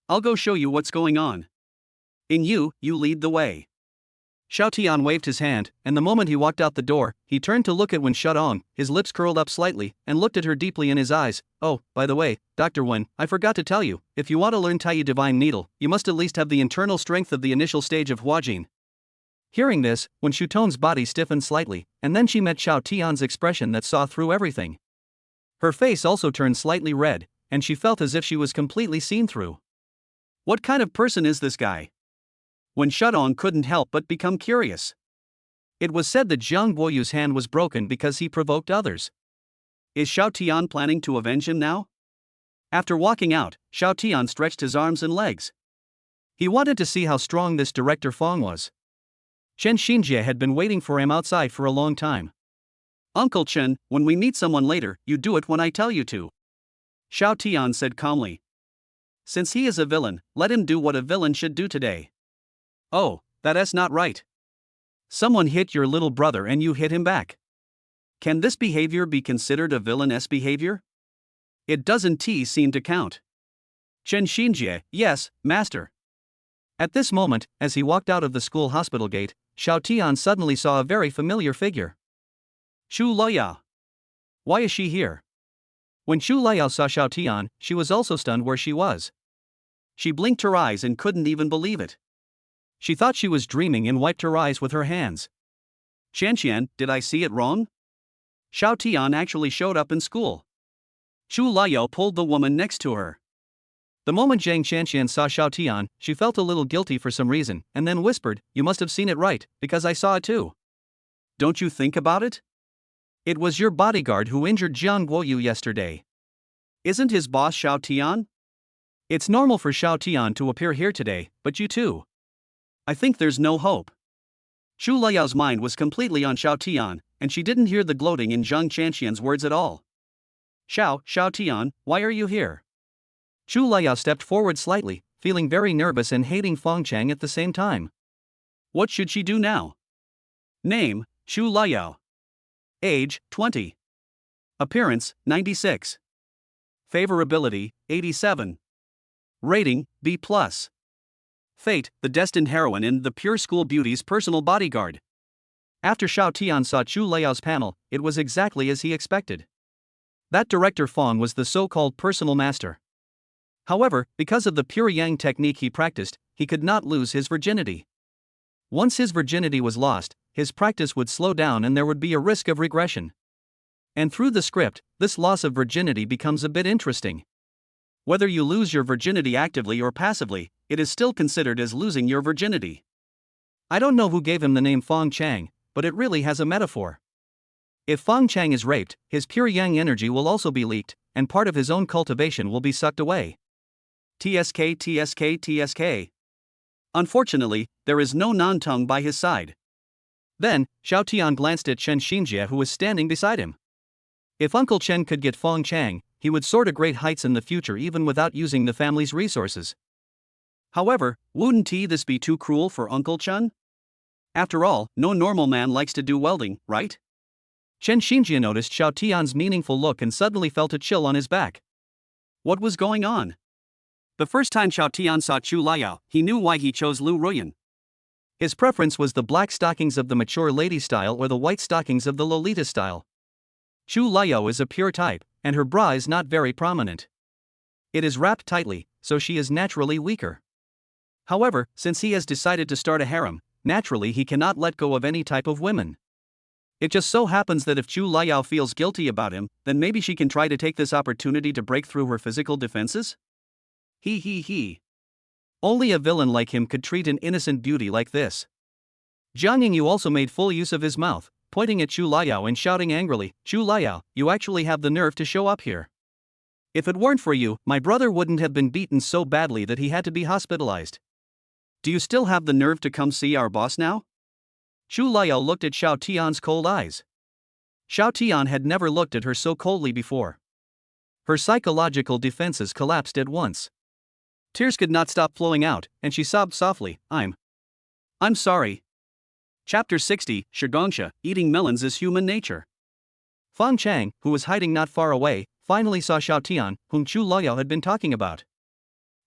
I'll go show you what's going on. You lead the way." Xiao Tian waved his hand, and the moment he walked out the door, he turned to look at Wen Shudong, his lips curled up slightly, and looked at her deeply in his eyes. "Oh, by the way, Dr. Wen, I forgot to tell you, if you want to learn Tai Divine Needle, you must at least have the internal strength of the initial stage of Huajin." Hearing this, Wen Shutong's body stiffened slightly, and then she met Xiao Tian's expression that saw through everything. Her face also turned slightly red, and she felt as if she was completely seen through. What kind of person is this guy? Wen Shudong couldn't help but become curious. It was said that Zhang Guoyu's hand was broken because he provoked others. Is Xiao Tian planning to avenge him now? After walking out, Xiao Tian stretched his arms and legs. He wanted to see how strong this Director Fong was. Chen Xinjie had been waiting for him outside for a long time. "Uncle Chen, when we meet someone later, you do it when I tell you to," Xiao Tian said calmly. "Since he is a villain, let him do what a villain should do today." "Oh, that's not right. Someone hit your little brother and you hit him back. Can this behavior be considered a villainous behavior? It doesn't seem to count." Chen Xinjie, "Yes, master." At this moment, as he walked out of the school hospital gate, Xiao Tian suddenly saw a very familiar figure. Chu Luoyao. Why is she here? When Chu Luoyao saw Xiao Tian, she was also stunned where she was. She blinked her eyes and couldn't even believe it. She thought she was dreaming and wiped her eyes with her hands. "Qianqian, did I see it wrong? Xiao Tian actually showed up in school." Chu Luoyao pulled the woman next to her. The moment Zhang Qianqian saw Xiao Tian, she felt a little guilty for some reason, and then whispered, "You must have seen it right, because I saw it too. Don't you think about it? It was your bodyguard who injured Zhang Guoyu yesterday. Isn't his boss Xiao Tian? It's normal for Xiao Tian to appear here today, but you too. I think there's no hope." Chu Luoyao's mind was completely on Xiao Tian, and she didn't hear the gloating in Zhang Qianqian's words at all. Xiao Tian, why are you here?" Chu Luoyao stepped forward slightly, feeling very nervous and hating Fong Chang at the same time. What should she do now? Name, Chu Luoyao. Age, 20. Appearance, 96. Favorability, 87. Rating, B+. Fate, the destined heroine in The Pure School Beauty's personal bodyguard. After Xiao Tian saw Chu Luoyao's panel, it was exactly as he expected. That director Fong was the so-called personal master. However, because of the pure yang technique he practiced, he could not lose his virginity. Once his virginity was lost, his practice would slow down and there would be a risk of regression. And through the script, this loss of virginity becomes a bit interesting. Whether you lose your virginity actively or passively, it is still considered as losing your virginity. I don't know who gave him the name Fong Chang, but it really has a metaphor. If Fong Chang is raped, his pure yang energy will also be leaked, and part of his own cultivation will be sucked away. TSK TSK TSK. Unfortunately, there is no Nantong by his side. Then, Xiao Tian glanced at Chen Xinjie who was standing beside him. If Uncle Chen could get Fong Chang, he would soar to great heights in the future even without using the family's resources. However, wouldn't this be too cruel for Uncle Chen? After all, no normal man likes to do welding, right? Chen Xinjie noticed Xiao Tian's meaningful look and suddenly felt a chill on his back. What was going on? The first time Xiao Tian saw Chu Liao, he knew why he chose Lu Ruyan. His preference was the black stockings of the mature lady style or the white stockings of the Lolita style. Chu Liao is a pure type, and her bra is not very prominent. It is wrapped tightly, so she is naturally weaker. However, since he has decided to start a harem, naturally he cannot let go of any type of women. It just so happens that if Chu Liao feels guilty about him, then maybe she can try to take this opportunity to break through her physical defenses? He. Only a villain like him could treat an innocent beauty like this. Jiang Yingyu also made full use of his mouth, pointing at Chu Liao and shouting angrily, "Chu Liao, you actually have the nerve to show up here. If it weren't for you, my brother wouldn't have been beaten so badly that he had to be hospitalized. Do you still have the nerve to come see our boss now?" Chu Liao looked at Xiao Tian's cold eyes. Xiao Tian had never looked at her so coldly before. Her psychological defenses collapsed at once. Tears could not stop flowing out, and she sobbed softly, I'm sorry. Chapter 60, Shigongsha, eating melons is human nature. Fong Chang, who was hiding not far away, finally saw Xiao Tian, whom Chu Liao had been talking about.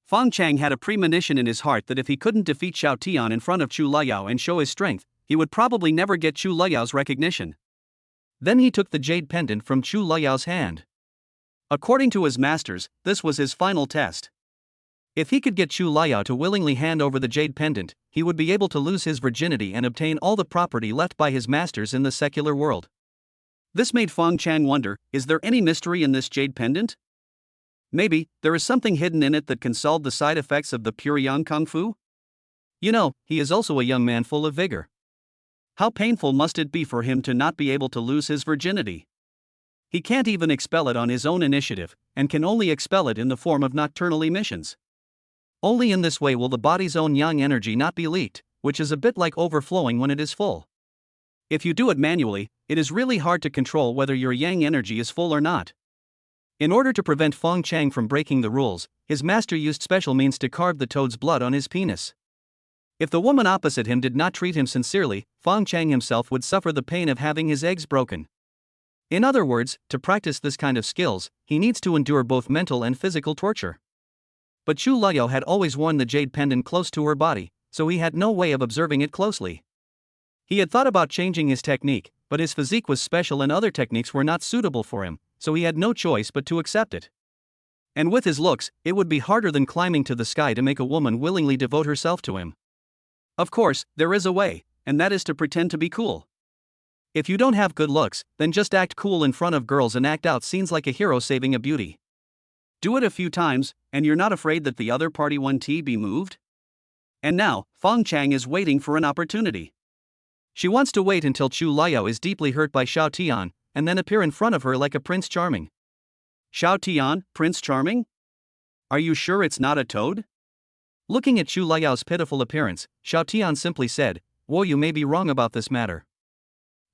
Fong Chang had a premonition in his heart that if he couldn't defeat Xiao Tian in front of Chu Liao and show his strength, he would probably never get Chu Liao's recognition. Then he took the jade pendant from Chu Liao's hand. According to his masters, this was his final test. If he could get Chu Liao to willingly hand over the jade pendant, he would be able to lose his virginity and obtain all the property left by his masters in the secular world. This made Fong Chang wonder, is there any mystery in this jade pendant? Maybe, there is something hidden in it that can solve the side effects of the pure yang kung fu? You know, he is also a young man full of vigor. How painful must it be for him to not be able to lose his virginity? He can't even expel it on his own initiative, and can only expel it in the form of nocturnal emissions. Only in this way will the body's own yang energy not be leaked, which is a bit like overflowing when it is full. If you do it manually, it is really hard to control whether your yang energy is full or not. In order to prevent Fong Chang from breaking the rules, his master used special means to carve the toad's blood on his penis. If the woman opposite him did not treat him sincerely, Fong Chang himself would suffer the pain of having his eggs broken. In other words, to practice this kind of skills, he needs to endure both mental and physical torture. But Chu Liao had always worn the jade pendant close to her body, so he had no way of observing it closely. He had thought about changing his technique, but his physique was special and other techniques were not suitable for him, so he had no choice but to accept it. And with his looks, it would be harder than climbing to the sky to make a woman willingly devote herself to him. Of course, there is a way, and that is to pretend to be cool. If you don't have good looks, then just act cool in front of girls and act out scenes like a hero saving a beauty. Do it a few times, and you're not afraid that the other party won't be moved? And now, Fong Chang is waiting for an opportunity. She wants to wait until Chu Liao is deeply hurt by Xiao Tian, and then appear in front of her like a Prince Charming. Xiao Tian, Prince Charming? Are you sure it's not a toad? Looking at Chu Liao's pitiful appearance, Xiao Tian simply said, "Well, you may be wrong about this matter.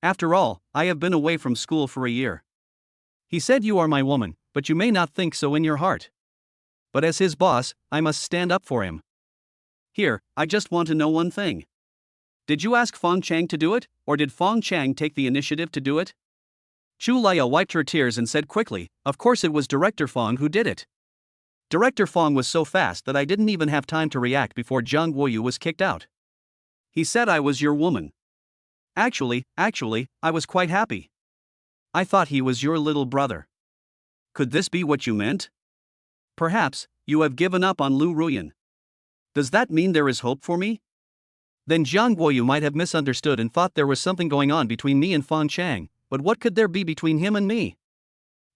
After all, I have been away from school for a year. He said you are my woman, but you may not think so in your heart. But as his boss, I must stand up for him. Here, I just want to know one thing. Did you ask Fong Chang to do it, or did Fong Chang take the initiative to do it?" Chu Liao wiped her tears and said quickly, "Of course it was Director Fong who did it. Director Fong was so fast that I didn't even have time to react before Zhang Guoyu was kicked out. He said I was your woman. Actually, I was quite happy. I thought he was your little brother. Could this be what you meant? Perhaps, you have given up on Lu Ruyan. Does that mean there is hope for me? Then Jiang Guoyu might have misunderstood and thought there was something going on between me and Fang Chang, but what could there be between him and me?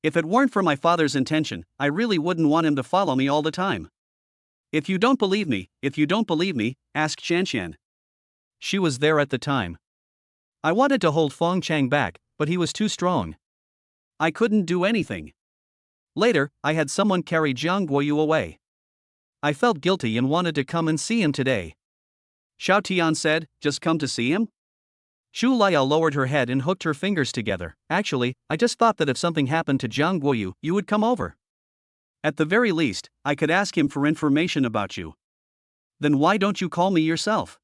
If it weren't for my father's intention, I really wouldn't want him to follow me all the time. If you don't believe me, ask Qianqian. She was there at the time. I wanted to hold Fang Chang back, but he was too strong. I couldn't do anything. Later, I had someone carry Jiang Guoyu away. I felt guilty and wanted to come and see him today. Xiao Tian said, just come to see him? Xu Liao lowered her head and hooked her fingers together. Actually, I just thought that if something happened to Jiang Guoyu, you would come over. At the very least, I could ask him for information about you. Then why don't you call me yourself?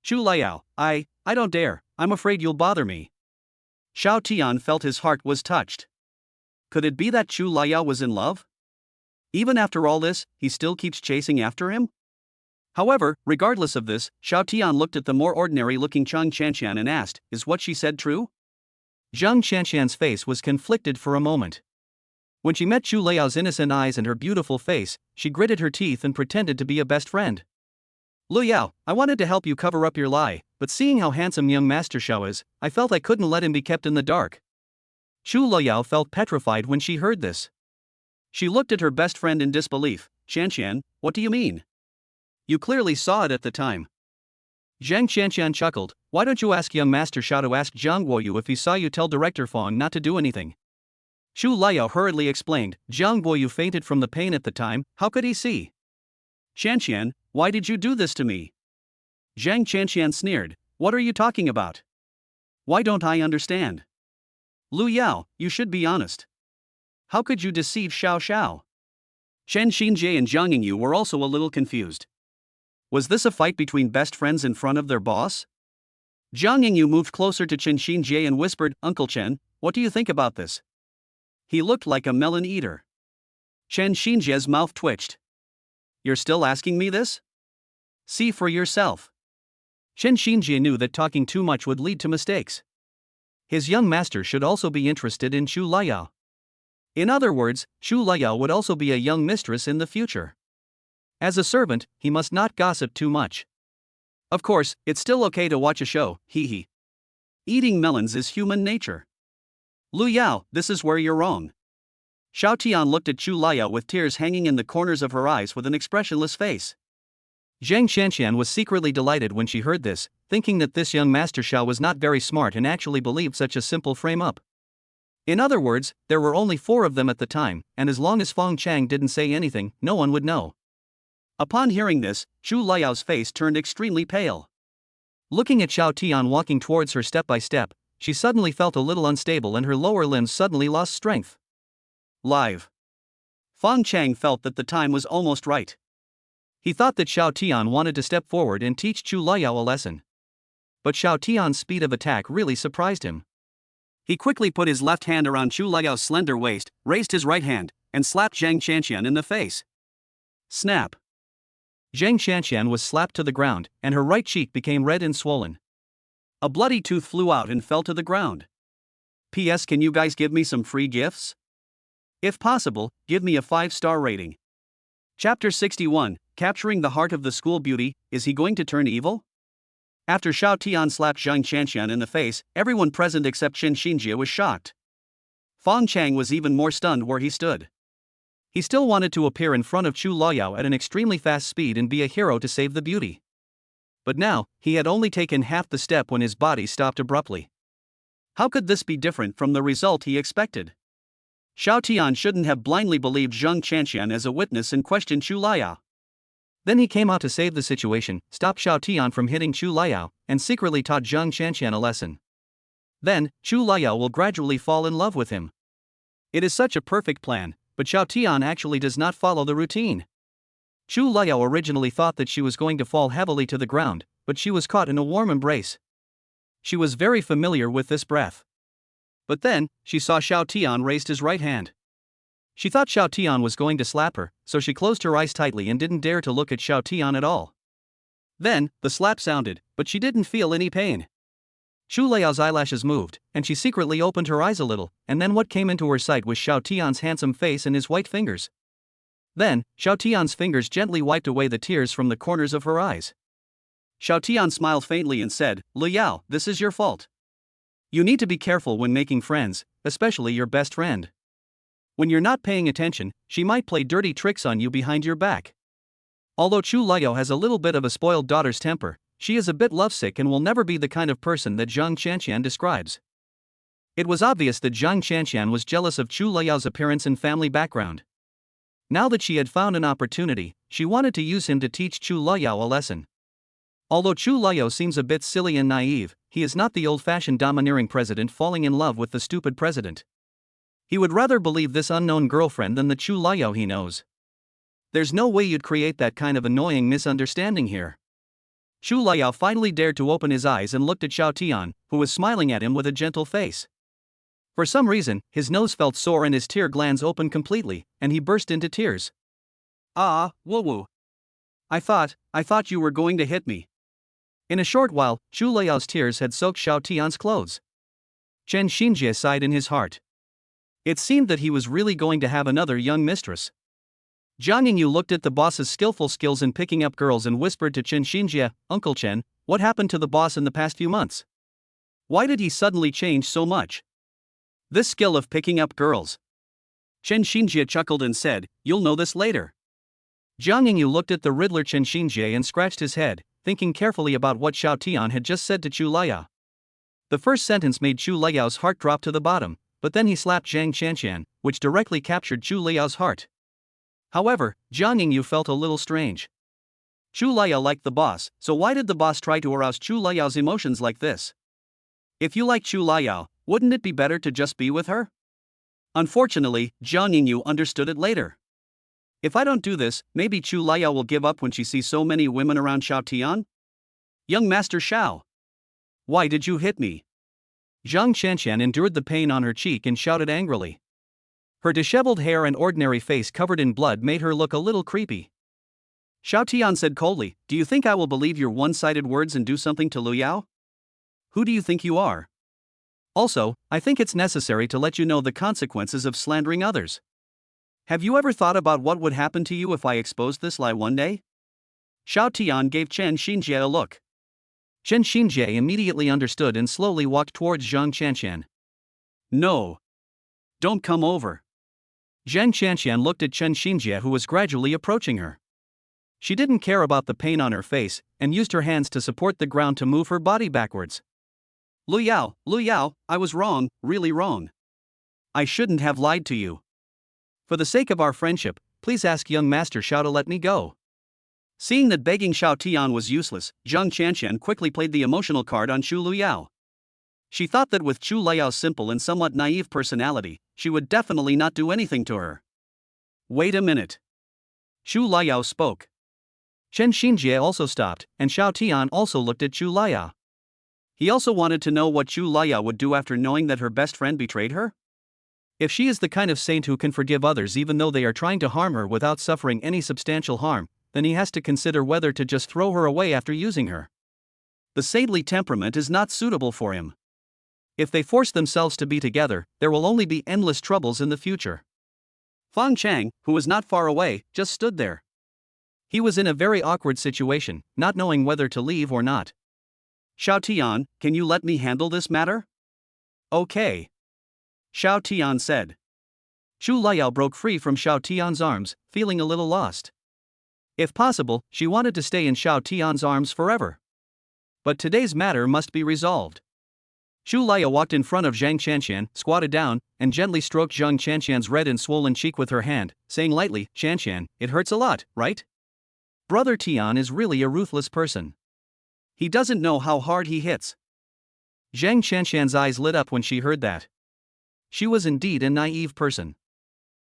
Xu Liao, I don't dare, I'm afraid you'll bother me. Xiao Tian felt his heart was touched. Could it be that Xu Liao was in love? Even after all this, he still keeps chasing after him? However, regardless of this, Xiao Tian looked at the more ordinary-looking Zhang Qianqian and asked, is what she said true? Zhang Qianqian's face was conflicted for a moment. When she met Xu Liao's innocent eyes and her beautiful face, she gritted her teeth and pretended to be a best friend. Lu Yao, I wanted to help you cover up your lie, but seeing how handsome young Master Xiao is, I felt I couldn't let him be kept in the dark. Xu Liao felt petrified when she heard this. She looked at her best friend in disbelief. Qianqian, what do you mean? You clearly saw it at the time. Zhang Qianqian chuckled, why don't you ask young Master Xiao to ask Jiang Guoyu if he saw you tell Director Fang not to do anything? Xu Liao hurriedly explained, Jiang Guoyu fainted from the pain at the time, how could he see? Qianqian, why did you do this to me? Zhang Qianqian sneered, what are you talking about? Why don't I understand? Lu Yao, you should be honest. How could you deceive Xiao Xiao? Chen Xinjie and Zhang Yingyu were also a little confused. Was this a fight between best friends in front of their boss? Zhang Yingyu moved closer to Chen Xinjie and whispered, Uncle Chen, what do you think about this? He looked like a melon eater. Chen Xinjie's mouth twitched. You're still asking me this? See for yourself. Chen Xinjie knew that talking too much would lead to mistakes. His young master should also be interested in Xu Liao. In other words, Xu Liao would also be a young mistress in the future. As a servant, he must not gossip too much. Of course, it's still okay to watch a show, hee hee. Eating melons is human nature. Lu Yao, this is where you're wrong. Xiao Tian looked at Xu Liao with tears hanging in the corners of her eyes with an expressionless face. Zhang Qianqian was secretly delighted when she heard this, thinking that this young Master Xiao was not very smart and actually believed such a simple frame-up. In other words, there were only 4 of them at the time, and as long as Fang Chang didn't say anything, no one would know. Upon hearing this, Xu Liao's face turned extremely pale. Looking at Xiao Tian walking towards her step by step, she suddenly felt a little unstable and her lower limbs suddenly lost strength. Live. Fang Chang felt that the time was almost right. He thought that Xiao Tian wanted to step forward and teach Xu Liao a lesson. But Xiao Tian's speed of attack really surprised him. He quickly put his left hand around Xu Liao's slender waist, raised his right hand, and slapped Zhang Qianqian in the face. Snap. Zhang Qianqian was slapped to the ground, and her right cheek became red and swollen. A bloody tooth flew out and fell to the ground. P.S. Can you guys give me some free gifts? If possible, give me a 5-star rating. Chapter 61, Capturing the Heart of the School Beauty, is he going to turn evil? After Xiao Tian slapped Zhang Qianqian in the face, everyone present except Chen Xinjie was shocked. Fang Chang was even more stunned where he stood. He still wanted to appear in front of Xu Liao at an extremely fast speed and be a hero to save the beauty. But now, he had only taken half the step when his body stopped abruptly. How could this be different from the result he expected? Xiao Tian shouldn't have blindly believed Zhang Qianqian as a witness and questioned Xu Liao. Then he came out to save the situation, stopped Xiao Tian from hitting Xu Liao, and secretly taught Zhang Qianqian a lesson. Then, Xu Liao will gradually fall in love with him. It is such a perfect plan, but Xiao Tian actually does not follow the routine. Xu Liao originally thought that she was going to fall heavily to the ground, but she was caught in a warm embrace. She was very familiar with this breath. But then, she saw Xiao Tian raised his right hand. She thought Xiao Tian was going to slap her, so she closed her eyes tightly and didn't dare to look at Xiao Tian at all. Then, the slap sounded, but she didn't feel any pain. Chu Liao's eyelashes moved, and she secretly opened her eyes a little, and then what came into her sight was Xiao Tian's handsome face and his white fingers. Then, Xiao Tian's fingers gently wiped away the tears from the corners of her eyes. Xiao Tian smiled faintly and said, "Lu Yao, this is your fault. You need to be careful when making friends, especially your best friend. When you're not paying attention, she might play dirty tricks on you behind your back." Although Chu Liao has a little bit of a spoiled daughter's temper, she is a bit lovesick and will never be the kind of person that Zhang Qianqian describes. It was obvious that Zhang Qianqian was jealous of Chu Liao's appearance and family background. Now that she had found an opportunity, she wanted to use him to teach Chu Liao a lesson. Although Chu Liao seems a bit silly and naive, he is not the old-fashioned domineering president falling in love with the stupid president. He would rather believe this unknown girlfriend than the Chu Liao he knows. There's no way you'd create that kind of annoying misunderstanding here. Chu Liao finally dared to open his eyes and looked at Xiao Tian, who was smiling at him with a gentle face. For some reason, his nose felt sore and his tear glands opened completely, and he burst into tears. "Ah, woo-woo. I thought you were going to hit me." In a short while, Chu Liao's tears had soaked Xiao Tian's clothes. Chen Xinjie sighed in his heart. It seemed that he was really going to have another young mistress. Jiang Yingyu looked at the boss's skillful skills in picking up girls and whispered to Chen Xinjie, "Uncle Chen, what happened to the boss in the past few months? Why did he suddenly change so much? This skill of picking up girls." Chen Xinjie chuckled and said, "You'll know this later." Jiang Yingyu looked at the Riddler Chen Xinjie and scratched his head, thinking carefully about what Xiao Tian had just said to Chu Liao. The first sentence made Chu Liao's heart drop to the bottom, but then he slapped Zhang Qianqian, which directly captured Chu Liao's heart. However, Jiang Yingyu felt a little strange. Chu Liao liked the boss, so why did the boss try to arouse Chu Liao's emotions like this? If you like Chu Liao, wouldn't it be better to just be with her? Unfortunately, Jiang Yingyu understood it later. If I don't do this, maybe Chu Liao will give up when she sees so many women around Xiao Tian? Young Master Xiao, why did you hit me? Zhang Qianqian endured the pain on her cheek and shouted angrily. Her disheveled hair and ordinary face covered in blood made her look a little creepy. Xiao Tian said coldly, "Do you think I will believe your one-sided words and do something to Lu Yao? Who do you think you are? Also, I think it's necessary to let you know the consequences of slandering others. Have you ever thought about what would happen to you if I exposed this lie one day?" Xiao Tian gave Chen Xinjie a look. Chen Xinjie immediately understood and slowly walked towards Zhang Qianqian. "No. Don't come over." Zhang Qianqian looked at Chen Xinjie, who was gradually approaching her. She didn't care about the pain on her face, and used her hands to support the ground to move her body backwards. Lu Yao, I was wrong, really wrong. I shouldn't have lied to you. For the sake of our friendship, please ask young Master Xiao to let me go." Seeing that begging Xiao Tian was useless, Zhang Qianqian quickly played the emotional card on Chu Liao. She thought that with Chu Liao's simple and somewhat naive personality, she would definitely not do anything to her. "Wait a minute." Chu Liao spoke. Chen Xinjie also stopped, and Xiao Tian also looked at Chu Liao. He also wanted to know what Chu Liao would do after knowing that her best friend betrayed her. If she is the kind of saint who can forgive others even though they are trying to harm her without suffering any substantial harm, then he has to consider whether to just throw her away after using her. The saintly temperament is not suitable for him. If they force themselves to be together, there will only be endless troubles in the future. Fang Chang, who was not far away, just stood there. He was in a very awkward situation, not knowing whether to leave or not. "Xiao Tian, can you let me handle this matter?" "Okay," Xiao Tian said. Chu Liao broke free from Xiao Tian's arms, feeling a little lost. If possible, she wanted to stay in Xiao Tian's arms forever. But today's matter must be resolved. Chu Liao walked in front of Zhang Qianqian, squatted down, and gently stroked Zhang Qianqian's red and swollen cheek with her hand, saying lightly, "Qianqian, it hurts a lot, right? Brother Tian is really a ruthless person. He doesn't know how hard he hits." Zhang Qianqian's eyes lit up when she heard that. She was indeed a naive person.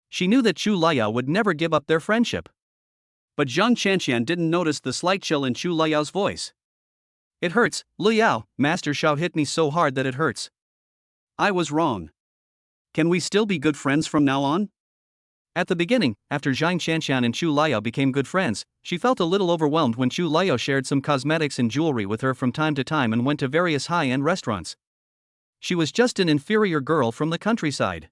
She knew that Chu Liao would never give up their friendship. But Zhang Qianqian didn't notice the slight chill in Chu Liao's voice. "It hurts, Lu Yao, Master Xiao hit me so hard that it hurts. I was wrong. Can we still be good friends from now on?" At the beginning, after Zhang Qianqian and Chu Liao became good friends, she felt a little overwhelmed when Chu Liao shared some cosmetics and jewelry with her from time to time and went to various high-end restaurants. She was just an inferior girl from the countryside.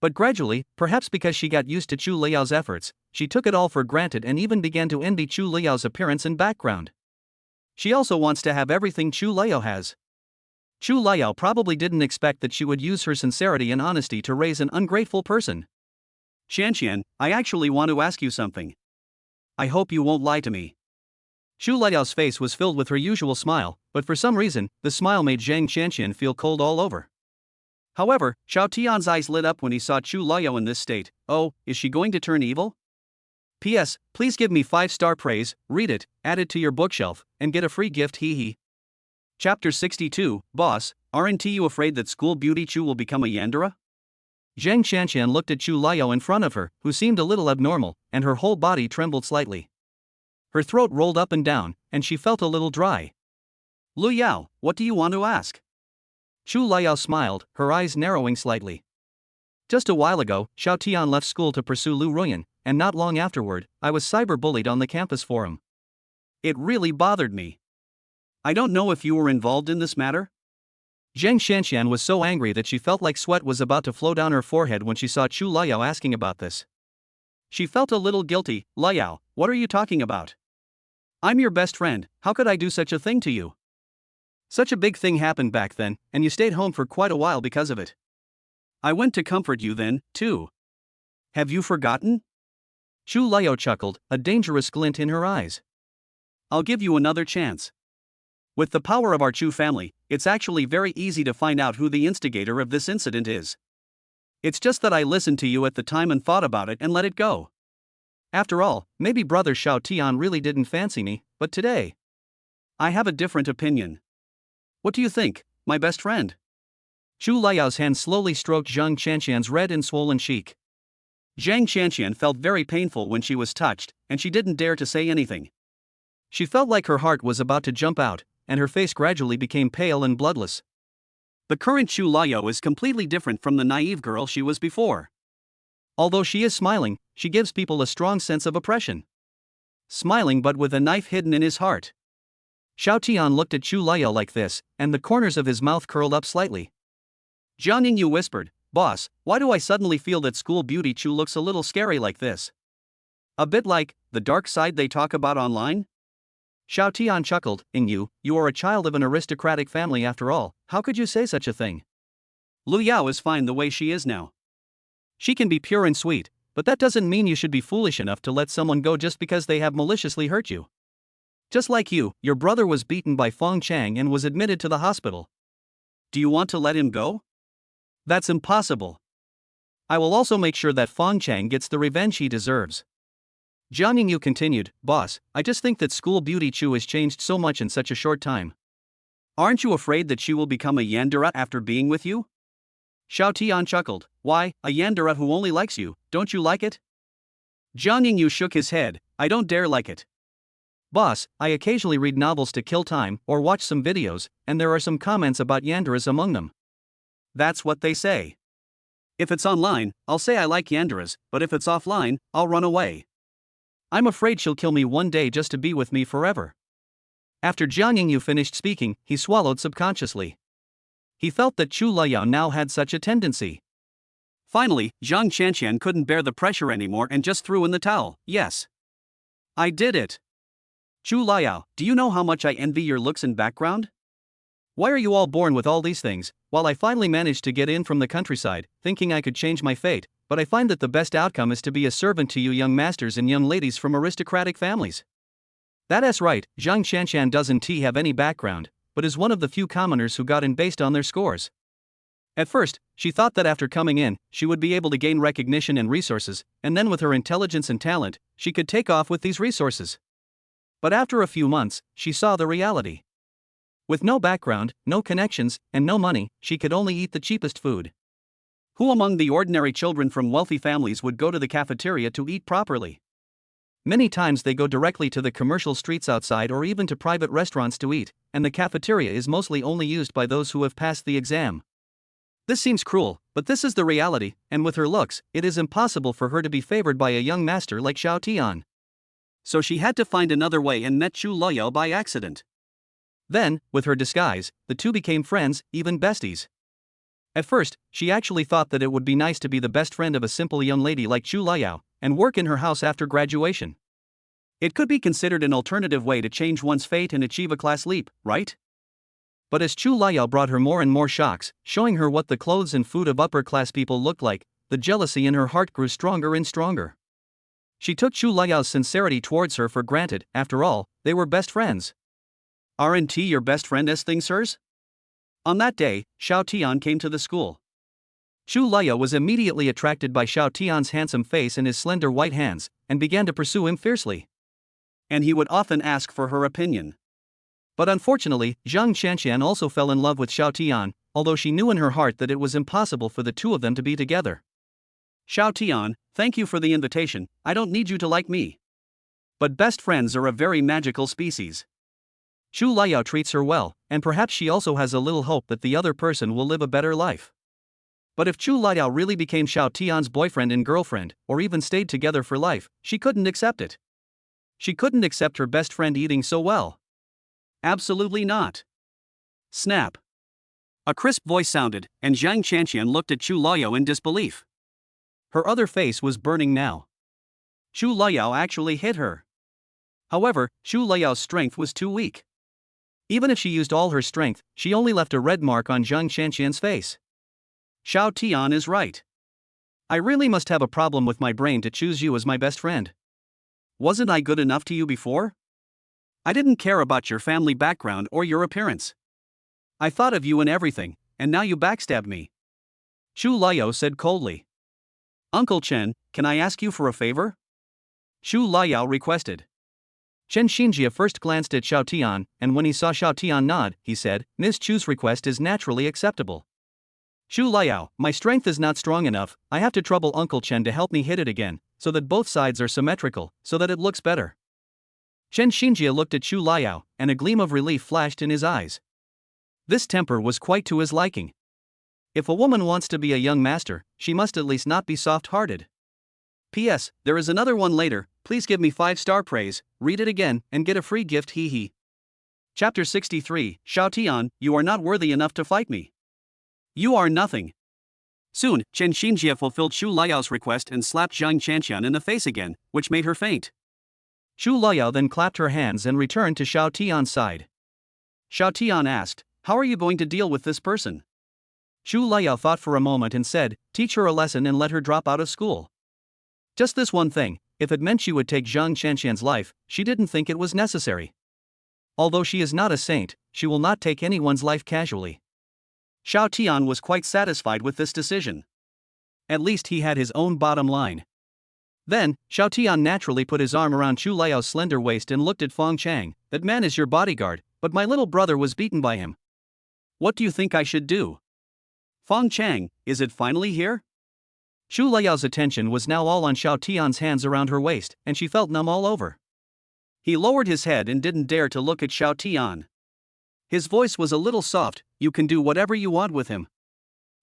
But gradually, perhaps because she got used to Chu Liao's efforts, she took it all for granted and even began to envy Chu Liao's appearance and background. She also wants to have everything Chu Liao has. Chu Liao probably didn't expect that she would use her sincerity and honesty to raise an ungrateful person. Qianqian, I actually want to ask you something. I hope you won't lie to me. Chu Liao's face was filled with her usual smile, but for some reason, the smile made Zhang Qianqian feel cold all over. However, Xiao Tian's eyes lit up when he saw Chu Liao in this state. Oh, is she going to turn evil? P.S. Please give me 5-star praise, read it, add it to your bookshelf, and get a free gift hee. Chapter 62, Boss, aren't you afraid that school beauty Chu will become a Yandere? Zhang Qianqian looked at Chu Liao in front of her, who seemed a little abnormal, and her whole body trembled slightly. Her throat rolled up and down, and she felt a little dry. Lu Yao, what do you want to ask? Chu Liao smiled, her eyes narrowing slightly. Just a while ago, Xiao Tian left school to pursue Lu Ruyan, and not long afterward, I was cyberbullied on the campus forum. It really bothered me. I don't know if you were involved in this matter? Zhang Qianqian was so angry that she felt like sweat was about to flow down her forehead when she saw Chu Liao asking about this. She felt a little guilty. Liao, what are you talking about? I'm your best friend, how could I do such a thing to you? Such a big thing happened back then, and you stayed home for quite a while because of it. I went to comfort you then, too. Have you forgotten? Chu Liao chuckled, a dangerous glint in her eyes. I'll give you another chance. With the power of our Chu family, it's actually very easy to find out who the instigator of this incident is. It's just that I listened to you at the time and thought about it and let it go. After all, maybe brother Xiao Tian really didn't fancy me, but today, I have a different opinion. What do you think, my best friend? Chu Liao's hand slowly stroked Zhang Qianqian's red and swollen cheek. Zhang Qianqian felt very painful when she was touched, and she didn't dare to say anything. She felt like her heart was about to jump out, and her face gradually became pale and bloodless. The current Chu Liao is completely different from the naive girl she was before. Although she is smiling, she gives people a strong sense of oppression. Smiling but with a knife hidden in his heart. Xiao Tian looked at Chu Liao like this, and the corners of his mouth curled up slightly. Jiang Yingyu whispered, Boss, why do I suddenly feel that school beauty Chu looks a little scary like this? A bit like the dark side they talk about online? Xiao Tian chuckled, Yingyu, you are a child of an aristocratic family after all, how could you say such a thing? Lu Yao is fine the way she is now. She can be pure and sweet, but that doesn't mean you should be foolish enough to let someone go just because they have maliciously hurt you. Just like you, your brother was beaten by Feng Chang and was admitted to the hospital. Do you want to let him go? That's impossible. I will also make sure that Feng Chang gets the revenge he deserves. Jiang Yingyu continued, Boss, I just think that school beauty Chu has changed so much in such a short time. Aren't you afraid that she will become a Yandere after being with you? Xiao Tian chuckled, Why, a Yandere who only likes you, don't you like it? Jiang Yingyu shook his head, I don't dare like it. Boss, I occasionally read novels to kill time or watch some videos, and there are some comments about Yanderes among them. That's what they say. If it's online, I'll say I like Yanderes, but if it's offline, I'll run away. I'm afraid she'll kill me one day just to be with me forever. After Jiang Yingyu finished speaking, he swallowed subconsciously. He felt that Chu Liao now had such a tendency. Finally, Zhang Qianqian couldn't bear the pressure anymore and just threw in the towel. Yes. I did it. Chu Liao, do you know how much I envy your looks and background? Why are you all born with all these things, while I finally managed to get in from the countryside, thinking I could change my fate, but I find that the best outcome is to be a servant to you young masters and young ladies from aristocratic families. That's right, Zhang Qianqian doesn't have any background, but is one of the few commoners who got in based on their scores. At first, she thought that after coming in, she would be able to gain recognition and resources, and then with her intelligence and talent, she could take off with these resources. But after a few months, she saw the reality. With no background, no connections, and no money, she could only eat the cheapest food. Who among the ordinary children from wealthy families would go to the cafeteria to eat properly? Many times they go directly to the commercial streets outside or even to private restaurants to eat, and the cafeteria is mostly only used by those who have passed the exam. This seems cruel, But this is the reality, and with her looks, it is impossible for her to be favored by a young master like Xiao Tian. So she had to find another way and met Chu Luoyao by accident. Then, with her disguise, the two became friends, even besties. At first, she actually thought that it would be nice to be the best friend of a simple young lady like Chu Luoyao, and work in her house after graduation. It could be considered an alternative way to change one's fate and achieve a class leap, right? But as Chu Luoyao brought her more and more shocks, showing her what the clothes and food of upper-class people looked like, the jealousy in her heart grew stronger and stronger. She took Chu Luoyao's sincerity towards her for granted. After all, they were best friends. Aren't he your best friend as things, sirs? On that day, Xiao Tian came to the school. Chu Luoyao was immediately attracted by Xiao Tian's handsome face and his slender white hands, and began to pursue him fiercely. And he would often ask for her opinion. But unfortunately, Zhang Qianqian also fell in love with Xiao Tian, although she knew in her heart that it was impossible for the two of them to be together. Xiao Tian, thank you for the invitation, I don't need you to like me. But best friends are a very magical species. Chu Luoyao treats her well, and perhaps she also has a little hope that the other person will live a better life. But if Chu Luoyao really became Xiao Tian's boyfriend and girlfriend, or even stayed together for life, she couldn't accept it. She couldn't accept her best friend eating so well. Absolutely not. Snap. A crisp voice sounded, and Zhang Qianqian looked at Chu Luoyao in disbelief. Her other face was burning now. Chu Luoyao actually hit her. However, Chu Luoyao's strength was too weak. Even if she used all her strength, she only left a red mark on Zhang Qianqian's face. Xiao Tian is right. I really must have a problem with my brain to choose you as my best friend. Wasn't I good enough to you before? I didn't care about your family background or your appearance. I thought of you in everything, and now you backstabbed me. Chu Luoyao said coldly. Uncle Chen, can I ask you for a favor? Chu Luoyao requested. Chen Xinjie first glanced at Xiao Tian, and when he saw Xiao Tian nod, he said, Ms. Chu's request is naturally acceptable. Chu Luoyao, my strength is not strong enough, I have to trouble Uncle Chen to help me hit it again, so that both sides are symmetrical, so that it looks better. Chen Xinjie looked at Chu Luoyao, and a gleam of relief flashed in his eyes. This temper was quite to his liking. If a woman wants to be a young master, she must at least not be soft-hearted. P.S. There is another one later, please give me 5-star praise, read it again, and get a free gift hee hee. Chapter 63, Xiao Tian, you are not worthy enough to fight me. You are nothing. Soon, Chen Xinjie fulfilled Chu Luoyao's request and slapped Zhang Qianqian in the face again, which made her faint. Chu Luoyao then clapped her hands and returned to Xiao Tian's side. Xiao Tian asked, how are you going to deal with this person? Chu Luoyao thought for a moment and said, teach her a lesson and let her drop out of school. Just this one thing, if it meant she would take Zhang Qianqian's life, she didn't think it was necessary. Although she is not a saint, she will not take anyone's life casually. Xiao Tian was quite satisfied with this decision. At least he had his own bottom line. Then, Xiao Tian naturally put his arm around Chu Luoyao's slender waist and looked at Feng Chang, that man is your bodyguard, but my little brother was beaten by him. What do you think I should do? Feng Chang, is it finally here? Chu Luoyao's attention was now all on Xiao Tian's hands around her waist, and she felt numb all over. He lowered his head and didn't dare to look at Xiao Tian. His voice was a little soft, you can do whatever you want with him.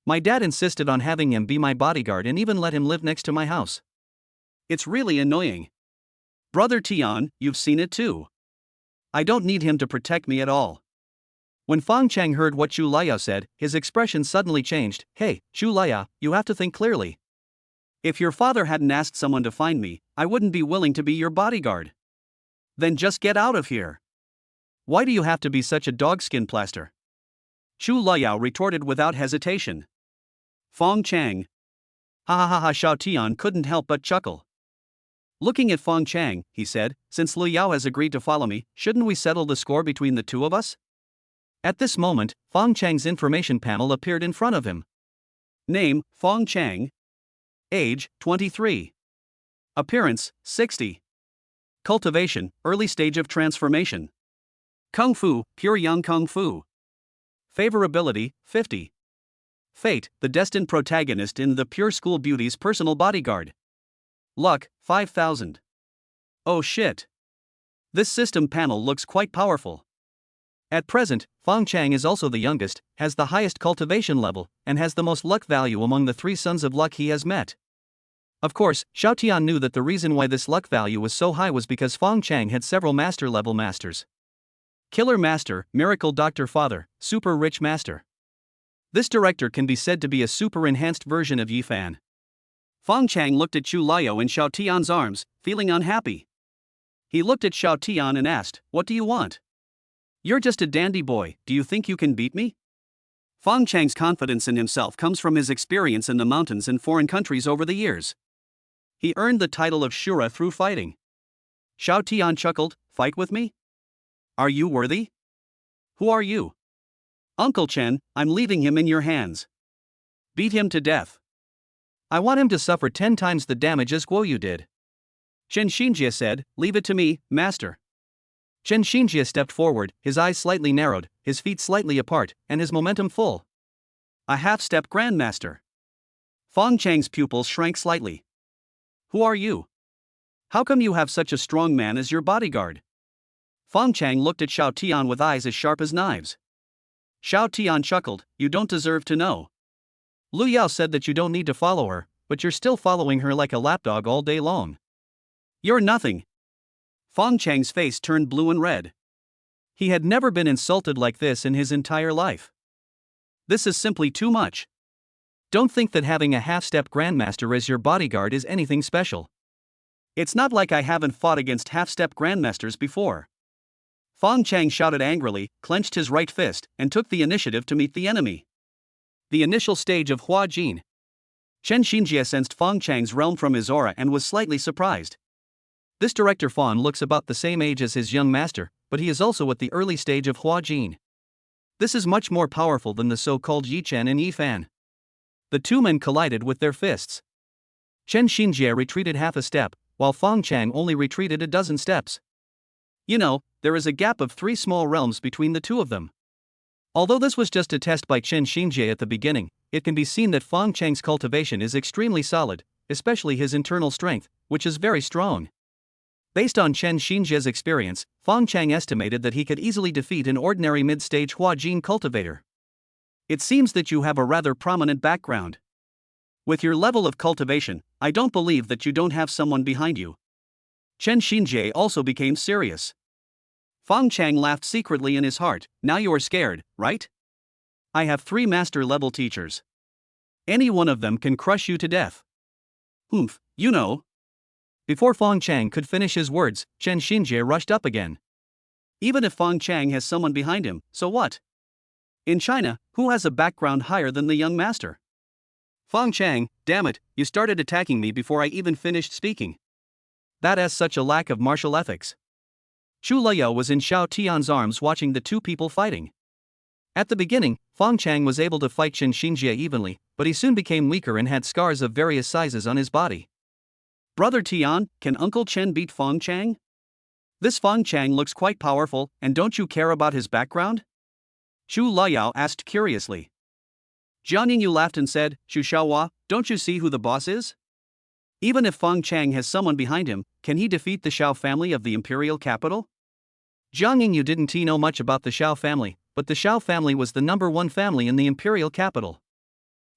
My dad insisted on having him be my bodyguard and even let him live next to my house. It's really annoying. Brother Tian, you've seen it too. I don't need him to protect me at all. When Feng Chang heard what Chu Luoyao said, his expression suddenly changed. Hey, Chu Luoyao, you have to think clearly. If your father hadn't asked someone to find me, I wouldn't be willing to be your bodyguard. Then just get out of here. Why do you have to be such a dogskin plaster? Chu Luoyao retorted without hesitation. Feng Chang. Ha ha ha ha, Xiao Tian couldn't help but chuckle. Looking at Feng Chang, he said, since Lu Yao has agreed to follow me, shouldn't we settle the score between the two of us? At this moment, Feng Chang's information panel appeared in front of him. Name, Feng Chang. Age, 23. Appearance, 60. Cultivation, early stage of transformation. Kung Fu, pure young Kung Fu. Favorability, 50. Fate, the destined protagonist in the Pure School Beauty's personal bodyguard. Luck, 5,000. Oh shit. This system panel looks quite powerful. At present, Fang Chang is also the youngest, has the highest cultivation level, and has the most luck value among the 3 sons of luck he has met. Of course, Xiao Tian knew that the reason why this luck value was so high was because Fang Chang had several master-level masters. Killer Master, Miracle Doctor Father, Super Rich Master. This director can be said to be a super-enhanced version of Yi Fan. Fang Chang looked at Chu Liao in Xiao Tian's arms, feeling unhappy. He looked at Xiao Tian and asked, "What do you want? You're just a dandy boy, do you think you can beat me?" Fang Chang's confidence in himself comes from his experience in the mountains and foreign countries over the years. He earned the title of Shura through fighting. Xiao Tian chuckled, "Fight with me? Are you worthy? Who are you?" "Uncle Chen, I'm leaving him in your hands. Beat him to death. I want him to suffer 10 times the damage as Guo Yu did." Chen Xinjie said, "Leave it to me, master." Chen Xinjie stepped forward, his eyes slightly narrowed, his feet slightly apart, and his momentum full. "A half-step grandmaster." Fang Chang's pupils shrank slightly. "Who are you? How come you have such a strong man as your bodyguard?" Fang Chang looked at Xiao Tian with eyes as sharp as knives. Xiao Tian chuckled, "You don't deserve to know. Lu Yao said that you don't need to follow her, but you're still following her like a lapdog all day long. You're nothing." Fang Chang's face turned blue and red. He had never been insulted like this in his entire life. This is simply too much. Don't think that having a half-step grandmaster as your bodyguard is anything special. It's not like I haven't fought against half-step grandmasters before. Fang Chang shouted angrily, clenched his right fist, and took the initiative to meet the enemy. The initial stage of Hua Jin. Chen Xinjie sensed Fang Chang's realm from his aura and was slightly surprised. This director Fan looks about the same age as his young master, but he is also at the early stage of Hua Jin. This is much more powerful than the so-called Yi Chen and Yi Fan. The 2 men collided with their fists. Chen Xinjie retreated half a step, while Fang Chang only retreated a dozen steps. You know, there is a gap of 3 small realms between the 2 of them. Although this was just a test by Chen Xinjie at the beginning, it can be seen that Fang Chang's cultivation is extremely solid, especially his internal strength, which is very strong. Based on Chen Xinjie's experience, Fang Chang estimated that he could easily defeat an ordinary mid-stage Hua Jin cultivator. It seems that you have a rather prominent background. With your level of cultivation, I don't believe that you don't have someone behind you. Chen Xinjie also became serious. Fang Chang laughed secretly in his heart. "Now you are scared, right? I have 3 master-level teachers. Any one of them can crush you to death." "Humph, you know." Before Fang Chang could finish his words, Chen Xinjie rushed up again. "Even if Fang Chang has someone behind him, so what? In China, who has a background higher than the young master?" "Fang Chang, damn it, you started attacking me before I even finished speaking. That has such a lack of martial ethics." Chu Liao was in Xiao Tian's arms watching the 2 people fighting. At the beginning, Fang Chang was able to fight Chen Xinjie evenly, but he soon became weaker and had scars of various sizes on his body. "Brother Tian, can Uncle Chen beat Fang Chang? This Fang Chang looks quite powerful, and don't you care about his background?" Chu Liao asked curiously. Jiang Yingyu laughed and said, "Xu Xiaohua, don't you see who the boss is? Even if Fang Chang has someone behind him, can he defeat the Xiao family of the imperial capital?" Jiang Yingyu didn't know much about the Xiao family, but the Xiao family was the #1 family in the imperial capital.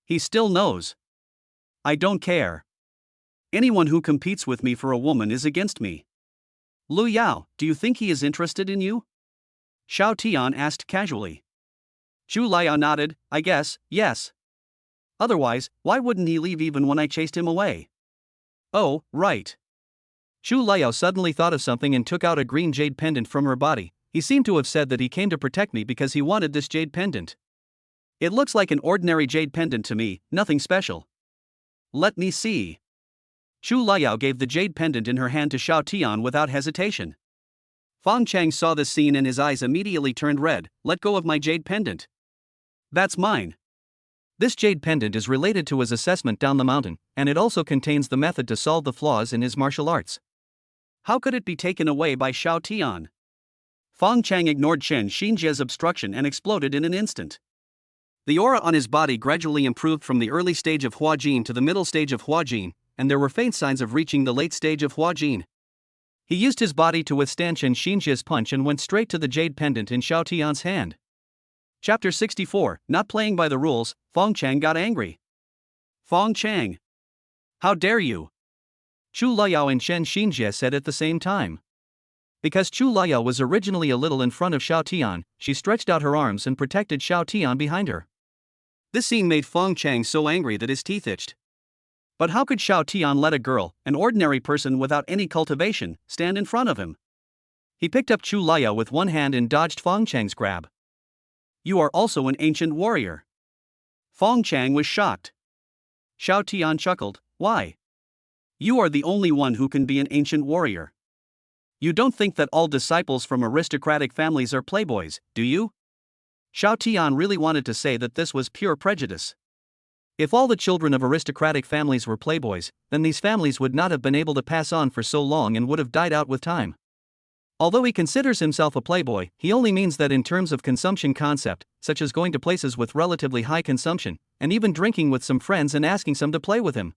He still knows. "I don't care. Anyone who competes with me for a woman is against me. Lu Yao, do you think he is interested in you?" Xiao Tian asked casually. Chu Liao nodded, "I guess, yes. Otherwise, why wouldn't he leave even when I chased him away?" "Oh, right." Chu Liao suddenly thought of something and took out a green jade pendant from her body. He seemed to have said that he came to protect me because he wanted this jade pendant. "It looks like an ordinary jade pendant to me, nothing special." "Let me see." Chu Liao gave the jade pendant in her hand to Xiao Tian without hesitation. Fang Chang saw this scene and his eyes immediately turned red. "Let go of my jade pendant. That's mine." This jade pendant is related to his assessment down the mountain, and it also contains the method to solve the flaws in his martial arts. How could it be taken away by Xiao Tian? Fang Chang ignored Chen Xinjie's obstruction and exploded in an instant. The aura on his body gradually improved from the early stage of Hua Jin to the middle stage of Hua Jin, and there were faint signs of reaching the late stage of Hua Jin. He used his body to withstand Chen Xinjia's punch and went straight to the jade pendant in Xiao Tian's hand. Chapter 64, Not Playing by the Rules. Feng Chang got angry. Feng Chang! How dare you! Chu Luoyao and Chen Xinjie said at the same time. Because Chu Luoyao was originally a little in front of Xiao Tian, she stretched out her arms and protected Xiao Tian behind her. This scene made Feng Chang so angry that his teeth itched. But how could Xiao Tian let a girl, an ordinary person without any cultivation, stand in front of him? He picked up Chu Luoyao with one hand and dodged Feng Chang's grab. You are also an ancient warrior. Feng Chang was shocked. Xiao Tian chuckled, why? You are the only one who can be an ancient warrior. You don't think that all disciples from aristocratic families are playboys, do you? Xiao Tian really wanted to say that this was pure prejudice. If all the children of aristocratic families were playboys, then these families would not have been able to pass on for so long and would have died out with time. Although he considers himself a playboy, he only means that in terms of consumption concept, such as going to places with relatively high consumption, and even drinking with some friends and asking some to play with him.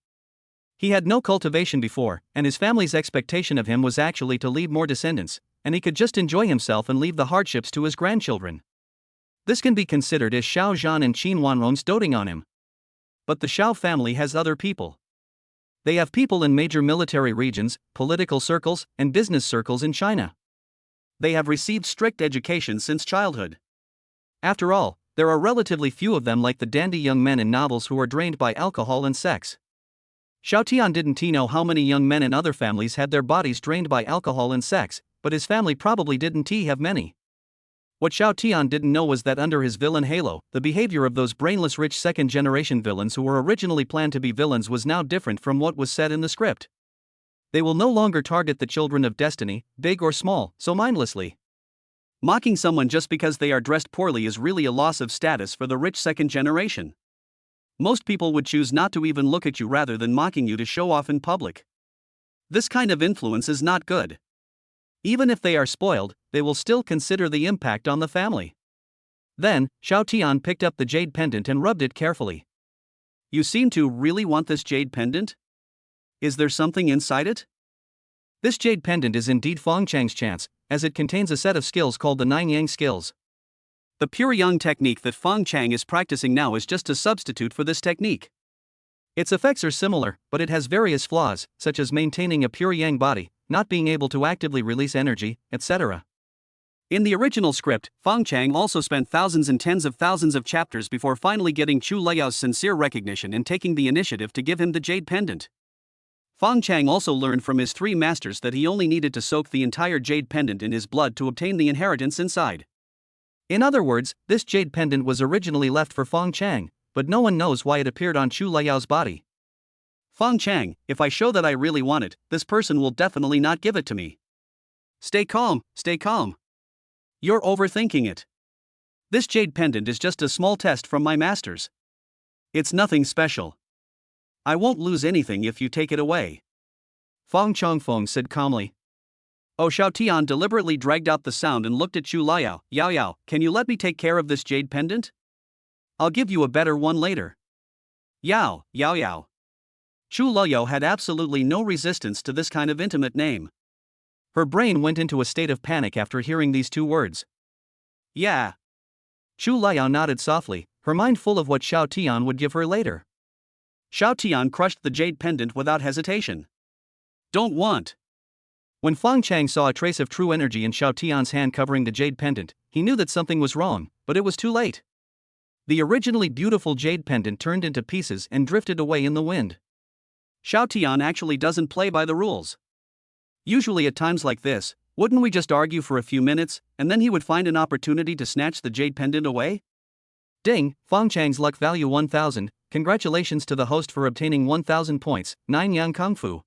He had no cultivation before, and his family's expectation of him was actually to leave more descendants, and he could just enjoy himself and leave the hardships to his grandchildren. This can be considered as Xiao Zhan and Qin Wanron's doting on him. But the Xiao family has other people. They have people in major military regions, political circles, and business circles in China. They have received strict education since childhood. After all, there are relatively few of them like the dandy young men in novels who are drained by alcohol and sex. Xiao Tian didn't know how many young men in other families had their bodies drained by alcohol and sex, but his family probably didn't have many. What Xiao Tian didn't know was that under his villain halo, the behavior of those brainless rich second-generation villains who were originally planned to be villains was now different from what was said in the script. They will no longer target the children of destiny, big or small, so mindlessly. Mocking someone just because they are dressed poorly is really a loss of status for the rich second generation. Most people would choose not to even look at you rather than mocking you to show off in public. This kind of influence is not good. Even if they are spoiled, they will still consider the impact on the family. Then, Xiao Tian picked up the jade pendant and rubbed it carefully. You seem to really want this jade pendant? Is there something inside it? This jade pendant is indeed Feng Chang's chance, as it contains a set of skills called the Nine Yang skills. The pure yang technique that Feng Chang is practicing now is just a substitute for this technique. Its effects are similar, but it has various flaws, such as maintaining a pure yang body, not being able to actively release energy, etc. In the original script, Feng Chang also spent thousands and tens of thousands of chapters before finally getting Chu Luoyao's sincere recognition and taking the initiative to give him the jade pendant. Feng Chang also learned from his three masters that he only needed to soak the entire jade pendant in his blood to obtain the inheritance inside. In other words, this jade pendant was originally left for Feng Chang, but no one knows why it appeared on Chu Luoyao's body. Feng Chang, if I show that I really want it, this person will definitely not give it to me. Stay calm, stay calm. You're overthinking it. This jade pendant is just a small test from my masters. It's nothing special. I won't lose anything if you take it away. Feng Changfeng said calmly. Oh, Xiao Tian deliberately dragged out the sound and looked at Chu Luoyao. Yao Yao, can you let me take care of this jade pendant? I'll give you a better one later. Yao, Yao Yao. Chu Luoyao had absolutely no resistance to this kind of intimate name. Her brain went into a state of panic after hearing these two words. Yeah. Chu Luoyao nodded softly, her mind full of what Xiao Tian would give her later. Xiao Tian crushed the jade pendant without hesitation. Don't want. When Feng Chang saw a trace of true energy in Xiao Tian's hand covering the jade pendant, he knew that something was wrong, but it was too late. The originally beautiful jade pendant turned into pieces and drifted away in the wind. Xiao Tian actually doesn't play by the rules. Usually at times like this, wouldn't we just argue for a few minutes, and then he would find an opportunity to snatch the jade pendant away? Ding, Feng Chang's luck value 1000, congratulations to the host for obtaining 1000 points, 9 Yang Kung Fu.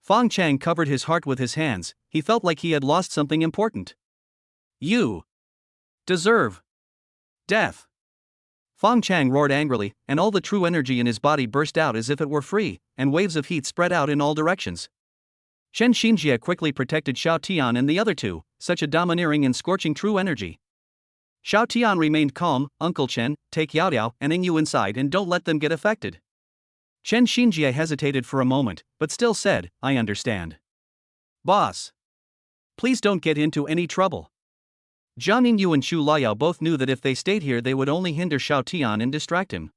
Feng Chang covered his heart with his hands, he felt like he had lost something important. You deserve death. Feng Chang roared angrily, and all the true energy in his body burst out as if it were free, and waves of heat spread out in all directions. Chen Xinjie quickly protected Xiao Tian and the other two, such a domineering and scorching true energy. Xiao Tian remained calm. Uncle Chen, take Yao Yao and Ing Yu inside and don't let them get affected. Chen Xinjie hesitated for a moment, but still said, I understand. Boss, please don't get into any trouble. Jiang Yingyu and Chu Laoyao both knew that if they stayed here they would only hinder Xiao Tian and distract him.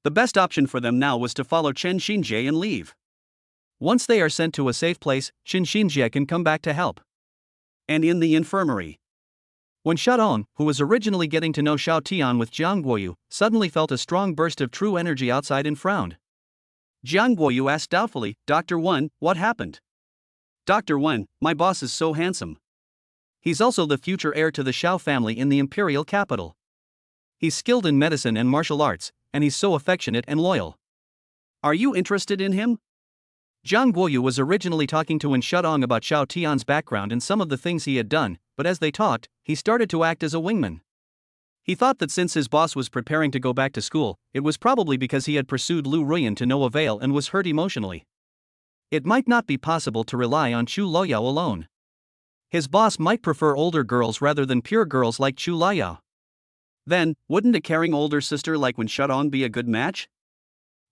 The best option for them now was to follow Chen Xinjie and leave. Once they are sent to a safe place, Chen Xinjie can come back to help. And in the infirmary, when Shadong, who was originally getting to know Xiao Tian with Jiang Guoyu, suddenly felt a strong burst of true energy outside and frowned. Jiang Guoyu asked doubtfully, Dr. Wen, what happened? Dr. Wen, my boss is so handsome. He's also the future heir to the Xiao family in the imperial capital. He's skilled in medicine and martial arts, and he's so affectionate and loyal. Are you interested in him? Jiang Guoyu was originally talking to Wen Shadong about Xiao Tian's background and some of the things he had done, but as they talked, he started to act as a wingman. He thought that since his boss was preparing to go back to school, it was probably because he had pursued Lu Ruyan to no avail and was hurt emotionally. It might not be possible to rely on Chu Laoyao alone. His boss might prefer older girls rather than pure girls like Chu Laoyao. Then, wouldn't a caring older sister like Wen Shadong be a good match?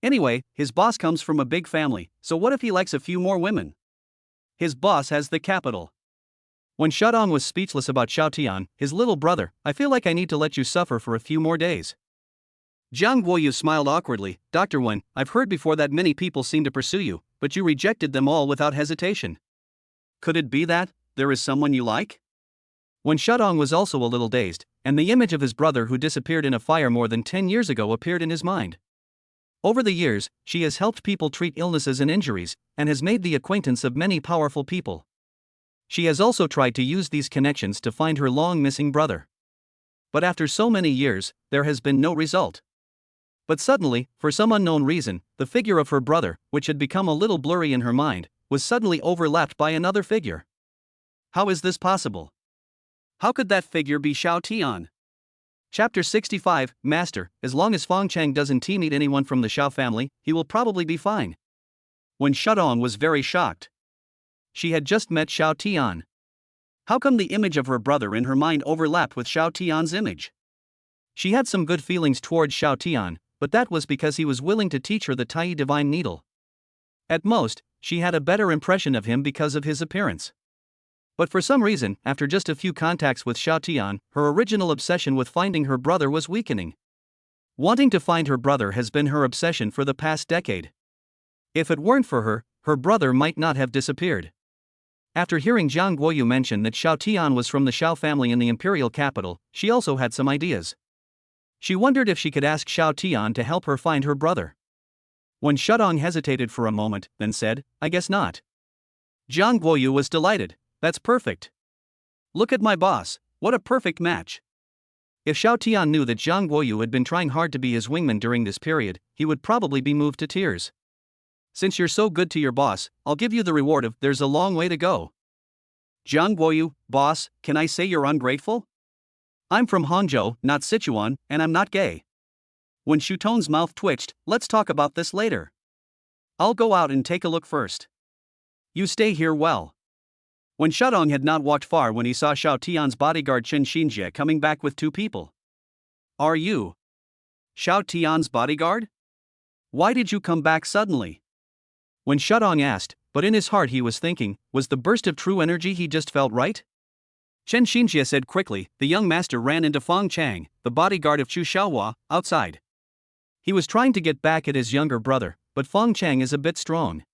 Anyway, his boss comes from a big family, so what if he likes a few more women? His boss has the capital. When Shadong was speechless about Xiao Tian, his little brother, I feel like I need to let you suffer for a few more days. Jiang Guoyu smiled awkwardly, Dr. Wen, I've heard before that many people seem to pursue you, but you rejected them all without hesitation. Could it be that there is someone you like? When Shadong was also a little dazed, and the image of his brother who disappeared in a fire more than 10 years ago appeared in his mind. Over the years, she has helped people treat illnesses and injuries, and has made the acquaintance of many powerful people. She has also tried to use these connections to find her long-missing brother. But after so many years, there has been no result. But suddenly, for some unknown reason, the figure of her brother, which had become a little blurry in her mind, was suddenly overlapped by another figure. How is this possible? How could that figure be Xiao Tian? Chapter 65, Master, as long as Feng Chang doesn't meet anyone from the Xiao family, he will probably be fine. When Shadong was very shocked. She had just met Xiao Tian. How come the image of her brother in her mind overlapped with Xiao Tian's image? She had some good feelings towards Xiao Tian, but that was because he was willing to teach her the Tai Divine Needle. At most, she had a better impression of him because of his appearance. But for some reason, after just a few contacts with Xiao Tian, her original obsession with finding her brother was weakening. Wanting to find her brother has been her obsession for the past decade. If it weren't for her, her brother might not have disappeared. After hearing Jiang Guoyu mention that Xiao Tian was from the Xiao family in the imperial capital, she also had some ideas. She wondered if she could ask Xiao Tian to help her find her brother. When Shadong hesitated for a moment, then said, I guess not. Jiang Guoyu was delighted. That's perfect. Look at my boss, what a perfect match. If Xiao Tian knew that Jiang Guoyu had been trying hard to be his wingman during this period, he would probably be moved to tears. Since you're so good to your boss, I'll give you the reward of there's a long way to go. Jiang Guoyu, boss, can I say you're ungrateful? I'm from Hangzhou, not Sichuan, and I'm not gay. When Shuton's mouth twitched, let's talk about this later. I'll go out and take a look first. You stay here well. When Shadong had not walked far when he saw Xiao Tian's bodyguard Chen Xinjie coming back with two people. Are you Xiao Tian's bodyguard? Why did you come back suddenly? When Shadong asked, but in his heart he was thinking, was the burst of true energy he just felt right? Chen Xinjie said quickly, the young master ran into Feng Chang, the bodyguard of Chu Xiaohua, outside. He was trying to get back at his younger brother, but Feng Chang is a bit strong.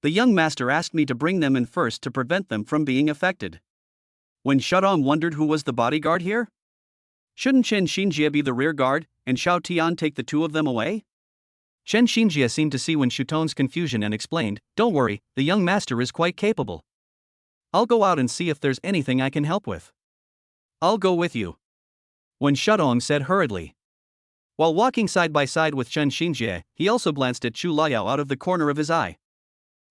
The young master asked me to bring them in first to prevent them from being affected. When Shadong wondered who was the bodyguard here? Shouldn't Chen Xinjie be the rear guard, and Xiao Tian take the two of them away? Chen Xinjie seemed to see Wen Shuton's confusion and explained, don't worry, the young master is quite capable. I'll go out and see if there's anything I can help with. I'll go with you. Wen Shadong said hurriedly. While walking side by side with Chen Xinjie, he also glanced at Chu Laoyao out of the corner of his eye.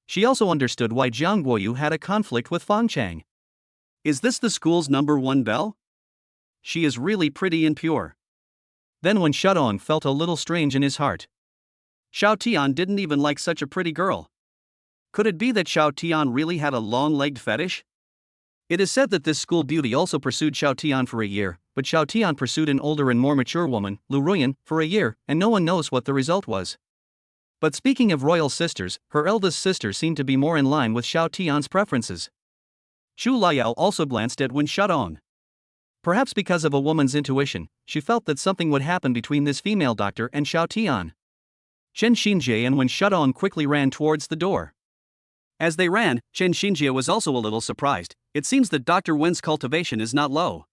She also understood why Jiang Guoyu had a conflict with Feng Chang. Is this the school's #1 belle? She is really pretty and pure. Then Wen Shadong felt a little strange in his heart. Xiao Tian didn't even like such a pretty girl. Could it be that Xiao Tian really had a long-legged fetish? It is said that this school beauty also pursued Xiao Tian for a year, but Xiao Tian pursued an older and more mature woman, Lu Ruyan, for a year, and no one knows what the result was. But speaking of royal sisters, her eldest sister seemed to be more in line with Xiao Tian's preferences. Chu Liao also glanced at Wen Shadong. Perhaps because of a woman's intuition, she felt that something would happen between this female doctor and Xiao Tian. Chen Xinjie and Wen Shadong quickly ran towards the door. As they ran, Chen Xinjie was also a little surprised. It seems that Dr. Wen's cultivation is not low.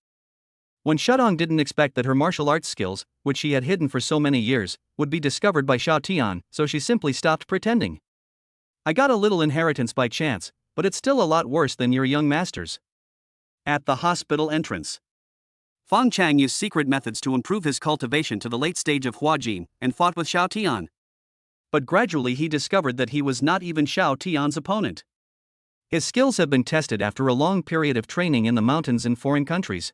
Wen Shadong didn't expect that her martial arts skills, which she had hidden for so many years, would be discovered by Xiao Tian, so she simply stopped pretending. I got a little inheritance by chance, but it's still a lot worse than your young masters. At the hospital entrance, Fang Chang used secret methods to improve his cultivation to the late stage of Huajin and fought with Xiao Tian. But gradually he discovered that he was not even Xiao Tian's opponent. His skills have been tested after a long period of training in the mountains in foreign countries.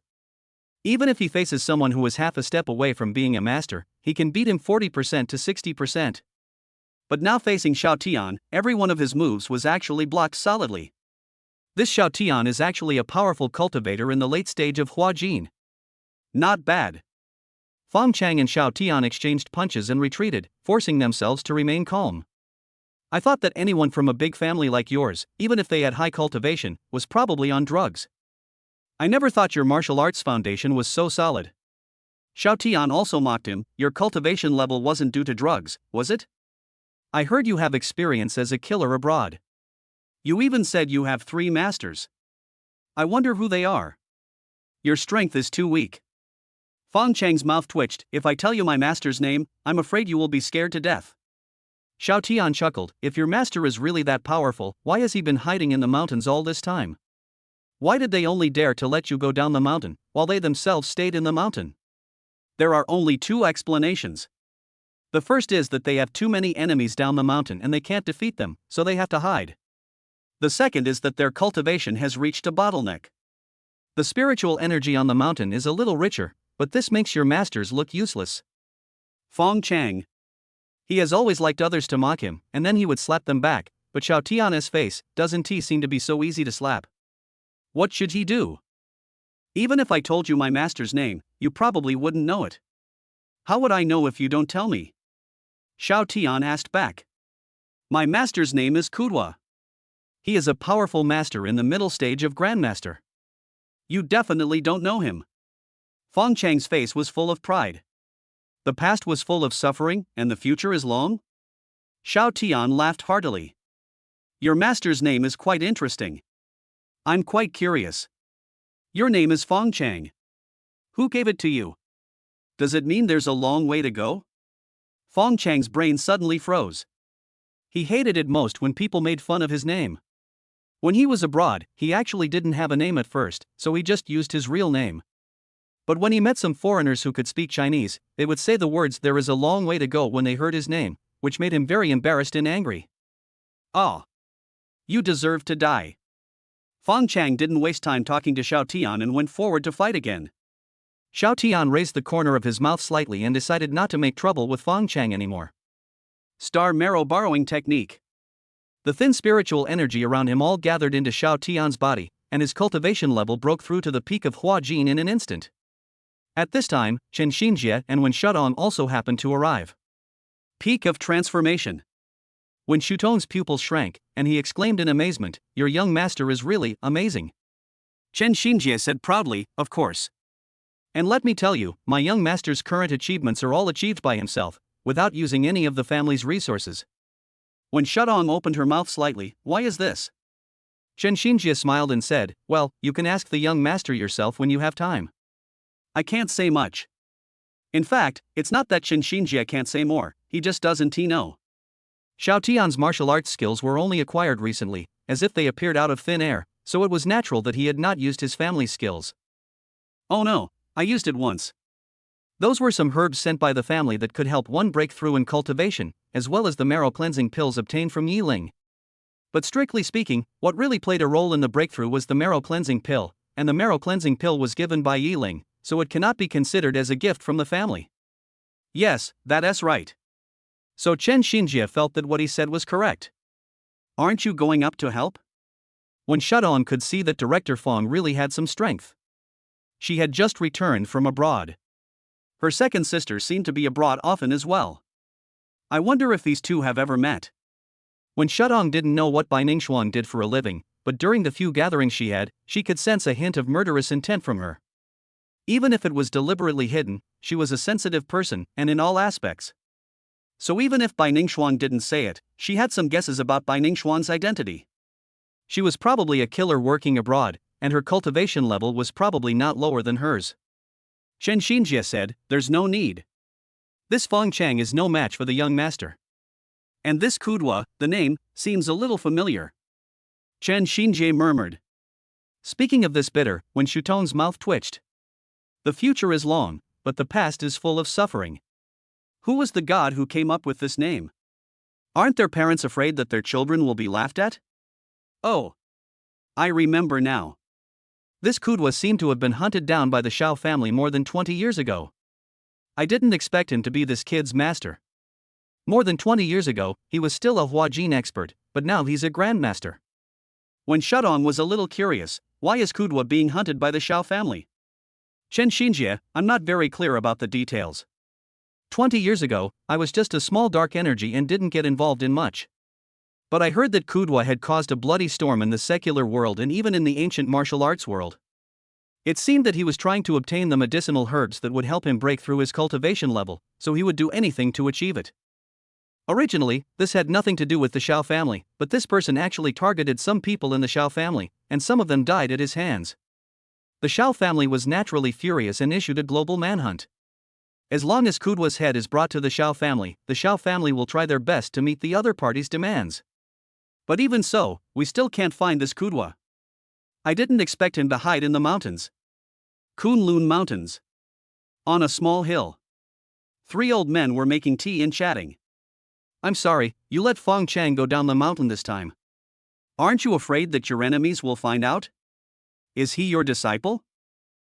Even if he faces someone who is half a step away from being a master, he can beat him 40% to 60%. But now facing Xiao Tian, every one of his moves was actually blocked solidly. This Xiao Tian is actually a powerful cultivator in the late stage of Huajin. Not bad. Fang Chang and Xiao Tian exchanged punches and retreated, forcing themselves to remain calm. I thought that anyone from a big family like yours, even if they had high cultivation, was probably on drugs. I never thought your martial arts foundation was so solid. Xiao Tian also mocked him. Your cultivation level wasn't due to drugs, was it? I heard you have experience as a killer abroad. You even said you have 3 masters. I wonder who they are. Your strength is too weak. Fang Chang's mouth twitched. If I tell you my master's name, I'm afraid you will be scared to death. Xiao Tian chuckled. If your master is really that powerful, why has he been hiding in the mountains all this time? Why did they only dare to let you go down the mountain, while they themselves stayed in the mountain? There are only 2 explanations. The first is that they have too many enemies down the mountain and they can't defeat them, so they have to hide. The second is that their cultivation has reached a bottleneck. The spiritual energy on the mountain is a little richer, but this makes your masters look useless. Fang Chang. He has always liked others to mock him, and then he would slap them back, but Xiao Tian's face doesn't seem to be so easy to slap. What should he do? Even if I told you my master's name, you probably wouldn't know it. How would I know if you don't tell me? Xiao Tian asked back. My master's name is Kudwa. He is a powerful master in the middle stage of Grandmaster. You definitely don't know him. Fang Chang's face was full of pride. The past was full of suffering, and the future is long? Xiao Tian laughed heartily. Your master's name is quite interesting. I'm quite curious. Your name is Fang Chang. Who gave it to you? Does it mean there's a long way to go? Fang Chang's brain suddenly froze. He hated it most when people made fun of his name. When he was abroad, he actually didn't have a name at first, so he just used his real name. But when he met some foreigners who could speak Chinese, they would say the words "there is a long way to go" when they heard his name, which made him very embarrassed and angry. Ah! You deserve to die. Fang Chang didn't waste time talking to Xiao Tian and went forward to fight again. Xiao Tian raised the corner of his mouth slightly and decided not to make trouble with Fang Chang anymore. Star marrow borrowing technique. The thin spiritual energy around him all gathered into Xiao Tian's body, and his cultivation level broke through to the peak of Huajin in an instant. At this time, Chen Xinjie and Wen Shadong also happened to arrive. Peak of transformation. Wen Shutong's pupils shrank, and he exclaimed in amazement, "Your young master is really amazing." Chen Xinjie said proudly, "Of course. And let me tell you, my young master's current achievements are all achieved by himself, without using any of the family's resources." When Shadong opened her mouth slightly, "Why is this?" Chen Xinjie smiled and said, "Well, you can ask the young master yourself when you have time. I can't say much." In fact, it's not that Chen Xinjie can't say more, he just doesn't know. Xiao Tian's martial arts skills were only acquired recently, as if they appeared out of thin air, so it was natural that he had not used his family's skills. Oh no, I used it once. Those were some herbs sent by the family that could help one break through in cultivation, as well as the marrow cleansing pills obtained from Yiling. But strictly speaking, what really played a role in the breakthrough was the marrow cleansing pill, and the marrow cleansing pill was given by Yiling, so it cannot be considered as a gift from the family. Yes, that's right. So Chen Xinjie felt that what he said was correct. Aren't you going up to help? When Shadong could see that Director Fang really had some strength. She had just returned from abroad. Her second sister seemed to be abroad often as well. I wonder if these two have ever met. When Shudong didn't know what Bai Ningxuan did for a living, but during the few gatherings she had, she could sense a hint of murderous intent from her. Even if it was deliberately hidden, she was a sensitive person, and in all aspects. So even if Bai Ningxuan didn't say it, she had some guesses about Bai Ningxuan's identity. She was probably a killer working abroad, and her cultivation level was probably not lower than hers. Chen Xinjie said, "There's no need. This Feng Chang is no match for the young master. And this Kudwa, the name, seems a little familiar." Chen Xinjie murmured. Speaking of this bitter, when Shutong's mouth twitched. The future is long, but the past is full of suffering. Who was the god who came up with this name? Aren't their parents afraid that their children will be laughed at? Oh. I remember now. This Kudwa seemed to have been hunted down by the Shao family more than 20 years ago. I didn't expect him to be this kid's master. More than 20 years ago, he was still a Huajin expert, but now he's a grandmaster. When Shudong was a little curious, why is Kudwa being hunted by the Shao family? Chen Xinjie, I'm not very clear about the details. 20 years ago, I was just a small dark energy and didn't get involved in much. But I heard that Kudwa had caused a bloody storm in the secular world and even in the ancient martial arts world. It seemed that he was trying to obtain the medicinal herbs that would help him break through his cultivation level, so he would do anything to achieve it. Originally, this had nothing to do with the Shao family, but this person actually targeted some people in the Shao family, and some of them died at his hands. The Shao family was naturally furious and issued a global manhunt. As long as Kudwa's head is brought to the Shao family will try their best to meet the other party's demands. But even so, we still can't find this Kudwa. I didn't expect him to hide in the mountains. Kunlun Mountains. On a small hill. 3 old men were making tea and chatting. I'm sorry, you let Feng Chang go down the mountain this time. Aren't you afraid that your enemies will find out? Is he your disciple?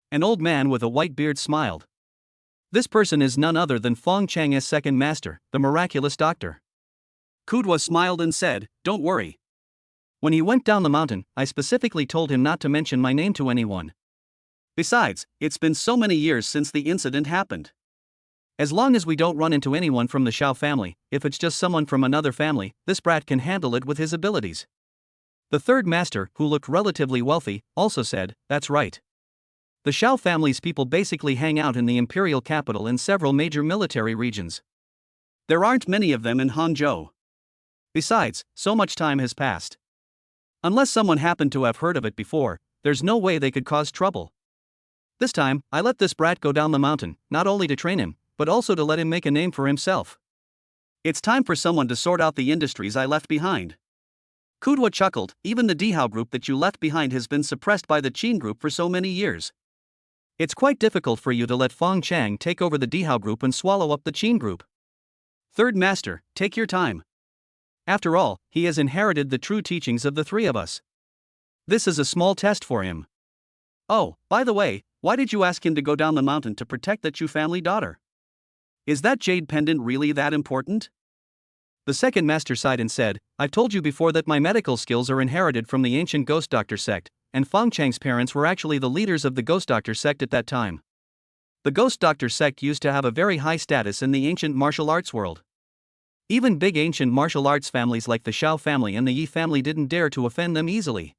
An old man with a white beard smiled. This person is none other than Feng Chang's second master, the miraculous doctor. Kudwa smiled and said, "Don't worry. When he went down the mountain, I specifically told him not to mention my name to anyone. Besides, it's been so many years since the incident happened. As long as we don't run into anyone from the Shao family, if it's just someone from another family, this brat can handle it with his abilities." The third master, who looked relatively wealthy, also said, "That's right. The Shao family's people basically hang out in the imperial capital and several major military regions. There aren't many of them in Hangzhou. Besides, so much time has passed. Unless someone happened to have heard of it before, there's no way they could cause trouble. This time, I let this brat go down the mountain, not only to train him, but also to let him make a name for himself. It's time for someone to sort out the industries I left behind." Kudwa chuckled, "Even the Dihao group that you left behind has been suppressed by the Qin group for so many years. It's quite difficult for you to let Feng Chang take over the Dihao group and swallow up the Qin group. Third master, take your time. After all, he has inherited the true teachings of the 3 of us. This is a small test for him. Oh, by the way, why did you ask him to go down the mountain to protect that Chu family daughter? Is that jade pendant really that important?" The second master sighed and said, "I've told you before that my medical skills are inherited from the ancient ghost doctor sect, and Feng Chang's parents were actually the leaders of the ghost doctor sect at that time. The ghost doctor sect used to have a very high status in the ancient martial arts world. Even big ancient martial arts families like the Shao family and the Yi family didn't dare to offend them easily.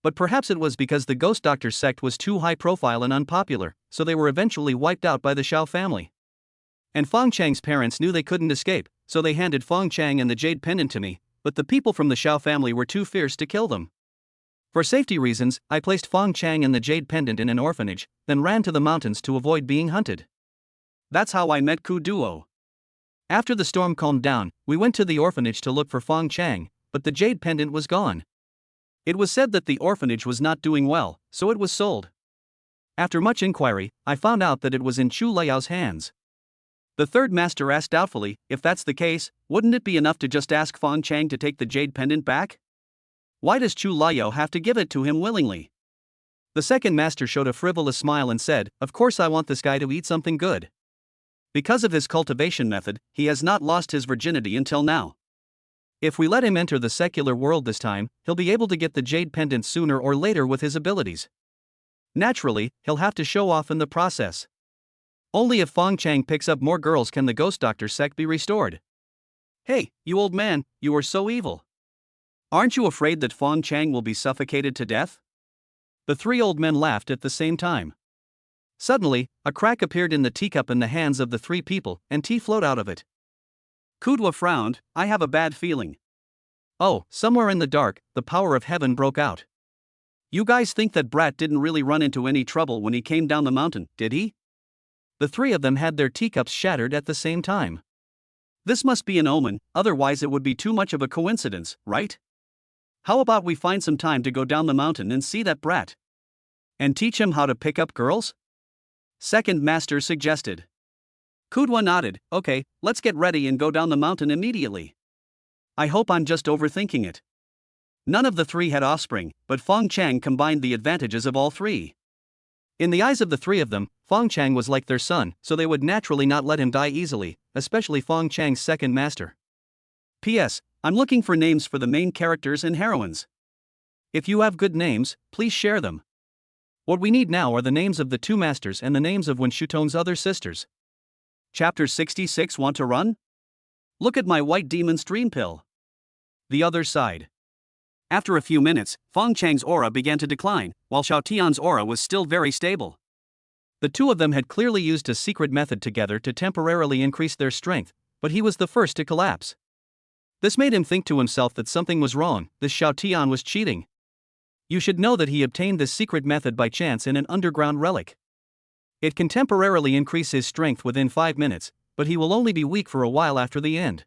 But perhaps it was because the ghost doctor sect was too high profile and unpopular, so they were eventually wiped out by the Shao family. And Feng Chang's parents knew they couldn't escape, so they handed Feng Chang and the jade pendant to me, but the people from the Shao family were too fierce to kill them. For safety reasons, I placed Feng Chang and the jade pendant in an orphanage, then ran to the mountains to avoid being hunted. That's how I met Ku Duo. After the storm calmed down, we went to the orphanage to look for Feng Chang, but the jade pendant was gone. It was said that the orphanage was not doing well, so it was sold. After much inquiry, I found out that it was in Chu Liao's hands." The third master asked doubtfully, "If that's the case, wouldn't it be enough to just ask Feng Chang to take the jade pendant back? Why does Chu Liao have to give it to him willingly?" The second master showed a frivolous smile and said, "Of course I want this guy to eat something good. Because of his cultivation method, he has not lost his virginity until now. If we let him enter the secular world this time, he'll be able to get the jade pendant sooner or later with his abilities. Naturally, he'll have to show off in the process. Only if Feng Chang picks up more girls can the ghost doctor sect be restored. Hey, you old man, you are so evil. Aren't you afraid that Fong Chang will be suffocated to death? The three old men laughed at the same time. Suddenly, a crack appeared in the teacup in the hands of the three people, and tea flowed out of it. Kudwa frowned. I have a bad feeling. Oh, somewhere in the dark, the power of heaven broke out. You guys think that Brat didn't really run into any trouble when he came down the mountain, did he? The three of them had their teacups shattered at the same time. This must be an omen, otherwise it would be too much of a coincidence, right? How about we find some time to go down the mountain and see that Brat? And teach him how to pick up girls? Second master suggested. Kudwa nodded. Okay, let's get ready and go down the mountain immediately. I hope I'm just overthinking it. None of the three had offspring, but Fong Chang combined the advantages of all three. In the eyes of the three of them, Fong Chang was like their son, so they would naturally not let him die easily, especially Fong Chang's second master. P.S. I'm looking for names for the main characters and heroines. If you have good names, please share them. What we need now are the names of the two masters and the names of Wen Shutong's other sisters. Chapter 66. Want to run? Look at my white demon's dream pill. The other side. After a few minutes, Fong Chang's aura began to decline, while Xiao Tian's aura was still very stable. The two of them had clearly used a secret method together to temporarily increase their strength, but he was the first to collapse. This made him think to himself that something was wrong. This Xiao Tian was cheating. You should know that he obtained this secret method by chance in an underground relic. It can temporarily increase his strength within 5 minutes, but he will only be weak for a while after the end.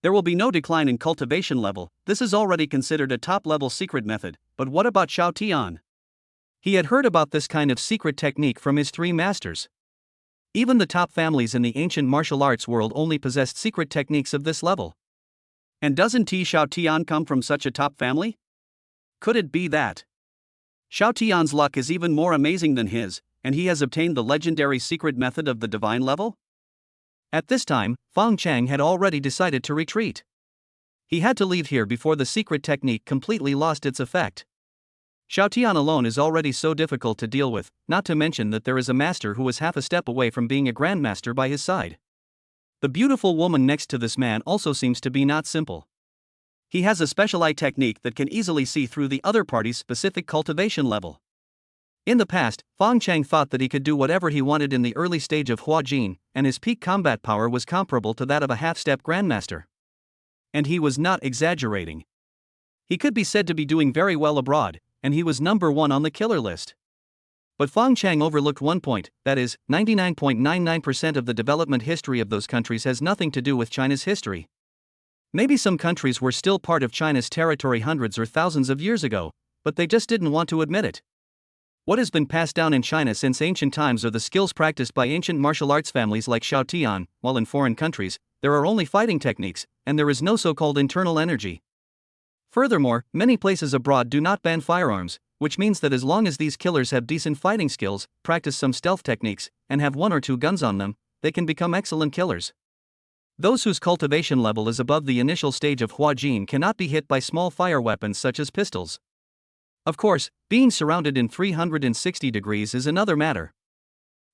There will be no decline in cultivation level. This is already considered a top-level secret method, but what about Xiao Tian? He had heard about this kind of secret technique from his three masters. Even the top families in the ancient martial arts world only possessed secret techniques of this level. And doesn't Xiao Tian come from such a top family? Could it be that Xiao Tian's luck is even more amazing than his, and he has obtained the legendary secret method of the divine level? At this time, Fong Chang had already decided to retreat. He had to leave here before the secret technique completely lost its effect. Xiao Tian alone is already so difficult to deal with, not to mention that there is a master who is half a step away from being a grandmaster by his side. The beautiful woman next to this man also seems to be not simple. He has a special eye technique that can easily see through the other party's specific cultivation level. In the past, Fong Chang thought that he could do whatever he wanted in the early stage of Hua Jin, and his peak combat power was comparable to that of a half-step grandmaster. And he was not exaggerating. He could be said to be doing very well abroad, and he was number 1 on the killer list. But Fong Chang overlooked one point, that is, 99.99% of the development history of those countries has nothing to do with China's history. Maybe some countries were still part of China's territory hundreds or thousands of years ago, but they just didn't want to admit it. What has been passed down in China since ancient times are the skills practiced by ancient martial arts families like Xiao Tian, while in foreign countries, there are only fighting techniques, and there is no so-called internal energy. Furthermore, many places abroad do not ban firearms, which means that as long as these killers have decent fighting skills, practice some stealth techniques, and have 1 or 2 guns on them, they can become excellent killers. Those whose cultivation level is above the initial stage of Hua Jin cannot be hit by small fire weapons such as pistols. Of course, being surrounded in 360 degrees is another matter.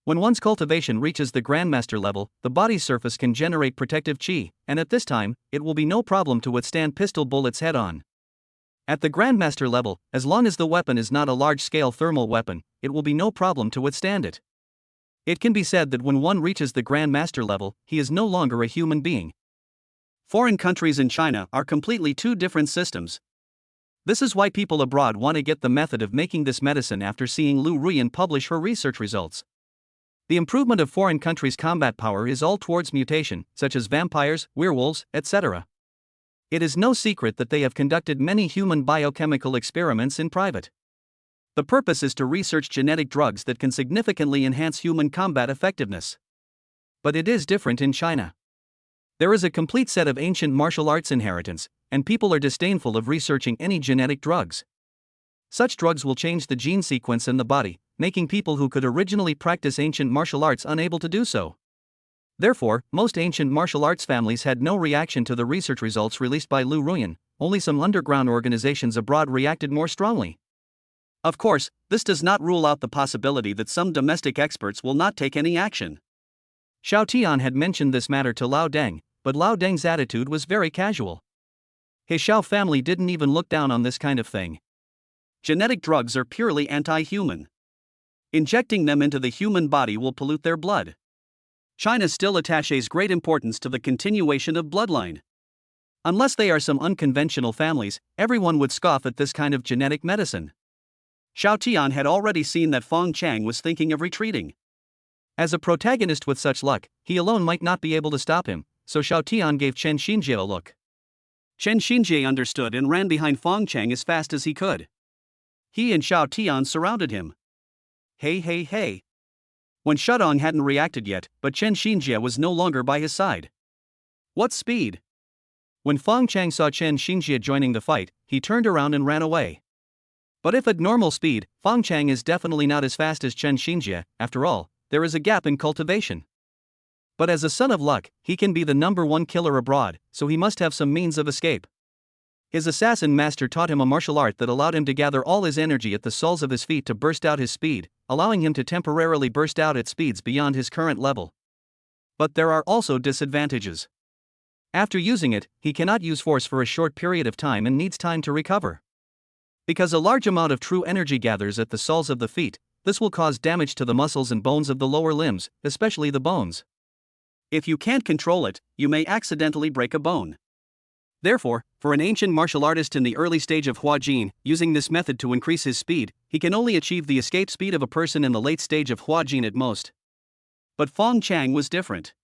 When one's cultivation reaches the grandmaster level, the body's surface can generate protective chi, and at this time, it will be no problem to withstand pistol bullets head-on. At the grandmaster level, as long as the weapon is not a large-scale thermal weapon, it will be no problem to withstand it. It can be said that when one reaches the grandmaster level, he is no longer a human being. Foreign countries and China are completely two different systems. This is why people abroad want to get the method of making this medicine after seeing Lu Ruyan publish her research results. The improvement of foreign countries' combat power is all towards mutation, such as vampires, werewolves, etc. It is no secret that they have conducted many human biochemical experiments in private. The purpose is to research genetic drugs that can significantly enhance human combat effectiveness. But it is different in China. There is a complete set of ancient martial arts inheritance, and people are disdainful of researching any genetic drugs. Such drugs will change the gene sequence in the body, making people who could originally practice ancient martial arts unable to do so. Therefore, most ancient martial arts families had no reaction to the research results released by Lu Ruyan, only some underground organizations abroad reacted more strongly. Of course, this does not rule out the possibility that some domestic experts will not take any action. Xiao Tian had mentioned this matter to Lao Deng, but Lao Deng's attitude was very casual. His Xiao family didn't even look down on this kind of thing. Genetic drugs are purely anti-human. Injecting them into the human body will pollute their blood. China still attaches great importance to the continuation of bloodline. Unless they are some unconventional families, everyone would scoff at this kind of genetic medicine. Xiao Tian had already seen that Feng Chang was thinking of retreating. As a protagonist with such luck, he alone might not be able to stop him, so Xiao Tian gave Chen Xinjie a look. Chen Xinjie understood and ran behind Feng Chang as fast as he could. He and Xiao Tian surrounded him. Hey hey hey. When Shudong hadn't reacted yet, but Chen Xinjie was no longer by his side. What speed! When Feng Chang saw Chen Xinjie joining the fight, he turned around and ran away. But if at normal speed, Feng Chang is definitely not as fast as Chen Xinjie. After all, there is a gap in cultivation. But as a son of luck, he can be the #1 killer abroad, so he must have some means of escape. His assassin master taught him a martial art that allowed him to gather all his energy at the soles of his feet to burst out his speed, allowing him to temporarily burst out at speeds beyond his current level. But there are also disadvantages. After using it, he cannot use force for a short period of time and needs time to recover. Because a large amount of true energy gathers at the soles of the feet, this will cause damage to the muscles and bones of the lower limbs, especially the bones. If you can't control it, you may accidentally break a bone. Therefore, for an ancient martial artist in the early stage of Huajin, using this method to increase his speed, he can only achieve the escape speed of a person in the late stage of Huajin at most. But Feng Chang was different.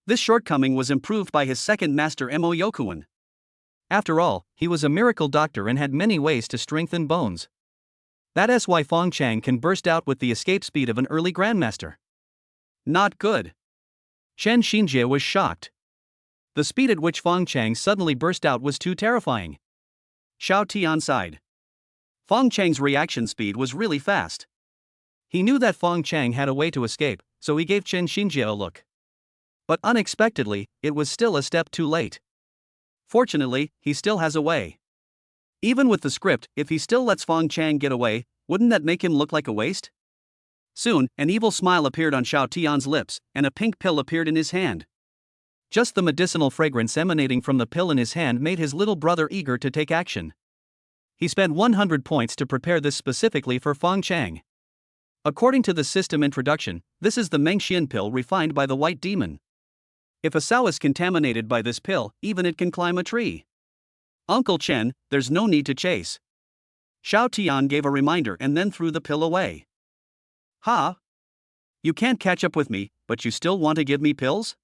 This shortcoming was improved by his second master Mo Yokuan. After all, he was a miracle doctor and had many ways to strengthen bones. That is why Feng Chang can burst out with the escape speed of an early grandmaster. Not good. Chen Xinjie was shocked. The speed at which Feng Chang suddenly burst out was too terrifying. Xiao Tian sighed. Feng Chang's reaction speed was really fast. He knew that Feng Chang had a way to escape, so he gave Chen Xinjie a look. But unexpectedly, it was still a step too late. Fortunately, he still has a way. Even with the script, if he still lets Feng Chang get away, wouldn't that make him look like a waste? Soon, an evil smile appeared on Xiao Tian's lips, and a pink pill appeared in his hand. Just the medicinal fragrance emanating from the pill in his hand made his little brother eager to take action. He spent 100 points to prepare this specifically for Feng Chang. According to the system introduction, this is the Mengxian pill refined by the White Demon. If a sow is contaminated by this pill, even it can climb a tree. Uncle Chen, there's no need to chase. Xiao Tian gave a reminder and then threw the pill away. Ha! You can't catch up with me, but you still want to give me pills?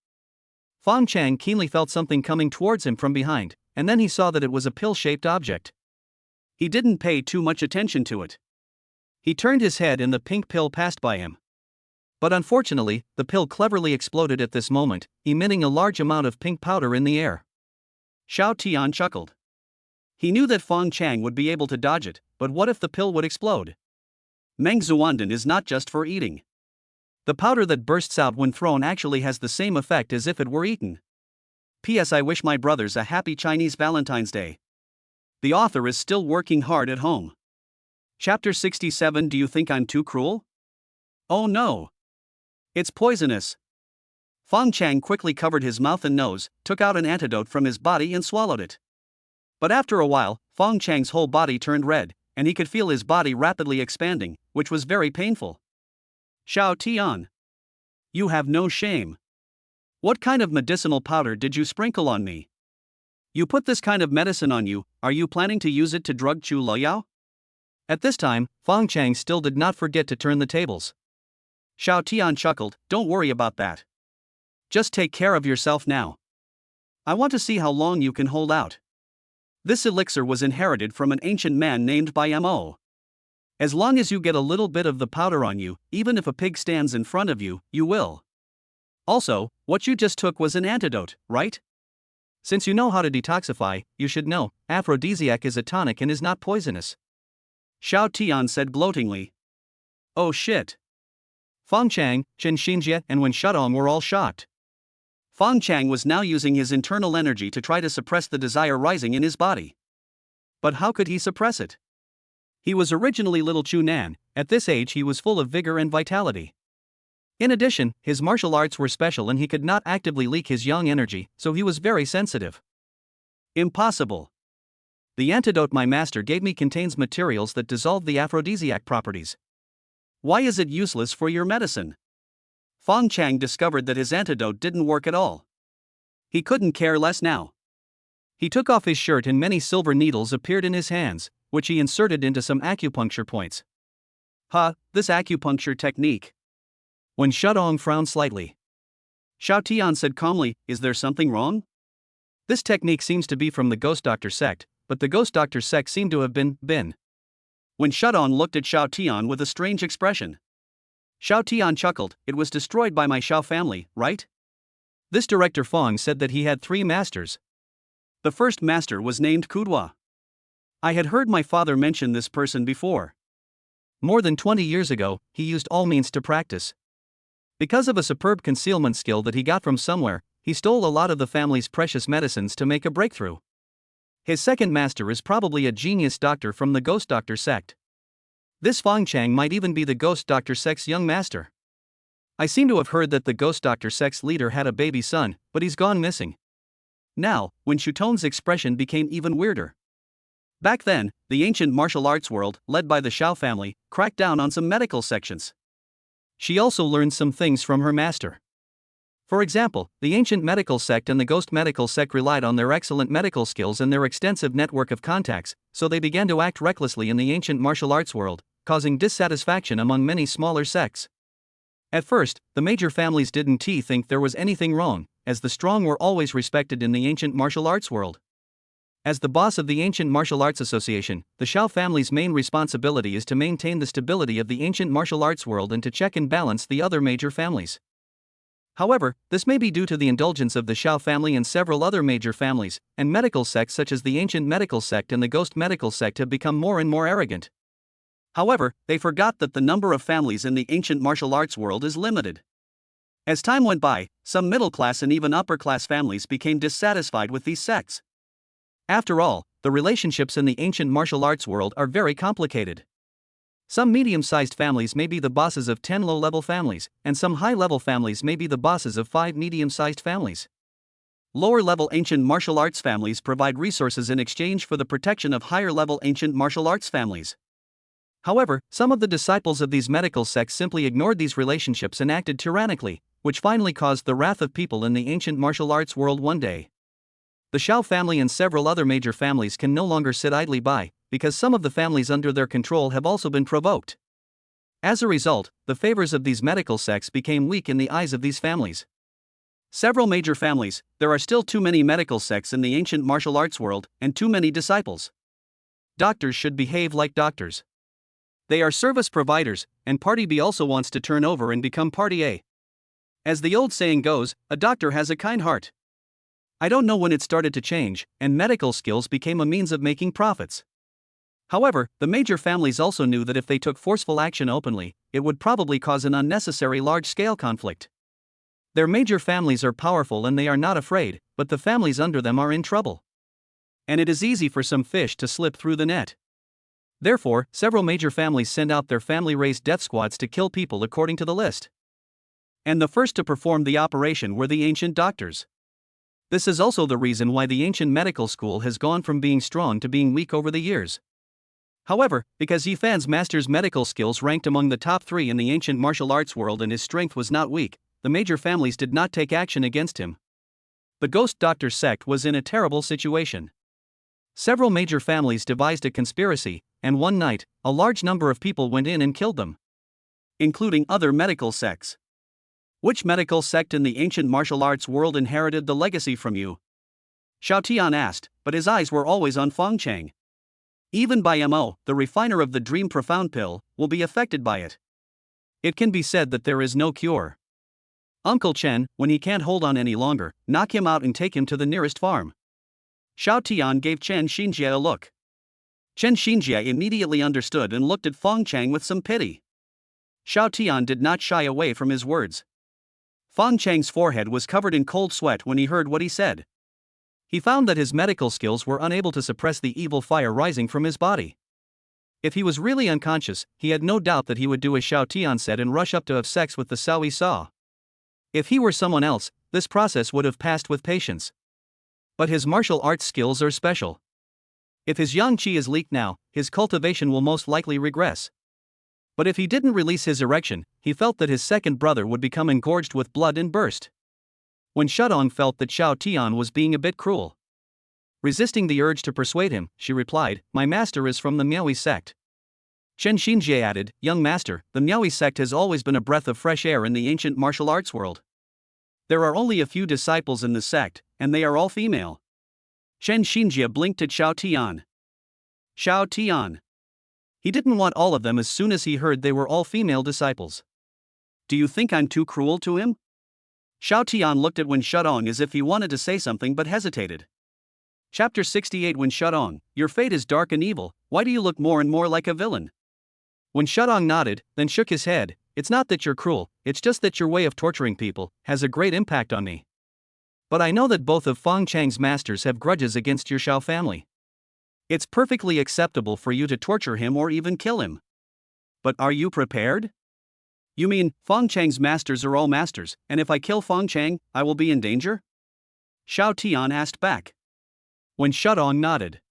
Feng Chang keenly felt something coming towards him from behind, and then he saw that it was a pill-shaped object. He didn't pay too much attention to it. He turned his head and the pink pill passed by him. But unfortunately, the pill cleverly exploded at this moment, emitting a large amount of pink powder in the air. Xiao Tian chuckled. He knew that Feng Chang would be able to dodge it, but what if the pill would explode? Meng Zuandan is not just for eating. The powder that bursts out when thrown actually has the same effect as if it were eaten. P.S. I wish my brothers a happy Chinese Valentine's Day. The author is still working hard at home. Chapter 67. Do you think I'm too cruel? Oh no. It's poisonous. Feng Chang quickly covered his mouth and nose, took out an antidote from his body and swallowed it. But after a while, Feng Chang's whole body turned red, and he could feel his body rapidly expanding, which was very painful. Xiao Tian. You have no shame. What kind of medicinal powder did you sprinkle on me? You put this kind of medicine on you, are you planning to use it to drug Chu Luoyao? At this time, Feng Chang still did not forget to turn the tables. Xiao Tian chuckled, don't worry about that. Just take care of yourself now. I want to see how long you can hold out. This elixir was inherited from an ancient man named by Mo. As long as you get a little bit of the powder on you, even if a pig stands in front of you, you will. Also, what you just took was an antidote, right? Since you know how to detoxify, you should know, aphrodisiac is a tonic and is not poisonous. Xiao Tian said gloatingly. Oh shit. Feng Chang, Chen Xinjie, and Wen Shudong were all shocked. Feng Chang was now using his internal energy to try to suppress the desire rising in his body. But how could he suppress it? He was originally little Chu Nan, at this age he was full of vigor and vitality. In addition, his martial arts were special and he could not actively leak his yang energy, so he was very sensitive. Impossible. The antidote my master gave me contains materials that dissolve the aphrodisiac properties. Why is it useless for your medicine? Fong Chang discovered that his antidote didn't work at all. He couldn't care less now. He took off his shirt and many silver needles appeared in his hands, which he inserted into some acupuncture points. This acupuncture technique. When Shudong frowned slightly, Xiao Tian said calmly, "Is there something wrong?" This technique seems to be from the Ghost Doctor sect, but the Ghost Doctor sect seemed to have been. When Shudong looked at Xiao Tian with a strange expression. Xiao Tian chuckled, "It was destroyed by my Xiao family, right?" This director Fong said that he had 3 masters. The first master was named Kudwa. I had heard my father mention this person before. More than 20 years ago, he used all means to practice. Because of a superb concealment skill that he got from somewhere, he stole a lot of the family's precious medicines to make a breakthrough. His second master is probably a genius doctor from the Ghost Doctor sect. This Fong Chang might even be the Ghost Doctor sect's young master. I seem to have heard that the Ghost Doctor sect's leader had a baby son, but he's gone missing. Now, when Shutong's expression became even weirder. Back then, the ancient martial arts world, led by the Xiao family, cracked down on some medical sections. She also learned some things from her master. For example, the ancient medical sect and the ghost medical sect relied on their excellent medical skills and their extensive network of contacts, so they began to act recklessly in the ancient martial arts world, causing dissatisfaction among many smaller sects. At first, the major families didn't think there was anything wrong, as the strong were always respected in the ancient martial arts world. As the boss of the Ancient Martial Arts Association, the Xiao family's main responsibility is to maintain the stability of the ancient martial arts world and to check and balance the other major families. However, this may be due to the indulgence of the Xiao family and several other major families, and medical sects such as the Ancient Medical Sect and the Ghost Medical Sect have become more and more arrogant. However, they forgot that the number of families in the ancient martial arts world is limited. As time went by, some middle-class and even upper-class families became dissatisfied with these sects. After all, the relationships in the ancient martial arts world are very complicated. Some medium-sized families may be the bosses of 10 low-level families, and some high-level families may be the bosses of 5 medium-sized families. Lower-level ancient martial arts families provide resources in exchange for the protection of higher-level ancient martial arts families. However, some of the disciples of these medical sects simply ignored these relationships and acted tyrannically, which finally caused the wrath of people in the ancient martial arts world one day. The Xiao family and several other major families can no longer sit idly by, because some of the families under their control have also been provoked. As a result, the favors of these medical sects became weak in the eyes of these families. Several major families, there are still too many medical sects in the ancient martial arts world, and too many disciples. Doctors should behave like doctors. They are service providers, and Party B also wants to turn over and become Party A. As the old saying goes, a doctor has a kind heart. I don't know when it started to change, and medical skills became a means of making profits. However, the major families also knew that if they took forceful action openly, it would probably cause an unnecessary large-scale conflict. Their major families are powerful and they are not afraid, but the families under them are in trouble. And it is easy for some fish to slip through the net. Therefore, several major families send out their family-raised death squads to kill people according to the list. And the first to perform the operation were the ancient doctors. This is also the reason why the ancient medical school has gone from being strong to being weak over the years. However, because Yifan's master's medical skills ranked among the top 3 in the ancient martial arts world and his strength was not weak, the major families did not take action against him. The Ghost Doctor sect was in a terrible situation. Several major families devised a conspiracy, and one night, a large number of people went in and killed them, including other medical sects. Which medical sect in the ancient martial arts world inherited the legacy from you? Xiao Tian asked, but his eyes were always on Fong Chang. Even by Mo, the refiner of the Dream Profound pill, will be affected by it. It can be said that there is no cure. Uncle Chen, when he can't hold on any longer, knock him out and take him to the nearest farm. Xiao Tian gave Chen Xinjie a look. Chen Xinjie immediately understood and looked at Fong Chang with some pity. Xiao Tian did not shy away from his words. Fong Chang's forehead was covered in cold sweat when he heard what he said. He found that his medical skills were unable to suppress the evil fire rising from his body. If he was really unconscious, he had no doubt that he would do as Xiao Tian said and rush up to have sex with the Cao Yi saw. If he were someone else, this process would have passed with patience. But his martial arts skills are special. If his yang qi is leaked now, his cultivation will most likely regress. But if he didn't release his erection, he felt that his second brother would become engorged with blood and burst. When Shudong felt that Xiao Tian was being a bit cruel, resisting the urge to persuade him, she replied, "My master is from the Miaoyi sect." Chen Xinjie added, "Young master, the Miaoyi sect has always been a breath of fresh air in the ancient martial arts world. There are only a few disciples in the sect, and they are all female." Chen Xinjie blinked at Xiao Tian. Xiao Tian. He didn't want all of them as soon as he heard they were all female disciples. "Do you think I'm too cruel to him?" Xiao Tian looked at Wen Shudong as if he wanted to say something but hesitated. Chapter 68 Wen Shudong, your fate is dark and evil, why do you look more and more like a villain? Wen Shudong nodded, then shook his head. It's not that you're cruel, it's just that your way of torturing people has a great impact on me. But I know that both of Feng Chang's masters have grudges against your Xiao family. It's perfectly acceptable for you to torture him or even kill him. But are you prepared? You mean, Feng Chang's masters are all masters, and if I kill Feng Chang, I will be in danger? Xiao Tian asked back. Wen Shudong nodded.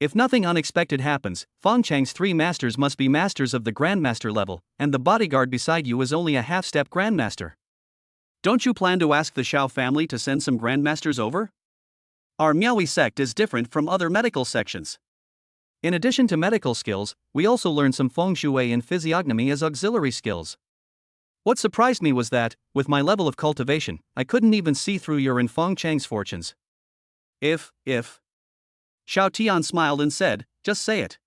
If nothing unexpected happens, Feng Chang's 3 masters must be masters of the grandmaster level, and the bodyguard beside you is only a half-step grandmaster. Don't you plan to ask the Xiao family to send some grandmasters over? Our Miaoyi sect is different from other medical sections. In addition to medical skills, we also learn some feng shui and physiognomy as auxiliary skills. What surprised me was that, with my level of cultivation, I couldn't even see through your and Feng Chang's fortunes. If. Xiao Tian smiled and said, just say it.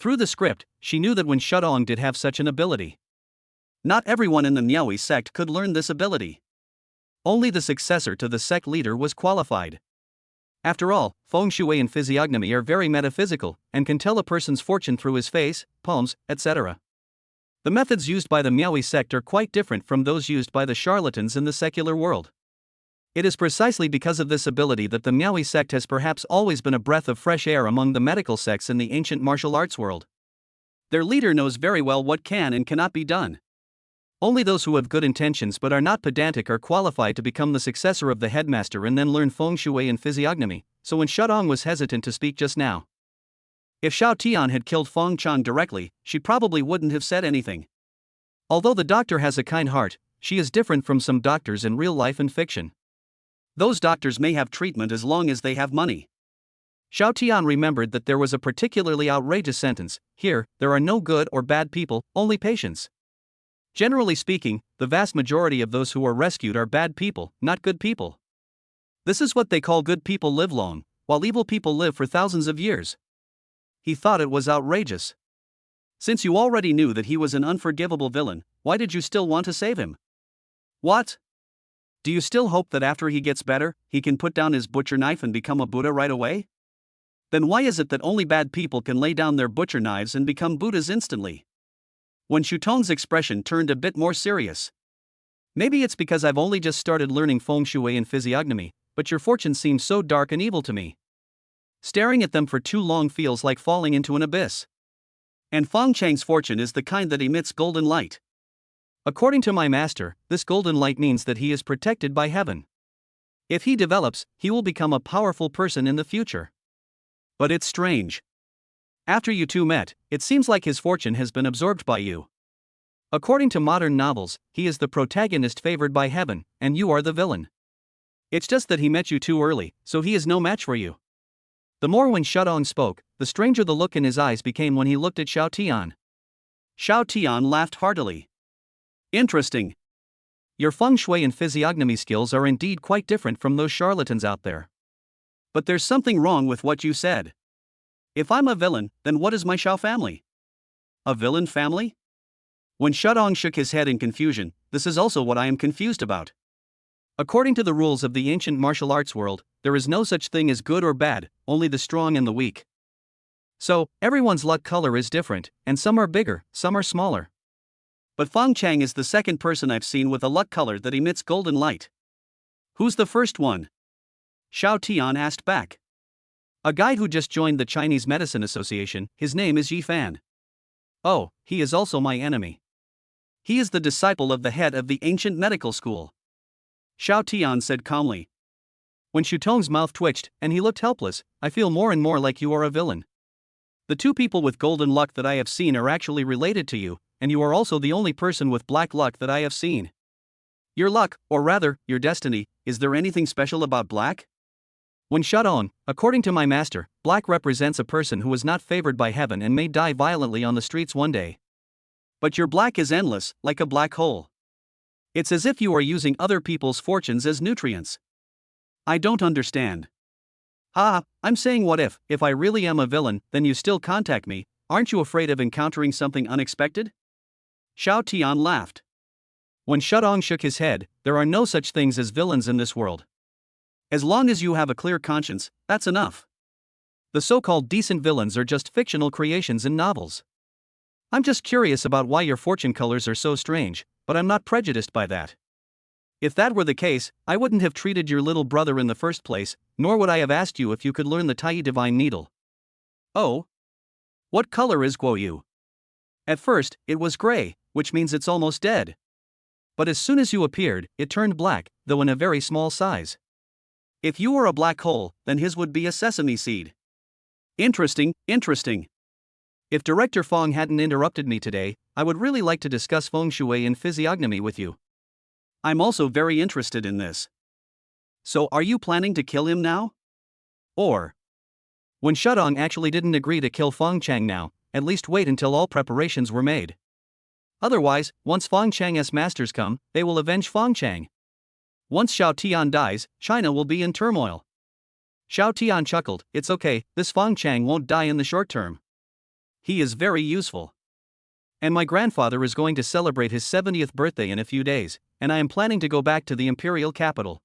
Through the script, she knew that Wen Shudong did have such an ability. Not everyone in the Miaoyi sect could learn this ability. Only the successor to the sect leader was qualified. After all, feng shui and physiognomy are very metaphysical, and can tell a person's fortune through his face, palms, etc. The methods used by the Miaoyi sect are quite different from those used by the charlatans in the secular world. It is precisely because of this ability that the Miaoyi sect has perhaps always been a breath of fresh air among the medical sects in the ancient martial arts world. Their leader knows very well what can and cannot be done. Only those who have good intentions but are not pedantic are qualified to become the successor of the headmaster and then learn feng shui and physiognomy, so when Shudong was hesitant to speak just now. If Xiao Tian had killed Feng Chang directly, she probably wouldn't have said anything. Although the doctor has a kind heart, she is different from some doctors in real life and fiction. Those doctors may have treatment as long as they have money. Xiao Tian remembered that there was a particularly outrageous sentence, here, there are no good or bad people, only patients. Generally speaking, the vast majority of those who are rescued are bad people, not good people. This is what they call good people live long, while evil people live for thousands of years. He thought it was outrageous. Since you already knew that he was an unforgivable villain, why did you still want to save him? What? Do you still hope that after he gets better, he can put down his butcher knife and become a Buddha right away? Then why is it that only bad people can lay down their butcher knives and become Buddhas instantly? When Shutong's expression turned a bit more serious. Maybe it's because I've only just started learning feng shui and physiognomy, but your fortune seems so dark and evil to me. Staring at them for too long feels like falling into an abyss. And Feng Chang's fortune is the kind that emits golden light. According to my master, this golden light means that he is protected by heaven. If he develops, he will become a powerful person in the future. But it's strange. After you two met, it seems like his fortune has been absorbed by you. According to modern novels, he is the protagonist favored by heaven, and you are the villain. It's just that he met you too early, so he is no match for you. The more when Shudong spoke, the stranger the look in his eyes became when he looked at Xiao Tian. Xiao Tian laughed heartily. Interesting. Your feng shui and physiognomy skills are indeed quite different from those charlatans out there. But there's something wrong with what you said. If I'm a villain, then what is my Xiao family? A villain family? When Shudong shook his head in confusion, this is also what I am confused about. According to the rules of the ancient martial arts world, there is no such thing as good or bad, only the strong and the weak. So, everyone's luck color is different, and some are bigger, some are smaller. But Feng Chang is the second person I've seen with a luck color that emits golden light. Who's the first one? Xiao Tian asked back. A guy who just joined the Chinese Medicine Association, his name is Yi Fan. Oh, he is also my enemy. He is the disciple of the head of the ancient medical school. Xiao Tian said calmly. When Shutong's mouth twitched, and he looked helpless, I feel more and more like you are a villain. The two people with golden luck that I have seen are actually related to you, and you are also the only person with black luck that I have seen. Your luck, or rather, your destiny, is there anything special about black? When Shutong, according to my master, black represents a person who was not favored by heaven and may die violently on the streets one day. But your black is endless, like a black hole. It's as if you are using other people's fortunes as nutrients. I don't understand. I'm saying what if I really am a villain, then you still contact me, aren't you afraid of encountering something unexpected? Xiao Tian laughed. When Shutong shook his head, there are no such things as villains in this world. As long as you have a clear conscience, that's enough. The so-called decent villains are just fictional creations in novels. I'm just curious about why your fortune colors are so strange, but I'm not prejudiced by that. If that were the case, I wouldn't have treated your little brother in the first place, nor would I have asked you if you could learn the Tai Divine Needle. Oh? What color is Guo Yu? At first, it was gray, which means it's almost dead. But as soon as you appeared, it turned black, though in a very small size. If you were a black hole, then his would be a sesame seed. Interesting. If Director Fong hadn't interrupted me today, I would really like to discuss feng shui and physiognomy with you. I'm also very interested in this. So are you planning to kill him now? Or, when Shutong actually didn't agree to kill Fong Chang now, at least wait until all preparations were made. Otherwise, once Fong Chang's masters come, they will avenge Fong Chang. Once Xiao Tian dies, China will be in turmoil. Xiao Tian chuckled, it's okay, this Fong Chang won't die in the short term. He is very useful. And my grandfather is going to celebrate his 70th birthday in a few days, and I am planning to go back to the imperial capital.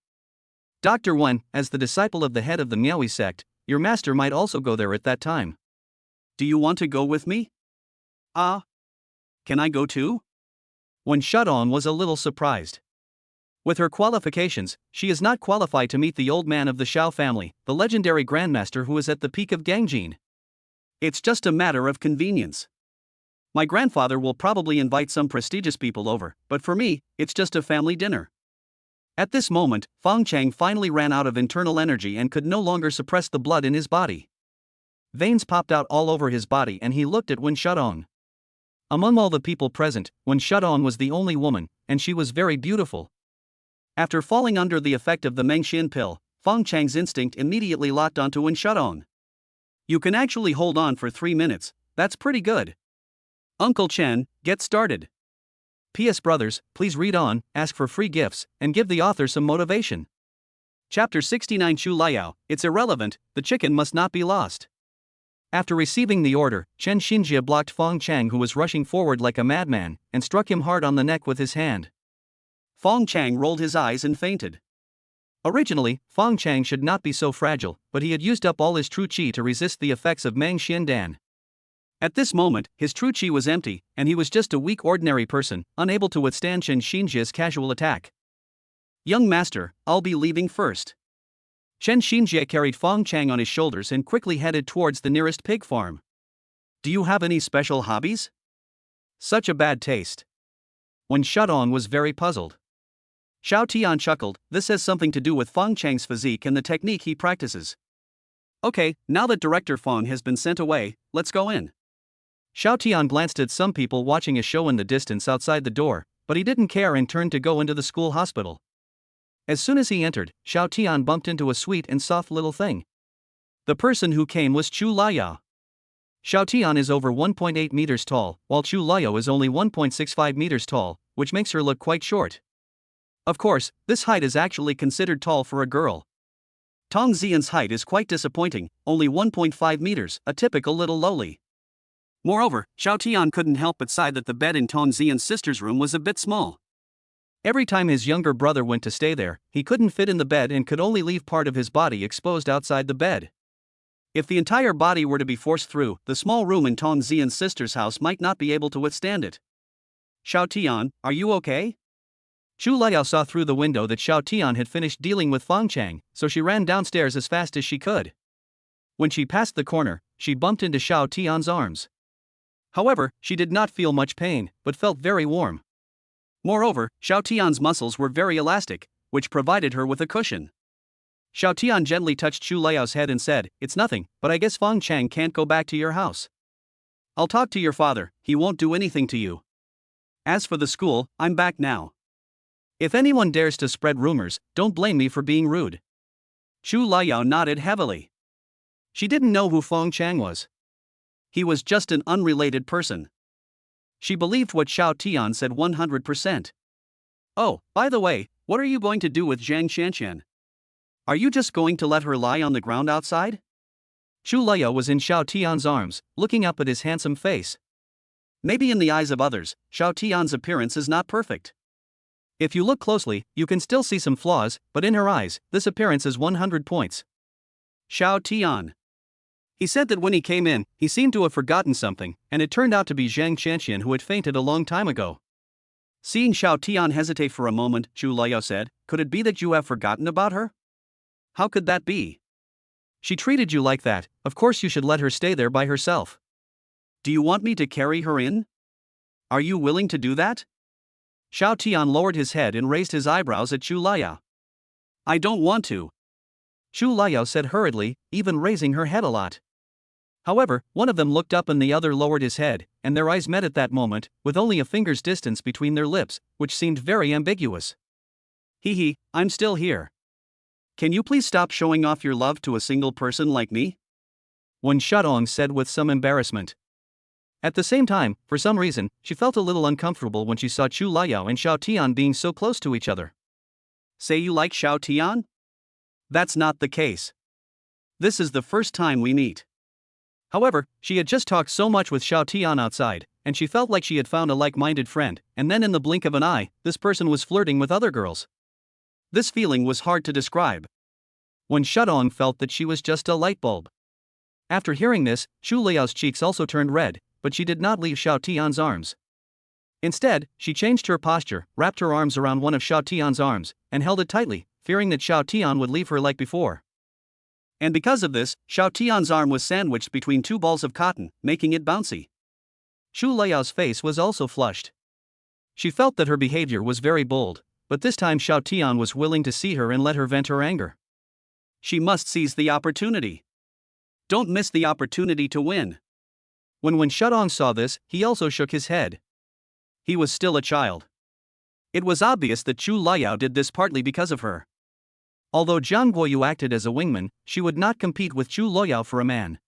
Dr. Wen, as the disciple of the head of the Miaoi sect, your master might also go there at that time. Do you want to go with me? Can I go too? When Shutong was a little surprised. With her qualifications, she is not qualified to meet the old man of the Xiao family, the legendary grandmaster who is at the peak of Gangjin. It's just a matter of convenience. My grandfather will probably invite some prestigious people over, but for me, it's just a family dinner. At this moment, Fong Chang finally ran out of internal energy and could no longer suppress the blood in his body. Veins popped out all over his body and he looked at Wen Shutong. Among all the people present, Wen Shutong was the only woman, and she was very beautiful. After falling under the effect of the Mengxian pill, Fong Chang's instinct immediately locked onto Wen Shutong. You can actually hold on for 3 minutes, that's pretty good. Uncle Chen, get started. P.S. Brothers, please read on, ask for free gifts, and give the author some motivation. Chapter 69 Chu Liao, it's irrelevant, the chicken must not be lost. After receiving the order, Chen Xinjie blocked Fong Chang who was rushing forward like a madman, and struck him hard on the neck with his hand. Fong Chang rolled his eyes and fainted. Originally, Fong Chang should not be so fragile, but he had used up all his true qi to resist the effects of Meng Xiandan. At this moment, his true qi was empty, and he was just a weak ordinary person, unable to withstand Chen Xinjie's casual attack. Young master, I'll be leaving first. Chen Xinjie carried Fong Chang on his shoulders and quickly headed towards the nearest pig farm. Do you have any special hobbies? Such a bad taste. Wen Shutong was very puzzled. Xiao Tian chuckled, this has something to do with Fong Chang's physique and the technique he practices. Okay, now that Director Fong has been sent away, let's go in. Xiao Tian glanced at some people watching a show in the distance outside the door, but he didn't care and turned to go into the school hospital. As soon as he entered, Xiao Tian bumped into a sweet and soft little thing. The person who came was Chu Liao. Xiao Tian is over 1.8 meters tall, while Chu Liao is only 1.65 meters tall, which makes her look quite short. Of course, this height is actually considered tall for a girl. Tong Xian's height is quite disappointing, only 1.5 meters, a typical little lowly. Moreover, Xiao Tian couldn't help but sigh that the bed in Tong Xian's sister's room was a bit small. Every time his younger brother went to stay there, he couldn't fit in the bed and could only leave part of his body exposed outside the bed. If the entire body were to be forced through, the small room in Tong Xian's sister's house might not be able to withstand it. Xiao Tian, are you okay? Chu Liao saw through the window that Xiao Tian had finished dealing with Fong Chang, so she ran downstairs as fast as she could. When she passed the corner, she bumped into Xiao Tian's arms. However, she did not feel much pain, but felt very warm. Moreover, Xiao Tian's muscles were very elastic, which provided her with a cushion. Xiao Tian gently touched Chu Liao's head and said, "It's nothing, but I guess Feng Chang can't go back to your house. I'll talk to your father, he won't do anything to you. As for the school, I'm back now. If anyone dares to spread rumors, don't blame me for being rude." Chu Liao nodded heavily. She didn't know who Feng Chang was. He was just an unrelated person. She believed what Xiao Tian said 100%. "Oh, by the way, what are you going to do with Zhang Xianxian? Are you just going to let her lie on the ground outside?" Chu Liao was in Xiao Tian's arms, looking up at his handsome face. Maybe in the eyes of others, Xiao Tian's appearance is not perfect. If you look closely, you can still see some flaws, but in her eyes, this appearance is 100 points. Xiao Tian. He said that when he came in, he seemed to have forgotten something, and it turned out to be Zhang Xianxian who had fainted a long time ago. Seeing Xiao Tian hesitate for a moment, Chu Liao said, "Could it be that you have forgotten about her? How could that be? She treated you like that, of course you should let her stay there by herself. Do you want me to carry her in? Are you willing to do that?" Xiao Tian lowered his head and raised his eyebrows at Chu Liao. "I don't want to," Chu Liao said hurriedly, even raising her head a lot. However, one of them looked up and the other lowered his head, and their eyes met at that moment, with only a finger's distance between their lips, which seemed very ambiguous. "Hee, I'm still here. Can you please stop showing off your love to a single person like me?" Wen Shadong said with some embarrassment. At the same time, for some reason, she felt a little uncomfortable when she saw Chu Liao and Xiao Tian being so close to each other. "Say you like Xiao Tian? That's not the case. This is the first time we meet." However, she had just talked so much with Xiao Tian outside, and she felt like she had found a like-minded friend, and then in the blink of an eye, this person was flirting with other girls. This feeling was hard to describe. When Shadong felt that she was just a light bulb. After hearing this, Chu Liao's cheeks also turned red, but she did not leave Xiao Tian's arms. Instead, she changed her posture, wrapped her arms around one of Xiao Tian's arms, and held it tightly, fearing that Xiao Tian would leave her like before. And because of this, Xiao Tian's arm was sandwiched between two balls of cotton, making it bouncy. Chu Liao's face was also flushed. She felt that her behavior was very bold, but this time Xiao Tian was willing to see her and let her vent her anger. She must seize the opportunity. Don't miss the opportunity to win. When Shadong saw this, he also shook his head. He was still a child. It was obvious that Chu Liao did this partly because of her. Although Zhang Guoyu acted as a wingman, she would not compete with Chu Liao for a man.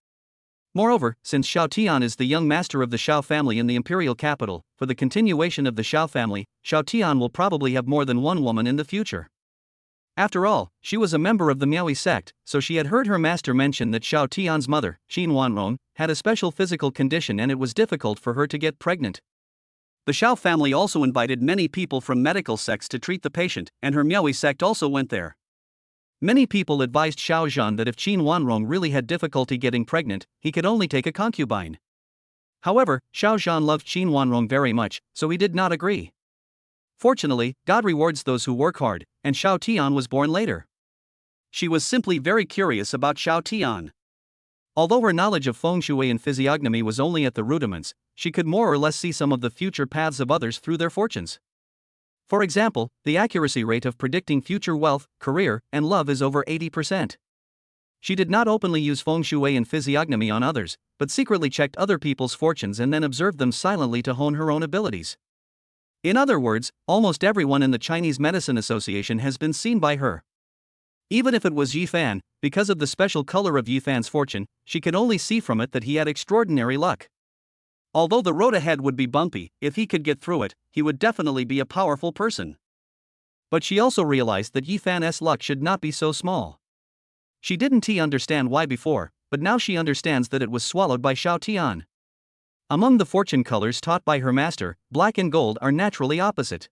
Moreover, since Xiao Tian is the young master of the Xiao family in the imperial capital, for the continuation of the Xiao family, Xiao Tian will probably have more than one woman in the future. After all, she was a member of the Miaoi sect, so she had heard her master mention that Xiao Tian's mother, Qin Wanrong, had a special physical condition and it was difficult for her to get pregnant. The Xiao family also invited many people from medical sects to treat the patient, and her Miaoi sect also went there. Many people advised Xiao Zhan that if Qin Wanrong really had difficulty getting pregnant, he could only take a concubine. However, Xiao Zhan loved Qin Wanrong very much, so he did not agree. Fortunately, God rewards those who work hard, and Xiao Tian was born later. She was simply very curious about Xiao Tian. Although her knowledge of feng shui and physiognomy was only at the rudiments, she could more or less see some of the future paths of others through their fortunes. For example, the accuracy rate of predicting future wealth, career, and love is over 80%. She did not openly use feng shui and physiognomy on others, but secretly checked other people's fortunes and then observed them silently to hone her own abilities. In other words, almost everyone in the Chinese Medicine Association has been seen by her. Even if it was Yi Fan, because of the special color of Yi Fan's fortune, she could only see from it that he had extraordinary luck. Although the road ahead would be bumpy, if he could get through it, he would definitely be a powerful person. But she also realized that Yi Fan's luck should not be so small. She didn't understand why before, but now she understands that it was swallowed by Xiao Tian. Among the fortune colors taught by her master, black and gold are naturally opposite.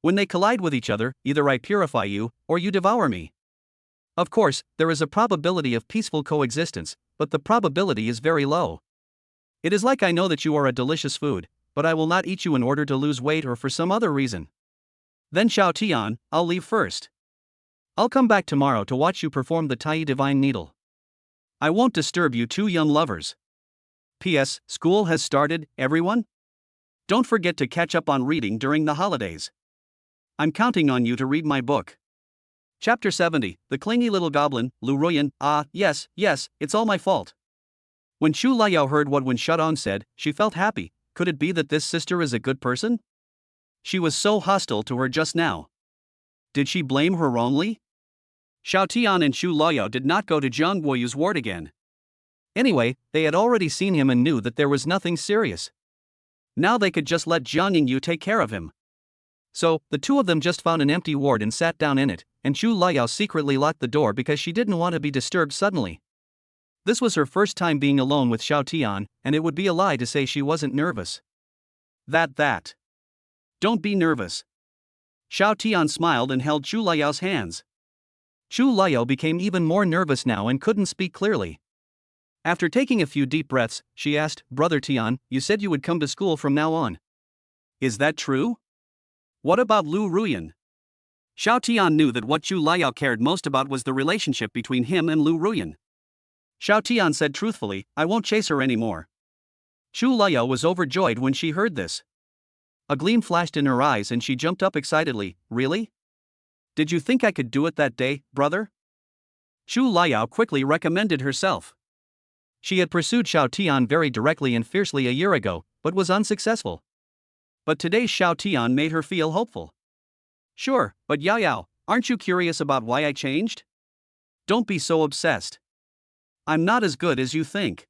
When they collide with each other, either I purify you, or you devour me. Of course, there is a probability of peaceful coexistence, but the probability is very low. It is like I know that you are a delicious food, but I will not eat you in order to lose weight or for some other reason. Then Xiao Tian, I'll leave first. I'll come back tomorrow to watch you perform the Tai Divine Needle. I won't disturb you two young lovers. P.S. School has started, everyone? Don't forget to catch up on reading during the holidays. I'm counting on you to read my book. Chapter 70, The Clingy Little Goblin, Lu Ruyan. Ah, yes, it's all my fault. When Chu Liao heard what Wen Shudong said, she felt happy. Could it be that this sister is a good person? She was so hostile to her just now. Did she blame her wrongly? Xiao Tian and Chu Liao did not go to Jiang Guoyu's ward again. Anyway, they had already seen him and knew that there was nothing serious. Now they could just let Jiang Yingyu take care of him. So, the two of them just found an empty ward and sat down in it, and Chu Liao secretly locked the door because she didn't want to be disturbed suddenly. This was her first time being alone with Xiao Tian, and it would be a lie to say she wasn't nervous. That. Don't be nervous. Xiao Tian smiled and held Chu Liao's hands. Chu Liao became even more nervous now and couldn't speak clearly. After taking a few deep breaths, she asked, Brother Tian, you said you would come to school from now on. Is that true? What about Lu Ruyan? Xiao Tian knew that what Chu Liao cared most about was the relationship between him and Lu Ruyan. Xiao Tian said truthfully, I won't chase her anymore. Chu Liao was overjoyed when she heard this. A gleam flashed in her eyes and she jumped up excitedly. Really? Did you think I could do it that day, brother? Chu Liao quickly recommended herself. She had pursued Xiao Tian very directly and fiercely a year ago, but was unsuccessful. But today's Xiao Tian made her feel hopeful. Sure, but Yao, aren't you curious about why I changed? Don't be so obsessed. I'm not as good as you think.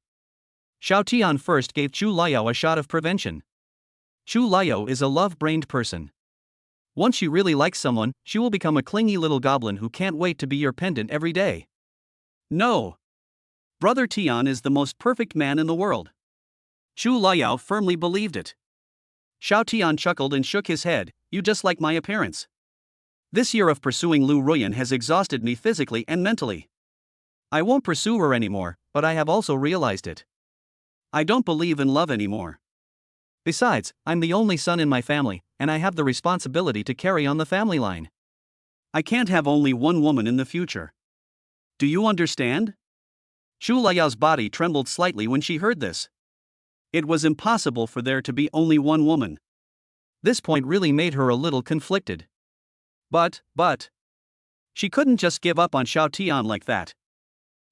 Xiao Tian first gave Chu Liao a shot of prevention. Chu Liao is a love-brained person. Once she really likes someone, she will become a clingy little goblin who can't wait to be your pendant every day. No. Brother Tian is the most perfect man in the world. Chu Liao firmly believed it. Xiao Tian chuckled and shook his head, you just like my appearance. This year of pursuing Lu Ruyan has exhausted me physically and mentally. I won't pursue her anymore, but I have also realized it. I don't believe in love anymore. Besides, I'm the only son in my family, and I have the responsibility to carry on the family line. I can't have only one woman in the future. Do you understand? Chu Liao's body trembled slightly when she heard this. It was impossible for there to be only one woman. This point really made her a little conflicted. But, she couldn't just give up on Xiao Tian like that.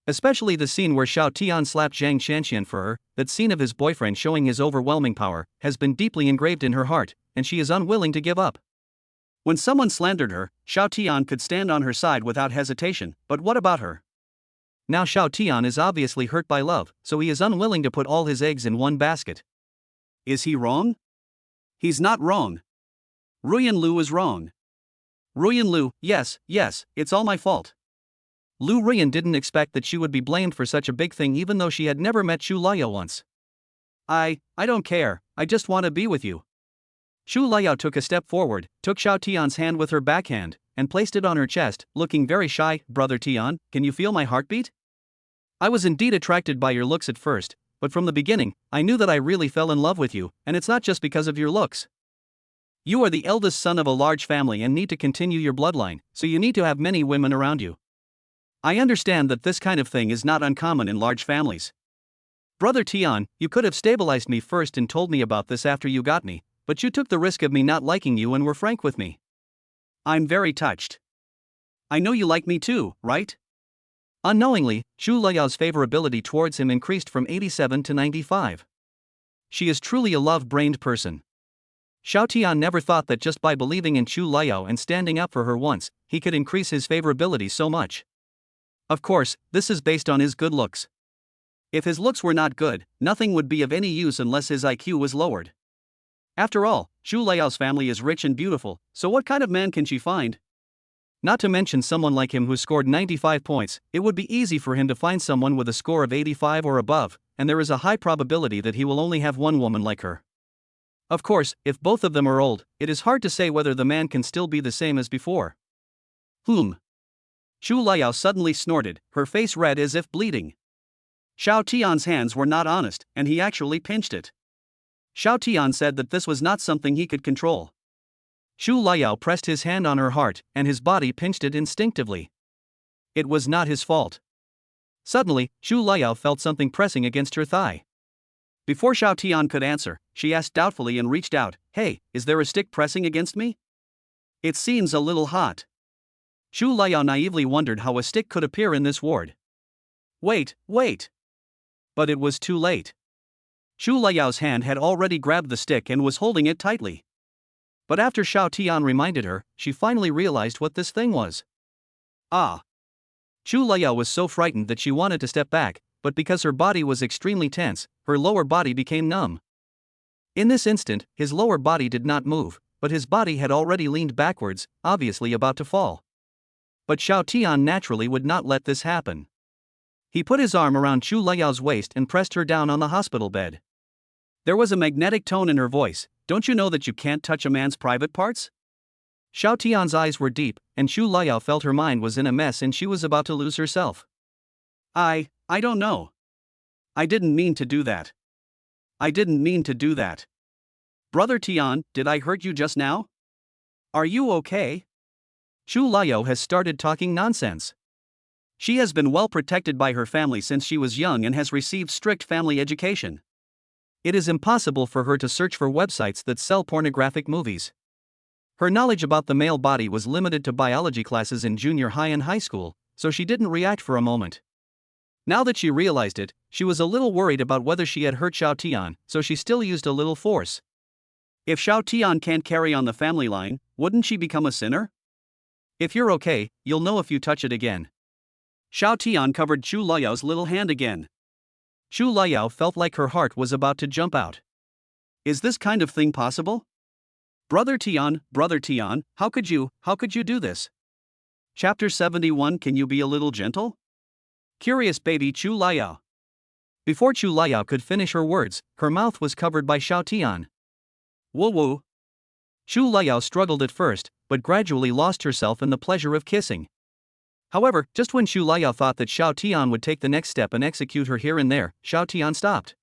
Especially the scene where Xiao Tian slapped Zhang Shanxian for her, that scene of his boyfriend showing his overwhelming power, has been deeply engraved in her heart, and she is unwilling to give up. When someone slandered her, Xiao Tian could stand on her side without hesitation, but what about her? Now Xiao Tian is obviously hurt by love, so he is unwilling to put all his eggs in one basket. Is he wrong? He's not wrong. Ruyan Lu is wrong. Ruyan Lu, yes, it's all my fault. Lu Ruyan didn't expect that she would be blamed for such a big thing even though she had never met Chu Liao once. I don't care, I just want to be with you. Chu Liao took a step forward, took Xiao Tian's hand with her backhand, and placed it on her chest, looking very shy. Brother Tian, can you feel my heartbeat? I was indeed attracted by your looks at first, but from the beginning, I knew that I really fell in love with you, and it's not just because of your looks. You are the eldest son of a large family and need to continue your bloodline, so you need to have many women around you. I understand that this kind of thing is not uncommon in large families. Brother Tian, you could have stabilized me first and told me about this after you got me, but you took the risk of me not liking you and were frank with me. I'm very touched. I know you like me too, right? Unknowingly, Chu Liao's favorability towards him increased from 87 to 95. She is truly a love-brained person. Xiao Tian never thought that just by believing in Chu Liao and standing up for her once, he could increase his favorability so much. Of course, this is based on his good looks. If his looks were not good, nothing would be of any use unless his IQ was lowered. After all, Chu Liao's family is rich and beautiful, so what kind of man can she find? Not to mention someone like him who scored 95 points, it would be easy for him to find someone with a score of 85 or above, and there is a high probability that he will only have one woman like her. Of course, if both of them are old, it is hard to say whether the man can still be the same as before. Chu Liao suddenly snorted, her face red as if bleeding. Xiao Tian's hands were not honest, and he actually pinched it. Xiao Tian said that this was not something he could control. Chu Liao pressed his hand on her heart, and his body pinched it instinctively. It was not his fault. Suddenly, Chu Liao felt something pressing against her thigh. Before Xiao Tian could answer, she asked doubtfully and reached out, "Hey, is there a stick pressing against me? It seems a little hot." Chu Liao naively wondered how a stick could appear in this ward. Wait. But it was too late. Chu Liao's hand had already grabbed the stick and was holding it tightly. But after Xiao Tian reminded her, she finally realized what this thing was. Ah! Chu Liao was so frightened that she wanted to step back, but because her body was extremely tense, her lower body became numb. In this instant, his lower body did not move, but his body had already leaned backwards, obviously about to fall. But Xiao Tian naturally would not let this happen. He put his arm around Chu Liao's waist and pressed her down on the hospital bed. There was a magnetic tone in her voice. "Don't you know that you can't touch a man's private parts?" Xiao Tian's eyes were deep, and Chu Liao felt her mind was in a mess and she was about to lose herself. I don't know. I didn't mean to do that. Brother Tian, did I hurt you just now? Are you okay? Chu Liao has started talking nonsense. She has been well protected by her family since she was young and has received strict family education. It is impossible for her to search for websites that sell pornographic movies. Her knowledge about the male body was limited to biology classes in junior high and high school, so she didn't react for a moment. Now that she realized it, she was a little worried about whether she had hurt Xiao Tian, so she still used a little force. If Xiao Tian can't carry on the family line, wouldn't she become a sinner? If you're okay, you'll know if you touch it again. Xiao Tian covered Chu Liao's little hand again. Chu Liao felt like her heart was about to jump out. Is this kind of thing possible? Brother Tian, how could you do this? Chapter 71. Can you be a little gentle? Curious baby Chu Liao. Before Chu Liao could finish her words, her mouth was covered by Xiao Tian. Woo. Chu Liao struggled at first, but gradually lost herself in the pleasure of kissing. However, just when Chu Liao thought that Xiao Tian would take the next step and execute her here and there, Xiao Tian stopped.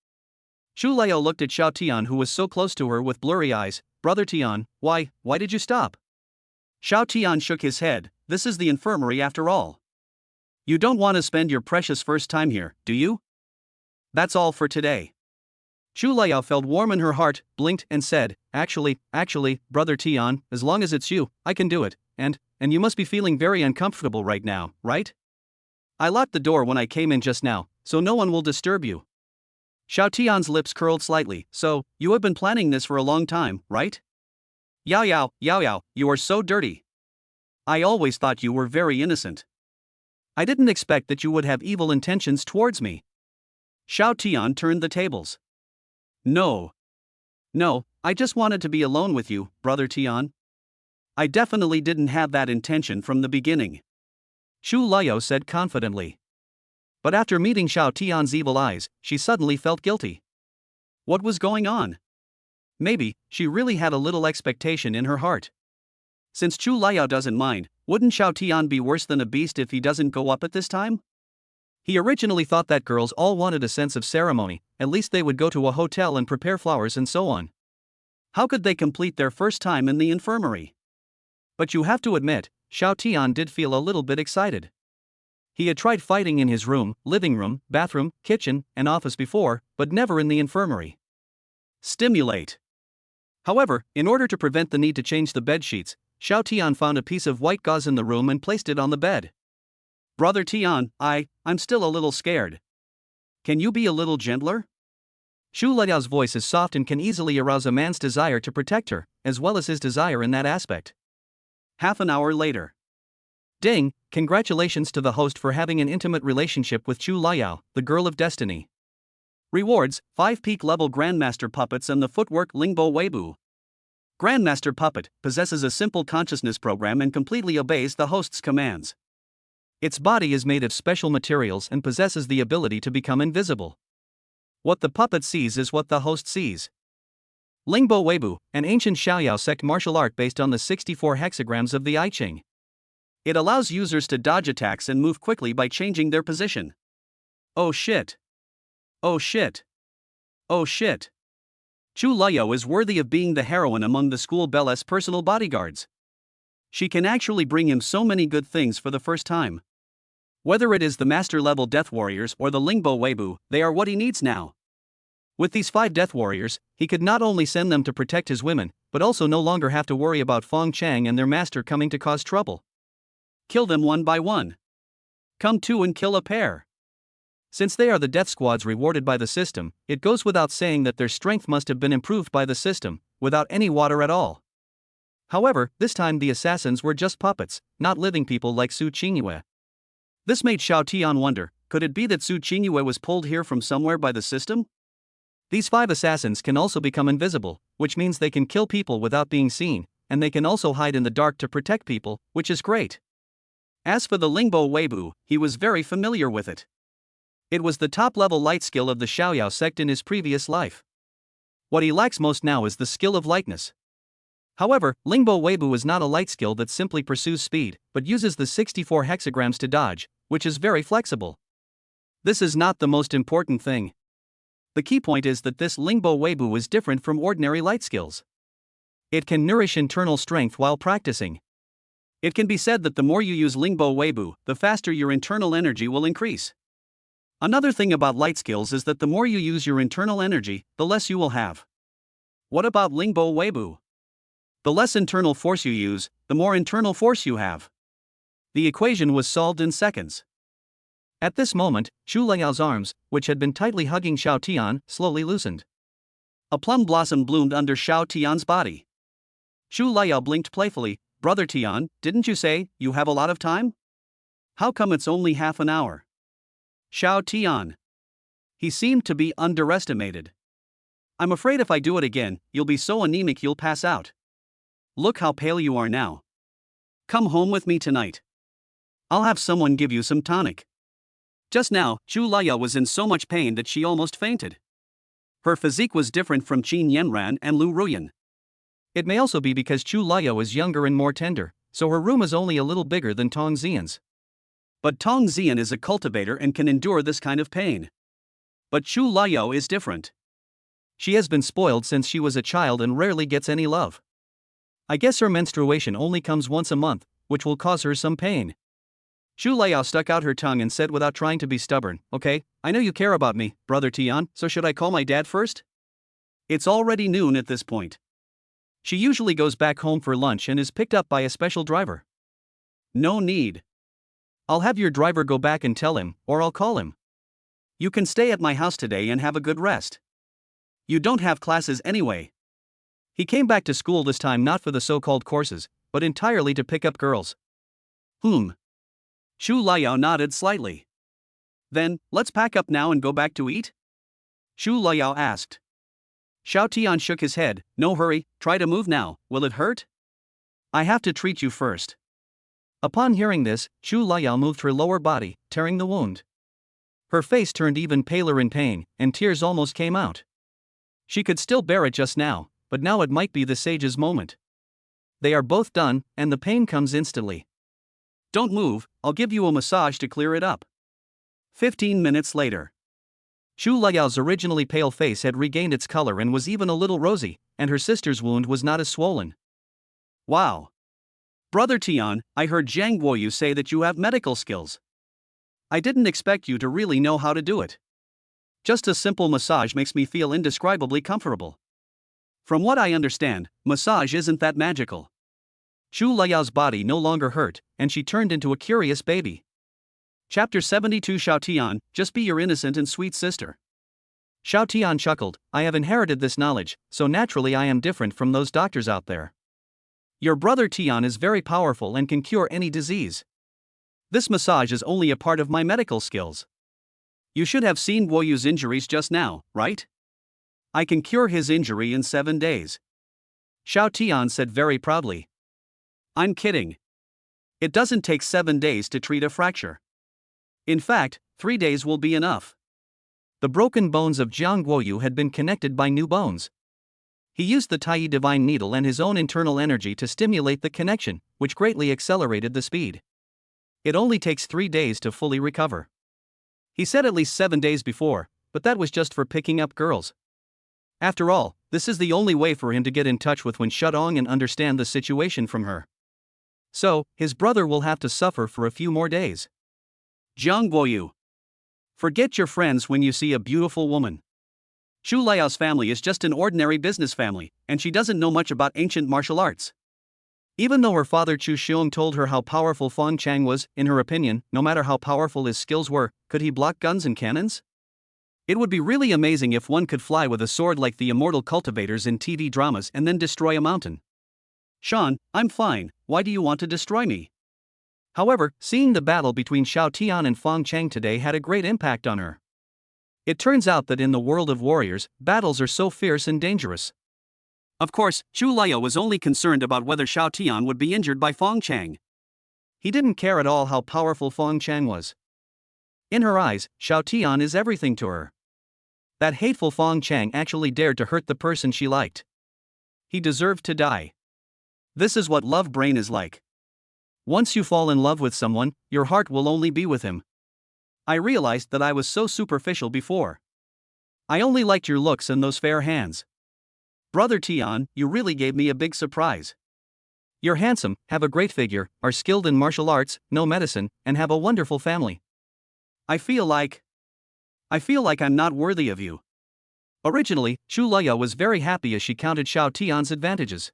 Chu Liao looked at Xiao Tian, who was so close to her, with blurry eyes. Brother Tian, why did you stop? Xiao Tian shook his head. This is the infirmary after all. You don't want to spend your precious first time here, do you? That's all for today. Chu Liao felt warm in her heart, blinked and said, Actually, Brother Tian, as long as it's you, I can do it, and you must be feeling very uncomfortable right now, right? I locked the door when I came in just now, so no one will disturb you. Xiao Tian's lips curled slightly. So, you have been planning this for a long time, right? Yao, you are so dirty. I always thought you were very innocent. I didn't expect that you would have evil intentions towards me. Xiao Tian turned the tables. No, I just wanted to be alone with you, Brother Tian. I definitely didn't have that intention from the beginning. Chu Liao said confidently. But after meeting Xiao Tian's evil eyes, she suddenly felt guilty. What was going on? Maybe she really had a little expectation in her heart. Since Chu Liao doesn't mind, wouldn't Xiao Tian be worse than a beast if he doesn't go up at this time? He originally thought that girls all wanted a sense of ceremony, at least they would go to a hotel and prepare flowers and so on. How could they complete their first time in the infirmary? But you have to admit, Xiao Tian did feel a little bit excited. He had tried fighting in his room, living room, bathroom, kitchen, and office before, but never in the infirmary. Stimulate. However, in order to prevent the need to change the bed sheets, Xiao Tian found a piece of white gauze in the room and placed it on the bed. Brother Tian, I'm still a little scared. Can you be a little gentler? Chu Liao's voice is soft and can easily arouse a man's desire to protect her, as well as his desire in that aspect. Half an hour later. Ding, congratulations to the host for having an intimate relationship with Chu Liao, the girl of destiny. Rewards, 5 peak level Grandmaster Puppets and the footwork Lingbo Weibu. Grandmaster Puppet possesses a simple consciousness program and completely obeys the host's commands. Its body is made of special materials and possesses the ability to become invisible. What the puppet sees is what the host sees. Lingbo Weibu, an ancient Xiaoyao sect martial art based on the 64 hexagrams of the I Ching. It allows users to dodge attacks and move quickly by changing their position. Oh shit. Chu Liao is worthy of being the heroine among the school belle's personal bodyguards. She can actually bring him so many good things for the first time. Whether it is the master-level death warriors or the Lingbo Weibo, they are what he needs now. With these 5 death warriors, he could not only send them to protect his women, but also no longer have to worry about Fong Chang and their master coming to cause trouble. Kill them one by one. Come two and kill a pair. Since they are the death squads rewarded by the system, it goes without saying that their strength must have been improved by the system, without any water at all. However, this time the assassins were just puppets, not living people like Su Qingyue. This made Xiao Tian wonder, could it be that Su Qingyue was pulled here from somewhere by the system? These 5 assassins can also become invisible, which means they can kill people without being seen, and they can also hide in the dark to protect people, which is great. As for the Lingbo Weibo, he was very familiar with it. It was the top-level light skill of the Xiaoyao sect in his previous life. What he lacks most now is the skill of lightness. However, Lingbo Weibo is not a light skill that simply pursues speed, but uses the 64 hexagrams to dodge, which is very flexible. This is not the most important thing. The key point is that this Lingbo Weibo is different from ordinary light skills. It can nourish internal strength while practicing. It can be said that the more you use Lingbo Weibo, the faster your internal energy will increase. Another thing about light skills is that the more you use your internal energy, the less you will have. What about Lingbo Weibo? The less internal force you use, the more internal force you have. The equation was solved in seconds. At this moment, Chu Liao's arms, which had been tightly hugging Xiao Tian, slowly loosened. A plum blossom bloomed under Xiao Tian's body. Chu Liao blinked playfully. Brother Tian, didn't you say you have a lot of time? How come it's only half an hour? Xiao Tian. He seemed to be underestimated. I'm afraid if I do it again, you'll be so anemic you'll pass out. Look how pale you are now. Come home with me tonight. I'll have someone give you some tonic. Just now, Chu Liao was in so much pain that she almost fainted. Her physique was different from Qin Yanran and Lu Ruyan. It may also be because Chu Liao is younger and more tender, so her room is only a little bigger than Tong Xian's. But Tong Xian is a cultivator and can endure this kind of pain. But Chu Liao is different. She has been spoiled since she was a child and rarely gets any love. I guess her menstruation only comes once a month, which will cause her some pain. Chu Liao stuck out her tongue and said without trying to be stubborn, okay, I know you care about me, Brother Tian, so should I call my dad first? It's already noon at this point. She usually goes back home for lunch and is picked up by a special driver. No need. I'll have your driver go back and tell him, or I'll call him. You can stay at my house today and have a good rest. You don't have classes anyway. He came back to school this time not for the so-called courses, but entirely to pick up girls. Chu Liao nodded slightly. Then, let's pack up now and go back to eat? Chu Liao asked. Xiao Tian shook his head. No hurry, try to move now, will it hurt? I have to treat you first. Upon hearing this, Chu Liao moved her lower body, tearing the wound. Her face turned even paler in pain, and tears almost came out. She could still bear it just now, but now it might be the sage's moment. They are both done, and the pain comes instantly. Don't move, I'll give you a massage to clear it up. 15 minutes later. Chu Liao's originally pale face had regained its color and was even a little rosy, and her sister's wound was not as swollen. Wow. Brother Tian, I heard Zhang Guoyu say that you have medical skills. I didn't expect you to really know how to do it. Just a simple massage makes me feel indescribably comfortable. From what I understand, massage isn't that magical. Chu Liao's body no longer hurt, and she turned into a curious baby. Chapter 72 Xiao Tian, just be your innocent and sweet sister. Xiao Tian chuckled, I have inherited this knowledge, so naturally I am different from those doctors out there. Your brother Tian is very powerful and can cure any disease. This massage is only a part of my medical skills. You should have seen Guoyu's injuries just now, right? I can cure his injury in 7 days. Xiao Tian said very proudly. I'm kidding. It doesn't take 7 days to treat a fracture. In fact, 3 days will be enough. The broken bones of Jiang Guoyu had been connected by new bones. He used the Tai Divine Needle and his own internal energy to stimulate the connection, which greatly accelerated the speed. It only takes 3 days to fully recover. He said at least 7 days before, but that was just for picking up girls. After all, this is the only way for him to get in touch with Wen Shudong and understand the situation from her. So, his brother will have to suffer for a few more days. Jiang Guoyu. Forget your friends when you see a beautiful woman. Xu Liao's family is just an ordinary business family, and she doesn't know much about ancient martial arts. Even though her father Chu Xiong told her how powerful Feng Chang was, in her opinion, no matter how powerful his skills were, could he block guns and cannons? It would be really amazing if one could fly with a sword like the immortal cultivators in TV dramas and then destroy a mountain. Sean, I'm fine, why do you want to destroy me? However, seeing the battle between Xiao Tian and Feng Chang today had a great impact on her. It turns out that in the world of warriors, battles are so fierce and dangerous. Of course, Xu Liao was only concerned about whether Xiao Tian would be injured by Feng Chang. He didn't care at all how powerful Feng Chang was. In her eyes, Xiao Tian is everything to her. That hateful Feng Chang actually dared to hurt the person she liked. He deserved to die. This is what love brain is like. Once you fall in love with someone, your heart will only be with him. I realized that I was so superficial before. I only liked your looks and those fair hands. Brother Tian, you really gave me a big surprise. You're handsome, have a great figure, are skilled in martial arts, know medicine, and have a wonderful family. I feel like I'm not worthy of you. Originally, Xu Liao was very happy as she counted Xiao Tian's advantages.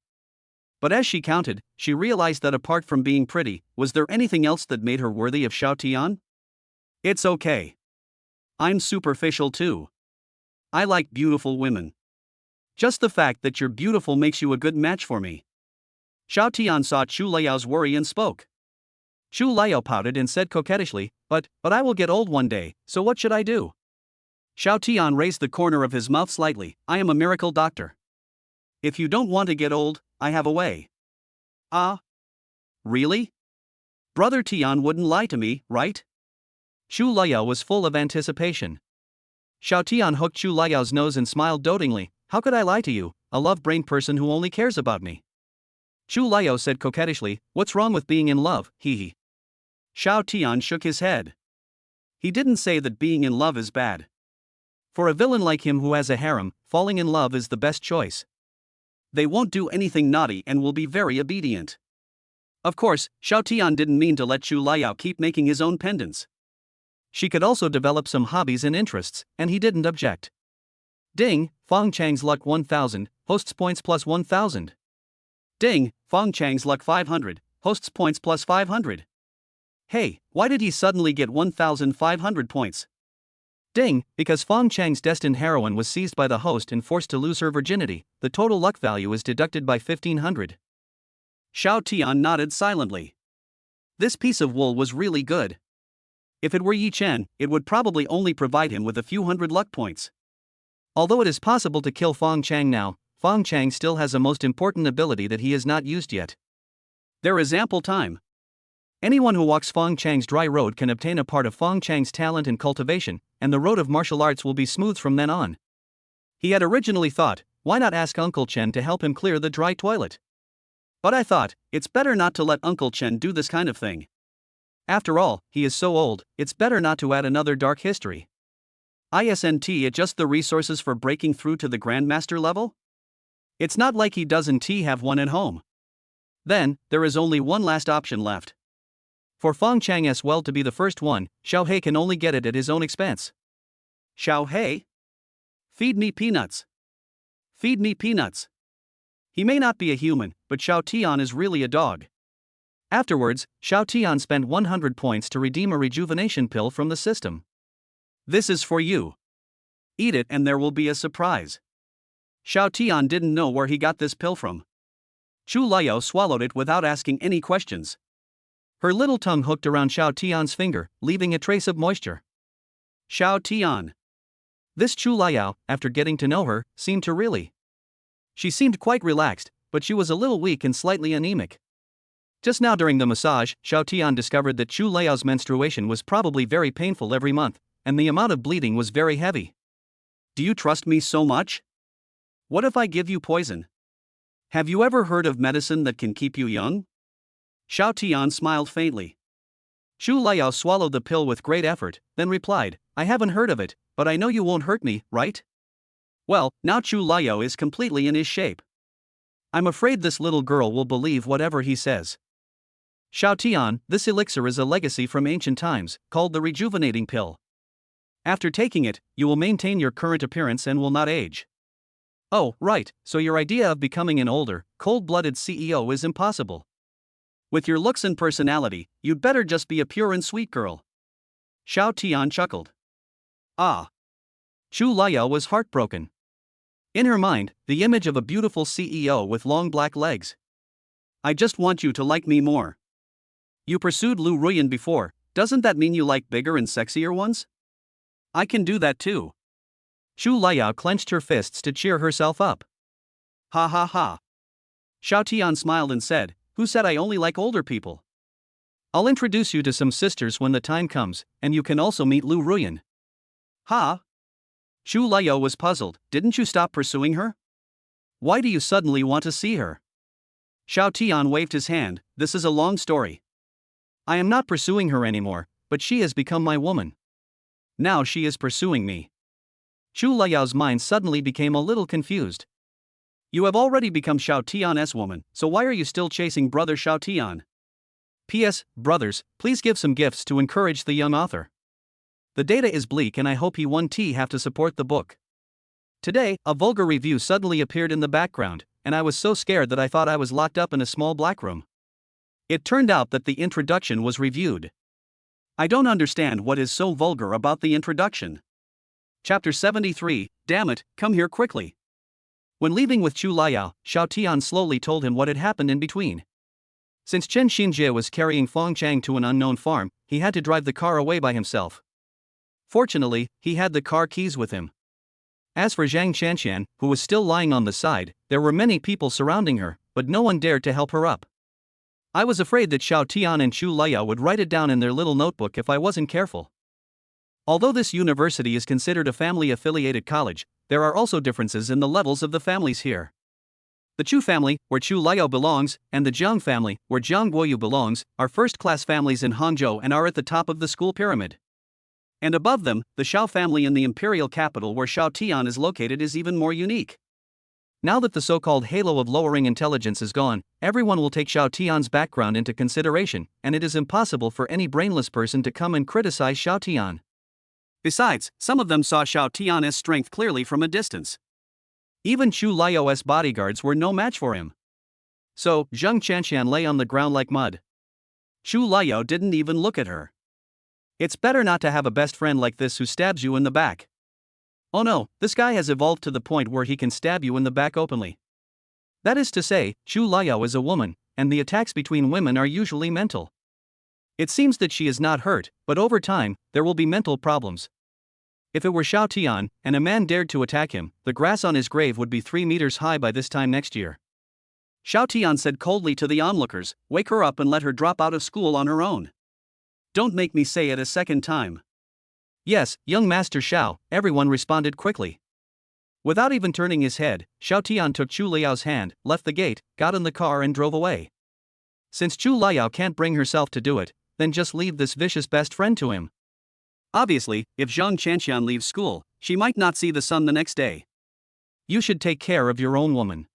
But as she counted, she realized that apart from being pretty, was there anything else that made her worthy of Xiao Tian? It's okay. I'm superficial too. I like beautiful women. Just the fact that you're beautiful makes you a good match for me. Xiao Tian saw Xu Liao's worry and spoke. Xu Liao pouted and said coquettishly, but I will get old one day, so what should I do? Xiao Tian raised the corner of his mouth slightly. I am a miracle doctor. If you don't want to get old, I have a way. Ah? Really? Brother Tian wouldn't lie to me, right? Xu Liao was full of anticipation. Xiao Tian hooked Xu Liao's nose and smiled dotingly. How could I lie to you, a love-brained person who only cares about me? Xu Liao said coquettishly, what's wrong with being in love, hee. Xiao Tian shook his head. He didn't say that being in love is bad. For a villain like him who has a harem, falling in love is the best choice. They won't do anything naughty and will be very obedient. Of course, Xiao Tian didn't mean to let Xu Liao keep making his own pendants. She could also develop some hobbies and interests, and he didn't object. Ding, Feng Chang's luck 1000, hosts points plus 1000. Ding, Feng Chang's luck 500, hosts points plus 500. Hey, why did he suddenly get 1500 points? Ding, because Feng Chang's destined heroine was seized by the host and forced to lose her virginity, the total luck value is deducted by 1500. Xiao Tian nodded silently. This piece of wool was really good. If it were Yi Chen, it would probably only provide him with a few hundred luck points. Although it is possible to kill Feng Chang now, Feng Chang still has a most important ability that he has not used yet. There is ample time. Anyone who walks Feng Chang's dry road can obtain a part of Feng Chang's talent and cultivation, and the road of martial arts will be smooth from then on. He had originally thought, why not ask Uncle Chen to help him clear the dry toilet? But I thought, it's better not to let Uncle Chen do this kind of thing. After all, he is so old, it's better not to add another dark history. Isn't adjust the resources for breaking through to the Grandmaster level? It's not like he doesn't have one at home. Then, there is only one last option left. For Feng Chang as well to be the first one, Xiao He can only get it at his own expense. Xiao He? Feed me peanuts. Feed me peanuts. He may not be a human, but Xiao Tian is really a dog. Afterwards, Xiao Tian spent 100 points to redeem a rejuvenation pill from the system. This is for you. Eat it and there will be a surprise. Xiao Tian didn't know where he got this pill from. Xu Liao swallowed it without asking any questions. Her little tongue hooked around Xiao Tian's finger, leaving a trace of moisture. Xiao Tian. This Xu Liao, after getting to know her, seemed to really. She seemed quite relaxed, but she was a little weak and slightly anemic. Just now during the massage, Xiao Tian discovered that Xu Liao's menstruation was probably very painful every month, and the amount of bleeding was very heavy. Do you trust me so much? What if I give you poison? Have you ever heard of medicine that can keep you young? Xiao Tian smiled faintly. Xu Liao swallowed the pill with great effort, then replied, I haven't heard of it, but I know you won't hurt me, right? Well, now Xu Liao is completely in his shape. I'm afraid this little girl will believe whatever he says. Xiao Tian, this elixir is a legacy from ancient times, called the rejuvenating pill. After taking it, you will maintain your current appearance and will not age. Oh, right, so your idea of becoming an older, cold-blooded CEO is impossible. With your looks and personality, you'd better just be a pure and sweet girl. Xiao Tian chuckled. Ah. Chu Liao was heartbroken. In her mind, the image of a beautiful CEO with long black legs. I just want you to like me more. You pursued Lu Ruyan before, doesn't that mean you like bigger and sexier ones? I can do that too. Chu Liao clenched her fists to cheer herself up. Ha ha ha. Xiao Tian smiled and said, who said I only like older people? I'll introduce you to some sisters when the time comes, and you can also meet Lu Ruyan. Ha? Chu Liao was puzzled. Didn't you stop pursuing her? Why do you suddenly want to see her? Xiao Tian waved his hand. This is a long story. I am not pursuing her anymore, but she has become my woman. Now she is pursuing me. Chu Liao's mind suddenly became a little confused. You have already become Xiao Tian's woman, so why are you still chasing brother Xiao Tian? P.S. Brothers, please give some gifts to encourage the young author. The data is bleak and I hope he won't have to support the book. Today, a vulgar review suddenly appeared in the background, and I was so scared that I thought I was locked up in a small black room. It turned out that the introduction was reviewed. I don't understand what is so vulgar about the introduction. Chapter 73, Damn it, come here quickly. When leaving with Chu Liao, Xiao Tian slowly told him what had happened in between. Since Chen Xinjie was carrying Feng Chang to an unknown farm, he had to drive the car away by himself. Fortunately, he had the car keys with him. As for Zhang Qianqian, who was still lying on the side, there were many people surrounding her, but no one dared to help her up. I was afraid that Xiao Tian and Chu Liao would write it down in their little notebook if I wasn't careful. Although this university is considered a family-affiliated college, there are also differences in the levels of the families here. The Chu family, where Chu Liao belongs, and the Jiang family, where Jiang Guoyu belongs, are first-class families in Hangzhou and are at the top of the school pyramid. And above them, the Xiao family in the imperial capital where Xiao Tian is located is even more unique. Now that the so-called halo of lowering intelligence is gone, everyone will take Xiao Tian's background into consideration, and it is impossible for any brainless person to come and criticize Xiao Tian. Besides, some of them saw Xiao Tian's strength clearly from a distance. Even Chu Liao's bodyguards were no match for him. So, Zhang Qianqian lay on the ground like mud. Chu Liao didn't even look at her. It's better not to have a best friend like this who stabs you in the back. Oh no, this guy has evolved to the point where he can stab you in the back openly. That is to say, Chu Liao is a woman, and the attacks between women are usually mental. It seems that she is not hurt, but over time, there will be mental problems. If it were Xiao Tian, and a man dared to attack him, the grass on his grave would be 3 meters high by this time next year. Xiao Tian said coldly to the onlookers, wake her up and let her drop out of school on her own. Don't make me say it a second time. Yes, young Master Xiao, everyone responded quickly. Without even turning his head, Xiao Tian took Chu Liao's hand, left the gate, got in the car and drove away. Since Chu Liao can't bring herself to do it, then just leave this vicious best friend to him. Obviously, if Zhang Qianqian leaves school, she might not see the sun the next day. You should take care of your own woman.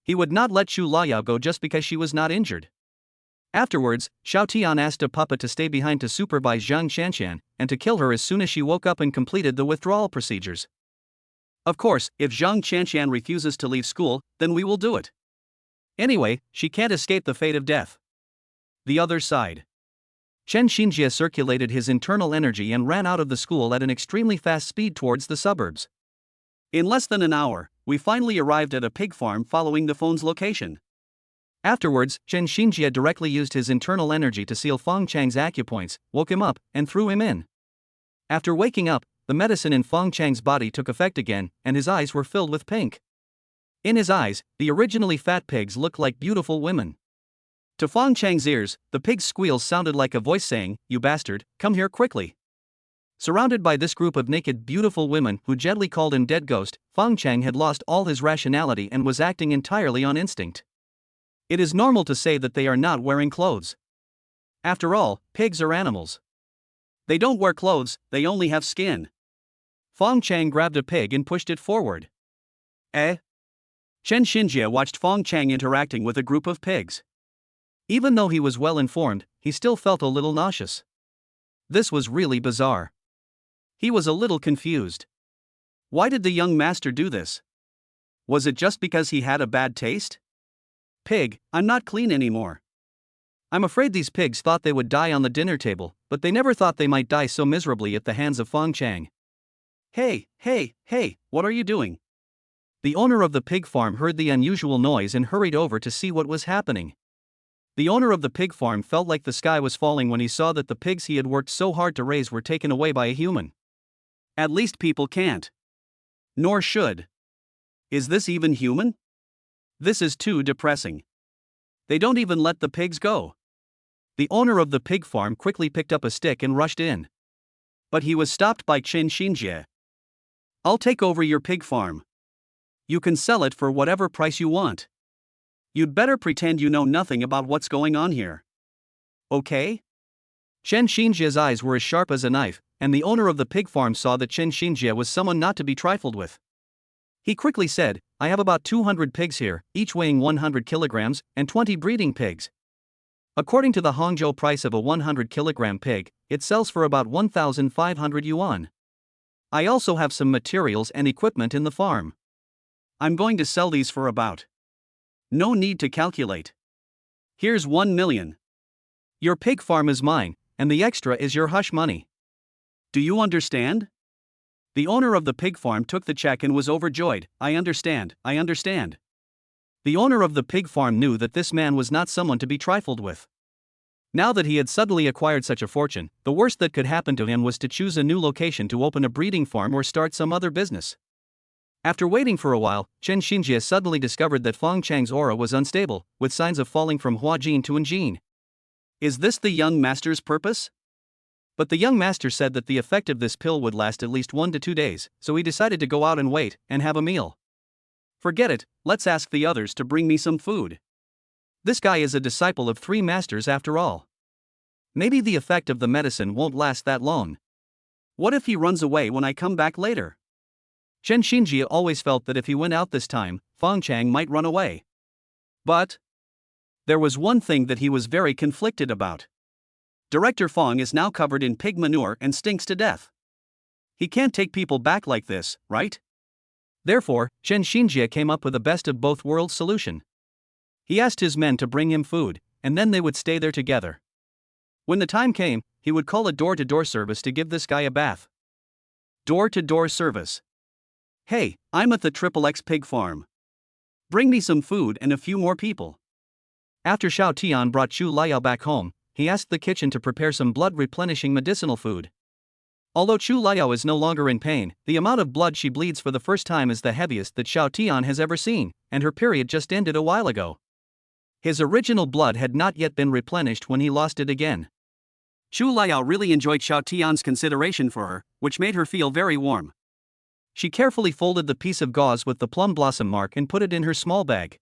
He would not let Chu Liao go just because she was not injured. Afterwards, Xiao Tian asked a puppet to stay behind to supervise Zhang Qianqian, and to kill her as soon as she woke up and completed the withdrawal procedures. Of course, if Zhang Qianqian refuses to leave school, then we will do it. Anyway, she can't escape the fate of death. The other side. Chen Xinjie circulated his internal energy and ran out of the school at an extremely fast speed towards the suburbs. In less than an hour, we finally arrived at a pig farm following the phone's location. Afterwards, Chen Xinjie directly used his internal energy to seal Feng Chang's acupoints, woke him up, and threw him in. After waking up, the medicine in Feng Chang's body took effect again, and his eyes were filled with pink. In his eyes, the originally fat pigs looked like beautiful women. To Feng Chang's ears, the pig's squeals sounded like a voice saying, "You bastard, come here quickly." Surrounded by this group of naked, beautiful women who gently called him dead ghost, Feng Chang had lost all his rationality and was acting entirely on instinct. It is normal to say that they are not wearing clothes. After all, pigs are animals. They don't wear clothes, they only have skin. Feng Chang grabbed a pig and pushed it forward. Eh? Chen Xinjie watched Feng Chang interacting with a group of pigs. Even though he was well informed, he still felt a little nauseous. This was really bizarre. He was a little confused. Why did the young master do this? Was it just because he had a bad taste? Pig, I'm not clean anymore. I'm afraid these pigs thought they would die on the dinner table, but they never thought they might die so miserably at the hands of Fong Chang. Hey, what are you doing? The owner of the pig farm heard the unusual noise and hurried over to see what was happening. The owner of the pig farm felt like the sky was falling when he saw that the pigs he had worked so hard to raise were taken away by a human. At least people can't. Nor should. Is this even human? This is too depressing. They don't even let the pigs go. The owner of the pig farm quickly picked up a stick and rushed in. But he was stopped by Chen Xinjie. I'll take over your pig farm. You can sell it for whatever price you want. You'd better pretend you know nothing about what's going on here. Okay? Chen Xinjie's eyes were as sharp as a knife, and the owner of the pig farm saw that Chen Xinjie was someone not to be trifled with. He quickly said, I have about 200 pigs here, each weighing 100 kilograms, and 20 breeding pigs. According to the Hangzhou price of a 100 kilogram pig, it sells for about 1,500 yuan. I also have some materials and equipment in the farm. I'm going to sell these for about. No need to calculate. Here's 1 million. Your pig farm is mine, and the extra is your hush money. Do you understand? The owner of the pig farm took the check and was overjoyed. I understand. The owner of the pig farm knew that this man was not someone to be trifled with. Now that he had suddenly acquired such a fortune, the worst that could happen to him was to choose a new location to open a breeding farm or start some other business. After waiting for a while, Chen Xinjie suddenly discovered that Fong Chang's aura was unstable, with signs of falling from Huajin to Enjin. Is this the young master's purpose? But the young master said that the effect of this pill would last at least 1 to 2 days, so he decided to go out and wait, and have a meal. Forget it, let's ask the others to bring me some food. This guy is a disciple of 3 masters after all. Maybe the effect of the medicine won't last that long. What if he runs away when I come back later? Chen Xinjie always felt that if he went out this time, Fong Chang might run away. But there was one thing that he was very conflicted about. Director Fong is now covered in pig manure and stinks to death. He can't take people back like this, right? Therefore, Chen Xinjie came up with a best of both worlds solution. He asked his men to bring him food, and then they would stay there together. When the time came, he would call a door-to-door service to give this guy a bath. Door-to-door service. Hey, I'm at the XXX pig farm. Bring me some food and a few more people. After Xiao Tian brought Chu Liao back home, he asked the kitchen to prepare some blood-replenishing medicinal food. Although Chu Liao is no longer in pain, the amount of blood she bleeds for the first time is the heaviest that Xiao Tian has ever seen, and her period just ended a while ago. His original blood had not yet been replenished when he lost it again. Chu Liao really enjoyed Xiao Tian's consideration for her, which made her feel very warm. She carefully folded the piece of gauze with the plum blossom mark and put it in her small bag.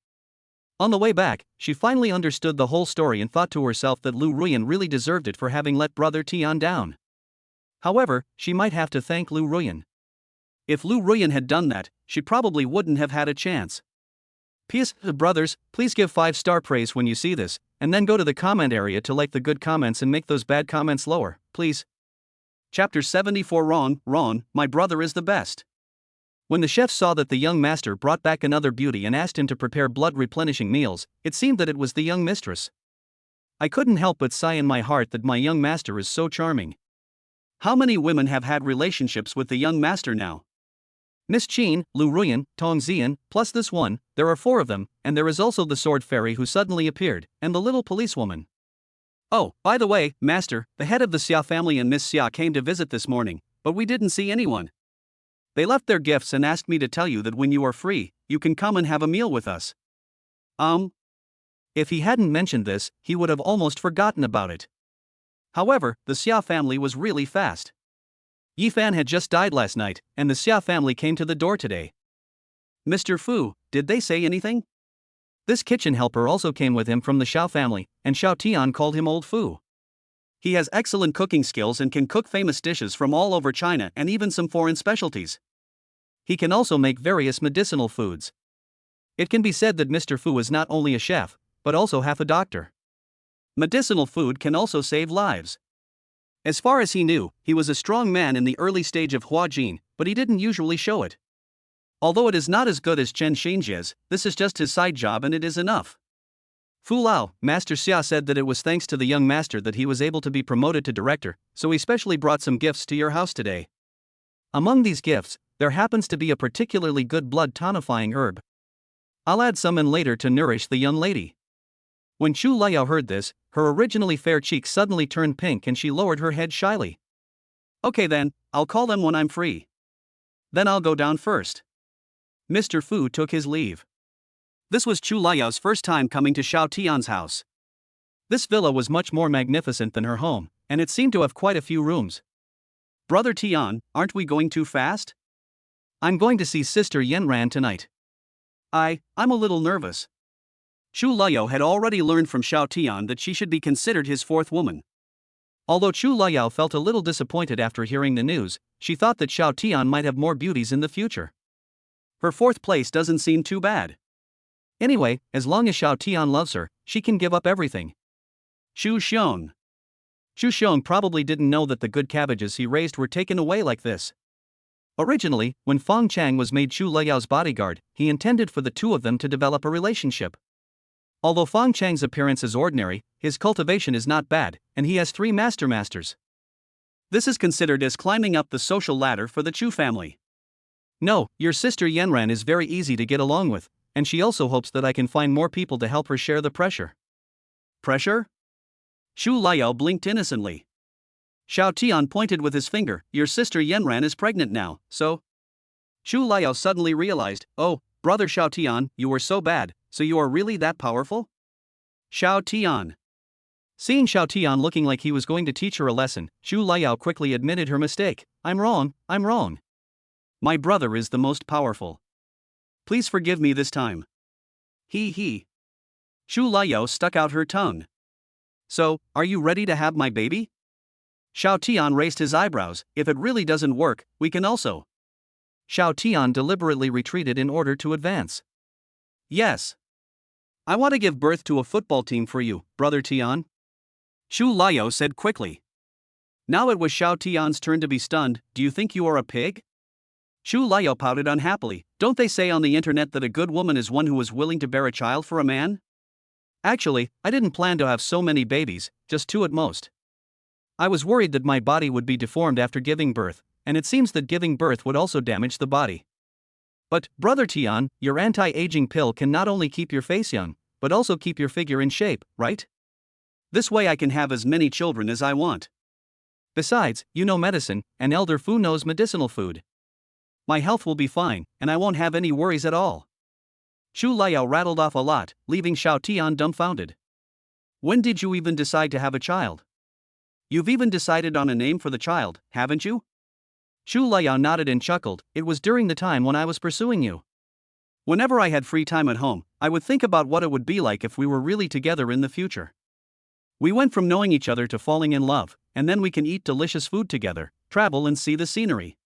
On the way back, she finally understood the whole story and thought to herself that Lu Ruyan really deserved it for having let brother Tian down. However, she might have to thank Lu Ruyan. If Lu Ruyan had done that, she probably wouldn't have had a chance. P.S. Brothers, please give 5-star praise when you see this, and then go to the comment area to like the good comments and make those bad comments lower, please. Chapter 74. Ron, my brother is the best. When the chef saw that the young master brought back another beauty and asked him to prepare blood-replenishing meals, it seemed that it was the young mistress. I couldn't help but sigh in my heart that my young master is so charming. How many women have had relationships with the young master now? Miss Qin, Lu Ruyan, Tong Zian, plus this one, there are 4 of them, and there is also the sword fairy who suddenly appeared, and the little policewoman. Oh, by the way, master, the head of the Xia family and Miss Xia came to visit this morning, but we didn't see anyone. They left their gifts and asked me to tell you that when you are free, you can come and have a meal with us. If he hadn't mentioned this, he would have almost forgotten about it. However, the Xia family was really fast. Yi Fan had just died last night, and the Xia family came to the door today. Mr. Fu, did they say anything? This kitchen helper also came with him from the Xiao family, and Xiao Tian called him Old Fu. He has excellent cooking skills and can cook famous dishes from all over China and even some foreign specialties. He can also make various medicinal foods. It can be said that Mr. Fu is not only a chef, but also half a doctor. Medicinal food can also save lives. As far as he knew, he was a strong man in the early stage of Huajin, but he didn't usually show it. Although it is not as good as Chen Xingjia's, this is just his side job and it is enough. Fu Lao, Master Xia said that it was thanks to the young master that he was able to be promoted to director, so he specially brought some gifts to your house today. Among these gifts, there happens to be a particularly good blood tonifying herb. I'll add some in later to nourish the young lady. When Chu Liao heard this, her originally fair cheeks suddenly turned pink and she lowered her head shyly. Okay then, I'll call them when I'm free. Then I'll go down first. Mr. Fu took his leave. This was Chu Liao's first time coming to Xiao Tian's house. This villa was much more magnificent than her home, and it seemed to have quite a few rooms. Brother Tian, aren't we going too fast? I'm going to see Sister Yanran tonight. I'm a little nervous. Chu Liao had already learned from Xiao Tian that she should be considered his fourth woman. Although Chu Liao felt a little disappointed after hearing the news, she thought that Xiao Tian might have more beauties in the future. Her fourth place doesn't seem too bad. Anyway, as long as Xiao Tian loves her, she can give up everything. Xu Xiong. Xu Xiong probably didn't know that the good cabbages he raised were taken away like this. Originally, when Feng Chang was made Chu Liao's bodyguard, he intended for the two of them to develop a relationship. Although Feng Chang's appearance is ordinary, his cultivation is not bad, and he has 3 masters. This is considered as climbing up the social ladder for the Chu family. No, your sister Yanran is very easy to get along with, and she also hopes that I can find more people to help her share the pressure. Pressure? Chu Liao blinked innocently. Xiao Tian pointed with his finger. Your sister Yanran is pregnant now, so? Chu Liao suddenly realized, oh, brother Xiao Tian, you were so bad, so you are really that powerful? Xiao Tian. Seeing Xiao Tian looking like he was going to teach her a lesson, Chu Liao quickly admitted her mistake. I'm wrong. My brother is the most powerful. Please forgive me this time. He. Chu Liao stuck out her tongue. So, are you ready to have my baby? Xiao Tian raised his eyebrows. If it really doesn't work, we can also. Xiao Tian deliberately retreated in order to advance. Yes. I want to give birth to a football team for you, brother Tian. Chu Liao said quickly. Now it was Xiao Tian's turn to be stunned. Do you think you are a pig? Chu Liao pouted unhappily. Don't they say on the internet that a good woman is one who is willing to bear a child for a man? Actually, I didn't plan to have so many babies, just 2 at most. I was worried that my body would be deformed after giving birth, and it seems that giving birth would also damage the body. But, brother Tian, your anti-aging pill can not only keep your face young, but also keep your figure in shape, right? This way I can have as many children as I want. Besides, you know medicine, and Elder Fu knows medicinal food. My health will be fine, and I won't have any worries at all. Chu Liao rattled off a lot, leaving Xiao Tian dumbfounded. When did you even decide to have a child? You've even decided on a name for the child, haven't you? Chu Liao nodded and chuckled. It was during the time when I was pursuing you. Whenever I had free time at home, I would think about what it would be like if we were really together in the future. We went from knowing each other to falling in love, and then we can eat delicious food together, travel and see the scenery.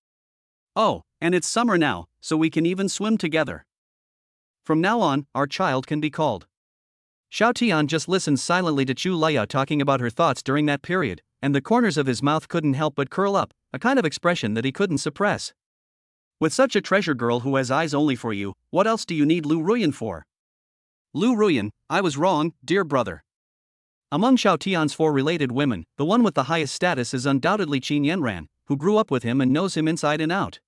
Oh, and it's summer now, so we can even swim together. From now on, our child can be called. Xiao Tian just listened silently to Chu Liao talking about her thoughts during that period, and the corners of his mouth couldn't help but curl up, a kind of expression that he couldn't suppress. With such a treasure girl who has eyes only for you, what else do you need Lu Ruyan for? Lu Ruyan, I was wrong, dear brother. Among Xiao Tian's 4 related women, the one with the highest status is undoubtedly Qin Yanran, who grew up with him and knows him inside and out.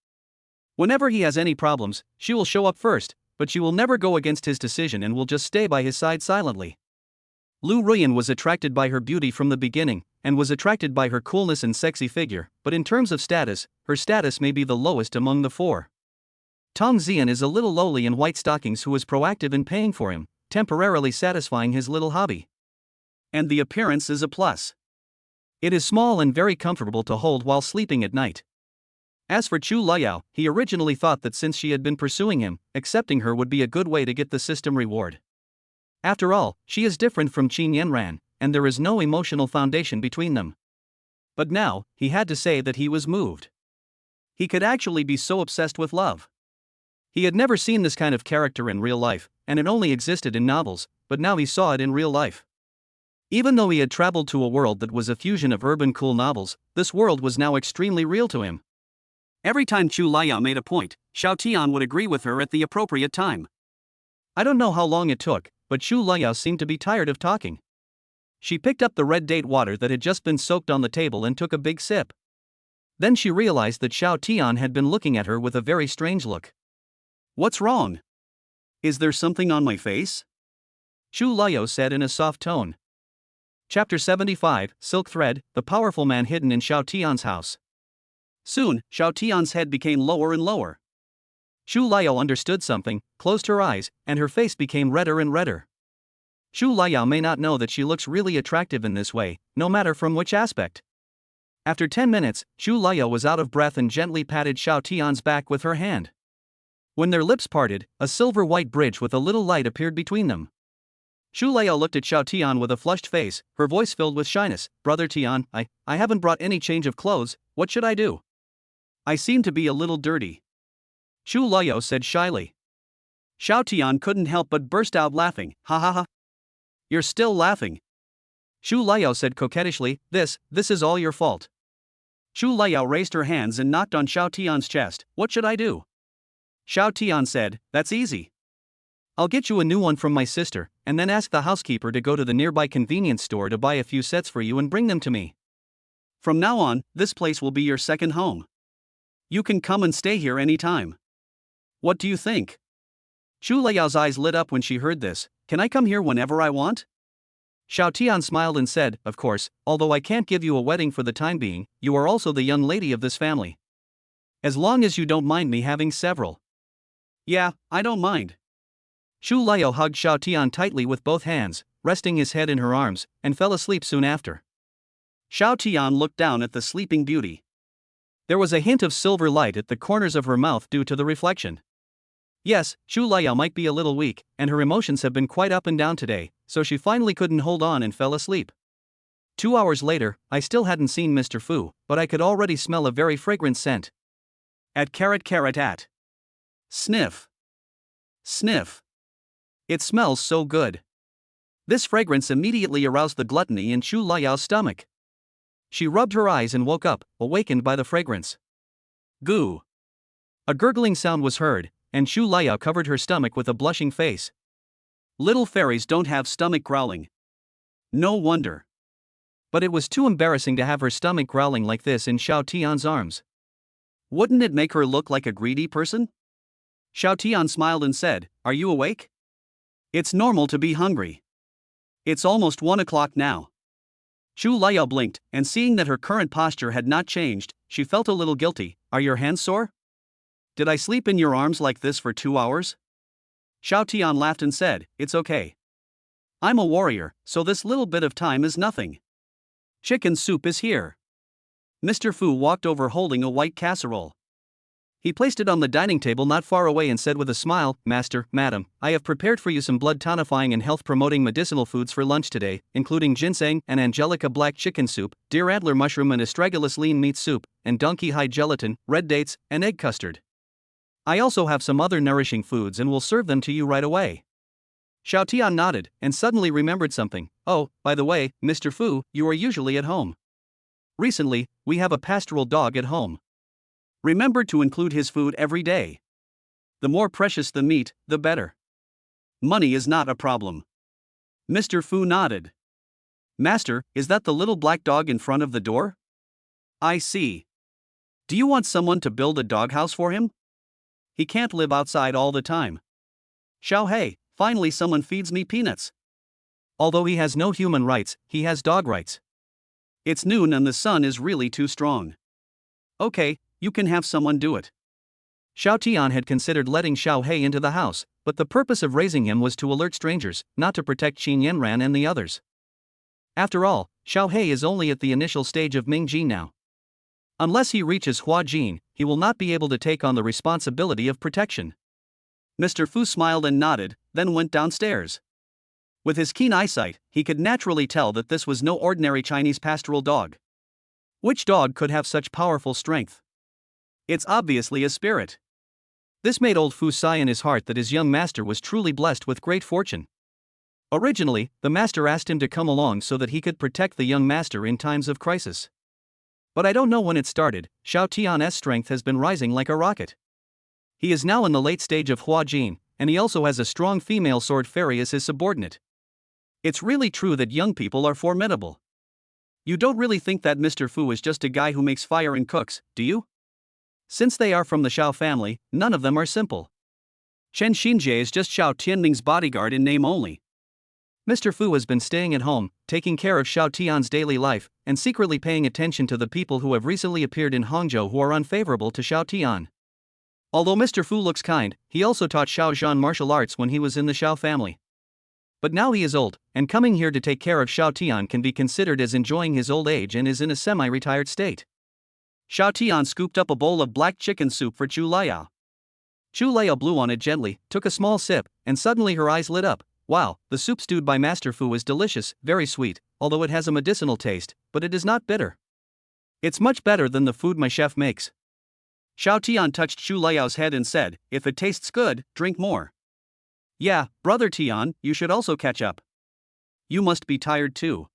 Whenever he has any problems, she will show up first, but she will never go against his decision and will just stay by his side silently. Lu Ruyan was attracted by her beauty from the beginning, and was attracted by her coolness and sexy figure, but in terms of status, her status may be the lowest among the 4. Tong Zian is a little lowly in white stockings who is proactive in paying for him, temporarily satisfying his little hobby. And the appearance is a plus. It is small and very comfortable to hold while sleeping at night. As for Chu Liao, he originally thought that since she had been pursuing him, accepting her would be a good way to get the system reward. After all, she is different from Qin Yanran, and there is no emotional foundation between them. But now, he had to say that he was moved. He could actually be so obsessed with love. He had never seen this kind of character in real life, and it only existed in novels, but now he saw it in real life. Even though he had traveled to a world that was a fusion of urban cool novels, this world was now extremely real to him. Every time Chu Laya made a point, Xiao Tian would agree with her at the appropriate time. I don't know how long it took, but Chu Laya seemed to be tired of talking. She picked up the red date water that had just been soaked on the table and took a big sip. Then she realized that Xiao Tian had been looking at her with a very strange look. What's wrong? Is there something on my face? Chu Laya said in a soft tone. Chapter 75, Silk Thread, the powerful man hidden in Xiao Tian's house. Soon, Xiao Tian's head became lower and lower. Chu Laya understood something, closed her eyes, and her face became redder and redder. Chu Laya may not know that she looks really attractive in this way, no matter from which aspect. After 10 minutes, Chu Laya was out of breath and gently patted Xiao Tian's back with her hand. When their lips parted, a silver-white bridge with a little light appeared between them. Chu Laya looked at Xiao Tian with a flushed face, her voice filled with shyness. Brother Tian, I haven't brought any change of clothes, what should I do? I seem to be a little dirty. Chu Laya said shyly. Xiao Tian couldn't help but burst out laughing. Ha ha ha. You're still laughing. Chu Laya said coquettishly, this is all your fault. Chu Laya raised her hands and knocked on Xiao Tian's chest. What should I do? Xiao Tian said, that's easy. I'll get you a new one from my sister, and then ask the housekeeper to go to the nearby convenience store to buy a few sets for you and bring them to me. From now on, this place will be your second home. You can come and stay here anytime. What do you think? Chu Laya's eyes lit up when she heard this. Can I come here whenever I want? Xiao Tian smiled and said, of course, although I can't give you a wedding for the time being, you are also the young lady of this family. As long as you don't mind me having several. Yeah, I don't mind. Chu Laya hugged Xiao Tian tightly with both hands, resting his head in her arms, and fell asleep soon after. Xiao Tian looked down at the sleeping beauty. There was a hint of silver light at the corners of her mouth due to the reflection. Yes, Chu Laya might be a little weak, and her emotions have been quite up and down today, so she finally couldn't hold on and fell asleep. 2 hours later, I still hadn't seen Mr. Fu, but I could already smell a very fragrant scent. At. Sniff. Sniff. It smells so good. This fragrance immediately aroused the gluttony in Chu Laya's stomach. She rubbed her eyes and woke up, awakened by the fragrance. Goo. A gurgling sound was heard, and Chu Laya covered her stomach with a blushing face. Little fairies don't have stomach growling. No wonder. But it was too embarrassing to have her stomach growling like this in Xiao Tian's arms. Wouldn't it make her look like a greedy person? Xiao Tian smiled and said, are you awake? It's normal to be hungry. It's almost 1 o'clock now. Chu Laya blinked, and seeing that her current posture had not changed, she felt a little guilty. Are your hands sore? Did I sleep in your arms like this for 2 hours? Xiao Tian laughed and said, it's okay. I'm a warrior, so this little bit of time is nothing. Chicken soup is here. Mr. Fu walked over holding a white casserole. He placed it on the dining table not far away and said with a smile, Master, Madam, I have prepared for you some blood-tonifying and health-promoting medicinal foods for lunch today, including ginseng and angelica black chicken soup, deer antler mushroom and astragalus lean meat soup, and donkey hide gelatin, red dates, and egg custard. I also have some other nourishing foods and will serve them to you right away. Xiao Tian nodded, and suddenly remembered something. Oh, by the way, Mr. Fu, you are usually at home. Recently, we have a pastoral dog at home. Remember to include his food every day. The more precious the meat, the better. Money is not a problem. Mr. Fu nodded. Master, is that the little black dog in front of the door? I see. Do you want someone to build a doghouse for him? He can't live outside all the time. Xiao Hei, finally someone feeds me peanuts. Although he has no human rights, he has dog rights. It's noon and the sun is really too strong. Okay, you can have someone do it. Xiao Tian had considered letting Xiao Hei into the house, but the purpose of raising him was to alert strangers, not to protect Qin Yanran and the others. After all, Xiao Hei is only at the initial stage of Mingji now. Unless he reaches Hua Jin, he will not be able to take on the responsibility of protection. Mr. Fu smiled and nodded, then went downstairs. With his keen eyesight, he could naturally tell that this was no ordinary Chinese pastoral dog. Which dog could have such powerful strength? It's obviously a spirit. This made old Fu sigh in his heart that his young master was truly blessed with great fortune. Originally, the master asked him to come along so that he could protect the young master in times of crisis. But I don't know when it started, Xiao Tian's strength has been rising like a rocket. He is now in the late stage of Hua Jin, and he also has a strong female sword fairy as his subordinate. It's really true that young people are formidable. You don't really think that Mr. Fu is just a guy who makes fire and cooks, do you? Since they are from the Xiao family, none of them are simple. Chen Xinjie is just Xiao Tianming's bodyguard in name only. Mr. Fu has been staying at home, taking care of Xiao Tian's daily life, and secretly paying attention to the people who have recently appeared in Hangzhou who are unfavorable to Xiao Tian. Although Mr. Fu looks kind, he also taught Xiao Zhan martial arts when he was in the Xiao family. But now he is old, and coming here to take care of Xiao Tian can be considered as enjoying his old age and is in a semi-retired state. Xiao Tian scooped up a bowl of black chicken soup for Chu Liao. Chu Liao blew on it gently, took a small sip, and suddenly her eyes lit up. Wow, the soup stewed by Master Fu is delicious, very sweet, although it has a medicinal taste, but it is not bitter. It's much better than the food my chef makes. Xiao Tian touched Chu Liao's head and said, if it tastes good, drink more. Yeah, brother Tian, you should also catch up. You must be tired too.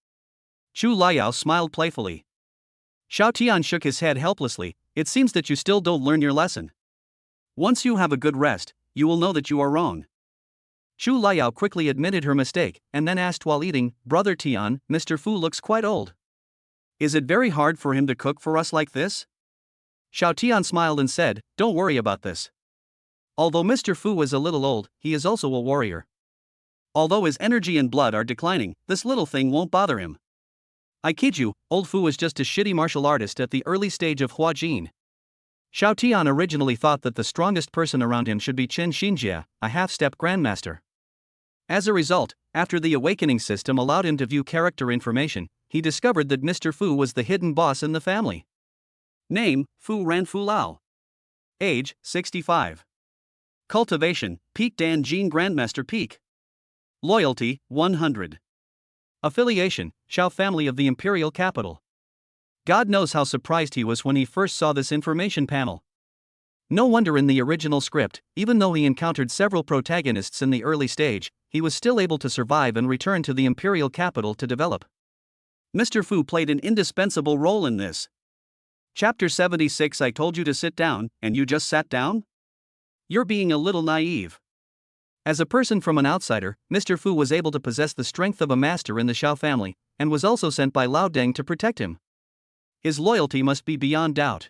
Chu Liao smiled playfully. Xiao Tian shook his head helplessly. It seems that you still don't learn your lesson. Once you have a good rest, you will know that you are wrong. Chu Liao quickly admitted her mistake, and then asked while eating, Brother Tian, Mr. Fu looks quite old. Is it very hard for him to cook for us like this? Xiao Tian smiled and said, don't worry about this. Although Mr. Fu is a little old, he is also a warrior. Although his energy and blood are declining, this little thing won't bother him. I kid you, old Fu is just a shitty martial artist at the early stage of Hua Jin. Xiao Tian originally thought that the strongest person around him should be Chen Xinjie, a half-step grandmaster. As a result, after the awakening system allowed him to view character information, he discovered that Mr. Fu was the hidden boss in the family. Name, Fu Ran Fu Lao. Age, 65. Cultivation, Peak Dan Jin Grandmaster Peak. Loyalty, 100. Affiliation, Xiao family of the imperial capital. God knows how surprised he was when he first saw this information panel. No wonder in the original script, even though he encountered several protagonists in the early stage, he was still able to survive and return to the imperial capital to develop. Mr. Fu played an indispensable role in this. Chapter 76. I told you to sit down, and you just sat down? You're being a little naive. As a person from an outsider, Mr. Fu was able to possess the strength of a master in the Xiao family, and was also sent by Lao Deng to protect him. His loyalty must be beyond doubt.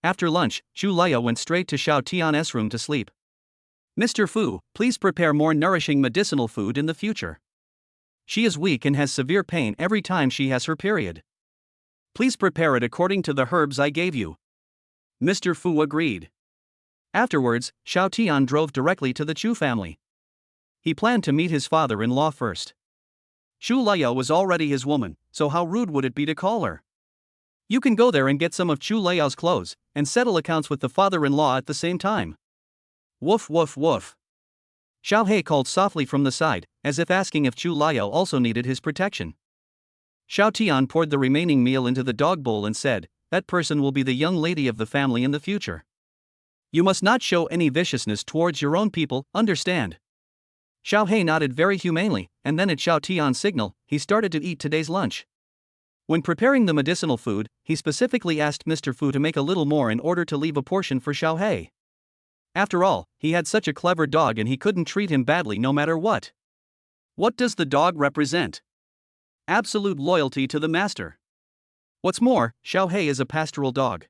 After lunch, Chu Liao went straight to Xiao Tian's room to sleep. Mr. Fu, please prepare more nourishing medicinal food in the future. She is weak and has severe pain every time she has her period. Please prepare it according to the herbs I gave you. Mr. Fu agreed. Afterwards, Xiao Tian drove directly to the Chu family. He planned to meet his father-in-law first. Chu Liao was already his woman, so how rude would it be to call her? You can go there and get some of Chu Liao's clothes, and settle accounts with the father-in-law at the same time. Woof woof woof. Xiao He called softly from the side, as if asking if Chu Liao also needed his protection. Xiao Tian poured the remaining meal into the dog bowl and said, that person will be the young lady of the family in the future. You must not show any viciousness towards your own people, understand? Xiao He nodded very humanely, and then at Xiao Tian's signal, he started to eat today's lunch. When preparing the medicinal food, he specifically asked Mr. Fu to make a little more in order to leave a portion for Xiao He. After all, he had such a clever dog and he couldn't treat him badly no matter what. What does the dog represent? Absolute loyalty to the master. What's more, Xiao He is a pastoral dog.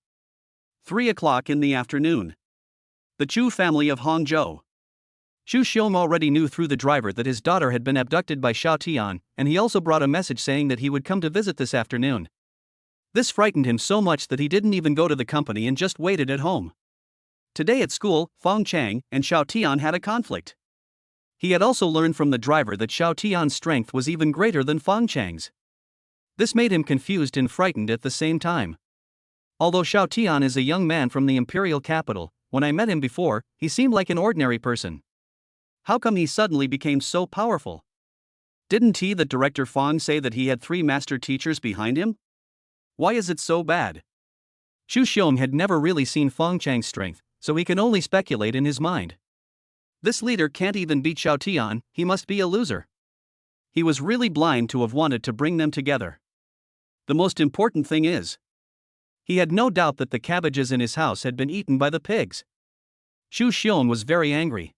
3 o'clock in the afternoon. The Chu family of Hangzhou. Chu Xiong already knew through the driver that his daughter had been abducted by Xiao Tian, and he also brought a message saying that he would come to visit this afternoon. This frightened him so much that he didn't even go to the company and just waited at home. Today at school, Fang Chang and Xiao Tian had a conflict. He had also learned from the driver that Xiao Tian's strength was even greater than Fang Chang's. This made him confused and frightened at the same time. Although Xiao Tian is a young man from the imperial capital, when I met him before, he seemed like an ordinary person. How come he suddenly became so powerful? Didn't he, the director Fang, say that he had 3 master teachers behind him? Why is it so bad? Chu Xiong had never really seen Fang Chang's strength, so he can only speculate in his mind. This leader can't even beat Xiao Tian, he must be a loser. He was really blind to have wanted to bring them together. The most important thing is, he had no doubt that the cabbages in his house had been eaten by the pigs. Shu Xiong was very angry.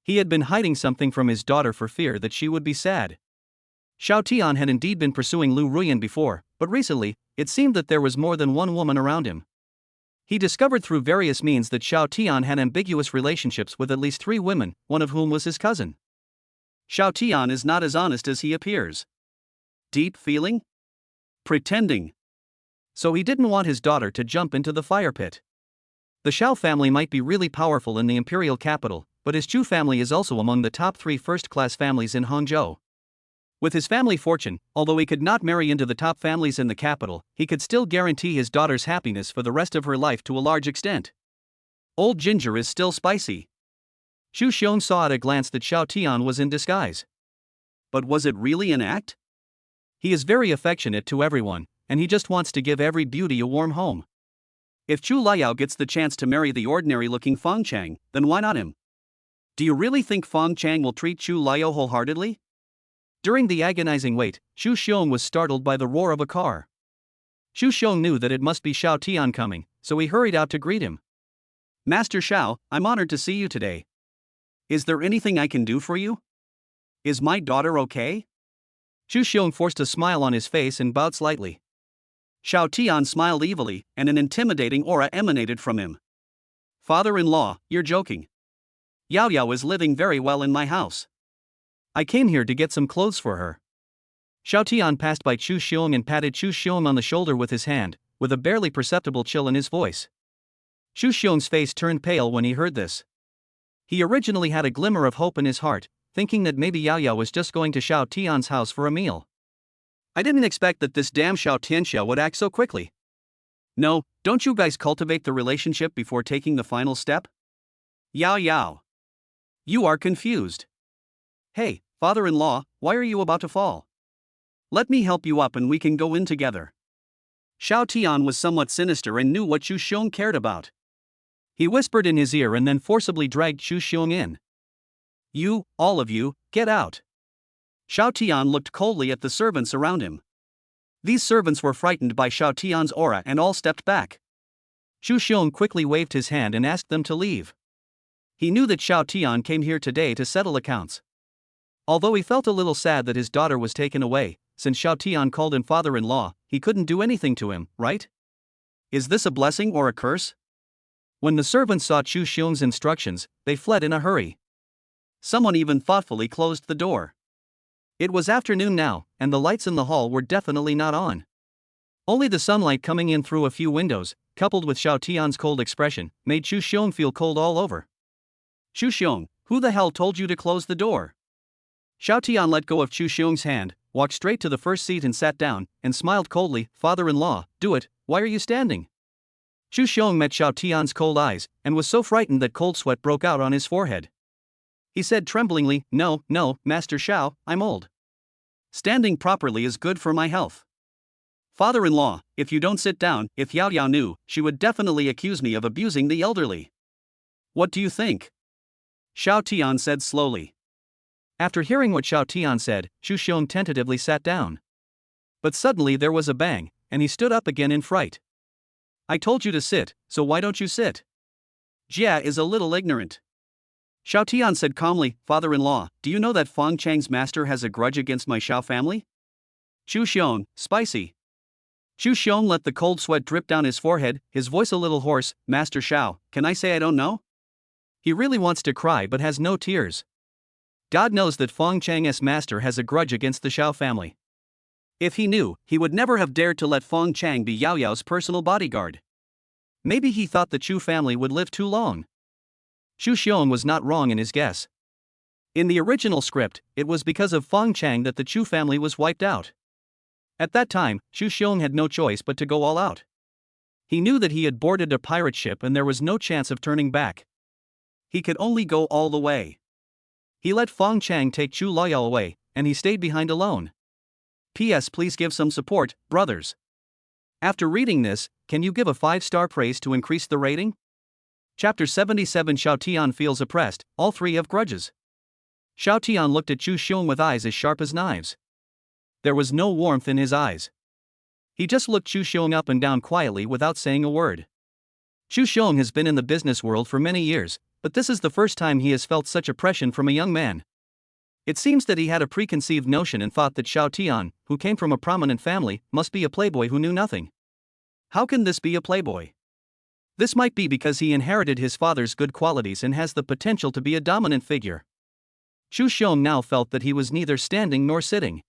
He had been hiding something from his daughter for fear that she would be sad. Xiao Tian had indeed been pursuing Lu Ruyan before, but recently, it seemed that there was more than one woman around him. He discovered through various means that Xiao Tian had ambiguous relationships with at least 3 women, one of whom was his cousin. Xiao Tian is not as honest as he appears. Deep feeling? Pretending. So he didn't want his daughter to jump into the fire pit. The Xiao family might be really powerful in the imperial capital, but his Chu family is also among the top 3 first-class families in Hangzhou. With his family fortune, although he could not marry into the top families in the capital, he could still guarantee his daughter's happiness for the rest of her life to a large extent. Old ginger is still spicy. Shu Xiong saw at a glance that Xiao Tian was in disguise. But was it really an act? He is very affectionate to everyone, and he just wants to give every beauty a warm home. If Chu Liao gets the chance to marry the ordinary-looking Feng Chang, then why not him? Do you really think Feng Chang will treat Chu Liao wholeheartedly? During the agonizing wait, Shu Xiong was startled by the roar of a car. Shu Xiong knew that it must be Xiao Tian coming, so he hurried out to greet him. Master Xiao, I'm honored to see you today. Is there anything I can do for you? Is my daughter okay? Shu Xiong forced a smile on his face and bowed slightly. Xiao Tian smiled evilly, and an intimidating aura emanated from him. Father-in-law, you're joking. Yao Yao is living very well in my house. I came here to get some clothes for her. Xiao Tian passed by Chu Xiong and patted Chu Xiong on the shoulder with his hand, with a barely perceptible chill in his voice. Chu Xiong's face turned pale when he heard this. He originally had a glimmer of hope in his heart, thinking that maybe Yao Yao was just going to Xiao Tian's house for a meal. I didn't expect that this damn Xiao Tianxia would act so quickly. No, don't you guys cultivate the relationship before taking the final step? Yao Yao. You are confused. Hey, father-in-law, why are you about to fall? Let me help you up and we can go in together. Xiao Tian was somewhat sinister and knew what Shu Xiong cared about. He whispered in his ear and then forcibly dragged Shu Xiong in. You, all of you, get out. Xiao Tian looked coldly at the servants around him. These servants were frightened by Xiao Tian's aura and all stepped back. Shu Xiong quickly waved his hand and asked them to leave. He knew that Xiao Tian came here today to settle accounts. Although he felt a little sad that his daughter was taken away, since Xiao Tian called him father-in-law, he couldn't do anything to him, right? Is this a blessing or a curse? When the servants saw Chu Xiong's instructions, they fled in a hurry. Someone even thoughtfully closed the door. It was afternoon now, and the lights in the hall were definitely not on. Only the sunlight coming in through a few windows, coupled with Xiao Tian's cold expression, made Chu Xiong feel cold all over. Chu Xiong, who the hell told you to close the door? Xiao Tian let go of Chu Xiong's hand, walked straight to the first seat and sat down, and smiled coldly. Father-in-law, do it, why are you standing? Chu Xiong met Xiao Tian's cold eyes, and was so frightened that cold sweat broke out on his forehead. He said tremblingly, No, Master Xiao, I'm old. Standing properly is good for my health. Father-in-law, if you don't sit down, if Yao Yao knew, she would definitely accuse me of abusing the elderly. What do you think? Xiao Tian said slowly. After hearing what Xiao Tian said, Chu Xiong tentatively sat down. But suddenly there was a bang, and he stood up again in fright. I told you to sit, so why don't you sit? Jia is a little ignorant. Xiao Tian said calmly, Father-in-law, do you know that Feng Chang's master has a grudge against my Xiao family? Chu Xiong, spicy. Chu Xiong let the cold sweat drip down his forehead, his voice a little hoarse. Master Xiao, can I say I don't know? He really wants to cry but has no tears. God knows that Feng Chang's master has a grudge against the Xiao family. If he knew, he would never have dared to let Feng Chang be Yao Yao's personal bodyguard. Maybe he thought the Chu family would live too long. Chu Xiong was not wrong in his guess. In the original script, it was because of Feng Chang that the Chu family was wiped out. At that time, Chu Xiong had no choice but to go all out. He knew that he had boarded a pirate ship and there was no chance of turning back. He could only go all the way. He let Feng Chang take Chu Liao away, and he stayed behind alone. P.S. Please give some support, brothers. After reading this, can you give a 5-star praise to increase the rating? Chapter 77 Xiao Tian feels oppressed, all 3 have grudges. Xiao Tian looked at Chu Xiong with eyes as sharp as knives. There was no warmth in his eyes. He just looked Chu Xiong up and down quietly without saying a word. Chu Xiong has been in the business world for many years, but this is the first time he has felt such oppression from a young man. It seems that he had a preconceived notion and thought that Xiao Tian, who came from a prominent family, must be a playboy who knew nothing. How can this be a playboy? This might be because he inherited his father's good qualities and has the potential to be a dominant figure. Chu Xiong now felt that he was neither standing nor sitting.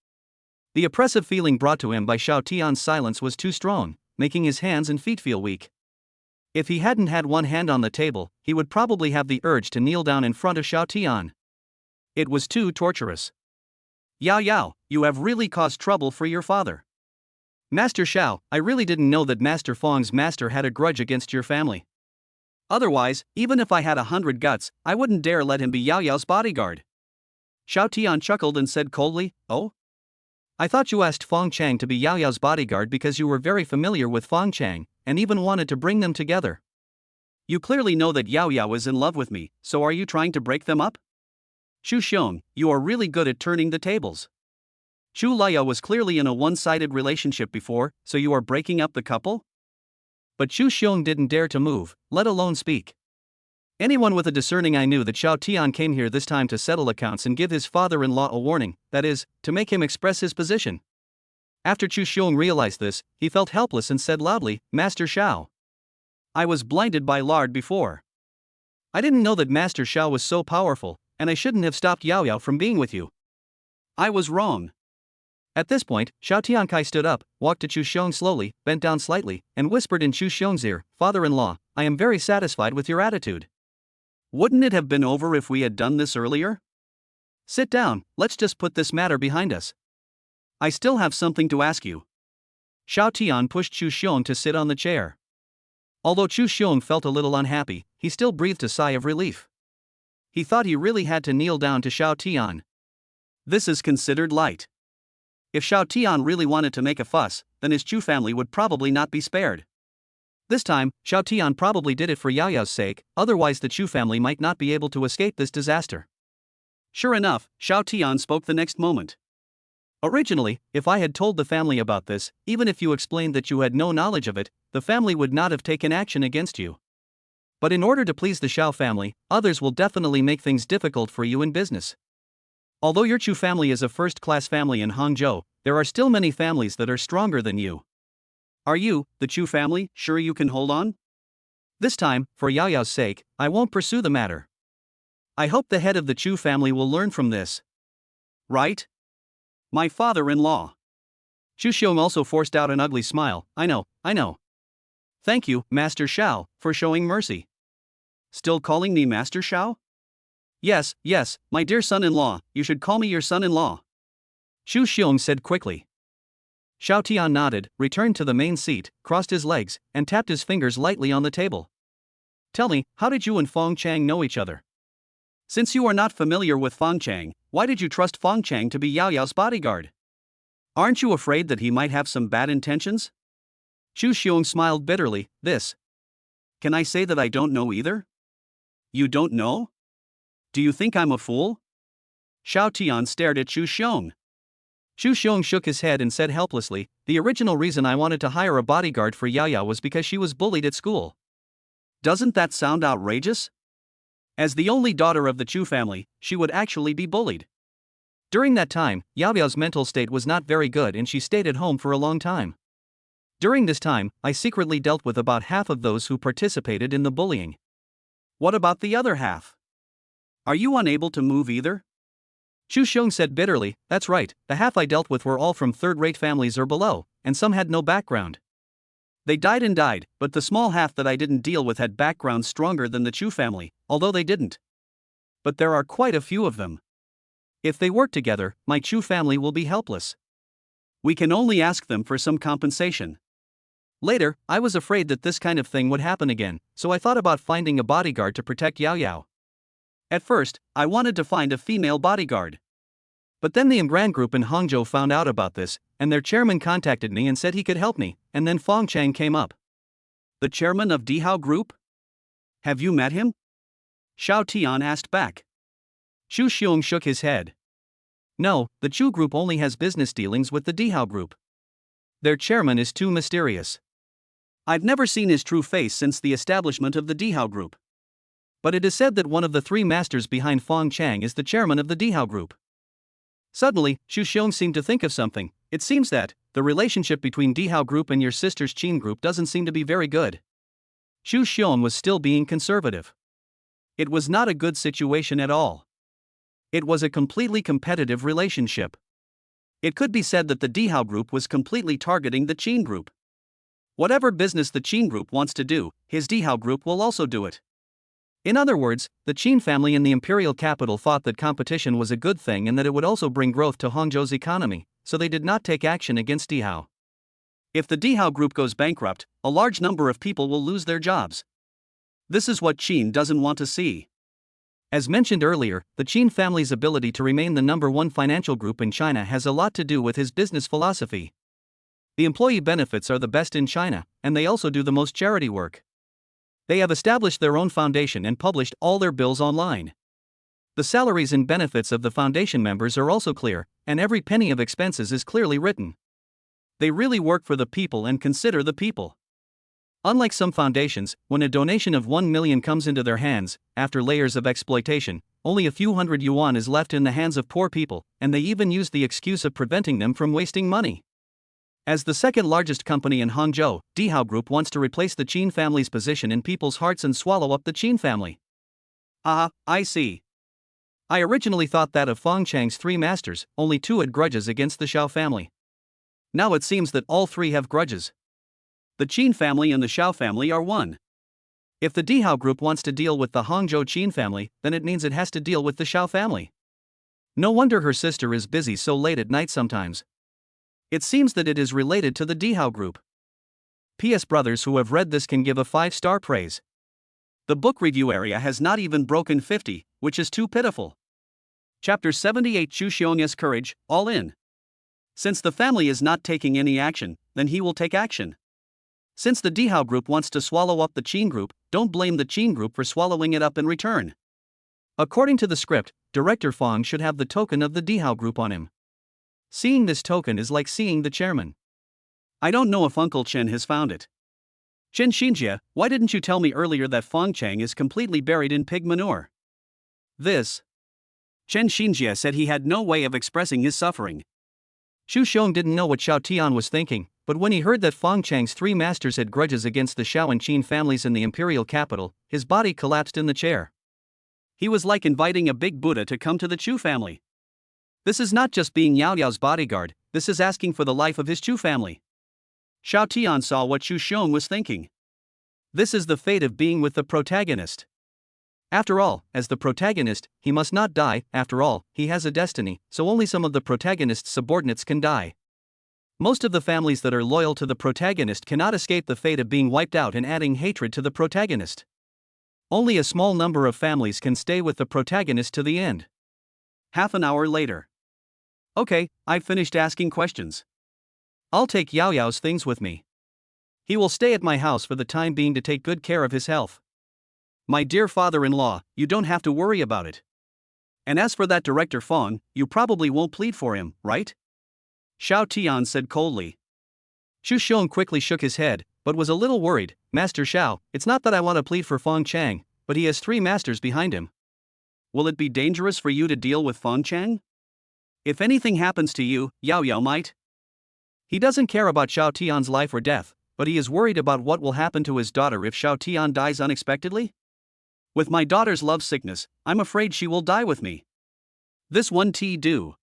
The oppressive feeling brought to him by Xiao Tian's silence was too strong, making his hands and feet feel weak. If he hadn't had one hand on the table, he would probably have the urge to kneel down in front of Xiao Tian. It was too torturous. Yao Yao, you have really caused trouble for your father. Master Xiao, I really didn't know that Master Fong's master had a grudge against your family. Otherwise, even if I had 100 guts, I wouldn't dare let him be Yao Yao's bodyguard. Xiao Tian chuckled and said coldly, "Oh? I thought you asked Fong Chang to be Yao Yao's bodyguard because you were very familiar with Fong Chang, and even wanted to bring them together. You clearly know that Yao Yao is in love with me, so are you trying to break them up? Chu Xiong, you are really good at turning the tables. Chu Liao was clearly in a one-sided relationship before, so you are breaking up the couple?" But Chu Xiong didn't dare to move, let alone speak. Anyone with a discerning eye knew that Xiao Tian came here this time to settle accounts and give his father-in-law a warning, that is, to make him express his position. After Chu Xiong realized this, he felt helpless and said loudly, "Master Xiao. I was blinded by lard before. I didn't know that Master Xiao was so powerful, and I shouldn't have stopped Yao Yao from being with you. I was wrong." At this point, Xiao Tiankai stood up, walked to Chu Xiong slowly, bent down slightly, and whispered in Chu Xiong's ear, "Father-in-law, I am very satisfied with your attitude. Wouldn't it have been over if we had done this earlier? Sit down, let's just put this matter behind us. I still have something to ask you." Xiao Tian pushed Chu Xiong to sit on the chair. Although Chu Xiong felt a little unhappy, he still breathed a sigh of relief. He thought he really had to kneel down to Xiao Tian. This is considered light. If Xiao Tian really wanted to make a fuss, then his Chu family would probably not be spared. This time, Xiao Tian probably did it for Yao Yao's sake, otherwise the Chu family might not be able to escape this disaster. Sure enough, Xiao Tian spoke the next moment. "Originally, if I had told the family about this, even if you explained that you had no knowledge of it, the family would not have taken action against you. But in order to please the Xiao family, others will definitely make things difficult for you in business. Although your Chu family is a first-class family in Hangzhou, there are still many families that are stronger than you. Are you, the Chu family, sure you can hold on? This time, for Yao Yao's sake, I won't pursue the matter. I hope the head of the Chu family will learn from this. Right? My father-in-law." Chu Xiong also forced out an ugly smile. I know. Thank you, Master Xiao, for showing mercy." "Still calling me Master Xiao?" Yes, my dear son-in-law, you should call me your son-in-law," Chu Xiong said quickly. Xiao Tian nodded, returned to the main seat, crossed his legs, and tapped his fingers lightly on the table. "Tell me, how did you and Fong Chang know each other? Since you are not familiar with Fong Chang, why did you trust Fong Chang to be Yao Yao's bodyguard? Aren't you afraid that he might have some bad intentions?" Chu Xiong smiled bitterly. Can I say that I don't know either? You don't know? Do you think I'm a fool?" Xiao Tian stared at Chu Xiong. Chu Xiong shook his head and said helplessly, "The original reason I wanted to hire a bodyguard for Yao Yao was because she was bullied at school." Doesn't that sound outrageous? As the only daughter of the Chu family, she would actually be bullied. During that time, Yao Yao's mental state was not very good and she stayed at home for a long time. During this time, I secretly dealt with about half of those who participated in the bullying. What about the other half? Are you unable to move either? Chu Xiong said bitterly, "That's right, the half I dealt with were all from third-rate families or below, and some had no background. They died, but the small half that I didn't deal with had backgrounds stronger than the Chu family, although they didn't. But there are quite a few of them. If they work together, my Chu family will be helpless. We can only ask them for some compensation." Later, I was afraid that this kind of thing would happen again, so I thought about finding a bodyguard to protect Yao Yao. At first, I wanted to find a female bodyguard. But then the Imran group in Hangzhou found out about this, and their chairman contacted me and said he could help me, and then Fong Chang came up. The chairman of Dihao Group? Have you met him? Xiao Tian asked back. Xu Xiong shook his head. No, the Chu Group only has business dealings with the Dihao Group. Their chairman is too mysterious. I've never seen his true face since the establishment of the Dihao Group. But it is said that one of the three masters behind Fong Chang is the chairman of the Dihao Group. Suddenly, Xu Xiong seemed to think of something. It seems that the relationship between Dihao Group and your sister's Qin Group doesn't seem to be very good. Xu Xiong was still being conservative. It was not a good situation at all. It was a completely competitive relationship. It could be said that the Dihao Group was completely targeting the Qin Group. Whatever business the Qin Group wants to do, his Dihao Group will also do it. In other words, the Qin family in the imperial capital thought that competition was a good thing and that it would also bring growth to Hangzhou's economy, so they did not take action against Dihao. If the Dihao Group goes bankrupt, a large number of people will lose their jobs. This is what Qin doesn't want to see. As mentioned earlier, the Qin family's ability to remain the number one financial group in China has a lot to do with his business philosophy. The employee benefits are the best in China, and they also do the most charity work. They have established their own foundation and published all their bills online. The salaries and benefits of the foundation members are also clear, and every penny of expenses is clearly written. They really work for the people and consider the people. Unlike some foundations, when a donation of 1 million comes into their hands, after layers of exploitation, only a few hundred yuan is left in the hands of poor people, and they even use the excuse of preventing them from wasting money. As the second largest company in Hangzhou, Dihao Group wants to replace the Qin family's position in people's hearts and swallow up the Qin family. Ah, I see. I originally thought that of Fong Chang's three masters, only two had grudges against the Xiao family. Now it seems that all three have grudges. The Qin family and the Xiao family are one. If the Dihao Group wants to deal with the Hangzhou Qin family, then it means it has to deal with the Xiao family. No wonder her sister is busy so late at night sometimes. It seems that it is related to the Dihao Group. PS brothers who have read this can give a 5-star praise. The book review area has not even broken 50, which is too pitiful. Chapter 78 Xu Xiong's Courage, All In. Since the family is not taking any action, then he will take action. Since the Dihao Group wants to swallow up the Qin Group, don't blame the Qin Group for swallowing it up in return. According to the script, Director Fong should have the token of the Dihao Group on him. Seeing this token is like seeing the chairman. I don't know if Uncle Chen has found it. Chen Xinjie, why didn't you tell me earlier that Fong Chang is completely buried in pig manure? Chen Xinjie said he had no way of expressing his suffering. Xu Xiong didn't know what Xiao Tian was thinking, but when he heard that Fong Chang's three masters had grudges against the Xiao and Qin families in the imperial capital, his body collapsed in the chair. He was like inviting a big Buddha to come to the Chu family. This is not just being Yao Yao's bodyguard, this is asking for the life of his Chu family. Xiao Tian saw what Xu Xiong was thinking. This is the fate of being with the protagonist. After all, as the protagonist, he must not die. After all, he has a destiny, so only some of the protagonist's subordinates can die. Most of the families that are loyal to the protagonist cannot escape the fate of being wiped out and adding hatred to the protagonist. Only a small number of families can stay with the protagonist to the end. Half an hour later. Okay, I've finished asking questions. I'll take Yao Yao's things with me. He will stay at my house for the time being to take good care of his health. My dear father-in-law, you don't have to worry about it. And as for that Director Fong, you probably won't plead for him, right? Xiao Tian said coldly. Xu Xiong quickly shook his head, but was a little worried. Master Xiao, it's not that I want to plead for Fong Chang, but he has three masters behind him. Will it be dangerous for you to deal with Fong Chang? If anything happens to you, Yao Yao might. He doesn't care about Xiao Tian's life or death, but he is worried about what will happen to his daughter if Xiao Tian dies unexpectedly. With my daughter's love sickness, I'm afraid she will die with me. This one do.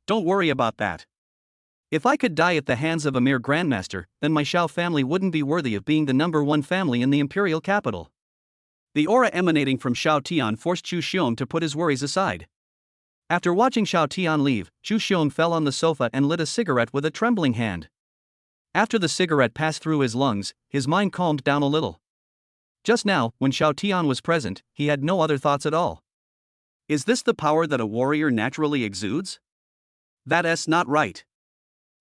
Don't worry about that. If I could die at the hands of a mere grandmaster, then my Xiao family wouldn't be worthy of being the number one family in the imperial capital. The aura emanating from Xiao Tian forced Xu Xiong to put his worries aside. After watching Xiao Tian leave, Xu Xiong fell on the sofa and lit a cigarette with a trembling hand. After the cigarette passed through his lungs, his mind calmed down a little. Just now, when Xiao Tian was present, he had no other thoughts at all. Is this the power that a warrior naturally exudes? That's not right.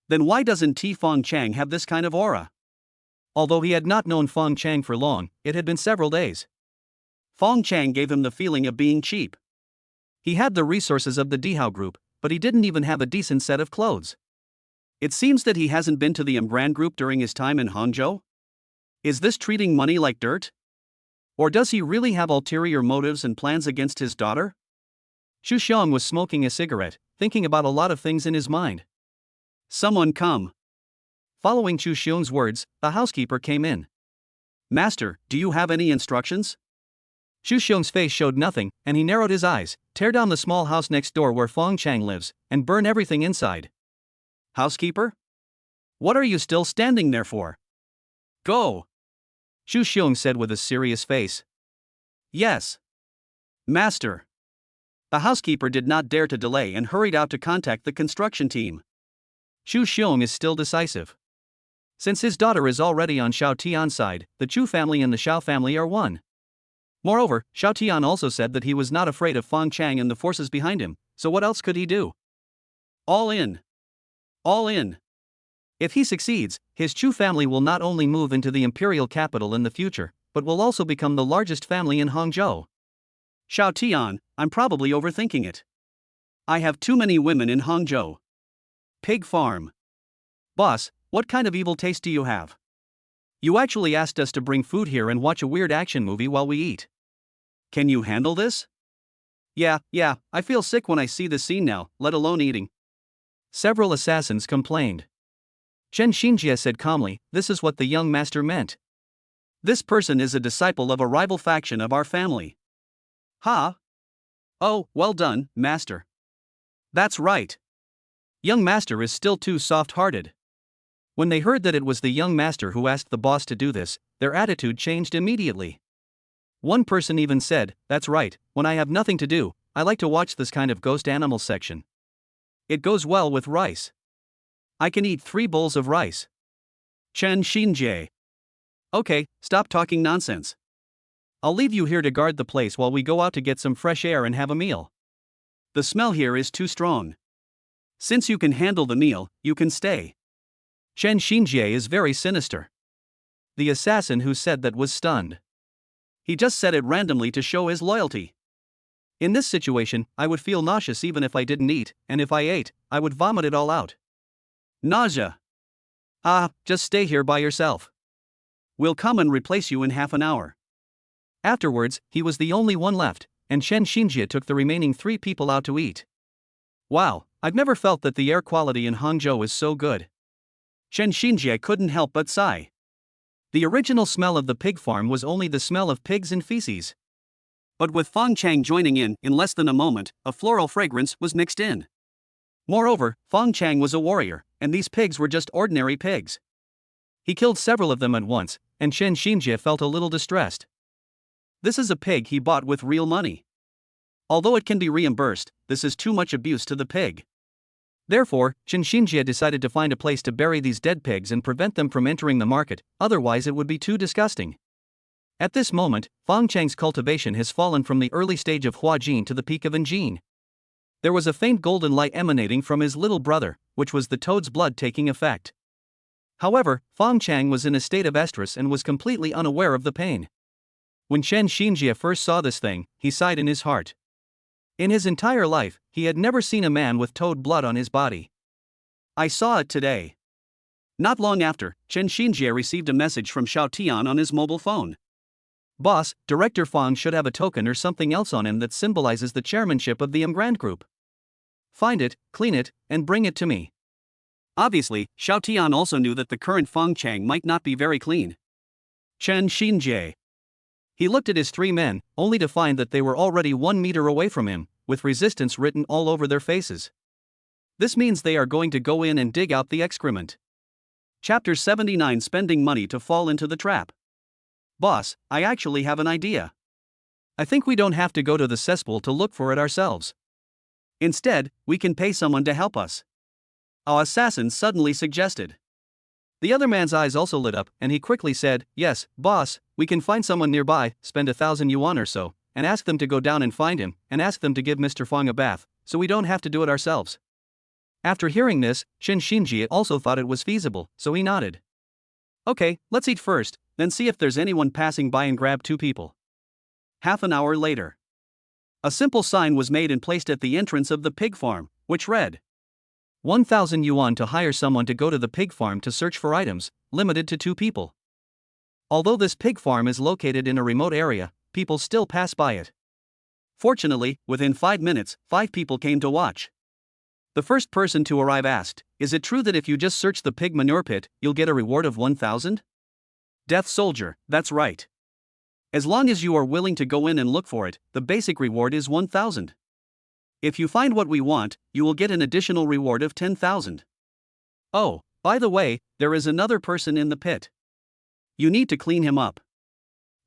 Then why doesn't Fong Chang have this kind of aura? Although he had not known Fong Chang for long, it had been several days. Fong Chang gave him the feeling of being cheap. He had the resources of the Dihao group, but he didn't even have a decent set of clothes. It seems that he hasn't been to the Emgrand group during his time in Hangzhou. Is this treating money like dirt? Or does he really have ulterior motives and plans against his daughter? Xu Xiong was smoking a cigarette, thinking about a lot of things in his mind. Someone come. Following Xu Xiong's words, the housekeeper came in. Master, do you have any instructions? Xu Xiong's face showed nothing, and he narrowed his eyes. Tear down the small house next door where Fong Chang lives, and burn everything inside. Housekeeper? What are you still standing there for? Go! Xu Xiong said with a serious face. Yes. Master. The housekeeper did not dare to delay and hurried out to contact the construction team. Xu Xiong is still decisive. Since his daughter is already on Xiao Tian's side, the Chu family and the Xiao family are one. Moreover, Xiao Tian also said that he was not afraid of Fong Chang and the forces behind him, so what else could he do? All in. All in. If he succeeds, his Chu family will not only move into the imperial capital in the future, but will also become the largest family in Hangzhou. Xiao Tian, I'm probably overthinking it. I have too many women in Hangzhou. Pig farm. Boss, what kind of evil taste do you have? You actually asked us to bring food here and watch a weird action movie while we eat. Can you handle this? Yeah, I feel sick when I see the scene now, let alone eating. Several assassins complained. Chen Xinjie said calmly, this is what the young master meant. This person is a disciple of a rival faction of our family. Ha! Oh, well done, master. That's right. Young master is still too soft-hearted. When they heard that it was the young master who asked the boss to do this, their attitude changed immediately. One person even said, that's right, when I have nothing to do, I like to watch this kind of ghost animal section. It goes well with rice. I can eat 3 bowls of rice. Chen Xinjie. Okay, stop talking nonsense. I'll leave you here to guard the place while we go out to get some fresh air and have a meal. The smell here is too strong. Since you can handle the meal, you can stay. Chen Xinjie is very sinister. The assassin who said that was stunned. He just said it randomly to show his loyalty. In this situation, I would feel nauseous even if I didn't eat, and if I ate, I would vomit it all out. Nausea. Just stay here by yourself. We'll come and replace you in half an hour. Afterwards, he was the only one left, and Chen Xinjie took the remaining 3 people out to eat. Wow, I've never felt that the air quality in Hangzhou is so good. Chen Xinjie couldn't help but sigh. The original smell of the pig farm was only the smell of pigs and feces. But with Fong Chang joining in less than a moment, a floral fragrance was mixed in. Moreover, Fong Chang was a warrior, and these pigs were just ordinary pigs. He killed several of them at once, and Chen Xinjie felt a little distressed. This is a pig he bought with real money. Although it can be reimbursed, this is too much abuse to the pig. Therefore, Chen Xinjie decided to find a place to bury these dead pigs and prevent them from entering the market, otherwise it would be too disgusting. At this moment, Fong Chang's cultivation has fallen from the early stage of Huajin to the peak of Anjin. There was a faint golden light emanating from his little brother, which was the toad's blood taking effect. However, Fong Chang was in a state of estrus and was completely unaware of the pain. When Chen Xinjie first saw this thing, he sighed in his heart. In his entire life, he had never seen a man with toad blood on his body. I saw it today. Not long after, Chen Xinjie received a message from Xiao Tian on his mobile phone. Boss, Director Fong should have a token or something else on him that symbolizes the chairmanship of the Emgrand Group. Find it, clean it, and bring it to me. Obviously, Xiao Tian also knew that the current Fong Chang might not be very clean. Chen Xinjie. He looked at his 3 men, only to find that they were already 1 meter away from him, with resistance written all over their faces. This means they are going to go in and dig out the excrement. Chapter 79, Spending Money to Fall into the Trap. Boss, I actually have an idea. I think we don't have to go to the cesspool to look for it ourselves. Instead, we can pay someone to help us. Our assassin suddenly suggested. The other man's eyes also lit up, and he quickly said, yes, boss, we can find someone nearby, spend 1,000 yuan or so, and ask them to go down and find him, and ask them to give Mr. Fong a bath, so we don't have to do it ourselves. After hearing this, Chen Xinjie also thought it was feasible, so he nodded. Okay, let's eat first, then see if there's anyone passing by and grab 2 people. Half an hour later. A simple sign was made and placed at the entrance of the pig farm, which read 1,000 yuan to hire someone to go to the pig farm to search for items, limited to 2 people. Although this pig farm is located in a remote area, people still pass by it. Fortunately, within 5 minutes, 5 people came to watch. The first person to arrive asked, "Is it true that if you just search the pig manure pit, you'll get a reward of 1,000? Death soldier, that's right. As long as you are willing to go in and look for it, the basic reward is 1,000. If you find what we want, you will get an additional reward of 10,000. Oh, by the way, there is another person in the pit. You need to clean him up.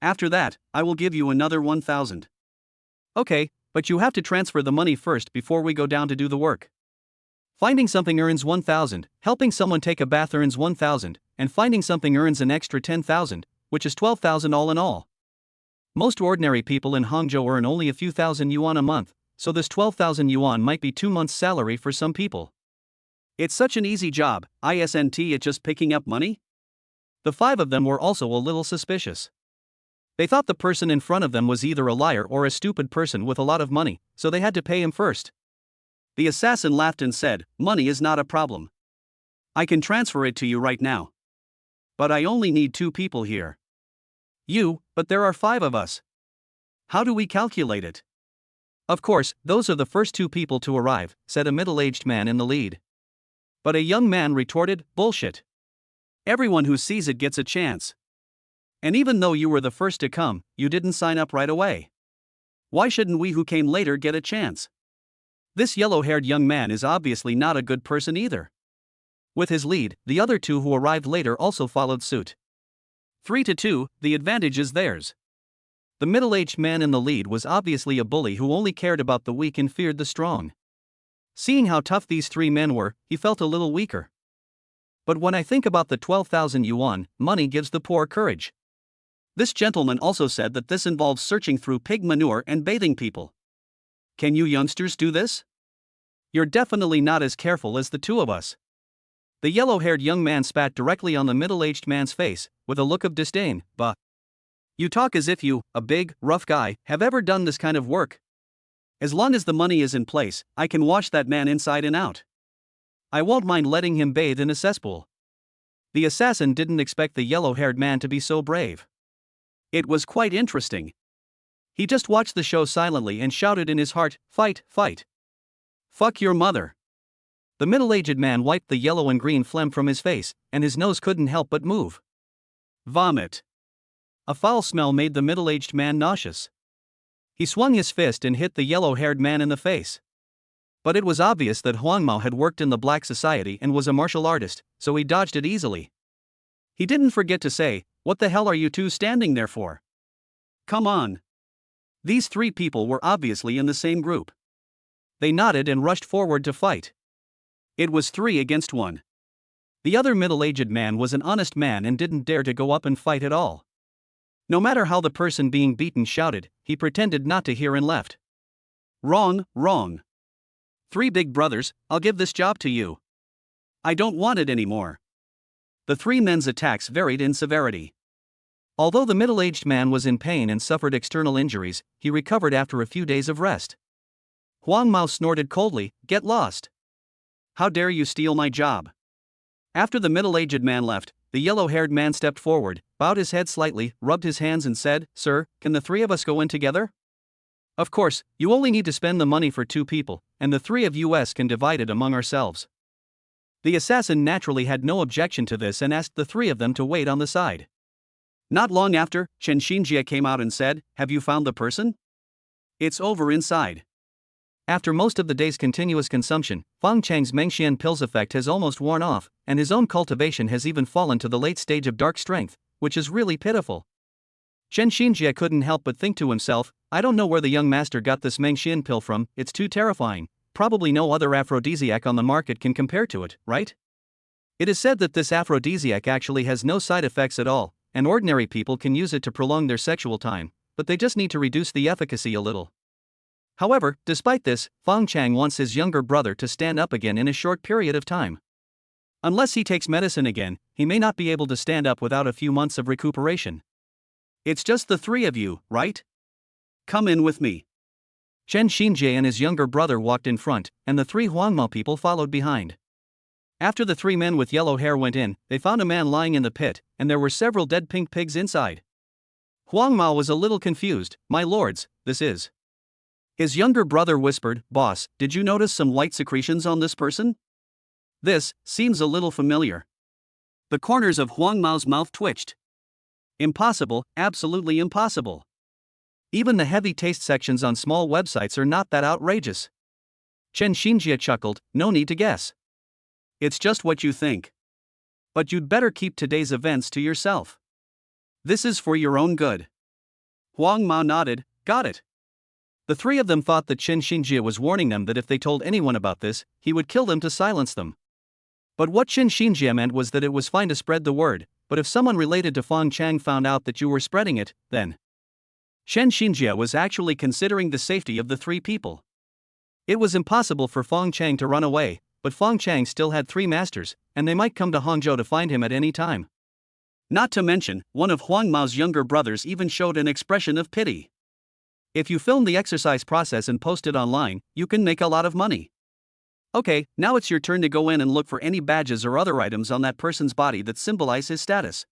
After that, I will give you another 1,000. Okay, but you have to transfer the money first before we go down to do the work. Finding something earns 1,000, helping someone take a bath earns 1,000, and finding something earns an extra 10,000, which is 12,000 all in all. Most ordinary people in Hangzhou earn only a few thousand yuan a month, so this 12,000 yuan might be 2 months' salary for some people. It's such an easy job, isn't it just picking up money? The 5 of them were also a little suspicious. They thought the person in front of them was either a liar or a stupid person with a lot of money, so they had to pay him first. The assassin laughed and said, "Money is not a problem. I can transfer it to you right now. But I only need 2 people here." "You, but there are 5 of us. How do we calculate it?" "Of course, those are the first 2 people to arrive," said a middle-aged man in the lead. But a young man retorted, "Bullshit. Everyone who sees it gets a chance. And even though you were the first to come, you didn't sign up right away. Why shouldn't we who came later get a chance?" This yellow-haired young man is obviously not a good person either. With his lead, the other 2 who arrived later also followed suit. 3 to 2, the advantage is theirs. The middle-aged man in the lead was obviously a bully who only cared about the weak and feared the strong. Seeing how tough these 3 men were, he felt a little weaker. But when I think about the 12,000 yuan, money gives the poor courage. This gentleman also said that this involves searching through pig manure and bathing people. Can you youngsters do this? You're definitely not as careful as the 2 of us. The yellow-haired young man spat directly on the middle-aged man's face, with a look of disdain. "Bah. You talk as if you, a big, rough guy, have ever done this kind of work. As long as the money is in place, I can wash that man inside and out. I won't mind letting him bathe in a cesspool." The assassin didn't expect the yellow-haired man to be so brave. It was quite interesting. He just watched the show silently and shouted in his heart, "Fight, fight. Fuck your mother." The middle-aged man wiped the yellow and green phlegm from his face, and his nose couldn't help but move. Vomit. A foul smell made the middle-aged man nauseous. He swung his fist and hit the yellow-haired man in the face. But it was obvious that Huang Mao had worked in the black society and was a martial artist, so he dodged it easily. He didn't forget to say, "What the hell are you 2 standing there for? Come on." These 3 people were obviously in the same group. They nodded and rushed forward to fight. It was 3 against 1. The other middle-aged man was an honest man and didn't dare to go up and fight at all. No matter how the person being beaten shouted, he pretended not to hear and left. "Wrong, wrong. 3 big brothers, I'll give this job to you. I don't want it anymore." The 3 men's attacks varied in severity. Although the middle-aged man was in pain and suffered external injuries, he recovered after a few days of rest. Huang Mao snorted coldly, "Get lost. How dare you steal my job?" After the middle-aged man left, the yellow-haired man stepped forward, bowed his head slightly, rubbed his hands and said, "Sir, can the 3 of us go in together? Of course, you only need to spend the money for 2 people, and the 3 of us can divide it among ourselves." The assassin naturally had no objection to this and asked the 3 of them to wait on the side. Not long after, Chen Xinjie came out and said, "Have you found the person? It's over inside." After most of the day's continuous consumption, Fang Chang's Mengxian pills effect has almost worn off, and his own cultivation has even fallen to the late stage of dark strength, which is really pitiful. Chen Xinjie couldn't help but think to himself, "I don't know where the young master got this Mengxian pill from, it's too terrifying. Probably no other aphrodisiac on the market can compare to it, right? It is said that this aphrodisiac actually has no side effects at all, and ordinary people can use it to prolong their sexual time, but they just need to reduce the efficacy a little." However, despite this, Fang Chang wants his younger brother to stand up again in a short period of time. Unless he takes medicine again, he may not be able to stand up without a few months of recuperation. "It's just the 3 of you, right? Come in with me. Chen Xinjie and his younger brother walked in front, and the three Huangmao people followed behind. After the three men with yellow hair went in, they found a man lying in the pit, and there were several dead pink pigs inside. Huangmao was a little confused. "My lords, this is..." His younger brother whispered, "Boss, did you notice some white secretions on this person? This seems a little familiar." The corners of Huangmao's mouth twitched. Impossible, absolutely impossible. Even the heavy taste sections on small websites are not that outrageous. Chen Xinjie chuckled, "No need to guess. It's just what you think. But you'd better keep today's events to yourself. This is for your own good." Huang Mao nodded, "Got it." The three of them thought that Chen Xinjie was warning them that if they told anyone about this, he would kill them to silence them. But what Chen Xinjie meant was that it was fine to spread the word, but if someone related to Fang Chang found out that you were spreading it, then... Chen Xinjie was actually considering the safety of the three people. It was impossible for Fang Chang to run away, but Fang Chang still had three masters, and they might come to Hangzhou to find him at any time. Not to mention, one of Huang Mao's younger brothers even showed an expression of pity. If you film the exercise process and post it online, you can make a lot of money. Okay, now it's your turn to go in and look for any badges or other items on that person's body that symbolize his status.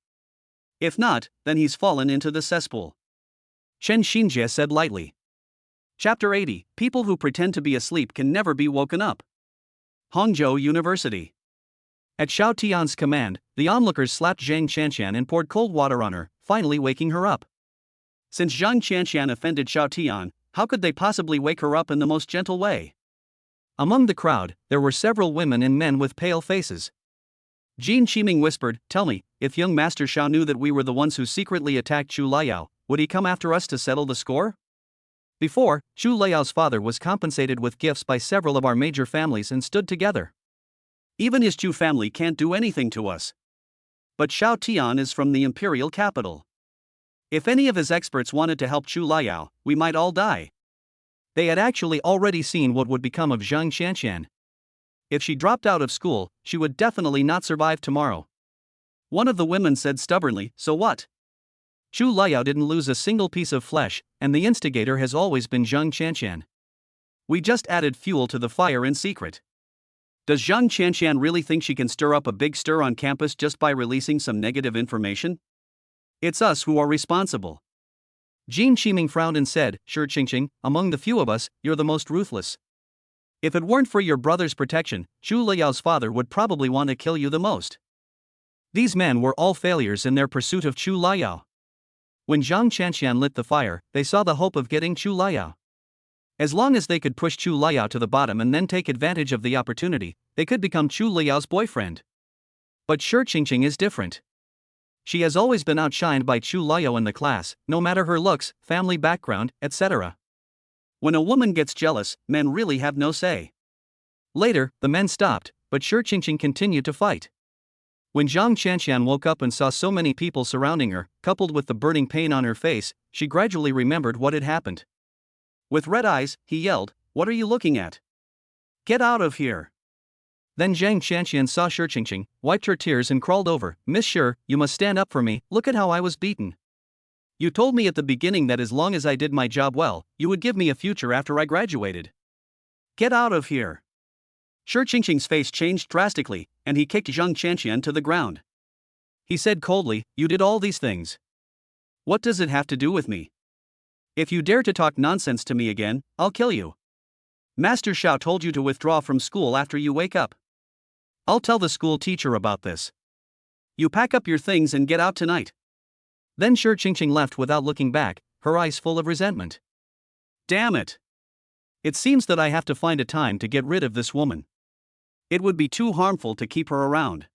If not, then he's fallen into the cesspool. Chen Xinjie said lightly. Chapter 80, People who pretend to be asleep can never be woken up. Hangzhou University. At Xiao Tian's command, the onlookers slapped Zhang Qianqian and poured cold water on her, finally waking her up. Since Zhang Qianqian offended Xiao Tian, how could they possibly wake her up in the most gentle way? Among the crowd, there were several women and men with pale faces. Jin Qiming whispered, "Tell me, if young Master Xiao knew that we were the ones who secretly attacked Chu Liao, would he come after us to settle the score?" Before, Chu Liao's father was compensated with gifts by several of our major families and stood together. Even his Chu family can't do anything to us. But Xiao Tian is from the imperial capital. If any of his experts wanted to help Chu Liao, we might all die. They had actually already seen what would become of Zhang Qianqian. If she dropped out of school, she would definitely not survive tomorrow. One of the women said stubbornly, "So what? Chu Liao didn't lose a single piece of flesh, and the instigator has always been Zhang Qianqian. We just added fuel to the fire in secret. Does Zhang Qianqian really think she can stir up a big stir on campus just by releasing some negative information? It's us who are responsible." Jin Qiming frowned and said, "Sure, Qingqing, among the few of us, you're the most ruthless. If it weren't for your brother's protection, Chu Liao's father would probably want to kill you the most." These men were all failures in their pursuit of Chu Liao. When Zhang Qianqian lit the fire, they saw the hope of getting Chu Liao. As long as they could push Chu Liao to the bottom and then take advantage of the opportunity, they could become Chu Liao's boyfriend. But Shi Qingqing is different. She has always been outshined by Chu Liao in the class, no matter her looks, family background, etc. When a woman gets jealous, men really have no say. Later, the men stopped, but Shi Qingqing continued to fight. When Zhang Qianqian woke up and saw so many people surrounding her, coupled with the burning pain on her face, she gradually remembered what had happened. With red eyes, he yelled, "What are you looking at? Get out of here!" Then Zhang Qianqian saw Shi Qingqing, wiped her tears and crawled over. "Miss Shi, you must stand up for me, look at how I was beaten. You told me at the beginning that as long as I did my job well, you would give me a future after I graduated. Get out of here!" Shi Qingqing's face changed drastically, and he kicked Zhang Qianqian to the ground. He said coldly, "You did all these things. What does it have to do with me? If you dare to talk nonsense to me again, I'll kill you. Master Xiao told you to withdraw from school after you wake up. I'll tell the school teacher about this. You pack up your things and get out tonight." Then Shi Qingqing left without looking back, her eyes full of resentment. Damn it! It seems that I have to find a time to get rid of this woman. It would be too harmful to keep her around.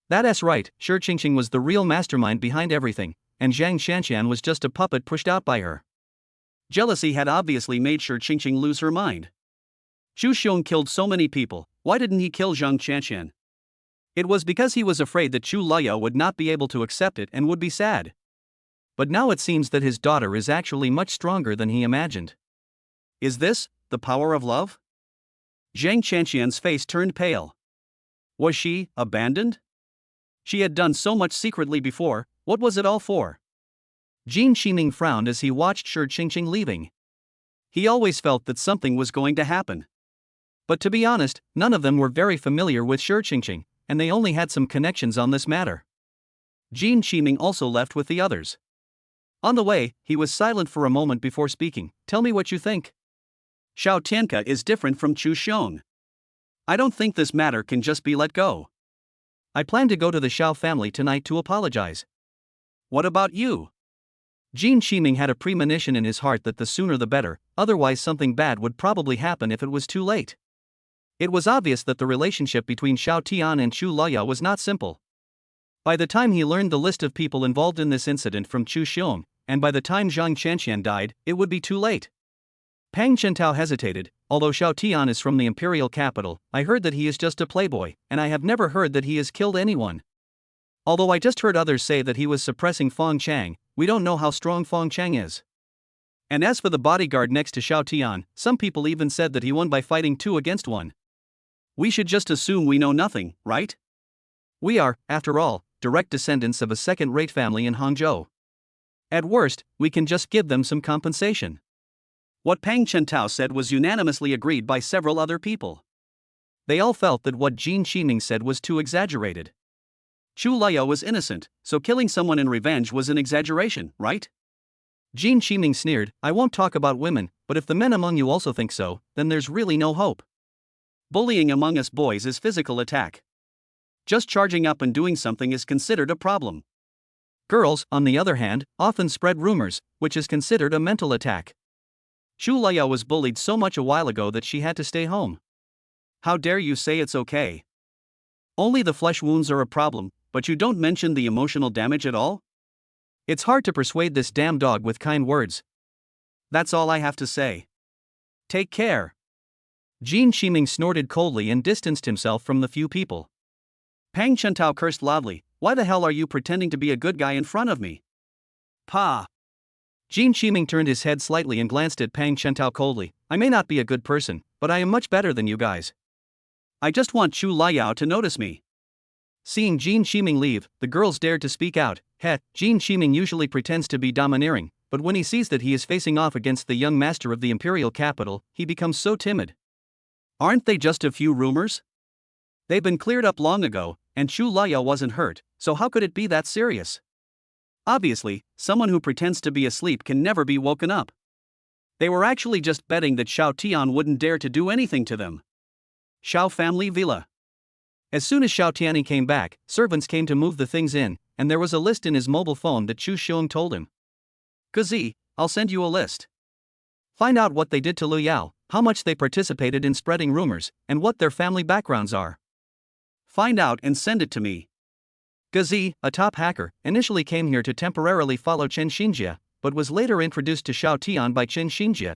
That's right, Shi Qingqing was the real mastermind behind everything, and Zhang Qianqian was just a puppet pushed out by her. Jealousy had obviously made Shi Qingqing lose her mind. Zhu Xiong killed so many people, why didn't he kill Zhang Qianqian? It was because he was afraid that Chu Liao would not be able to accept it and would be sad. But now it seems that his daughter is actually much stronger than he imagined. Is this the power of love? Zhang Qianqian's face turned pale. Was she abandoned? She had done so much secretly before, what was it all for? Jin Qiming frowned as he watched Shi Qingqing leaving. He always felt that something was going to happen. But to be honest, none of them were very familiar with Shi Qingqing, and they only had some connections on this matter. Jin Qiming also left with the others. On the way, he was silent for a moment before speaking. Tell me what you think. Xiao Tianke is different from Chu Xiong. I don't think this matter can just be let go. I plan to go to the Xiao family tonight to apologize. What about you? Jin Qiming had a premonition in his heart that the sooner the better, otherwise something bad would probably happen if it was too late. It was obvious that the relationship between Xiao Tian and Chu Laya was not simple. By the time he learned the list of people involved in this incident from Chu Xiong, and by the time Zhang Qianqian died, it would be too late. Pang Chentao hesitated. Although Xiao Tian is from the imperial capital, I heard that he is just a playboy, and I have never heard that he has killed anyone. Although I just heard others say that he was suppressing Fong Chang, we don't know how strong Fong Chang is. And as for the bodyguard next to Xiao Tian, some people even said that he won by fighting 2 against 1. We should just assume we know nothing, right? We are, after all, direct descendants of a second-rate family in Hangzhou. At worst, we can just give them some compensation. What Pang Chentao said was unanimously agreed by several other people. They all felt that what Jin Qiming said was too exaggerated. Chu Laya was innocent, so killing someone in revenge was an exaggeration, right? Jin Qiming sneered. I won't talk about women, but if the men among you also think so, then there's really no hope. Bullying among us boys is physical attack. Just charging up and doing something is considered a problem. Girls, on the other hand, often spread rumors, which is considered a mental attack. Chu Laya was bullied so much a while ago that she had to stay home. How dare you say it's okay? Only the flesh wounds are a problem, but you don't mention the emotional damage at all? It's hard to persuade this damn dog with kind words. That's all I have to say. Take care. Jin Qiming snorted coldly and distanced himself from the few people. Pang Chentao cursed loudly. Why the hell are you pretending to be a good guy in front of me? Pa! Jin Qiming turned his head slightly and glanced at Pang Chentao coldly. I may not be a good person, but I am much better than you guys. I just want Chu Laya to notice me. Seeing Jin Qiming leave, the girls dared to speak out. Jin Qiming usually pretends to be domineering, but when he sees that he is facing off against the young master of the imperial capital, he becomes so timid. Aren't they just a few rumors? They've been cleared up long ago, and Chu Laya wasn't hurt, so how could it be that serious? Obviously, someone who pretends to be asleep can never be woken up. They were actually just betting that Xiao Tian wouldn't dare to do anything to them. Xiao family villa. As soon as Xiao Tianyi came back, servants came to move the things in, and there was a list in his mobile phone that Chu Xiong told him. Guzi, I'll send you a list. Find out what they did to Lu Yao, how much they participated in spreading rumors, and what their family backgrounds are. Find out and send it to me. Guzi, a top hacker, initially came here to temporarily follow Chen Xinjie, but was later introduced to Xiao Tian by Chen Xinjie.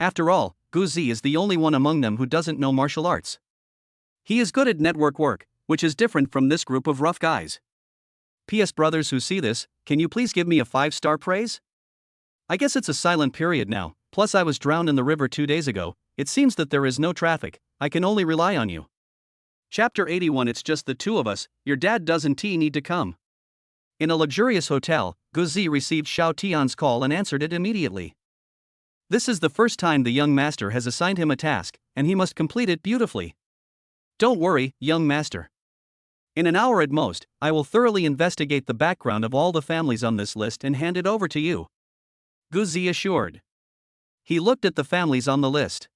After all, Guzi is the only one among them who doesn't know martial arts. He is good at network work, which is different from this group of rough guys. P.S. Brothers who see this, can you please give me a 5-star praise? I guess it's a silent period now, plus I was drowned in the river 2 days ago. It seems that there is no traffic. I can only rely on you. Chapter 81. It's just the two of us. Your dad doesn't need to come. In a luxurious hotel, Guzi received Xiao Tian's call and answered it immediately. This is the first time the young master has assigned him a task, and he must complete it beautifully. Don't worry, young master. In an hour at most, I will thoroughly investigate the background of all the families on this list and hand it over to you. Guzi assured. He looked at the families on the list.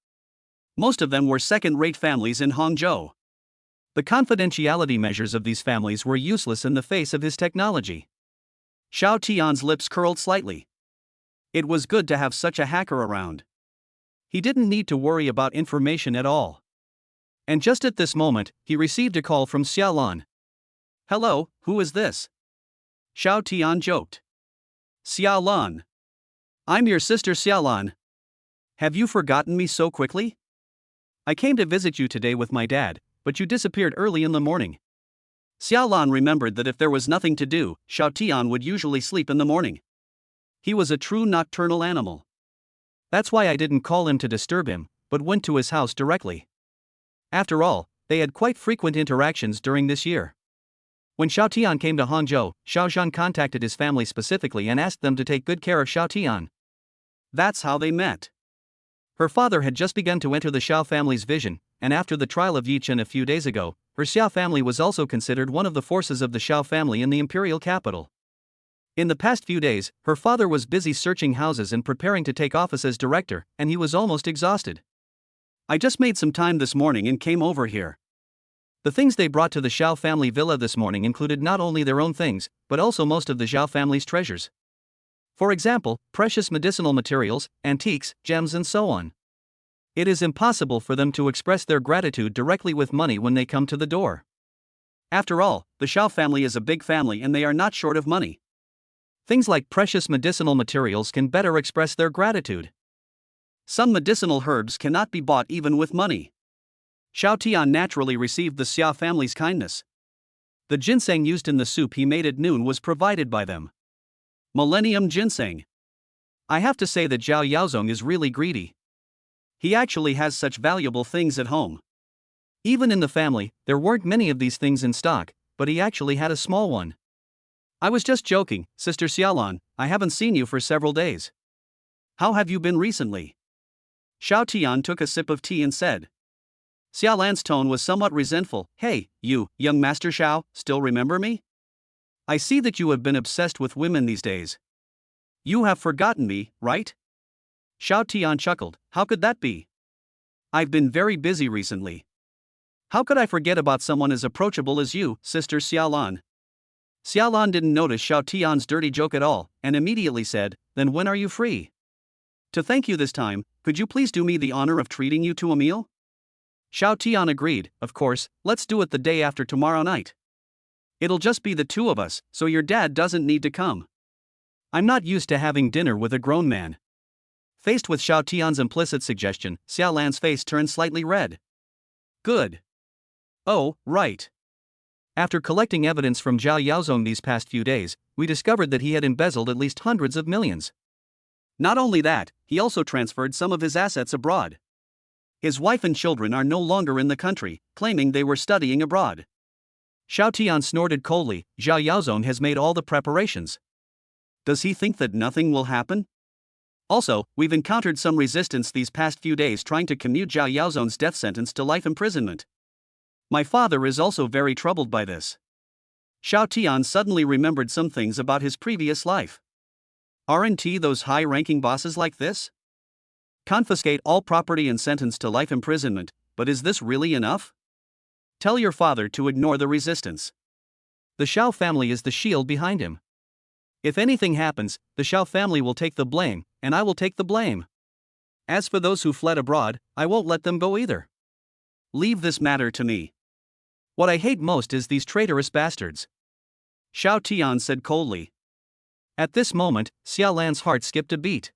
Most of them were second-rate families in Hangzhou. The confidentiality measures of these families were useless in the face of his technology. Xiao Tian's lips curled slightly. It was good to have such a hacker around. He didn't need to worry about information at all. And just at this moment, he received a call from Xiaolan. Hello, who is this? Xiao Tian joked. Xiaolan. I'm your sister Xiaolan. Have you forgotten me so quickly? I came to visit you today with my dad, but you disappeared early in the morning. Xiaolan remembered that if there was nothing to do, Xiao Tian would usually sleep in the morning. He was a true nocturnal animal. That's why I didn't call him to disturb him, but went to his house directly. After all, they had quite frequent interactions during this year. When Xiao Tian came to Hangzhou, Xiao Zhan contacted his family specifically and asked them to take good care of Xiao Tian. That's how they met. Her father had just begun to enter the Xiao family's vision, and after the trial of Yi Chen a few days ago, her Xiao family was also considered one of the forces of the Xiao family in the imperial capital. In the past few days, her father was busy searching houses and preparing to take office as director, and he was almost exhausted. I just made some time this morning and came over here. The things they brought to the Xiao family villa this morning included not only their own things, but also most of the Xiao family's treasures. For example, precious medicinal materials, antiques, gems, and so on. It is impossible for them to express their gratitude directly with money when they come to the door. After all, the Xiao family is a big family and they are not short of money. Things like precious medicinal materials can better express their gratitude. Some medicinal herbs cannot be bought even with money. Xiao Tian naturally received the Xia family's kindness. The ginseng used in the soup he made at noon was provided by them. Millennium ginseng. I have to say that Zhao Yaozong is really greedy. He actually has such valuable things at home. Even in the family, there weren't many of these things in stock, but he actually had a small one. I was just joking, Sister Xiaolan, I haven't seen you for several days. How have you been recently? Xiao Tian took a sip of tea and said. Xiaolan's tone was somewhat resentful. Hey, you, young Master Xiao, still remember me? I see that you have been obsessed with women these days. You have forgotten me, right? Xiao Tian chuckled. How could that be? I've been very busy recently. How could I forget about someone as approachable as you, Sister Xiaolan? Xiaolan didn't notice Xiao Tian's dirty joke at all, and immediately said, Then when are you free? To thank you this time, could you please do me the honor of treating you to a meal? Xiao Tian agreed. Of course, let's do it the day after tomorrow night. It'll just be the two of us, so your dad doesn't need to come. I'm not used to having dinner with a grown man. Faced with Xiao Tian's implicit suggestion, Xiao Lan's face turned slightly red. Good. Oh, right. After collecting evidence from Zhao Yaozong these past few days, we discovered that he had embezzled at least hundreds of millions. Not only that, he also transferred some of his assets abroad. His wife and children are no longer in the country, claiming they were studying abroad. Xiao Tian snorted coldly. Zhao Yaozong has made all the preparations. Does he think that nothing will happen? Also, we've encountered some resistance these past few days trying to commute Zhao Yaozong's death sentence to life imprisonment. My father is also very troubled by this. Xiao Tian suddenly remembered some things about his previous life. Aren't those high-ranking bosses like this? Confiscate all property and sentence to life imprisonment, but is this really enough? Tell your father to ignore the resistance. The Xiao family is the shield behind him. If anything happens, the Xiao family will take the blame, and I will take the blame. As for those who fled abroad, I won't let them go either. Leave this matter to me. What I hate most is these traitorous bastards. Xiao Tian said coldly. At this moment, Xiao Lan's heart skipped a beat.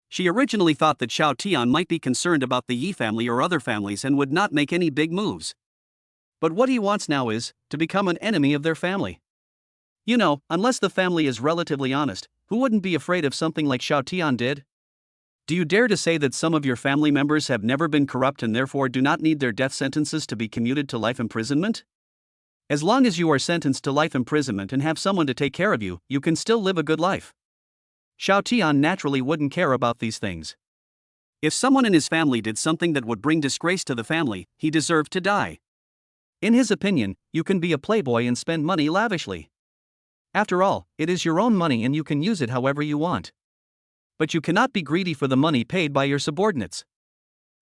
She originally thought that Xiao Tian might be concerned about the Yi family or other families and would not make any big moves. But what he wants now is to become an enemy of their family. You know, unless the family is relatively honest, who wouldn't be afraid of something like Xiao Tian did? Do you dare to say that some of your family members have never been corrupt and therefore do not need their death sentences to be commuted to life imprisonment? As long as you are sentenced to life imprisonment and have someone to take care of you, you can still live a good life. Xiao Tian naturally wouldn't care about these things. If someone in his family did something that would bring disgrace to the family, he deserved to die. In his opinion, you can be a playboy and spend money lavishly. After all, it is your own money and you can use it however you want. But you cannot be greedy for the money paid by your subordinates.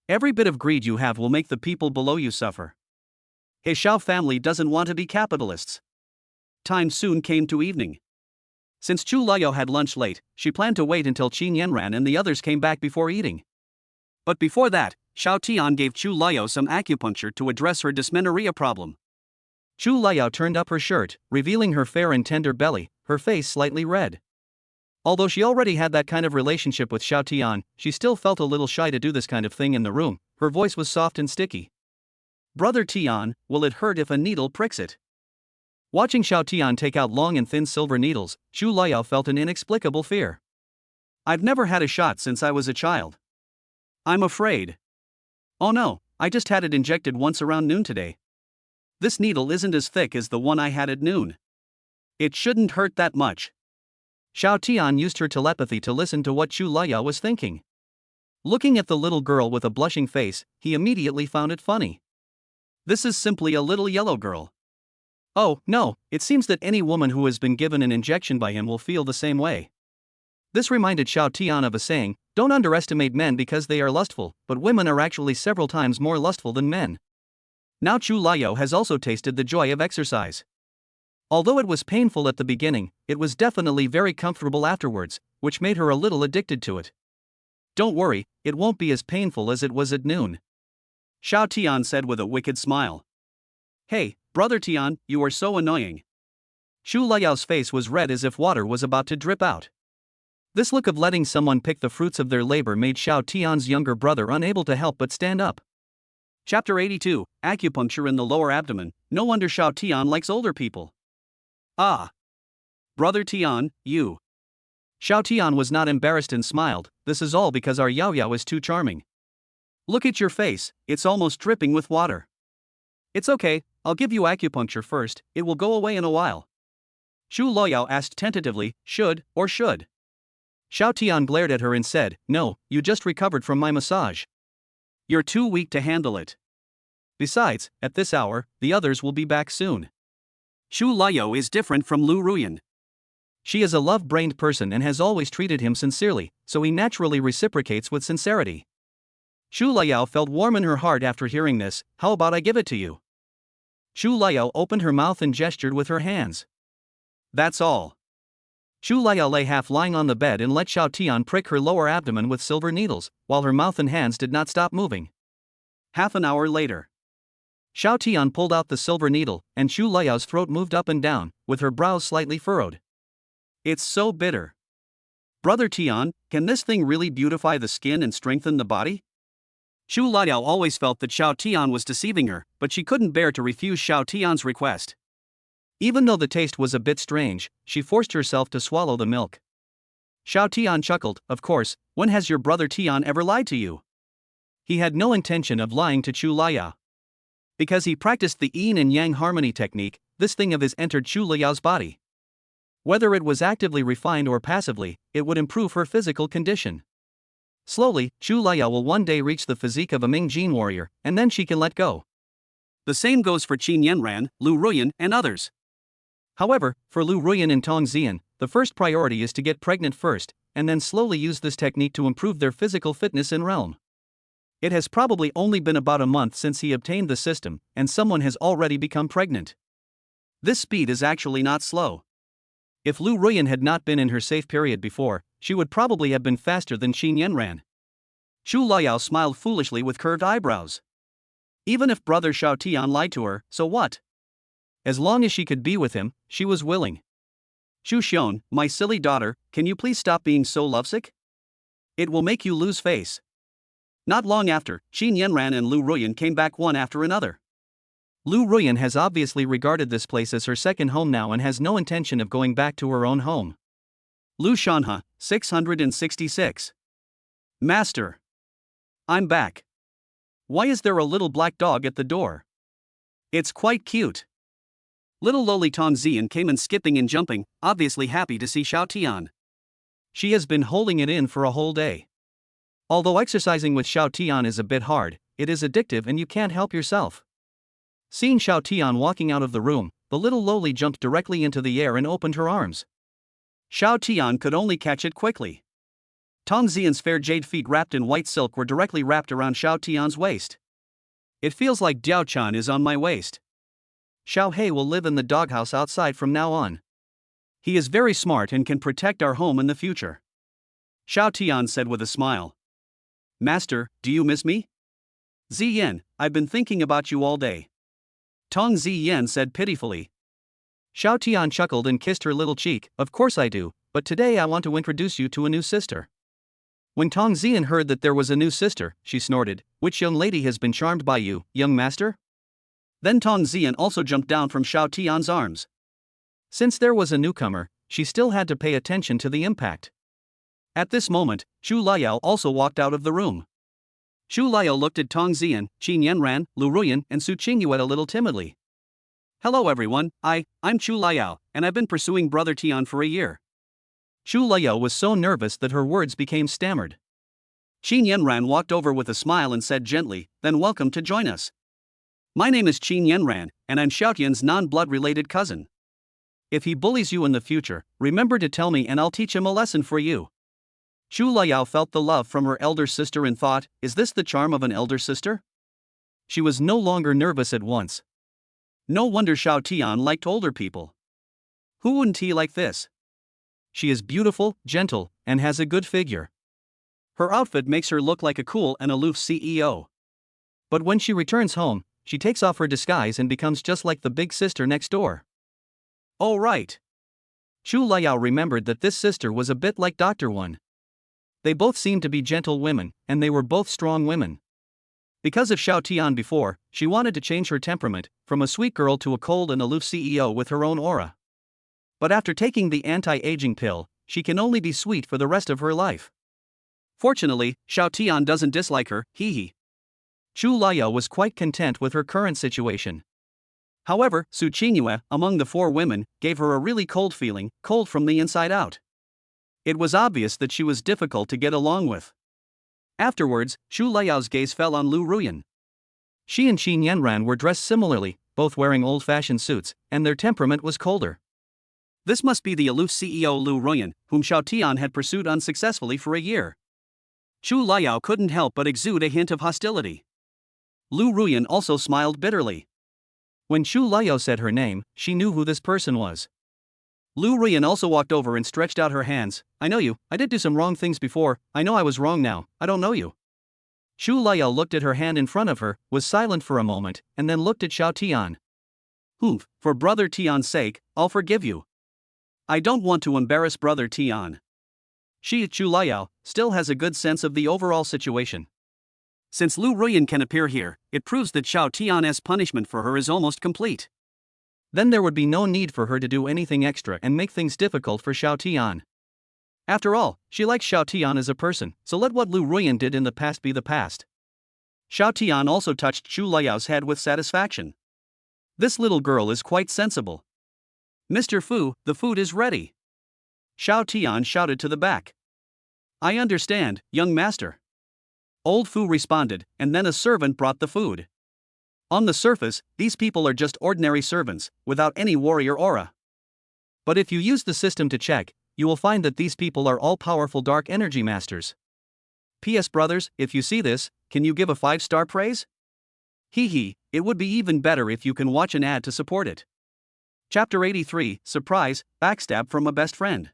Every bit of greed you have will make the people below you suffer. His Xiao family doesn't want to be capitalists. Time soon came to evening. Since Chu Luoyao had lunch late, she planned to wait until Qin Yanran and the others came back before eating. But before that, Xiao Tian gave Chu Luoyao some acupuncture to address her dysmenorrhea problem. Chu Luoyao turned up her shirt, revealing her fair and tender belly, her face slightly red. Although she already had that kind of relationship with Xiao Tian, she still felt a little shy to do this kind of thing in the room. Her voice was soft and sticky. Brother Tian, will it hurt if a needle pricks it? Watching Xiao Tian take out long and thin silver needles, Chu Luoyao felt an inexplicable fear. I've never had a shot since I was a child. I'm afraid. Oh no, I just had it injected once around noon today. This needle isn't as thick as the one I had at noon. It shouldn't hurt that much. Xiao Tian used her telepathy to listen to what Chu Luoyao was thinking. Looking at the little girl with a blushing face, he immediately found it funny. This is simply a little yellow girl. Oh, no, it seems that any woman who has been given an injection by him will feel the same way. This reminded Xiao Tian of a saying, don't underestimate men because they are lustful, but women are actually several times more lustful than men. Now Chu Liao has also tasted the joy of exercise. Although it was painful at the beginning, it was definitely very comfortable afterwards, which made her a little addicted to it. Don't worry, it won't be as painful as it was at noon. Xiao Tian said with a wicked smile. Hey, brother Tian, you are so annoying. Chu Liao's face was red as if water was about to drip out. This look of letting someone pick the fruits of their labor made Xiao Tian's younger brother unable to help but stand up. Chapter 82, Acupuncture in the Lower Abdomen. No wonder Xiao Tian likes older people. Ah. Brother Tian, you. Xiao Tian was not embarrassed and smiled, this is all because our Yao Yao is too charming. Look at your face, it's almost dripping with water. It's okay, I'll give you acupuncture first, it will go away in a while. Chu Luoyao asked tentatively, should. Xiao Tian glared at her and said, no, you just recovered from my massage. You're too weak to handle it. Besides, at this hour, the others will be back soon. Chu Liao is different from Lu Ruyan. She is a love-brained person and has always treated him sincerely, so he naturally reciprocates with sincerity. Chu Liao felt warm in her heart after hearing this, how about I give it to you? Chu Liao opened her mouth and gestured with her hands. That's all. Chu Liao lay half lying on the bed and let Xiao Tian prick her lower abdomen with silver needles, while her mouth and hands did not stop moving. Half an hour later. Xiao Tian pulled out the silver needle, and Chu Liao's throat moved up and down, with her brows slightly furrowed. It's so bitter. Brother Tian, can this thing really beautify the skin and strengthen the body? Chu Liao always felt that Xiao Tian was deceiving her, but she couldn't bear to refuse Xiao Tian's request. Even though the taste was a bit strange, she forced herself to swallow the milk. Xiao Tian chuckled, of course, when has your brother Tian ever lied to you? He had no intention of lying to Chu Liao. Because he practiced the yin and yang harmony technique, this thing of his entered Chu Liao's body. Whether it was actively refined or passively, it would improve her physical condition. Slowly, Chu Liao will one day reach the physique of a Ming Jin warrior, and then she can let go. The same goes for Qin Yanran, Lu Ruyan, and others. However, for Lu Ruyan and Tong Ziyan, the first priority is to get pregnant first, and then slowly use this technique to improve their physical fitness and realm. It has probably only been about a month since he obtained the system, and someone has already become pregnant. This speed is actually not slow. If Lu Ruyan had not been in her safe period before, she would probably have been faster than Qin Yanran. Chu Liao smiled foolishly with curved eyebrows. Even if brother Xiao Tian lied to her, so what? As long as she could be with him, she was willing. Chu Xion, my silly daughter, can you please stop being so lovesick? It will make you lose face. Not long after, Qin Yanran and Lu Ruyan came back one after another. Lu Ruyan has obviously regarded this place as her second home now and has no intention of going back to her own home. Lu Shanha, 666. Master. I'm back. Why is there a little black dog at the door? It's quite cute. Little lowly Tong Ziyan came in skipping and jumping, obviously happy to see Xiao Tian. She has been holding it in for a whole day. Although exercising with Xiao Tian is a bit hard, it is addictive and you can't help yourself. Seeing Xiao Tian walking out of the room, the little lowly jumped directly into the air and opened her arms. Xiao Tian could only catch it quickly. Tong Ziyan's fair jade feet wrapped in white silk were directly wrapped around Xiao Tian's waist. It feels like Diao Chan is on my waist. Xiao He will live in the doghouse outside from now on. He is very smart and can protect our home in the future. Xiao Tian said with a smile. Master, do you miss me? Ziyan, I've been thinking about you all day. Tong Ziyan said pitifully. Xiao Tian chuckled and kissed her little cheek. Of course I do, but today I want to introduce you to a new sister. When Tong Ziyan heard that there was a new sister, she snorted, which young lady has been charmed by you, young master? Then Tong Ziyan also jumped down from Xiao Tian's arms. Since there was a newcomer, she still had to pay attention to the impact. At this moment, Chu Liao also walked out of the room. Chu Liao looked at Tong Ziyan, Qin Yanran, Lu Ruyan, and Su Qingyuet a little timidly. Hello everyone, I'm Chu Liao, and I've been pursuing brother Tian for a year. Chu Liao was so nervous that her words became stammered. Qin Yanran walked over with a smile and said gently, "Then welcome to join us. My name is Qin Yanran, and I'm Xiaotian's non-blood related cousin. If he bullies you in the future, remember to tell me and I'll teach him a lesson for you." Chu Liyao felt the love from her elder sister and thought, is this the charm of an elder sister? She was no longer nervous at once. No wonder Xiao Tian liked older people. Who wouldn't he like this? She is beautiful, gentle, and has a good figure. Her outfit makes her look like a cool and aloof CEO. But when she returns home, she takes off her disguise and becomes just like the big sister next door. Oh right. Chu Liyao remembered that this sister was a bit like Dr. Wan. They both seemed to be gentle women, and they were both strong women. Because of Xiao Tian before, she wanted to change her temperament, from a sweet girl to a cold and aloof CEO with her own aura. But after taking the anti-aging pill, she can only be sweet for the rest of her life. Fortunately, Xiao Tian doesn't dislike her, hee. Chu Liyao was quite content with her current situation. However, Su Qingyue, among the four women, gave her a really cold feeling, cold from the inside out. It was obvious that she was difficult to get along with. Afterwards, Chu Liao's gaze fell on Lu Ruyan. She and Qin Yanran were dressed similarly, both wearing old-fashioned suits, and their temperament was colder. This must be the aloof CEO Lu Ruyan, whom Xiao Tian had pursued unsuccessfully for a year. Chu Liyao couldn't help but exude a hint of hostility. Lu Ruyan also smiled bitterly. When Chu Liyao said her name, she knew who this person was. Lu Ruyan also walked over and stretched out her hands. "I know you, I did do some wrong things before, I know I was wrong now, I don't know you." Chu Liyao looked at her hand in front of her, was silent for a moment, and then looked at Xiao Tian. "Humph, for brother Tian's sake, I'll forgive you. I don't want to embarrass brother Tian." Chu Liyao still has a good sense of the overall situation. Since Lu Ruyan can appear here, it proves that Xiao Tian's punishment for her is almost complete. Then there would be no need for her to do anything extra and make things difficult for Xiao Tian. After all, she likes Xiao Tian as a person, so let what Lu Ruyan did in the past be the past. Xiao Tian also touched Chu Liao's head with satisfaction. This little girl is quite sensible. "Mr. Fu, the food is ready." Xiao Tian shouted to the back. "I understand, young master." Old Fu responded, and then a servant brought the food. On the surface, these people are just ordinary servants, without any warrior aura. But if you use the system to check, you will find that these people are all powerful dark energy masters. P.S. brothers, if you see this, can you give a 5-star praise? Hee, it would be even better if you can watch an ad to support it. Chapter 83, Surprise, Backstab from a Best Friend.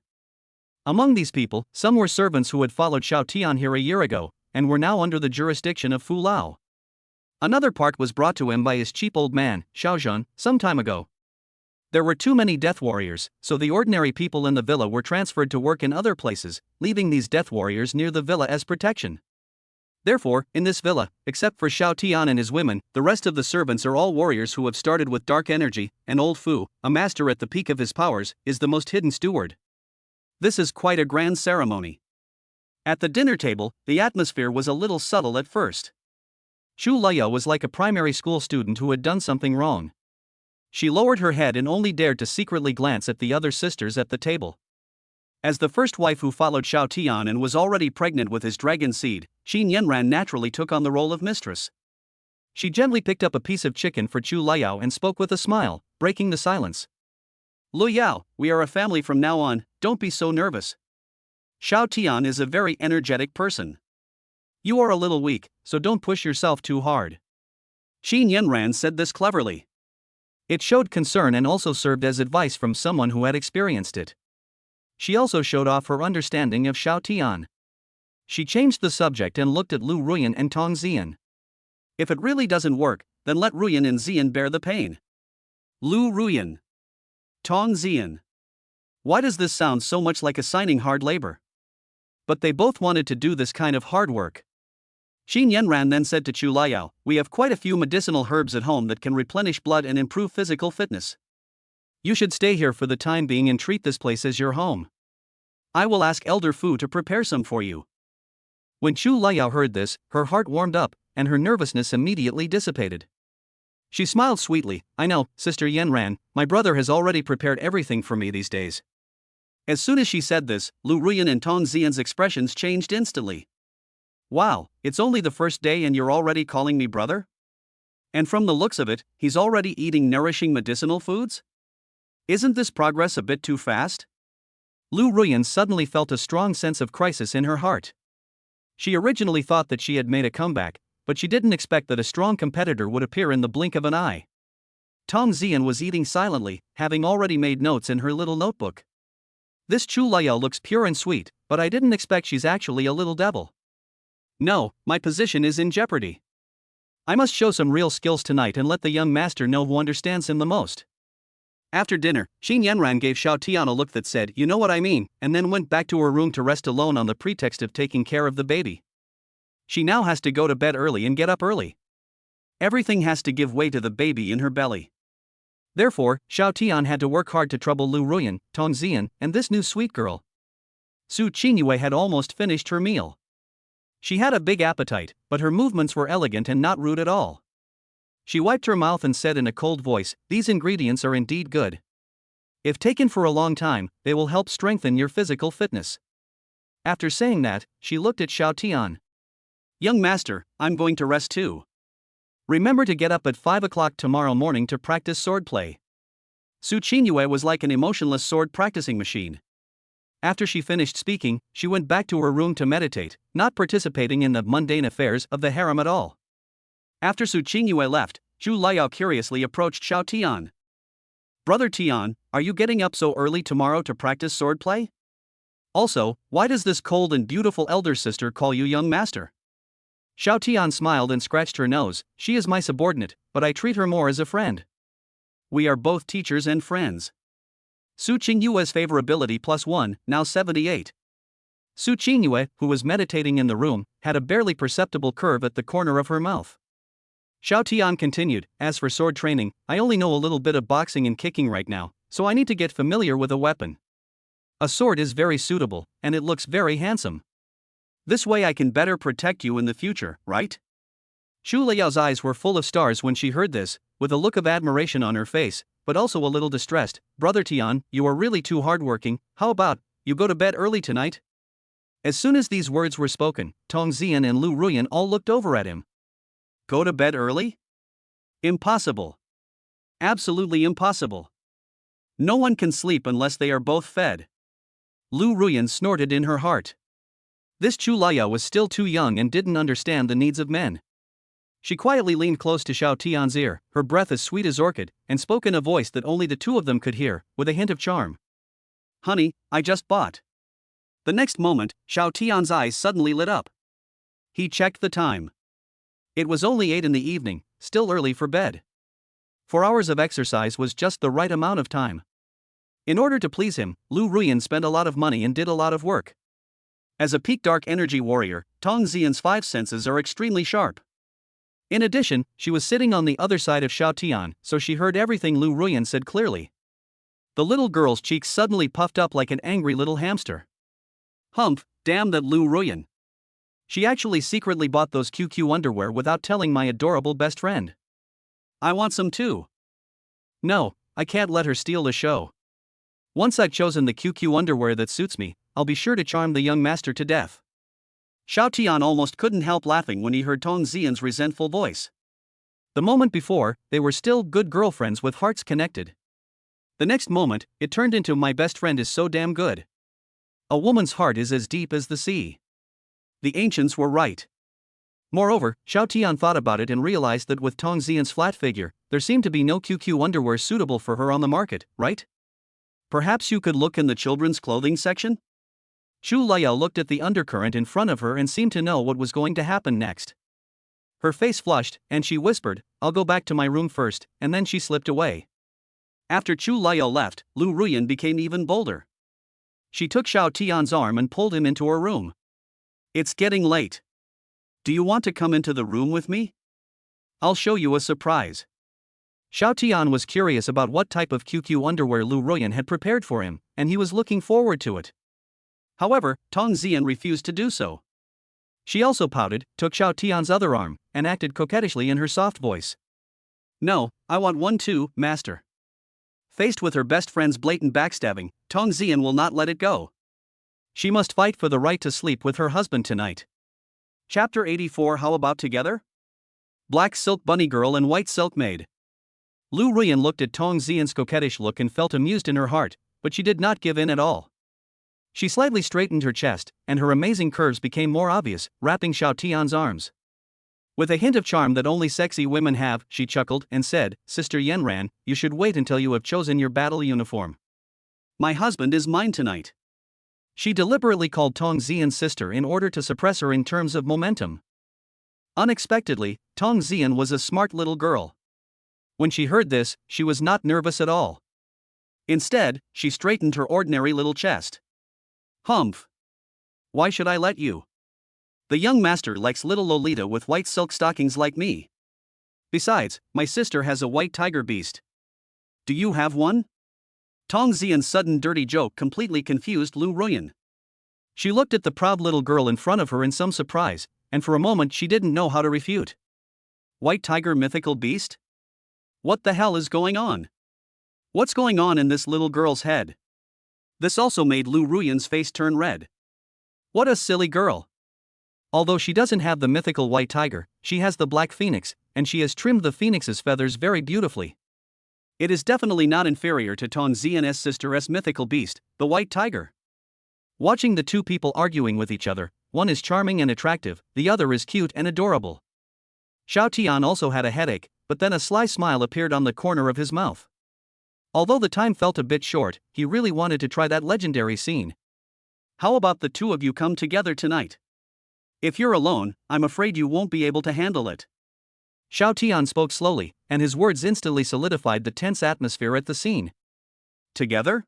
Among these people, some were servants who had followed Xiao Tian here a year ago, and were now under the jurisdiction of Fu Lao. Another part was brought to him by his cheap old man, Xiaozhen, some time ago. There were too many death warriors, so the ordinary people in the villa were transferred to work in other places, leaving these death warriors near the villa as protection. Therefore, in this villa, except for Xiao Tian and his women, the rest of the servants are all warriors who have started with dark energy, and old Fu, a master at the peak of his powers, is the most hidden steward. This is quite a grand ceremony. At the dinner table, the atmosphere was a little subtle at first. Chu Liyao was like a primary school student who had done something wrong. She lowered her head and only dared to secretly glance at the other sisters at the table. As the first wife who followed Xiao Tian and was already pregnant with his dragon seed, Qin Yanran naturally took on the role of mistress. She gently picked up a piece of chicken for Chu Liyao and spoke with a smile, breaking the silence. "Lu Yao, we are a family from now on, don't be so nervous. Xiao Tian is a very energetic person. You are a little weak, so don't push yourself too hard." Qin Yanran said this cleverly. It showed concern and also served as advice from someone who had experienced it. She also showed off her understanding of Xiao Tian. She changed the subject and looked at Lu Ruyan and Tong Ziyan. If it really doesn't work, then let Ruyan and Ziyan bear the pain. Lu Ruyan. Tong Ziyan. Why does this sound so much like assigning hard labor? But they both wanted to do this kind of hard work. Qin Yanran then said to Chu Liyao, "We have quite a few medicinal herbs at home that can replenish blood and improve physical fitness. You should stay here for the time being and treat this place as your home. I will ask Elder Fu to prepare some for you." When Chu Liyao heard this, her heart warmed up, and her nervousness immediately dissipated. She smiled sweetly. "I know, Sister Yanran, my brother has already prepared everything for me these days." As soon as she said this, Lu Ruyan and Tong Ziyan's expressions changed instantly. Wow, it's only the first day and you're already calling me brother? And from the looks of it, he's already eating nourishing medicinal foods? Isn't this progress a bit too fast? Lu Ruyan suddenly felt a strong sense of crisis in her heart. She originally thought that she had made a comeback, but she didn't expect that a strong competitor would appear in the blink of an eye. Tong Zian was eating silently, having already made notes in her little notebook. This Chu Liao looks pure and sweet, but I didn't expect she's actually a little devil. No, my position is in jeopardy. I must show some real skills tonight and let the young master know who understands him the most. After dinner, Xin Yanran gave Xiao Tian a look that said, "You know what I mean," and then went back to her room to rest alone on the pretext of taking care of the baby. She now has to go to bed early and get up early. Everything has to give way to the baby in her belly. Therefore, Xiao Tian had to work hard to trouble Lu Ruyan, Tong Zian, and this new sweet girl. Su Qingyue had almost finished her meal. She had a big appetite, but her movements were elegant and not rude at all. She wiped her mouth and said in a cold voice, "These ingredients are indeed good. If taken for a long time, they will help strengthen your physical fitness." After saying that, she looked at Xiao Tian. "Young master, I'm going to rest too. Remember to get up at 5 o'clock tomorrow morning to practice swordplay." Su Qingyue was like an emotionless sword practicing machine. After she finished speaking, she went back to her room to meditate, not participating in the mundane affairs of the harem at all. After Su Qingyue left, Chu Liao curiously approached Xiao Tian. "Brother Tian, are you getting up so early tomorrow to practice swordplay? Also, why does this cold and beautiful elder sister call you young master?" Xiao Tian smiled and scratched her nose. "She is my subordinate, but I treat her more as a friend. We are both teachers and friends." Su Qingyue's favorability +1, now 78. Su Qingyue, who was meditating in the room, had a barely perceptible curve at the corner of her mouth. Xiao Tian continued, "As for sword training, I only know a little bit of boxing and kicking right now, so I need to get familiar with a weapon. A sword is very suitable, and it looks very handsome. This way I can better protect you in the future, right?" Chu Liao's eyes were full of stars when she heard this, with a look of admiration on her face, but also a little distressed. "Brother Tian, you are really too hardworking. How about you go to bed early tonight?" As soon as these words were spoken, Tong Zian and Lu Ruyan all looked over at him. Go to bed early? Impossible. Absolutely impossible. No one can sleep unless they are both fed. Lu Ruyan snorted in her heart. This Chu Liao was still too young and didn't understand the needs of men. She quietly leaned close to Xiao Tian's ear, her breath as sweet as orchid, and spoke in a voice that only the two of them could hear, with a hint of charm. "Honey, I just bought." The next moment, Xiao Tian's eyes suddenly lit up. He checked the time. It was only 8 in the evening, still early for bed. 4 hours of exercise was just the right amount of time. In order to please him, Lu Ruyan spent a lot of money and did a lot of work. As a peak dark energy warrior, Tong Zian's 5 senses are extremely sharp. In addition, she was sitting on the other side of Xiao Tian, so she heard everything Lu Ruyan said clearly. The little girl's cheeks suddenly puffed up like an angry little hamster. Humph, damn that Lu Ruyan. She actually secretly bought those QQ underwear without telling my adorable best friend. I want some too. No, I can't let her steal the show. Once I've chosen the QQ underwear that suits me, I'll be sure to charm the young master to death. Xiao Tian almost couldn't help laughing when he heard Tong Zian's resentful voice. The moment before, they were still good girlfriends with hearts connected. The next moment, it turned into "my best friend is so damn good." A woman's heart is as deep as the sea. The ancients were right. Moreover, Xiao Tian thought about it and realized that with Tong Zian's flat figure, there seemed to be no QQ underwear suitable for her on the market, right? Perhaps you could look in the children's clothing section? Chu Liao looked at the undercurrent in front of her and seemed to know what was going to happen next. Her face flushed, and she whispered, "I'll go back to my room first," and then she slipped away. After Chu Liao left, Lu Ruyan became even bolder. She took Xiao Tian's arm and pulled him into her room. "It's getting late. Do you want to come into the room with me? I'll show you a surprise." Xiao Tian was curious about what type of QQ underwear Lu Ruyan had prepared for him, and he was looking forward to it. However, Tong Zian refused to do so. She also pouted, took Xiao Tian's other arm, and acted coquettishly in her soft voice. "No, I want one too, master." Faced with her best friend's blatant backstabbing, Tong Zian will not let it go. She must fight for the right to sleep with her husband tonight. Chapter 84. How about together? Black silk bunny girl and white silk maid. Lu Ruyan looked at Tong Xian's coquettish look and felt amused in her heart, but she did not give in at all. She slightly straightened her chest, and her amazing curves became more obvious, wrapping Xiao Tian's arms. With a hint of charm that only sexy women have, she chuckled and said, "Sister Yanran, you should wait until you have chosen your battle uniform. My husband is mine tonight." She deliberately called Tong Xian's sister in order to suppress her in terms of momentum. Unexpectedly, Tong Xian was a smart little girl. When she heard this, she was not nervous at all. Instead, she straightened her ordinary little chest. "Humph. Why should I let you? The young master likes little Lolita with white silk stockings like me. Besides, my sister has a white tiger beast. Do you have one?" Tong Xian's sudden dirty joke completely confused Lu Ruyan. She looked at the proud little girl in front of her in some surprise, and for a moment she didn't know how to refute. White tiger mythical beast? What the hell is going on? What's going on in this little girl's head? This also made Lu Ruyan's face turn red. What a silly girl. Although she doesn't have the mythical white tiger, she has the black phoenix, and she has trimmed the phoenix's feathers very beautifully. It is definitely not inferior to Tong Xian's sister's mythical beast, the white tiger. Watching the two people arguing with each other, one is charming and attractive, the other is cute and adorable. Xiao Tian also had a headache, but then a sly smile appeared on the corner of his mouth. Although the time felt a bit short, he really wanted to try that legendary scene. How about the two of you come together tonight? If you're alone, I'm afraid you won't be able to handle it. Xiao Tian spoke slowly, and his words instantly solidified the tense atmosphere at the scene. Together?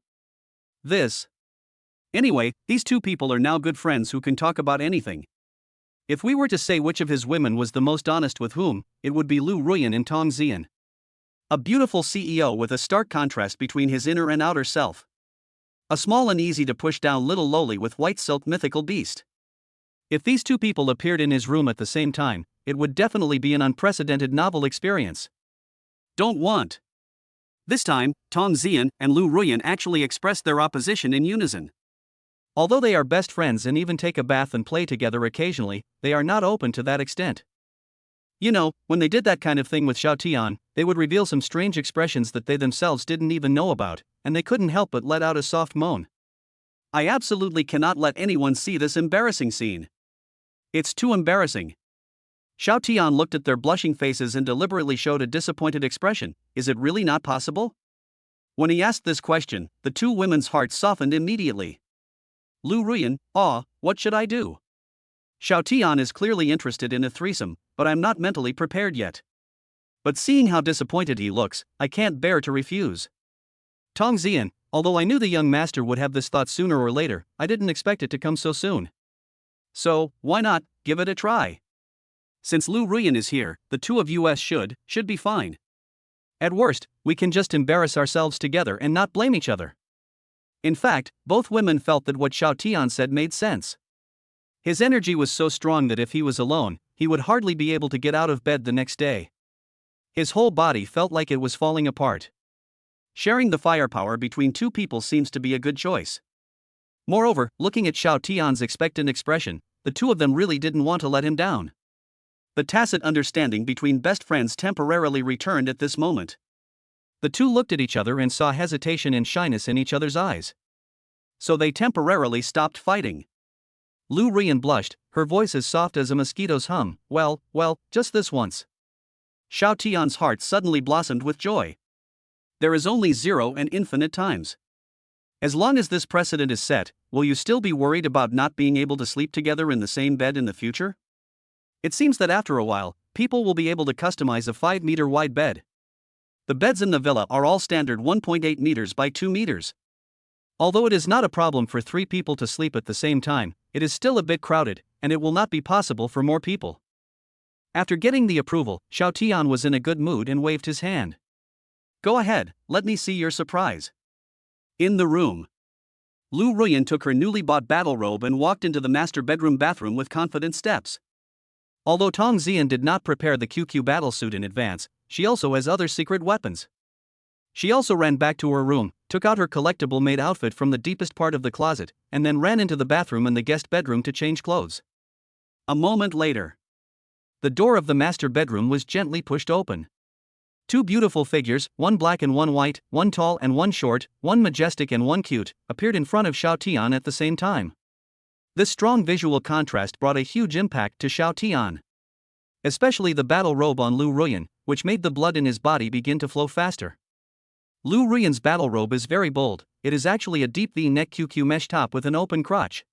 Anyway, these two people are now good friends who can talk about anything. If we were to say which of his women was the most honest with whom, it would be Lu Ruyan and Tong Xian. A beautiful CEO with a stark contrast between his inner and outer self. A small and easy to push down little lowly with white silk mythical beast. If these two people appeared in his room at the same time, it would definitely be an unprecedented novel experience. Don't want. This time, Tong Xian and Lu Ruyan actually expressed their opposition in unison. Although they are best friends and even take a bath and play together occasionally, they are not open to that extent. You know, when they did that kind of thing with Xiao Tian, they would reveal some strange expressions that they themselves didn't even know about, and they couldn't help but let out a soft moan. I absolutely cannot let anyone see this embarrassing scene. It's too embarrassing. Xiao Tian looked at their blushing faces and deliberately showed a disappointed expression. Is it really not possible? When he asked this question, the two women's hearts softened immediately. Lu Ruyan, what should I do? Xiao Tian is clearly interested in a threesome, but I'm not mentally prepared yet. But seeing how disappointed he looks, I can't bear to refuse. Tong Xian, although I knew the young master would have this thought sooner or later, I didn't expect it to come so soon. So, why not give it a try? Since Lu Ruyan is here, the two of us should be fine. At worst, we can just embarrass ourselves together and not blame each other. In fact, both women felt that what Xiao Tian said made sense. His energy was so strong that if he was alone, he would hardly be able to get out of bed the next day. His whole body felt like it was falling apart. Sharing the firepower between two people seems to be a good choice. Moreover, looking at Xiao Tian's expectant expression, the two of them really didn't want to let him down. The tacit understanding between best friends temporarily returned at this moment. The two looked at each other and saw hesitation and shyness in each other's eyes. So they temporarily stopped fighting. Lu Ruyan blushed, her voice as soft as a mosquito's hum. Well, just this once. Xiao Tian's heart suddenly blossomed with joy. There is only 0 and infinite times. As long as this precedent is set, will you still be worried about not being able to sleep together in the same bed in the future? It seems that after a while, people will be able to customize a 5-meter wide bed. The beds in the villa are all standard 1.8 meters by 2 meters. Although it is not a problem for 3 people to sleep at the same time, it is still a bit crowded, and it will not be possible for more people. After getting the approval, Xiao Tian was in a good mood and waved his hand. Go ahead, let me see your surprise. In the room. Lu Ruyan took her newly bought battle robe and walked into the master bedroom bathroom with confident steps. Although Tong Xian did not prepare the QQ battlesuit in advance, she also has other secret weapons. She also ran back to her room, took out her collectible maid outfit from the deepest part of the closet, and then ran into the bathroom and the guest bedroom to change clothes. A moment later, the door of the master bedroom was gently pushed open. Two beautiful figures, one black and one white, one tall and one short, one majestic and one cute, appeared in front of Xiao Tian at the same time. This strong visual contrast brought a huge impact to Xiao Tian. Especially the battle robe on Lu Ruyan, which made the blood in his body begin to flow faster. Lu Ruyan's battle robe is very bold. It is actually a deep V-neck QQ mesh top with an open crotch.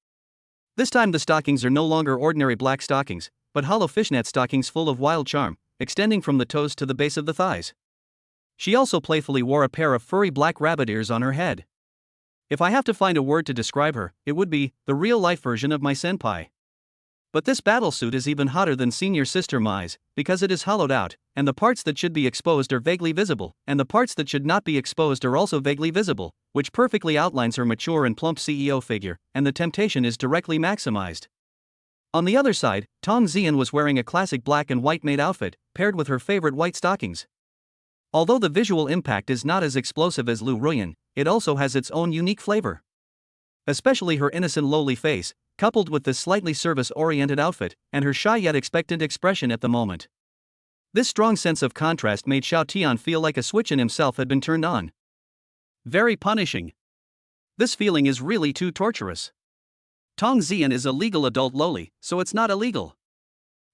This time the stockings are no longer ordinary black stockings, but hollow fishnet stockings full of wild charm, extending from the toes to the base of the thighs. She also playfully wore a pair of furry black rabbit ears on her head. If I have to find a word to describe her, it would be the real-life version of my senpai. But this battlesuit is even hotter than senior sister Mai's, because it is hollowed out, and the parts that should be exposed are vaguely visible, and the parts that should not be exposed are also vaguely visible, which perfectly outlines her mature and plump CEO figure, and the temptation is directly maximized. On the other side, Tong Xian was wearing a classic black and white maid outfit, paired with her favorite white stockings. Although the visual impact is not as explosive as Lu Ruyan, it also has its own unique flavor. Especially her innocent lowly face, coupled with this slightly service-oriented outfit, and her shy yet expectant expression at the moment. This strong sense of contrast made Xiao Tian feel like a switch in himself had been turned on. Very punishing. This feeling is really too torturous. Tong Xian is a legal adult loli, so it's not illegal.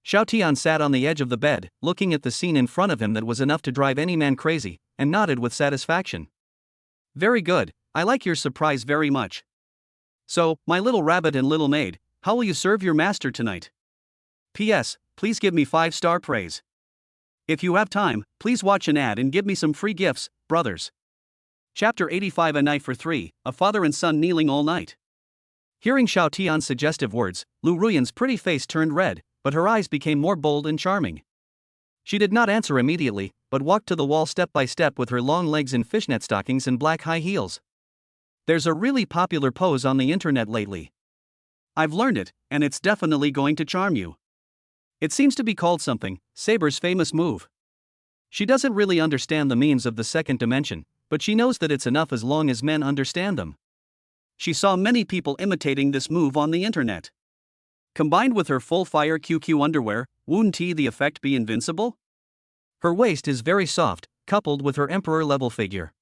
Xiao Tian sat on the edge of the bed, looking at the scene in front of him that was enough to drive any man crazy, and nodded with satisfaction. Very good, I like your surprise very much. So, my little rabbit and little maid, how will you serve your master tonight? P.S. Please give me 5-star praise. If you have time, please watch an ad and give me some free gifts, brothers. Chapter 85 A Night for Three, a father and son kneeling all night. Hearing Xiao Tian's suggestive words, Lu Ruyan's pretty face turned red, but her eyes became more bold and charming. She did not answer immediately, but walked to the wall step by step with her long legs in fishnet stockings and black high heels. There's a really popular pose on the internet lately. I've learned it, and it's definitely going to charm you. It seems to be called something, Saber's famous move. She doesn't really understand the means of the second dimension, but she knows that it's enough as long as men understand them. She saw many people imitating this move on the internet. Combined with her full-fire QQ underwear, wouldn't the effect be invincible? Her waist is very soft, coupled with her emperor-level figure.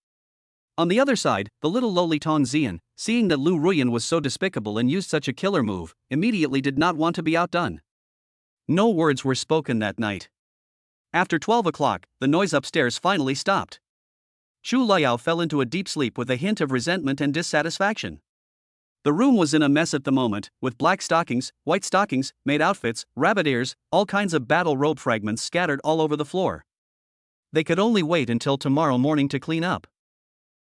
On the other side, the little lowly Tong Xian, seeing that Lu Ruyan was so despicable and used such a killer move, immediately did not want to be outdone. No words were spoken that night. After 12 o'clock, the noise upstairs finally stopped. Chu Liao fell into a deep sleep with a hint of resentment and dissatisfaction. The room was in a mess at the moment, with black stockings, white stockings, maid outfits, rabbit ears, all kinds of battle robe fragments scattered all over the floor. They could only wait until tomorrow morning to clean up.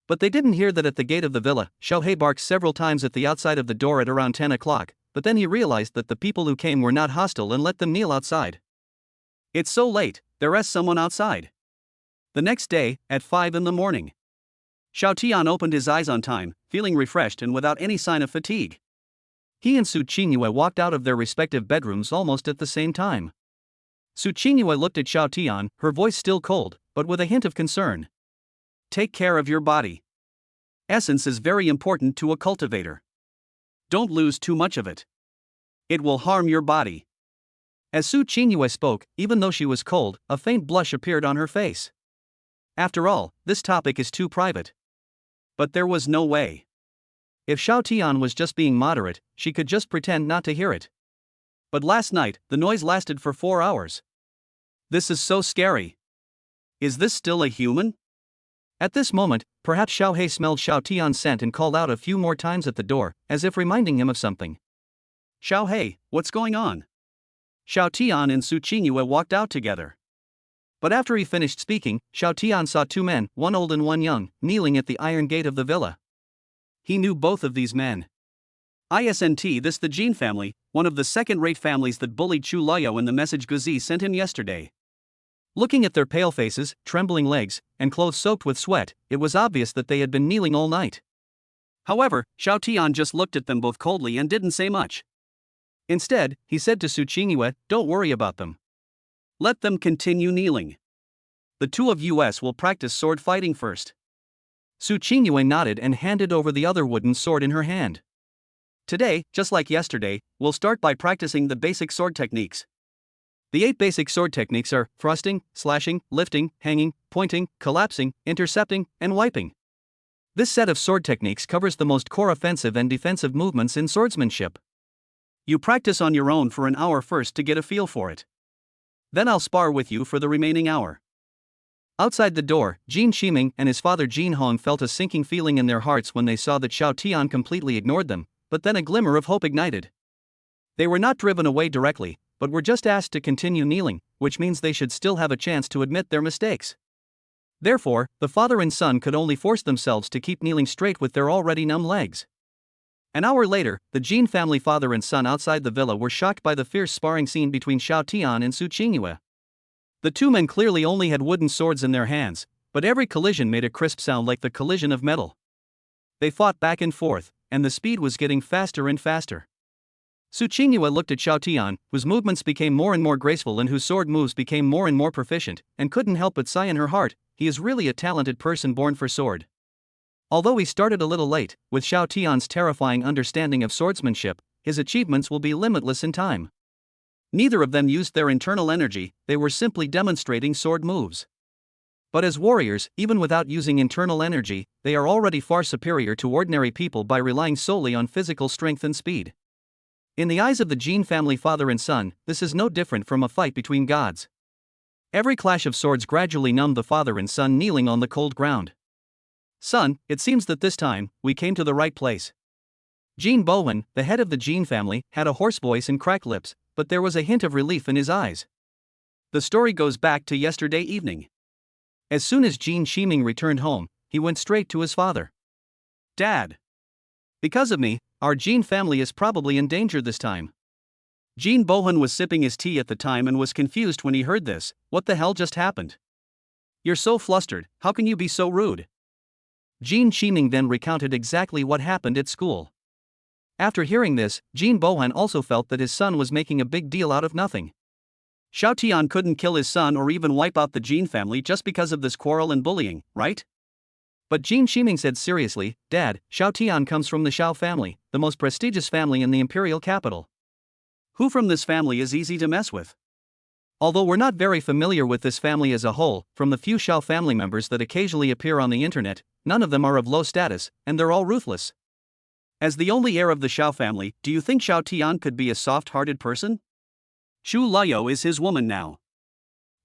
But they didn't hear that at the gate of the villa, Xiao He barked several times at the outside of the door at around 10 o'clock, but then he realized that the people who came were not hostile and let them kneel outside. It's so late, there is someone outside. The next day, at 5 in the morning. Xiao Tian opened his eyes on time, feeling refreshed and without any sign of fatigue. He and Su Qingyue walked out of their respective bedrooms almost at the same time. Su Qingyue looked at Xiao Tian, her voice still cold, but with a hint of concern. Take care of your body. Essence is very important to a cultivator. Don't lose too much of it. It will harm your body. As Su Qingyue spoke, even though she was cold, a faint blush appeared on her face. After all, this topic is too private. But there was no way. If Xiao Tian was just being moderate, she could just pretend not to hear it. But last night, the noise lasted for 4 hours. This is so scary. Is this still a human? At this moment, perhaps Xiao He smelled Xiao Tian's scent and called out a few more times at the door, as if reminding him of something. Xiao He, what's going on? Xiao Tian and Su Qingyue walked out together. But after he finished speaking, Xiao Tian saw 2 men, one old and one young, kneeling at the iron gate of the villa. He knew both of these men. Isn't this the Jin family, one of the second-rate families that bullied Chu Liao in the message Guzi sent him yesterday? Looking at their pale faces, trembling legs, and clothes soaked with sweat, it was obvious that they had been kneeling all night. However, Xiao Tian just looked at them both coldly and didn't say much. Instead, he said to Su Qingyue, "Don't worry about them. Let them continue kneeling. The two of us will practice sword fighting first." Su Qingyue nodded and handed over the other wooden sword in her hand. Today, just like yesterday, we'll start by practicing the basic sword techniques. The 8 basic sword techniques are thrusting, slashing, lifting, hanging, pointing, collapsing, intercepting, and wiping. This set of sword techniques covers the most core offensive and defensive movements in swordsmanship. You practice on your own for an hour first to get a feel for it. Then I'll spar with you for the remaining hour. Outside the door, Jin Shiming and his father Jin Hong felt a sinking feeling in their hearts when they saw that Xiao Tian completely ignored them, but then a glimmer of hope ignited. They were not driven away directly, but were just asked to continue kneeling, which means they should still have a chance to admit their mistakes. Therefore, the father and son could only force themselves to keep kneeling straight with their already numb legs. An hour later, the Jin family father and son outside the villa were shocked by the fierce sparring scene between Xiao Tian and Su Qingyue. The two men clearly only had wooden swords in their hands, but every collision made a crisp sound like the collision of metal. They fought back and forth, and the speed was getting faster and faster. Su Qingyue looked at Xiao Tian, whose movements became more and more graceful and whose sword moves became more and more proficient, and couldn't help but sigh in her heart, he is really a talented person born for sword. Although he started a little late, with Xiao Tian's terrifying understanding of swordsmanship, his achievements will be limitless in time. Neither of them used their internal energy, they were simply demonstrating sword moves. But as warriors, even without using internal energy, they are already far superior to ordinary people by relying solely on physical strength and speed. In the eyes of the Jin family father and son, this is no different from a fight between gods. Every clash of swords gradually numbed the father and son kneeling on the cold ground. Son, it seems that this time, we came to the right place. Jin Bowen, the head of the Jin family, had a hoarse voice and cracked lips, but there was a hint of relief in his eyes. The story goes back to yesterday evening. As soon as Jin Shiming returned home, he went straight to his father. Dad. Because of me, our Jin family is probably in danger this time. Jin Bowen was sipping his tea at the time and was confused when he heard this. What the hell just happened? You're so flustered, how can you be so rude? Jin Shiming then recounted exactly what happened at school. After hearing this, Jin Bowen also felt that his son was making a big deal out of nothing. Xiao Tian couldn't kill his son or even wipe out the Jin family just because of this quarrel and bullying, right? But Jin Shiming said seriously, Dad, Xiao Tian comes from the Xiao family, the most prestigious family in the imperial capital. Who from this family is easy to mess with? Although we're not very familiar with this family as a whole, from the few Xiao family members that occasionally appear on the internet, none of them are of low status, and they're all ruthless. As the only heir of the Xiao family, do you think Xiao Tian could be a soft-hearted person? Xu Liao is his woman now.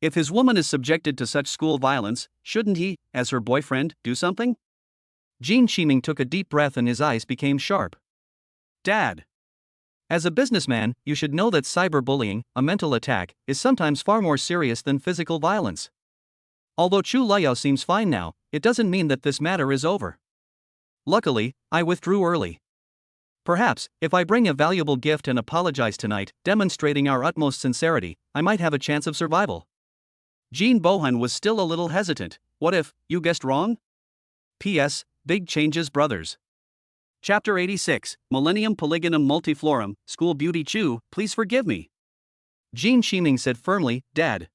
If his woman is subjected to such school violence, shouldn't he, as her boyfriend, do something? Jin Shiming took a deep breath and his eyes became sharp. Dad. As a businessman, you should know that cyberbullying, a mental attack, is sometimes far more serious than physical violence. Although Xu Liao seems fine now, it doesn't mean that this matter is over. Luckily, I withdrew early. Perhaps, if I bring a valuable gift and apologize tonight, demonstrating our utmost sincerity, I might have a chance of survival. Jin Bowen was still a little hesitant. What if, you guessed wrong? P.S. Big changes, brothers. Chapter 86, Millennium Polygonum Multiflorum, School Beauty Chu, please forgive me. Jin Shiming said firmly, Dad.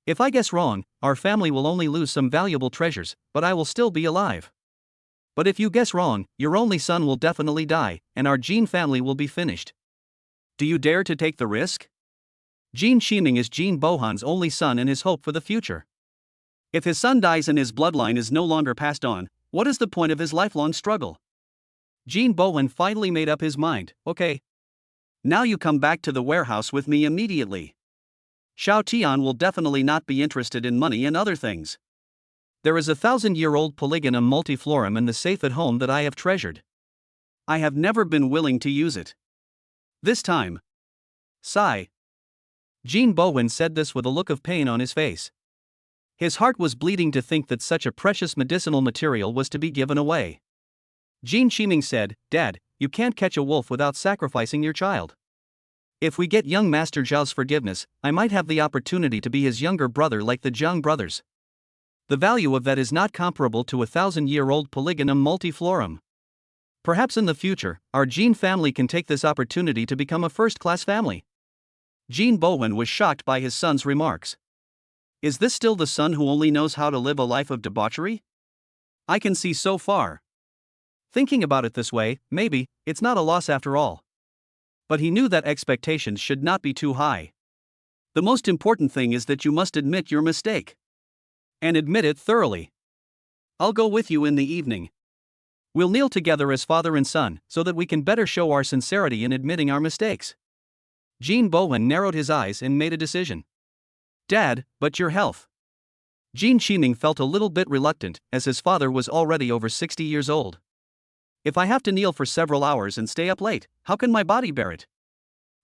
If I guess wrong, our family will only lose some valuable treasures, but I will still be alive. But if you guess wrong, your only son will definitely die, and our Jin family will be finished. Do you dare to take the risk? Jin Shiming is Jin Bowen's only son and his hope for the future. If his son dies and his bloodline is no longer passed on, what is the point of his lifelong struggle? Jin Bowen finally made up his mind. Okay. Now you come back to the warehouse with me immediately. Xiao Tian will definitely not be interested in money and other things. There is a 1,000-year-old Polygonum multiflorum in the safe at home that I have treasured. I have never been willing to use it. This time. Sigh. Jin Bowen said this with a look of pain on his face. His heart was bleeding to think that such a precious medicinal material was to be given away. Jin Shiming said, Dad, you can't catch a wolf without sacrificing your child. If we get young Master Zhao's forgiveness, I might have the opportunity to be his younger brother like the Zhang brothers. The value of that is not comparable to a 1,000-year-old Polygonum multiflorum. Perhaps in the future, our Jin family can take this opportunity to become a first-class family. Jin Bowen was shocked by his son's remarks. Is this still the son who only knows how to live a life of debauchery? I can see so far. Thinking about it this way, maybe, it's not a loss after all. But he knew that expectations should not be too high. The most important thing is that you must admit your mistake. And admit it thoroughly. I'll go with you in the evening. We'll kneel together as father and son, so that we can better show our sincerity in admitting our mistakes. Jean Bowen narrowed his eyes and made a decision. Dad, but your health. Jean Chiming felt a little bit reluctant, as his father was already over 60 years old. If I have to kneel for several hours and stay up late, how can my body bear it?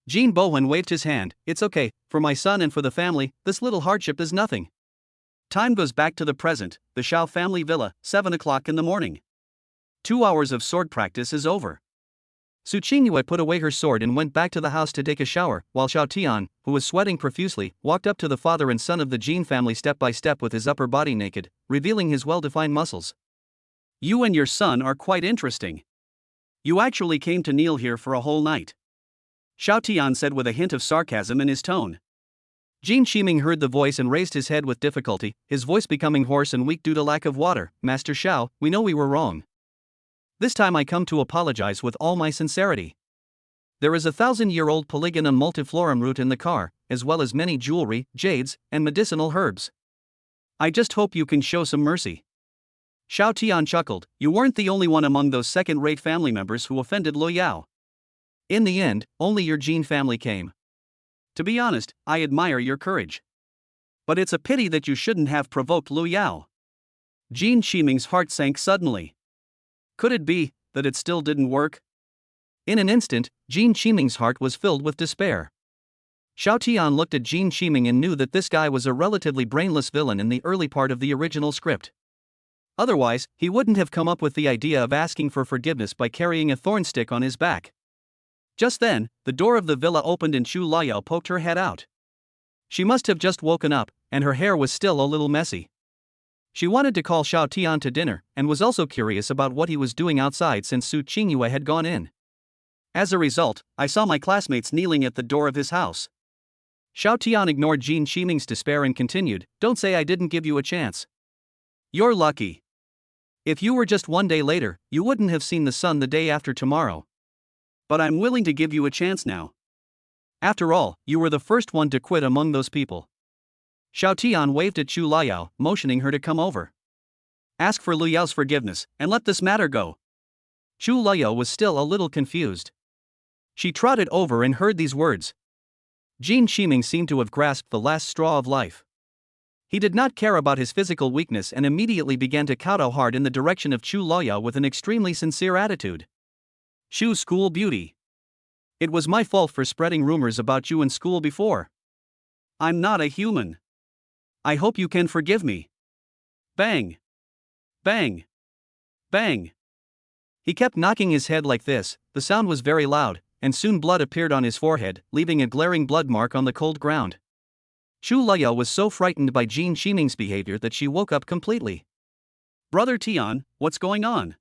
Jean Bowen waved his hand. It's okay, for my son and for the family, this little hardship is nothing. Time goes back to the present, the Shao family villa, 7 o'clock in the morning. 2 hours of sword practice is over. Su Qingyue put away her sword and went back to the house to take a shower, while Xiao Tian, who was sweating profusely, walked up to the father and son of the Jean family step by step with his upper body naked, revealing his well-defined muscles. You and your son are quite interesting. You actually came to kneel here for a whole night. Xiao Tian said with a hint of sarcasm in his tone. Jean Chiming heard the voice and raised his head with difficulty, his voice becoming hoarse and weak due to lack of water. Master Xiao, we know we were wrong. This time I come to apologize with all my sincerity. There is a 1,000-year-old Polygonum multiflorum root in the car, as well as many jewelry, jades, and medicinal herbs. I just hope you can show some mercy. Xiao Tian chuckled. You weren't the only one among those second-rate family members who offended Lu Yao. In the end, only your Jean family came. To be honest, I admire your courage. But it's a pity that you shouldn't have provoked Lu Yao. Jean Chiming's heart sank suddenly. Could it be that it still didn't work? In an instant, Jean Chiming's heart was filled with despair. Xiao Tian looked at Jean Chiming and knew that this guy was a relatively brainless villain in the early part of the original script. Otherwise, he wouldn't have come up with the idea of asking for forgiveness by carrying a thorn stick on his back. Just then, the door of the villa opened and Chu Laoyao poked her head out. She must have just woken up, and her hair was still a little messy. She wanted to call Xiao Tian to dinner, and was also curious about what he was doing outside since Su Qingyue had gone in. As a result, I saw my classmates kneeling at the door of his house. Xiao Tian ignored Jean Chiming's despair and continued, Don't say I didn't give you a chance. You're lucky. If you were just 1 day later, you wouldn't have seen the sun the day after tomorrow. But I'm willing to give you a chance now. After all, you were the first one to quit among those people. Xiao Tian waved at Chu Laoyao, motioning her to come over. Ask for Lu Yao's forgiveness, and let this matter go. Chu Laoyao was still a little confused. She trotted over and heard these words. Jean Chiming seemed to have grasped the last straw of life. He did not care about his physical weakness and immediately began to kowtow hard in the direction of Chu Laoyao with an extremely sincere attitude. Chu school beauty. It was my fault for spreading rumors about you in school before. I'm not a human. I hope you can forgive me. Bang. Bang. Bang. He kept knocking his head like this, the sound was very loud, and soon blood appeared on his forehead, leaving a glaring blood mark on the cold ground. Chu Laoyao was so frightened by Jean Chiming's behavior that she woke up completely. Brother Tian, what's going on?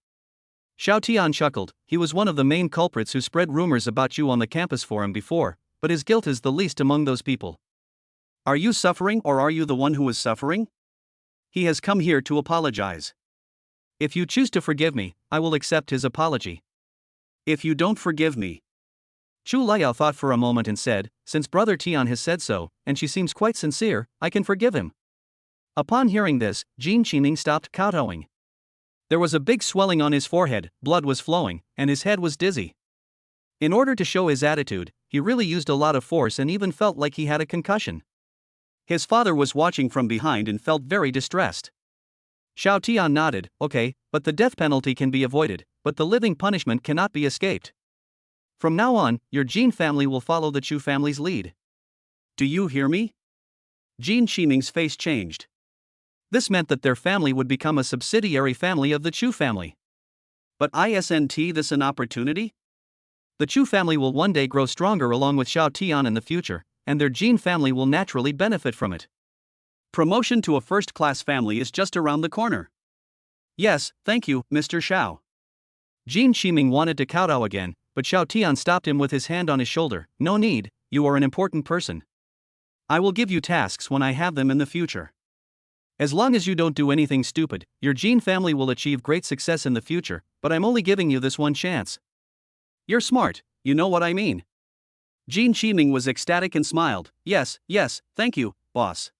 Xiao Tian chuckled. He was one of the main culprits who spread rumors about you on the campus forum before, but his guilt is the least among those people. Are you suffering or are you the one who is suffering? He has come here to apologize. If you choose to forgive me, I will accept his apology. If you don't forgive me. Chu Laoyao thought for a moment and said, Since Brother Tian has said so, and she seems quite sincere, I can forgive him. Upon hearing this, Jean Chiming stopped kowtowing. There was a big swelling on his forehead, blood was flowing, and his head was dizzy. In order to show his attitude, he really used a lot of force and even felt like he had a concussion. His father was watching from behind and felt very distressed. Xiao Tian nodded, Okay, but the death penalty can be avoided, but the living punishment cannot be escaped. From now on, your Jean family will follow the Chu family's lead. Do you hear me? Jean Chiming's face changed. This meant that their family would become a subsidiary family of the Chu family. But isn't this an opportunity? The Chu family will one day grow stronger along with Xiao Tian in the future, and their Jean family will naturally benefit from it. Promotion to a first-class family is just around the corner. Yes, thank you, Mr. Xiao. Jean Chiming wanted to kowtow again, but Xiao Tian stopped him with his hand on his shoulder. No need, you are an important person. I will give you tasks when I have them in the future. As long as you don't do anything stupid, your Jean family will achieve great success in the future, but I'm only giving you this one chance. You're smart, you know what I mean. Jean Qiming was ecstatic and smiled. Yes, thank you, boss.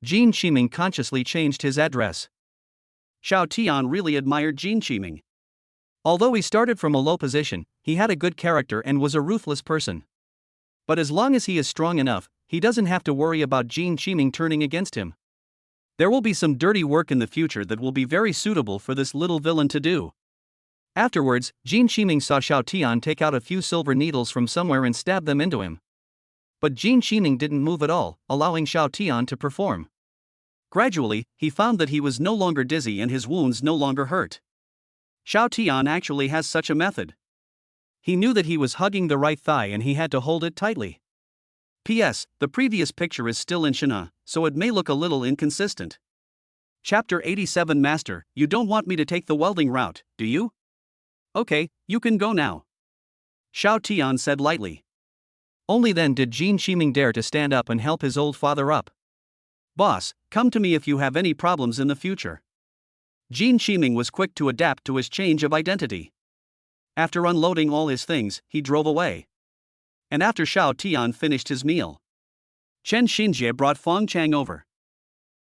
Jean Qiming consciously changed his address. Xiao Tian really admired Jean Qiming. Although he started from a low position, he had a good character and was a ruthless person. But as long as he is strong enough, he doesn't have to worry about Jean Qiming turning against him. There will be some dirty work in the future that will be very suitable for this little villain to do. Afterwards, Jean Qiming saw Xiao Tian take out a few silver needles from somewhere and stab them into him. But Jean Qiming didn't move at all, allowing Xiao Tian to perform. Gradually, he found that he was no longer dizzy and his wounds no longer hurt. Xiao Tian actually has such a method. He knew that he was hugging the right thigh and he had to hold it tightly. P.S. The previous picture is still in China, so it may look a little inconsistent. Chapter 87 Master, you don't want me to take the welding route, do you? Okay, you can go now. Xiao Tian said lightly. Only then did Jean Qiming dare to stand up and help his old father up. Boss, come to me if you have any problems in the future. Jean Qiming was quick to adapt to his change of identity. After unloading all his things, he drove away. And after Xiao Tian finished his meal, Chen Xinjie brought Fong Chang over.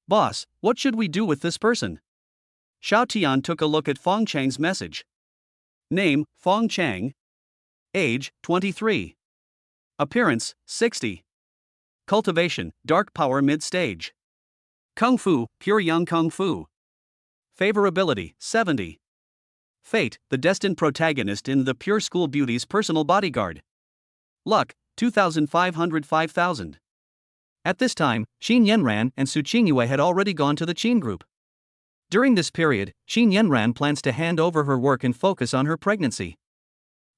Boss, what should we do with this person? Xiao Tian took a look at Fong Chang's message. Name, Fong Chang. Age, 23. Appearance, 60. Cultivation, dark power mid-stage. Kung Fu, pure young Kung Fu. Favorability, 70. Fate, the destined protagonist in the Pure School Beauty's personal bodyguard. Luck, 2,505,000. At this time, Xin Yanran and Su Qingyue had already gone to the Qin group. During this period, Xin Yanran plans to hand over her work and focus on her pregnancy.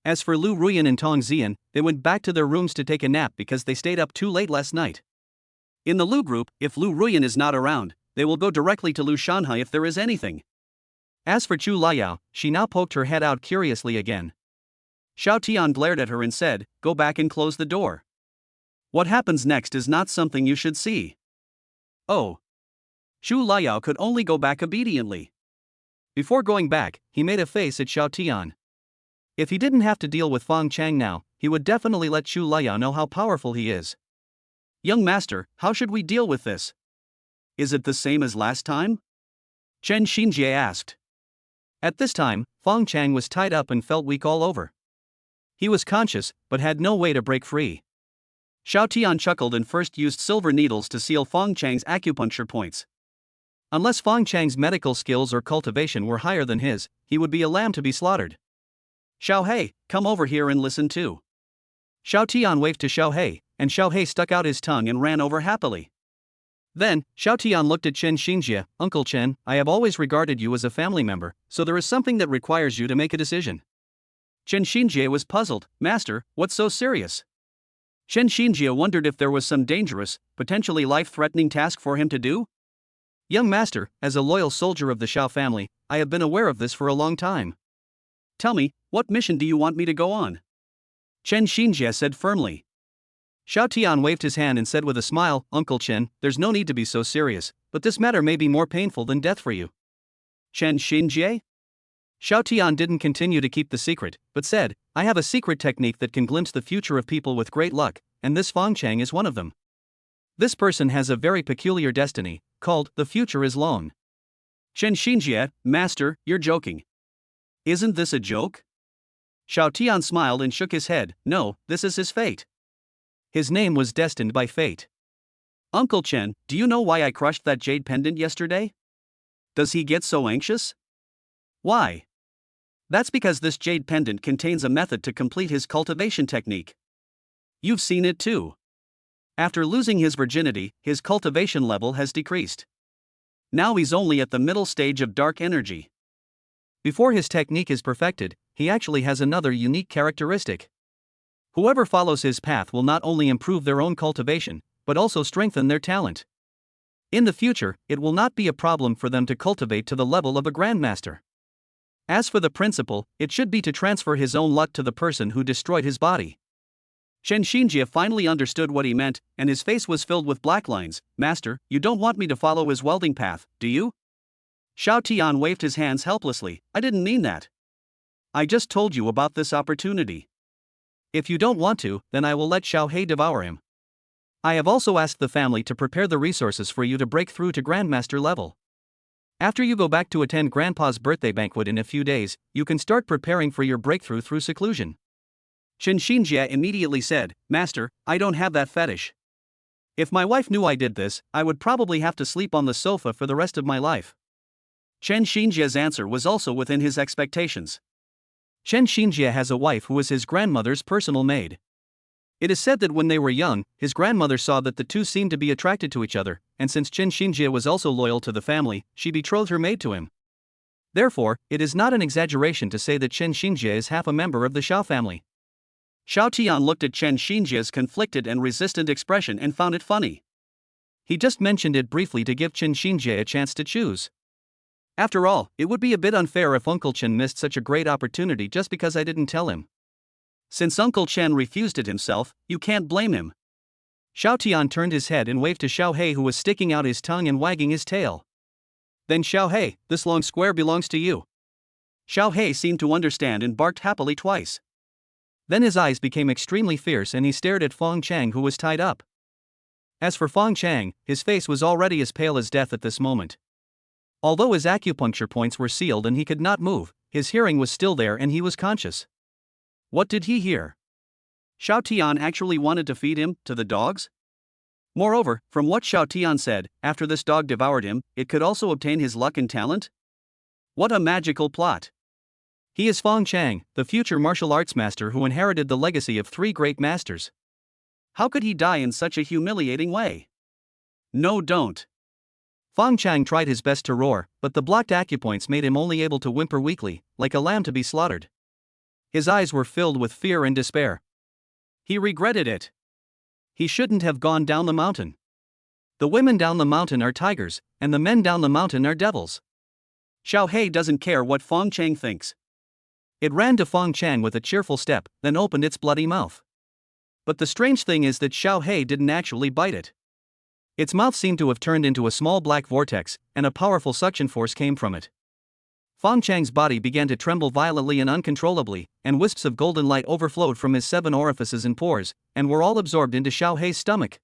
As for Lu Ruyan and Tong Zian, they went back to their rooms to take a nap because they stayed up too late last night. In the Lu group, if Lu Ruyan is not around, they will go directly to Lu Shanhai if there is anything. As for Chu Laiyao, she now poked her head out curiously again. Xiao Tian glared at her and said, "Go back and close the door. What happens next is not something you should see." Oh. Chu Laiyao could only go back obediently. Before going back, he made a face at Xiao Tian. If he didn't have to deal with Fong Chang now, he would definitely let Chu Laiyao know how powerful he is. Young master, how should we deal with this? Is it the same as last time? Chen Xinjie asked. At this time, Fong Chang was tied up and felt weak all over. He was conscious, but had no way to break free. Xiao Tian chuckled and first used silver needles to seal Fong Chang's acupuncture points. Unless Fong Chang's medical skills or cultivation were higher than his, he would be a lamb to be slaughtered. Xiao He, come over here and listen too. Xiao Tian waved to Xiao He, and Xiao He stuck out his tongue and ran over happily. Then, Xiao Tian looked at Chen Xinjie. Uncle Chen, I have always regarded you as a family member, so there is something that requires you to make a decision. Chen Xinjie was puzzled. Master, what's so serious? Chen Xinjie wondered if there was some dangerous, potentially life-threatening task for him to do. Young master, as a loyal soldier of the Xiao family, I have been aware of this for a long time. Tell me, what mission do you want me to go on? Chen Xinjie said firmly. Xiao Tian waved his hand and said with a smile, Uncle Chen, there's no need to be so serious, but this matter may be more painful than death for you. Chen Xinjie? Xiao Tian didn't continue to keep the secret, but said, I have a secret technique that can glimpse the future of people with great luck, and this Fong Chang is one of them. This person has a very peculiar destiny, called the future is long. Chen Xinjie, master, you're joking. Isn't this a joke? Xiao Tian smiled and shook his head. No, this is his fate. His name was destined by fate. Uncle Chen, do you know why I crushed that jade pendant yesterday? Does he get so anxious? Why? That's because this jade pendant contains a method to complete his cultivation technique. You've seen it too. After losing his virginity, his cultivation level has decreased. Now he's only at the middle stage of dark energy. Before his technique is perfected, he actually has another unique characteristic. Whoever follows his path will not only improve their own cultivation, but also strengthen their talent. In the future, it will not be a problem for them to cultivate to the level of a grandmaster. As for the principle, it should be to transfer his own luck to the person who destroyed his body. Chen Xinjie finally understood what he meant, and his face was filled with black lines. Master, you don't want me to follow his welding path, do you? Xiao Tian waved his hands helplessly. I didn't mean that. I just told you about this opportunity. If you don't want to, then I will let Xiao He devour him. I have also asked the family to prepare the resources for you to break through to Grandmaster level. After you go back to attend Grandpa's birthday banquet in a few days, you can start preparing for your breakthrough through seclusion. Chen Xinjie immediately said, Master, I don't have that fetish. If my wife knew I did this, I would probably have to sleep on the sofa for the rest of my life. Chen Xinjie's answer was also within his expectations. Chen Xinjie has a wife who is his grandmother's personal maid. It is said that when they were young, his grandmother saw that the two seemed to be attracted to each other, and since Chen Xinjie was also loyal to the family, she betrothed her maid to him. Therefore, it is not an exaggeration to say that Chen Xinjie is half a member of the Xiao family. Xiao Tian looked at Chen Xinjie's conflicted and resistant expression and found it funny. He just mentioned it briefly to give Chen Xinjie a chance to choose. After all, it would be a bit unfair if Uncle Chen missed such a great opportunity just because I didn't tell him. Since Uncle Chen refused it himself, you can't blame him. Xiao Tian turned his head and waved to Xiao He, who was sticking out his tongue and wagging his tail. Then Xiao He, this long square belongs to you. Xiao He seemed to understand and barked happily twice. Then his eyes became extremely fierce and he stared at Fong Chang, who was tied up. As for Fong Chang, his face was already as pale as death at this moment. Although his acupuncture points were sealed and he could not move, his hearing was still there and he was conscious. What did he hear? Xiao Tian actually wanted to feed him to the dogs? Moreover, from what Xiao Tian said, after this dog devoured him, it could also obtain his luck and talent? What a magical plot! He is Fong Chang, the future martial arts master who inherited the legacy of 3 great masters. How could he die in such a humiliating way? No, don't. Fong Chang tried his best to roar, but the blocked acupoints made him only able to whimper weakly, like a lamb to be slaughtered. His eyes were filled with fear and despair. He regretted it. He shouldn't have gone down the mountain. The women down the mountain are tigers, and the men down the mountain are devils. Xiao He doesn't care what Fong Chang thinks. It ran to Fong Chang with a cheerful step, then opened its bloody mouth. But the strange thing is that Xiao He didn't actually bite it. Its mouth seemed to have turned into a small black vortex, and a powerful suction force came from it. Fong Chang's body began to tremble violently and uncontrollably, and wisps of golden light overflowed from his 7 orifices and pores, and were all absorbed into Xiao He's stomach.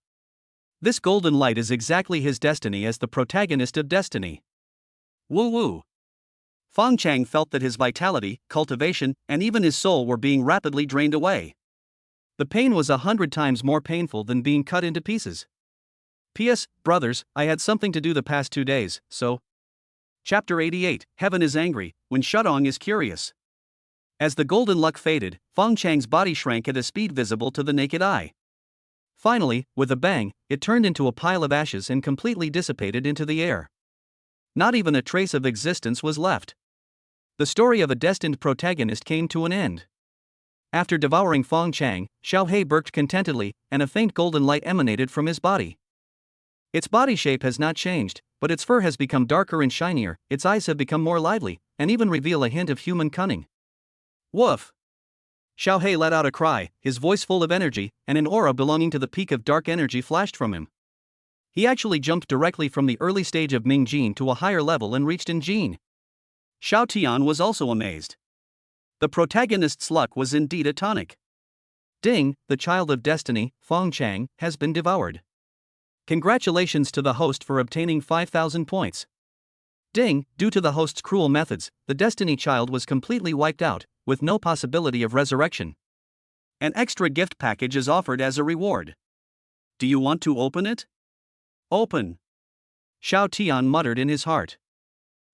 This golden light is exactly his destiny as the protagonist of Destiny. Woo woo. Fong Chang felt that his vitality, cultivation, and even his soul were being rapidly drained away. The pain was 100 times more painful than being cut into pieces. P.S. Brothers, I had something to do the past 2 days, so. Chapter 88, Heaven is Angry, when Shudong is Curious. As the golden luck faded, Fong Chang's body shrank at a speed visible to the naked eye. Finally, with a bang, it turned into a pile of ashes and completely dissipated into the air. Not even a trace of existence was left. The story of a destined protagonist came to an end. After devouring Fong Chang, Xiao He burped contentedly, and a faint golden light emanated from his body. Its body shape has not changed, but its fur has become darker and shinier, its eyes have become more lively, and even reveal a hint of human cunning. Woof! Xiao He let out a cry, his voice full of energy, and an aura belonging to the peak of dark energy flashed from him. He actually jumped directly from the early stage of Ming Jin to a higher level and reached in Jin. Xiao Tian was also amazed. The protagonist's luck was indeed a tonic. Ding, the child of destiny, Fong Chang, has been devoured. Congratulations to the host for obtaining 5,000 points. Ding, due to the host's cruel methods, the destiny child was completely wiped out, with no possibility of resurrection. An extra gift package is offered as a reward. Do you want to open it? Open. Xiao Tian muttered in his heart.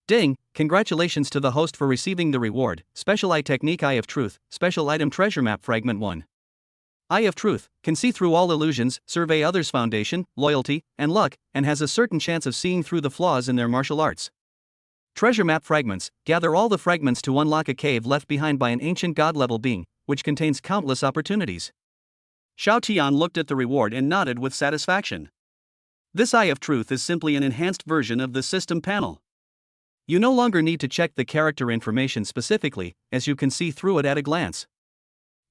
Ding, congratulations to the host for receiving the reward, Special Eye Technique Eye of Truth, Special Item Treasure Map Fragment 1. Eye of Truth, can see through all illusions, survey others' foundation, loyalty, and luck, and has a certain chance of seeing through the flaws in their martial arts. Treasure Map Fragments, gather all the fragments to unlock a cave left behind by an ancient god-level being, which contains countless opportunities. Xiao Tian looked at the reward and nodded with satisfaction. This Eye of Truth is simply an enhanced version of the system panel. You no longer need to check the character information specifically, as you can see through it at a glance.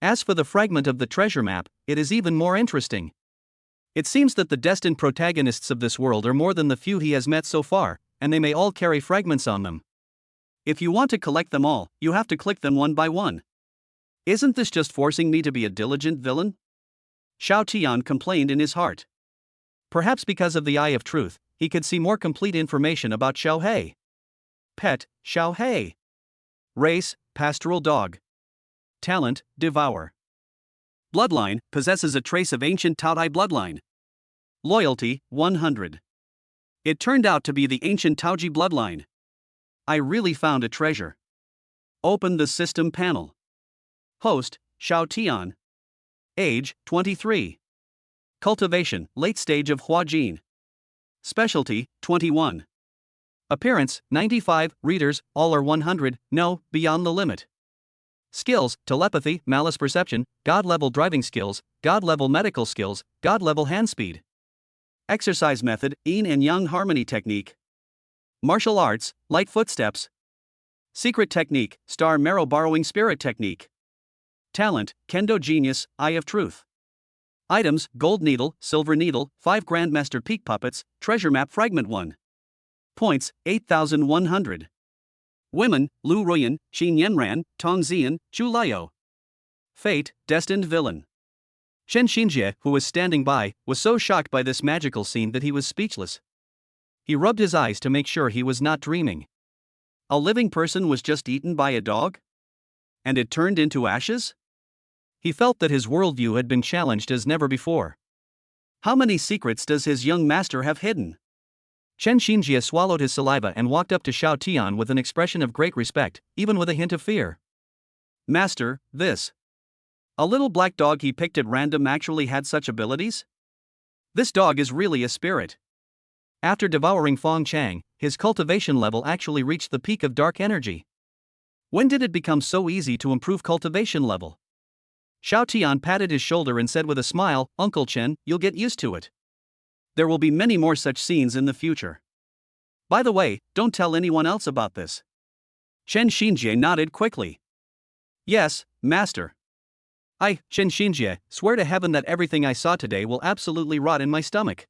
As for the fragment of the treasure map, it is even more interesting. It seems that the destined protagonists of this world are more than the few he has met so far, and they may all carry fragments on them. If you want to collect them all, you have to click them one by one. Isn't this just forcing me to be a diligent villain? Xiao Tian complained in his heart. Perhaps because of the Eye of Truth, he could see more complete information about Xiao He. Pet, Xiao He. Race, pastoral dog. Talent, devour. Bloodline, possesses a trace of ancient Taotai bloodline. Loyalty, 100. It turned out to be the ancient Taoji bloodline. I really found a treasure. Open the system panel. Host, Xiao Tian. Age, 23. Cultivation, late stage of Huajin. Specialty, 21. Appearance, 95, readers, all are 100, no, beyond the limit. Skills, telepathy, malice perception, God-level driving skills, God-level medical skills, God-level hand speed. Exercise method, yin and yang harmony technique. Martial arts, light footsteps. Secret technique, star marrow borrowing spirit technique. Talent, kendo genius, eye of truth. Items, gold needle, silver needle, 5 grandmaster peak puppets, treasure map fragment 1. Points, 8,100. Women, Lu Ruyan, Xin Yanran, Tong Zian, Chu Liao. Fate, destined villain. Chen Xinjie, who was standing by, was so shocked by this magical scene that he was speechless. He rubbed his eyes to make sure he was not dreaming. A living person was just eaten by a dog? And it turned into ashes? He felt that his worldview had been challenged as never before. How many secrets does his young master have hidden? Chen Xinjie swallowed his saliva and walked up to Xiao Tian with an expression of great respect, even with a hint of fear. Master, this. A little black dog he picked at random actually had such abilities? This dog is really a spirit. After devouring Fong Chang, his cultivation level actually reached the peak of dark energy. When did it become so easy to improve cultivation level? Xiao Tian patted his shoulder and said with a smile, Uncle Chen, you'll get used to it. There will be many more such scenes in the future. By the way, don't tell anyone else about this. Chen Xinjie nodded quickly. Yes, master. Chen Xinjie, swear to heaven that everything I saw today will absolutely rot in my stomach.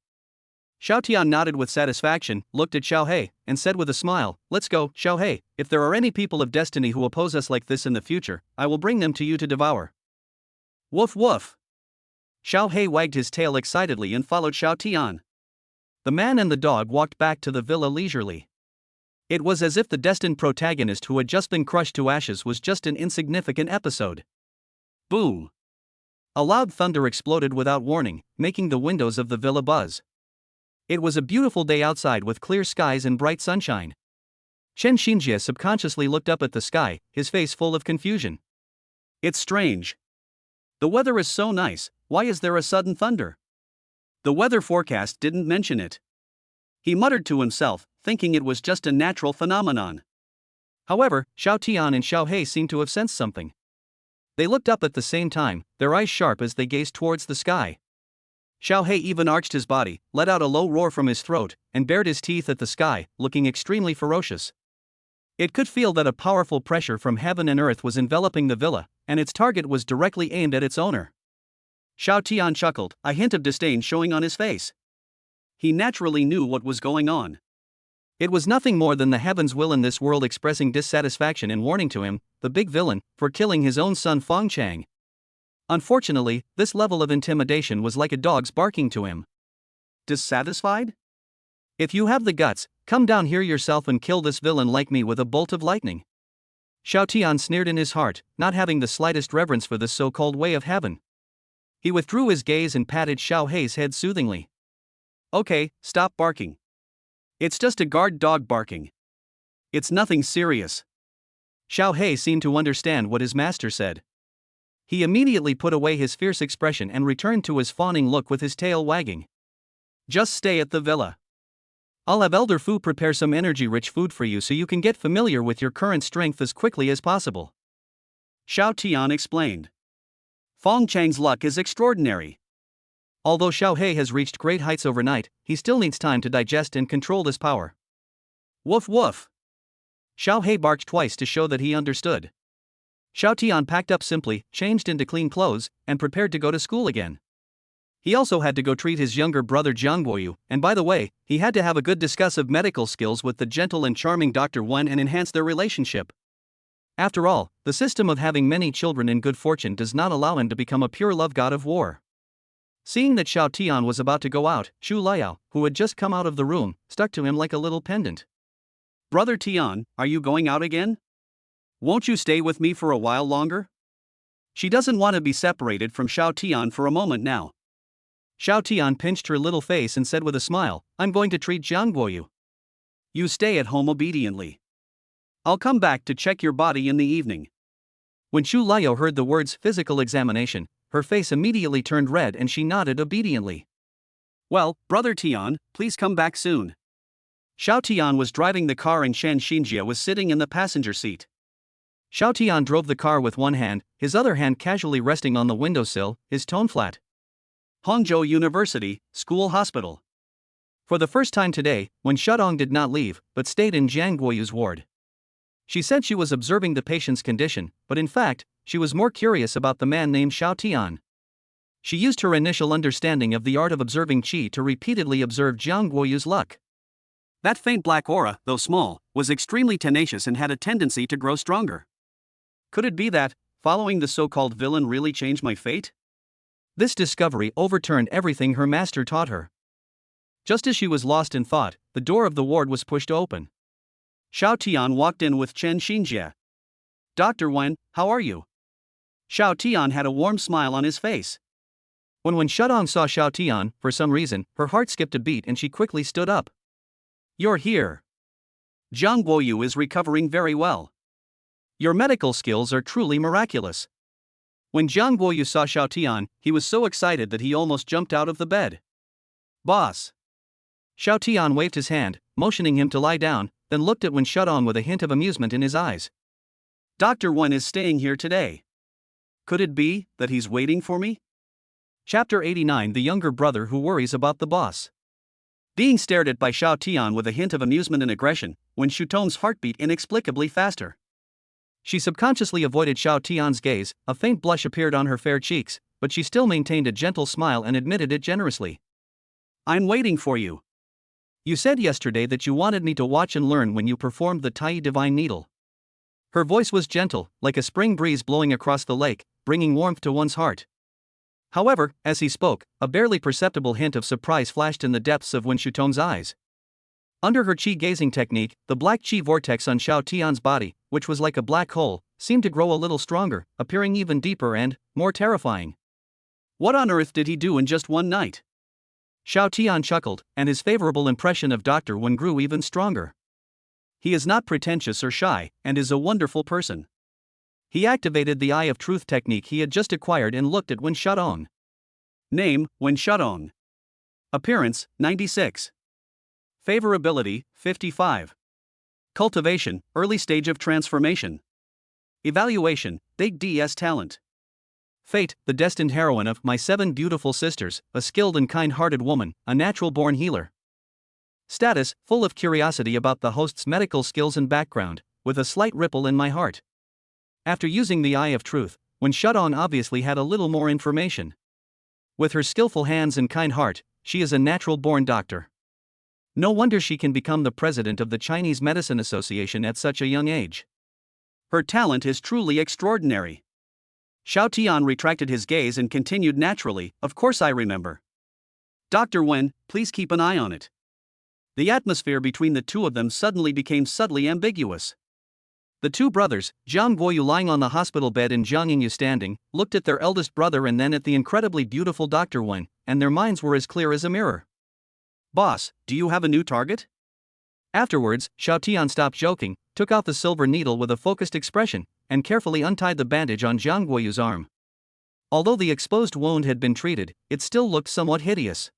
Xiao Tian nodded with satisfaction, looked at Xiao He, and said with a smile, let's go, Xiao He, if there are any people of destiny who oppose us like this in the future, I will bring them to you to devour. Woof woof. Xiao He wagged his tail excitedly and followed Xiao Tian. The man and the dog walked back to the villa leisurely. It was as if the destined protagonist who had just been crushed to ashes was just an insignificant episode. Boom! A loud thunder exploded without warning, making the windows of the villa buzz. It was a beautiful day outside with clear skies and bright sunshine. Chen Xinjie subconsciously looked up at the sky, his face full of confusion. It's strange. The weather is so nice, why is there a sudden thunder? The weather forecast didn't mention it. He muttered to himself, thinking it was just a natural phenomenon. However, Xiao Tian and Xiao He seemed to have sensed something. They looked up at the same time, their eyes sharp as they gazed towards the sky. Xiao He even arched his body, let out a low roar from his throat, and bared his teeth at the sky, looking extremely ferocious. It could feel that a powerful pressure from heaven and earth was enveloping the villa, and its target was directly aimed at its owner. Xiao Tian chuckled, a hint of disdain showing on his face. He naturally knew what was going on. It was nothing more than the heavens' will in this world expressing dissatisfaction and warning to him, the big villain, for killing his own son Fong Chang. Unfortunately, this level of intimidation was like a dog's barking to him. Dissatisfied? If you have the guts, come down here yourself and kill this villain like me with a bolt of lightning. Xiao Tian sneered in his heart, not having the slightest reverence for this so-called way of heaven. He withdrew his gaze and patted Xiao He's head soothingly. Okay, stop barking. It's just a guard dog barking. It's nothing serious. Xiao He seemed to understand what his master said. He immediately put away his fierce expression and returned to his fawning look with his tail wagging. Just stay at the villa. I'll have Elder Fu prepare some energy-rich food for you so you can get familiar with your current strength as quickly as possible. Xiao Tian explained. Fong Chang's luck is extraordinary. Although Xiao He has reached great heights overnight, he still needs time to digest and control this power. Woof woof. Xiao He barked twice to show that he understood. Xiao Tian packed up simply, changed into clean clothes, and prepared to go to school again. He also had to go treat his younger brother Jiang Guoyu, and by the way, he had to have a good discuss of medical skills with the gentle and charming Dr. Wen and enhance their relationship. After all, the system of having many children in good fortune does not allow him to become a pure love god of war. Seeing that Xiao Tian was about to go out, Xu Liao, who had just come out of the room, stuck to him like a little pendant. "Brother Tian, are you going out again? Won't you stay with me for a while longer?" She doesn't want to be separated from Xiao Tian for a moment now. Xiao Tian pinched her little face and said with a smile, "I'm going to treat Jiang Guoyu. You stay at home obediently. I'll come back to check your body in the evening." When Xu Liao heard the words physical examination, her face immediately turned red and she nodded obediently. "Well, Brother Tian, please come back soon." Xiao Tian was driving the car and Shan Xinjia was sitting in the passenger seat. Xiao Tian drove the car with one hand, his other hand casually resting on the windowsill, his tone flat. Hangzhou University, School Hospital. For the first time today, Wen Shudong did not leave, but stayed in Jiang Guoyu's ward. She said she was observing the patient's condition, but in fact, she was more curious about the man named Xiao Tian. She used her initial understanding of the art of observing qi to repeatedly observe Jiang Guoyu's luck. That faint black aura, though small, was extremely tenacious and had a tendency to grow stronger. Could it be that, following the so-called villain really changed my fate? This discovery overturned everything her master taught her. Just as she was lost in thought, the door of the ward was pushed open. Xiao Tian walked in with Chen Xinjie. "Dr. Wen, how are you?" Xiao Tian had a warm smile on his face. When Wen Shudong saw Xiao Tian, for some reason, her heart skipped a beat and she quickly stood up. "You're here. Jiang Guoyu is recovering very well. Your medical skills are truly miraculous." When Jiang Guoyu saw Xiao Tian, he was so excited that he almost jumped out of the bed. "Boss." Xiao Tian waved his hand, motioning him to lie down, then looked at Wen Shudong with a hint of amusement in his eyes. "Dr. Wen is staying here today. Could it be that he's waiting for me?" Chapter 89: The Younger Brother Who Worries About the Boss. Being stared at by Xiao Tian with a hint of amusement and aggression, Wen Shutong's heart beat inexplicably faster. She subconsciously avoided Xiao Tian's gaze, a faint blush appeared on her fair cheeks, but she still maintained a gentle smile and admitted it generously. "I'm waiting for you. You said yesterday that you wanted me to watch and learn when you performed the Tai Divine Needle." Her voice was gentle, like a spring breeze blowing across the lake, bringing warmth to one's heart. However, as he spoke, a barely perceptible hint of surprise flashed in the depths of Wen Shutong's eyes. Under her qi gazing technique, the black qi vortex on Xiao Tian's body, which was like a black hole, seemed to grow a little stronger, appearing even deeper and more terrifying. What on earth did he do in just one night? Xiao Tian chuckled, and his favorable impression of Dr. Wen grew even stronger. He is not pretentious or shy, and is a wonderful person. He activated the Eye of Truth technique he had just acquired and looked at Wen Shudong. Name: Wen Shudong. Appearance: 96. Favorability: 55. Cultivation: early stage of transformation. Evaluation: Big DS talent. Fate: the destined heroine of My Seven Beautiful Sisters, a skilled and kind-hearted woman, a natural-born healer. Status: full of curiosity about the host's medical skills and background, with a slight ripple in my heart. After using the Eye of Truth, Wen Shudong obviously had a little more information. With her skillful hands and kind heart, she is a natural-born doctor. No wonder she can become the president of the Chinese Medicine Association at such a young age. Her talent is truly extraordinary. Xiao Tian retracted his gaze and continued naturally, "Of course I remember. Dr. Wen, please keep an eye on it." The atmosphere between the two of them suddenly became subtly ambiguous. The two brothers, Jiang Guoyu lying on the hospital bed and Jiang Yingyu standing, looked at their eldest brother and then at the incredibly beautiful Dr. Wen, and their minds were as clear as a mirror. "Boss, do you have a new target?" Afterwards, Xiao Tian stopped joking, took out the silver needle with a focused expression, and carefully untied the bandage on Jiang Guoyu's arm. Although the exposed wound had been treated, it still looked somewhat hideous.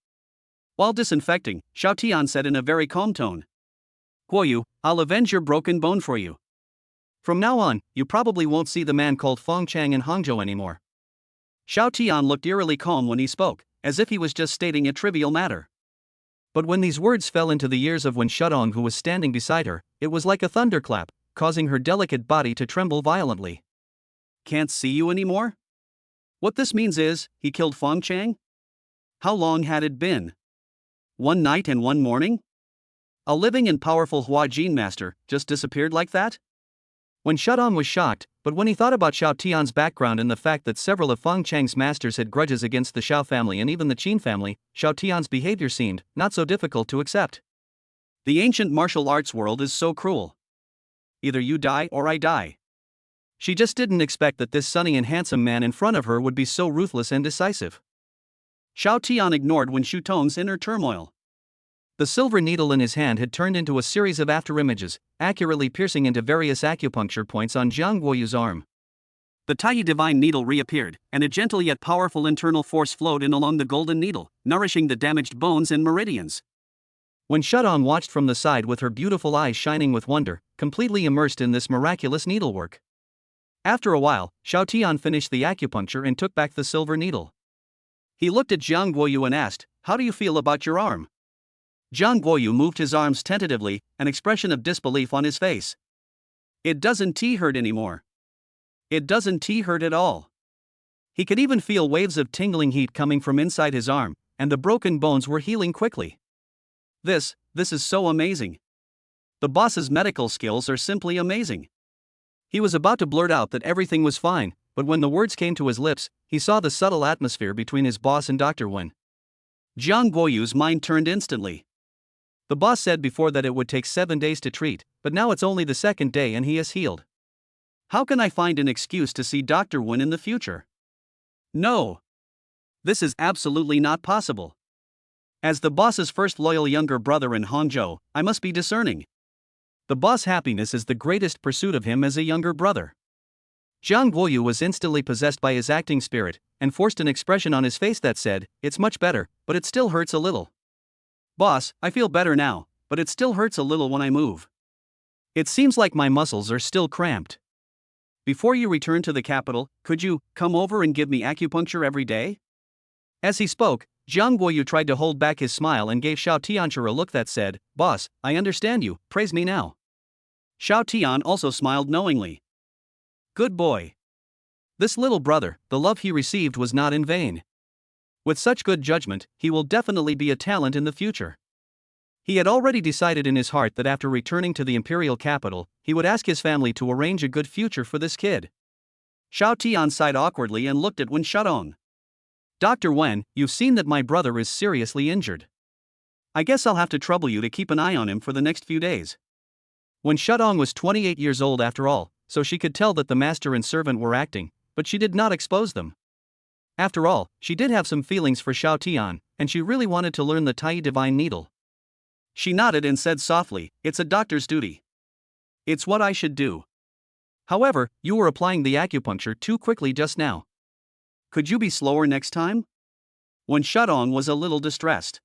While disinfecting, Xiao Tian said in a very calm tone, "Guoyu, I'll avenge your broken bone for you. From now on, you probably won't see the man called Feng Chang in Hangzhou anymore." Xiao Tian looked eerily calm when he spoke, as if he was just stating a trivial matter. But when these words fell into the ears of Wen Shudong, who was standing beside her, it was like a thunderclap, causing her delicate body to tremble violently. Can't see you anymore? What this means is, he killed Feng Chang? How long had it been? One night and one morning? A living and powerful Hua Jin master just disappeared like that? When Shudong was shocked, but when he thought about Xiao Tian's background and the fact that several of Feng Chang's masters had grudges against the Xiao family and even the Qin family, Xiao Tian's behavior seemed not so difficult to accept. The ancient martial arts world is so cruel. Either you die or I die. She just didn't expect that this sunny and handsome man in front of her would be so ruthless and decisive. Xiao Tian ignored Wen Shutong's inner turmoil. The silver needle in his hand had turned into a series of afterimages, accurately piercing into various acupuncture points on Jiang Guoyu's arm. The tiny divine needle reappeared, and a gentle yet powerful internal force flowed in along the golden needle, nourishing the damaged bones and meridians. When Shudong watched from the side with her beautiful eyes shining with wonder, completely immersed in this miraculous needlework. After a while, Xiao Tian finished the acupuncture and took back the silver needle. He looked at Jiang Guoyu and asked, "How do you feel about your arm?" Jiang Guoyu moved his arms tentatively, an expression of disbelief on his face. It doesn't hurt anymore. It doesn't hurt at all. He could even feel waves of tingling heat coming from inside his arm, and the broken bones were healing quickly. This is so amazing. The boss's medical skills are simply amazing. He was about to blurt out that everything was fine, but when the words came to his lips, he saw the subtle atmosphere between his boss and Dr. Wen. Jiang Guoyu's mind turned instantly. The boss said before that it would take 7 days to treat, but now it's only the second day and he is healed. How can I find an excuse to see Dr. Wen in the future? No. This is absolutely not possible. As the boss's first loyal younger brother in Hangzhou, I must be discerning. The boss' happiness is the greatest pursuit of him as a younger brother. Jiang Guoyu was instantly possessed by his acting spirit, and forced an expression on his face that said, "It's much better, but it still hurts a little." "Boss, I feel better now, but it still hurts a little when I move. It seems like my muscles are still cramped. Before you return to the capital, could you come over and give me acupuncture every day?" As he spoke, Jiang Guoyu tried to hold back his smile and gave Xiao Tianchi a look that said, "Boss, I understand you, praise me now." Xiao Tian also smiled knowingly. Good boy. This little brother, the love he received was not in vain. With such good judgment, he will definitely be a talent in the future. He had already decided in his heart that after returning to the imperial capital, he would ask his family to arrange a good future for this kid. Xiao Tian sighed awkwardly and looked at Wen Shudong. "Dr. Wen, you've seen that my brother is seriously injured. I guess I'll have to trouble you to keep an eye on him for the next few days." Wen Shudong was 28 years old after all, so she could tell that the master and servant were acting, but she did not expose them. After all, she did have some feelings for Xiao Tian, and she really wanted to learn the Tai Divine Needle. She nodded and said softly, "It's a doctor's duty. It's what I should do. However, you were applying the acupuncture too quickly just now. Could you be slower next time?" Wen Shudong was a little distressed.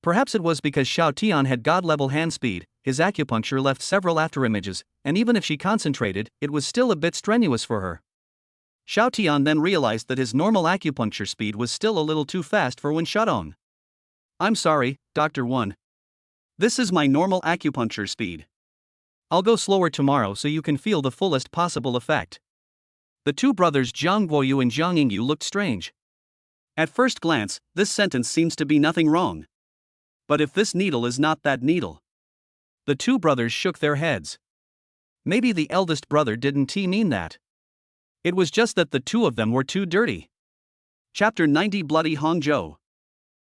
Perhaps it was because Xiao Tian had god-level hand speed, his acupuncture left several afterimages, and even if she concentrated, it was still a bit strenuous for her. Xiao Tian then realized that his normal acupuncture speed was still a little too fast for Wen Shudong. "I'm sorry, Dr. Wen. This is my normal acupuncture speed. I'll go slower tomorrow so you can feel the fullest possible effect." The two brothers Jiang Guoyu and Jiang Yingyu looked strange. At first glance, this sentence seems to be nothing wrong. But if this needle is not that needle? The two brothers shook their heads. Maybe the eldest brother didn't mean that. It was just that the two of them were too dirty. Chapter 90 Bloody Hangzhou.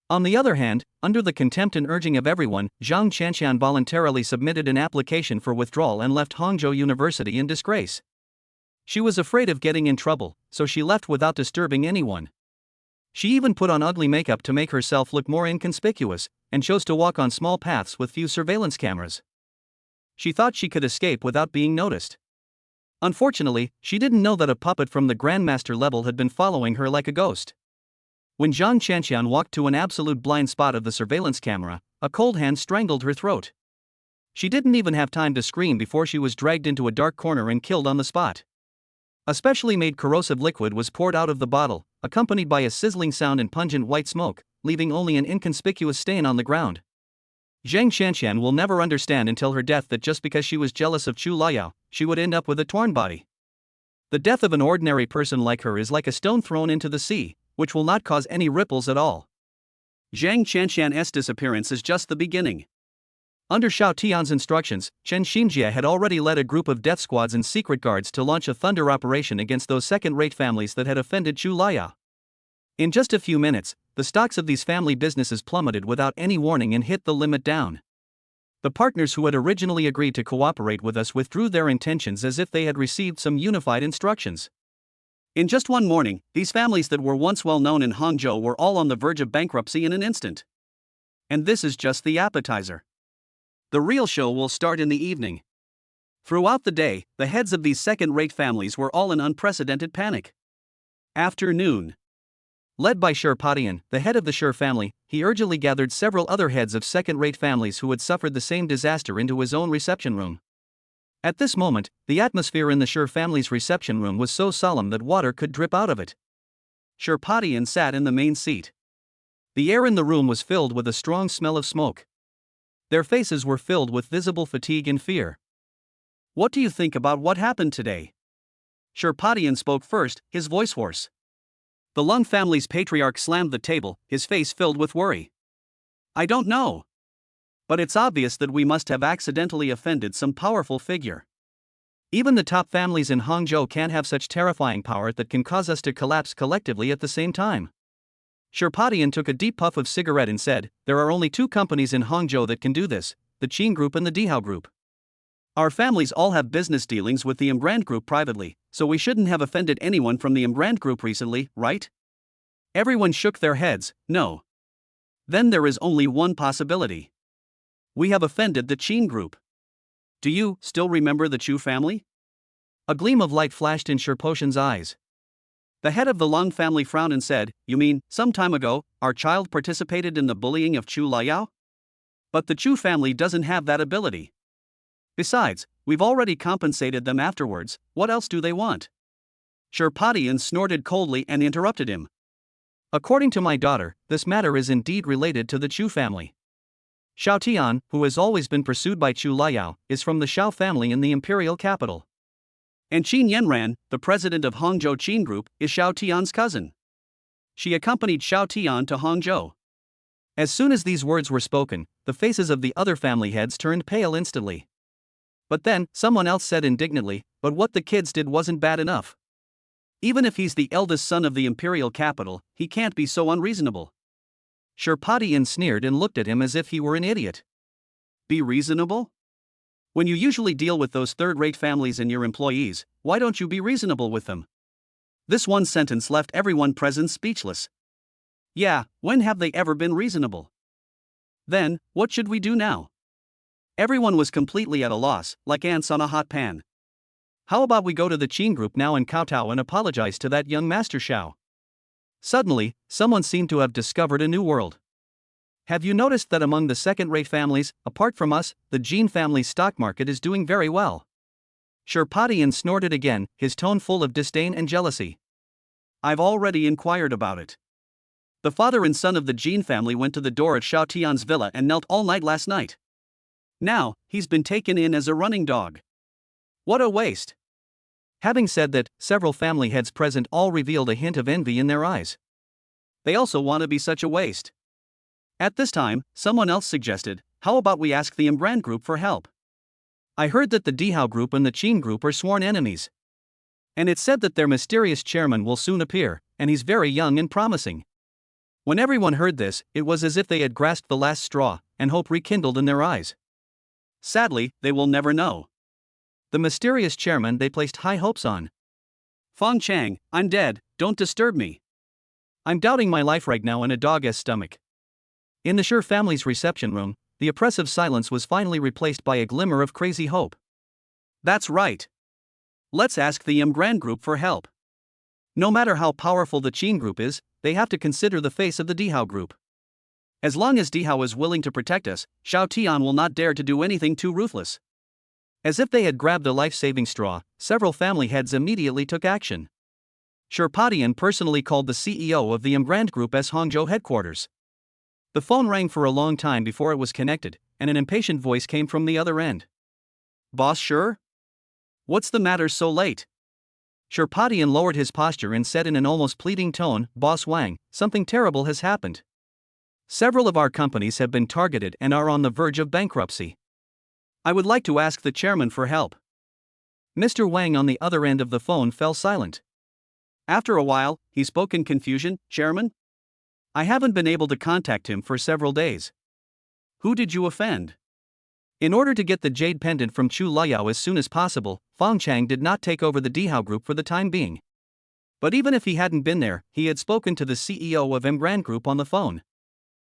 On the other hand, under the contempt and urging of everyone, Zhang Chanxian voluntarily submitted an application for withdrawal and left Hangzhou University in disgrace. She was afraid of getting in trouble, so she left without disturbing anyone. She even put on ugly makeup to make herself look more inconspicuous, and chose to walk on small paths with few surveillance cameras. She thought she could escape without being noticed. Unfortunately, she didn't know that a puppet from the Grandmaster level had been following her like a ghost. When Zhang Chanxian walked to an absolute blind spot of the surveillance camera, a cold hand strangled her throat. She didn't even have time to scream before she was dragged into a dark corner and killed on the spot. A specially made corrosive liquid was poured out of the bottle, accompanied by a sizzling sound and pungent white smoke, leaving only an inconspicuous stain on the ground. Zhang Chanxian will never understand until her death that just because she was jealous of Chu Laoyao, she would end up with a torn body. The death of an ordinary person like her is like a stone thrown into the sea, which will not cause any ripples at all. Zhang Qianshan's disappearance is just the beginning. Under Xiao Tian's instructions, Chen Xinjie had already led a group of death squads and secret guards to launch a thunder operation against those second-rate families that had offended Chu Laya. In just a few minutes, the stocks of these family businesses plummeted without any warning and hit the limit down. The partners who had originally agreed to cooperate with us withdrew their intentions as if they had received some unified instructions. In just one morning, these families that were once well known in Hangzhou were all on the verge of bankruptcy in an instant. And this is just the appetizer. The real show will start in the evening. Throughout the day, the heads of these second-rate families were all in unprecedented panic. Afternoon. Led by Sherpatian, the head of the Sher family, he urgently gathered several other heads of second-rate families who had suffered the same disaster into his own reception room. At this moment, the atmosphere in the Sher family's reception room was so solemn that water could drip out of it. Sherpatian sat in the main seat. The air in the room was filled with a strong smell of smoke. Their faces were filled with visible fatigue and fear. What do you think about what happened today? Sherpatian spoke first, his voice hoarse. The Lung family's patriarch slammed the table, his face filled with worry. I don't know. But it's obvious that we must have accidentally offended some powerful figure. Even the top families in Hangzhou can't have such terrifying power that can cause us to collapse collectively at the same time. Sherpatian took a deep puff of cigarette and said, there are only two companies in Hangzhou that can do this, the Qin Group and the Dihao Group. Our families all have business dealings with the Embrand Group privately, so we shouldn't have offended anyone from the Embrand Group recently, right? Everyone shook their heads, no. Then there is only one possibility. We have offended the Qin Group. Do you still remember the Chu family? A gleam of light flashed in Sherpatian's eyes. The head of the Lung family frowned and said, you mean, some time ago, our child participated in the bullying of Chu Liao? But the Chu family doesn't have that ability. Besides, we've already compensated them afterwards, what else do they want? Sherpatian snorted coldly and interrupted him. According to my daughter, this matter is indeed related to the Chu family. Xiao Tian, who has always been pursued by Chu Liao, is from the Xiao family in the imperial capital. And Qin Yanran, the president of Hangzhou Qin Group, is Xiao Tian's cousin. She accompanied Xiao Tian to Hangzhou. As soon as these words were spoken, the faces of the other family heads turned pale instantly. But then, someone else said indignantly, but what the kids did wasn't bad enough. Even if he's the eldest son of the imperial capital, he can't be so unreasonable. Sherpatian sneered and looked at him as if he were an idiot. Be reasonable? When you usually deal with those third-rate families and your employees, why don't you be reasonable with them? This one sentence left everyone present speechless. Yeah, when have they ever been reasonable? Then, what should we do now? Everyone was completely at a loss, like ants on a hot pan. How about we go to the Qin Group now and kowtow and apologize to that young Master Xiao? Suddenly, someone seemed to have discovered a new world. Have you noticed that among the second-rate families, apart from us, the Jin family's stock market is doing very well? Sherpatian snorted again, his tone full of disdain and jealousy. I've already inquired about it. The father and son of the Jin family went to the door at Xiao Tian's villa and knelt all night last night. Now, he's been taken in as a running dog. What a waste! Having said that, several family heads present all revealed a hint of envy in their eyes. They also want to be such a waste. At this time, someone else suggested, how about we ask the Embrand Group for help? I heard that the Dihao Group and the Qin Group are sworn enemies. And it's said that their mysterious chairman will soon appear, and he's very young and promising. When everyone heard this, it was as if they had grasped the last straw, and hope rekindled in their eyes. Sadly, they will never know. The mysterious chairman they placed high hopes on. Feng Chang, I'm dead, don't disturb me. I'm doubting my life right now in a dog's stomach. In the Sher family's reception room, the oppressive silence was finally replaced by a glimmer of crazy hope. That's right. Let's ask the Embrand Group for help. No matter how powerful the Qin Group is, they have to consider the face of the Dihao Group. As long as Dihao is willing to protect us, Xiao Tian will not dare to do anything too ruthless. As if they had grabbed a life-saving straw, several family heads immediately took action. Sherpatian personally called the CEO of the Embrand Group as Hangzhou headquarters. The phone rang for a long time before it was connected, and an impatient voice came from the other end. Boss Sher? What's the matter so late? Sherpatian lowered his posture and said in an almost pleading tone, "Boss Wang, something terrible has happened. Several of our companies have been targeted and are on the verge of bankruptcy. I would like to ask the chairman for help." Mr. Wang on the other end of the phone fell silent. After a while, he spoke in confusion, "Chairman? I haven't been able to contact him for several days. Who did you offend?" In order to get the jade pendant from Chu Luyao as soon as possible, Fang Chang did not take over the Dihao Group for the time being. But even if he hadn't been there, he had spoken to the CEO of Emgrand Group on the phone.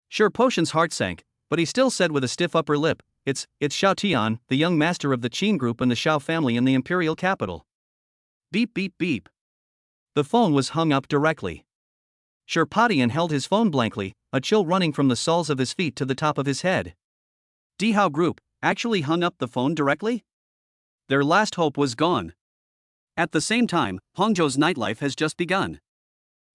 Sure, Potion's heart sank, but he still said with a stiff upper lip, It's Xiao Tian, the young master of the Qin Group and the Xiao family in the imperial capital." Beep beep beep. The phone was hung up directly. Sherpatian held his phone blankly, a chill running from the soles of his feet to the top of his head. Dihao Group actually hung up the phone directly? Their last hope was gone. At the same time, Hangzhou's nightlife has just begun.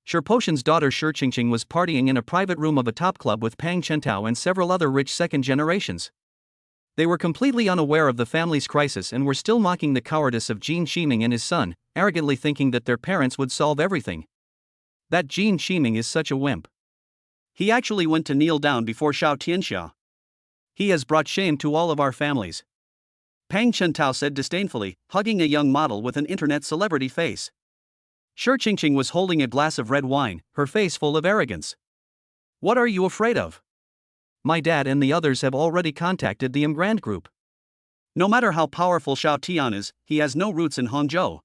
Sherpotion's daughter Shi Qingqing was partying in a private room of a top club with Pang Chentao and several other rich second generations. They were completely unaware of the family's crisis and were still mocking the cowardice of Jin Shiming and his son, arrogantly thinking that their parents would solve everything. That Jin Shiming is such a wimp. He actually went to kneel down before Xiao Tianxia. He has brought shame to all of our families. Pang Chentao said disdainfully, hugging a young model with an internet celebrity face. Shi Qingqing was holding a glass of red wine, her face full of arrogance. "What are you afraid of? My dad and the others have already contacted the Emgrand Group. No matter how powerful Xiao Tian is, he has no roots in Hangzhou.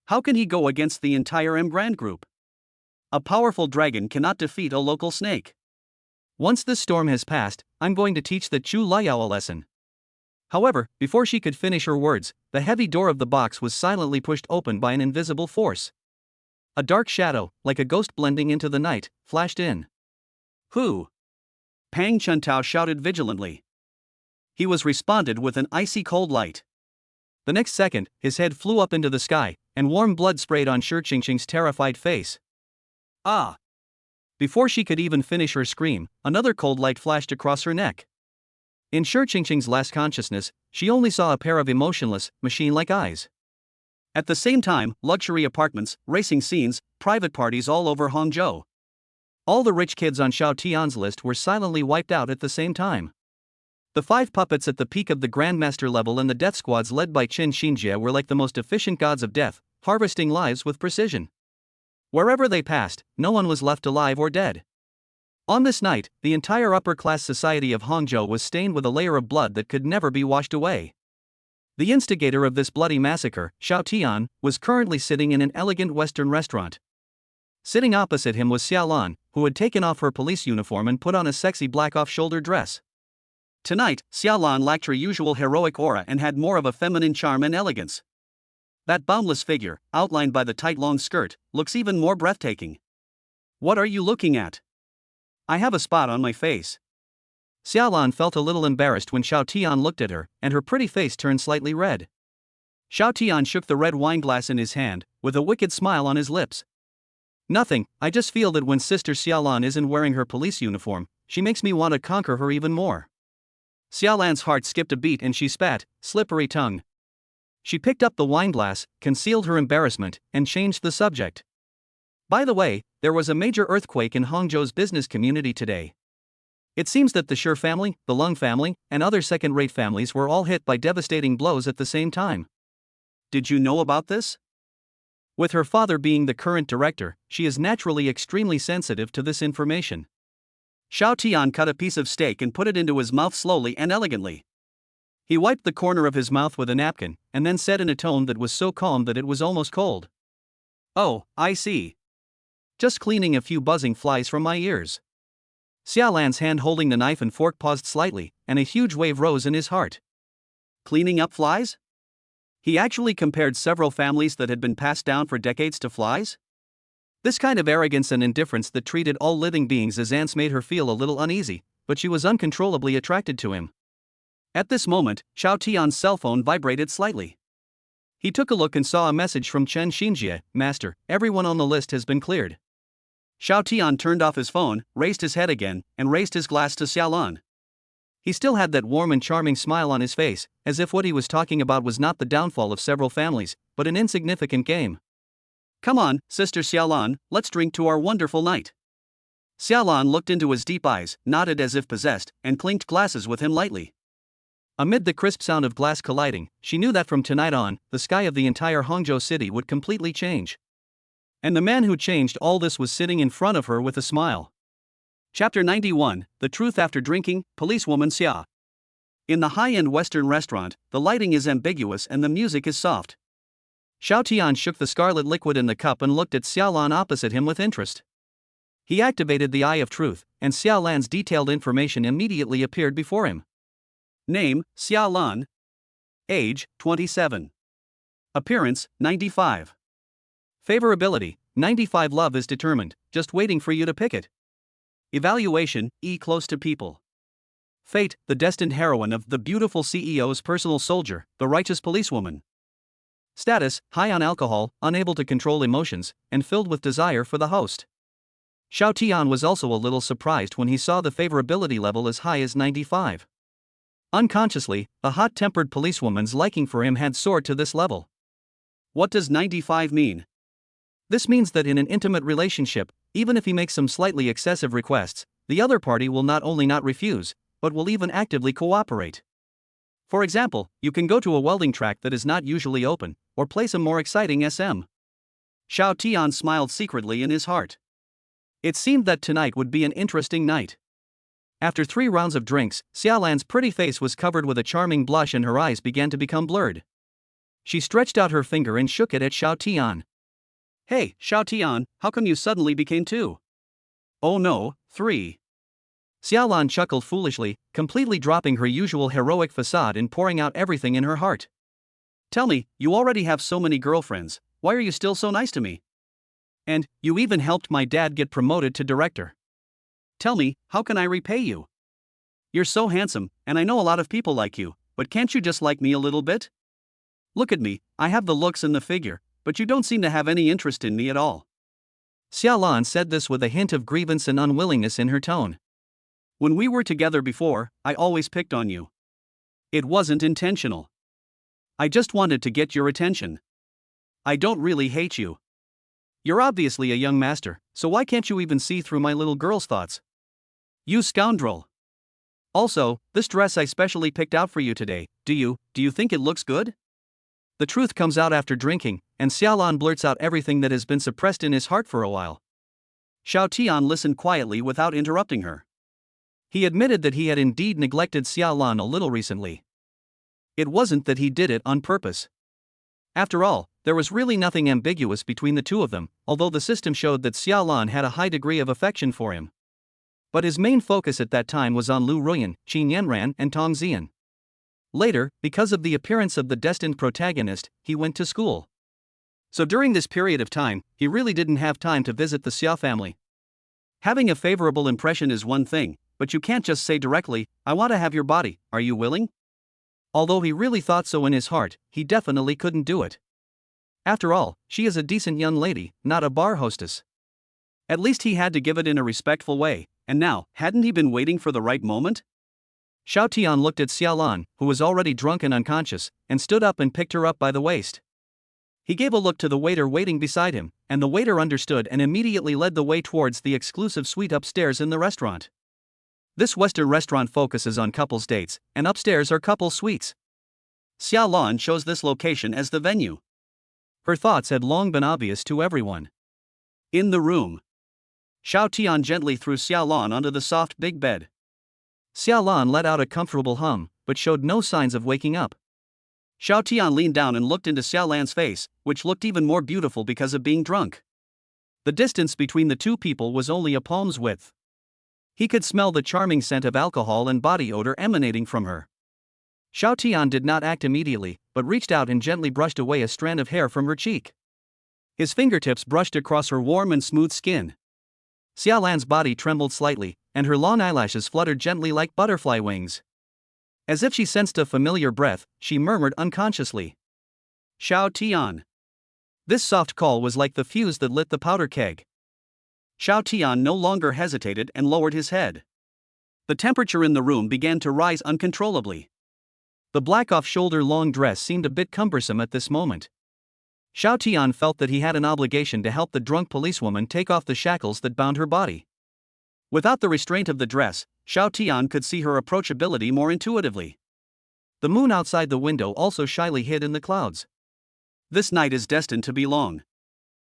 How can he go against the entire Emgrand Group? A powerful dragon cannot defeat a local snake. Once this storm has passed, I'm going to teach the Chu Luyao a lesson." However, before she could finish her words, the heavy door of the box was silently pushed open by an invisible force. A dark shadow, like a ghost blending into the night, flashed in. "Who?" Pang Chentao shouted vigilantly. He was responded with an icy cold light. The next second, his head flew up into the sky, and warm blood sprayed on Shi Qingqing's terrified face. "Ah!" Before she could even finish her scream, another cold light flashed across her neck. In Shi Qingqing's last consciousness, she only saw a pair of emotionless, machine-like eyes. At the same time, luxury apartments, racing scenes, private parties all over Hangzhou. All the rich kids on Xiao Tian's list were silently wiped out at the same time. The 5 puppets at the peak of the Grandmaster level and the death squads led by Qin Xinjie were like the most efficient gods of death, harvesting lives with precision. Wherever they passed, no one was left alive or dead. On this night, the entire upper-class society of Hangzhou was stained with a layer of blood that could never be washed away. The instigator of this bloody massacre, Xiao Tian, was currently sitting in an elegant Western restaurant. Sitting opposite him was Xiaolan, who had taken off her police uniform and put on a sexy black off-shoulder dress. Tonight, Xiaolan lacked her usual heroic aura and had more of a feminine charm and elegance. That boundless figure, outlined by the tight long skirt, looks even more breathtaking. "What are you looking at? I have a spot on my face." Xiaolan felt a little embarrassed when Xiao Tian looked at her, and her pretty face turned slightly red. Xiao Tian shook the red wine glass in his hand, with a wicked smile on his lips. "Nothing, I just feel that when Sister Xiaolan isn't wearing her police uniform, she makes me want to conquer her even more." Xiaolan's heart skipped a beat and she spat, slippery tongue. She picked up the wineglass, concealed her embarrassment, and changed the subject. "By the way, there was a major earthquake in Hangzhou's business community today. It seems that the Shi family, the Lung family, and other second-rate families were all hit by devastating blows at the same time. Did you know about this?" With her father being the current director, she is naturally extremely sensitive to this information. Xiao Tian cut a piece of steak and put it into his mouth slowly and elegantly. He wiped the corner of his mouth with a napkin, and then said in a tone that was so calm that it was almost cold. "Oh, I see. Just cleaning a few buzzing flies from my ears." Xiaolan's hand holding the knife and fork paused slightly, and a huge wave rose in his heart. Cleaning up flies? He actually compared several families that had been passed down for decades to flies? This kind of arrogance and indifference that treated all living beings as ants made her feel a little uneasy, but she was uncontrollably attracted to him. At this moment, Xiao Tian's cell phone vibrated slightly. He took a look and saw a message from Chen Xinjie, "Master, everyone on the list has been cleared." Xiao Tian turned off his phone, raised his head again, and raised his glass to Xiaolan. He still had that warm and charming smile on his face, as if what he was talking about was not the downfall of several families, but an insignificant game. Come on, Sister Xiaolan, let's drink to our wonderful night. Xiaolan looked into his deep eyes, nodded as if possessed, and clinked glasses with him lightly. Amid the crisp sound of glass colliding, she knew that from tonight on, the sky of the entire Hangzhou city would completely change. And the man who changed all this was sitting in front of her with a smile. Chapter 91, The Truth After Drinking, Policewoman Xia. In the high-end Western restaurant, the lighting is ambiguous and the music is soft. Xiao Tian shook the scarlet liquid in the cup and looked at Xiaolan opposite him with interest. He activated the Eye of Truth, and Xiaolan's detailed information immediately appeared before him. Name, Xiaolan. Age, 27. Appearance, 95. Favorability, 95. Love is determined, just waiting for you to pick it. Evaluation, E close to people. Fate, the destined heroine of the beautiful CEO's personal soldier, the righteous policewoman. Status, high on alcohol, unable to control emotions, and filled with desire for the host. Xiao Tian was also a little surprised when he saw the favorability level as high as 95. Unconsciously, a hot-tempered policewoman's liking for him had soared to this level. What does 95 mean? This means that in an intimate relationship, even if he makes some slightly excessive requests, the other party will not only not refuse, but will even actively cooperate. For example, you can go to a welding track that is not usually open, or play some more exciting SM. Xiao Tian smiled secretly in his heart. It seemed that tonight would be an interesting night. After 3 rounds of drinks, Xiaolan's pretty face was covered with a charming blush and her eyes began to become blurred. She stretched out her finger and shook it at Xiao Tian. Hey, Xiao Tian, how come you suddenly became 2? Oh no, 3. Xiaolan chuckled foolishly, completely dropping her usual heroic facade and pouring out everything in her heart. Tell me, you already have so many girlfriends, why are you still so nice to me? And, you even helped my dad get promoted to director. Tell me, how can I repay you? You're so handsome, and I know a lot of people like you, but can't you just like me a little bit? Look at me, I have the looks and the figure, but you don't seem to have any interest in me at all. Xiaolan said this with a hint of grievance and unwillingness in her tone. When we were together before, I always picked on you. It wasn't intentional. I just wanted to get your attention. I don't really hate you. You're obviously a young master, so why can't you even see through my little girl's thoughts? You scoundrel. Also, this dress I specially picked out for you today, do you think it looks good? The truth comes out after drinking, and Xiaolan blurts out everything that has been suppressed in his heart for a while. Xiao Tian listened quietly without interrupting her. He admitted that he had indeed neglected Xiaolan a little recently. It wasn't that he did it on purpose. After all, there was really nothing ambiguous between the two of them, although the system showed that Xiaolan had a high degree of affection for him. But his main focus at that time was on Lu Ruyan, Qin Yanran, and Tong Zian. Later, because of the appearance of the destined protagonist, he went to school. So during this period of time, he really didn't have time to visit the Xia family. Having a favorable impression is one thing, but you can't just say directly, I want to have your body, are you willing? Although he really thought so in his heart, he definitely couldn't do it. After all, she is a decent young lady, not a bar hostess. At least he had to give it in a respectful way, and now, hadn't he been waiting for the right moment? Xiao Tian looked at Xiaolan, who was already drunk and unconscious, and stood up and picked her up by the waist. He gave a look to the waiter waiting beside him, and the waiter understood and immediately led the way towards the exclusive suite upstairs in the restaurant. This Western restaurant focuses on couples dates, and upstairs are couple suites. Xiaolan chose this location as the venue. Her thoughts had long been obvious to everyone. In the room, Xiao Tian gently threw Xiaolan onto the soft big bed. Xiaolan let out a comfortable hum, but showed no signs of waking up. Xiao Tian leaned down and looked into Xiaolan's face, which looked even more beautiful because of being drunk. The distance between the two people was only a palm's width. He could smell the charming scent of alcohol and body odor emanating from her. Xiao Tian did not act immediately, but reached out and gently brushed away a strand of hair from her cheek. His fingertips brushed across her warm and smooth skin. Xiaolan's body trembled slightly, and her long eyelashes fluttered gently like butterfly wings. As if she sensed a familiar breath, she murmured unconsciously, Xiao Tian. This soft call was like the fuse that lit the powder keg. Xiao Tian no longer hesitated and lowered his head. The temperature in the room began to rise uncontrollably. The black off-shoulder long dress seemed a bit cumbersome at this moment. Xiao Tian felt that he had an obligation to help the drunk policewoman take off the shackles that bound her body. Without the restraint of the dress, Xiao Tian could see her approachability more intuitively. The moon outside the window also shyly hid in the clouds. This night is destined to be long.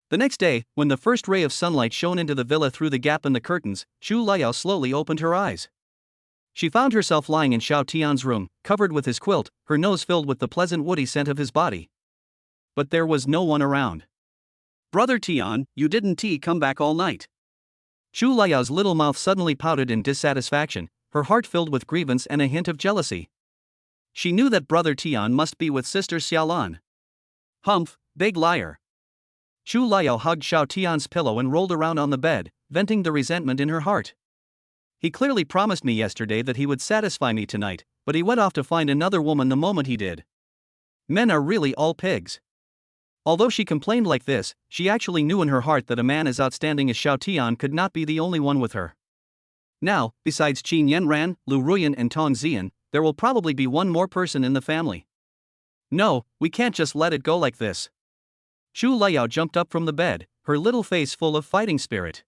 The next day, when the first ray of sunlight shone into the villa through the gap in the curtains, Xu Liao slowly opened her eyes. She found herself lying in Xiao Tian's room, covered with his quilt, her nose filled with the pleasant woody scent of his body. But there was no one around. "Brother Tian, you didn't come back all night." Xu Liao's little mouth suddenly pouted in dissatisfaction, her heart filled with grievance and a hint of jealousy. She knew that brother Tian must be with sister Xiaolan. Humph, big liar. Xu Liao hugged Xiao Tian's pillow and rolled around on the bed, venting the resentment in her heart. He clearly promised me yesterday that he would satisfy me tonight, but he went off to find another woman the moment he did. Men are really all pigs. Although she complained like this, she actually knew in her heart that a man as outstanding as Xiao Tian could not be the only one with her. Now, besides Qin Yanran, Lu Ruyan and Tong Zian, there will probably be one more person in the family. No, we can't just let it go like this. Xu Liao jumped up from the bed, her little face full of fighting spirit.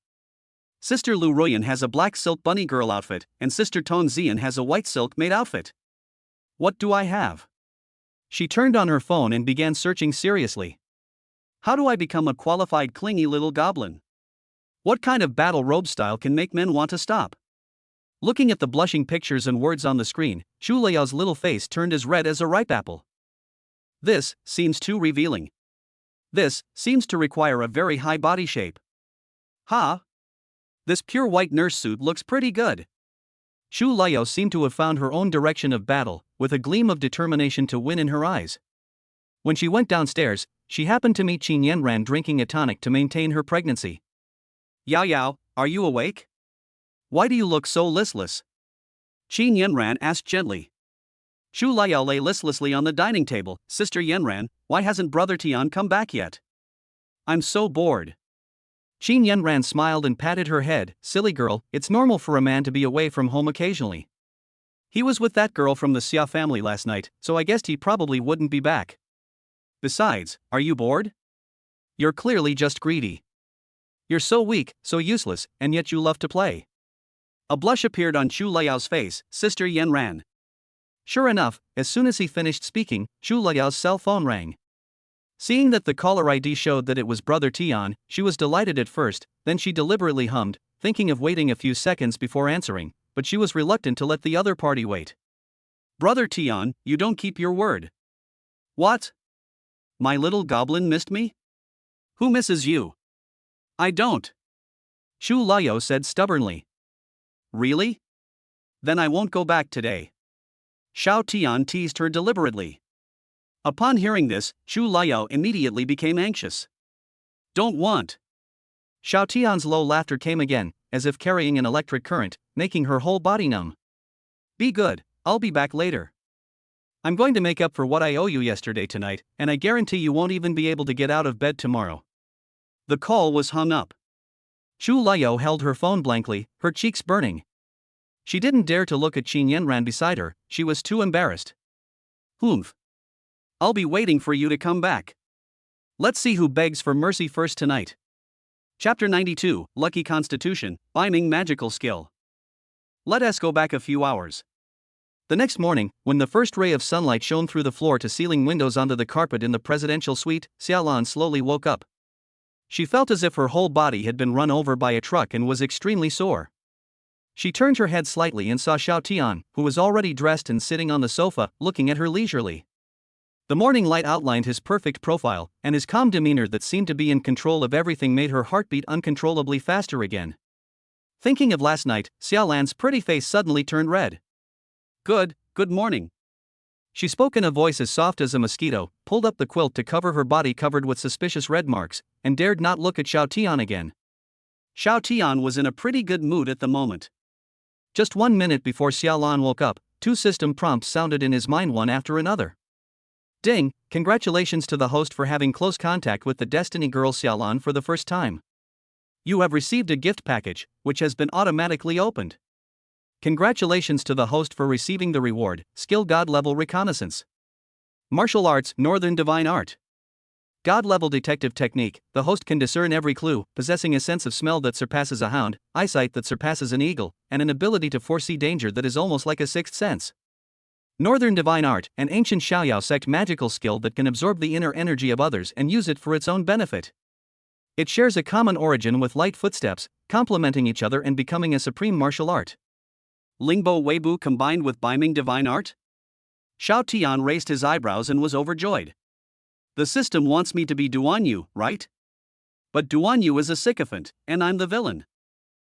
Sister Lu Ruyan has a black silk bunny girl outfit, and Sister Tong Zian has a white silk maid outfit. What do I have? She turned on her phone and began searching seriously. How do I become a qualified clingy little goblin? What kind of battle robe style can make men want to stop? Looking at the blushing pictures and words on the screen, Xu Liao's little face turned as red as a ripe apple. This seems too revealing. This seems to require a very high body shape. Ha! This pure white nurse suit looks pretty good. Xu Liao seemed to have found her own direction of battle, with a gleam of determination to win in her eyes. When she went downstairs, she happened to meet Qin Yanran drinking a tonic to maintain her pregnancy. "Yao Yao, are you awake? Why do you look so listless?" Qin Yanran asked gently. Xu Liao lay listlessly on the dining table. "Sister Yanran, why hasn't brother Tian come back yet? I'm so bored." Qin Yanran smiled and patted her head. "Silly girl, it's normal for a man to be away from home occasionally. He was with that girl from the Xia family last night, so I guessed he probably wouldn't be back. Besides, are you bored? You're clearly just greedy. You're so weak, so useless, and yet you love to play." A blush appeared on Xu Liao's face. "Sister Yanran." Sure enough, as soon as he finished speaking, Xu Liao's cell phone rang. Seeing that the caller ID showed that it was brother Tian, she was delighted at first, then she deliberately hummed, thinking of waiting a few seconds before answering, but she was reluctant to let the other party wait. "Brother Tian, you don't keep your word." "What? My little goblin missed me? Who misses you?" "I don't," Xu Liao said stubbornly. "Really? Then I won't go back today." Xiao Tian teased her deliberately. Upon hearing this, Xu Liao immediately became anxious. "Don't want." Xiao Tian's low laughter came again, as if carrying an electric current, making her whole body numb. "Be good, I'll be back later. I'm going to make up for what I owe you yesterday tonight, and I guarantee you won't even be able to get out of bed tomorrow." The call was hung up. Xu Liao held her phone blankly, her cheeks burning. She didn't dare to look at Qin Yanran beside her, she was too embarrassed. "Humph. I'll be waiting for you to come back. Let's see who begs for mercy first tonight." Chapter 92, Lucky Constitution, Biming Magical Skill. Let us go back a few hours. The next morning, when the first ray of sunlight shone through the floor-to-ceiling windows onto the carpet in the presidential suite, Xiaolan slowly woke up. She felt as if her whole body had been run over by a truck and was extremely sore. She turned her head slightly and saw Xiao Tian, who was already dressed and sitting on the sofa, looking at her leisurely. The morning light outlined his perfect profile, and his calm demeanor that seemed to be in control of everything made her heart beat uncontrollably faster again. Thinking of last night, Xiaolan's pretty face suddenly turned red. Good morning." She spoke in a voice as soft as a mosquito, pulled up the quilt to cover her body covered with suspicious red marks, and dared not look at Xiao Tian again. Xiao Tian was in a pretty good mood at the moment. Just 1 minute before Xiaolan woke up, 2 system prompts sounded in his mind one after another. "Ding, congratulations to the host for having close contact with the Destiny Girl Xiaolan for the first time. You have received a gift package, which has been automatically opened. Congratulations to the host for receiving the reward, Skill God Level Reconnaissance. Martial Arts, Northern Divine Art. God-level detective technique, the host can discern every clue, possessing a sense of smell that surpasses a hound, eyesight that surpasses an eagle, and an ability to foresee danger that is almost like a sixth sense. Northern Divine Art, an ancient Xiaoyao sect magical skill that can absorb the inner energy of others and use it for its own benefit. It shares a common origin with light footsteps, complementing each other and becoming a supreme martial art. Lingbo Weibu combined with Biming Divine Art? Xiao Tian raised his eyebrows and was overjoyed. The system wants me to be Duanyu, right? But Duanyu is a sycophant, and I'm the villain.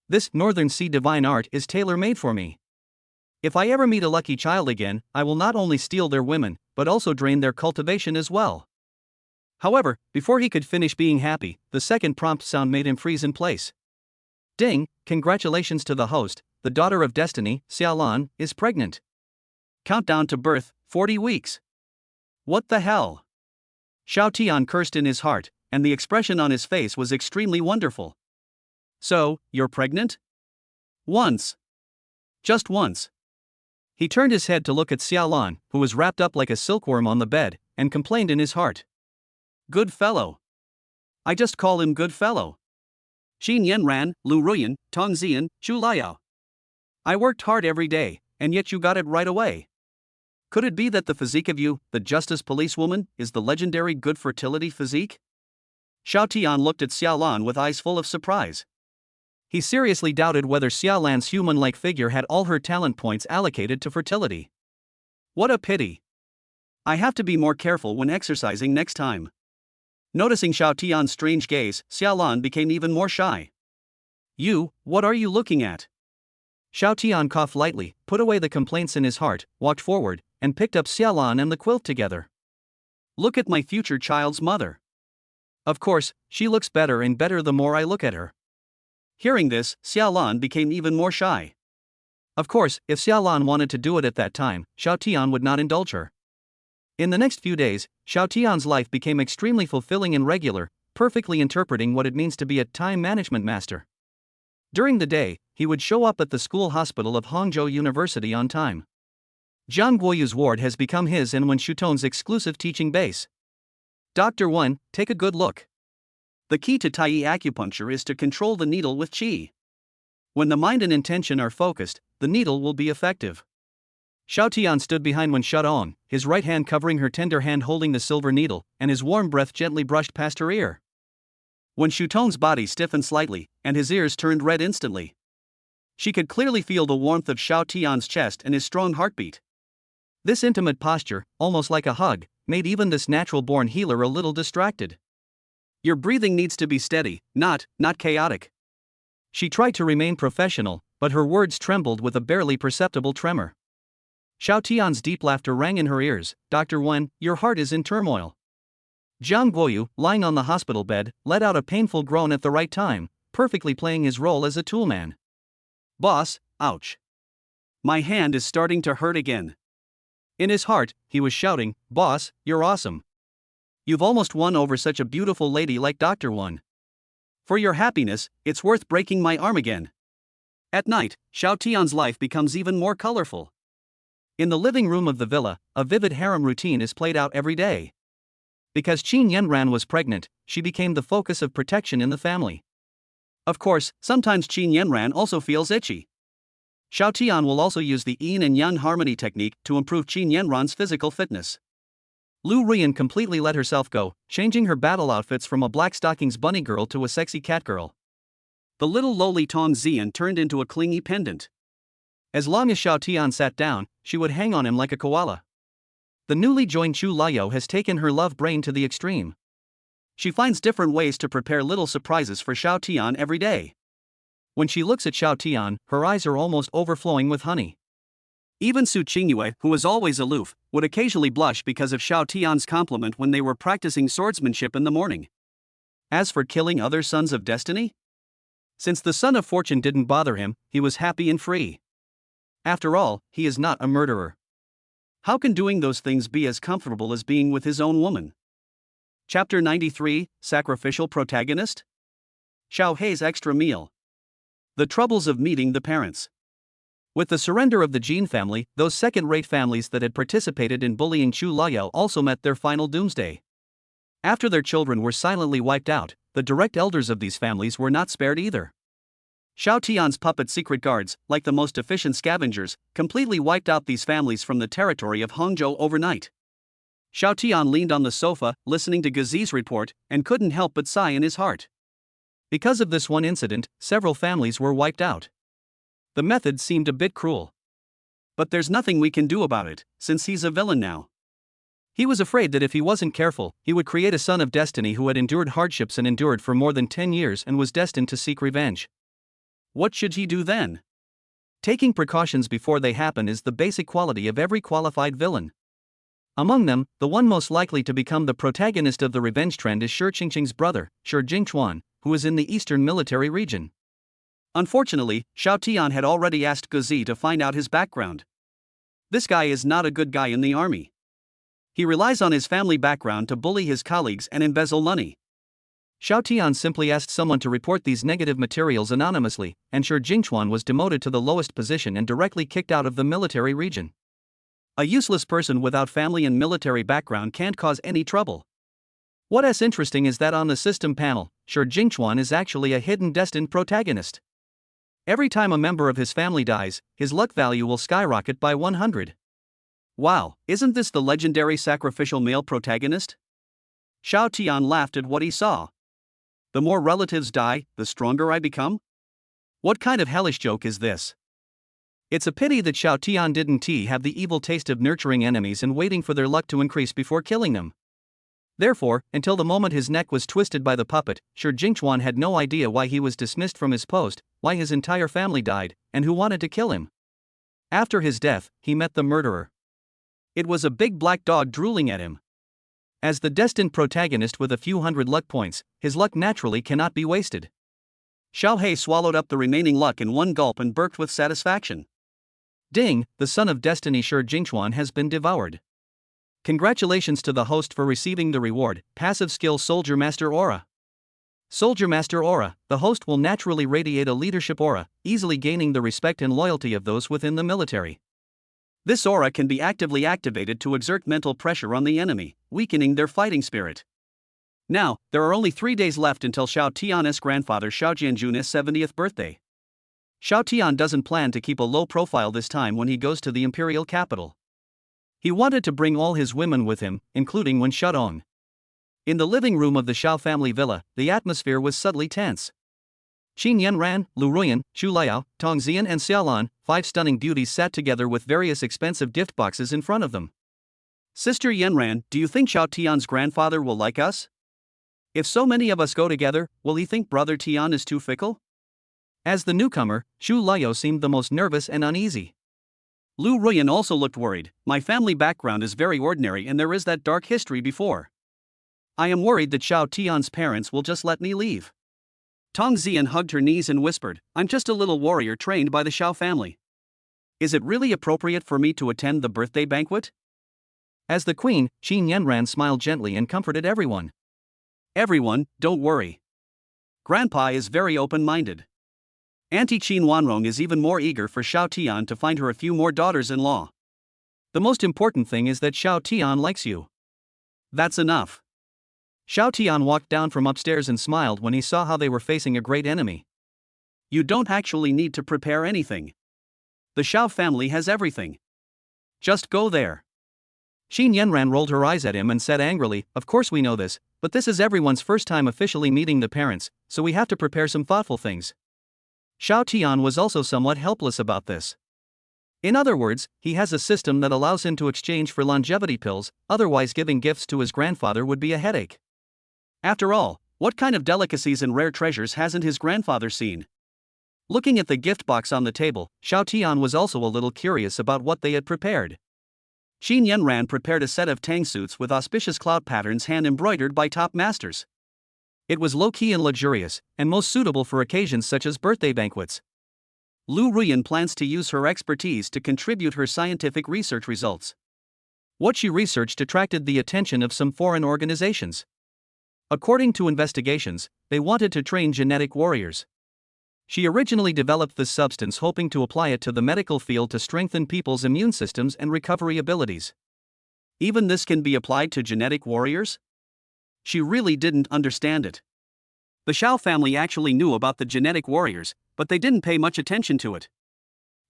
This Northern Sea Divine Art is tailor-made for me. If I ever meet a lucky child again, I will not only steal their women, but also drain their cultivation as well. However, before he could finish being happy, the second prompt sound made him freeze in place. Ding, congratulations to the host, the daughter of destiny, Xiaolan, is pregnant. Countdown to birth, 40 weeks. What the hell? Xiao Tian cursed in his heart, and the expression on his face was extremely wonderful. So, you're pregnant? Once. Just once. He turned his head to look at Xiaolan, who was wrapped up like a silkworm on the bed, and complained in his heart. Good fellow. I just call him good fellow. Xin Yanran, Lu Ruyan, Tong Zian, Chu Liao. I worked hard every day, and yet you got it right away. Could it be that the physique of you, the justice policewoman, is the legendary good fertility physique? Xiao Tian looked at Xiaolan with eyes full of surprise. He seriously doubted whether Xiaolan's human-like figure had all her talent points allocated to fertility. What a pity. I have to be more careful when exercising next time. Noticing Xiao Tian's strange gaze, Xiaolan became even more shy. You, what are you looking at? Xiao Tian coughed lightly, put away the complaints in his heart, walked forward, and picked up Xiaolan and the quilt together. Look at my future child's mother. Of course, she looks better and better the more I look at her. Hearing this, Xiaolan became even more shy. Of course, if Xiaolan wanted to do it at that time, Xiao Tian would not indulge her. In the next few days, Xiao Tian's life became extremely fulfilling and regular, perfectly interpreting what it means to be a time management master. During the day, he would show up at the school hospital of Hangzhou University on time. Zhang Guoyu's ward has become his and Wen Shuton's exclusive teaching base. Dr. Wen, take a good look. The key to Tai acupuncture is to control the needle with qi. When the mind and intention are focused, the needle will be effective. Xiao Tian stood behind Wen Shutong, his right hand covering her tender hand holding the silver needle, and his warm breath gently brushed past her ear. Wen Shutong's body stiffened slightly, and his ears turned red instantly. She could clearly feel the warmth of Xiao Tian's chest and his strong heartbeat. This intimate posture, almost like a hug, made even this natural-born healer a little distracted. Your breathing needs to be steady, not chaotic. She tried to remain professional, but her words trembled with a barely perceptible tremor. Xiao Tian's deep laughter rang in her ears. Dr. Wen, your heart is in turmoil. Zhang Guoyu, lying on the hospital bed, let out a painful groan at the right time, perfectly playing his role as a toolman. Boss, ouch. My hand is starting to hurt again. In his heart, he was shouting, Boss, you're awesome. You've almost won over such a beautiful lady like Dr. Wen. For your happiness, it's worth breaking my arm again. At night, Xiao Tian's life becomes even more colorful. In the living room of the villa, a vivid harem routine is played out every day. Because Qin Yanran was pregnant, she became the focus of protection in the family. Of course, sometimes Qin Yanran also feels itchy. Xiao Tian will also use the yin and yang harmony technique to improve Qin Yanran's physical fitness. Lu Ruyan completely let herself go, changing her battle outfits from a black stockings bunny girl to a sexy cat girl. The little lowly Tong Zian turned into a clingy pendant. As long as Xiao Tian sat down, she would hang on him like a koala. The newly joined Chu Liao has taken her love brain to the extreme. She finds different ways to prepare little surprises for Xiao Tian every day. When she looks at Xiao Tian, her eyes are almost overflowing with honey. Even Su Qingyue, who was always aloof, would occasionally blush because of Xiao Tian's compliment when they were practicing swordsmanship in the morning. As for killing other sons of destiny? Since the son of fortune didn't bother him, he was happy and free. After all, he is not a murderer. How can doing those things be as comfortable as being with his own woman? Chapter 93, Sacrificial Protagonist? Xiao Hei's Extra Meal. The troubles of meeting the parents. With the surrender of the Jin family, those second-rate families that had participated in bullying Chu Liao also met their final doomsday. After their children were silently wiped out, the direct elders of these families were not spared either. Xiao Tian's puppet secret guards, like the most efficient scavengers, completely wiped out these families from the territory of Hangzhou overnight. Xiao Tian leaned on the sofa, listening to Gazi's report, and couldn't help but sigh in his heart. Because of this one incident, several families were wiped out. The method seemed a bit cruel. But there's nothing we can do about it, since he's a villain now. He was afraid that if he wasn't careful, he would create a son of destiny who had endured hardships and endured for more than 10 years and was destined to seek revenge. What should he do then? Taking precautions before they happen is the basic quality of every qualified villain. Among them, the one most likely to become the protagonist of the revenge trend is Shi Qingqing's brother, Shi Jingchuan, who is in the eastern military region. Unfortunately, Xiao Tian had already asked Gazi to find out his background. This guy is not a good guy in the army. He relies on his family background to bully his colleagues and embezzle money. Xiao Tian simply asked someone to report these negative materials anonymously, and Shi Jingchuan was demoted to the lowest position and directly kicked out of the military region. A useless person without family and military background can't cause any trouble. What's interesting is that on the system panel, Shi Jingchuan is actually a hidden destined protagonist. Every time a member of his family dies, his luck value will skyrocket by 100. Wow, isn't this the legendary sacrificial male protagonist? Xiao Tian laughed at what he saw. The more relatives die, the stronger I become? What kind of hellish joke is this? It's a pity that Xiao Tian didn't have the evil taste of nurturing enemies and waiting for their luck to increase before killing them. Therefore, until the moment his neck was twisted by the puppet, Shi Jingchuan had no idea why he was dismissed from his post, why his entire family died, and who wanted to kill him. After his death, he met the murderer. It was a big black dog drooling at him. As the destined protagonist with a few hundred luck points, his luck naturally cannot be wasted. Xiao He swallowed up the remaining luck in one gulp and burped with satisfaction. Ding, the son of destiny Shi Jingchuan has been devoured. Congratulations to the host for receiving the reward, passive skill Soldier Master Aura. Soldier Master Aura, the host will naturally radiate a leadership aura, easily gaining the respect and loyalty of those within the military. This aura can be actively activated to exert mental pressure on the enemy, weakening their fighting spirit. Now, there are only 3 days left until Xiao Tian's grandfather Xiao Jianjun's 70th birthday. Xiao Tian doesn't plan to keep a low profile this time when he goes to the imperial capital. He wanted to bring all his women with him, including Wen Shudong. In the living room of the Xiao family villa, the atmosphere was subtly tense. Qin Yanran, Lu Ruyan, Xu Liao, Tong Zian and Xiaolan, 5 stunning beauties sat together with various expensive gift boxes in front of them. Sister Yanran, do you think Xiao Tian's grandfather will like us? If so many of us go together, will he think brother Tian is too fickle? As the newcomer, Xu Liao seemed the most nervous and uneasy. Lu Ruyan also looked worried. My family background is very ordinary and there is that dark history before. I am worried that Xiao Tian's parents will just let me leave. Tong Zian hugged her knees and whispered, I'm just a little warrior trained by the Xiao family. Is it really appropriate for me to attend the birthday banquet? As the queen, Qin Yanran smiled gently and comforted everyone. Everyone, don't worry. Grandpa is very open-minded. Auntie Qin Wanrong is even more eager for Xiao Tian to find her a few more daughters-in-law. The most important thing is that Xiao Tian likes you. That's enough. Xiao Tian walked down from upstairs and smiled when he saw how they were facing a great enemy. You don't actually need to prepare anything. The Xiao family has everything. Just go there. Qin Yanran rolled her eyes at him and said angrily, Of course we know this, but this is everyone's first time officially meeting the parents, so we have to prepare some thoughtful things. Xiao Tian was also somewhat helpless about this. In other words, he has a system that allows him to exchange for longevity pills, otherwise giving gifts to his grandfather would be a headache. After all, what kind of delicacies and rare treasures hasn't his grandfather seen? Looking at the gift box on the table, Xiao Tian was also a little curious about what they had prepared. Qin Yanran prepared a set of tang suits with auspicious cloud patterns hand-embroidered by top masters. It was low-key and luxurious, and most suitable for occasions such as birthday banquets. Lu Ruyan plans to use her expertise to contribute her scientific research results. What she researched attracted the attention of some foreign organizations. According to investigations, they wanted to train genetic warriors. She originally developed this substance hoping to apply it to the medical field to strengthen people's immune systems and recovery abilities. Even this can be applied to genetic warriors? She really didn't understand it. The Xiao family actually knew about the genetic warriors, but they didn't pay much attention to it.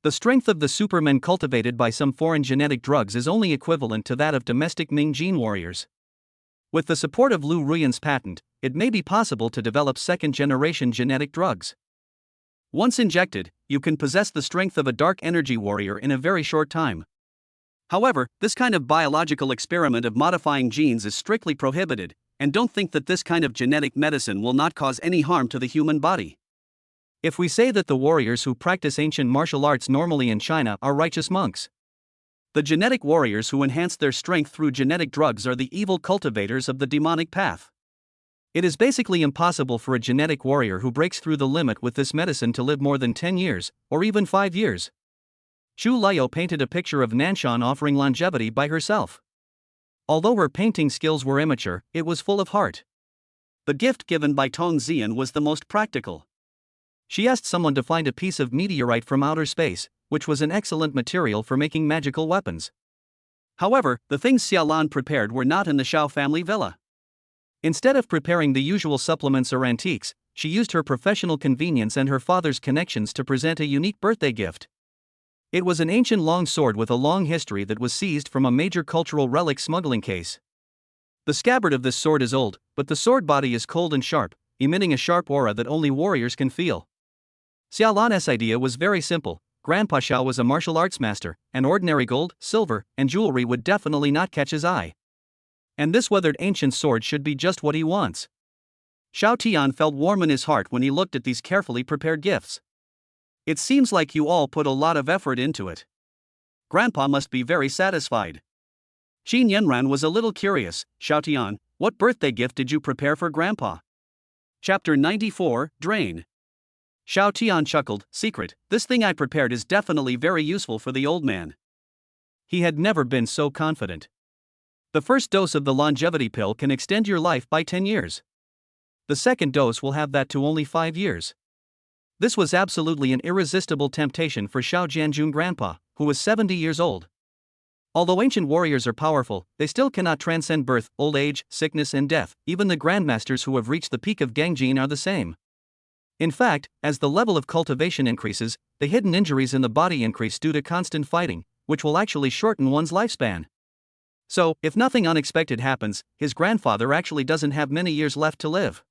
The strength of the supermen cultivated by some foreign genetic drugs is only equivalent to that of domestic Ming gene warriors. With the support of Lu Ruyan's patent, it may be possible to develop second-generation genetic drugs. Once injected, you can possess the strength of a dark energy warrior in a very short time. However, this kind of biological experiment of modifying genes is strictly prohibited, and don't think that this kind of genetic medicine will not cause any harm to the human body. If we say that the warriors who practice ancient martial arts normally in China are righteous monks, the genetic warriors who enhance their strength through genetic drugs are the evil cultivators of the demonic path. It is basically impossible for a genetic warrior who breaks through the limit with this medicine to live more than 10 years, or even 5 years. Xu Liao painted a picture of Nanshan offering longevity by herself. Although her painting skills were immature, it was full of heart. The gift given by Tong Zian was the most practical. She asked someone to find a piece of meteorite from outer space, which was an excellent material for making magical weapons. However, the things Xiaolan prepared were not in the Xiao family villa. Instead of preparing the usual supplements or antiques, she used her professional convenience and her father's connections to present a unique birthday gift. It was an ancient long sword with a long history that was seized from a major cultural relic smuggling case. The scabbard of this sword is old, but the sword body is cold and sharp, emitting a sharp aura that only warriors can feel. Xiaolan's idea was very simple. Grandpa Xiao was a martial arts master, and ordinary gold, silver, and jewelry would definitely not catch his eye. And this weathered ancient sword should be just what he wants. Xiao Tian felt warm in his heart when he looked at these carefully prepared gifts. It seems like you all put a lot of effort into it. Grandpa must be very satisfied. Qin Yanran was a little curious. Xiao Tian, what birthday gift did you prepare for Grandpa? Chapter 94, Drain. Xiao Tian chuckled, secret, this thing I prepared is definitely very useful for the old man. He had never been so confident. The first dose of the longevity pill can extend your life by 10 years. The second dose will have that to only 5 years. This was absolutely an irresistible temptation for Xiao Jianjun Grandpa, who was 70 years old. Although ancient warriors are powerful, they still cannot transcend birth, old age, sickness and death. Even the grandmasters who have reached the peak of Gangjin are the same. In fact, as the level of cultivation increases, the hidden injuries in the body increase due to constant fighting, which will actually shorten one's lifespan. So, if nothing unexpected happens, his grandfather actually doesn't have many years left to live.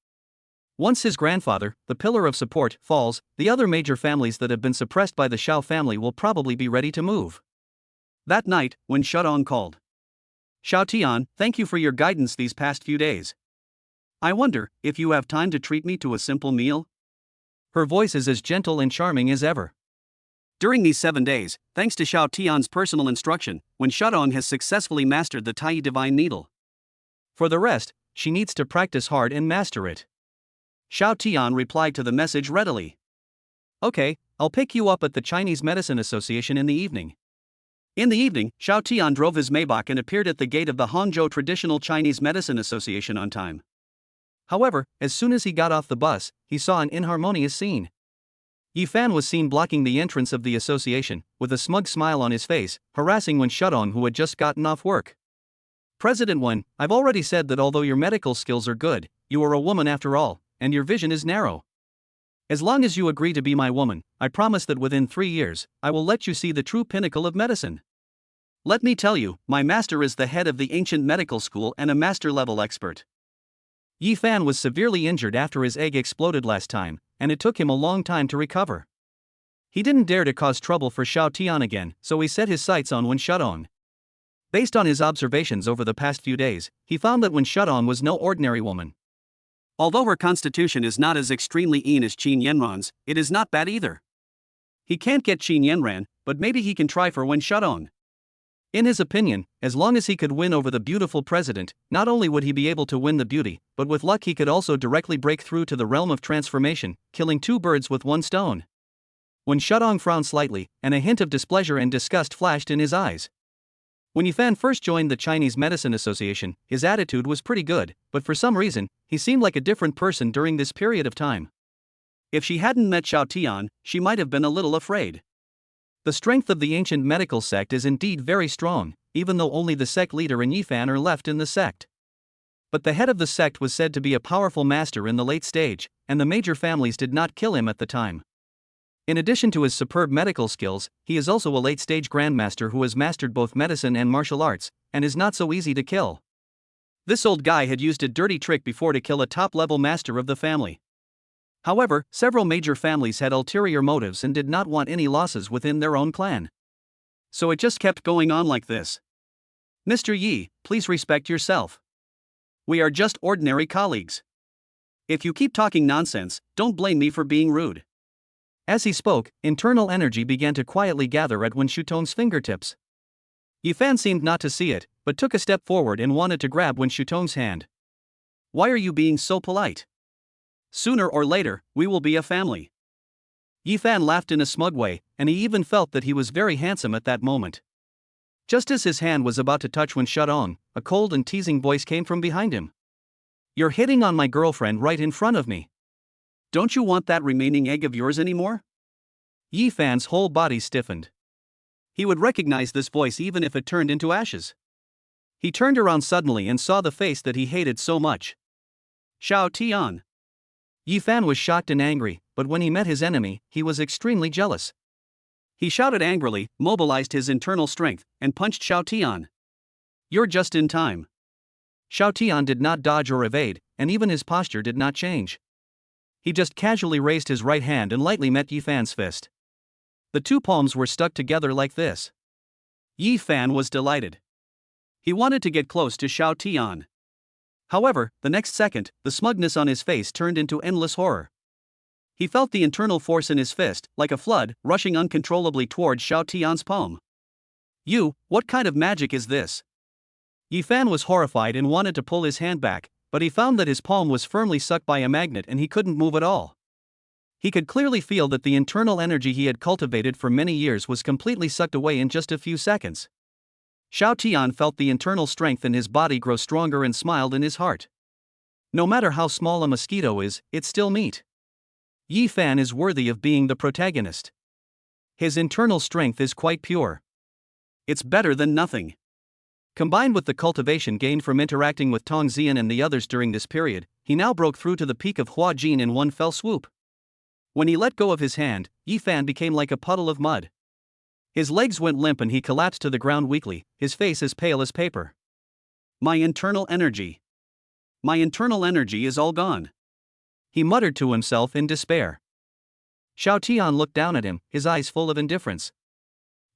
Once his grandfather, the pillar of support, falls, the other major families that have been suppressed by the Xiao family will probably be ready to move. That night, when Shudong called. Xiao Tian, thank you for your guidance these past few days. I wonder if you have time to treat me to a simple meal? Her voice is as gentle and charming as ever. During these 7 days, thanks to Xiao Tian's personal instruction, when Shudong has successfully mastered the Tai Divine Needle. For the rest, she needs to practice hard and master it. Xiao Tian replied to the message readily. Okay, I'll pick you up at the Chinese Medicine Association in the evening. In the evening, Xiao Tian drove his Maybach and appeared at the gate of the Hangzhou Traditional Chinese Medicine Association on time. However, as soon as he got off the bus, he saw an inharmonious scene. Yi Fan was seen blocking the entrance of the association, with a smug smile on his face, harassing Wen Shudong, who had just gotten off work. President Wen, I've already said that although your medical skills are good, you are a woman after all, and your vision is narrow. As long as you agree to be my woman, I promise that within 3 years, I will let you see the true pinnacle of medicine. Let me tell you, my master is the head of the ancient medical school and a master-level expert. Yi Fan was severely injured after his egg exploded last time, and it took him a long time to recover. He didn't dare to cause trouble for Xiao Tian again, so he set his sights on Wen Shudong. Based on his observations over the past few days, he found that Wen Shudong was no ordinary woman. Although her constitution is not as extremely keen as Qin Yanran's, it is not bad either. He can't get Qin Yanran, but maybe he can try for Wen Shudong. In his opinion, as long as he could win over the beautiful president, not only would he be able to win the beauty, but with luck he could also directly break through to the realm of transformation, killing 2 birds with 1 stone. When Shudong frowned slightly, and a hint of displeasure and disgust flashed in his eyes. When Yi Fan first joined the Chinese Medicine Association, his attitude was pretty good, but for some reason, he seemed like a different person during this period of time. If she hadn't met Xiao Tian, she might have been a little afraid. The strength of the ancient medical sect is indeed very strong, even though only the sect leader and Yi Fan are left in the sect. But the head of the sect was said to be a powerful master in the late stage, and the major families did not kill him at the time. In addition to his superb medical skills, he is also a late-stage grandmaster who has mastered both medicine and martial arts, and is not so easy to kill. This old guy had used a dirty trick before to kill a top-level master of the family. However, several major families had ulterior motives and did not want any losses within their own clan. So it just kept going on like this. Mr. Yi, please respect yourself. We are just ordinary colleagues. If you keep talking nonsense, don't blame me for being rude. As he spoke, internal energy began to quietly gather at Wen Shutong's fingertips. Yifan seemed not to see it, but took a step forward and wanted to grab Wen Shutong's hand. Why are you being so polite? Sooner or later, we will be a family. Yifan laughed in a smug way, and he even felt that he was very handsome at that moment. Just as his hand was about to touch Wen Shutong, a cold and teasing voice came from behind him. You're hitting on my girlfriend right in front of me. Don't you want that remaining egg of yours anymore? Yifan's whole body stiffened. He would recognize this voice even if it turned into ashes. He turned around suddenly and saw the face that he hated so much. Xiao Tian. Yifan was shocked and angry, but when he met his enemy, he was extremely jealous. He shouted angrily, mobilized his internal strength, and punched Xiao Tian. You're just in time. Xiao Tian did not dodge or evade, and even his posture did not change. He just casually raised his right hand and lightly met Yifan's fist. The two palms were stuck together like this. Yifan was delighted. He wanted to get close to Xiao Tian. However, the next second, the smugness on his face turned into endless horror. He felt the internal force in his fist, like a flood, rushing uncontrollably toward Xiao Tian's palm. What kind of magic is this? Yifan was horrified and wanted to pull his hand back, but he found that his palm was firmly sucked by a magnet and he couldn't move at all. He could clearly feel that the internal energy he had cultivated for many years was completely sucked away in just a few seconds. Xiao Tian felt the internal strength in his body grow stronger and smiled in his heart. No matter how small a mosquito is, it's still meat. Yifan is worthy of being the protagonist. His internal strength is quite pure. It's better than nothing. Combined with the cultivation gained from interacting with Tong Xian and the others during this period, he now broke through to the peak of Hua Jin in one fell swoop. When he let go of his hand, Yifan became like a puddle of mud. His legs went limp and he collapsed to the ground weakly, his face as pale as paper. My internal energy is all gone. He muttered to himself in despair. Xiao Tian looked down at him, his eyes full of indifference.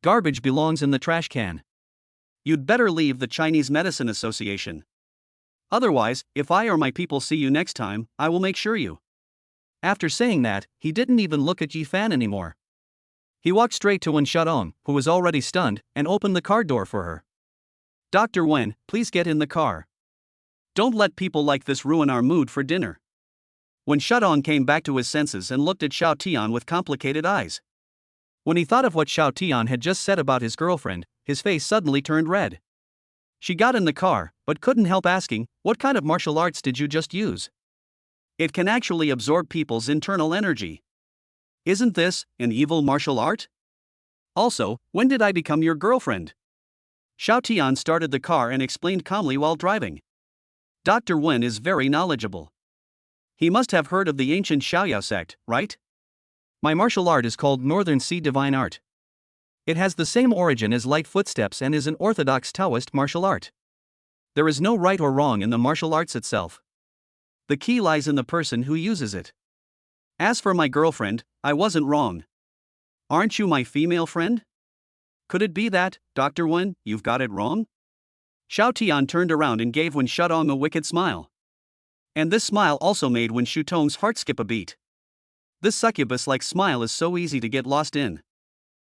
Garbage belongs in the trash can. You'd better leave the Chinese Medicine Association. Otherwise, if I or my people see you next time, I will make sure you. After saying that, he didn't even look at Yifan anymore. He walked straight to Wen Shutong, who was already stunned, and opened the car door for her. Dr. Wen, please get in the car. Don't let people like this ruin our mood for dinner. Wen Shutong came back to his senses and looked at Xiao Tian with complicated eyes. When he thought of what Xiao Tian had just said about his girlfriend, his face suddenly turned red. She got in the car, but couldn't help asking, what kind of martial arts did you just use? It can actually absorb people's internal energy. Isn't this an evil martial art? Also, when did I become your girlfriend? Xiao Tian started the car and explained calmly while driving. Dr. Wen is very knowledgeable. He must have heard of the ancient Xiaoyao sect, right? My martial art is called Northern Sea Divine Art. It has the same origin as Light Footsteps and is an orthodox Taoist martial art. There is no right or wrong in the martial arts itself. The key lies in the person who uses it. As for my girlfriend, I wasn't wrong. Aren't you my female friend? Could it be that, Dr. Wen, you've got it wrong? Xiao Tian turned around and gave Wen Shutong a wicked smile. And this smile also made Wen Shutong's heart skip a beat. This succubus-like smile is so easy to get lost in.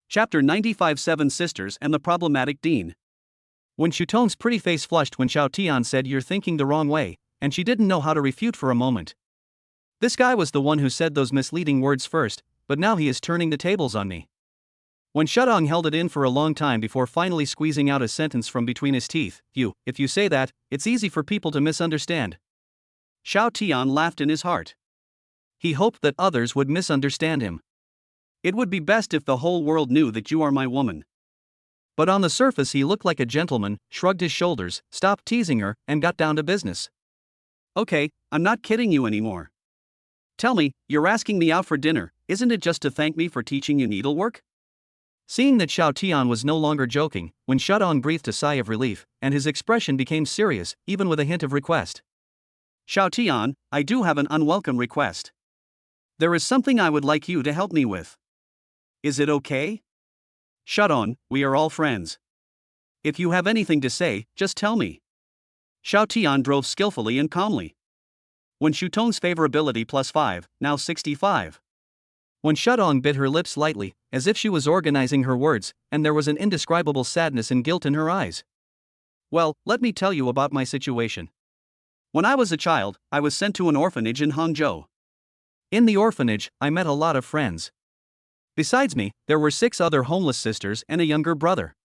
Chapter 95 Seven Sisters and the Problematic Dean. Wen Shutong's pretty face flushed when Xiao Tian said you're thinking the wrong way, and she didn't know how to refute for a moment. This guy was the one who said those misleading words first, but now he is turning the tables on me. Wen Shutong held it in for a long time before finally squeezing out a sentence from between his teeth. If you say that, it's easy for people to misunderstand. Xiao Tian laughed in his heart. He hoped that others would misunderstand him. It would be best if the whole world knew that you are my woman. But on the surface he looked like a gentleman, shrugged his shoulders, stopped teasing her, and got down to business. Okay, I'm not kidding you anymore. Tell me, you're asking me out for dinner, isn't it just to thank me for teaching you needlework? Seeing that Xiao Tian was no longer joking, Wen Shadong breathed a sigh of relief, and his expression became serious, even with a hint of request. Xiao Tian, I do have an unwelcome request. There is something I would like you to help me with. Is it okay? Shadong, we are all friends. If you have anything to say, just tell me. Xiao Tian drove skillfully and calmly. Wen Shutong's favorability +5, now 65. Wen Shadong bit her lips lightly, as if she was organizing her words, and there was an indescribable sadness and guilt in her eyes. Well, let me tell you about my situation. When I was a child, I was sent to an orphanage in Hangzhou. In the orphanage, I met a lot of friends. Besides me, there were 6 other homeless sisters and a younger brother.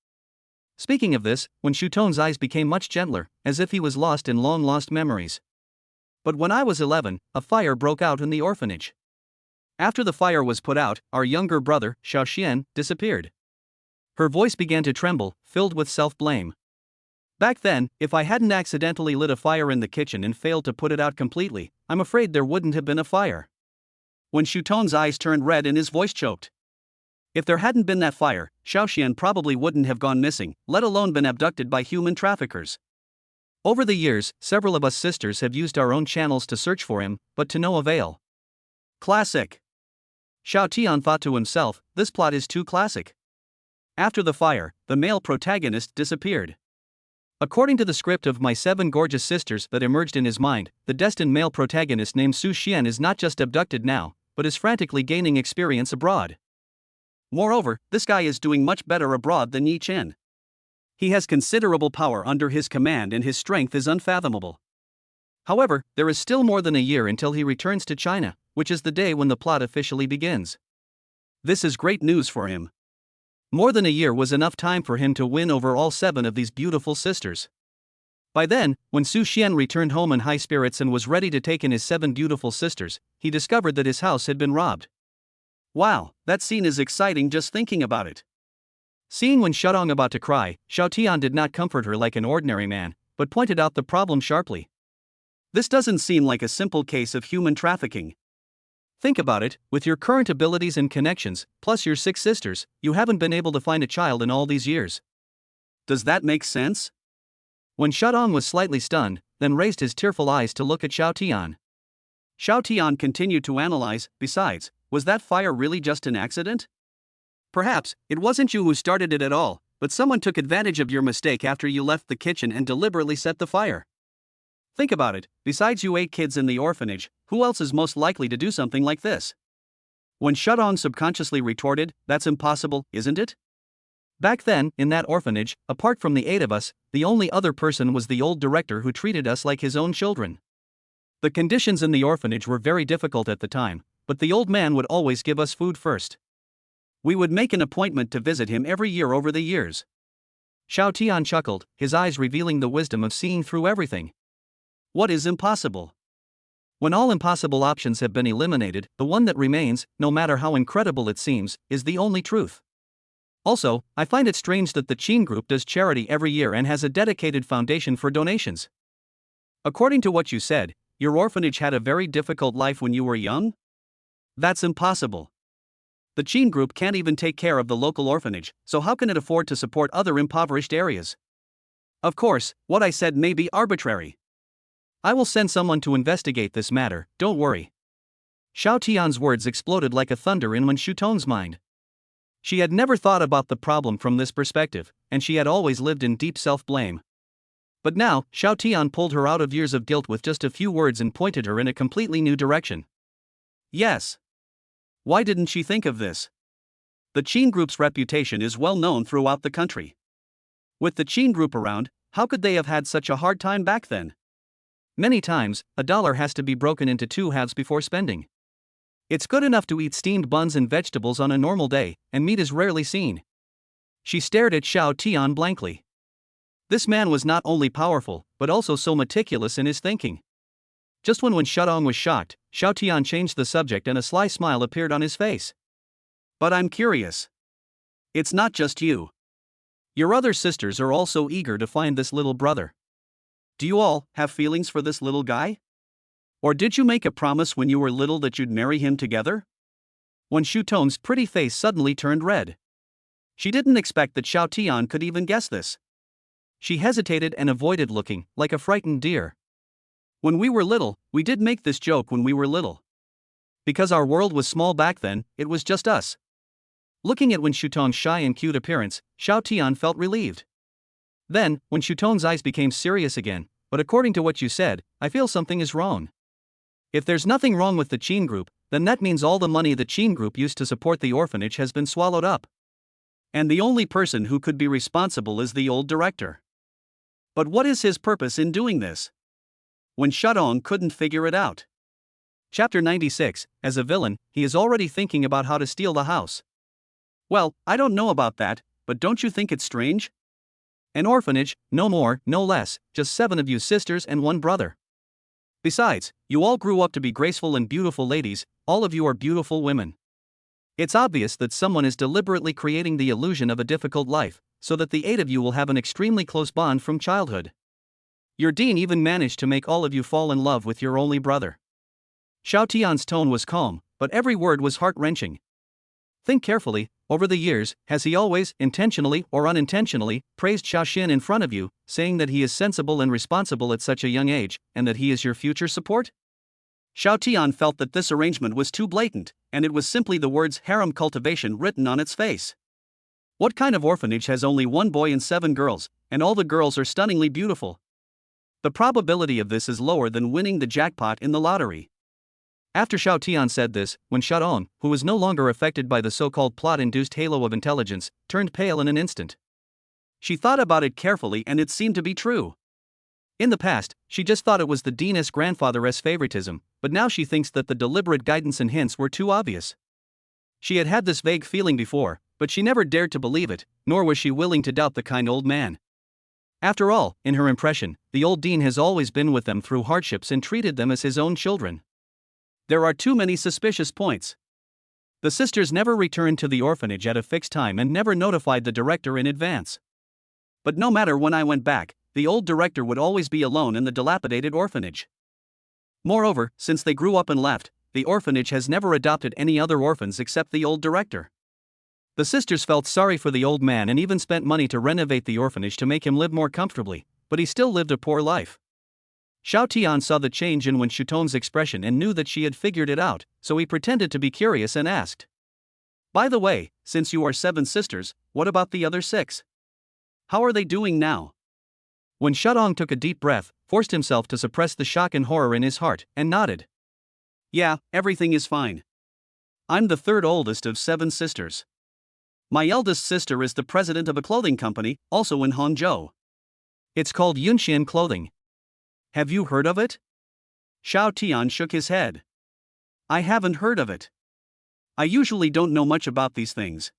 Speaking of this, Wen Shutong's eyes became much gentler, as if he was lost in long-lost memories. But when I was 11, a fire broke out in the orphanage. After the fire was put out, our younger brother, Xiao Xian, disappeared. Her voice began to tremble, filled with self-blame. Back then, if I hadn't accidentally lit a fire in the kitchen and failed to put it out completely, I'm afraid there wouldn't have been a fire. When Shutong's eyes turned red and his voice choked. If there hadn't been that fire, Xiao Xian probably wouldn't have gone missing, let alone been abducted by human traffickers. Over the years, several of us sisters have used our own channels to search for him, but to no avail. Classic. Xiao Tian thought to himself, this plot is too classic. After the fire, the male protagonist disappeared. According to the script of My 7 Gorgeous Sisters that emerged in his mind, the destined male protagonist named Su Xian is not just abducted now, but is frantically gaining experience abroad. Moreover, this guy is doing much better abroad than Yi Chen. He has considerable power under his command and his strength is unfathomable. However, there is still more than a year until he returns to China, which is the day when the plot officially begins. This is great news for him. More than a year was enough time for him to win over all 7 of these beautiful sisters. By then, when Su Xian returned home in high spirits and was ready to take in his 7 beautiful sisters, he discovered that his house had been robbed. Wow, that scene is exciting just thinking about it. Seeing Wen Shadong about to cry, Xiao Tian did not comfort her like an ordinary man, but pointed out the problem sharply. This doesn't seem like a simple case of human trafficking. Think about it, with your current abilities and connections, plus your 6 sisters, you haven't been able to find a child in all these years. Does that make sense? Wen Shadong was slightly stunned, then raised his tearful eyes to look at Xiao Tian. Xiao Tian continued to analyze, besides, was that fire really just an accident? Perhaps, it wasn't you who started it at all, but someone took advantage of your mistake after you left the kitchen and deliberately set the fire. Think about it, besides you 8 kids in the orphanage, who else is most likely to do something like this? When Shadong subconsciously retorted, that's impossible, isn't it? Back then, in that orphanage, apart from the 8 of us, the only other person was the old director who treated us like his own children. The conditions in the orphanage were very difficult at the time, but the old man would always give us food first. We would make an appointment to visit him every year over the years. Xiao Tian chuckled, his eyes revealing the wisdom of seeing through everything. What is impossible? When all impossible options have been eliminated, the one that remains, no matter how incredible it seems, is the only truth. Also, I find it strange that the Qin Group does charity every year and has a dedicated foundation for donations. According to what you said, your orphanage had a very difficult life when you were young? That's impossible. The Qin Group can't even take care of the local orphanage, so how can it afford to support other impoverished areas? Of course, what I said may be arbitrary. I will send someone to investigate this matter, don't worry. Xiao Tian's words exploded like a thunder in Wen Shutong's mind. She had never thought about the problem from this perspective, and she had always lived in deep self-blame. But now, Xiao Tian pulled her out of years of guilt with just a few words and pointed her in a completely new direction. Yes. Why didn't she think of this? The Qin Group's reputation is well known throughout the country. With the Qin Group around, how could they have had such a hard time back then? Many times, a dollar has to be broken into 2 halves before spending. It's good enough to eat steamed buns and vegetables on a normal day, and meat is rarely seen. She stared at Xiao Tian blankly. This man was not only powerful, but also so meticulous in his thinking. Just when Wen Shadong was shocked, Xiao Tian changed the subject and a sly smile appeared on his face. But I'm curious. It's not just you. Your other sisters are also eager to find this little brother. Do you all have feelings for this little guy? Or did you make a promise when you were little that you'd marry him together? Wen Shutong's pretty face suddenly turned red. She didn't expect that Xiao Tian could even guess this. She hesitated and avoided looking like a frightened deer. When we were little, we did make this joke when we were little. Because our world was small back then, it was just us. Looking at Wen Shutong's shy and cute appearance, Xiao Tian felt relieved. Then, Wen Shutong's eyes became serious again. But according to what you said, I feel something is wrong. If there's nothing wrong with the Qin Group, then that means all the money the Qin Group used to support the orphanage has been swallowed up. And the only person who could be responsible is the old director. But what is his purpose in doing this? Wen Shutong couldn't figure it out. Chapter 96, as a villain, he is already thinking about how to steal the house. Well, I don't know about that, but don't you think it's strange? An orphanage, no more, no less, just 7 of you sisters and 1 brother. Besides, you all grew up to be graceful and beautiful ladies, all of you are beautiful women. It's obvious that someone is deliberately creating the illusion of a difficult life, so that the 8 of you will have an extremely close bond from childhood. Your dean even managed to make all of you fall in love with your only brother. Xiao Tian's tone was calm, but every word was heart-wrenching. Think carefully. Over the years, has he always, intentionally or unintentionally, praised Xiao Xin in front of you, saying that he is sensible and responsible at such a young age, and that he is your future support? Xiao Tian felt that this arrangement was too blatant, and it was simply the words harem cultivation written on its face. What kind of orphanage has only 1 boy and 7 girls, and all the girls are stunningly beautiful? The probability of this is lower than winning the jackpot in the lottery. After Xiao Tian said this, Wen Shutong, who was no longer affected by the so-called plot-induced halo of intelligence, turned pale in an instant. She thought about it carefully and it seemed to be true. In the past, she just thought it was the dean's grandfather's favoritism, but now she thinks that the deliberate guidance and hints were too obvious. She had had this vague feeling before, but she never dared to believe it, nor was she willing to doubt the kind old man. After all, in her impression, the old dean has always been with them through hardships and treated them as his own children. There are too many suspicious points. The sisters never returned to the orphanage at a fixed time and never notified the director in advance. But no matter when I went back, the old director would always be alone in the dilapidated orphanage. Moreover, since they grew up and left, the orphanage has never adopted any other orphans except the old director. The sisters felt sorry for the old man and even spent money to renovate the orphanage to make him live more comfortably, but he still lived a poor life. Xiao Tian saw the change in Wen Shutong's expression and knew that she had figured it out, so he pretended to be curious and asked. By the way, since you are 7 sisters, what about the other 6? How are they doing now? Wen Shutong took a deep breath, forced himself to suppress the shock and horror in his heart, and nodded. Yeah, everything is fine. I'm the 3rd oldest of 7 sisters. My eldest sister is the president of a clothing company, also in Hangzhou. It's called Yunxian Clothing. Have you heard of it? Xiao Tian shook his head. I haven't heard of it. I usually don't know much about these things.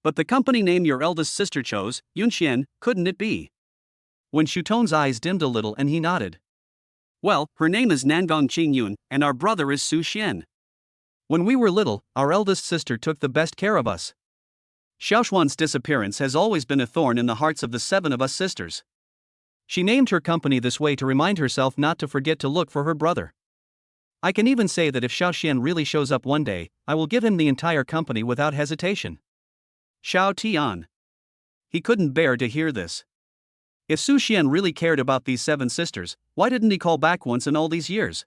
But the company name your eldest sister chose, Yunxian, couldn't it be? Wen Shutong's eyes dimmed a little and he nodded. Well, her name is Nangong Qingyun, and our brother is Su Xian. When we were little, our eldest sister took the best care of us. Xiao Xuan's disappearance has always been a thorn in the hearts of the 7 of us sisters. She named her company this way to remind herself not to forget to look for her brother. I can even say that if Xiao Xian really shows up one day, I will give him the entire company without hesitation. Xiao Tian. He couldn't bear to hear this. If Su Xian really cared about these 7 sisters, why didn't he call back once in all these years?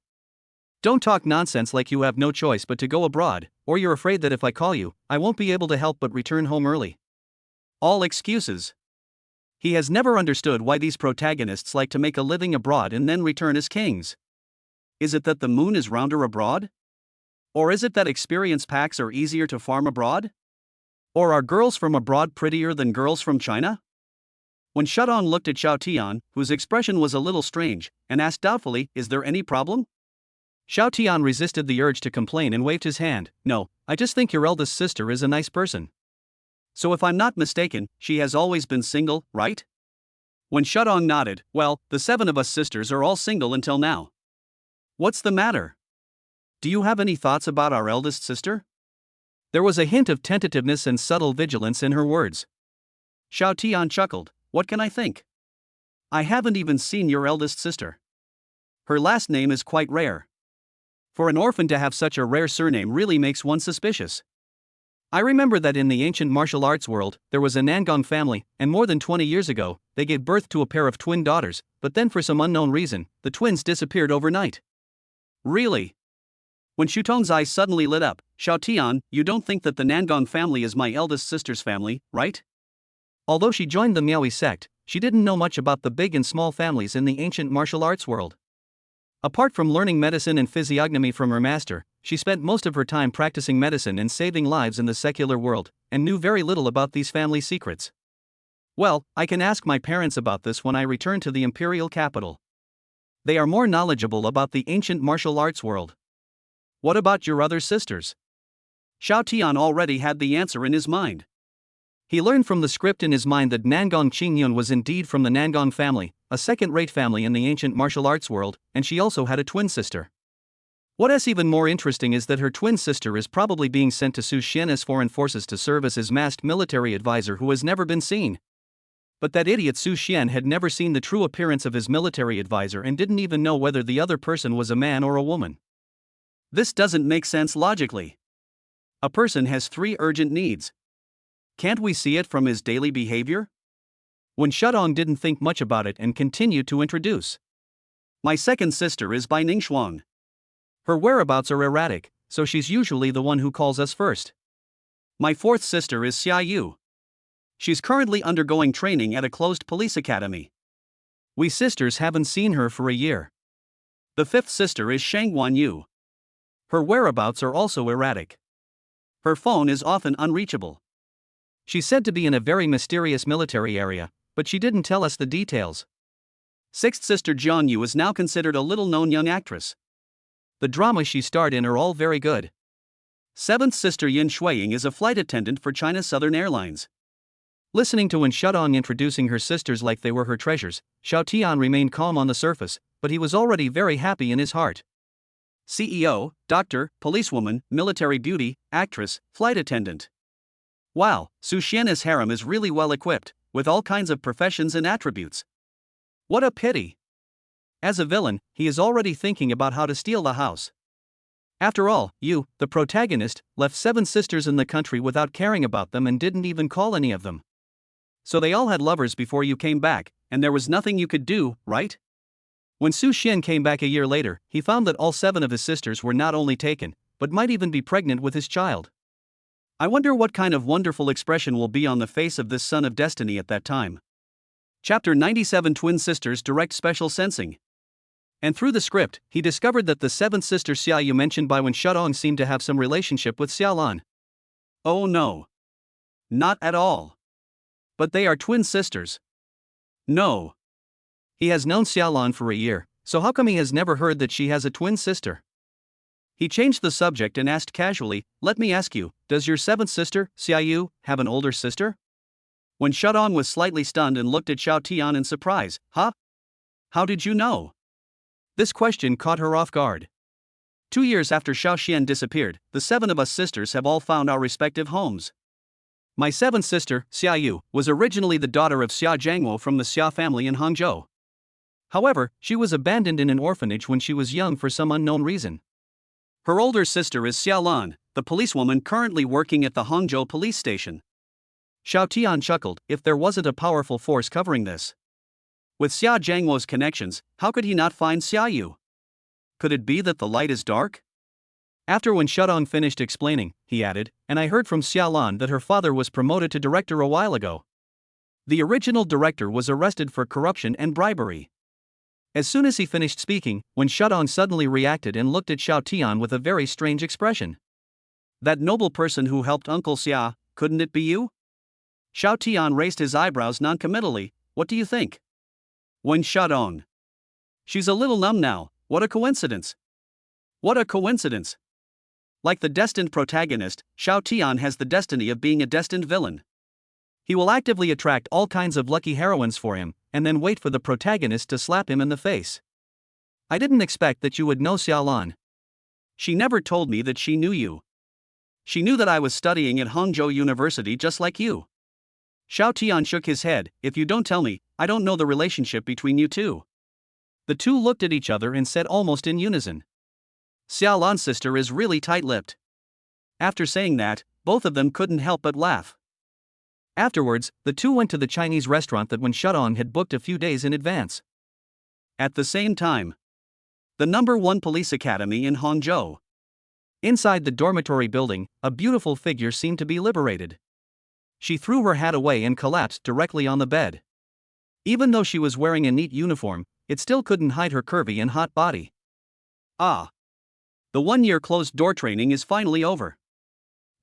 Don't talk nonsense like you have no choice but to go abroad, or you're afraid that if I call you, I won't be able to help but return home early. All excuses. He has never understood why these protagonists like to make a living abroad and then return as kings. Is it that the moon is rounder abroad? Or is it that experience packs are easier to farm abroad? Or are girls from abroad prettier than girls from China? When Shutong looked at Xiao Tian, whose expression was a little strange, and asked doubtfully, is there any problem? Xiao Tian resisted the urge to complain and waved his hand. No, I just think your eldest sister is a nice person. So if I'm not mistaken, she has always been single, right? When Shutong nodded, well, the 7 of us sisters are all single until now. What's the matter? Do you have any thoughts about our eldest sister? There was a hint of tentativeness and subtle vigilance in her words. Xiao Tian chuckled. What can I think? I haven't even seen your eldest sister. Her last name is quite rare. For an orphan to have such a rare surname really makes one suspicious. I remember that in the ancient martial arts world, there was a Nangong family, and more than 20 years ago, they gave birth to a pair of twin daughters, but then for some unknown reason, the twins disappeared overnight. Really? When Shutong's eyes suddenly lit up, Xiao Tian, you don't think that the Nangong family is my eldest sister's family, right? Although she joined the Miaoi sect, she didn't know much about the big and small families in the ancient martial arts world. Apart from learning medicine and physiognomy from her master, she spent most of her time practicing medicine and saving lives in the secular world, and knew very little about these family secrets. Well, I can ask my parents about this when I return to the imperial capital. They are more knowledgeable about the ancient martial arts world. What about your other sisters? Xiao Tian already had the answer in his mind. He learned from the script in his mind that Nangong Qingyun was indeed from the Nangong family, a second-rate family in the ancient martial arts world, and she also had a twin sister. What is even more interesting is that her twin sister is probably being sent to Su Xian's foreign forces to serve as his masked military advisor who has never been seen. But that idiot Su Xian had never seen the true appearance of his military advisor and didn't even know whether the other person was a man or a woman. This doesn't make sense logically. A person has 3 urgent needs. Can't we see it from his daily behavior? Wen Shudong didn't think much about it and continued to introduce. My second sister is by Ningxuang. Her whereabouts are erratic, so she's usually the one who calls us first. My fourth sister is Xia Yu. She's currently undergoing training at a closed police academy. We sisters haven't seen her for a year. The fifth sister is Shangguan Yu. Her whereabouts are also erratic. Her phone is often unreachable. She's said to be in a very mysterious military area, but she didn't tell us the details. Sixth sister Jian Yu is now considered a little-known young actress. The dramas she starred in are all very good. Seventh sister Yin Shuiying is a flight attendant for China Southern Airlines. Listening to Wen Shudong introducing her sisters like they were her treasures, Xiao Tian remained calm on the surface, but he was already very happy in his heart. CEO, doctor, policewoman, military beauty, actress, flight attendant. Wow, Su Xian's harem is really well equipped, with all kinds of professions and attributes. What a pity. As a villain, he is already thinking about how to steal the house. After all, you, the protagonist, left 7 sisters in the country without caring about them and didn't even call any of them. So they all had lovers before you came back, and there was nothing you could do, right? When Su Xian came back a year later, he found that all 7 of his sisters were not only taken, but might even be pregnant with his child. I wonder what kind of wonderful expression will be on the face of this son of destiny at that time. Chapter 97 Twin Sisters Direct Special Sensing. And through the script, he discovered that the 7th sister Xia Yu mentioned by Wen Shudong seemed to have some relationship with Xia Lan. Oh no. Not at all. But they are twin sisters. No. He has known Xia Lan for a year, so how come he has never heard that she has a twin sister? He changed the subject and asked casually, let me ask you, does your 7th sister, Xia Yu, have an older sister? Wen Shudong was slightly stunned and looked at Xiao Tian in surprise. Huh? How did you know? This question caught her off guard. 2 years after Xiao Xian disappeared, the 7 of us sisters have all found our respective homes. My 7th sister, Xia Yu, was originally the daughter of Xia Jiangwo from the Xia family in Hangzhou. However, she was abandoned in an orphanage when she was young for some unknown reason. Her older sister is Xia Lan, the policewoman currently working at the Hangzhou police station. Xiao Tian chuckled, if there wasn't a powerful force covering this. With Xia Jiangwo's connections, how could he not find Xia Yu? Could it be that the light is dark? After Wen Shudong finished explaining, he added, and I heard from Xia Lan that her father was promoted to director a while ago. The original director was arrested for corruption and bribery. As soon as he finished speaking, Wen Shudong suddenly reacted and looked at Xiao Tian with a very strange expression. That noble person who helped Uncle Xia, couldn't it be you? Xiao Tian raised his eyebrows noncommittally. What do you think? Wen Shudong. She's a little numb now. What a coincidence. What a coincidence. Like the destined protagonist, Xiao Tian has the destiny of being a destined villain. He will actively attract all kinds of lucky heroines for him, and then wait for the protagonist to slap him in the face. I didn't expect that you would know Xia Lan. She never told me that she knew you. She knew that I was studying at Hangzhou University just like you. Xiao Tian shook his head, if you don't tell me, I don't know the relationship between you two. The two looked at each other and said almost in unison. Xiao Lan's sister is really tight-lipped." After saying that, both of them couldn't help but laugh. Afterwards, the two went to the Chinese restaurant that Wen Shudong had booked a few days in advance. At the same time, the #1 police academy in Hangzhou. Inside the dormitory building, a beautiful figure seemed to be liberated. She threw her hat away and collapsed directly on the bed. Even though she was wearing a neat uniform, it still couldn't hide her curvy and hot body. Ah! The 1-year closed-door training is finally over.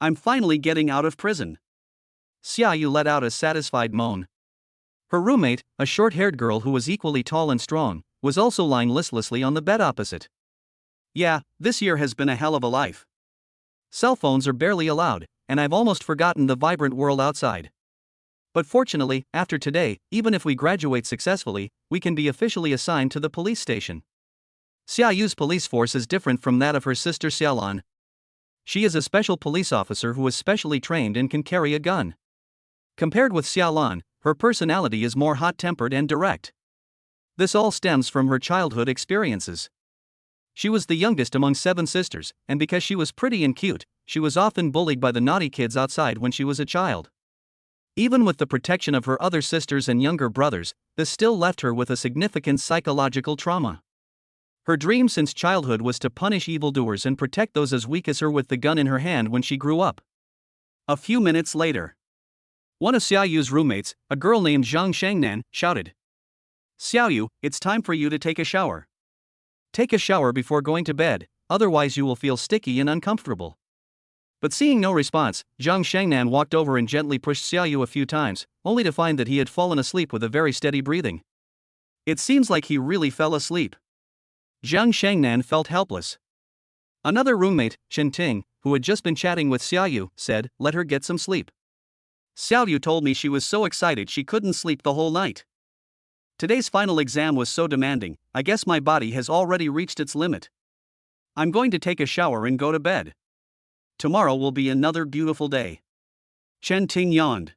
I'm finally getting out of prison. Xia Yu let out a satisfied moan. Her roommate, a short-haired girl who was equally tall and strong, was also lying listlessly on the bed opposite. Yeah, this year has been a hell of a life. Cell phones are barely allowed, and I've almost forgotten the vibrant world outside. But fortunately, after today, even if we graduate successfully, we can be officially assigned to the police station. Xia Yu's police force is different from that of her sister Xiaolan. She is a special police officer who is specially trained and can carry a gun. Compared with Xiaolan, her personality is more hot-tempered and direct. This all stems from her childhood experiences. She was the youngest among 7 sisters, and because she was pretty and cute, she was often bullied by the naughty kids outside when she was a child. Even with the protection of her other sisters and younger brothers, this still left her with a significant psychological trauma. Her dream since childhood was to punish evildoers and protect those as weak as her with the gun in her hand when she grew up. A few minutes later, one of Xiao Yu's roommates, a girl named Zhang Shangnan, shouted, "Xiao Yu, it's time for you to take a shower. Take a shower before going to bed, otherwise you will feel sticky and uncomfortable." But seeing no response, Zhang Shangnan walked over and gently pushed Xiao Yu a few times, only to find that he had fallen asleep with a very steady breathing. It seems like he really fell asleep. Zhang Shangnan felt helpless. Another roommate, Chen Ting, who had just been chatting with Xiao Yu, said, "Let her get some sleep. Xiao Yu told me she was so excited she couldn't sleep the whole night. Today's final exam was so demanding, I guess my body has already reached its limit. I'm going to take a shower and go to bed. Tomorrow will be another beautiful day." Chen Ting yawned.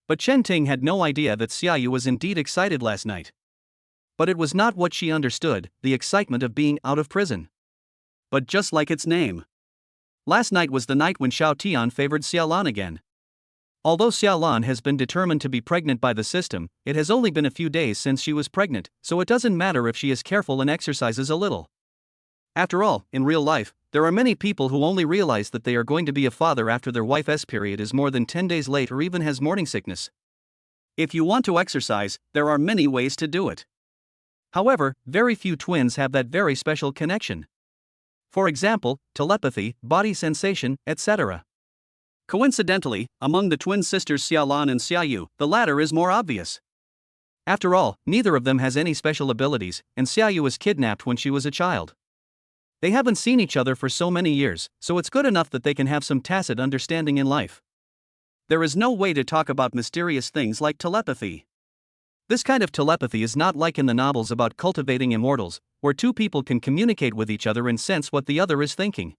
But Chen Ting had no idea that Xiao Yu was indeed excited last night. But it was not what she understood, the excitement of being out of prison. But just like its name, last night was the night when Xiao Tian favored Xiaolan again. Although Xiaolan has been determined to be pregnant by the system, it has only been a few days since she was pregnant, so it doesn't matter if she is careful and exercises a little. After all, in real life, there are many people who only realize that they are going to be a father after their wife's period is more than 10 days late or even has morning sickness. If you want to exercise, there are many ways to do it. However, very few twins have that very special connection. For example, telepathy, body sensation, etc. Coincidentally, among the twin sisters Xiaolan and Xiao Yu, the latter is more obvious. After all, neither of them has any special abilities, and Xiao Yu was kidnapped when she was a child. They haven't seen each other for so many years, so it's good enough that they can have some tacit understanding in life. There is no way to talk about mysterious things like telepathy. This kind of telepathy is not like in the novels about cultivating immortals, where two people can communicate with each other and sense what the other is thinking.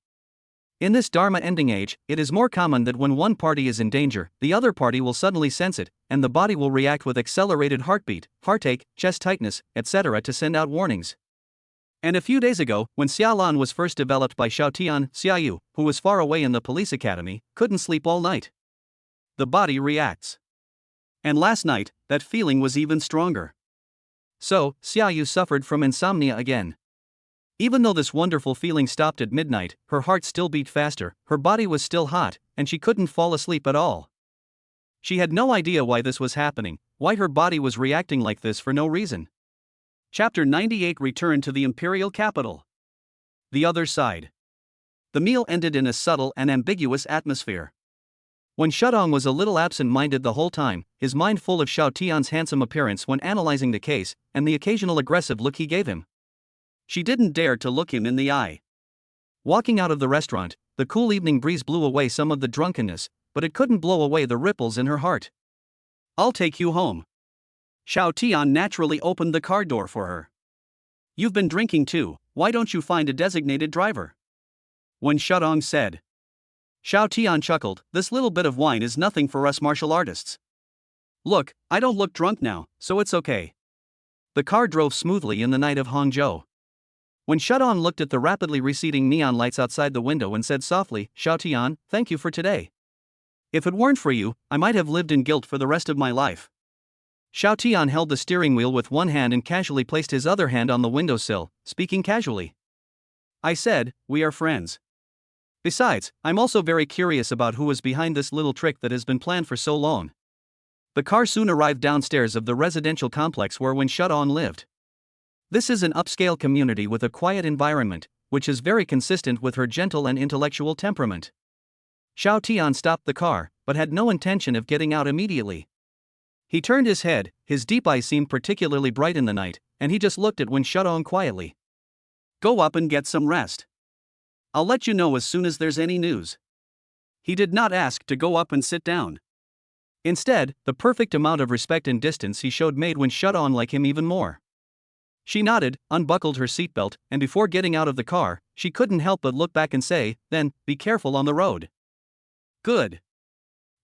In this Dharma-ending age, it is more common that when one party is in danger, the other party will suddenly sense it, and the body will react with accelerated heartbeat, heartache, chest tightness, etc. to send out warnings. And a few days ago, when Xiaolan was first developed by Xiaotian, Xiao Yu, who was far away in the police academy, couldn't sleep all night. The body reacts. And last night, that feeling was even stronger. So, Xiao Yu suffered from insomnia again. Even though this wonderful feeling stopped at midnight, her heart still beat faster, her body was still hot, and she couldn't fall asleep at all. She had no idea why this was happening, why her body was reacting like this for no reason. Chapter 98 Return to the Imperial Capital. The Other Side. The meal ended in a subtle and ambiguous atmosphere. When Shudong was a little absent-minded the whole time, his mind full of Xiao Tian's handsome appearance when analyzing the case, and the occasional aggressive look he gave him. She didn't dare to look him in the eye. Walking out of the restaurant, the cool evening breeze blew away some of the drunkenness, but it couldn't blow away the ripples in her heart. "I'll take you home." Xiao Tian naturally opened the car door for her. "You've been drinking too, why don't you find a designated driver?" When Shudong said. Xiao Tian chuckled, "This little bit of wine is nothing for us martial artists. Look, I don't look drunk now, so it's okay." The car drove smoothly in the night of Hangzhou. Wen Shudong looked at the rapidly receding neon lights outside the window and said softly, Xiao Tian, thank you for today. If it weren't for you, I might have lived in guilt for the rest of my life. Xiao Tian held the steering wheel with one hand and casually placed his other hand on the windowsill, speaking casually. I said, we are friends. Besides, I'm also very curious about who was behind this little trick that has been planned for so long. The car soon arrived downstairs of the residential complex where Wen Shudong lived. This is an upscale community with a quiet environment, which is very consistent with her gentle and intellectual temperament. Xiao Tian stopped the car, but had no intention of getting out immediately. He turned his head, his deep eyes seemed particularly bright in the night, and he just looked at Wen Shudong quietly. Go up and get some rest. I'll let you know as soon as there's any news. He did not ask to go up and sit down. Instead, the perfect amount of respect and distance he showed made Wen Shudong like him even more. She nodded, unbuckled her seatbelt, and before getting out of the car, she couldn't help but look back and say, then, be careful on the road. Good.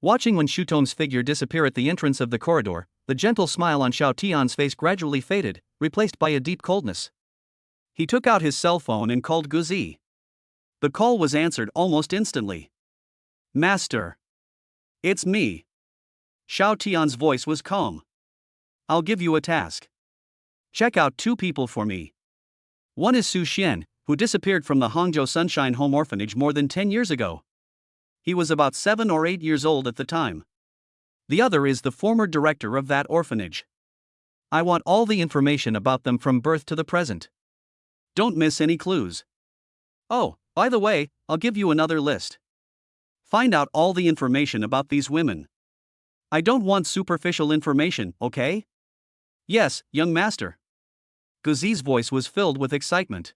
Watching Wen Shudong's figure disappear at the entrance of the corridor, the gentle smile on Xiao Tian's face gradually faded, replaced by a deep coldness. He took out his cell phone and called Guzi. The call was answered almost instantly. Master. It's me. Xiao Tian's voice was calm. I'll give you a task. Check out 2 people for me. One is Su Xian, who disappeared from the Hangzhou Sunshine Home Orphanage more than 10 years ago. He was about 7 or 8 years old at the time. The other is the former director of that orphanage. I want all the information about them from birth to the present. Don't miss any clues. Oh, by the way, I'll give you another list. Find out all the information about these women. I don't want superficial information, okay? Yes, young master. Guzi's voice was filled with excitement.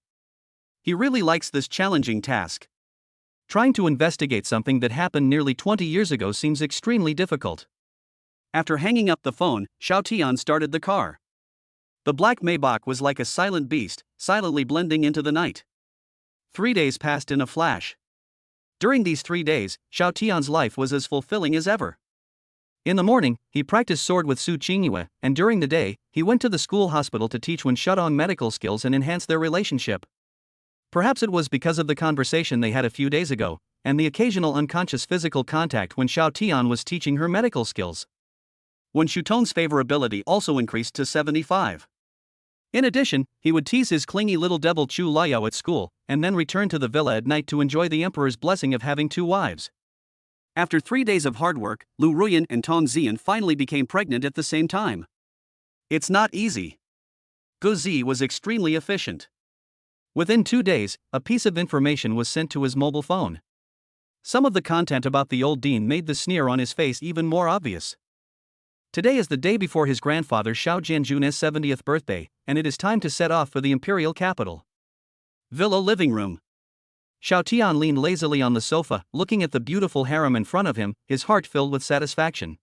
He really likes this challenging task. Trying to investigate something that happened nearly 20 years ago seems extremely difficult. After hanging up the phone, Xiao Tian started the car. The black Maybach was like a silent beast, silently blending into the night. 3 days passed in a flash. During these 3 days, Xiao Tian's life was as fulfilling as ever. In the morning, he practiced sword with Su Qingyue, and during the day, he went to the school hospital to teach Wen Shudong medical skills and enhance their relationship. Perhaps it was because of the conversation they had a few days ago, and the occasional unconscious physical contact when Xiao Tian was teaching her medical skills. Wen Shudong's favorability also increased to 75. In addition, he would tease his clingy little devil Chu Liao at school, and then return to the villa at night to enjoy the emperor's blessing of having 2 wives. After 3 days of hard work, Lu Ruyan and Tong Ziyan finally became pregnant at the same time. It's not easy. Guzi was extremely efficient. Within 2 days, a piece of information was sent to his mobile phone. Some of the content about the old dean made the sneer on his face even more obvious. Today is the day before his grandfather Xiao Jianjun's 70th birthday, and it is time to set off for the imperial capital. Villa living room. Xiao Tian leaned lazily on the sofa, looking at the beautiful harem in front of him, his heart filled with satisfaction.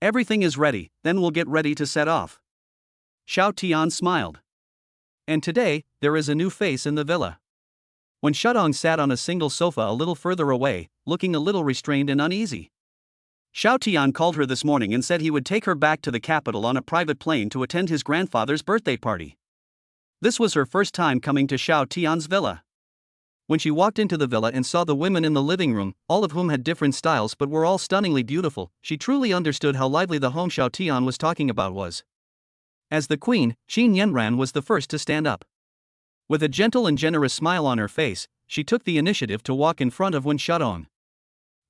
Everything is ready, then we'll get ready to set off. Xiao Tian smiled. And today, there is a new face in the villa. Wen Shudong sat on a single sofa a little further away, looking a little restrained and uneasy. Xiao Tian called her this morning and said he would take her back to the capital on a private plane to attend his grandfather's birthday party. This was her first time coming to Xiao Tian's villa. When she walked into the villa and saw the women in the living room, all of whom had different styles but were all stunningly beautiful, she truly understood how lively the home Xiao Tian was talking about was. As the queen, Qin Yanran was the first to stand up. With a gentle and generous smile on her face, she took the initiative to walk in front of Wen Shudong.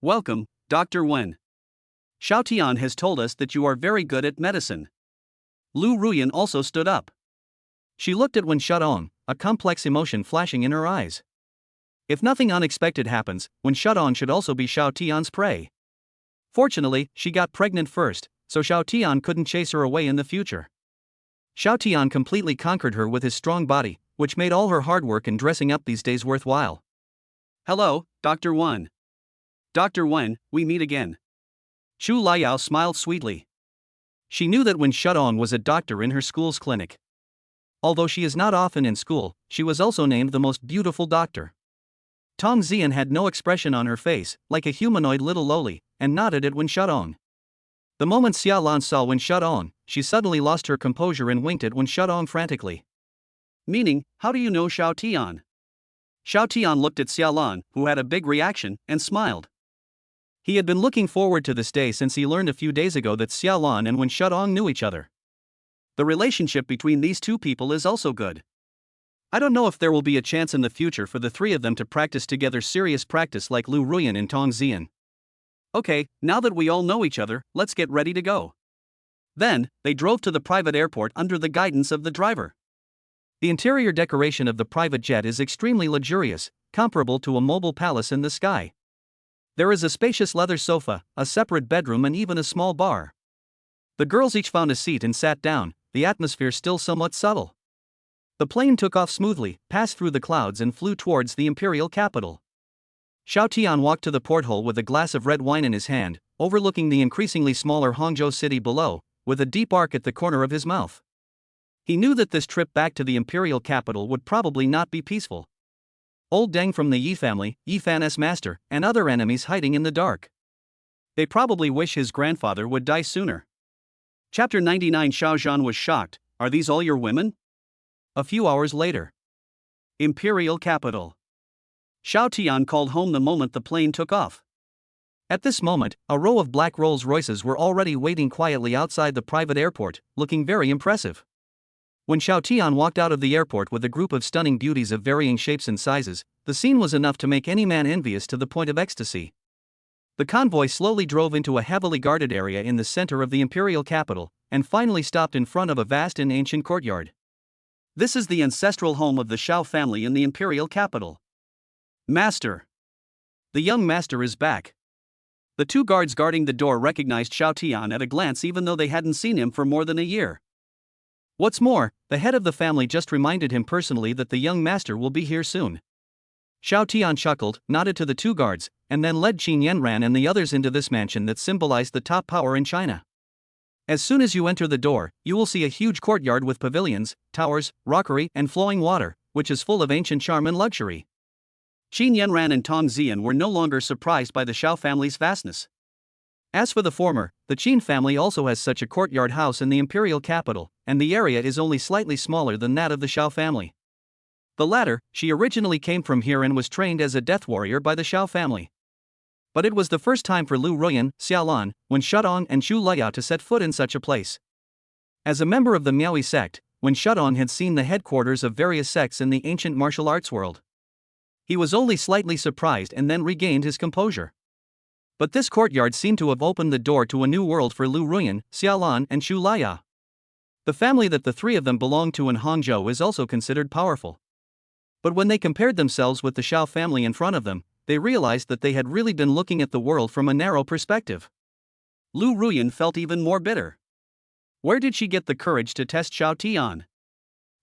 Welcome, Dr. Wen. Xiao Tian has told us that you are very good at medicine. Lu Ruyan also stood up. She looked at Wen Shudong, a complex emotion flashing in her eyes. If nothing unexpected happens, Wen Shudong should also be Xiao Tian's prey. Fortunately, she got pregnant first, so Xiao Tian couldn't chase her away in the future. Xiao Tian completely conquered her with his strong body, which made all her hard work and dressing up these days worthwhile. Hello, Dr. Wen. Dr. Wen, we meet again. Chu Liao smiled sweetly. She knew that Wen Shudong was a doctor in her school's clinic. Although she is not often in school, she was also named the most beautiful doctor. Tong Ziyan had no expression on her face, like a humanoid little loli, and nodded at Wen Shudong. The moment Xia Lan saw Wen Shudong, she suddenly lost her composure and winked at Wen Shudong frantically. meaning, how do you know Xiao Tian? Xiao Tian looked at Xiaolan, who had a big reaction, and smiled. He had been looking forward to this day since he learned a few days ago that Xiaolan and Wen Shudong knew each other. The relationship between these two people is also good. I don't know if there will be a chance in the future for the three of them to practice together serious practice like Lu Ruyan and Tong Xian. Okay, now that we all know each other, let's get ready to go. Then, they drove to the private airport under the guidance of the driver. The interior decoration of the private jet is extremely luxurious, comparable to a mobile palace in the sky. There is a spacious leather sofa, a separate bedroom, and even a small bar. The girls each found a seat and sat down, the atmosphere still somewhat subtle. The plane took off smoothly, passed through the clouds, and flew towards the imperial capital. Xiao Tian walked to the porthole with a glass of red wine in his hand, overlooking the increasingly smaller Hangzhou city below, with a deep arc at the corner of his mouth. He knew that this trip back to the imperial capital would probably not be peaceful. Old Deng from the Yi family, Yi Fan's master, and other enemies hiding in the dark. They probably wish his grandfather would die sooner. Chapter 99. Xiao Zhan was shocked. Are these all your women? A few hours later. Imperial capital. Xiao Tian called home the moment the plane took off. At this moment, a row of black Rolls Royces were already waiting quietly outside the private airport, looking very impressive. When Xiao Tian walked out of the airport with a group of stunning beauties of varying shapes and sizes, the scene was enough to make any man envious to the point of ecstasy. The convoy slowly drove into a heavily guarded area in the center of the imperial capital, and finally stopped in front of a vast and ancient courtyard. This is the ancestral home of the Xiao family in the imperial capital. Master. The young master is back. The two guards guarding the door recognized Xiao Tian at a glance even though they hadn't seen him for more than a year. What's more, the head of the family just reminded him personally that the young master will be here soon. Xiao Tian chuckled, nodded to the two guards, and then led Qin Yanran and the others into this mansion that symbolized the top power in China. As soon as you enter the door, you will see a huge courtyard with pavilions, towers, rockery, and flowing water, which is full of ancient charm and luxury. Qin Yanran and Tong Xian were no longer surprised by the Xiao family's vastness. As for the former, the Qin family also has such a courtyard house in the imperial capital, and the area is only slightly smaller than that of the Xiao family. The latter, she originally came from here and was trained as a death warrior by the Xiao family. But it was the first time for Lu Ruyan, Xiaolan, Wen Shudong, and Xu Liyao to set foot in such a place. As a member of the Miaoi sect, Wen Shudong had seen the headquarters of various sects in the ancient martial arts world. He was only slightly surprised and then regained his composure. But this courtyard seemed to have opened the door to a new world for Lu Ruyan, Xiaolan, and Xu Liyao. The family that the three of them belonged to in Hangzhou is also considered powerful. But when they compared themselves with the Xiao family in front of them, they realized that they had really been looking at the world from a narrow perspective. Lu Ruyan felt even more bitter. Where did she get the courage to test Xiao Tian?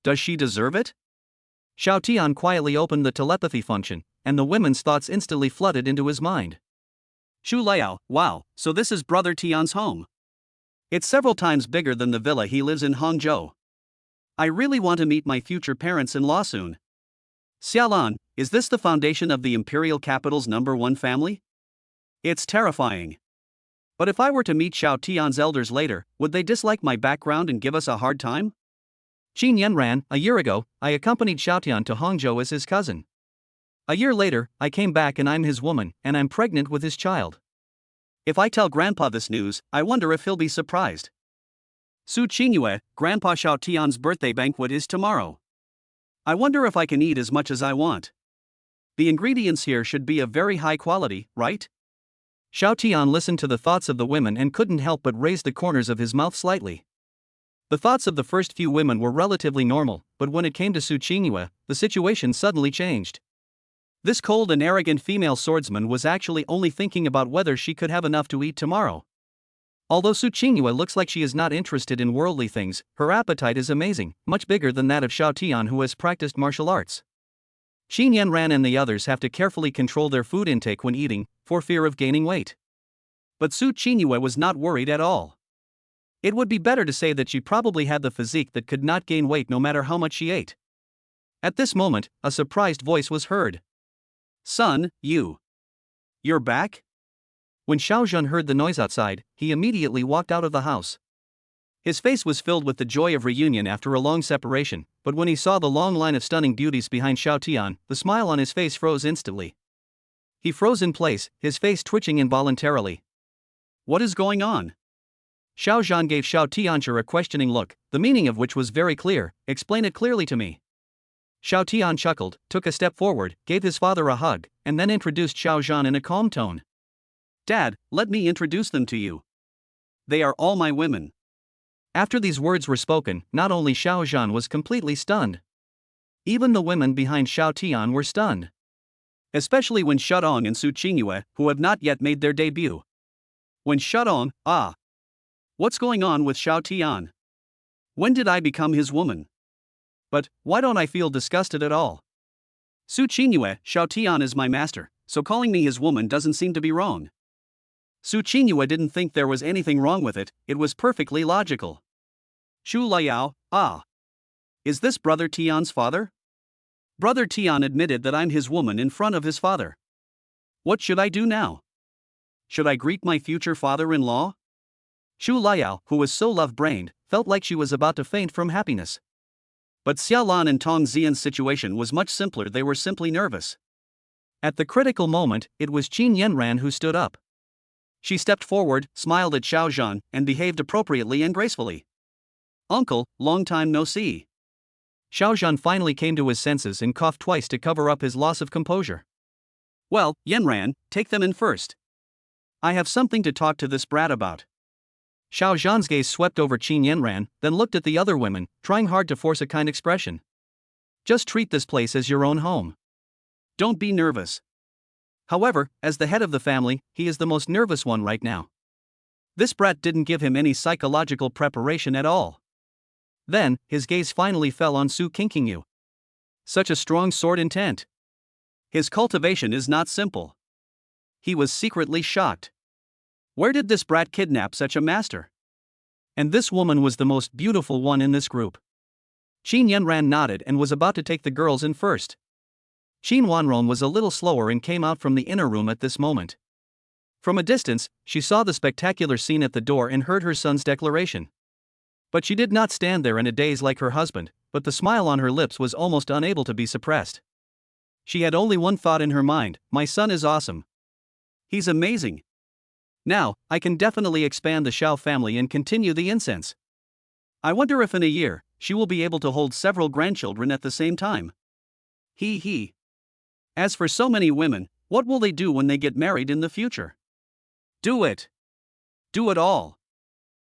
Does she deserve it? Xiao Tian quietly opened the telepathy function, and the women's thoughts instantly flooded into his mind. Xu Liyao, wow, so this is Brother Tian's home. It's several times bigger than the villa he lives in Hangzhou. I really want to meet my future parents-in-law soon. Xiaolan, is this the foundation of the imperial capital's #1 family? It's terrifying. But if I were to meet Xiao Tian's elders later, would they dislike my background and give us a hard time? Qin Yanran, a year ago, I accompanied Xiao Tian to Hangzhou as his cousin. A year later, I came back and I'm his woman, and I'm pregnant with his child. If I tell Grandpa this news, I wonder if he'll be surprised. Su Qingyue, Grandpa Xiao Tian's birthday banquet is tomorrow. I wonder if I can eat as much as I want. The ingredients here should be of very high quality, right? Xiao Tian listened to the thoughts of the women and couldn't help but raise the corners of his mouth slightly. The thoughts of the first few women were relatively normal, but when it came to Su Qingyue, the situation suddenly changed. This cold and arrogant female swordsman was actually only thinking about whether she could have enough to eat tomorrow. Although Su Qingyue looks like she is not interested in worldly things, her appetite is amazing, much bigger than that of Xiao Tian, who has practiced martial arts. Qin Yanran and the others have to carefully control their food intake when eating, for fear of gaining weight. But Su Qingyue was not worried at all. It would be better to say that she probably had the physique that could not gain weight no matter how much she ate. At this moment, a surprised voice was heard. Son, you're back? When Xiao Zhan heard the noise outside, he immediately walked out of the house. His face was filled with the joy of reunion after a long separation, but when he saw the long line of stunning beauties behind Xiao Tian, the smile on his face froze instantly. He froze in place, his face twitching involuntarily. What is going on? Xiao Zhan gave Xiao Tianchi a questioning look, the meaning of which was very clear. Explain it clearly to me. Xiao Tian chuckled, took a step forward, gave his father a hug, and then introduced Xiao Zhan in a calm tone. Dad, let me introduce them to you. They are all my women. After these words were spoken, not only Xiao Zhan was completely stunned. Even the women behind Xiao Tian were stunned. Especially when Shudong and Su Qingyue, who have not yet made their debut. When Shudong, what's going on with Xiao Tian? When did I become his woman? But, why don't I feel disgusted at all? Su Qingyue, Xiao Tian is my master, so calling me his woman doesn't seem to be wrong. Su Qingyue didn't think there was anything wrong with it, it was perfectly logical. Shu Liao, is this Brother Tian's father? Brother Tian admitted that I'm his woman in front of his father. What should I do now? Should I greet my future father-in-law? Shu Liao, who was so love-brained, felt like she was about to faint from happiness. But Xiaolan and Tong Xian's situation was much simpler, they were simply nervous. At the critical moment, it was Qin Yanran who stood up. She stepped forward, smiled at Xiao Zhan, and behaved appropriately and gracefully. Uncle, long time no see. Xiao Zhan finally came to his senses and coughed twice to cover up his loss of composure. Well, Yanran, take them in first. I have something to talk to this brat about. Xiao Zhan's gaze swept over Qin Yanran, then looked at the other women, trying hard to force a kind expression. Just treat this place as your own home. Don't be nervous. However, as the head of the family, he is the most nervous one right now. This brat didn't give him any psychological preparation at all. Then, his gaze finally fell on Su Qingyu. Such a strong sword intent. His cultivation is not simple. He was secretly shocked. Where did this brat kidnap such a master? And this woman was the most beautiful one in this group. Qin Yanran nodded and was about to take the girls in first. Qin Wanron was a little slower and came out from the inner room at this moment. From a distance, she saw the spectacular scene at the door and heard her son's declaration. But she did not stand there in a daze like her husband, but the smile on her lips was almost unable to be suppressed. She had only one thought in her mind: my son is awesome. He's amazing. Now, I can definitely expand the Xiao family and continue the incense. I wonder if in a year, she will be able to hold several grandchildren at the same time. He. As for so many women, what will they do when they get married in the future? Do it. Do it all.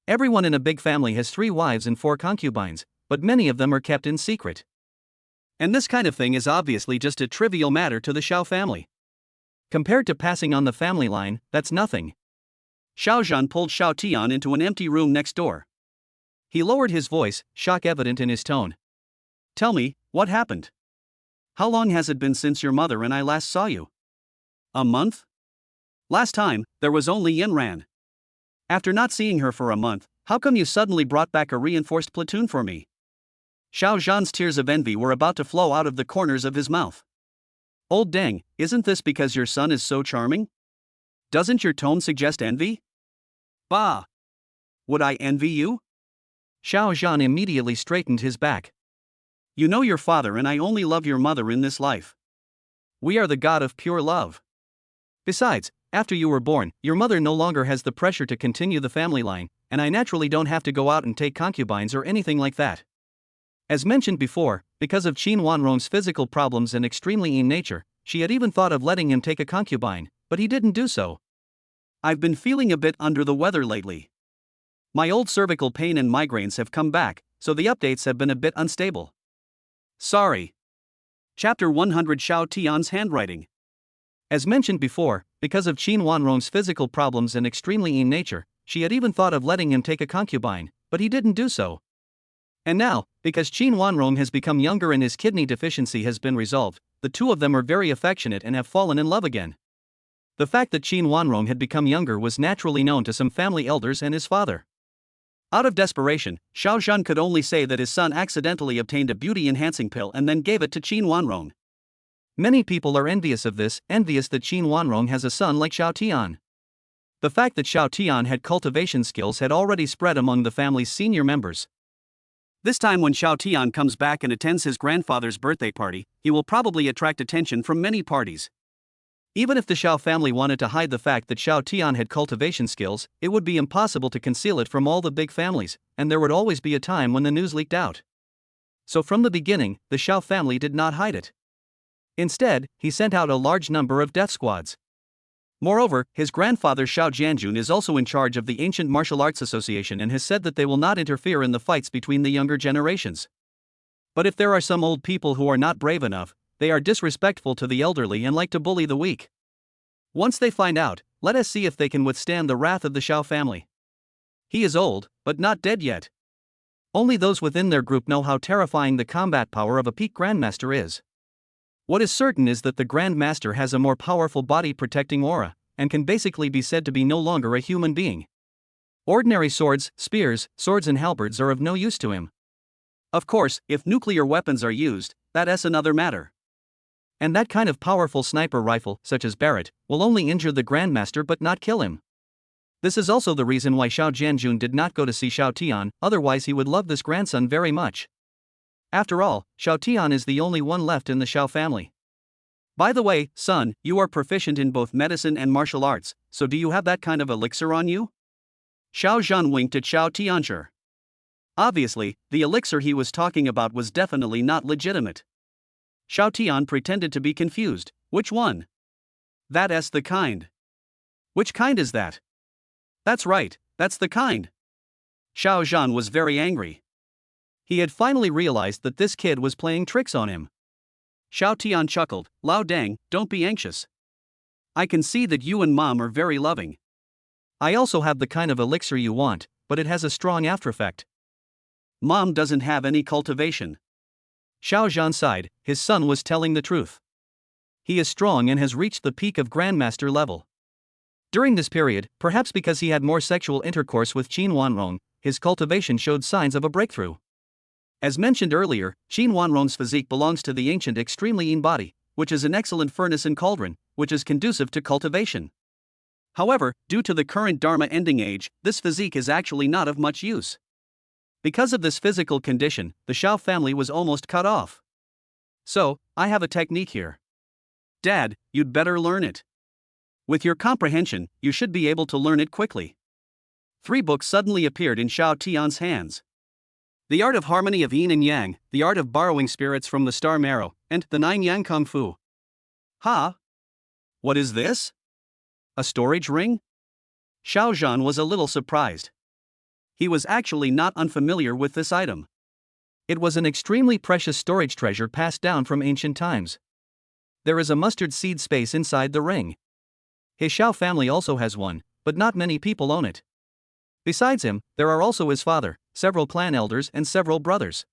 Everyone in a big family has 3 wives and 4 concubines, but many of them are kept in secret. And this kind of thing is obviously just a trivial matter to the Xiao family. Compared to passing on the family line, that's nothing. Xiao Zhan pulled Xiao Tian into an empty room next door. He lowered his voice, shock evident in his tone. Tell me, what happened? How long has it been since your mother and I last saw you? A month? Last time, there was only Yanran. After not seeing her for a month, how come you suddenly brought back a reinforced platoon for me? Xiao Zhan's tears of envy were about to flow out of the corners of his mouth. Old Deng, isn't this because your son is so charming? Doesn't your tone suggest envy? Bah! Would I envy you? Xiao Zhan immediately straightened his back. You know your father and I only love your mother in this life. We are the god of pure love. Besides, after you were born, your mother no longer has the pressure to continue the family line, and I naturally don't have to go out and take concubines or anything like that. As mentioned before, because of Qin Wanrong's physical problems and extremely mean nature, she had even thought of letting him take a concubine, but he didn't do so. I've been feeling a bit under the weather lately. My old cervical pain and migraines have come back, so the updates have been a bit unstable. Sorry. Chapter 100 Xiao Tian's handwriting. As mentioned before, because of Qin Wanrong's physical problems and extremely mean nature, she had even thought of letting him take a concubine, but he didn't do so. And now, because Qin Wanrong has become younger and his kidney deficiency has been resolved, the two of them are very affectionate and have fallen in love again. The fact that Qin Wanrong had become younger was naturally known to some family elders and his father. Out of desperation, Xiao Zhan could only say that his son accidentally obtained a beauty-enhancing pill and then gave it to Qin Wanrong. Many people are envious of this, envious that Qin Wanrong has a son like Xiao Tian. The fact that Xiao Tian had cultivation skills had already spread among the family's senior members. This time when Xiao Tian comes back and attends his grandfather's birthday party, he will probably attract attention from many parties. Even if the Xiao family wanted to hide the fact that Xiao Tian had cultivation skills, it would be impossible to conceal it from all the big families, and there would always be a time when the news leaked out. So from the beginning, the Xiao family did not hide it. Instead, he sent out a large number of death squads. Moreover, his grandfather Xiao Jianjun is also in charge of the Ancient Martial Arts Association and has said that they will not interfere in the fights between the younger generations. But if there are some old people who are not brave enough, they are disrespectful to the elderly and like to bully the weak. Once they find out, let us see if they can withstand the wrath of the Xiao family. He is old, but not dead yet. Only those within their group know how terrifying the combat power of a peak grandmaster is. What is certain is that the Grand Master has a more powerful body-protecting aura, and can basically be said to be no longer a human being. Ordinary swords, spears, swords and halberds are of no use to him. Of course, if nuclear weapons are used, that's another matter. And that kind of powerful sniper rifle, such as Barrett, will only injure the Grand Master but not kill him. This is also the reason why Xiao Jianjun did not go to see Xiao Tian, otherwise he would love this grandson very much. After all, Xiao Tian is the only one left in the Xiao family. By the way, son, you are proficient in both medicine and martial arts, so do you have that kind of elixir on you? Xiao Zhan winked at Xiao Tianzhi. Obviously, the elixir he was talking about was definitely not legitimate. Xiao Tian pretended to be confused. Which one? That's the kind. Which kind is that? That's right, that's the kind. Xiao Zhan was very angry. He had finally realized that this kid was playing tricks on him. Xiao Tian chuckled, Lao Dang, don't be anxious. I can see that you and mom are very loving. I also have the kind of elixir you want, but it has a strong aftereffect. Mom doesn't have any cultivation. Xiao Zhan sighed, his son was telling the truth. He is strong and has reached the peak of Grandmaster level. During this period, perhaps because he had more sexual intercourse with Qin Wanrong, his cultivation showed signs of a breakthrough. As mentioned earlier, Qin Wanrong's physique belongs to the ancient extremely yin body, which is an excellent furnace and cauldron, which is conducive to cultivation. However, due to the current Dharma ending age, this physique is actually not of much use. Because of this physical condition, the Xiao family was almost cut off. So, I have a technique here. Dad, you'd better learn it. With your comprehension, you should be able to learn it quickly. 3 books suddenly appeared in Xiao Tian's hands. The Art of Harmony of Yin and Yang, The Art of Borrowing Spirits from the Star Marrow, and The 9 Yang Kung Fu. Ha! What is this? A storage ring? Xiao Zhan was a little surprised. He was actually not unfamiliar with this item. It was an extremely precious storage treasure passed down from ancient times. There is a mustard seed space inside the ring. His Xiao family also has one, but not many people own it. Besides him, there are also his father, several clan elders and several brothers.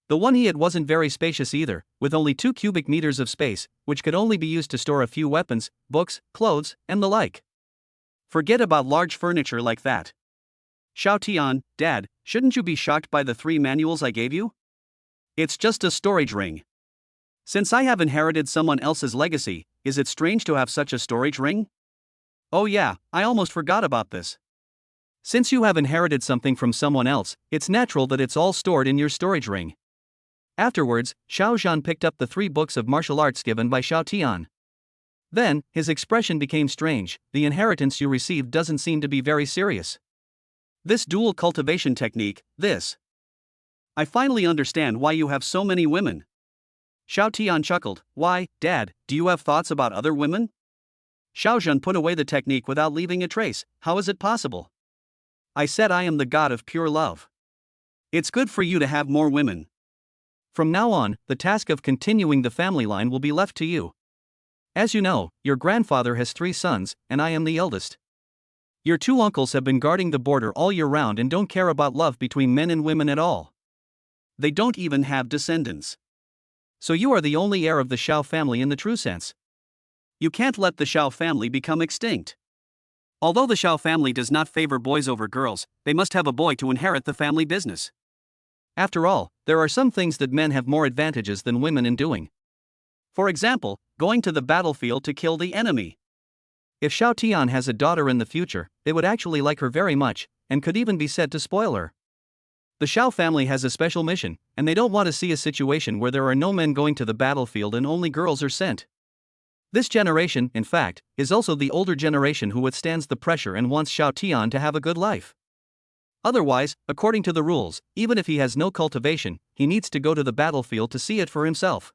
The one he had wasn't very spacious either, with only 2 cubic meters of space, which could only be used to store a few weapons, books, clothes, and the like. Forget about large furniture like that. Xiao Tian, Dad, shouldn't you be shocked by the 3 manuals I gave you? It's just a storage ring. Since I have inherited someone else's legacy, is it strange to have such a storage ring? Oh yeah, I almost forgot about this. Since you have inherited something from someone else, it's natural that it's all stored in your storage ring. Afterwards, Xiao Zhan picked up the 3 books of martial arts given by Xiao Tian. Then, his expression became strange. The inheritance you received doesn't seem to be very serious. This dual cultivation technique, this. I finally understand why you have so many women. Xiao Tian chuckled, Why, Dad, do you have thoughts about other women? Xiao Zhan put away the technique without leaving a trace. How is it possible? I said I am the god of pure love. It's good for you to have more women. From now on, the task of continuing the family line will be left to you. As you know, your grandfather has 3 sons, and I am the eldest. Your 2 uncles have been guarding the border all year round and don't care about love between men and women at all. They don't even have descendants. So you are the only heir of the Xiao family in the true sense. You can't let the Xiao family become extinct. Although the Xiao family does not favor boys over girls, they must have a boy to inherit the family business. After all, there are some things that men have more advantages than women in doing. For example, going to the battlefield to kill the enemy. If Xiao Tian has a daughter in the future, they would actually like her very much, and could even be said to spoil her. The Xiao family has a special mission, and they don't want to see a situation where there are no men going to the battlefield and only girls are sent. This generation, in fact, is also the older generation who withstands the pressure and wants Xiao Tian to have a good life. Otherwise, according to the rules, even if he has no cultivation, he needs to go to the battlefield to see it for himself.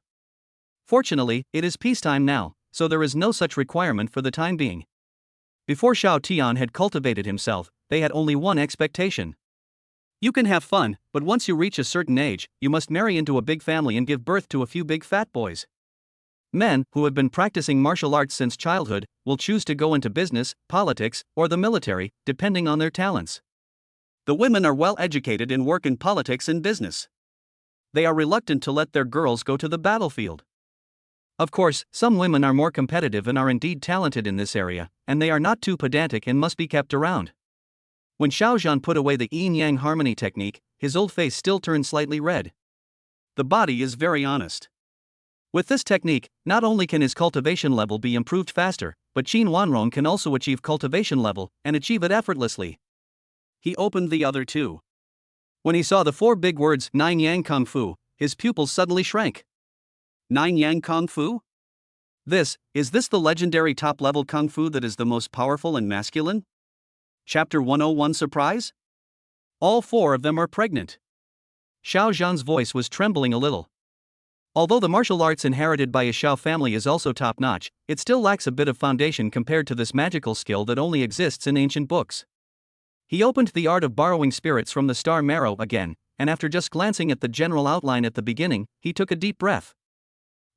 Fortunately, it is peacetime now, so there is no such requirement for the time being. Before Xiao Tian had cultivated himself, they had only one expectation. You can have fun, but once you reach a certain age, you must marry into a big family and give birth to a few big fat boys. Men, who have been practicing martial arts since childhood, will choose to go into business, politics, or the military, depending on their talents. The women are well educated and work in politics and business. They are reluctant to let their girls go to the battlefield. Of course, some women are more competitive and are indeed talented in this area, and they are not too pedantic and must be kept around. When Xiao Zhan put away the yin-yang harmony technique, his old face still turned slightly red. The body is very honest. With this technique, not only can his cultivation level be improved faster, but Qin Wanrong can also achieve cultivation level, and achieve it effortlessly. He opened the other two. When he saw the four big words Nine Yang Kung Fu, his pupils suddenly shrank. Nine Yang Kung Fu? Is this the legendary top-level Kung Fu that is the most powerful and masculine? Chapter 101 Surprise? All four of them are pregnant. Xiao Zhan's voice was trembling a little. Although the martial arts inherited by his Xiao family is also top-notch, it still lacks a bit of foundation compared to this magical skill that only exists in ancient books. He opened the art of borrowing spirits from the star marrow again, and after just glancing at the general outline at the beginning, he took a deep breath.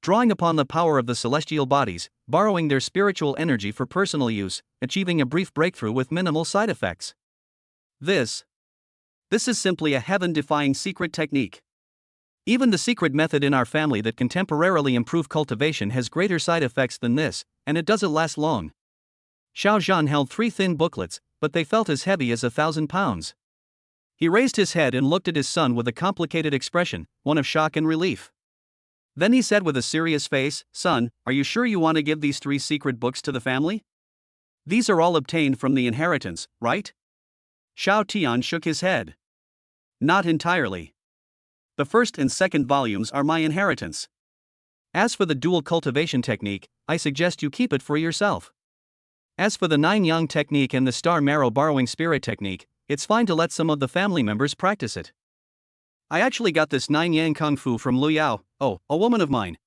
Drawing upon the power of the celestial bodies, borrowing their spiritual energy for personal use, achieving a brief breakthrough with minimal side effects. This is simply a heaven-defying secret technique. Even the secret method in our family that can temporarily improve cultivation has greater side effects than this, and it doesn't last long. Xiao Zhan held 3 thin booklets, but they felt as heavy as 1,000 pounds. He raised his head and looked at his son with a complicated expression, one of shock and relief. Then he said with a serious face, "Son, are you sure you want to give these 3 secret books to the family? These are all obtained from the inheritance, right?" Xiao Tian shook his head. "Not entirely. The first and second volumes are my inheritance. As for the dual cultivation technique, I suggest you keep it for yourself. As for the 9 Yang technique and the star marrow borrowing spirit technique, it's fine to let some of the family members practice it. I actually got this 9 Yang Kung Fu from Lu Yao, a woman of mine."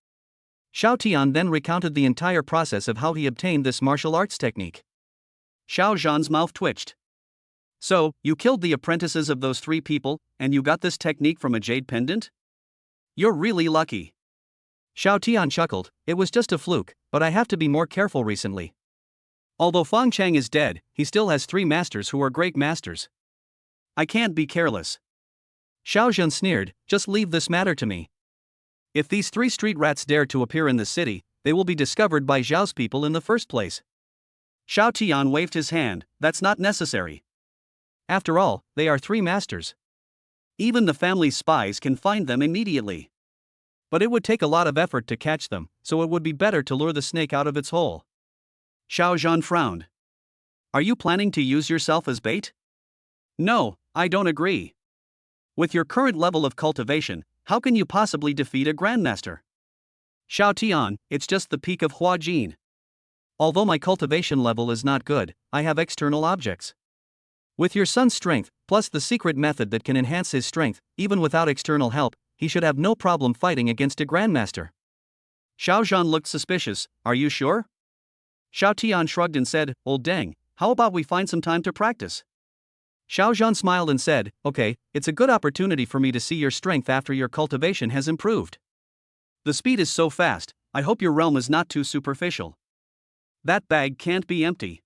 Xiao Tian then recounted the entire process of how he obtained this martial arts technique. Xiao Zhan's mouth twitched. "So, you killed the apprentices of those 3 people, and you got this technique from a jade pendant? You're really lucky." Xiao Tian chuckled. "It was just a fluke, but I have to be more careful recently. Although Fang Chang is dead, he still has 3 masters who are great masters. I can't be careless." Xiao Zhan sneered, "Just leave this matter to me. If these 3 street rats dare to appear in the city, they will be discovered by Zhao's people in the first place." Xiao Tian waved his hand. "That's not necessary. After all, they are 3 masters. Even the family's spies can find them immediately. But it would take a lot of effort to catch them, so it would be better to lure the snake out of its hole." Xiao Zhan frowned. "Are you planning to use yourself as bait?" "No, I don't agree. With your current level of cultivation, how can you possibly defeat a grandmaster?" "Xiao Tian, it's just the peak of Hua Jin. Although my cultivation level is not good, I have external objects. With your son's strength, plus the secret method that can enhance his strength, even without external help, he should have no problem fighting against a grandmaster." Xiao Zhan looked suspicious. "Are you sure?" Xiao Tian shrugged and said, "Old dang, how about we find some time to practice?" Xiao Zhan smiled and said, "Okay, it's a good opportunity for me to see your strength after your cultivation has improved. The speed is so fast, I hope your realm is not too superficial. That bag can't be empty,"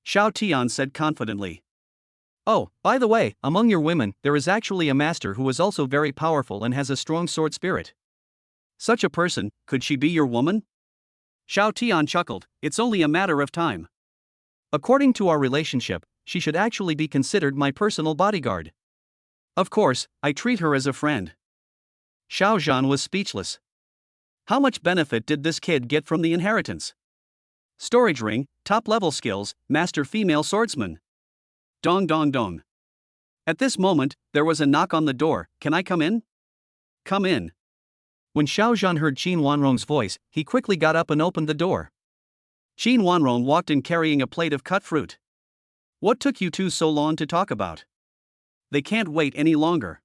Xiao Tian said confidently. "Oh, by the way, among your women, there is actually a master who is also very powerful and has a strong sword spirit. Such a person, could she be your woman?" Xiao Tian chuckled. "It's only a matter of time. According to our relationship, she should actually be considered my personal bodyguard. Of course, I treat her as a friend." Xiao Zhan was speechless. How much benefit did this kid get from the inheritance? storage ring, top-level skills, master female swordsman. Dong dong dong. At this moment, there was a knock on the door. Can I come in? Come in. When Xiao Zhan heard Qin Wanrong's voice, he quickly got up and opened the door. Qin Wanrong walked in carrying a plate of cut fruit. What took you two so long to talk about? They can't wait any longer.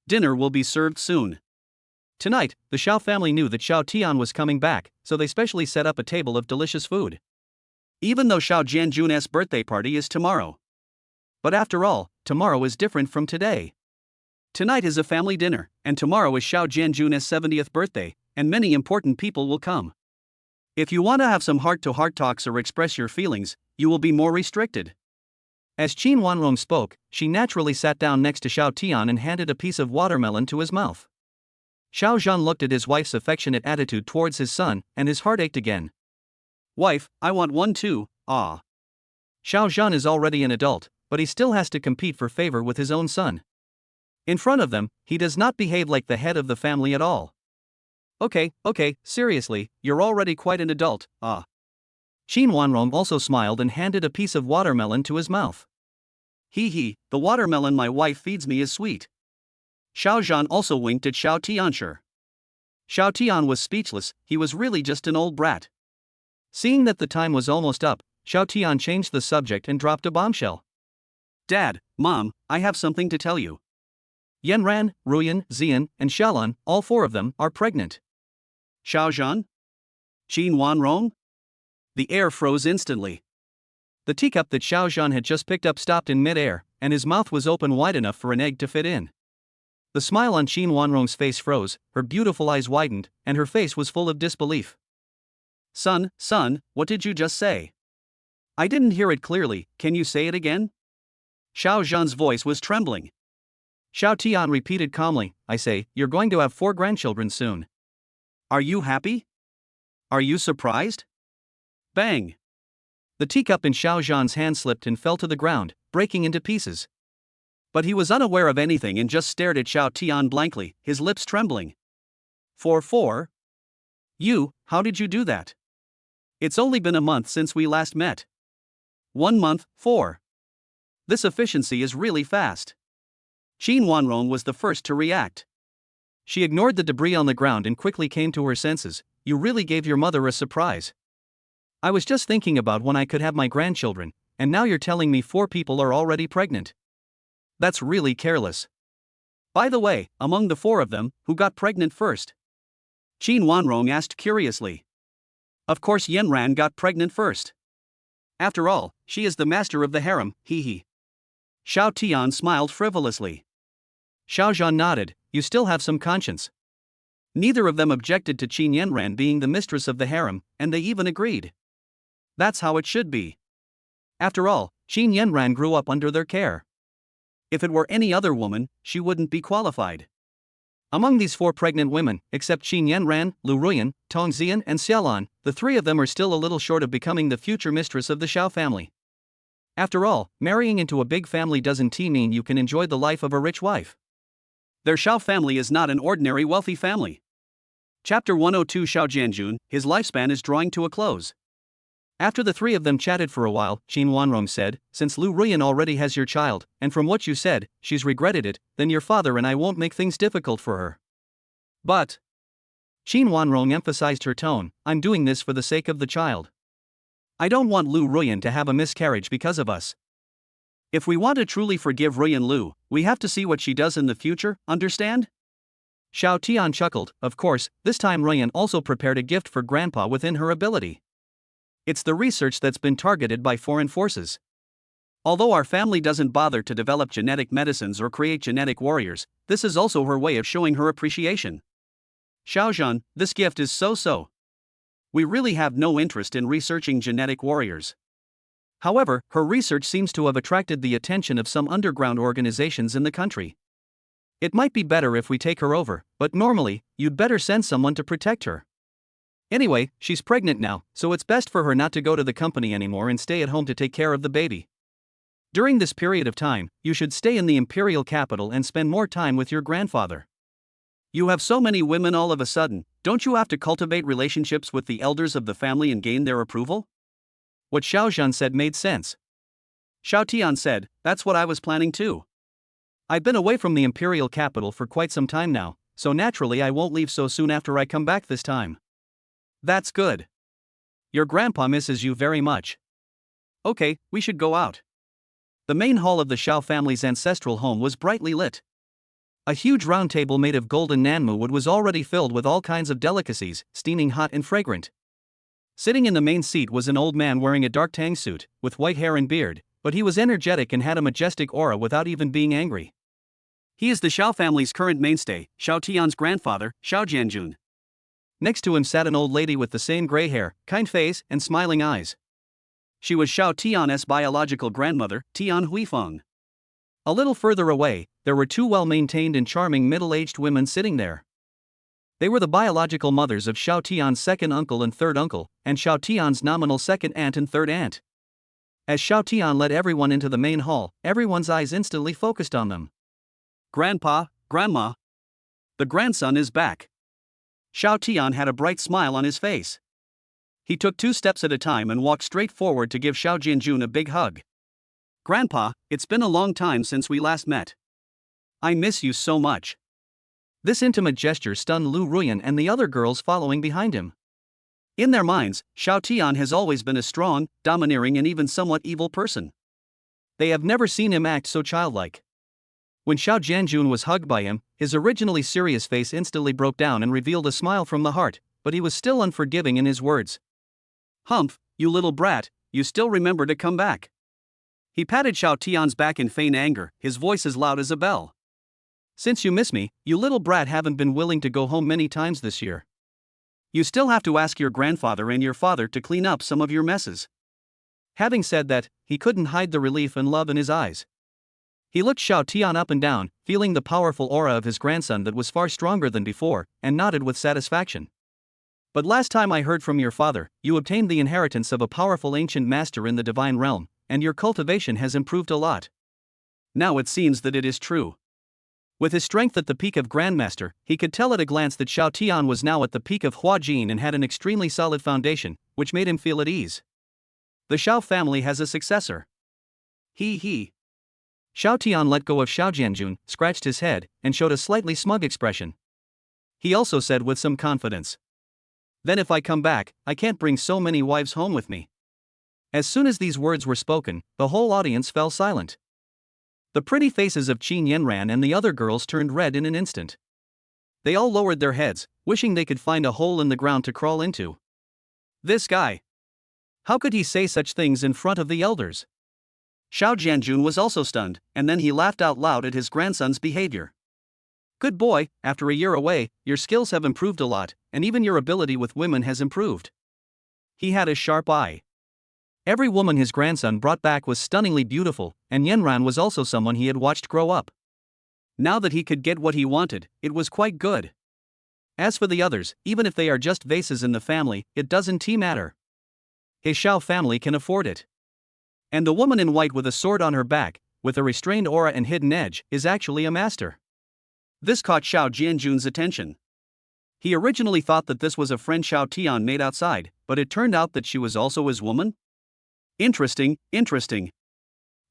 Dinner will be served soon. Tonight, the Xiao family knew that Xiao Tian was coming back, so they specially set up a table of delicious food. Even though Xiao Jianjun's birthday party is tomorrow. But after all, tomorrow is different from today. Tonight is a family dinner, and tomorrow is Xiao Jianjun's 70th birthday, and many important people will come. If you want to have some heart-to-heart talks or express your feelings, you will be more restricted. As Qin Wanrong spoke, she naturally sat down next to Xiao Tian and handed a piece of watermelon to his mouth. Xiao Zhan looked at his wife's affectionate attitude towards his son, and his heart ached again. Wife, I want one too, ah. Xiao Zhan is already an adult, but he still has to compete for favor with his own son. In front of them, he does not behave like the head of the family at all. Okay, seriously, you're already quite an adult, ah. Qin Wanrong also smiled and handed a piece of watermelon to his mouth. The watermelon my wife feeds me is sweet. Xiao Zhan also winked at Xiao Tianshi. Xiao Tian was speechless, he was really just an old brat. Seeing that the time was almost up, Xiao Tian changed the subject and dropped a bombshell. Dad, Mom, I have something to tell you. Yanran, Ruyan, Xian, and Xiaolan, all four of them, are pregnant. Xiao Zhan? Qin Wanrong? The air froze instantly. The teacup that Xiao Zhan had just picked up stopped in mid-air, and his mouth was open wide enough for an egg to fit in. The smile on Qin Wanrong's face froze, her beautiful eyes widened, and her face was full of disbelief. Son, what did you just say? I didn't hear it clearly, can you say it again? Xiao Zhan's voice was trembling. Xiao Tian repeated calmly, I say, you're going to have 4 grandchildren soon. Are you happy? Are you surprised? Bang! The teacup in Xiao Zhan's hand slipped and fell to the ground, breaking into pieces. But he was unaware of anything and just stared at Xiao Tian blankly, his lips trembling. 4? You, how did you do that? It's only been a month since we last met. 1 month, 4. This efficiency is really fast. Qin Wanrong was the first to react. She ignored the debris on the ground and quickly came to her senses. You really gave your mother a surprise. I was just thinking about when I could have my grandchildren, and now you're telling me 4 people are already pregnant. That's really careless. By the way, among the 4 of them, who got pregnant first? Qin Wanrong asked curiously. Of course Yanran got pregnant first. After all, she is the master of the harem, Xiao Tian smiled frivolously. Xiao Zhan nodded, you still have some conscience. Neither of them objected to Qin Yanran being the mistress of the harem, and they even agreed. That's how it should be. After all, Qin Yanran grew up under their care. If it were any other woman, she wouldn't be qualified. Among these 4 pregnant women, except Qin Yanran, Lu Ruyan, Tong Xian, and Xiaolan, the 3 of them are still a little short of becoming the future mistress of the Xiao family. After all, marrying into a big family doesn't mean you can enjoy the life of a rich wife. Their Xiao family is not an ordinary wealthy family. Chapter 102 Xiao Jianjun, his lifespan is drawing to a close. After the 3 of them chatted for a while, Qin Wanrong said, since Lu Ruyan already has your child, and from what you said, she's regretted it, then your father and I won't make things difficult for her. But Qin Wanrong emphasized her tone, I'm doing this for the sake of the child. I don't want Lu Ruyan to have a miscarriage because of us. If we want to truly forgive Ruyan Lu, we have to see what she does in the future, understand? Xiao Tian chuckled, of course, this time Ruyan also prepared a gift for Grandpa within her ability. It's the research that's been targeted by foreign forces. Although our family doesn't bother to develop genetic medicines or create genetic warriors, this is also her way of showing her appreciation. Xiao Zhan, this gift is so. We really have no interest in researching genetic warriors. However, her research seems to have attracted the attention of some underground organizations in the country. It might be better if we take her over, but normally, you'd better send someone to protect her. Anyway, she's pregnant now, so it's best for her not to go to the company anymore and stay at home to take care of the baby. During this period of time, you should stay in the imperial capital and spend more time with your grandfather. You have so many women all of a sudden, Don't you have to cultivate relationships with the elders of the family and gain their approval? What Xiao Zhan said made sense. Xiao Tian said, that's what I was planning too. I've been away from the imperial capital for quite some time now, so naturally I won't leave so soon after I come back this time. That's good. Your grandpa misses you very much. Okay, we should go out. The main hall of the Xiao family's ancestral home was brightly lit. A huge round table made of golden nanmu wood was already filled with all kinds of delicacies, steaming hot and fragrant. Sitting in the main seat was an old man wearing a dark tang suit, with white hair and beard, but he was energetic and had a majestic aura without even being angry. He is the Xiao family's current mainstay, Xiao Tian's grandfather, Xiao Jianjun. Next to him sat an old lady with the same gray hair, kind face, and smiling eyes. She was Xiao Tian's biological grandmother, Tian Huifeng. A little further away, there were two well-maintained and charming middle-aged women sitting there. They were the biological mothers of Xiao Tian's second uncle and third uncle, and Xiao Tian's nominal second aunt and third aunt. As Xiao Tian led everyone into the main hall, everyone's eyes instantly focused on them. Grandpa, Grandma. The grandson is back. Xiao Tian had a bright smile on his face. He took 2 steps at a time and walked straight forward to give Xiao Jianjun a big hug. Grandpa, it's been a long time since we last met. I miss you so much. This intimate gesture stunned Lu Ruyan and the other girls following behind him. In their minds, Xiao Tian has always been a strong, domineering and even somewhat evil person. They have never seen him act so childlike. When Xiao Jianjun was hugged by him, his originally serious face instantly broke down and revealed a smile from the heart, but he was still unforgiving in his words. Humph, you little brat, you still remember to come back. He patted Xiao Tian's back in feigned anger, his voice as loud as a bell. Since you miss me, you little brat haven't been willing to go home many times this year. You still have to ask your grandfather and your father to clean up some of your messes. Having said that, he couldn't hide the relief and love in his eyes. He looked Xiao Tian up and down, feeling the powerful aura of his grandson that was far stronger than before, and nodded with satisfaction. But last time I heard from your father, you obtained the inheritance of a powerful ancient master in the divine realm, and your cultivation has improved a lot. Now it seems that it is true. With his strength at the peak of Grandmaster, he could tell at a glance that Xiao Tian was now at the peak of Hua Jin and had an extremely solid foundation, which made him feel at ease. The Xiao family has a successor. He. Xiao Tian let go of Xiao Jianjun, scratched his head, and showed a slightly smug expression. He also said with some confidence, then if I come back, I can't bring so many wives home with me. As soon as these words were spoken, the whole audience fell silent. The pretty faces of Qin Yanran and the other girls turned red in an instant. They all lowered their heads, wishing they could find a hole in the ground to crawl into. This guy. How could he say such things in front of the elders? Xiao Jianjun was also stunned, and then he laughed out loud at his grandson's behavior. Good boy, after a year away, your skills have improved a lot, and even your ability with women has improved. He had a sharp eye. Every woman his grandson brought back was stunningly beautiful, and Yanran was also someone he had watched grow up. Now that he could get what he wanted, it was quite good. As for the others, even if they are just vases in the family, it doesn't matter. His Xiao family can afford it. And the woman in white with a sword on her back, with a restrained aura and hidden edge, is actually a master. This caught Xiao Jianjun's attention. He originally thought that this was a friend Xiao Tian made outside, but it turned out that she was also his woman? Interesting.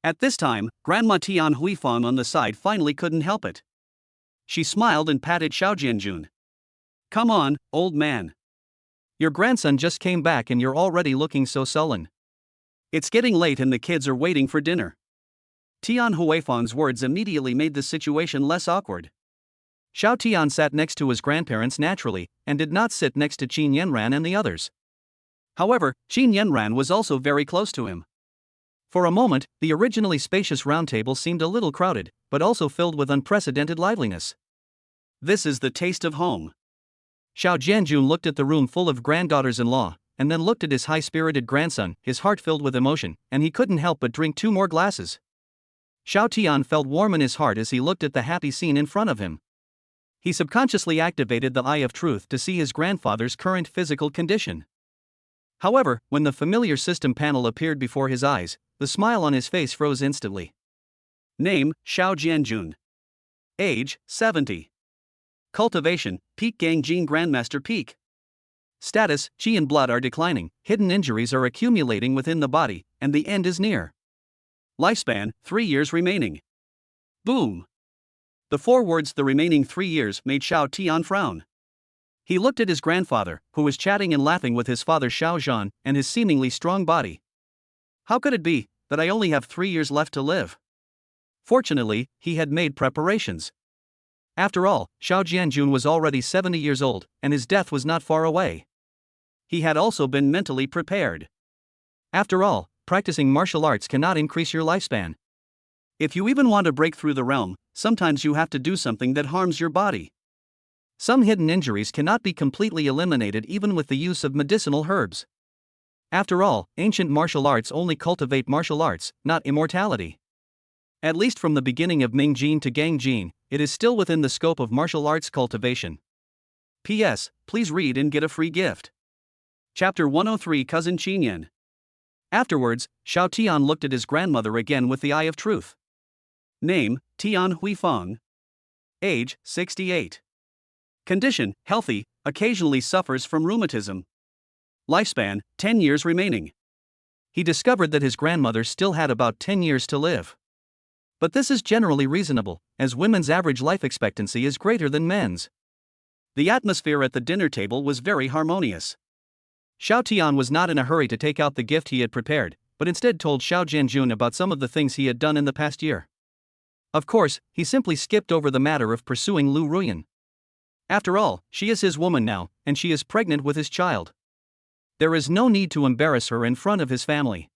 At this time, Grandma Tian Huifeng on the side finally couldn't help it. She smiled and patted Xiao Jianjun. Come on, old man. Your grandson just came back and you're already looking so sullen. It's getting late and the kids are waiting for dinner. Tian Huifeng's words immediately made the situation less awkward. Xiao Tian sat next to his grandparents naturally, and did not sit next to Qin Yanran and the others. However, Qin Yanran was also very close to him. For a moment, the originally spacious round table seemed a little crowded, but also filled with unprecedented liveliness. This is the taste of home. Xiao Jianjun looked at the room full of granddaughters-in-law, and then looked at his high-spirited grandson, his heart filled with emotion, and he couldn't help but drink 2 more glasses. Xiao Tian felt warm in his heart as he looked at the happy scene in front of him. He subconsciously activated the Eye of Truth to see his grandfather's current physical condition. However, when the familiar system panel appeared before his eyes, the smile on his face froze instantly. Name, Xiao Jianjun. Age, 70. Cultivation, Peak Gang Gene Grandmaster Peak. Status, Qi and blood are declining, hidden injuries are accumulating within the body, and the end is near. Lifespan, 3 years remaining. Boom. The 4 words "the remaining 3 years" made Xiao Tian frown. He looked at his grandfather, who was chatting and laughing with his father Xiao Zhan, and his seemingly strong body. How could it be that I only have 3 years left to live? Fortunately, he had made preparations. After all, Xiao Jianjun was already 70 years old, and his death was not far away. He had also been mentally prepared. After all, practicing martial arts cannot increase your lifespan. If you even want to break through the realm, sometimes you have to do something that harms your body. Some hidden injuries cannot be completely eliminated even with the use of medicinal herbs. After all, ancient martial arts only cultivate martial arts, not immortality. At least from the beginning of Ming Jin to Gang Jin, it is still within the scope of martial arts cultivation. P.S. Please read and get a free gift. Chapter 103 Cousin Qinyan. Afterwards, Xiao Tian looked at his grandmother again with the eye of truth. Name, Tian Huifeng. Age, 68. Condition, healthy, occasionally suffers from rheumatism. Lifespan, 10 years remaining. He discovered that his grandmother still had about 10 years to live. But this is generally reasonable, as women's average life expectancy is greater than men's. The atmosphere at the dinner table was very harmonious. Xiao Tian was not in a hurry to take out the gift he had prepared, but instead told Xiao Jianjun about some of the things he had done in the past year. Of course, he simply skipped over the matter of pursuing Lu Ruyan. After all, she is his woman now, and she is pregnant with his child. There is no need to embarrass her in front of his family.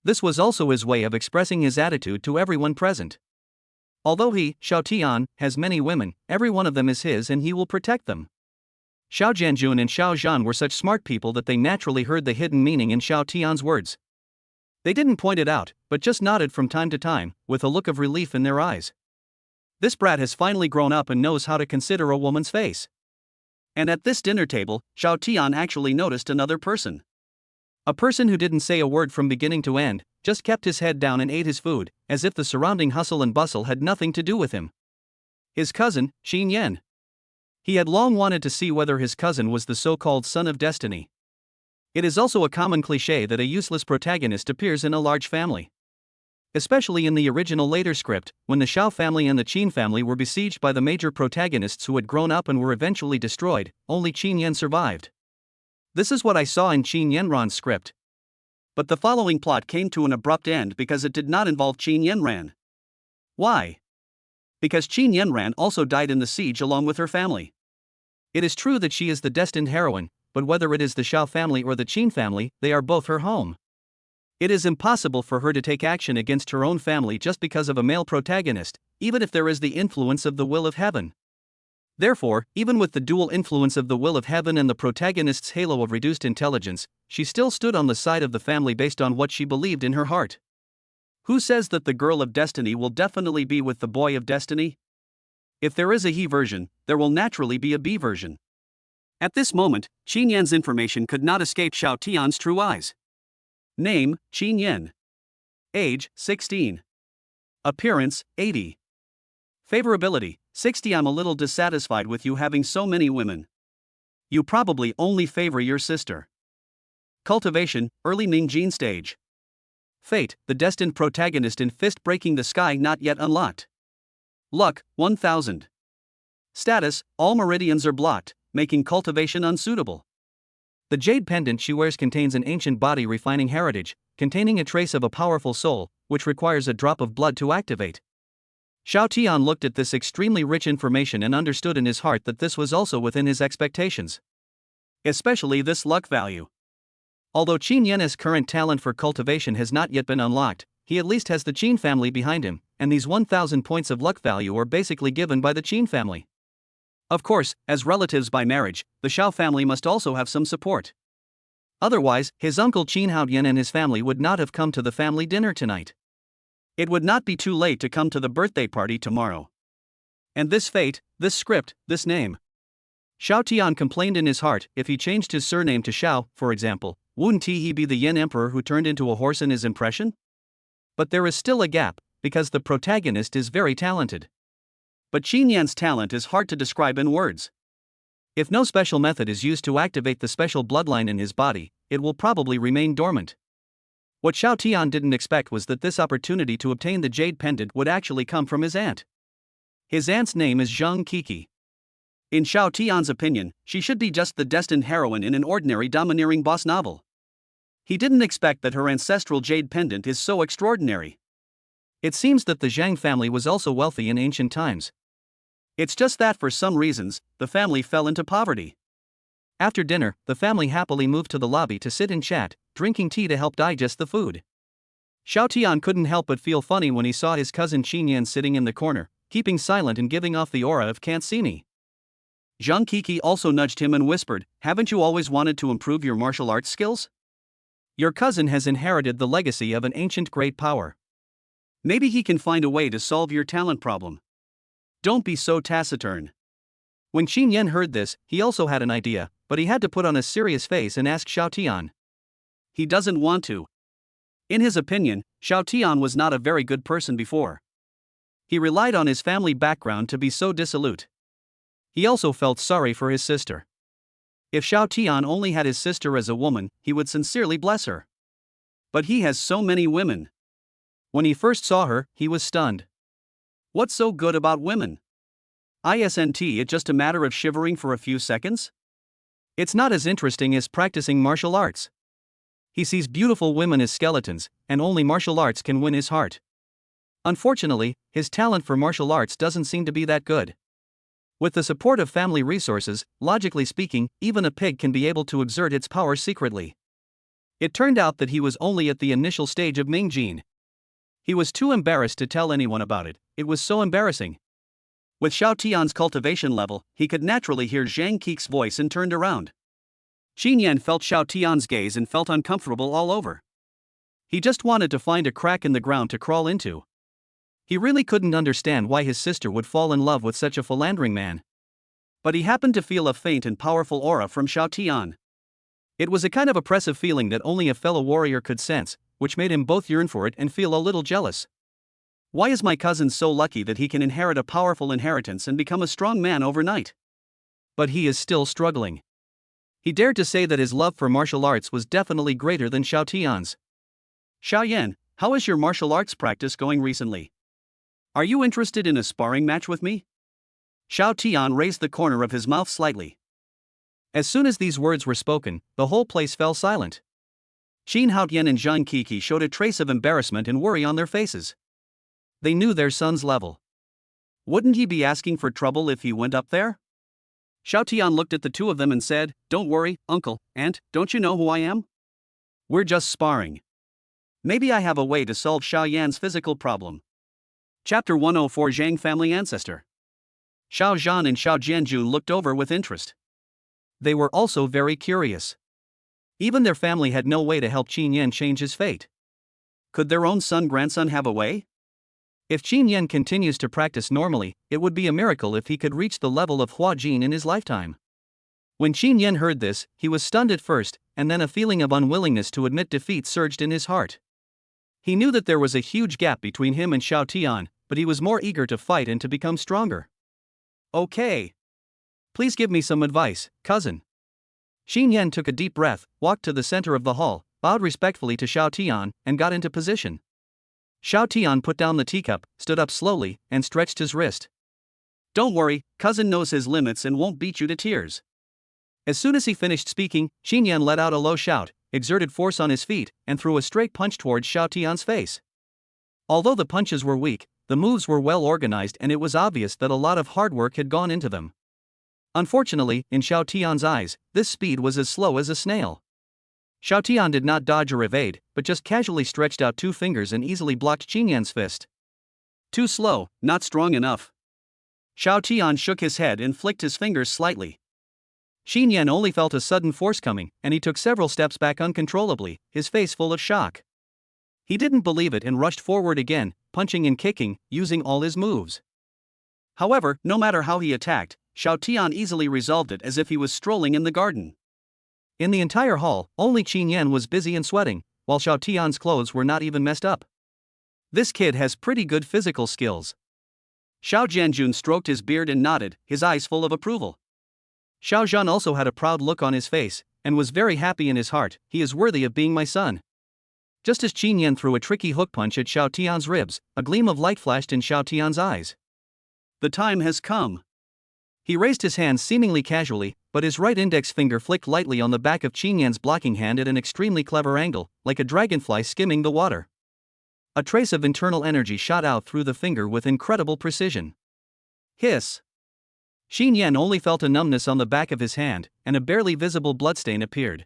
This was also his way of expressing his attitude to everyone present. Although he, Xiao Tian, has many women, every one of them is his and he will protect them. Xiao Jianjun and Xiao Zhan were such smart people that they naturally heard the hidden meaning in Xiao Tian's words. They didn't point it out, but just nodded from time to time, with a look of relief in their eyes. This brat has finally grown up and knows how to consider a woman's face. And at this dinner table, Xiao Tian actually noticed another person. A person who didn't say a word from beginning to end, just kept his head down and ate his food, as if the surrounding hustle and bustle had nothing to do with him. His cousin, Xin Yan. He had long wanted to see whether his cousin was the so-called son of destiny. It is also a common cliché that a useless protagonist appears in a large family. Especially in the original later script, when the Xiao family and the Qin family were besieged by the major protagonists who had grown up and were eventually destroyed, only Qin Yan survived. This is what I saw in Qin Yanran's script. But the following plot came to an abrupt end because it did not involve Qin Yanran. Why? Because Qin Yanran also died in the siege along with her family. It is true that she is the destined heroine, but whether it is the Xiao family or the Qin family, they are both her home. It is impossible for her to take action against her own family just because of a male protagonist, even if there is the influence of the will of heaven. Therefore, even with the dual influence of the will of heaven and the protagonist's halo of reduced intelligence, she still stood on the side of the family based on what she believed in her heart. Who says that the girl of destiny will definitely be with the boy of destiny? If there is a he version, there will naturally be a B version. At this moment, Qin Yan's information could not escape Xiao Tian's true eyes. Name, Qin Yan. Age, 16. Appearance, 80. Favorability, 60. I'm a little dissatisfied with you having so many women. You probably only favor your sister. Cultivation, early Ming Jin stage. Fate, the destined protagonist in Fist Breaking the Sky not yet unlocked. Luck, 1000. Status, all meridians are blocked, making cultivation unsuitable. The jade pendant she wears contains an ancient body refining heritage, containing a trace of a powerful soul, which requires a drop of blood to activate. Xiao Tian looked at this extremely rich information and understood in his heart that this was also within his expectations. Especially this luck value. Although Qin Yan's current talent for cultivation has not yet been unlocked, he at least has the Qin family behind him, and these 1000 points of luck value are basically given by the Qin family. Of course, as relatives by marriage, the Xiao family must also have some support. Otherwise, his uncle Qin Haoyan and his family would not have come to the family dinner tonight. It would not be too late to come to the birthday party tomorrow. And this fate, this script, this name. Xiao Tian complained in his heart, if he changed his surname to Xiao, for example, wouldn't he be the Yin emperor who turned into a horse in his impression? But there is still a gap, because the protagonist is very talented. But Qin Yan's talent is hard to describe in words. If no special method is used to activate the special bloodline in his body, it will probably remain dormant. What Xiao Tian didn't expect was that this opportunity to obtain the jade pendant would actually come from his aunt. His aunt's name is Zhang Kiki. In Xiao Tian's opinion, she should be just the destined heroine in an ordinary domineering boss novel. He didn't expect that her ancestral jade pendant is so extraordinary. It seems that the Zhang family was also wealthy in ancient times. It's just that for some reasons, the family fell into poverty. After dinner, the family happily moved to the lobby to sit and chat, drinking tea to help digest the food. Xiao Tian couldn't help but feel funny when he saw his cousin Qin Yan sitting in the corner, keeping silent and giving off the aura of "can't see me." Zhang Kiki also nudged him and whispered, "Haven't you always wanted to improve your martial arts skills? Your cousin has inherited the legacy of an ancient great power. Maybe he can find a way to solve your talent problem. Don't be so taciturn." When Qin Yan heard this, he also had an idea, but he had to put on a serious face and ask Xiao Tian. He doesn't want to. In his opinion, Xiao Tian was not a very good person before. He relied on his family background to be so dissolute. He also felt sorry for his sister. If Xiao Tian only had his sister as a woman, he would sincerely bless her. But he has so many women. When he first saw her, he was stunned. What's so good about women? Isn't it just a matter of shivering for a few seconds? It's not as interesting as practicing martial arts. He sees beautiful women as skeletons, and only martial arts can win his heart. Unfortunately, his talent for martial arts doesn't seem to be that good. With the support of family resources, logically speaking, even a pig can be able to exert its power secretly. It turned out that he was only at the initial stage of Mingjin. He was too embarrassed to tell anyone about it. It was so embarrassing. With Xiao Tian's cultivation level, he could naturally hear Zhang Kiki's voice and turned around. Qin Yan felt Xiao Tian's gaze and felt uncomfortable all over. He just wanted to find a crack in the ground to crawl into. He really couldn't understand why his sister would fall in love with such a philandering man. But he happened to feel a faint and powerful aura from Xiao Tian. It was a kind of oppressive feeling that only a fellow warrior could sense, which made him both yearn for it and feel a little jealous. Why is my cousin so lucky that he can inherit a powerful inheritance and become a strong man overnight? But he is still struggling. He dared to say that his love for martial arts was definitely greater than Xiao Tian's. "Xiao Yan, how is your martial arts practice going recently? Are you interested in a sparring match with me?" Xiao Tian raised the corner of his mouth slightly. As soon as these words were spoken, the whole place fell silent. Qin Haotian and Zhang Kiki showed a trace of embarrassment and worry on their faces. They knew their son's level. Wouldn't he be asking for trouble if he went up there? Xiao Tian looked at the two of them and said, "Don't worry, uncle, aunt, don't you know who I am? We're just sparring. Maybe I have a way to solve Xiao Yan's physical problem." Chapter 104 Zhang Family Ancestor. Xiao Zhan and Xiao Jianjun looked over with interest. They were also very curious. Even their family had no way to help Qin Yan change his fate. Could their own son-grandson have a way? If Qin Yan continues to practice normally, it would be a miracle if he could reach the level of Hua Jin in his lifetime. When Qin Yan heard this, he was stunned at first, and then a feeling of unwillingness to admit defeat surged in his heart. He knew that there was a huge gap between him and Xiao Tian, but he was more eager to fight and to become stronger. "Okay. Please give me some advice, cousin." Qin Yan took a deep breath, walked to the center of the hall, bowed respectfully to Xiao Tian, and got into position. Xiao Tian put down the teacup, stood up slowly, and stretched his wrist. "Don't worry, cousin knows his limits and won't beat you to tears." As soon as he finished speaking, Qin Yan let out a low shout, exerted force on his feet, and threw a straight punch towards Xiao Tian's face. Although the punches were weak, the moves were well organized and it was obvious that a lot of hard work had gone into them. Unfortunately, in Xiao Tian's eyes, this speed was as slow as a snail. Xiao Tian did not dodge or evade, but just casually stretched out two fingers and easily blocked Qin Yan's fist. Too slow, not strong enough. Xiao Tian shook his head and flicked his fingers slightly. Qin Yan only felt a sudden force coming, and he took several steps back uncontrollably, his face full of shock. He didn't believe it and rushed forward again, punching and kicking, using all his moves. However, no matter how he attacked, Xiao Tian easily resolved it as if he was strolling in the garden. In the entire hall, only Qin Yan was busy and sweating, while Xiao Tian's clothes were not even messed up. This kid has pretty good physical skills. Xiao Jianjun stroked his beard and nodded, his eyes full of approval. Xiao Zhan also had a proud look on his face, and was very happy in his heart. He is worthy of being my son. Just as Qin Yan threw a tricky hook punch at Xiao Tian's ribs, a gleam of light flashed in Xiao Tian's eyes. The time has come. He raised his hand seemingly casually, but his right index finger flicked lightly on the back of Qin Yan's blocking hand at an extremely clever angle, like a dragonfly skimming the water. A trace of internal energy shot out through the finger with incredible precision. Hiss! Qin Yan only felt a numbness on the back of his hand, and a barely visible bloodstain appeared.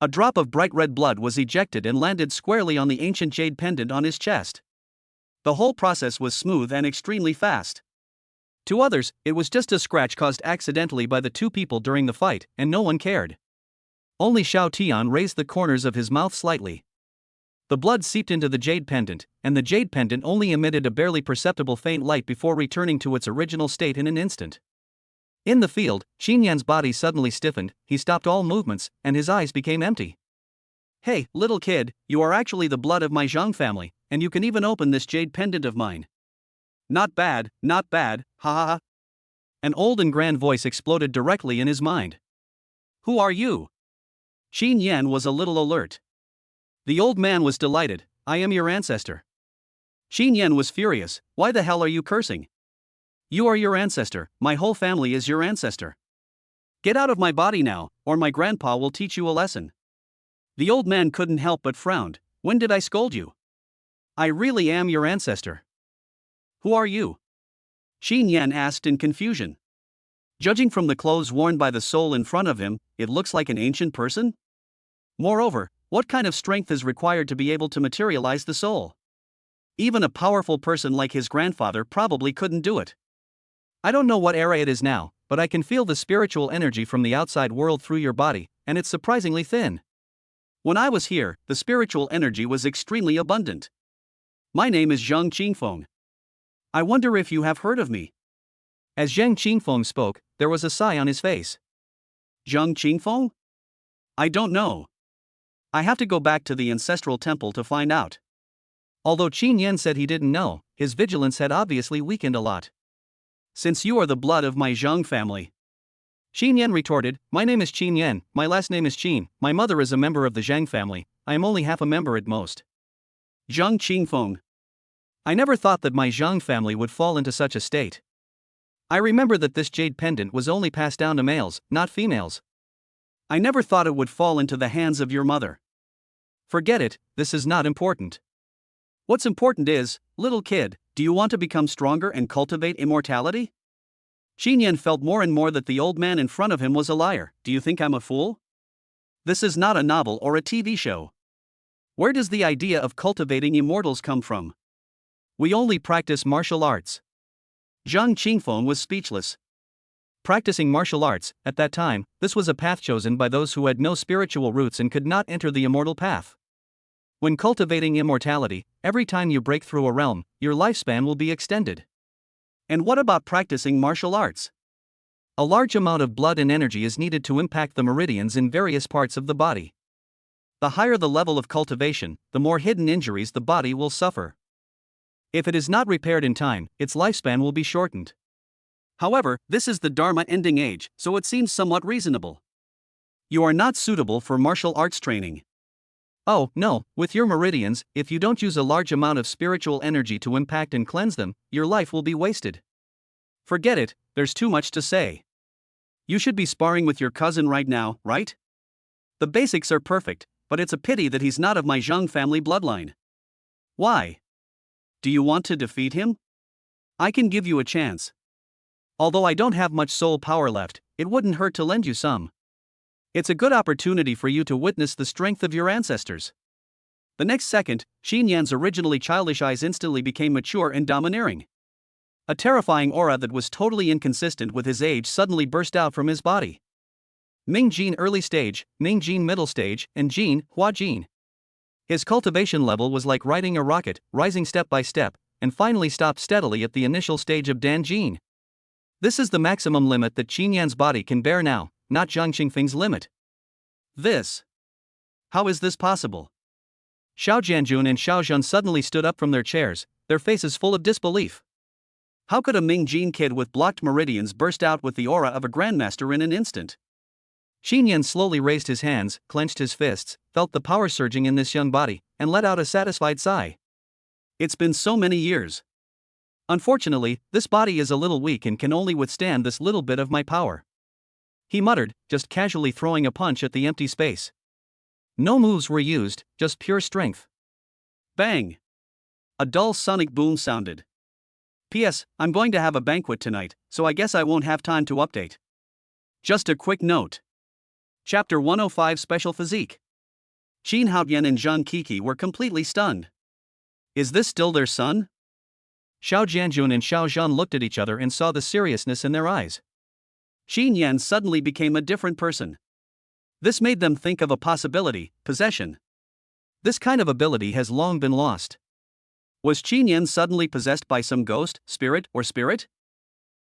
A drop of bright red blood was ejected and landed squarely on the ancient jade pendant on his chest. The whole process was smooth and extremely fast. To others, it was just a scratch caused accidentally by the two people during the fight, and no one cared. Only Xiao Tian raised the corners of his mouth slightly. The blood seeped into the jade pendant, and the jade pendant only emitted a barely perceptible faint light before returning to its original state in an instant. In the field, Qin Yan's body suddenly stiffened, he stopped all movements, and his eyes became empty. Hey, little kid, you are actually the blood of my Zhang family, and you can even open this jade pendant of mine. Not bad, ha ha ha. An old and grand voice exploded directly in his mind. Who are you? Qin Yan was a little alert. The old man was delighted. I am your ancestor. Qin Yan was furious. Why the hell are you cursing? You are your ancestor, my whole family is your ancestor. Get out of my body now, or my grandpa will teach you a lesson. The old man couldn't help but frowned. When did I scold you? I really am your ancestor. Who are you? Qin Yan asked in confusion. Judging from the clothes worn by the soul in front of him, it looks like an ancient person? Moreover, what kind of strength is required to be able to materialize the soul? Even a powerful person like his grandfather probably couldn't do it. I don't know what era it is now, but I can feel the spiritual energy from the outside world through your body, and it's surprisingly thin. When I was here, the spiritual energy was extremely abundant. My name is Zhang Qingfeng. I wonder if you have heard of me. As Zhang Qingfeng spoke, there was a sigh on his face. Zhang Qingfeng? I don't know. I have to go back to the ancestral temple to find out. Although Qin Yan said he didn't know, his vigilance had obviously weakened a lot. Since you are the blood of my Zhang family. Qin Yan retorted, my name is Qin Yan, my last name is Qin, my mother is a member of the Zhang family, I am only half a member at most. Zhang Qingfeng. I never thought that my Zhang family would fall into such a state. I remember that this jade pendant was only passed down to males, not females. I never thought it would fall into the hands of your mother. Forget it, this is not important. What's important is, little kid, do you want to become stronger and cultivate immortality? Qin Yan felt more and more that the old man in front of him was a liar. Do you think I'm a fool? This is not a novel or a TV show. Where does the idea of cultivating immortals come from? We only practice martial arts. Zhang Qingfeng was speechless. Practicing martial arts, at that time, this was a path chosen by those who had no spiritual roots and could not enter the immortal path. When cultivating immortality, every time you break through a realm, your lifespan will be extended. And what about practicing martial arts? A large amount of blood and energy is needed to impact the meridians in various parts of the body. The higher the level of cultivation, the more hidden injuries the body will suffer. If it is not repaired in time, its lifespan will be shortened. However, this is the Dharma ending age, so it seems somewhat reasonable. You are not suitable for martial arts training. Oh, no, with your meridians, if you don't use a large amount of spiritual energy to impact and cleanse them, your life will be wasted. Forget it, there's too much to say. You should be sparring with your cousin right now, right? The basics are perfect, but it's a pity that he's not of my Zhang family bloodline. Why? Do you want to defeat him? I can give you a chance. Although I don't have much soul power left, it wouldn't hurt to lend you some. It's a good opportunity for you to witness the strength of your ancestors. The next second, Qin Yan's originally childish eyes instantly became mature and domineering. A terrifying aura that was totally inconsistent with his age suddenly burst out from his body. Ming Jin early stage, Ming Jin middle stage, and Jin, Hua Jin. His cultivation level was like riding a rocket, rising step by step, and finally stopped steadily at the initial stage of Dan Jin. This is the maximum limit that Qin Yan's body can bear now, not Zhang Qingfeng's limit. How is this possible? Xiao Jianjun and Xiao Zhan suddenly stood up from their chairs, their faces full of disbelief. How could a Ming Jin kid with blocked meridians burst out with the aura of a grandmaster in an instant? Qin Yan slowly raised his hands, clenched his fists, felt the power surging in this young body, and let out a satisfied sigh. It's been so many years. Unfortunately, this body is a little weak and can only withstand this little bit of my power. He muttered, just casually throwing a punch at the empty space. No moves were used, just pure strength. Bang! A dull sonic boom sounded. P.S. I'm going to have a banquet tonight, so I guess I won't have time to update. Just a quick note. Chapter 105 Special Physique. Qin Haoyan and Zhang Kiki were completely stunned. Is this still their son? Xiao Jianjun and Xiao Zhan looked at each other and saw the seriousness in their eyes. Qin Yan suddenly became a different person. This made them think of a possibility: possession. This kind of ability has long been lost. Was Qin Yan suddenly possessed by some ghost, spirit, or spirit?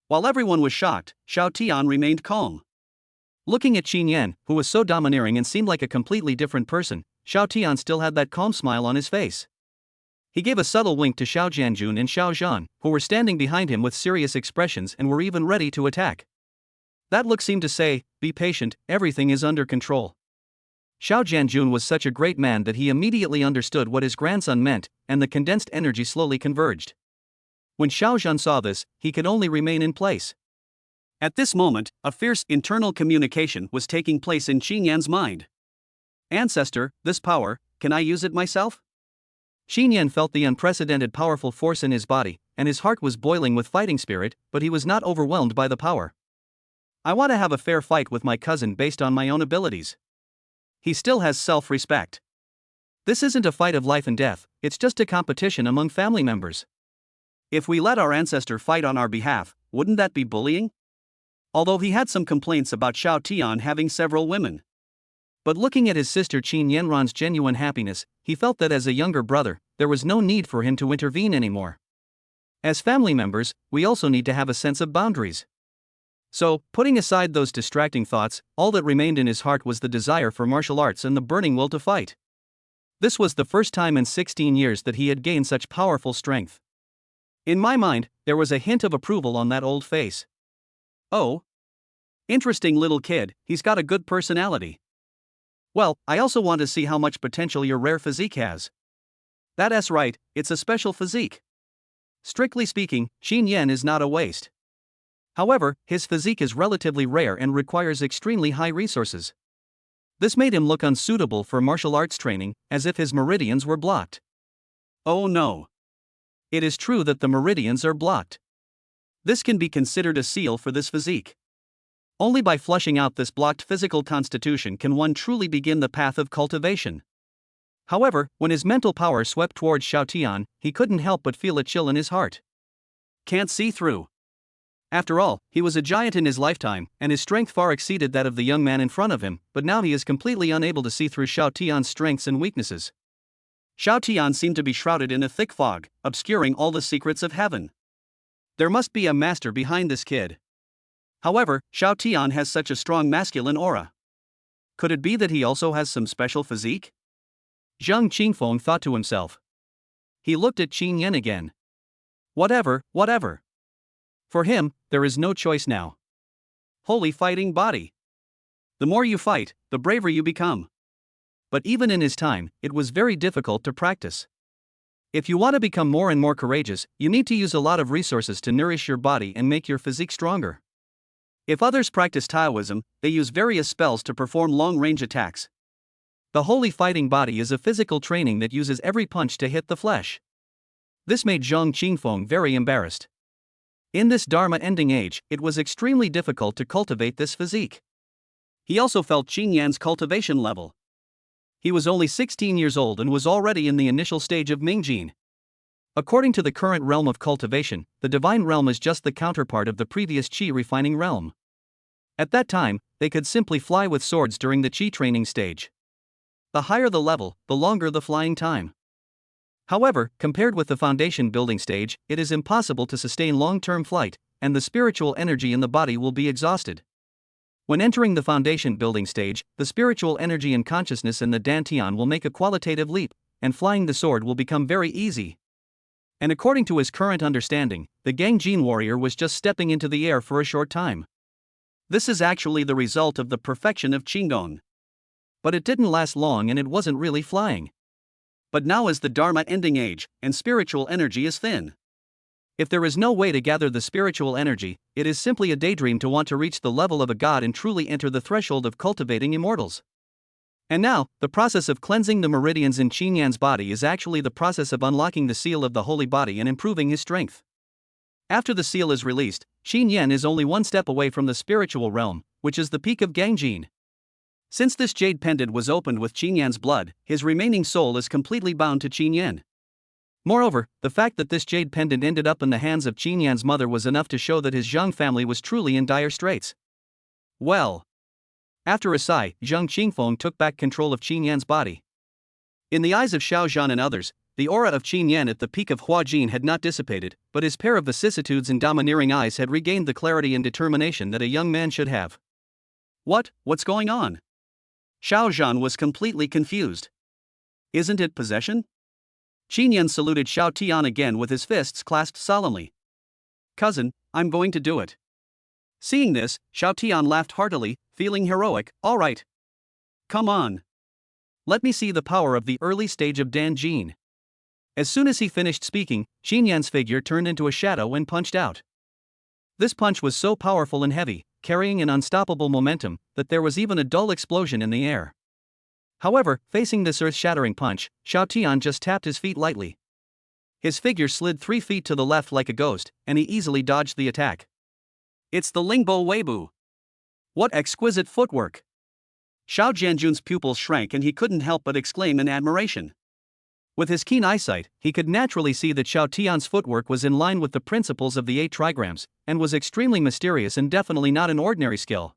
While everyone was shocked, Xiao Tian remained calm. Looking at Qin Yan, who was so domineering and seemed like a completely different person, Xiao Tian still had that calm smile on his face. He gave a subtle wink to Xiao Jianjun and Xiao Zhan, who were standing behind him with serious expressions and were even ready to attack. That look seemed to say, "Be patient, everything is under control." Xiao Jianjun was such a great man that he immediately understood what his grandson meant, and the condensed energy slowly converged. When Xiao Zhan saw this, he could only remain in place. At this moment, a fierce internal communication was taking place in Qin Yan's mind. Ancestor, this power, can I use it myself? Qin Yan felt the unprecedented powerful force in his body, and his heart was boiling with fighting spirit, but he was not overwhelmed by the power. I want to have a fair fight with my cousin based on my own abilities. He still has self-respect. This isn't a fight of life and death, it's just a competition among family members. If we let our ancestor fight on our behalf, wouldn't that be bullying? Although he had some complaints about Xiao Tian having several women. But looking at his sister Qin Yanran's genuine happiness, he felt that as a younger brother, there was no need for him to intervene anymore. As family members, we also need to have a sense of boundaries. So, putting aside those distracting thoughts, all that remained in his heart was the desire for martial arts and the burning will to fight. This was the first time in 16 years that he had gained such powerful strength. In my mind, there was a hint of approval on that old face. Oh. Interesting little kid, he's got a good personality. Well, I also want to see how much potential your rare physique has. That's right, it's a special physique. Strictly speaking, Qin Yan is not a waste. However, his physique is relatively rare and requires extremely high resources. This made him look unsuitable for martial arts training, as if his meridians were blocked. Oh no. It is true that the meridians are blocked. This can be considered a seal for this physique. Only by flushing out this blocked physical constitution can one truly begin the path of cultivation. However, when his mental power swept towards Xiao Tian, he couldn't help but feel a chill in his heart. Can't see through. After all, he was a giant in his lifetime, and his strength far exceeded that of the young man in front of him, but now he is completely unable to see through Xiao Tian's strengths and weaknesses. Xiao Tian seemed to be shrouded in a thick fog, obscuring all the secrets of heaven. There must be a master behind this kid. However, Xiao Tian has such a strong masculine aura. Could it be that he also has some special physique? Zhang Qingfeng thought to himself. He looked at Qin Yan again. Whatever. For him, there is no choice now. Holy fighting body. The more you fight, the braver you become. But even in his time, it was very difficult to practice. If you want to become more and more courageous, you need to use a lot of resources to nourish your body and make your physique stronger. If others practice Taoism, they use various spells to perform long-range attacks. The holy fighting body is a physical training that uses every punch to hit the flesh. This made Zhang Qingfeng very embarrassed. In this Dharma-ending age, it was extremely difficult to cultivate this physique. He also felt Qin Yan's cultivation level. He was only 16 years old and was already in the initial stage of Mingjin. According to the current realm of cultivation, the divine realm is just the counterpart of the previous qi refining realm. At that time, they could simply fly with swords during the qi training stage. The higher the level, the longer the flying time. However, compared with the foundation building stage, it is impossible to sustain long-term flight, and the spiritual energy in the body will be exhausted. When entering the foundation building stage, the spiritual energy and consciousness in the dantian will make a qualitative leap, and flying the sword will become very easy. And according to his current understanding, the Gangjin warrior was just stepping into the air for a short time. This is actually the result of the perfection of Qigong. But it didn't last long and it wasn't really flying. But now is the Dharma ending age, and spiritual energy is thin. If there is no way to gather the spiritual energy, it is simply a daydream to want to reach the level of a god and truly enter the threshold of cultivating immortals. And now, the process of cleansing the meridians in Qin Yan's body is actually the process of unlocking the seal of the holy body and improving his strength. After the seal is released, Qin Yan is only one step away from the spiritual realm, which is the peak of Gangjin. Since this jade pendant was opened with Qin Yan's blood, his remaining soul is completely bound to Qin Yan. Moreover, the fact that this jade pendant ended up in the hands of Qin Yan's mother was enough to show that his Zhang family was truly in dire straits. Well. After a sigh, Zhang Qingfeng took back control of Qin Yan's body. In the eyes of Xiao Zhan and others, the aura of Qin Yan at the peak of Huajin had not dissipated, but his pair of vicissitudes and domineering eyes had regained the clarity and determination that a young man should have. What's going on? Xiao Zhan was completely confused. Isn't it possession? Qin Yan saluted Xiao Tian again with his fists clasped solemnly. Cousin, I'm going to do it. Seeing this, Xiao Tian laughed heartily, feeling heroic. All right. Come on. Let me see the power of the early stage of Danjin. As soon as he finished speaking, Qin Yan's figure turned into a shadow and punched out. This punch was so powerful and heavy, carrying an unstoppable momentum, that there was even a dull explosion in the air. However, facing this earth-shattering punch, Xiao Tian just tapped his feet lightly. His figure slid 3 feet to the left like a ghost, and he easily dodged the attack. It's the Lingbo Weibu. What exquisite footwork! Xiao Jianjun's pupils shrank and he couldn't help but exclaim in admiration. With his keen eyesight, he could naturally see that Xiao Tian's footwork was in line with the principles of the 8 trigrams, and was extremely mysterious and definitely not an ordinary skill.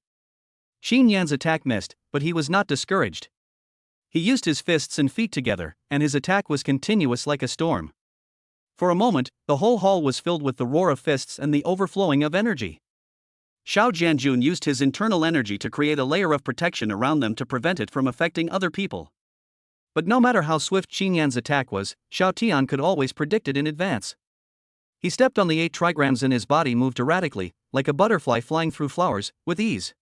Qin Yan's attack missed, but he was not discouraged. He used his fists and feet together, and his attack was continuous like a storm. For a moment, the whole hall was filled with the roar of fists and the overflowing of energy. Xiao Jianjun used his internal energy to create a layer of protection around them to prevent it from affecting other people. But no matter how swift Qin Yan's attack was, Xiao Tian could always predict it in advance. He stepped on the 8 trigrams and his body moved erratically, like a butterfly flying through flowers, with ease.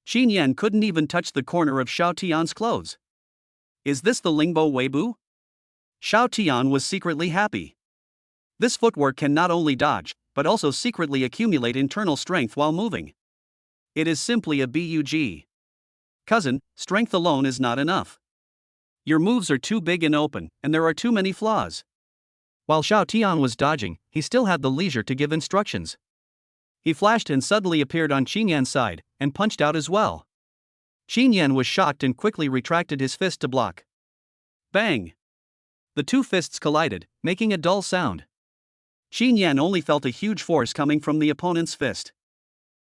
Qin Yan couldn't even touch the corner of Xiao Tian's clothes. Is this the Lingbo Weibu? Xiao Tian was secretly happy. This footwork can not only dodge, but also secretly accumulate internal strength while moving. It is simply a bug. Cousin, strength alone is not enough. Your moves are too big and open, and there are too many flaws. While Xiao Tian was dodging, he still had the leisure to give instructions. He flashed and suddenly appeared on Qin Yan's side, and punched out as well. Qin Yan was shocked and quickly retracted his fist to block. Bang! The 2 fists collided, making a dull sound. Qin Yan only felt a huge force coming from the opponent's fist.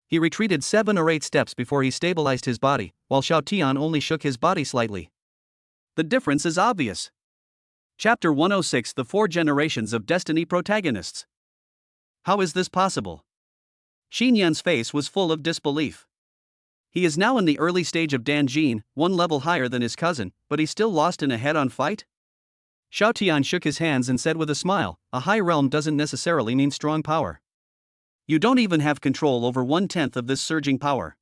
He retreated 7 or 8 steps before he stabilized his body, while Xiao Tian only shook his body slightly. The difference is obvious. Chapter 106: The 4 Generations of Destiny Protagonists. How is this possible? Qin Yan's face was full of disbelief. He is now in the early stage of Danjin, 1 level higher than his cousin, but he still lost in a head-on fight? Xiao Tian shook his hands and said with a smile, a high realm doesn't necessarily mean strong power. You don't even have control over 1/10 of this surging power.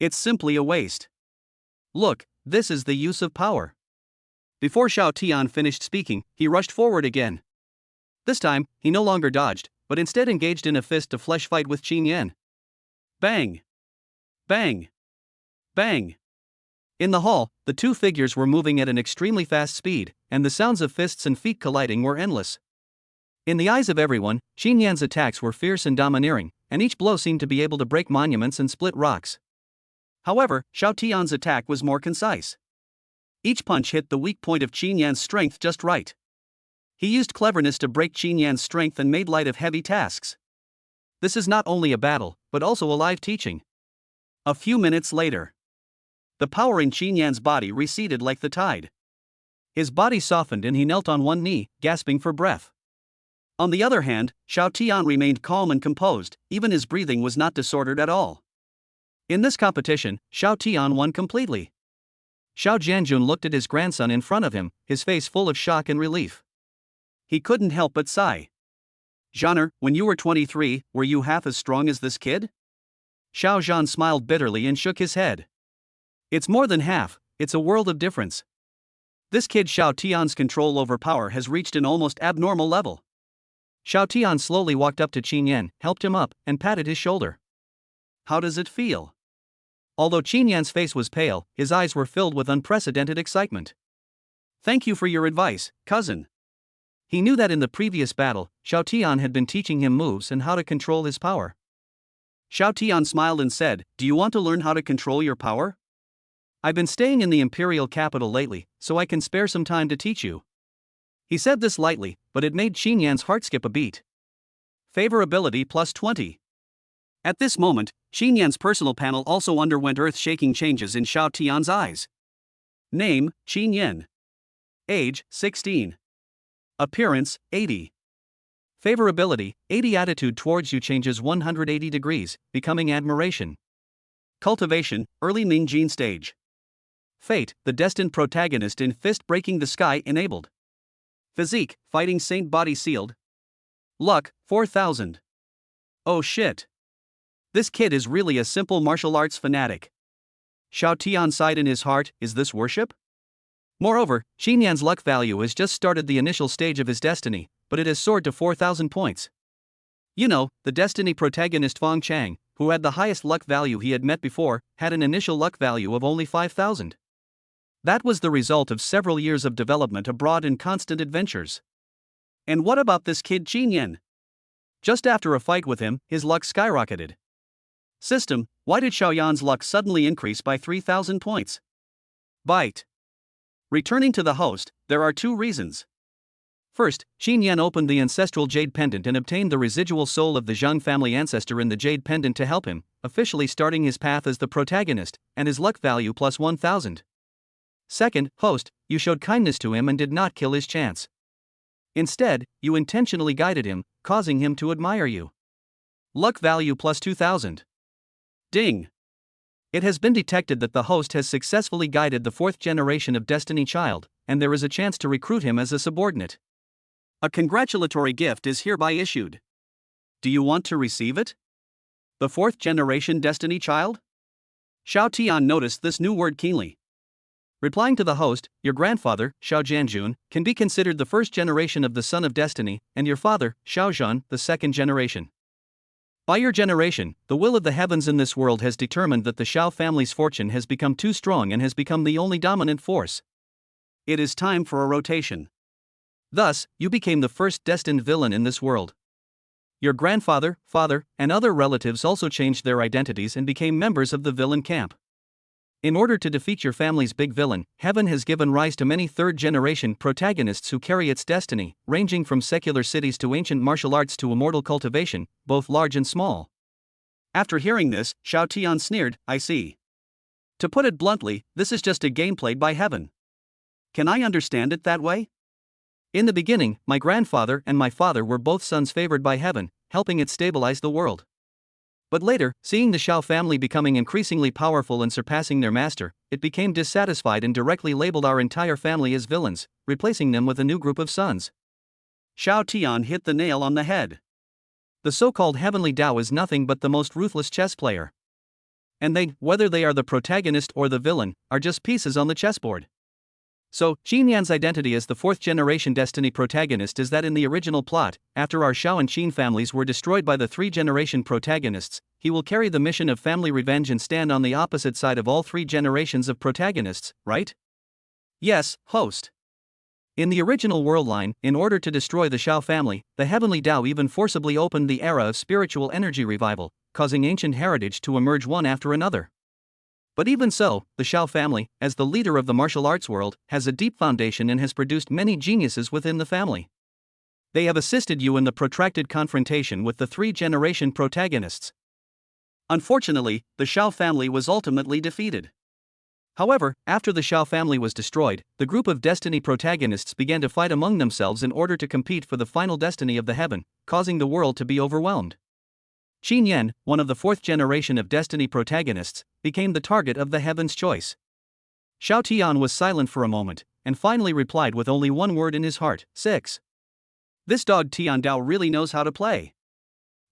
It's simply a waste. Look, this is the use of power. Before Xiao Tian finished speaking, he rushed forward again. This time, he no longer dodged, but instead engaged in a fist-to-flesh fight with Qin Yan. Bang! Bang! Bang! In the hall, the 2 figures were moving at an extremely fast speed, and the sounds of fists and feet colliding were endless. In the eyes of everyone, Qin Yan's attacks were fierce and domineering, and each blow seemed to be able to break monuments and split rocks. However, Xiao Tian's attack was more concise. Each punch hit the weak point of Qin Yan's strength just right. He used cleverness to break Qin Yan's strength and made light of heavy tasks. This is not only a battle, but also a live teaching. A few minutes later, the power in Qin Yan's body receded like the tide. His body softened and he knelt on one knee, gasping for breath. On the other hand, Xiao Tian remained calm and composed, even his breathing was not disordered at all. In this competition, Xiao Tian won completely. Xiao Jianjun looked at his grandson in front of him, his face full of shock and relief. He couldn't help but sigh. Genre, when you were 23, were you half as strong as this kid? Xiao Zhan smiled bitterly and shook his head. It's more than half, it's a world of difference. This kid Xiao Tian's control over power has reached an almost abnormal level. Xiao Tian slowly walked up to Qin Yan, helped him up, and patted his shoulder. How does it feel? Although Qin Yan's face was pale, his eyes were filled with unprecedented excitement. Thank you for your advice, cousin. He knew that in the previous battle, Xiao Tian had been teaching him moves and how to control his power. Xiao Tian smiled and said, "Do you want to learn how to control your power? I've been staying in the imperial capital lately, so I can spare some time to teach you." He said this lightly, but it made Qin Yan's heart skip a beat. Favorability plus 20. At this moment, Qin Yan's personal panel also underwent earth-shaking changes in Xiao Tian's eyes. Name, Qin Yan. Age, 16. Appearance, 80. Favorability, 80. Attitude towards you changes 180 degrees, becoming admiration. Cultivation, early Ningjin stage. Fate, the destined protagonist in Fist Breaking the Sky enabled. Physique, Fighting Saint body sealed. Luck, 4000. Oh shit. This kid is really a simple martial arts fanatic. Xiao Tian sighed in his heart, is this worship? Moreover, Qin Yan's luck value has just started the initial stage of his destiny, but it has soared to 4,000 points. You know, the destiny protagonist Feng Chang, who had the highest luck value he had met before, had an initial luck value of only 5,000. That was the result of several years of development abroad and constant adventures. And what about this kid Qin Yan? Just after a fight with him, his luck skyrocketed. System, why did Xiaoyan's luck suddenly increase by 3,000 points? Bite. Returning to the host, there are two reasons. First, Qin Yan opened the ancestral jade pendant and obtained the residual soul of the Zhang family ancestor in the jade pendant to help him, officially starting his path as the protagonist, and his luck value plus 1,000. Second, host, you showed kindness to him and did not kill his chance. Instead, you intentionally guided him, causing him to admire you. Luck value plus 2,000. Ding. It has been detected that the host has successfully guided the fourth generation of Destiny Child, and there is a chance to recruit him as a subordinate. A congratulatory gift is hereby issued. Do you want to receive it? The fourth generation Destiny Child? Xiao Tian noticed this new word keenly. Replying to the host, your grandfather, Xiao Jianjun, can be considered the first generation of the Son of Destiny, and your father, Xiao Zhan, the second generation. By your generation, the will of the heavens in this world has determined that the Xiao family's fortune has become too strong and has become the only dominant force. It is time for a rotation. Thus, you became the first destined villain in this world. Your grandfather, father, and other relatives also changed their identities and became members of the villain camp. In order to defeat your family's big villain, heaven has given rise to many third-generation protagonists who carry its destiny, ranging from secular cities to ancient martial arts to immortal cultivation, both large and small. After hearing this, Xiao Tian sneered, I see. To put it bluntly, this is just a game played by heaven. Can I understand it that way? In the beginning, my grandfather and my father were both sons favored by heaven, helping it stabilize the world. But later, seeing the Xiao family becoming increasingly powerful and surpassing their master, it became dissatisfied and directly labeled our entire family as villains, replacing them with a new group of sons. Xiao Tian hit the nail on the head. The so-called heavenly Tao is nothing but the most ruthless chess player. And they, whether they are the protagonist or the villain, are just pieces on the chessboard. So, Qin Yan's identity as the fourth-generation Destiny protagonist is that in the original plot, after our Xiao and Qin families were destroyed by the three-generation protagonists, he will carry the mission of family revenge and stand on the opposite side of all three generations of protagonists, right? Yes, host. In the original world line, in order to destroy the Xiao family, the heavenly Tao even forcibly opened the era of spiritual energy revival, causing ancient heritage to emerge one after another. But even so, the Xiao family, as the leader of the martial arts world, has a deep foundation and has produced many geniuses within the family. They have assisted you in the protracted confrontation with the three-generation protagonists. Unfortunately, the Xiao family was ultimately defeated. However, after the Xiao family was destroyed, the group of Destiny protagonists began to fight among themselves in order to compete for the final destiny of the heaven, causing the world to be overwhelmed. Qin Yan, one of the fourth generation of Destiny protagonists, became the target of the heaven's choice. Xiao Tian was silent for a moment, and finally replied with only one word in his heart, 6. This dog Tian Dao really knows how to play.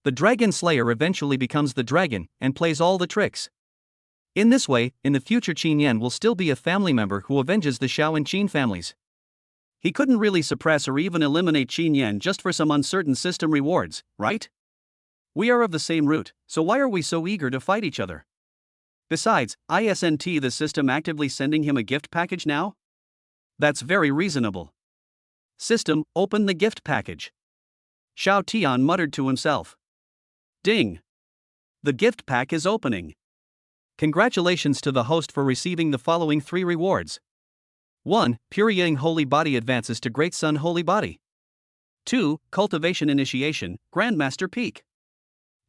The Dragon Slayer eventually becomes the dragon and plays all the tricks. In this way, in the future Qin Yan will still be a family member who avenges the Xiao and Qin families. He couldn't really suppress or even eliminate Qin Yan just for some uncertain system rewards, right? We are of the same root, so why are we so eager to fight each other? Besides, isn't the system actively sending him a gift package now? That's very reasonable. System, open the gift package. Xiao Tian muttered to himself. Ding! The gift pack is opening. Congratulations to the host for receiving the following 3 rewards. 1. Pure Yang Holy Body advances to Great Sun Holy Body. 2. Cultivation Initiation, Grandmaster Peak.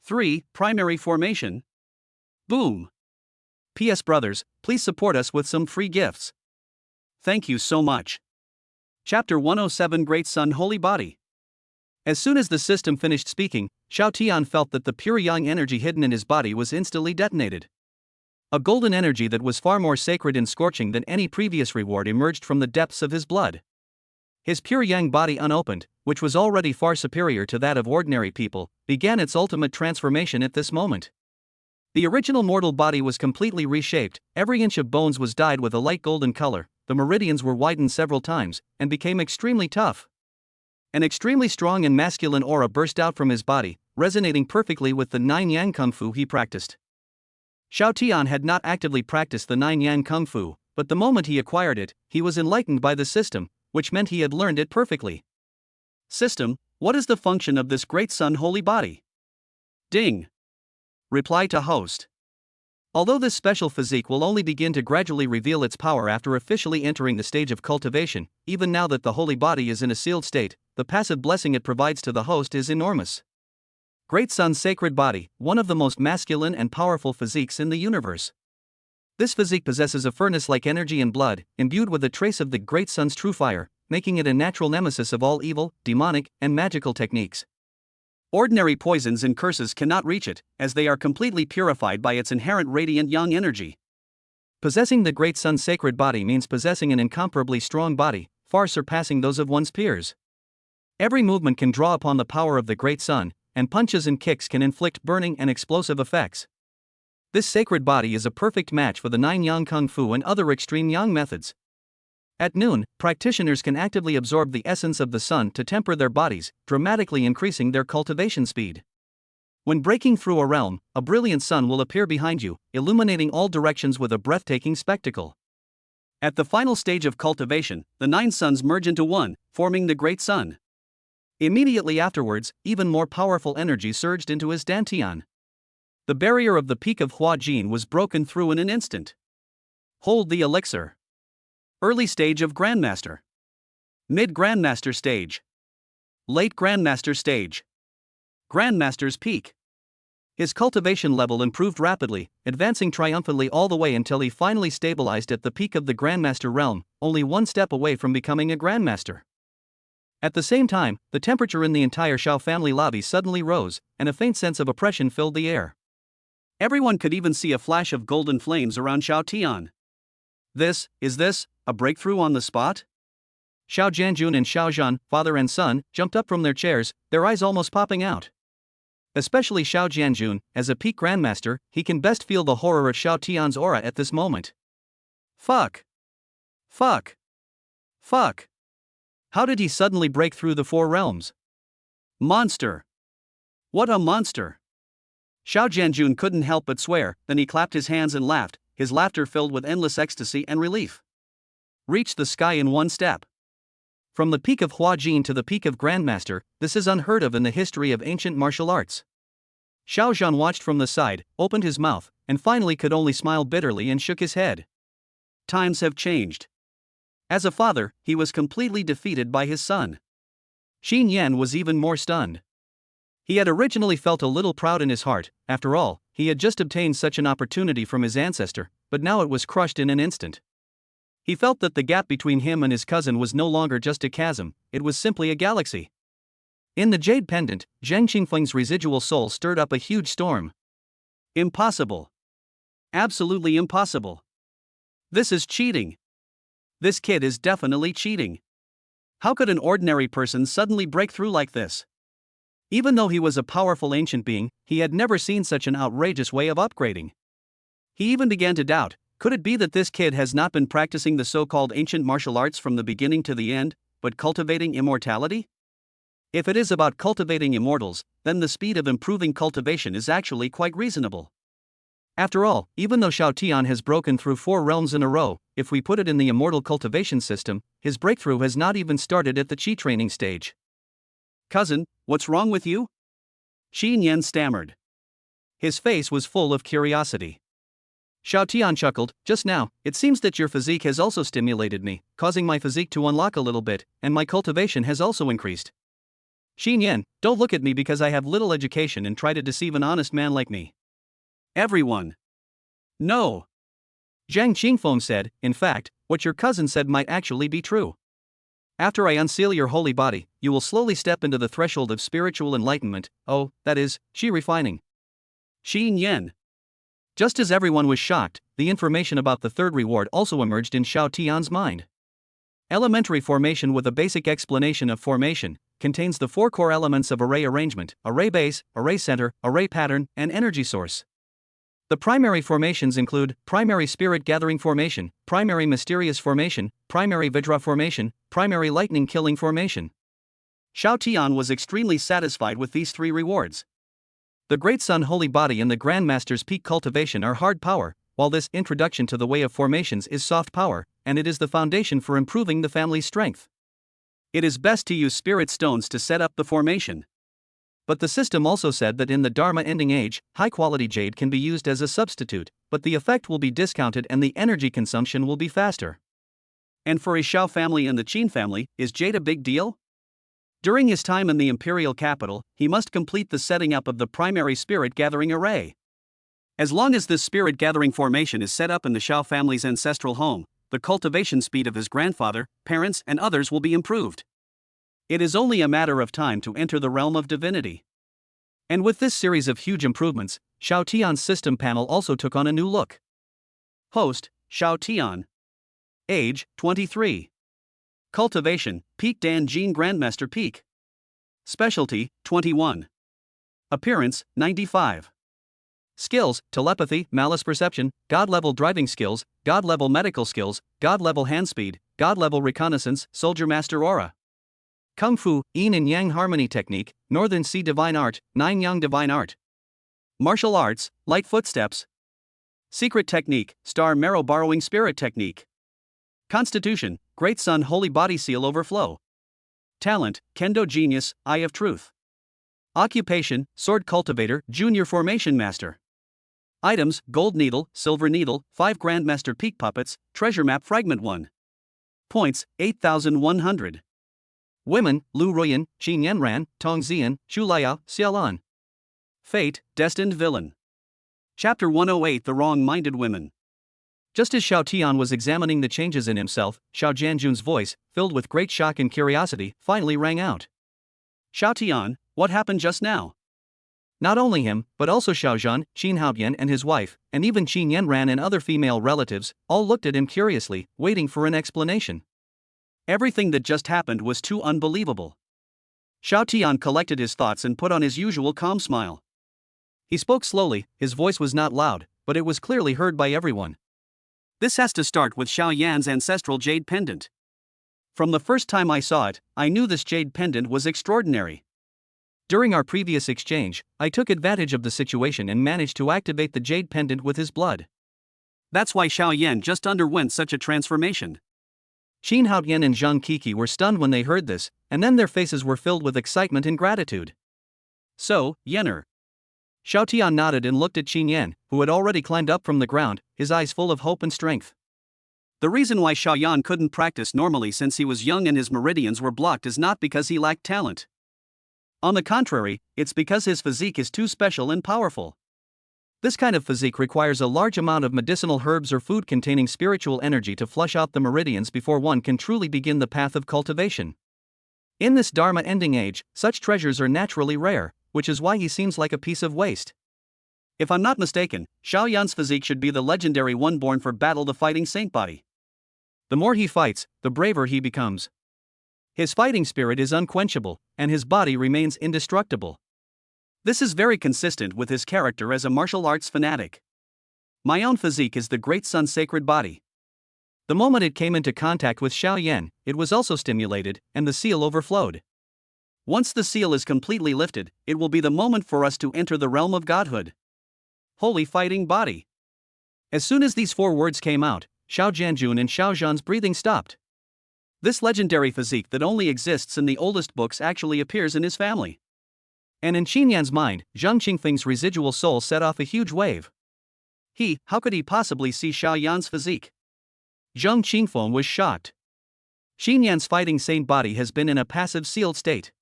3. Primary Formation. Boom! P.S. Brothers, please support us with some free gifts. Thank you so much. Chapter 107 Great Sun Holy Body. As soon as the system finished speaking, Xiao Tian felt that the pure yang energy hidden in his body was instantly detonated. A golden energy that was far more sacred and scorching than any previous reward emerged from the depths of his blood. His pure yang body unopened, which was already far superior to that of ordinary people, began its ultimate transformation at this moment. The original mortal body was completely reshaped, every inch of bones was dyed with a light golden color, the meridians were widened several times, and became extremely tough. An extremely strong and masculine aura burst out from his body, resonating perfectly with the 9 Yang Kung Fu he practiced. Xiao Tian had not actively practiced the 9 Yang Kung Fu, but the moment he acquired it, he was enlightened by the system, which meant he had learned it perfectly. System, what is the function of this Great Sun Holy Body? Ding! Reply to host. Although this special physique will only begin to gradually reveal its power after officially entering the stage of cultivation, even now that the holy body is in a sealed state, the passive blessing it provides to the host is enormous. Great Sun's sacred body, one of the most masculine and powerful physiques in the universe. This physique possesses a furnace-like energy and blood, imbued with a trace of the Great Sun's true fire, making it a natural nemesis of all evil, demonic, and magical techniques. Ordinary poisons and curses cannot reach it, as they are completely purified by its inherent radiant yang energy. Possessing the Great Sun's sacred body means possessing an incomparably strong body, far surpassing those of one's peers. Every movement can draw upon the power of the Great Sun, and punches and kicks can inflict burning and explosive effects. This sacred body is a perfect match for the 9 Yang Kung Fu and other extreme yang methods. At noon, practitioners can actively absorb the essence of the sun to temper their bodies, dramatically increasing their cultivation speed. When breaking through a realm, a brilliant sun will appear behind you, illuminating all directions with a breathtaking spectacle. At the final stage of cultivation, the 9 suns merge into one, forming the Great Sun. Immediately afterwards, even more powerful energy surged into his dantian. The barrier of the peak of Hua Jin was broken through in an instant. Hold the elixir. Early stage of Grandmaster. Mid Grandmaster stage. Late Grandmaster stage. Grandmaster's peak. His cultivation level improved rapidly, advancing triumphantly all the way until he finally stabilized at the peak of the Grandmaster realm, only one step away from becoming a Grandmaster. At the same time, the temperature in the entire Xiao family lobby suddenly rose, and a faint sense of oppression filled the air. Everyone could even see a flash of golden flames around Xiao Tian. Is this, a breakthrough on the spot? Xiao Jianjun and Xiao Zhan, father and son, jumped up from their chairs, their eyes almost popping out. Especially Xiao Jianjun, as a peak grandmaster, he can best feel the horror of Xiao Tian's aura at this moment. Fuck! How did he suddenly break through the 4 realms? Monster! What a monster! Xiao Jianjun couldn't help but swear, then he clapped his hands and laughed, his laughter filled with endless ecstasy and relief. Reached the sky in one step. From the peak of Hua Jin to the peak of Grandmaster, this is unheard of in the history of ancient martial arts. Xiao Zhan watched from the side, opened his mouth, and finally could only smile bitterly and shook his head. Times have changed. As a father, he was completely defeated by his son. Qin Yan was even more stunned. He had originally felt a little proud in his heart, after all, he had just obtained such an opportunity from his ancestor, but now it was crushed in an instant. He felt that the gap between him and his cousin was no longer just a chasm, it was simply a galaxy. In the Jade Pendant, Zheng Qingfeng's residual soul stirred up a huge storm. Impossible. Absolutely impossible. This is cheating. This kid is definitely cheating. How could an ordinary person suddenly break through like this? Even though he was a powerful ancient being, he had never seen such an outrageous way of upgrading. He even began to doubt, could it be that this kid has not been practicing the so-called ancient martial arts from the beginning to the end, but cultivating immortality? If it is about cultivating immortals, then the speed of improving cultivation is actually quite reasonable. After all, even though Xiao Tian has broken through 4 realms in a row, if we put it in the immortal cultivation system, his breakthrough has not even started at the Qi training stage. Cousin, what's wrong with you? Xin Yan stammered. His face was full of curiosity. Xiao Tian chuckled, just now, it seems that your physique has also stimulated me, causing my physique to unlock a little bit, and my cultivation has also increased. Xin Yan, don't look at me because I have little education and try to deceive an honest man like me. Everyone. No. Zhang Qingfeng said, in fact, what your cousin said might actually be true. After I unseal your holy body, you will slowly step into the threshold of spiritual enlightenment, that is, Qi refining. Xin Yan. Just as everyone was shocked, the information about the third reward also emerged in Xiao Tian's mind. Elementary formation with a basic explanation of formation contains the 4 core elements of array arrangement: array base, array center, array pattern, and energy source. The primary formations include primary spirit gathering formation, primary mysterious formation, primary Vajra formation, primary lightning killing formation. Xiao Tian was extremely satisfied with these 3 rewards. The Great Sun Holy Body and the Grandmaster's Peak Cultivation are hard power, while this introduction to the way of formations is soft power, and it is the foundation for improving the family's strength. It is best to use spirit stones to set up the formation. But the system also said that in the Dharma ending age, high-quality jade can be used as a substitute, but the effect will be discounted and the energy consumption will be faster. And for a Xiao family and the Qin family, is jade a big deal? During his time in the imperial capital, he must complete the setting up of the primary spirit gathering array. As long as this spirit gathering formation is set up in the Xiao family's ancestral home, the cultivation speed of his grandfather, parents, and others will be improved. It is only a matter of time to enter the realm of divinity. And with this series of huge improvements, Xiao Tian's system panel also took on a new look. Host, Xiao Tian. Age, 23. Cultivation, Peak Dan Jin Grandmaster Peak. Specialty, 21. Appearance, 95. Skills, telepathy, malice perception, God-level driving skills, God-level medical skills, God-level hand speed, God-level reconnaissance, soldier master aura. Kung Fu, Yin and Yang harmony technique, Northern Sea divine art, Nine Yang divine art. Martial arts, light footsteps. Secret technique, star marrow borrowing spirit technique. Constitution, Great Sun holy body seal overflow. Talent, Kendo genius, eye of truth. Occupation, sword cultivator, junior formation master. Items, gold needle, silver needle, 5 Grandmaster Peak puppets, treasure map fragment 1. Points, 8,100. Women, Lu Ruyan, Qin Yanran, Tong Zian, Xu Liao, Xiaolan. Fate, destined villain. Chapter 108: The Wrong-Minded Women. Just as Xiao Tian was examining the changes in himself, Xiao Jianjun's voice, filled with great shock and curiosity, finally rang out. Xiao Tian, what happened just now? Not only him, but also Xiao Zhan, Qin Haobian and his wife, and even Qin Yanran and other female relatives, all looked at him curiously, waiting for an explanation. Everything that just happened was too unbelievable. Xiao Tian collected his thoughts and put on his usual calm smile. He spoke slowly, his voice was not loud, but it was clearly heard by everyone. This has to start with Xiao Yan's ancestral jade pendant. From the first time I saw it, I knew this jade pendant was extraordinary. During our previous exchange, I took advantage of the situation and managed to activate the jade pendant with his blood. That's why Xiao Yan just underwent such a transformation. Qin Haobian and Zhang Kiki were stunned when they heard this, and then their faces were filled with excitement and gratitude. So, Yener. Xiao Tian nodded and looked at Qin Yan, who had already climbed up from the ground, his eyes full of hope and strength. The reason why Xiao Yan couldn't practice normally since he was young and his meridians were blocked is not because he lacked talent. On the contrary, it's because his physique is too special and powerful. This kind of physique requires a large amount of medicinal herbs or food containing spiritual energy to flush out the meridians before one can truly begin the path of cultivation. In this Dharma ending age, such treasures are naturally rare, which is why he seems like a piece of waste. If I'm not mistaken, Xiao Yan's physique should be the legendary one born for battle, the fighting saint body. The more he fights, the braver he becomes. His fighting spirit is unquenchable, and his body remains indestructible. This is very consistent with his character as a martial arts fanatic. My own physique is the great sun's sacred body. The moment it came into contact with Xiao Yan, it was also stimulated, and the seal overflowed. Once the seal is completely lifted, it will be the moment for us to enter the realm of godhood. Holy fighting body. As soon as these 4 words came out, Xiao Jianjun and Xiao Zhan's breathing stopped. This legendary physique that only exists in the oldest books actually appears in his family. And in Qin Yan's mind, Zhang Qingfeng's residual soul set off a huge wave. How could he possibly see Xiao Yan's physique? Zhang Qingfeng was shocked. Qin Yan's fighting saint body has been in a passive sealed state.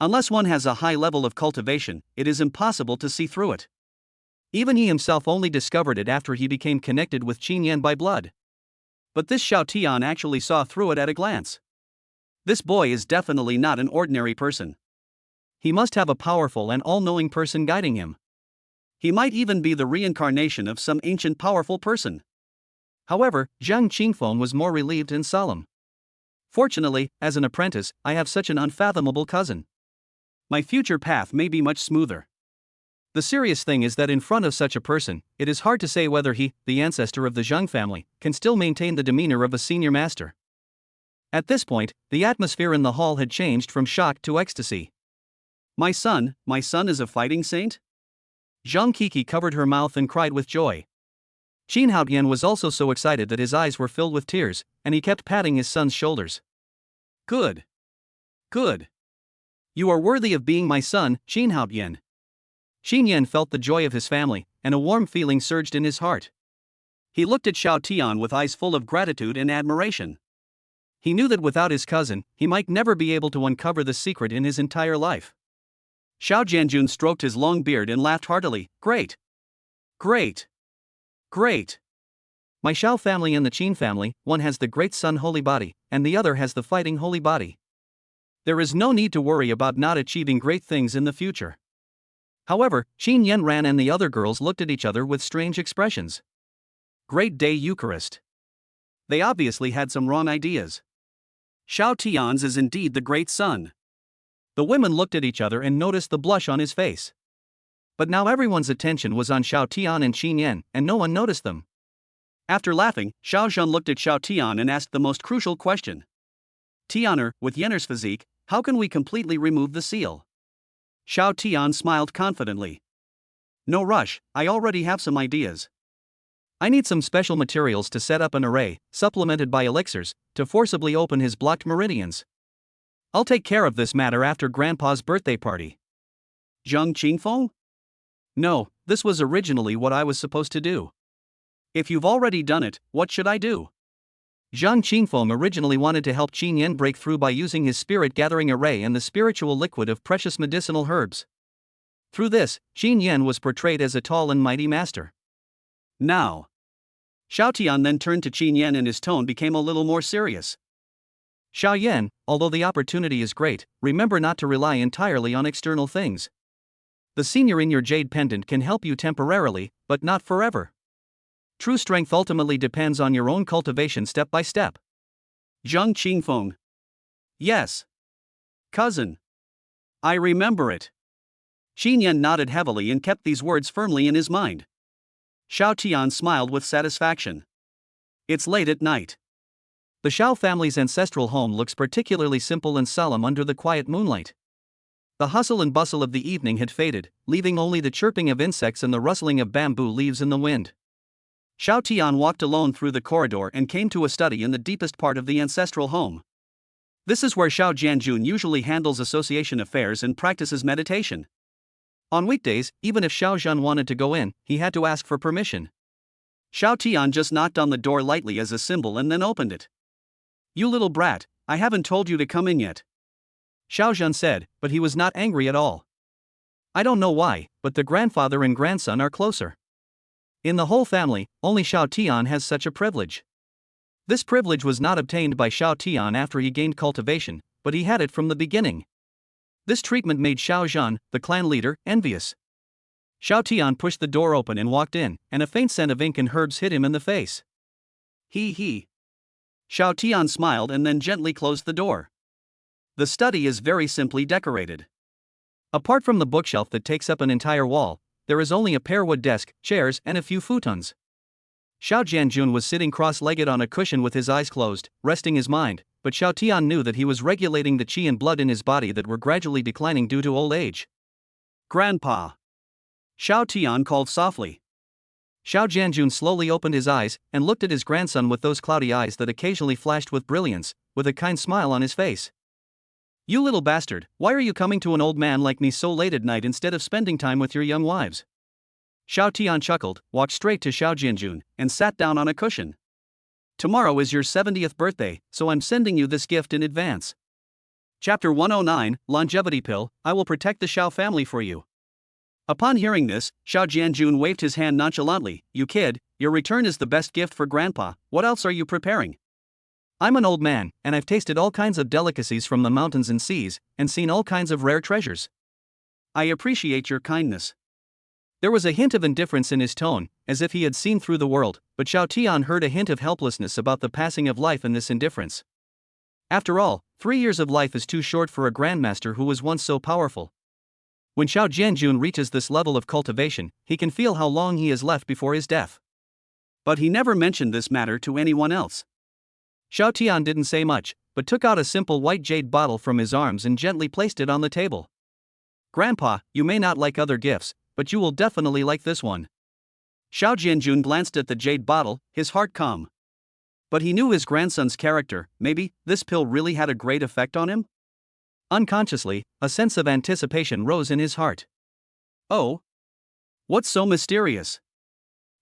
Unless one has a high level of cultivation, it is impossible to see through it. Even he himself only discovered it after he became connected with Qin Yan by blood. But this Xiao Tian actually saw through it at a glance. This boy is definitely not an ordinary person. He must have a powerful and all-knowing person guiding him. He might even be the reincarnation of some ancient powerful person. However, Zhang Qingfeng was more relieved and solemn. Fortunately, as an apprentice, I have such an unfathomable cousin. My future path may be much smoother. The serious thing is that in front of such a person, it is hard to say whether he, the ancestor of the Zhang family, can still maintain the demeanor of a senior master. At this point, the atmosphere in the hall had changed from shock to ecstasy. My son is a fighting saint? Zhang Kiki covered her mouth and cried with joy. Qin Haotian was also so excited that his eyes were filled with tears, and he kept patting his son's shoulders. Good. Good. You are worthy of being my son, Qin Haotian. Qin Yan felt the joy of his family, and a warm feeling surged in his heart. He looked at Xiao Tian with eyes full of gratitude and admiration. He knew that without his cousin, he might never be able to uncover the secret in his entire life. Xiao Jianjun stroked his long beard and laughed heartily. Great! Great! Great! My Xiao family and the Qin family, one has the great sun holy body, and the other has the fighting holy body. There is no need to worry about not achieving great things in the future. However, Qin Yanran and the other girls looked at each other with strange expressions. Great day Eucharist. They obviously had some wrong ideas. Xiao Tian's is indeed the great sun. The women looked at each other and noticed the blush on his face. But now everyone's attention was on Xiao Tian and Qin Yan, and no one noticed them. After laughing, Xiao Zhan looked at Xiao Tian and asked the most crucial question. Tianer, with Yenner's physique, how can we completely remove the seal? Xiao Tian smiled confidently. No rush, I already have some ideas. I need some special materials to set up an array, supplemented by elixirs, to forcibly open his blocked meridians. I'll take care of this matter after Grandpa's birthday party. Zhang Qingfeng? No, this was originally what I was supposed to do. If you've already done it, what should I do? Zhang Qingfeng originally wanted to help Qin Yan break through by using his spirit-gathering array and the spiritual liquid of precious medicinal herbs. Through this, Qin Yan was portrayed as a tall and mighty master. Now. Xiao Tian then turned to Qin Yan and his tone became a little more serious. Xiao Yan, although the opportunity is great, remember not to rely entirely on external things. The senior in your jade pendant can help you temporarily, but not forever. True strength ultimately depends on your own cultivation step by step. Zhang Qingfeng. Yes. Cousin. I remember it. Qin Yan nodded heavily and kept these words firmly in his mind. Xiao Tian smiled with satisfaction. It's late at night. The Xiao family's ancestral home looks particularly simple and solemn under the quiet moonlight. The hustle and bustle of the evening had faded, leaving only the chirping of insects and the rustling of bamboo leaves in the wind. Xiao Tian walked alone through the corridor and came to a study in the deepest part of the ancestral home. This is where Xiao Jianjun usually handles association affairs and practices meditation. On weekdays, even if Xiao Zhan wanted to go in, he had to ask for permission. Xiao Tian just knocked on the door lightly as a symbol and then opened it. You little brat, I haven't told you to come in yet. Xiao Zhan said, but he was not angry at all. I don't know why, but the grandfather and grandson are closer. In the whole family, only Xiao Tian has such a privilege. This privilege was not obtained by Xiao Tian after he gained cultivation, but he had it from the beginning. This treatment made Xiao Zhan, the clan leader, envious. Xiao Tian pushed the door open and walked in, and a faint scent of ink and herbs hit him in the face. He. Xiao Tian smiled and then gently closed the door. The study is very simply decorated. Apart from the bookshelf that takes up an entire wall, there is only a pearwood desk, chairs, and a few futons. Xiao Jianjun was sitting cross-legged on a cushion with his eyes closed, resting his mind, but Xiao Tian knew that he was regulating the qi and blood in his body that were gradually declining due to old age. Grandpa! Xiao Tian called softly. Xiao Jianjun slowly opened his eyes and looked at his grandson with those cloudy eyes that occasionally flashed with brilliance, with a kind smile on his face. You little bastard, why are you coming to an old man like me so late at night instead of spending time with your young wives? Xiao Tian chuckled, walked straight to Xiao Jianjun, and sat down on a cushion. Tomorrow is your 70th birthday, so I'm sending you this gift in advance. Chapter 109, Longevity Pill, I will protect the Xiao family for you. Upon hearing this, Xiao Jianjun waved his hand nonchalantly. You kid, your return is the best gift for Grandpa, what else are you preparing? I'm an old man, and I've tasted all kinds of delicacies from the mountains and seas, and seen all kinds of rare treasures. I appreciate your kindness. There was a hint of indifference in his tone, as if he had seen through the world, but Xiao Tian heard a hint of helplessness about the passing of life in this indifference. After all, 3 years of life is too short for a grandmaster who was once so powerful. When Xiao Jianjun reaches this level of cultivation, he can feel how long he has left before his death. But he never mentioned this matter to anyone else. Xiao Tian didn't say much, but took out a simple white jade bottle from his arms and gently placed it on the table. Grandpa, you may not like other gifts, but you will definitely like this one. Xiao Jianjun glanced at the jade bottle, his heart calm. But he knew his grandson's character. Maybe this pill really had a great effect on him? Unconsciously, a sense of anticipation rose in his heart. Oh? What's so mysterious?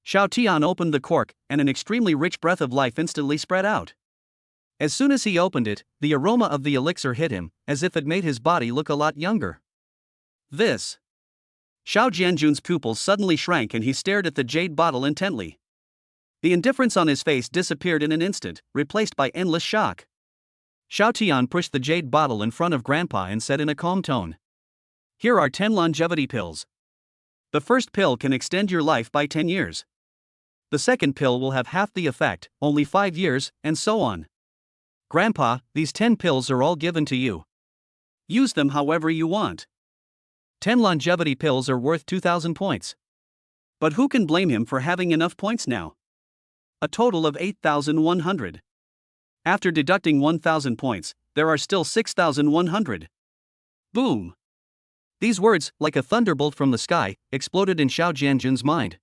Xiao Tian opened the cork, and an extremely rich breath of life instantly spread out. As soon as he opened it, the aroma of the elixir hit him, as if it made his body look a lot younger. This. Xiao Jianjun's pupils suddenly shrank and he stared at the jade bottle intently. The indifference on his face disappeared in an instant, replaced by endless shock. Xiao Tian pushed the jade bottle in front of Grandpa and said in a calm tone. Here are 10 longevity pills. The first pill can extend your life by 10 years. The second pill will have half the effect, only 5 years, and so on. Grandpa, these 10 pills are all given to you. Use them however you want. 10 longevity pills are worth 2,000 points. But who can blame him for having enough points now? A total of 8,100. After deducting 1,000 points, there are still 6,100. Boom! These words, like a thunderbolt from the sky, exploded in Xiao Jianjun's mind.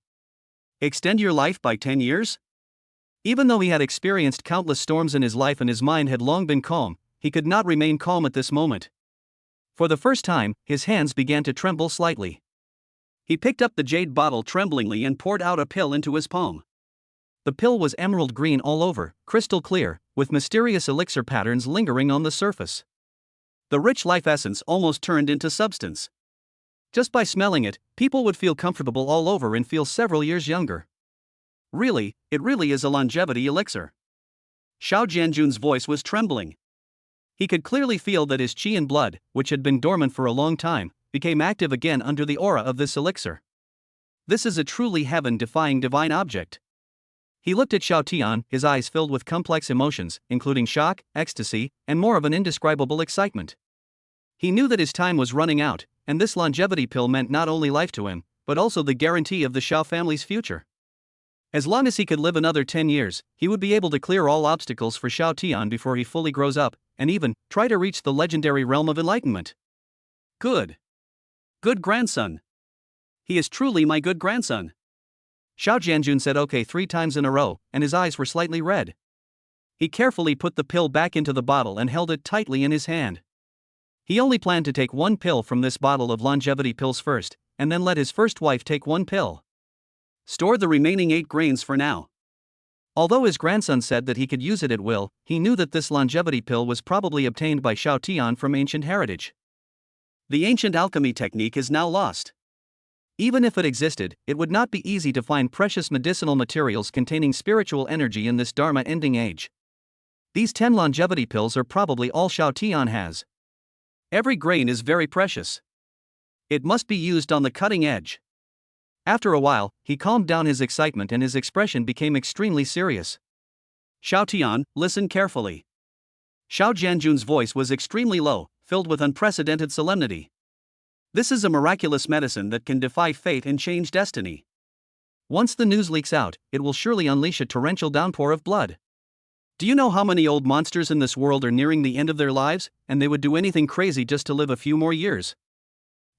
Extend your life by 10 years? Even though he had experienced countless storms in his life and his mind had long been calm, he could not remain calm at this moment. For the first time, his hands began to tremble slightly. He picked up the jade bottle tremblingly and poured out a pill into his palm. The pill was emerald green all over, crystal clear, with mysterious elixir patterns lingering on the surface. The rich life essence almost turned into substance. Just by smelling it, people would feel comfortable all over and feel several years younger. Really, it really is a longevity elixir. Xiao Jianjun's voice was trembling. He could clearly feel that his qi and blood, which had been dormant for a long time, became active again under the aura of this elixir. This is a truly heaven-defying divine object. He looked at Xiao Tian, his eyes filled with complex emotions, including shock, ecstasy, and more of an indescribable excitement. He knew that his time was running out, and this longevity pill meant not only life to him, but also the guarantee of the Xiao family's future. As long as he could live another 10 years, he would be able to clear all obstacles for Xiao Tian before he fully grows up, and even try to reach the legendary realm of enlightenment. Good. Good grandson. He is truly my good grandson. Xiao Jianjun said okay 3 times in a row, and his eyes were slightly red. He carefully put the pill back into the bottle and held it tightly in his hand. He only planned to take 1 pill from this bottle of longevity pills first, and then let his first wife take 1 pill. Store the remaining 8 grains for now. Although his grandson said that he could use it at will, he knew that this longevity pill was probably obtained by Xiao Tian from ancient heritage. The ancient alchemy technique is now lost. Even if it existed, it would not be easy to find precious medicinal materials containing spiritual energy in this Dharma-ending age. These 10 longevity pills are probably all Xiao Tian has. Every grain is very precious. It must be used on the cutting edge. After a while, he calmed down his excitement and his expression became extremely serious. Xiao Tian, listen carefully. Xiao Jianjun's voice was extremely low, filled with unprecedented solemnity. This is a miraculous medicine that can defy fate and change destiny. Once the news leaks out, it will surely unleash a torrential downpour of blood. Do you know how many old monsters in this world are nearing the end of their lives, and they would do anything crazy just to live a few more years?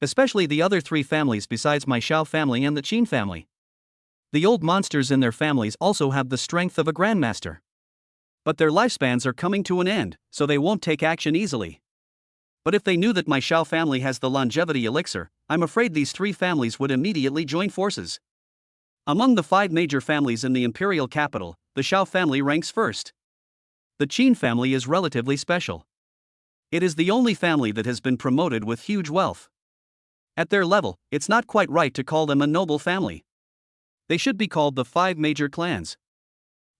Especially the other three families besides my Xiao family and the Qin family. The old monsters in their families also have the strength of a grandmaster. But their lifespans are coming to an end, so they won't take action easily. But if they knew that my Xiao family has the longevity elixir, I'm afraid these three families would immediately join forces. Among the 5 major families in the imperial capital, the Xiao family ranks first. The Qin family is relatively special. It is the only family that has been promoted with huge wealth. At their level, it's not quite right to call them a noble family. They should be called the 5 major clans.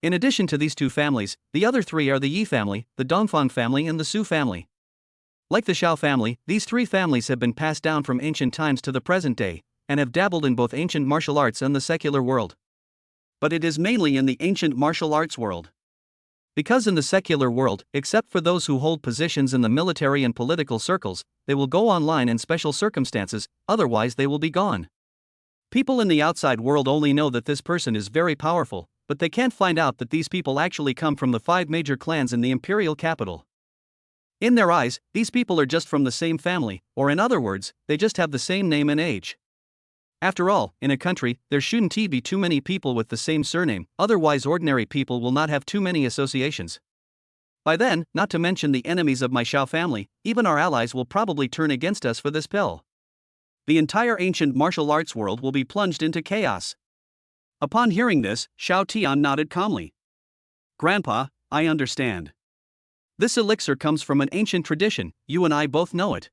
In addition to these 2 families, the other 3 are the Yi family, the Dongfang family and the Su family. Like the Xiao family, these 3 families have been passed down from ancient times to the present day, and have dabbled in both ancient martial arts and the secular world. But it is mainly in the ancient martial arts world. Because in the secular world, except for those who hold positions in the military and political circles, they will go online in special circumstances, otherwise they will be gone. People in the outside world only know that this person is very powerful, but they can't find out that these people actually come from the 5 major clans in the imperial capital. In their eyes, these people are just from the same family, or in other words, they just have the same name and age. After all, in a country, there shouldn't be too many people with the same surname, otherwise ordinary people will not have too many associations. By then, not to mention the enemies of my Xiao family, even our allies will probably turn against us for this pill. The entire ancient martial arts world will be plunged into chaos. Upon hearing this, Xiao Tian nodded calmly. Grandpa, I understand. This elixir comes from an ancient tradition, you and I both know it.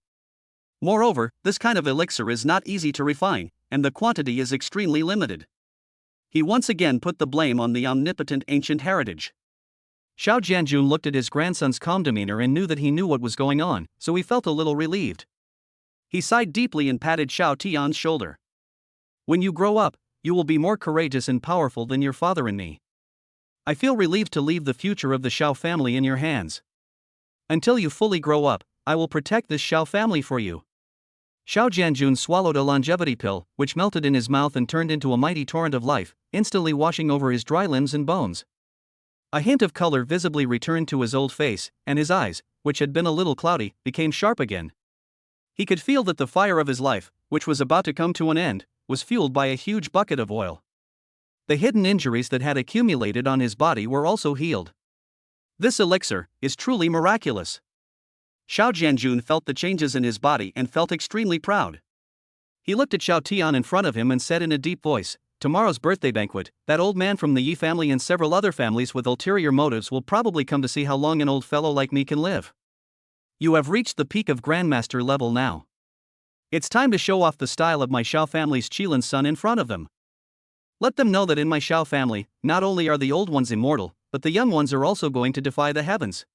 Moreover, this kind of elixir is not easy to refine, and the quantity is extremely limited. He once again put the blame on the omnipotent ancient heritage. Xiao Jianjun looked at his grandson's calm demeanor and knew that he knew what was going on, so he felt a little relieved. He sighed deeply and patted Xiao Tian's shoulder. When you grow up, you will be more courageous and powerful than your father and me. I feel relieved to leave the future of the Xiao family in your hands. Until you fully grow up, I will protect this Xiao family for you. Xiao Jianjun swallowed a longevity pill, which melted in his mouth and turned into a mighty torrent of life, instantly washing over his dry limbs and bones. A hint of color visibly returned to his old face, and his eyes, which had been a little cloudy, became sharp again. He could feel that the fire of his life, which was about to come to an end, was fueled by a huge bucket of oil. The hidden injuries that had accumulated on his body were also healed. This elixir is truly miraculous. Xiao Jianjun felt the changes in his body and felt extremely proud. He looked at Xiao Tian in front of him and said in a deep voice, "Tomorrow's birthday banquet, that old man from the Yi family and several other families with ulterior motives will probably come to see how long an old fellow like me can live. You have reached the peak of Grandmaster level now. It's time to show off the style of my Xiao family's Qilin son in front of them. Let them know that in my Xiao family, not only are the old ones immortal, but the young ones are also going to defy the heavens."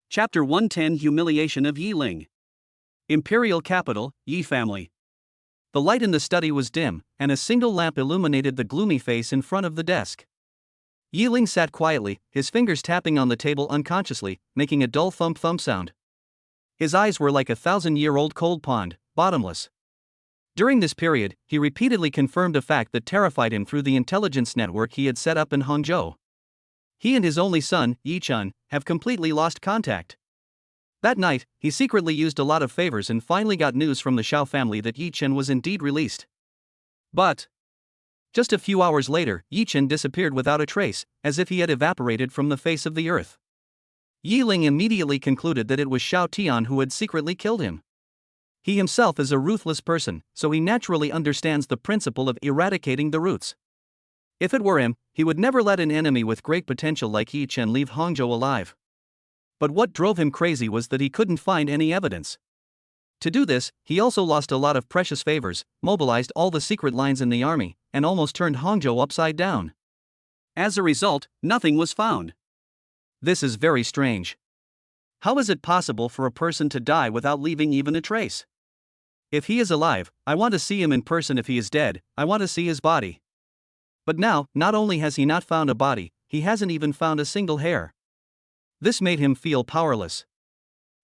Chapter 110 Humiliation of Yi Ling. Imperial Capital, Yi Family. The light in the study was dim, and a single lamp illuminated the gloomy face in front of the desk. Yi Ling sat quietly, his fingers tapping on the table unconsciously, making a dull thump-thump sound. His eyes were like a 1,000-year-old cold pond, bottomless. During this period, he repeatedly confirmed a fact that terrified him through the intelligence network he had set up in Hangzhou. He and his only son, Yi Chun, have completely lost contact. That night, he secretly used a lot of favors and finally got news from the Xiao family that Yi Chun was indeed released. But just a few hours later, Yi Chun disappeared without a trace, as if he had evaporated from the face of the earth. Yi Ling immediately concluded that it was Xiao Tian who had secretly killed him. He himself is a ruthless person, so he naturally understands the principle of eradicating the roots. If it were him, he would never let an enemy with great potential like Yi Chen leave Hangzhou alive. But what drove him crazy was that he couldn't find any evidence. To do this, he also lost a lot of precious favors, mobilized all the secret lines in the army, and almost turned Hangzhou upside down. As a result, nothing was found. This is very strange. How is it possible for a person to die without leaving even a trace? If he is alive, I want to see him in person. If he is dead, I want to see his body. But now, not only has he not found a body, he hasn't even found a single hair. This made him feel powerless.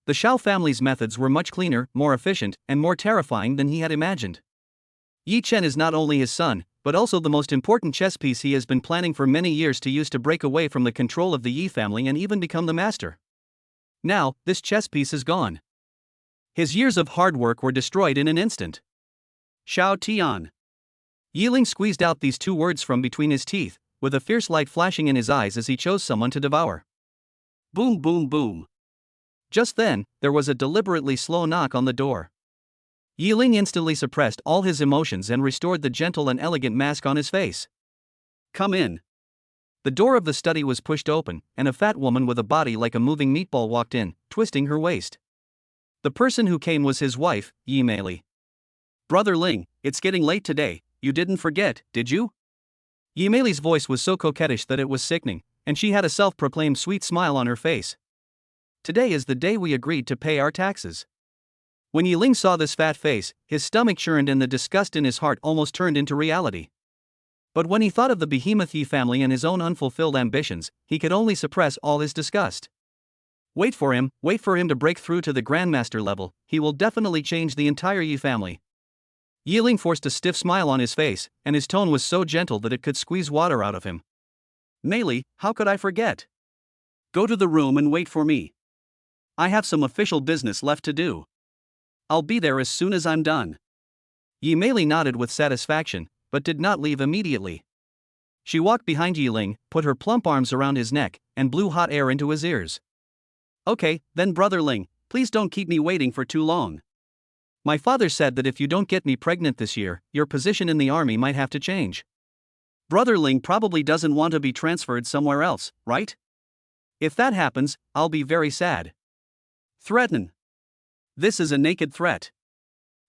The Xiao family's methods were much cleaner, more efficient, and more terrifying than he had imagined. Yi Chen is not only his son, but also the most important chess piece he has been planning for many years to use to break away from the control of the Yi family and even become the master. Now, this chess piece is gone. His years of hard work were destroyed in an instant. Xiao Tian. Yiling squeezed out these two words from between his teeth, with a fierce light flashing in his eyes as he chose someone to devour. Boom, boom, boom. Just then, there was a deliberately slow knock on the door. Yiling instantly suppressed all his emotions and restored the gentle and elegant mask on his face. Come in. The door of the study was pushed open, and a fat woman with a body like a moving meatball walked in, twisting her waist. The person who came was his wife, Yi Meili. Brother Ling, it's getting late today, you didn't forget, did you? Yi Meili's voice was so coquettish that it was sickening, and she had a self-proclaimed sweet smile on her face. Today is the day we agreed to pay our taxes. When Yi Ling saw this fat face, his stomach churned and the disgust in his heart almost turned into reality. But when he thought of the behemoth Yi family and his own unfulfilled ambitions, he could only suppress all his disgust. Wait for him to break through to the Grandmaster level, he will definitely change the entire Yi family. Yi Ling forced a stiff smile on his face, and his tone was so gentle that it could squeeze water out of him. Meili, how could I forget? Go to the room and wait for me. I have some official business left to do. I'll be there as soon as I'm done. Yi Meili nodded with satisfaction, but did not leave immediately. She walked behind Yi Ling, put her plump arms around his neck, and blew hot air into his ears. Okay, then Brother Ling, please don't keep me waiting for too long. My father said that if you don't get me pregnant this year, your position in the army might have to change. Brother Ling probably doesn't want to be transferred somewhere else, right? If that happens, I'll be very sad. Threaten. This is a naked threat.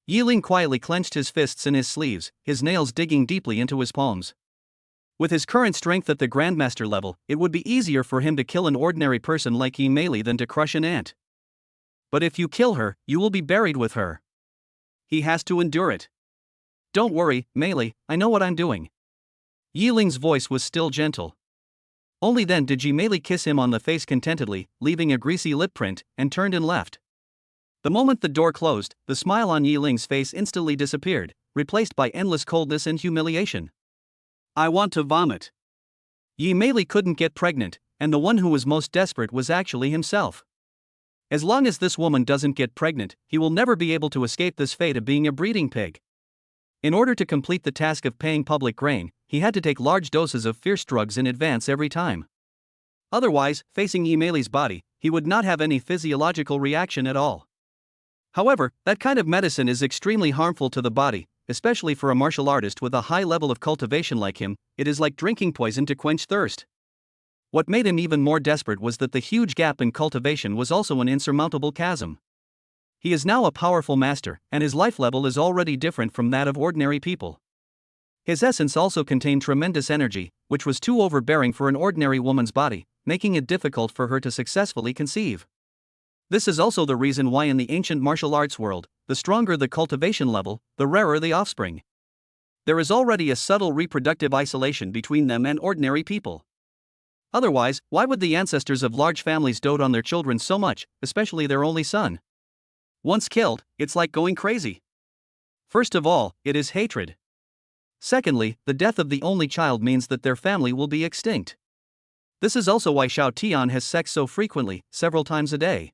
Yi Ling quietly clenched his fists in his sleeves, his nails digging deeply into his palms. With his current strength at the Grandmaster level, it would be easier for him to kill an ordinary person like Yi Meili than to crush an ant. But if you kill her, you will be buried with her. He has to endure it. Don't worry, Meili, I know what I'm doing. Yi Ling's voice was still gentle. Only then did Yi Meili kiss him on the face contentedly, leaving a greasy lip print, and turned and left. The moment the door closed, the smile on Yi Ling's face instantly disappeared, replaced by endless coldness and humiliation. I want to vomit. Yi Meili couldn't get pregnant, and the one who was most desperate was actually himself. As long as this woman doesn't get pregnant, he will never be able to escape this fate of being a breeding pig. In order to complete the task of paying public grain, he had to take large doses of fierce drugs in advance every time. Otherwise, facing Yi Meili's body, he would not have any physiological reaction at all. However, that kind of medicine is extremely harmful to the body, especially for a martial artist with a high level of cultivation like him. It is like drinking poison to quench thirst. What made him even more desperate was that the huge gap in cultivation was also an insurmountable chasm. He is now a powerful master, and his life level is already different from that of ordinary people. His essence also contained tremendous energy, which was too overbearing for an ordinary woman's body, making it difficult for her to successfully conceive. This is also the reason why in the ancient martial arts world, the stronger the cultivation level, the rarer the offspring. There is already a subtle reproductive isolation between them and ordinary people. Otherwise, why would the ancestors of large families dote on their children so much, especially their only son? Once killed, it's like going crazy. First of all, it is hatred. Secondly, the death of the only child means that their family will be extinct. This is also why Xiao Tian has sex so frequently, several times a day.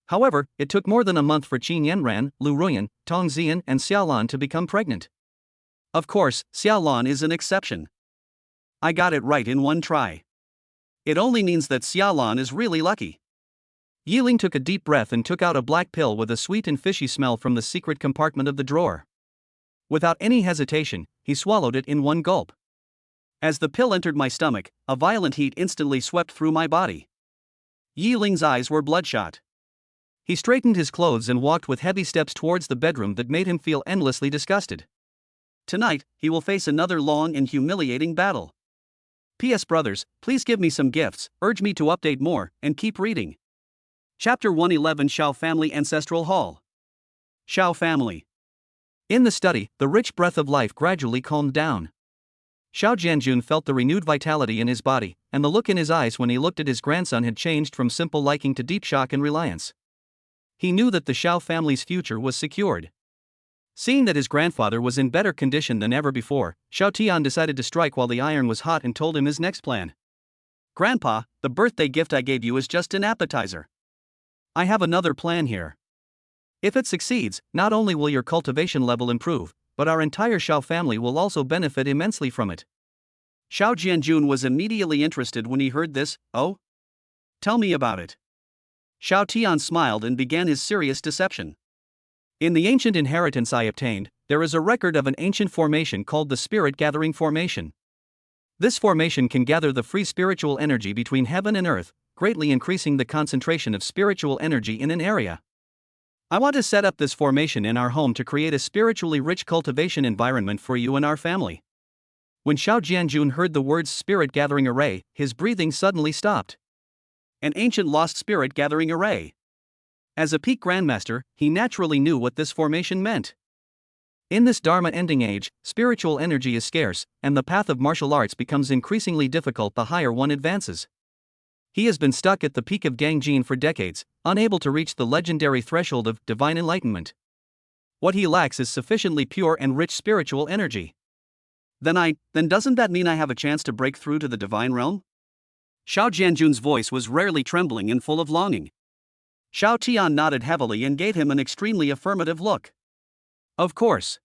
However, it took more than a month for Qin Yanran, Lu Ruyan, Tong Ziyan, and Xiaolan to become pregnant. Of course, Xiaolan is an exception. I got it right in one try. It only means that Xiaolan is really lucky. Yi Ling took a deep breath and took out a black pill with a sweet and fishy smell from the secret compartment of the drawer. Without any hesitation, he swallowed it in one gulp. As the pill entered my stomach, a violent heat instantly swept through my body. Yi Ling's eyes were bloodshot. He straightened his clothes and walked with heavy steps towards the bedroom that made him feel endlessly disgusted. Tonight, he will face another long and humiliating battle. P.S. Brothers, please give me some gifts, urge me to update more, and keep reading. Chapter 111 Xiao Family Ancestral Hall. Xiao Family. In the study, the rich breath of life gradually calmed down. Xiao Jianjun felt the renewed vitality in his body, and the look in his eyes when he looked at his grandson had changed from simple liking to deep shock and reliance. He knew that the Xiao family's future was secured. Seeing that his grandfather was in better condition than ever before, Xiao Tian decided to strike while the iron was hot and told him his next plan. Grandpa, the birthday gift I gave you is just an appetizer. I have another plan here. If it succeeds, not only will your cultivation level improve, but our entire Xiao family will also benefit immensely from it. Xiao Jianjun was immediately interested when he heard this. Oh? Tell me about it. Xiao Tian smiled and began his serious deception. In the ancient inheritance I obtained, there is a record of an ancient formation called the Spirit Gathering Formation. This formation can gather the free spiritual energy between heaven and earth, greatly increasing the concentration of spiritual energy in an area. I want to set up this formation in our home to create a spiritually rich cultivation environment for you and our family. When Xiao Jianjun heard the words Spirit Gathering Array, his breathing suddenly stopped. An ancient lost spirit gathering array. As a peak grandmaster, he naturally knew what this formation meant. In this Dharma ending age, spiritual energy is scarce, and the path of martial arts becomes increasingly difficult the higher one advances. He has been stuck at the peak of Gangjin for decades, unable to reach the legendary threshold of divine enlightenment. What he lacks is sufficiently pure and rich spiritual energy. Then doesn't that mean I have a chance to break through to the divine realm? Xiao Jianjun's voice was rarely trembling and full of longing. Xiao Tian nodded heavily and gave him an extremely affirmative look. Of course.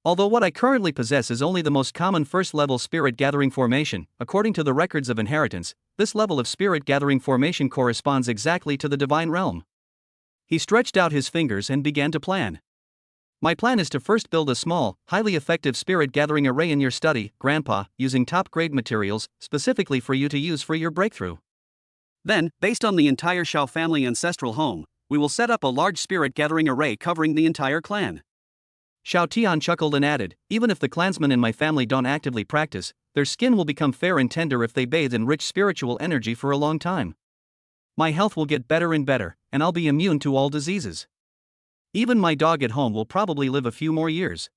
Although what I currently possess is only the most common first-level spirit gathering formation, according to the records of inheritance, this level of spirit gathering formation corresponds exactly to the divine realm. He stretched out his fingers and began to plan. My plan is to first build a small, highly effective spirit gathering array in your study, Grandpa, using top-grade materials, specifically for you to use for your breakthrough. Then, based on the entire Xiao family ancestral home, we will set up a large spirit gathering array covering the entire clan. Xiao Tian chuckled and added, even if the clansmen in my family don't actively practice, their skin will become fair and tender if they bathe in rich spiritual energy for a long time. My health will get better and better, and I'll be immune to all diseases. Even my dog at home will probably live a few more years.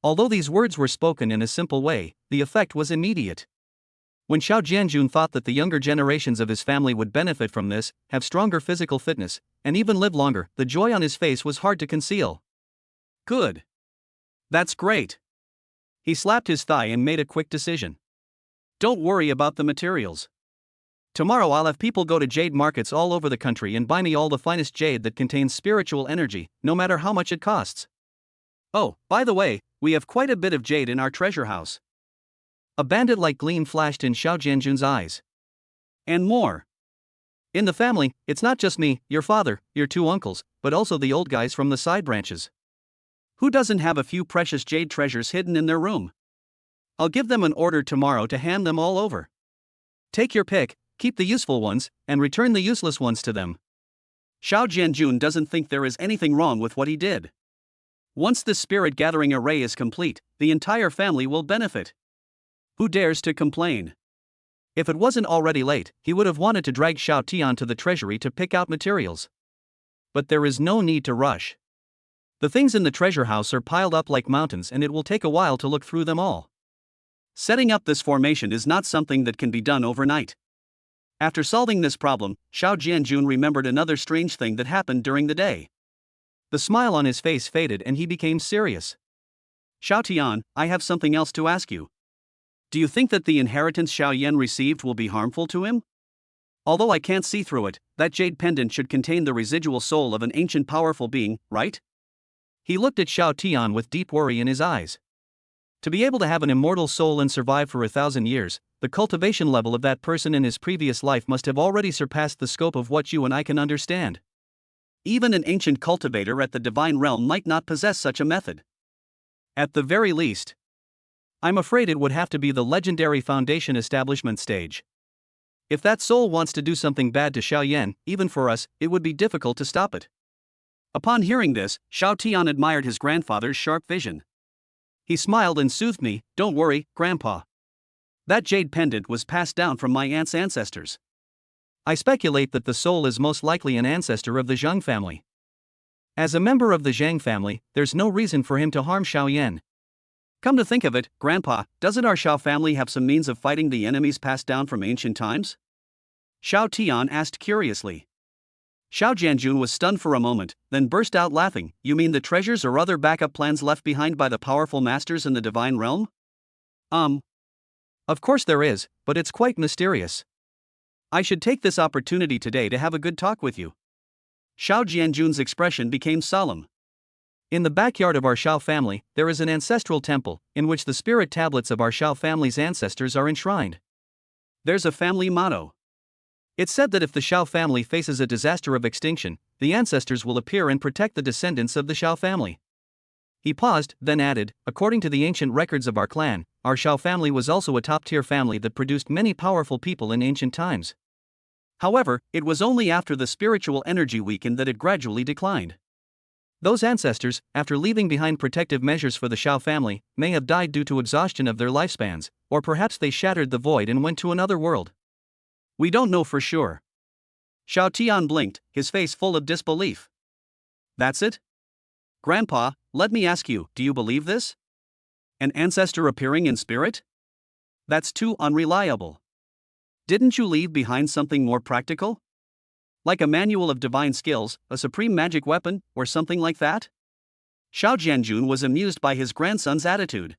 Although these words were spoken in a simple way, the effect was immediate. When Xiao Jianjun thought that the younger generations of his family would benefit from this, have stronger physical fitness, and even live longer, the joy on his face was hard to conceal. Good. That's great. He slapped his thigh and made a quick decision. Don't worry about the materials. Tomorrow I'll have people go to jade markets all over the country and buy me all the finest jade that contains spiritual energy, no matter how much it costs. Oh, by the way, we have quite a bit of jade in our treasure house. A bandit-like gleam flashed in Xiao Jianjun's eyes. And more. In the family, it's not just me, your father, your two uncles, but also the old guys from the side branches. Who doesn't have a few precious jade treasures hidden in their room? I'll give them an order tomorrow to hand them all over. Take your pick, keep the useful ones, and return the useless ones to them. Xiao Jianjun doesn't think there is anything wrong with what he did. Once the spirit gathering array is complete, the entire family will benefit. Who dares to complain? If it wasn't already late, he would have wanted to drag Xiao Tian to the treasury to pick out materials. But there is no need to rush. The things in the treasure house are piled up like mountains and it will take a while to look through them all. Setting up this formation is not something that can be done overnight. After solving this problem, Xiao Jianjun remembered another strange thing that happened during the day. The smile on his face faded and he became serious. Xiao Tian, I have something else to ask you. Do you think that the inheritance Xiao Yan received will be harmful to him? Although I can't see through it, that jade pendant should contain the residual soul of an ancient powerful being, right? He looked at Xiao Tian with deep worry in his eyes. To be able to have an immortal soul and survive for 1,000 years, the cultivation level of that person in his previous life must have already surpassed the scope of what you and I can understand. Even an ancient cultivator at the divine realm might not possess such a method. At the very least, I'm afraid it would have to be the legendary foundation establishment stage. If that soul wants to do something bad to Xiao Yan, even for us, it would be difficult to stop it. Upon hearing this, Xiao Tian admired his grandfather's sharp vision. He smiled and soothed me, don't worry, Grandpa. That jade pendant was passed down from my aunt's ancestors. I speculate that the soul is most likely an ancestor of the Zhang family. As a member of the Zhang family, there's no reason for him to harm Xiao Yan. Come to think of it, Grandpa, doesn't our Shao family have some means of fighting the enemies passed down from ancient times? Xiao Tian asked curiously. Xiao Jianjun was stunned for a moment, then burst out laughing. You mean the treasures or other backup plans left behind by the powerful masters in the divine realm? Of course there is, but it's quite mysterious. I should take this opportunity today to have a good talk with you. Xiao Jianjun's expression became solemn. In the backyard of our Xiao family, there is an ancestral temple, in which the spirit tablets of our Xiao family's ancestors are enshrined. There's a family motto. It's said that if the Xiao family faces a disaster of extinction, the ancestors will appear and protect the descendants of the Xiao family. He paused, then added, according to the ancient records of our clan, our Xiao family was also a top-tier family that produced many powerful people in ancient times. However, it was only after the spiritual energy weakened that it gradually declined. Those ancestors, after leaving behind protective measures for the Xiao family, may have died due to exhaustion of their lifespans, or perhaps they shattered the void and went to another world. We don't know for sure. Xiao Tian blinked, his face full of disbelief. That's it? Grandpa, let me ask you, do you believe this? An ancestor appearing in spirit? That's too unreliable. Didn't you leave behind something more practical? Like a manual of divine skills, a supreme magic weapon, or something like that? Xiao Jianjun was amused by his grandson's attitude.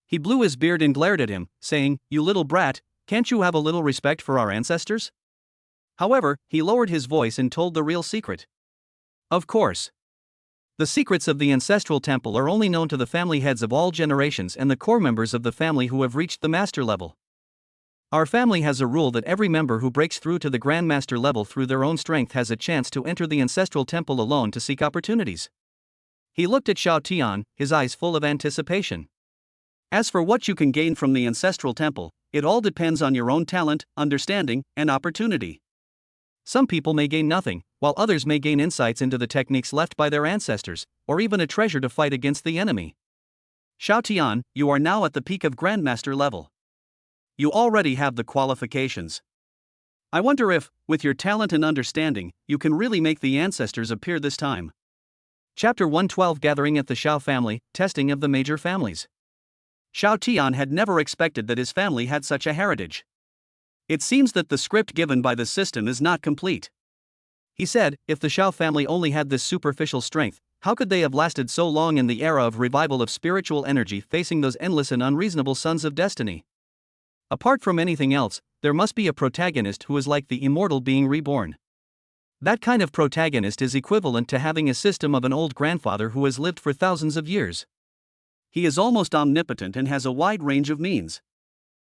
He blew his beard and glared at him, saying, "You little brat, can't you have a little respect for our ancestors?" However, he lowered his voice and told the real secret. Of course. The secrets of the ancestral temple are only known to the family heads of all generations and the core members of the family who have reached the master level. Our family has a rule that every member who breaks through to the grandmaster level through their own strength has a chance to enter the ancestral temple alone to seek opportunities. He looked at Xiao Tian, his eyes full of anticipation. As for what you can gain from the ancestral temple, it all depends on your own talent, understanding, and opportunity. Some people may gain nothing, while others may gain insights into the techniques left by their ancestors, or even a treasure to fight against the enemy. Xiao Tian, you are now at the peak of grandmaster level. You already have the qualifications. I wonder if, with your talent and understanding, you can really make the ancestors appear this time. Chapter 112 Gathering at the Xiao Family, Testing of the Major Families. Xiao Tian had never expected that his family had such a heritage. It seems that the script given by the system is not complete. He said, if the Xiao family only had this superficial strength, how could they have lasted so long in the era of revival of spiritual energy facing those endless and unreasonable sons of destiny? Apart from anything else, there must be a protagonist who is like the immortal being reborn. That kind of protagonist is equivalent to having a system of an old grandfather who has lived for thousands of years. He is almost omnipotent and has a wide range of means.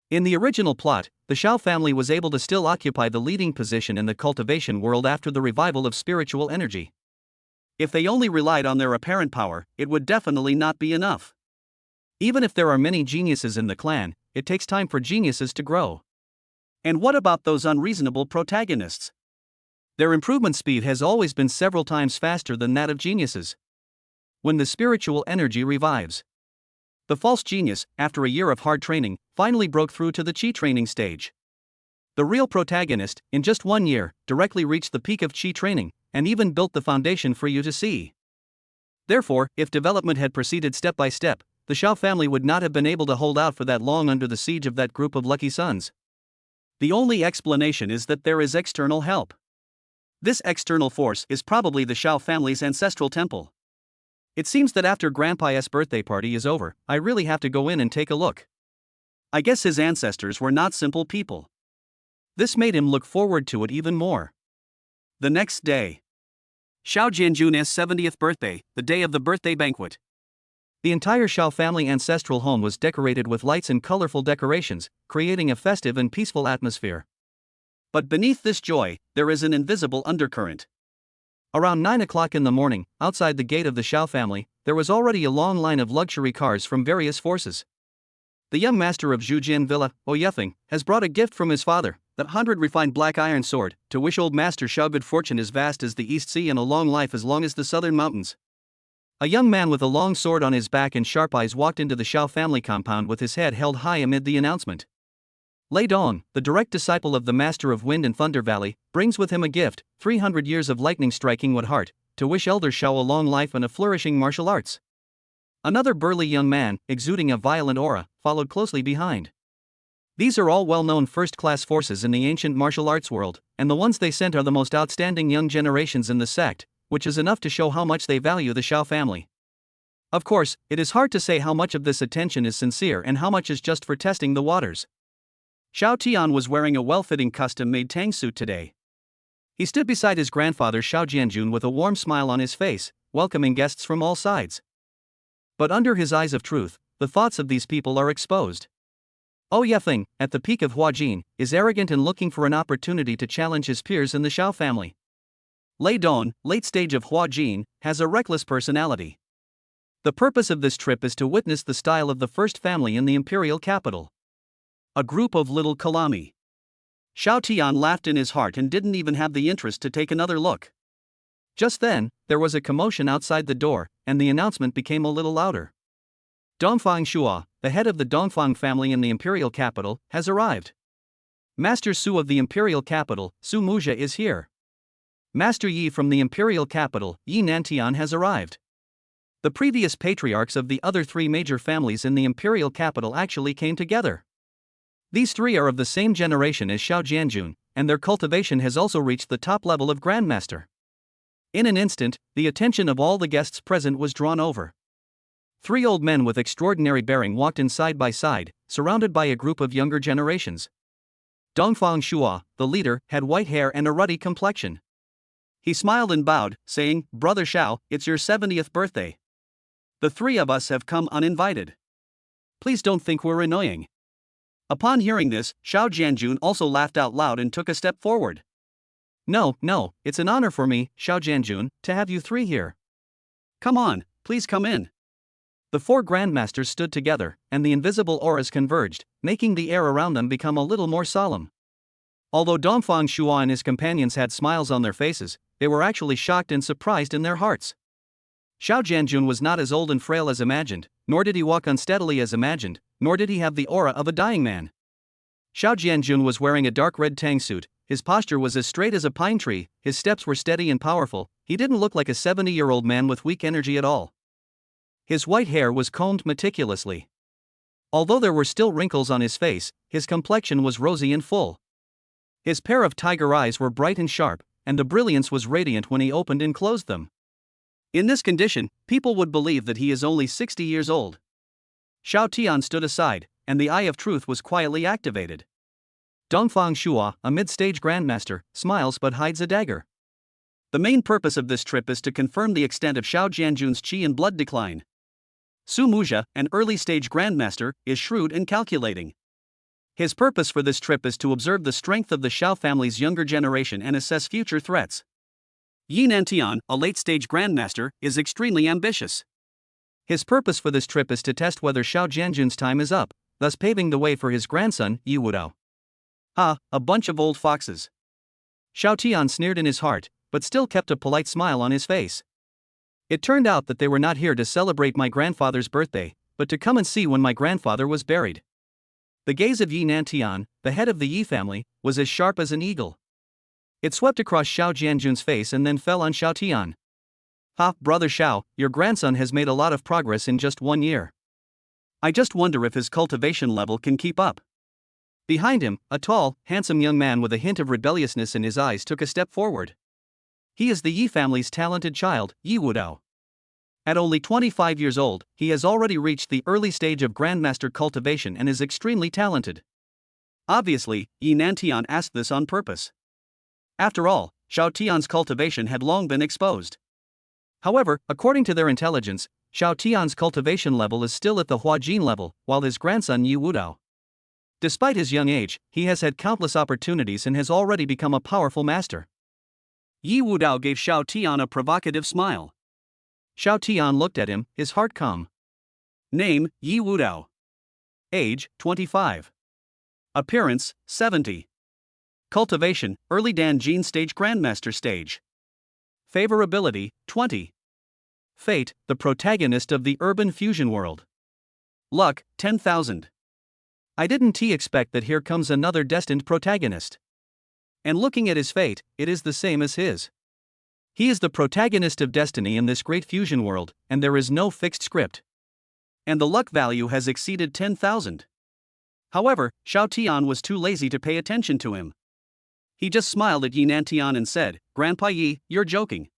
In the original plot, the Xiao family was able to still occupy the leading position in the cultivation world after the revival of spiritual energy. If they only relied on their apparent power, it would definitely not be enough. Even if there are many geniuses in the clan, it takes time for geniuses to grow. And what about those unreasonable protagonists? Their improvement speed has always been several times faster than that of geniuses. When the spiritual energy revives, the false genius, after a year of hard training, finally broke through to the Qi training stage. The real protagonist, in just 1 year, directly reached the peak of Qi training, and even built the foundation for you to see. Therefore, if development had proceeded step by step, the Xiao family would not have been able to hold out for that long under the siege of that group of lucky sons. The only explanation is that there is external help. This external force is probably the Xiao family's ancestral temple. It seems that after Grandpa's birthday party is over, I really have to go in and take a look. I guess his ancestors were not simple people. This made him look forward to it even more. The next day. Xiao Jianjun's 70th birthday, the day of the birthday banquet. The entire Xiao family ancestral home was decorated with lights and colorful decorations, creating a festive and peaceful atmosphere. But beneath this joy, there is an invisible undercurrent. Around 9 o'clock in the morning, outside the gate of the Xiao family, there was already a long line of luxury cars from various forces. The young master of Zhujian Villa, Oyefeng, has brought a gift from his father, that 100 refined black iron sword, to wish old master Xiao good fortune as vast as the East Sea and a long life as long as the southern mountains. A young man with a long sword on his back and sharp eyes walked into the Xiao family compound with his head held high amid the announcement. Lei Dong, the direct disciple of the master of Wind and Thunder Valley, brings with him a gift, 300 years of lightning striking what heart, to wish elder Xiao a long life and a flourishing martial arts. Another burly young man, exuding a violent aura, followed closely behind. These are all well-known first-class forces in the ancient martial arts world, and the ones they sent are the most outstanding young generations in the sect, which is enough to show how much they value the Shao family. Of course, it is hard to say how much of this attention is sincere and how much is just for testing the waters. Shao Tian was wearing a well-fitting custom-made tang suit today. He stood beside his grandfather Shao Jianjun with a warm smile on his face, welcoming guests from all sides. But under his eyes of truth, the thoughts of these people are exposed. Oh Yefeng, at the peak of Huajin, is arrogant and looking for an opportunity to challenge his peers in the Shao family. Lei Dong, late stage of Huajin, has a reckless personality. The purpose of this trip is to witness the style of the first family in the imperial capital. A group of little Kalami. Shao Tian laughed in his heart and didn't even have the interest to take another look. Just then, there was a commotion outside the door, and the announcement became a little louder. Dongfang Shua, the head of the Dongfang family in the imperial capital, has arrived. Master Su of the imperial capital, Su Muzha, is here. Master Yi from the imperial capital, Yi Nantian, has arrived. The previous patriarchs of the other three major families in the imperial capital actually came together. These three are of the same generation as Shao Jianjun, and their cultivation has also reached the top level of Grandmaster. In an instant, the attention of all the guests present was drawn over. Three old men with extraordinary bearing walked in side by side, surrounded by a group of younger generations. Dongfang Shua, the leader, had white hair and a ruddy complexion. He smiled and bowed, saying, "Brother Shao, it's your 70th birthday. The three of us have come uninvited. Please don't think we're annoying." Upon hearing this, Shao Jianjun also laughed out loud and took a step forward. No, it's an honor for me, Shao Jianjun, to have you three here. Come on, please come in." The four grandmasters stood together, and the invisible auras converged, making the air around them become a little more solemn. Although Dongfang Shua and his companions had smiles on their faces, they were actually shocked and surprised in their hearts. Shao Jianjun was not as old and frail as imagined, nor did he walk unsteadily as imagined, nor did he have the aura of a dying man. Shao Jianjun was wearing a dark red tang suit, his posture was as straight as a pine tree, his steps were steady and powerful, he didn't look like a 70-year-old man with weak energy at all. His white hair was combed meticulously. Although there were still wrinkles on his face, his complexion was rosy and full. His pair of tiger eyes were bright and sharp, and the brilliance was radiant when he opened and closed them. In this condition, people would believe that he is only 60 years old. Shao Tian stood aside, and the Eye of Truth was quietly activated. Dongfang Shua, a mid-stage grandmaster, smiles but hides a dagger. The main purpose of this trip is to confirm the extent of Shao Jianjun's qi and blood decline. Su Muzha, an early-stage grandmaster, is shrewd and calculating. His purpose for this trip is to observe the strength of the Shao family's younger generation and assess future threats. Yi Nantian, a late-stage grandmaster, is extremely ambitious. His purpose for this trip is to test whether Shao Jianjun's time is up, thus paving the way for his grandson, Yi Wudao. A bunch of old foxes. Shao Tian sneered in his heart, but still kept a polite smile on his face. It turned out that they were not here to celebrate my grandfather's birthday, but to come and see when my grandfather was buried. The gaze of Yi Nantian, the head of the Yi family, was as sharp as an eagle. It swept across Shao Jianjun's face and then fell on Shao Tian. Brother Shao, your grandson has made a lot of progress in just 1 year. I just wonder if his cultivation level can keep up. Behind him, a tall, handsome young man with a hint of rebelliousness in his eyes took a step forward. He is the Yi family's talented child, Yi Wudao. At only 25 years old, he has already reached the early stage of grandmaster cultivation and is extremely talented. Obviously, Yi Nantian asked this on purpose. After all, Shao Tian's cultivation had long been exposed. However, according to their intelligence, Shao Tian's cultivation level is still at the Huajin level, while his grandson Yi Wudao. Despite his young age, he has had countless opportunities and has already become a powerful master. Yi Wudao gave Shao Tian a provocative smile. Shao Tian looked at him, his heart calm. Name, Yi Wudao. Age, 25. Appearance, 70. Cultivation, early Dan Jin stage grandmaster stage. Favorability, 20. Fate, the protagonist of the urban fusion world. Luck, 10,000. I didn't expect that here comes another destined protagonist. And looking at his fate, it is the same as his. He is the protagonist of destiny in this great fusion world, and there is no fixed script. and the luck value has exceeded 10,000. However, Xiao Tian was too lazy to pay attention to him. He just smiled at Yi Nantian and said, "Grandpa Yi, you're joking.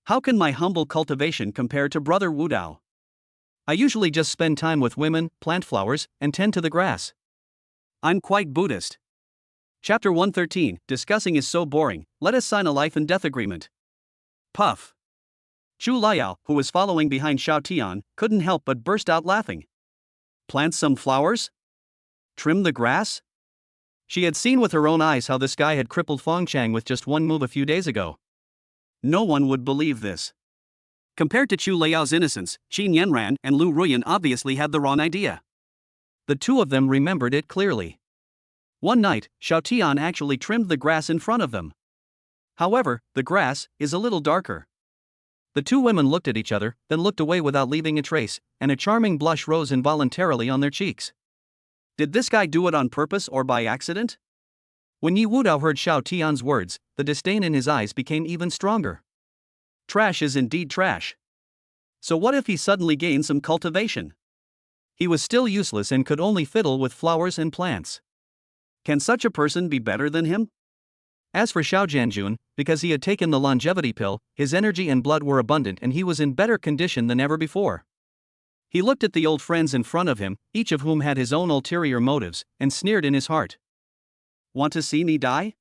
How can my humble cultivation compare to Brother Wu Dao? I usually just spend time with women, plant flowers, and tend to the grass. I'm quite Buddhist." Chapter 113, Discussing is so boring, let us sign a life and death agreement. Puff. Chu Liao, who was following behind Xiao Tian, couldn't help but burst out laughing. Plant some flowers? Trim the grass? She had seen with her own eyes how this guy had crippled Fong Chang with just one move a few days ago. No one would believe this. Compared to Chu Liao's innocence, Qin Yanran and Lu Ruyan obviously had the wrong idea. The two of them remembered it clearly. One night, Xiao Tian actually trimmed the grass in front of them. However, the grass is a little darker. The two women looked at each other, then looked away without leaving a trace, and a charming blush rose involuntarily on their cheeks. Did this guy do it on purpose or by accident? When Yi Wudao heard Xiao Tian's words, the disdain in his eyes became even stronger. Trash is indeed trash. So what if he suddenly gained some cultivation? He was still useless and could only fiddle with flowers and plants. Can such a person be better than him? As for Xiao Jianjun, because he had taken the longevity pill, his energy and blood were abundant and he was in better condition than ever before. He looked at the old friends in front of him, each of whom had his own ulterior motives, and sneered in his heart. Want to see me die?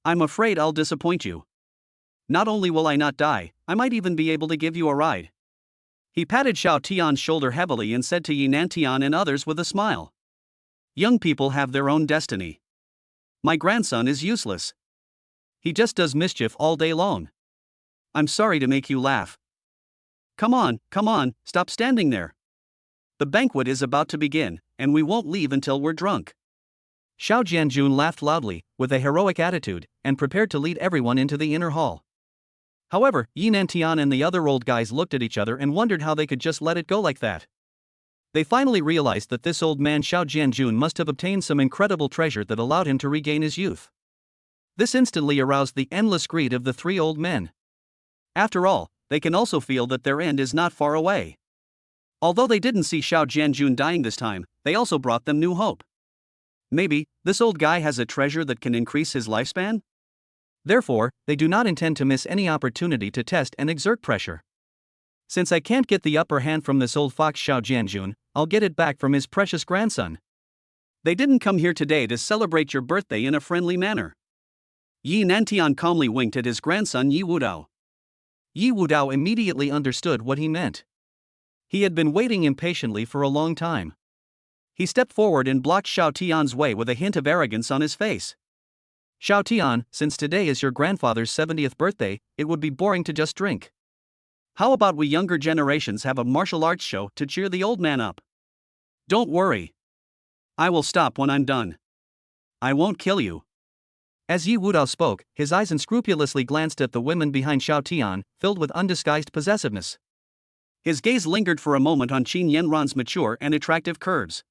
I'm afraid I'll disappoint you. Not only will I not die, I might even be able to give you a ride. He patted Xiao Tian's shoulder heavily and said to Yi Nantian and others with a smile. Young people have their own destiny. My grandson is useless. He just does mischief all day long. I'm sorry to make you laugh. Come on, stop standing there. The banquet is about to begin, and we won't leave until we're drunk. Xiao Jianjun laughed loudly, with a heroic attitude, and prepared to lead everyone into the inner hall. However, Yi Nantian and the other old guys looked at each other and wondered how they could just let it go like that. They finally realized that this old man Xiao Jianjun must have obtained some incredible treasure that allowed him to regain his youth. This instantly aroused the endless greed of the three old men. After all, they can also feel that their end is not far away. Although they didn't see Xiao Jianjun dying this time, they also brought them new hope. Maybe, this old guy has a treasure that can increase his lifespan? Therefore, they do not intend to miss any opportunity to test and exert pressure. Since I can't get the upper hand from this old fox Xiao Jianjun, I'll get it back from his precious grandson. They didn't come here today to celebrate your birthday in a friendly manner. Yi Nantian calmly winked at his grandson Yi Wudao. Yi Wudao immediately understood what he meant. He had been waiting impatiently for a long time. He stepped forward and blocked Xiao Tian's way with a hint of arrogance on his face. Xiao Tian, since today is your grandfather's 70th birthday, it would be boring to just drink. How about we younger generations have a martial arts show to cheer the old man up? Don't worry. I will stop when I'm done. I won't kill you. As Yi Wudao spoke, his eyes unscrupulously glanced at the women behind Xiao Tian, filled with undisguised possessiveness. His gaze lingered for a moment on Qin Yanran's mature and attractive curves.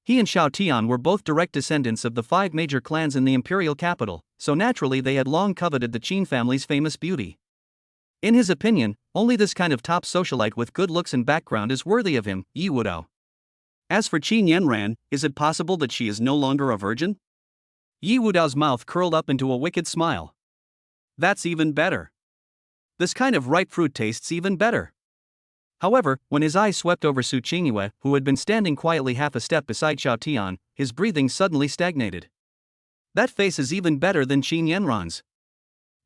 He and Xiao Tian were both direct descendants of the 5 major clans in the imperial capital, so naturally they had long coveted the Qin family's famous beauty. In his opinion, only this kind of top socialite with good looks and background is worthy of him, Yi Wudao. As for Qin Yanran, is it possible that she is no longer a virgin? Yi Wudao's mouth curled up into a wicked smile. That's even better. This kind of ripe fruit tastes even better. However, when his eyes swept over Su Qingyue, who had been standing quietly half a step beside Xiao Tian, his breathing suddenly stagnated. That face is even better than Qin Yanran's.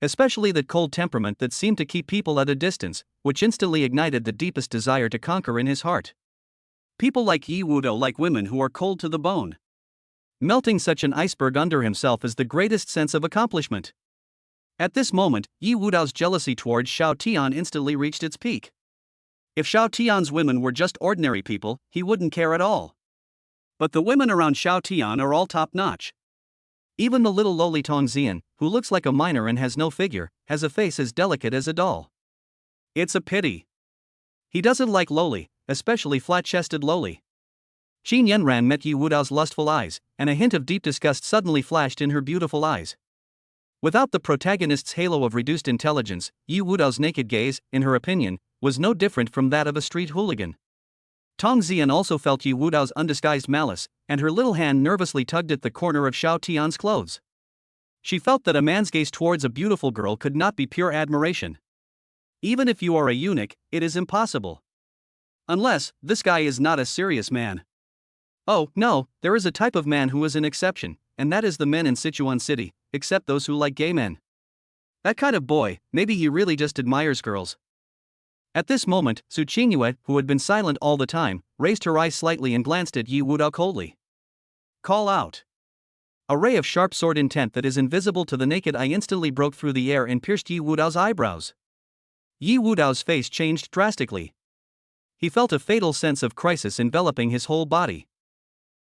Especially that cold temperament that seemed to keep people at a distance, which instantly ignited the deepest desire to conquer in his heart. People like Yi Wudao like women who are cold to the bone. Melting such an iceberg under himself is the greatest sense of accomplishment. At this moment, Yi Wudao's jealousy towards Xiao Tian instantly reached its peak. If Xiao Tian's women were just ordinary people, he wouldn't care at all. But the women around Xiao Tian are all top-notch. Even the little lowly Tong Xian, who looks like a miner and has no figure, has a face as delicate as a doll. It's a pity. He doesn't like lowly, especially flat-chested lowly. Qin Yanran met Yi Wudao's lustful eyes, and a hint of deep disgust suddenly flashed in her beautiful eyes. Without the protagonist's halo of reduced intelligence, Yi Wudao's naked gaze, in her opinion, was no different from that of a street hooligan. Tong Xian also felt Yi Wudao's undisguised malice, and her little hand nervously tugged at the corner of Xiao Tian's clothes. She felt that a man's gaze towards a beautiful girl could not be pure admiration. Even if you are a eunuch, it is impossible. Unless, this guy is not a serious man. Oh, no, there is a type of man who is an exception, and that is the men in Sichuan City, except those who like gay men. That kind of boy, maybe he really just admires girls. At this moment, Su Qingyue, who had been silent all the time, raised her eyes slightly and glanced at Yi Wudao coldly. Call out. A ray of sharp sword intent that is invisible to the naked eye instantly broke through the air and pierced Yi Wudao's eyebrows. Yi Wudao's face changed drastically. He felt a fatal sense of crisis enveloping his whole body.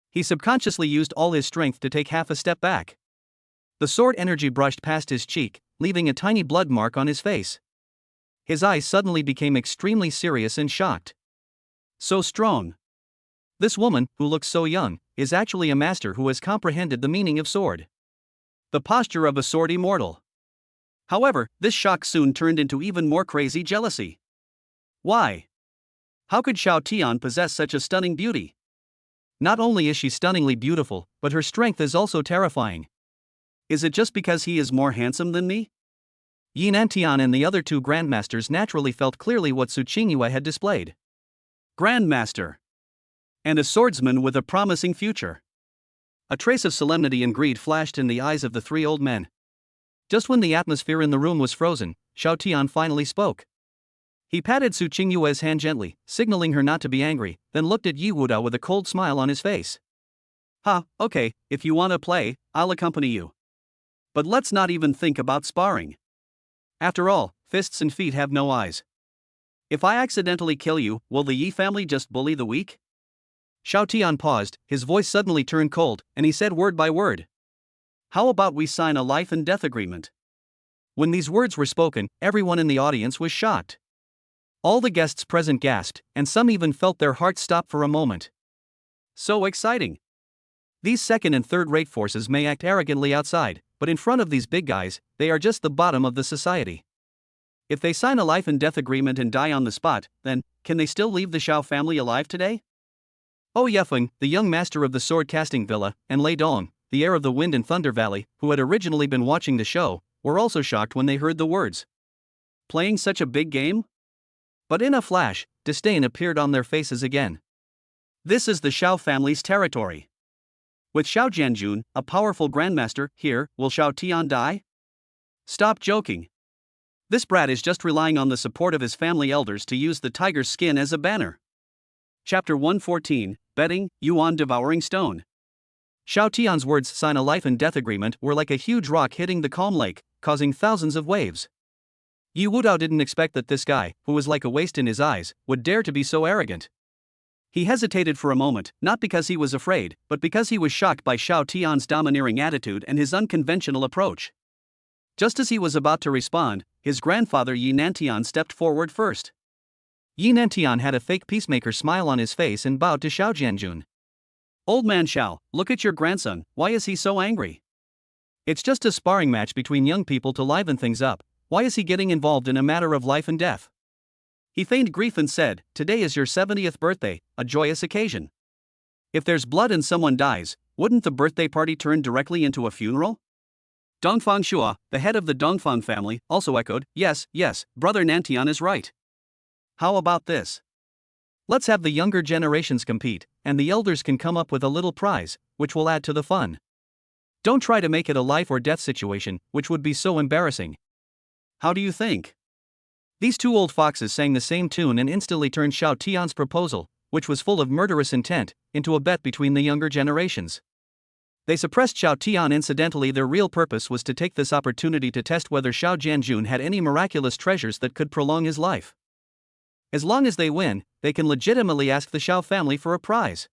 He subconsciously used all his strength to take half a step back. The sword energy brushed past his cheek, leaving a tiny blood mark on his face. His eyes suddenly became extremely serious and shocked. So strong. This woman, who looks so young, is actually a master who has comprehended the meaning of sword. The posture of a sword immortal. However, this shock soon turned into even more crazy jealousy. Why? How could Xiao Tian possess such a stunning beauty? Not only is she stunningly beautiful, but her strength is also terrifying. Is it just because he is more handsome than me? Yi Nantian and the other two grandmasters naturally felt clearly what Su Qingyue had displayed. Grandmaster. And a swordsman with a promising future. A trace of solemnity and greed flashed in the eyes of the three old men. Just when the atmosphere in the room was frozen, Xiao Tian finally spoke. He patted Su Qingyue's hand gently, signaling her not to be angry, then looked at Yi Wudao with a cold smile on his face. Okay, if you want to play, I'll accompany you. But let's not even think about sparring. After all, fists and feet have no eyes. If I accidentally kill you, will the Yi family just bully the weak? Xiao Tian paused, his voice suddenly turned cold, and he said word by word. How about we sign a life and death agreement? When these words were spoken, everyone in the audience was shocked. All the guests present gasped, and some even felt their hearts stop for a moment. So exciting! These second and third-rate forces may act arrogantly outside, but in front of these big guys, they are just the bottom of the society. If they sign a life and death agreement and die on the spot, then, can they still leave the Xiao family alive today? Oh Yefeng, the young master of the sword-casting villa, and Lei Dong, the heir of the Wind and Thunder Valley, who had originally been watching the show, were also shocked when they heard the words. Playing such a big game? But in a flash, disdain appeared on their faces again. This is the Xiao family's territory. With Xiao Jianjun, a powerful grandmaster, here, will Xiao Tian die? Stop joking. This brat is just relying on the support of his family elders to use the tiger's skin as a banner. Chapter 114, Betting, Yuan Devouring Stone. Xiao Tian's words sign a life and death agreement were like a huge rock hitting the calm lake, causing thousands of waves. Yi Wudao didn't expect that this guy, who was like a waste in his eyes, would dare to be so arrogant. He hesitated for a moment, not because he was afraid, but because he was shocked by Xiao Tian's domineering attitude and his unconventional approach. Just as he was about to respond, his grandfather Yi Nantian stepped forward first. Yi Nantian had a fake peacemaker smile on his face and bowed to Xiao Jianjun. Old man Xiao, look at your grandson, why is he so angry? It's just a sparring match between young people to liven things up, why is he getting involved in a matter of life and death? He feigned grief and said, today is your 70th birthday, a joyous occasion. If there's blood and someone dies, wouldn't the birthday party turn directly into a funeral? Dongfang Shua, the head of the Dongfang family, also echoed, yes, brother Nantian is right. How about this? Let's have the younger generations compete, and the elders can come up with a little prize, which will add to the fun. Don't try to make it a life or death situation, which would be so embarrassing. How do you think? These two old foxes sang the same tune and instantly turned Xiao Tian's proposal, which was full of murderous intent, into a bet between the younger generations. They suppressed Xiao Tian incidentally. Their real purpose was to take this opportunity to test whether Xiao Jianjun had any miraculous treasures that could prolong his life. As long as they win, they can legitimately ask the Xiao family for a prize.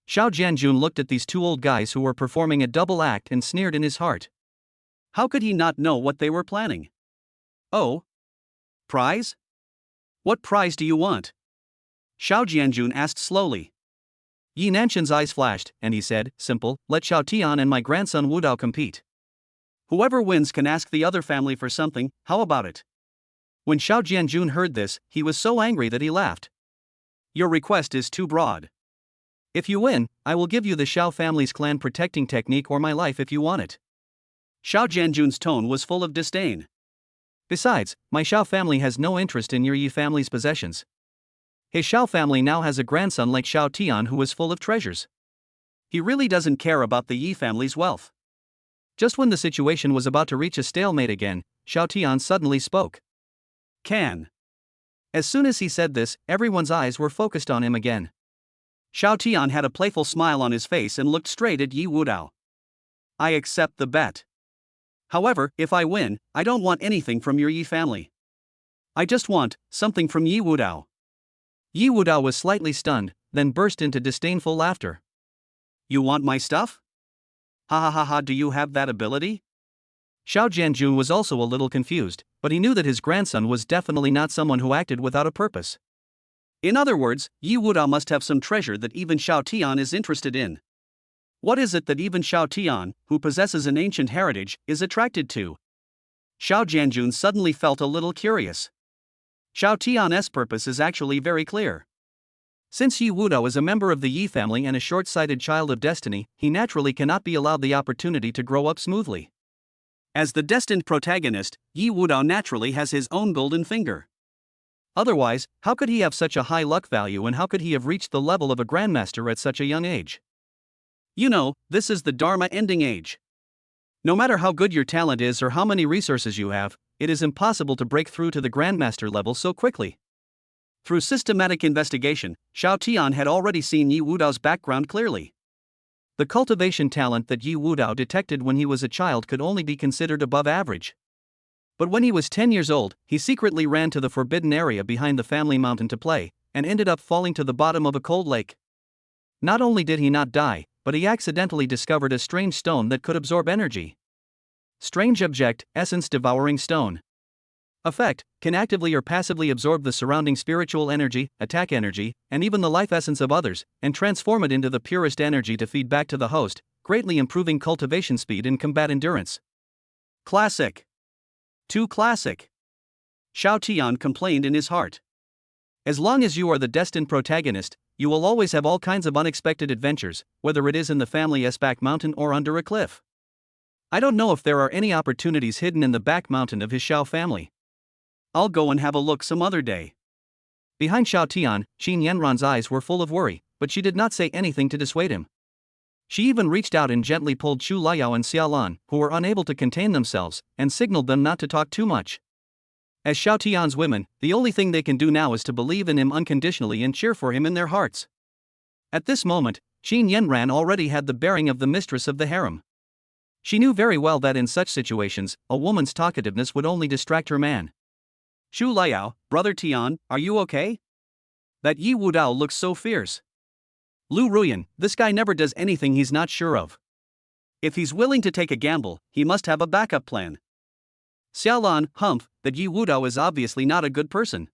Xiao Jianjun looked at these two old guys who were performing a double act and sneered in his heart. How could he not know what they were planning? Oh? Prize? What prize do you want? Xiao Jianjun asked slowly. Yi Nantian's eyes flashed, and he said, simple, let Xiao Tian and my grandson Wudao compete. Whoever wins can ask the other family for something, how about it? When Xiao Jianjun heard this, he was so angry that he laughed. Your request is too broad. If you win, I will give you the Xiao family's clan protecting technique or my life if you want it. Xiao Jianjun's tone was full of disdain. Besides, my Xiao family has no interest in your Yi family's possessions. His Xiao family now has a grandson like Xiao Tian who is full of treasures. He really doesn't care about the Yi family's wealth. Just when the situation was about to reach a stalemate again, Xiao Tian suddenly spoke. Can. As soon as he said this, everyone's eyes were focused on him again. Xiao Tian had a playful smile on his face and looked straight at Yi Wudao. I accept the bet. However, if I win, I don't want anything from your Yi family. I just want something from Yi Wudao. Yi Wudao was slightly stunned, then burst into disdainful laughter. You want my stuff? Ha ha ha ha, do you have that ability? Xiao Jianjun was also a little confused, but he knew that his grandson was definitely not someone who acted without a purpose. In other words, Yi Wudao must have some treasure that even Xiao Tian is interested in. What is it that even Xiao Tian, who possesses an ancient heritage, is attracted to? Xiao Jianjun suddenly felt a little curious. Xiao Tian's purpose is actually very clear. Since Yi Wudao is a member of the Yi family and a short-sighted child of destiny, he naturally cannot be allowed the opportunity to grow up smoothly. As the destined protagonist, Yi Wudao naturally has his own golden finger. Otherwise, how could he have such a high luck value and how could he have reached the level of a grandmaster at such a young age? You know, this is the Dharma ending age. No matter how good your talent is or how many resources you have, it is impossible to break through to the grandmaster level so quickly. Through systematic investigation, Xiao Tian had already seen Yi Wudao's background clearly. The cultivation talent that Yi Wudao detected when he was a child could only be considered above average. But when he was 10 years old, he secretly ran to the forbidden area behind the family mountain to play, and ended up falling to the bottom of a cold lake. Not only did he not die, but he accidentally discovered a strange stone that could absorb energy. Strange object, essence devouring stone. Effect, can actively or passively absorb the surrounding spiritual energy, attack energy, and even the life essence of others, and transform it into the purest energy to feed back to the host, greatly improving cultivation speed and combat endurance. Classic. Too classic. Xiao Tian complained in his heart. As long as you are the destined protagonist, you will always have all kinds of unexpected adventures, whether it is in the family's back mountain or under a cliff. I don't know if there are any opportunities hidden in the back mountain of his Xiao family. I'll go and have a look some other day. Behind Xiao Tian, Qin Yanran's eyes were full of worry, but she did not say anything to dissuade him. She even reached out and gently pulled Chu Liao and Xiaolan, who were unable to contain themselves, and signaled them not to talk too much. As Xiao Tian's women, the only thing they can do now is to believe in him unconditionally and cheer for him in their hearts. At this moment, Qin Yanran already had the bearing of the mistress of the harem. She knew very well that in such situations, a woman's talkativeness would only distract her man. Chu Liao, brother Tian, are you okay? That Yi Wudao looks so fierce. Lu Ruyan, this guy never does anything he's not sure of. If he's willing to take a gamble, he must have a backup plan. Xiaolan, humph, that Yi Wudao is obviously not a good person.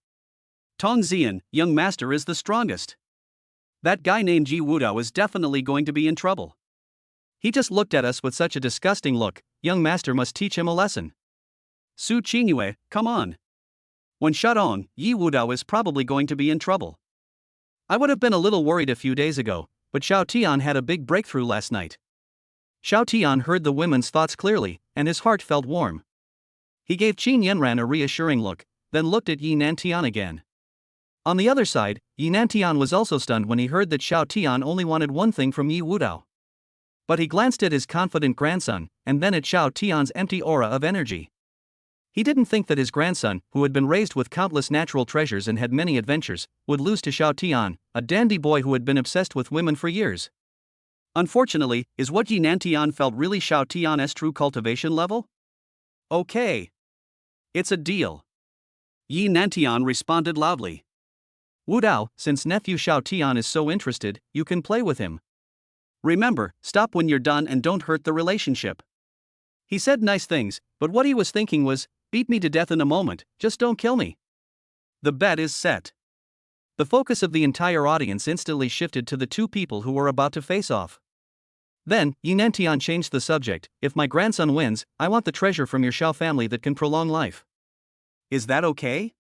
Tong Zian, young master is the strongest. That guy named Yi Wudao is definitely going to be in trouble. He just looked at us with such a disgusting look, young master must teach him a lesson. Su Qingyue, come on. When Shadong, Yi Wudao is probably going to be in trouble. I would have been a little worried a few days ago, but Xiao Tian had a big breakthrough last night. Xiao Tian heard the women's thoughts clearly, and his heart felt warm. He gave Qin Yanran a reassuring look, then looked at Yi Nantian again. On the other side, Yi Nantian was also stunned when he heard that Xiao Tian only wanted one thing from Yi Wudao. But he glanced at his confident grandson, and then at Xiao Tian's empty aura of energy. He didn't think that his grandson, who had been raised with countless natural treasures and had many adventures, would lose to Xiao Tian, a dandy boy who had been obsessed with women for years. Unfortunately, is what Yi Nantian felt really Xiao Tian's true cultivation level? Okay. It's a deal. Yi Nantian responded loudly. Wudao, since nephew Xiao Tian is so interested, you can play with him. Remember, stop when you're done and don't hurt the relationship. He said nice things, but what he was thinking was, beat me to death in a moment, just don't kill me. The bet is set. The focus of the entire audience instantly shifted to the two people who were about to face off. Then, Yi Nantian changed the subject. If my grandson wins, I want the treasure from your Xiao family that can prolong life. Is that okay?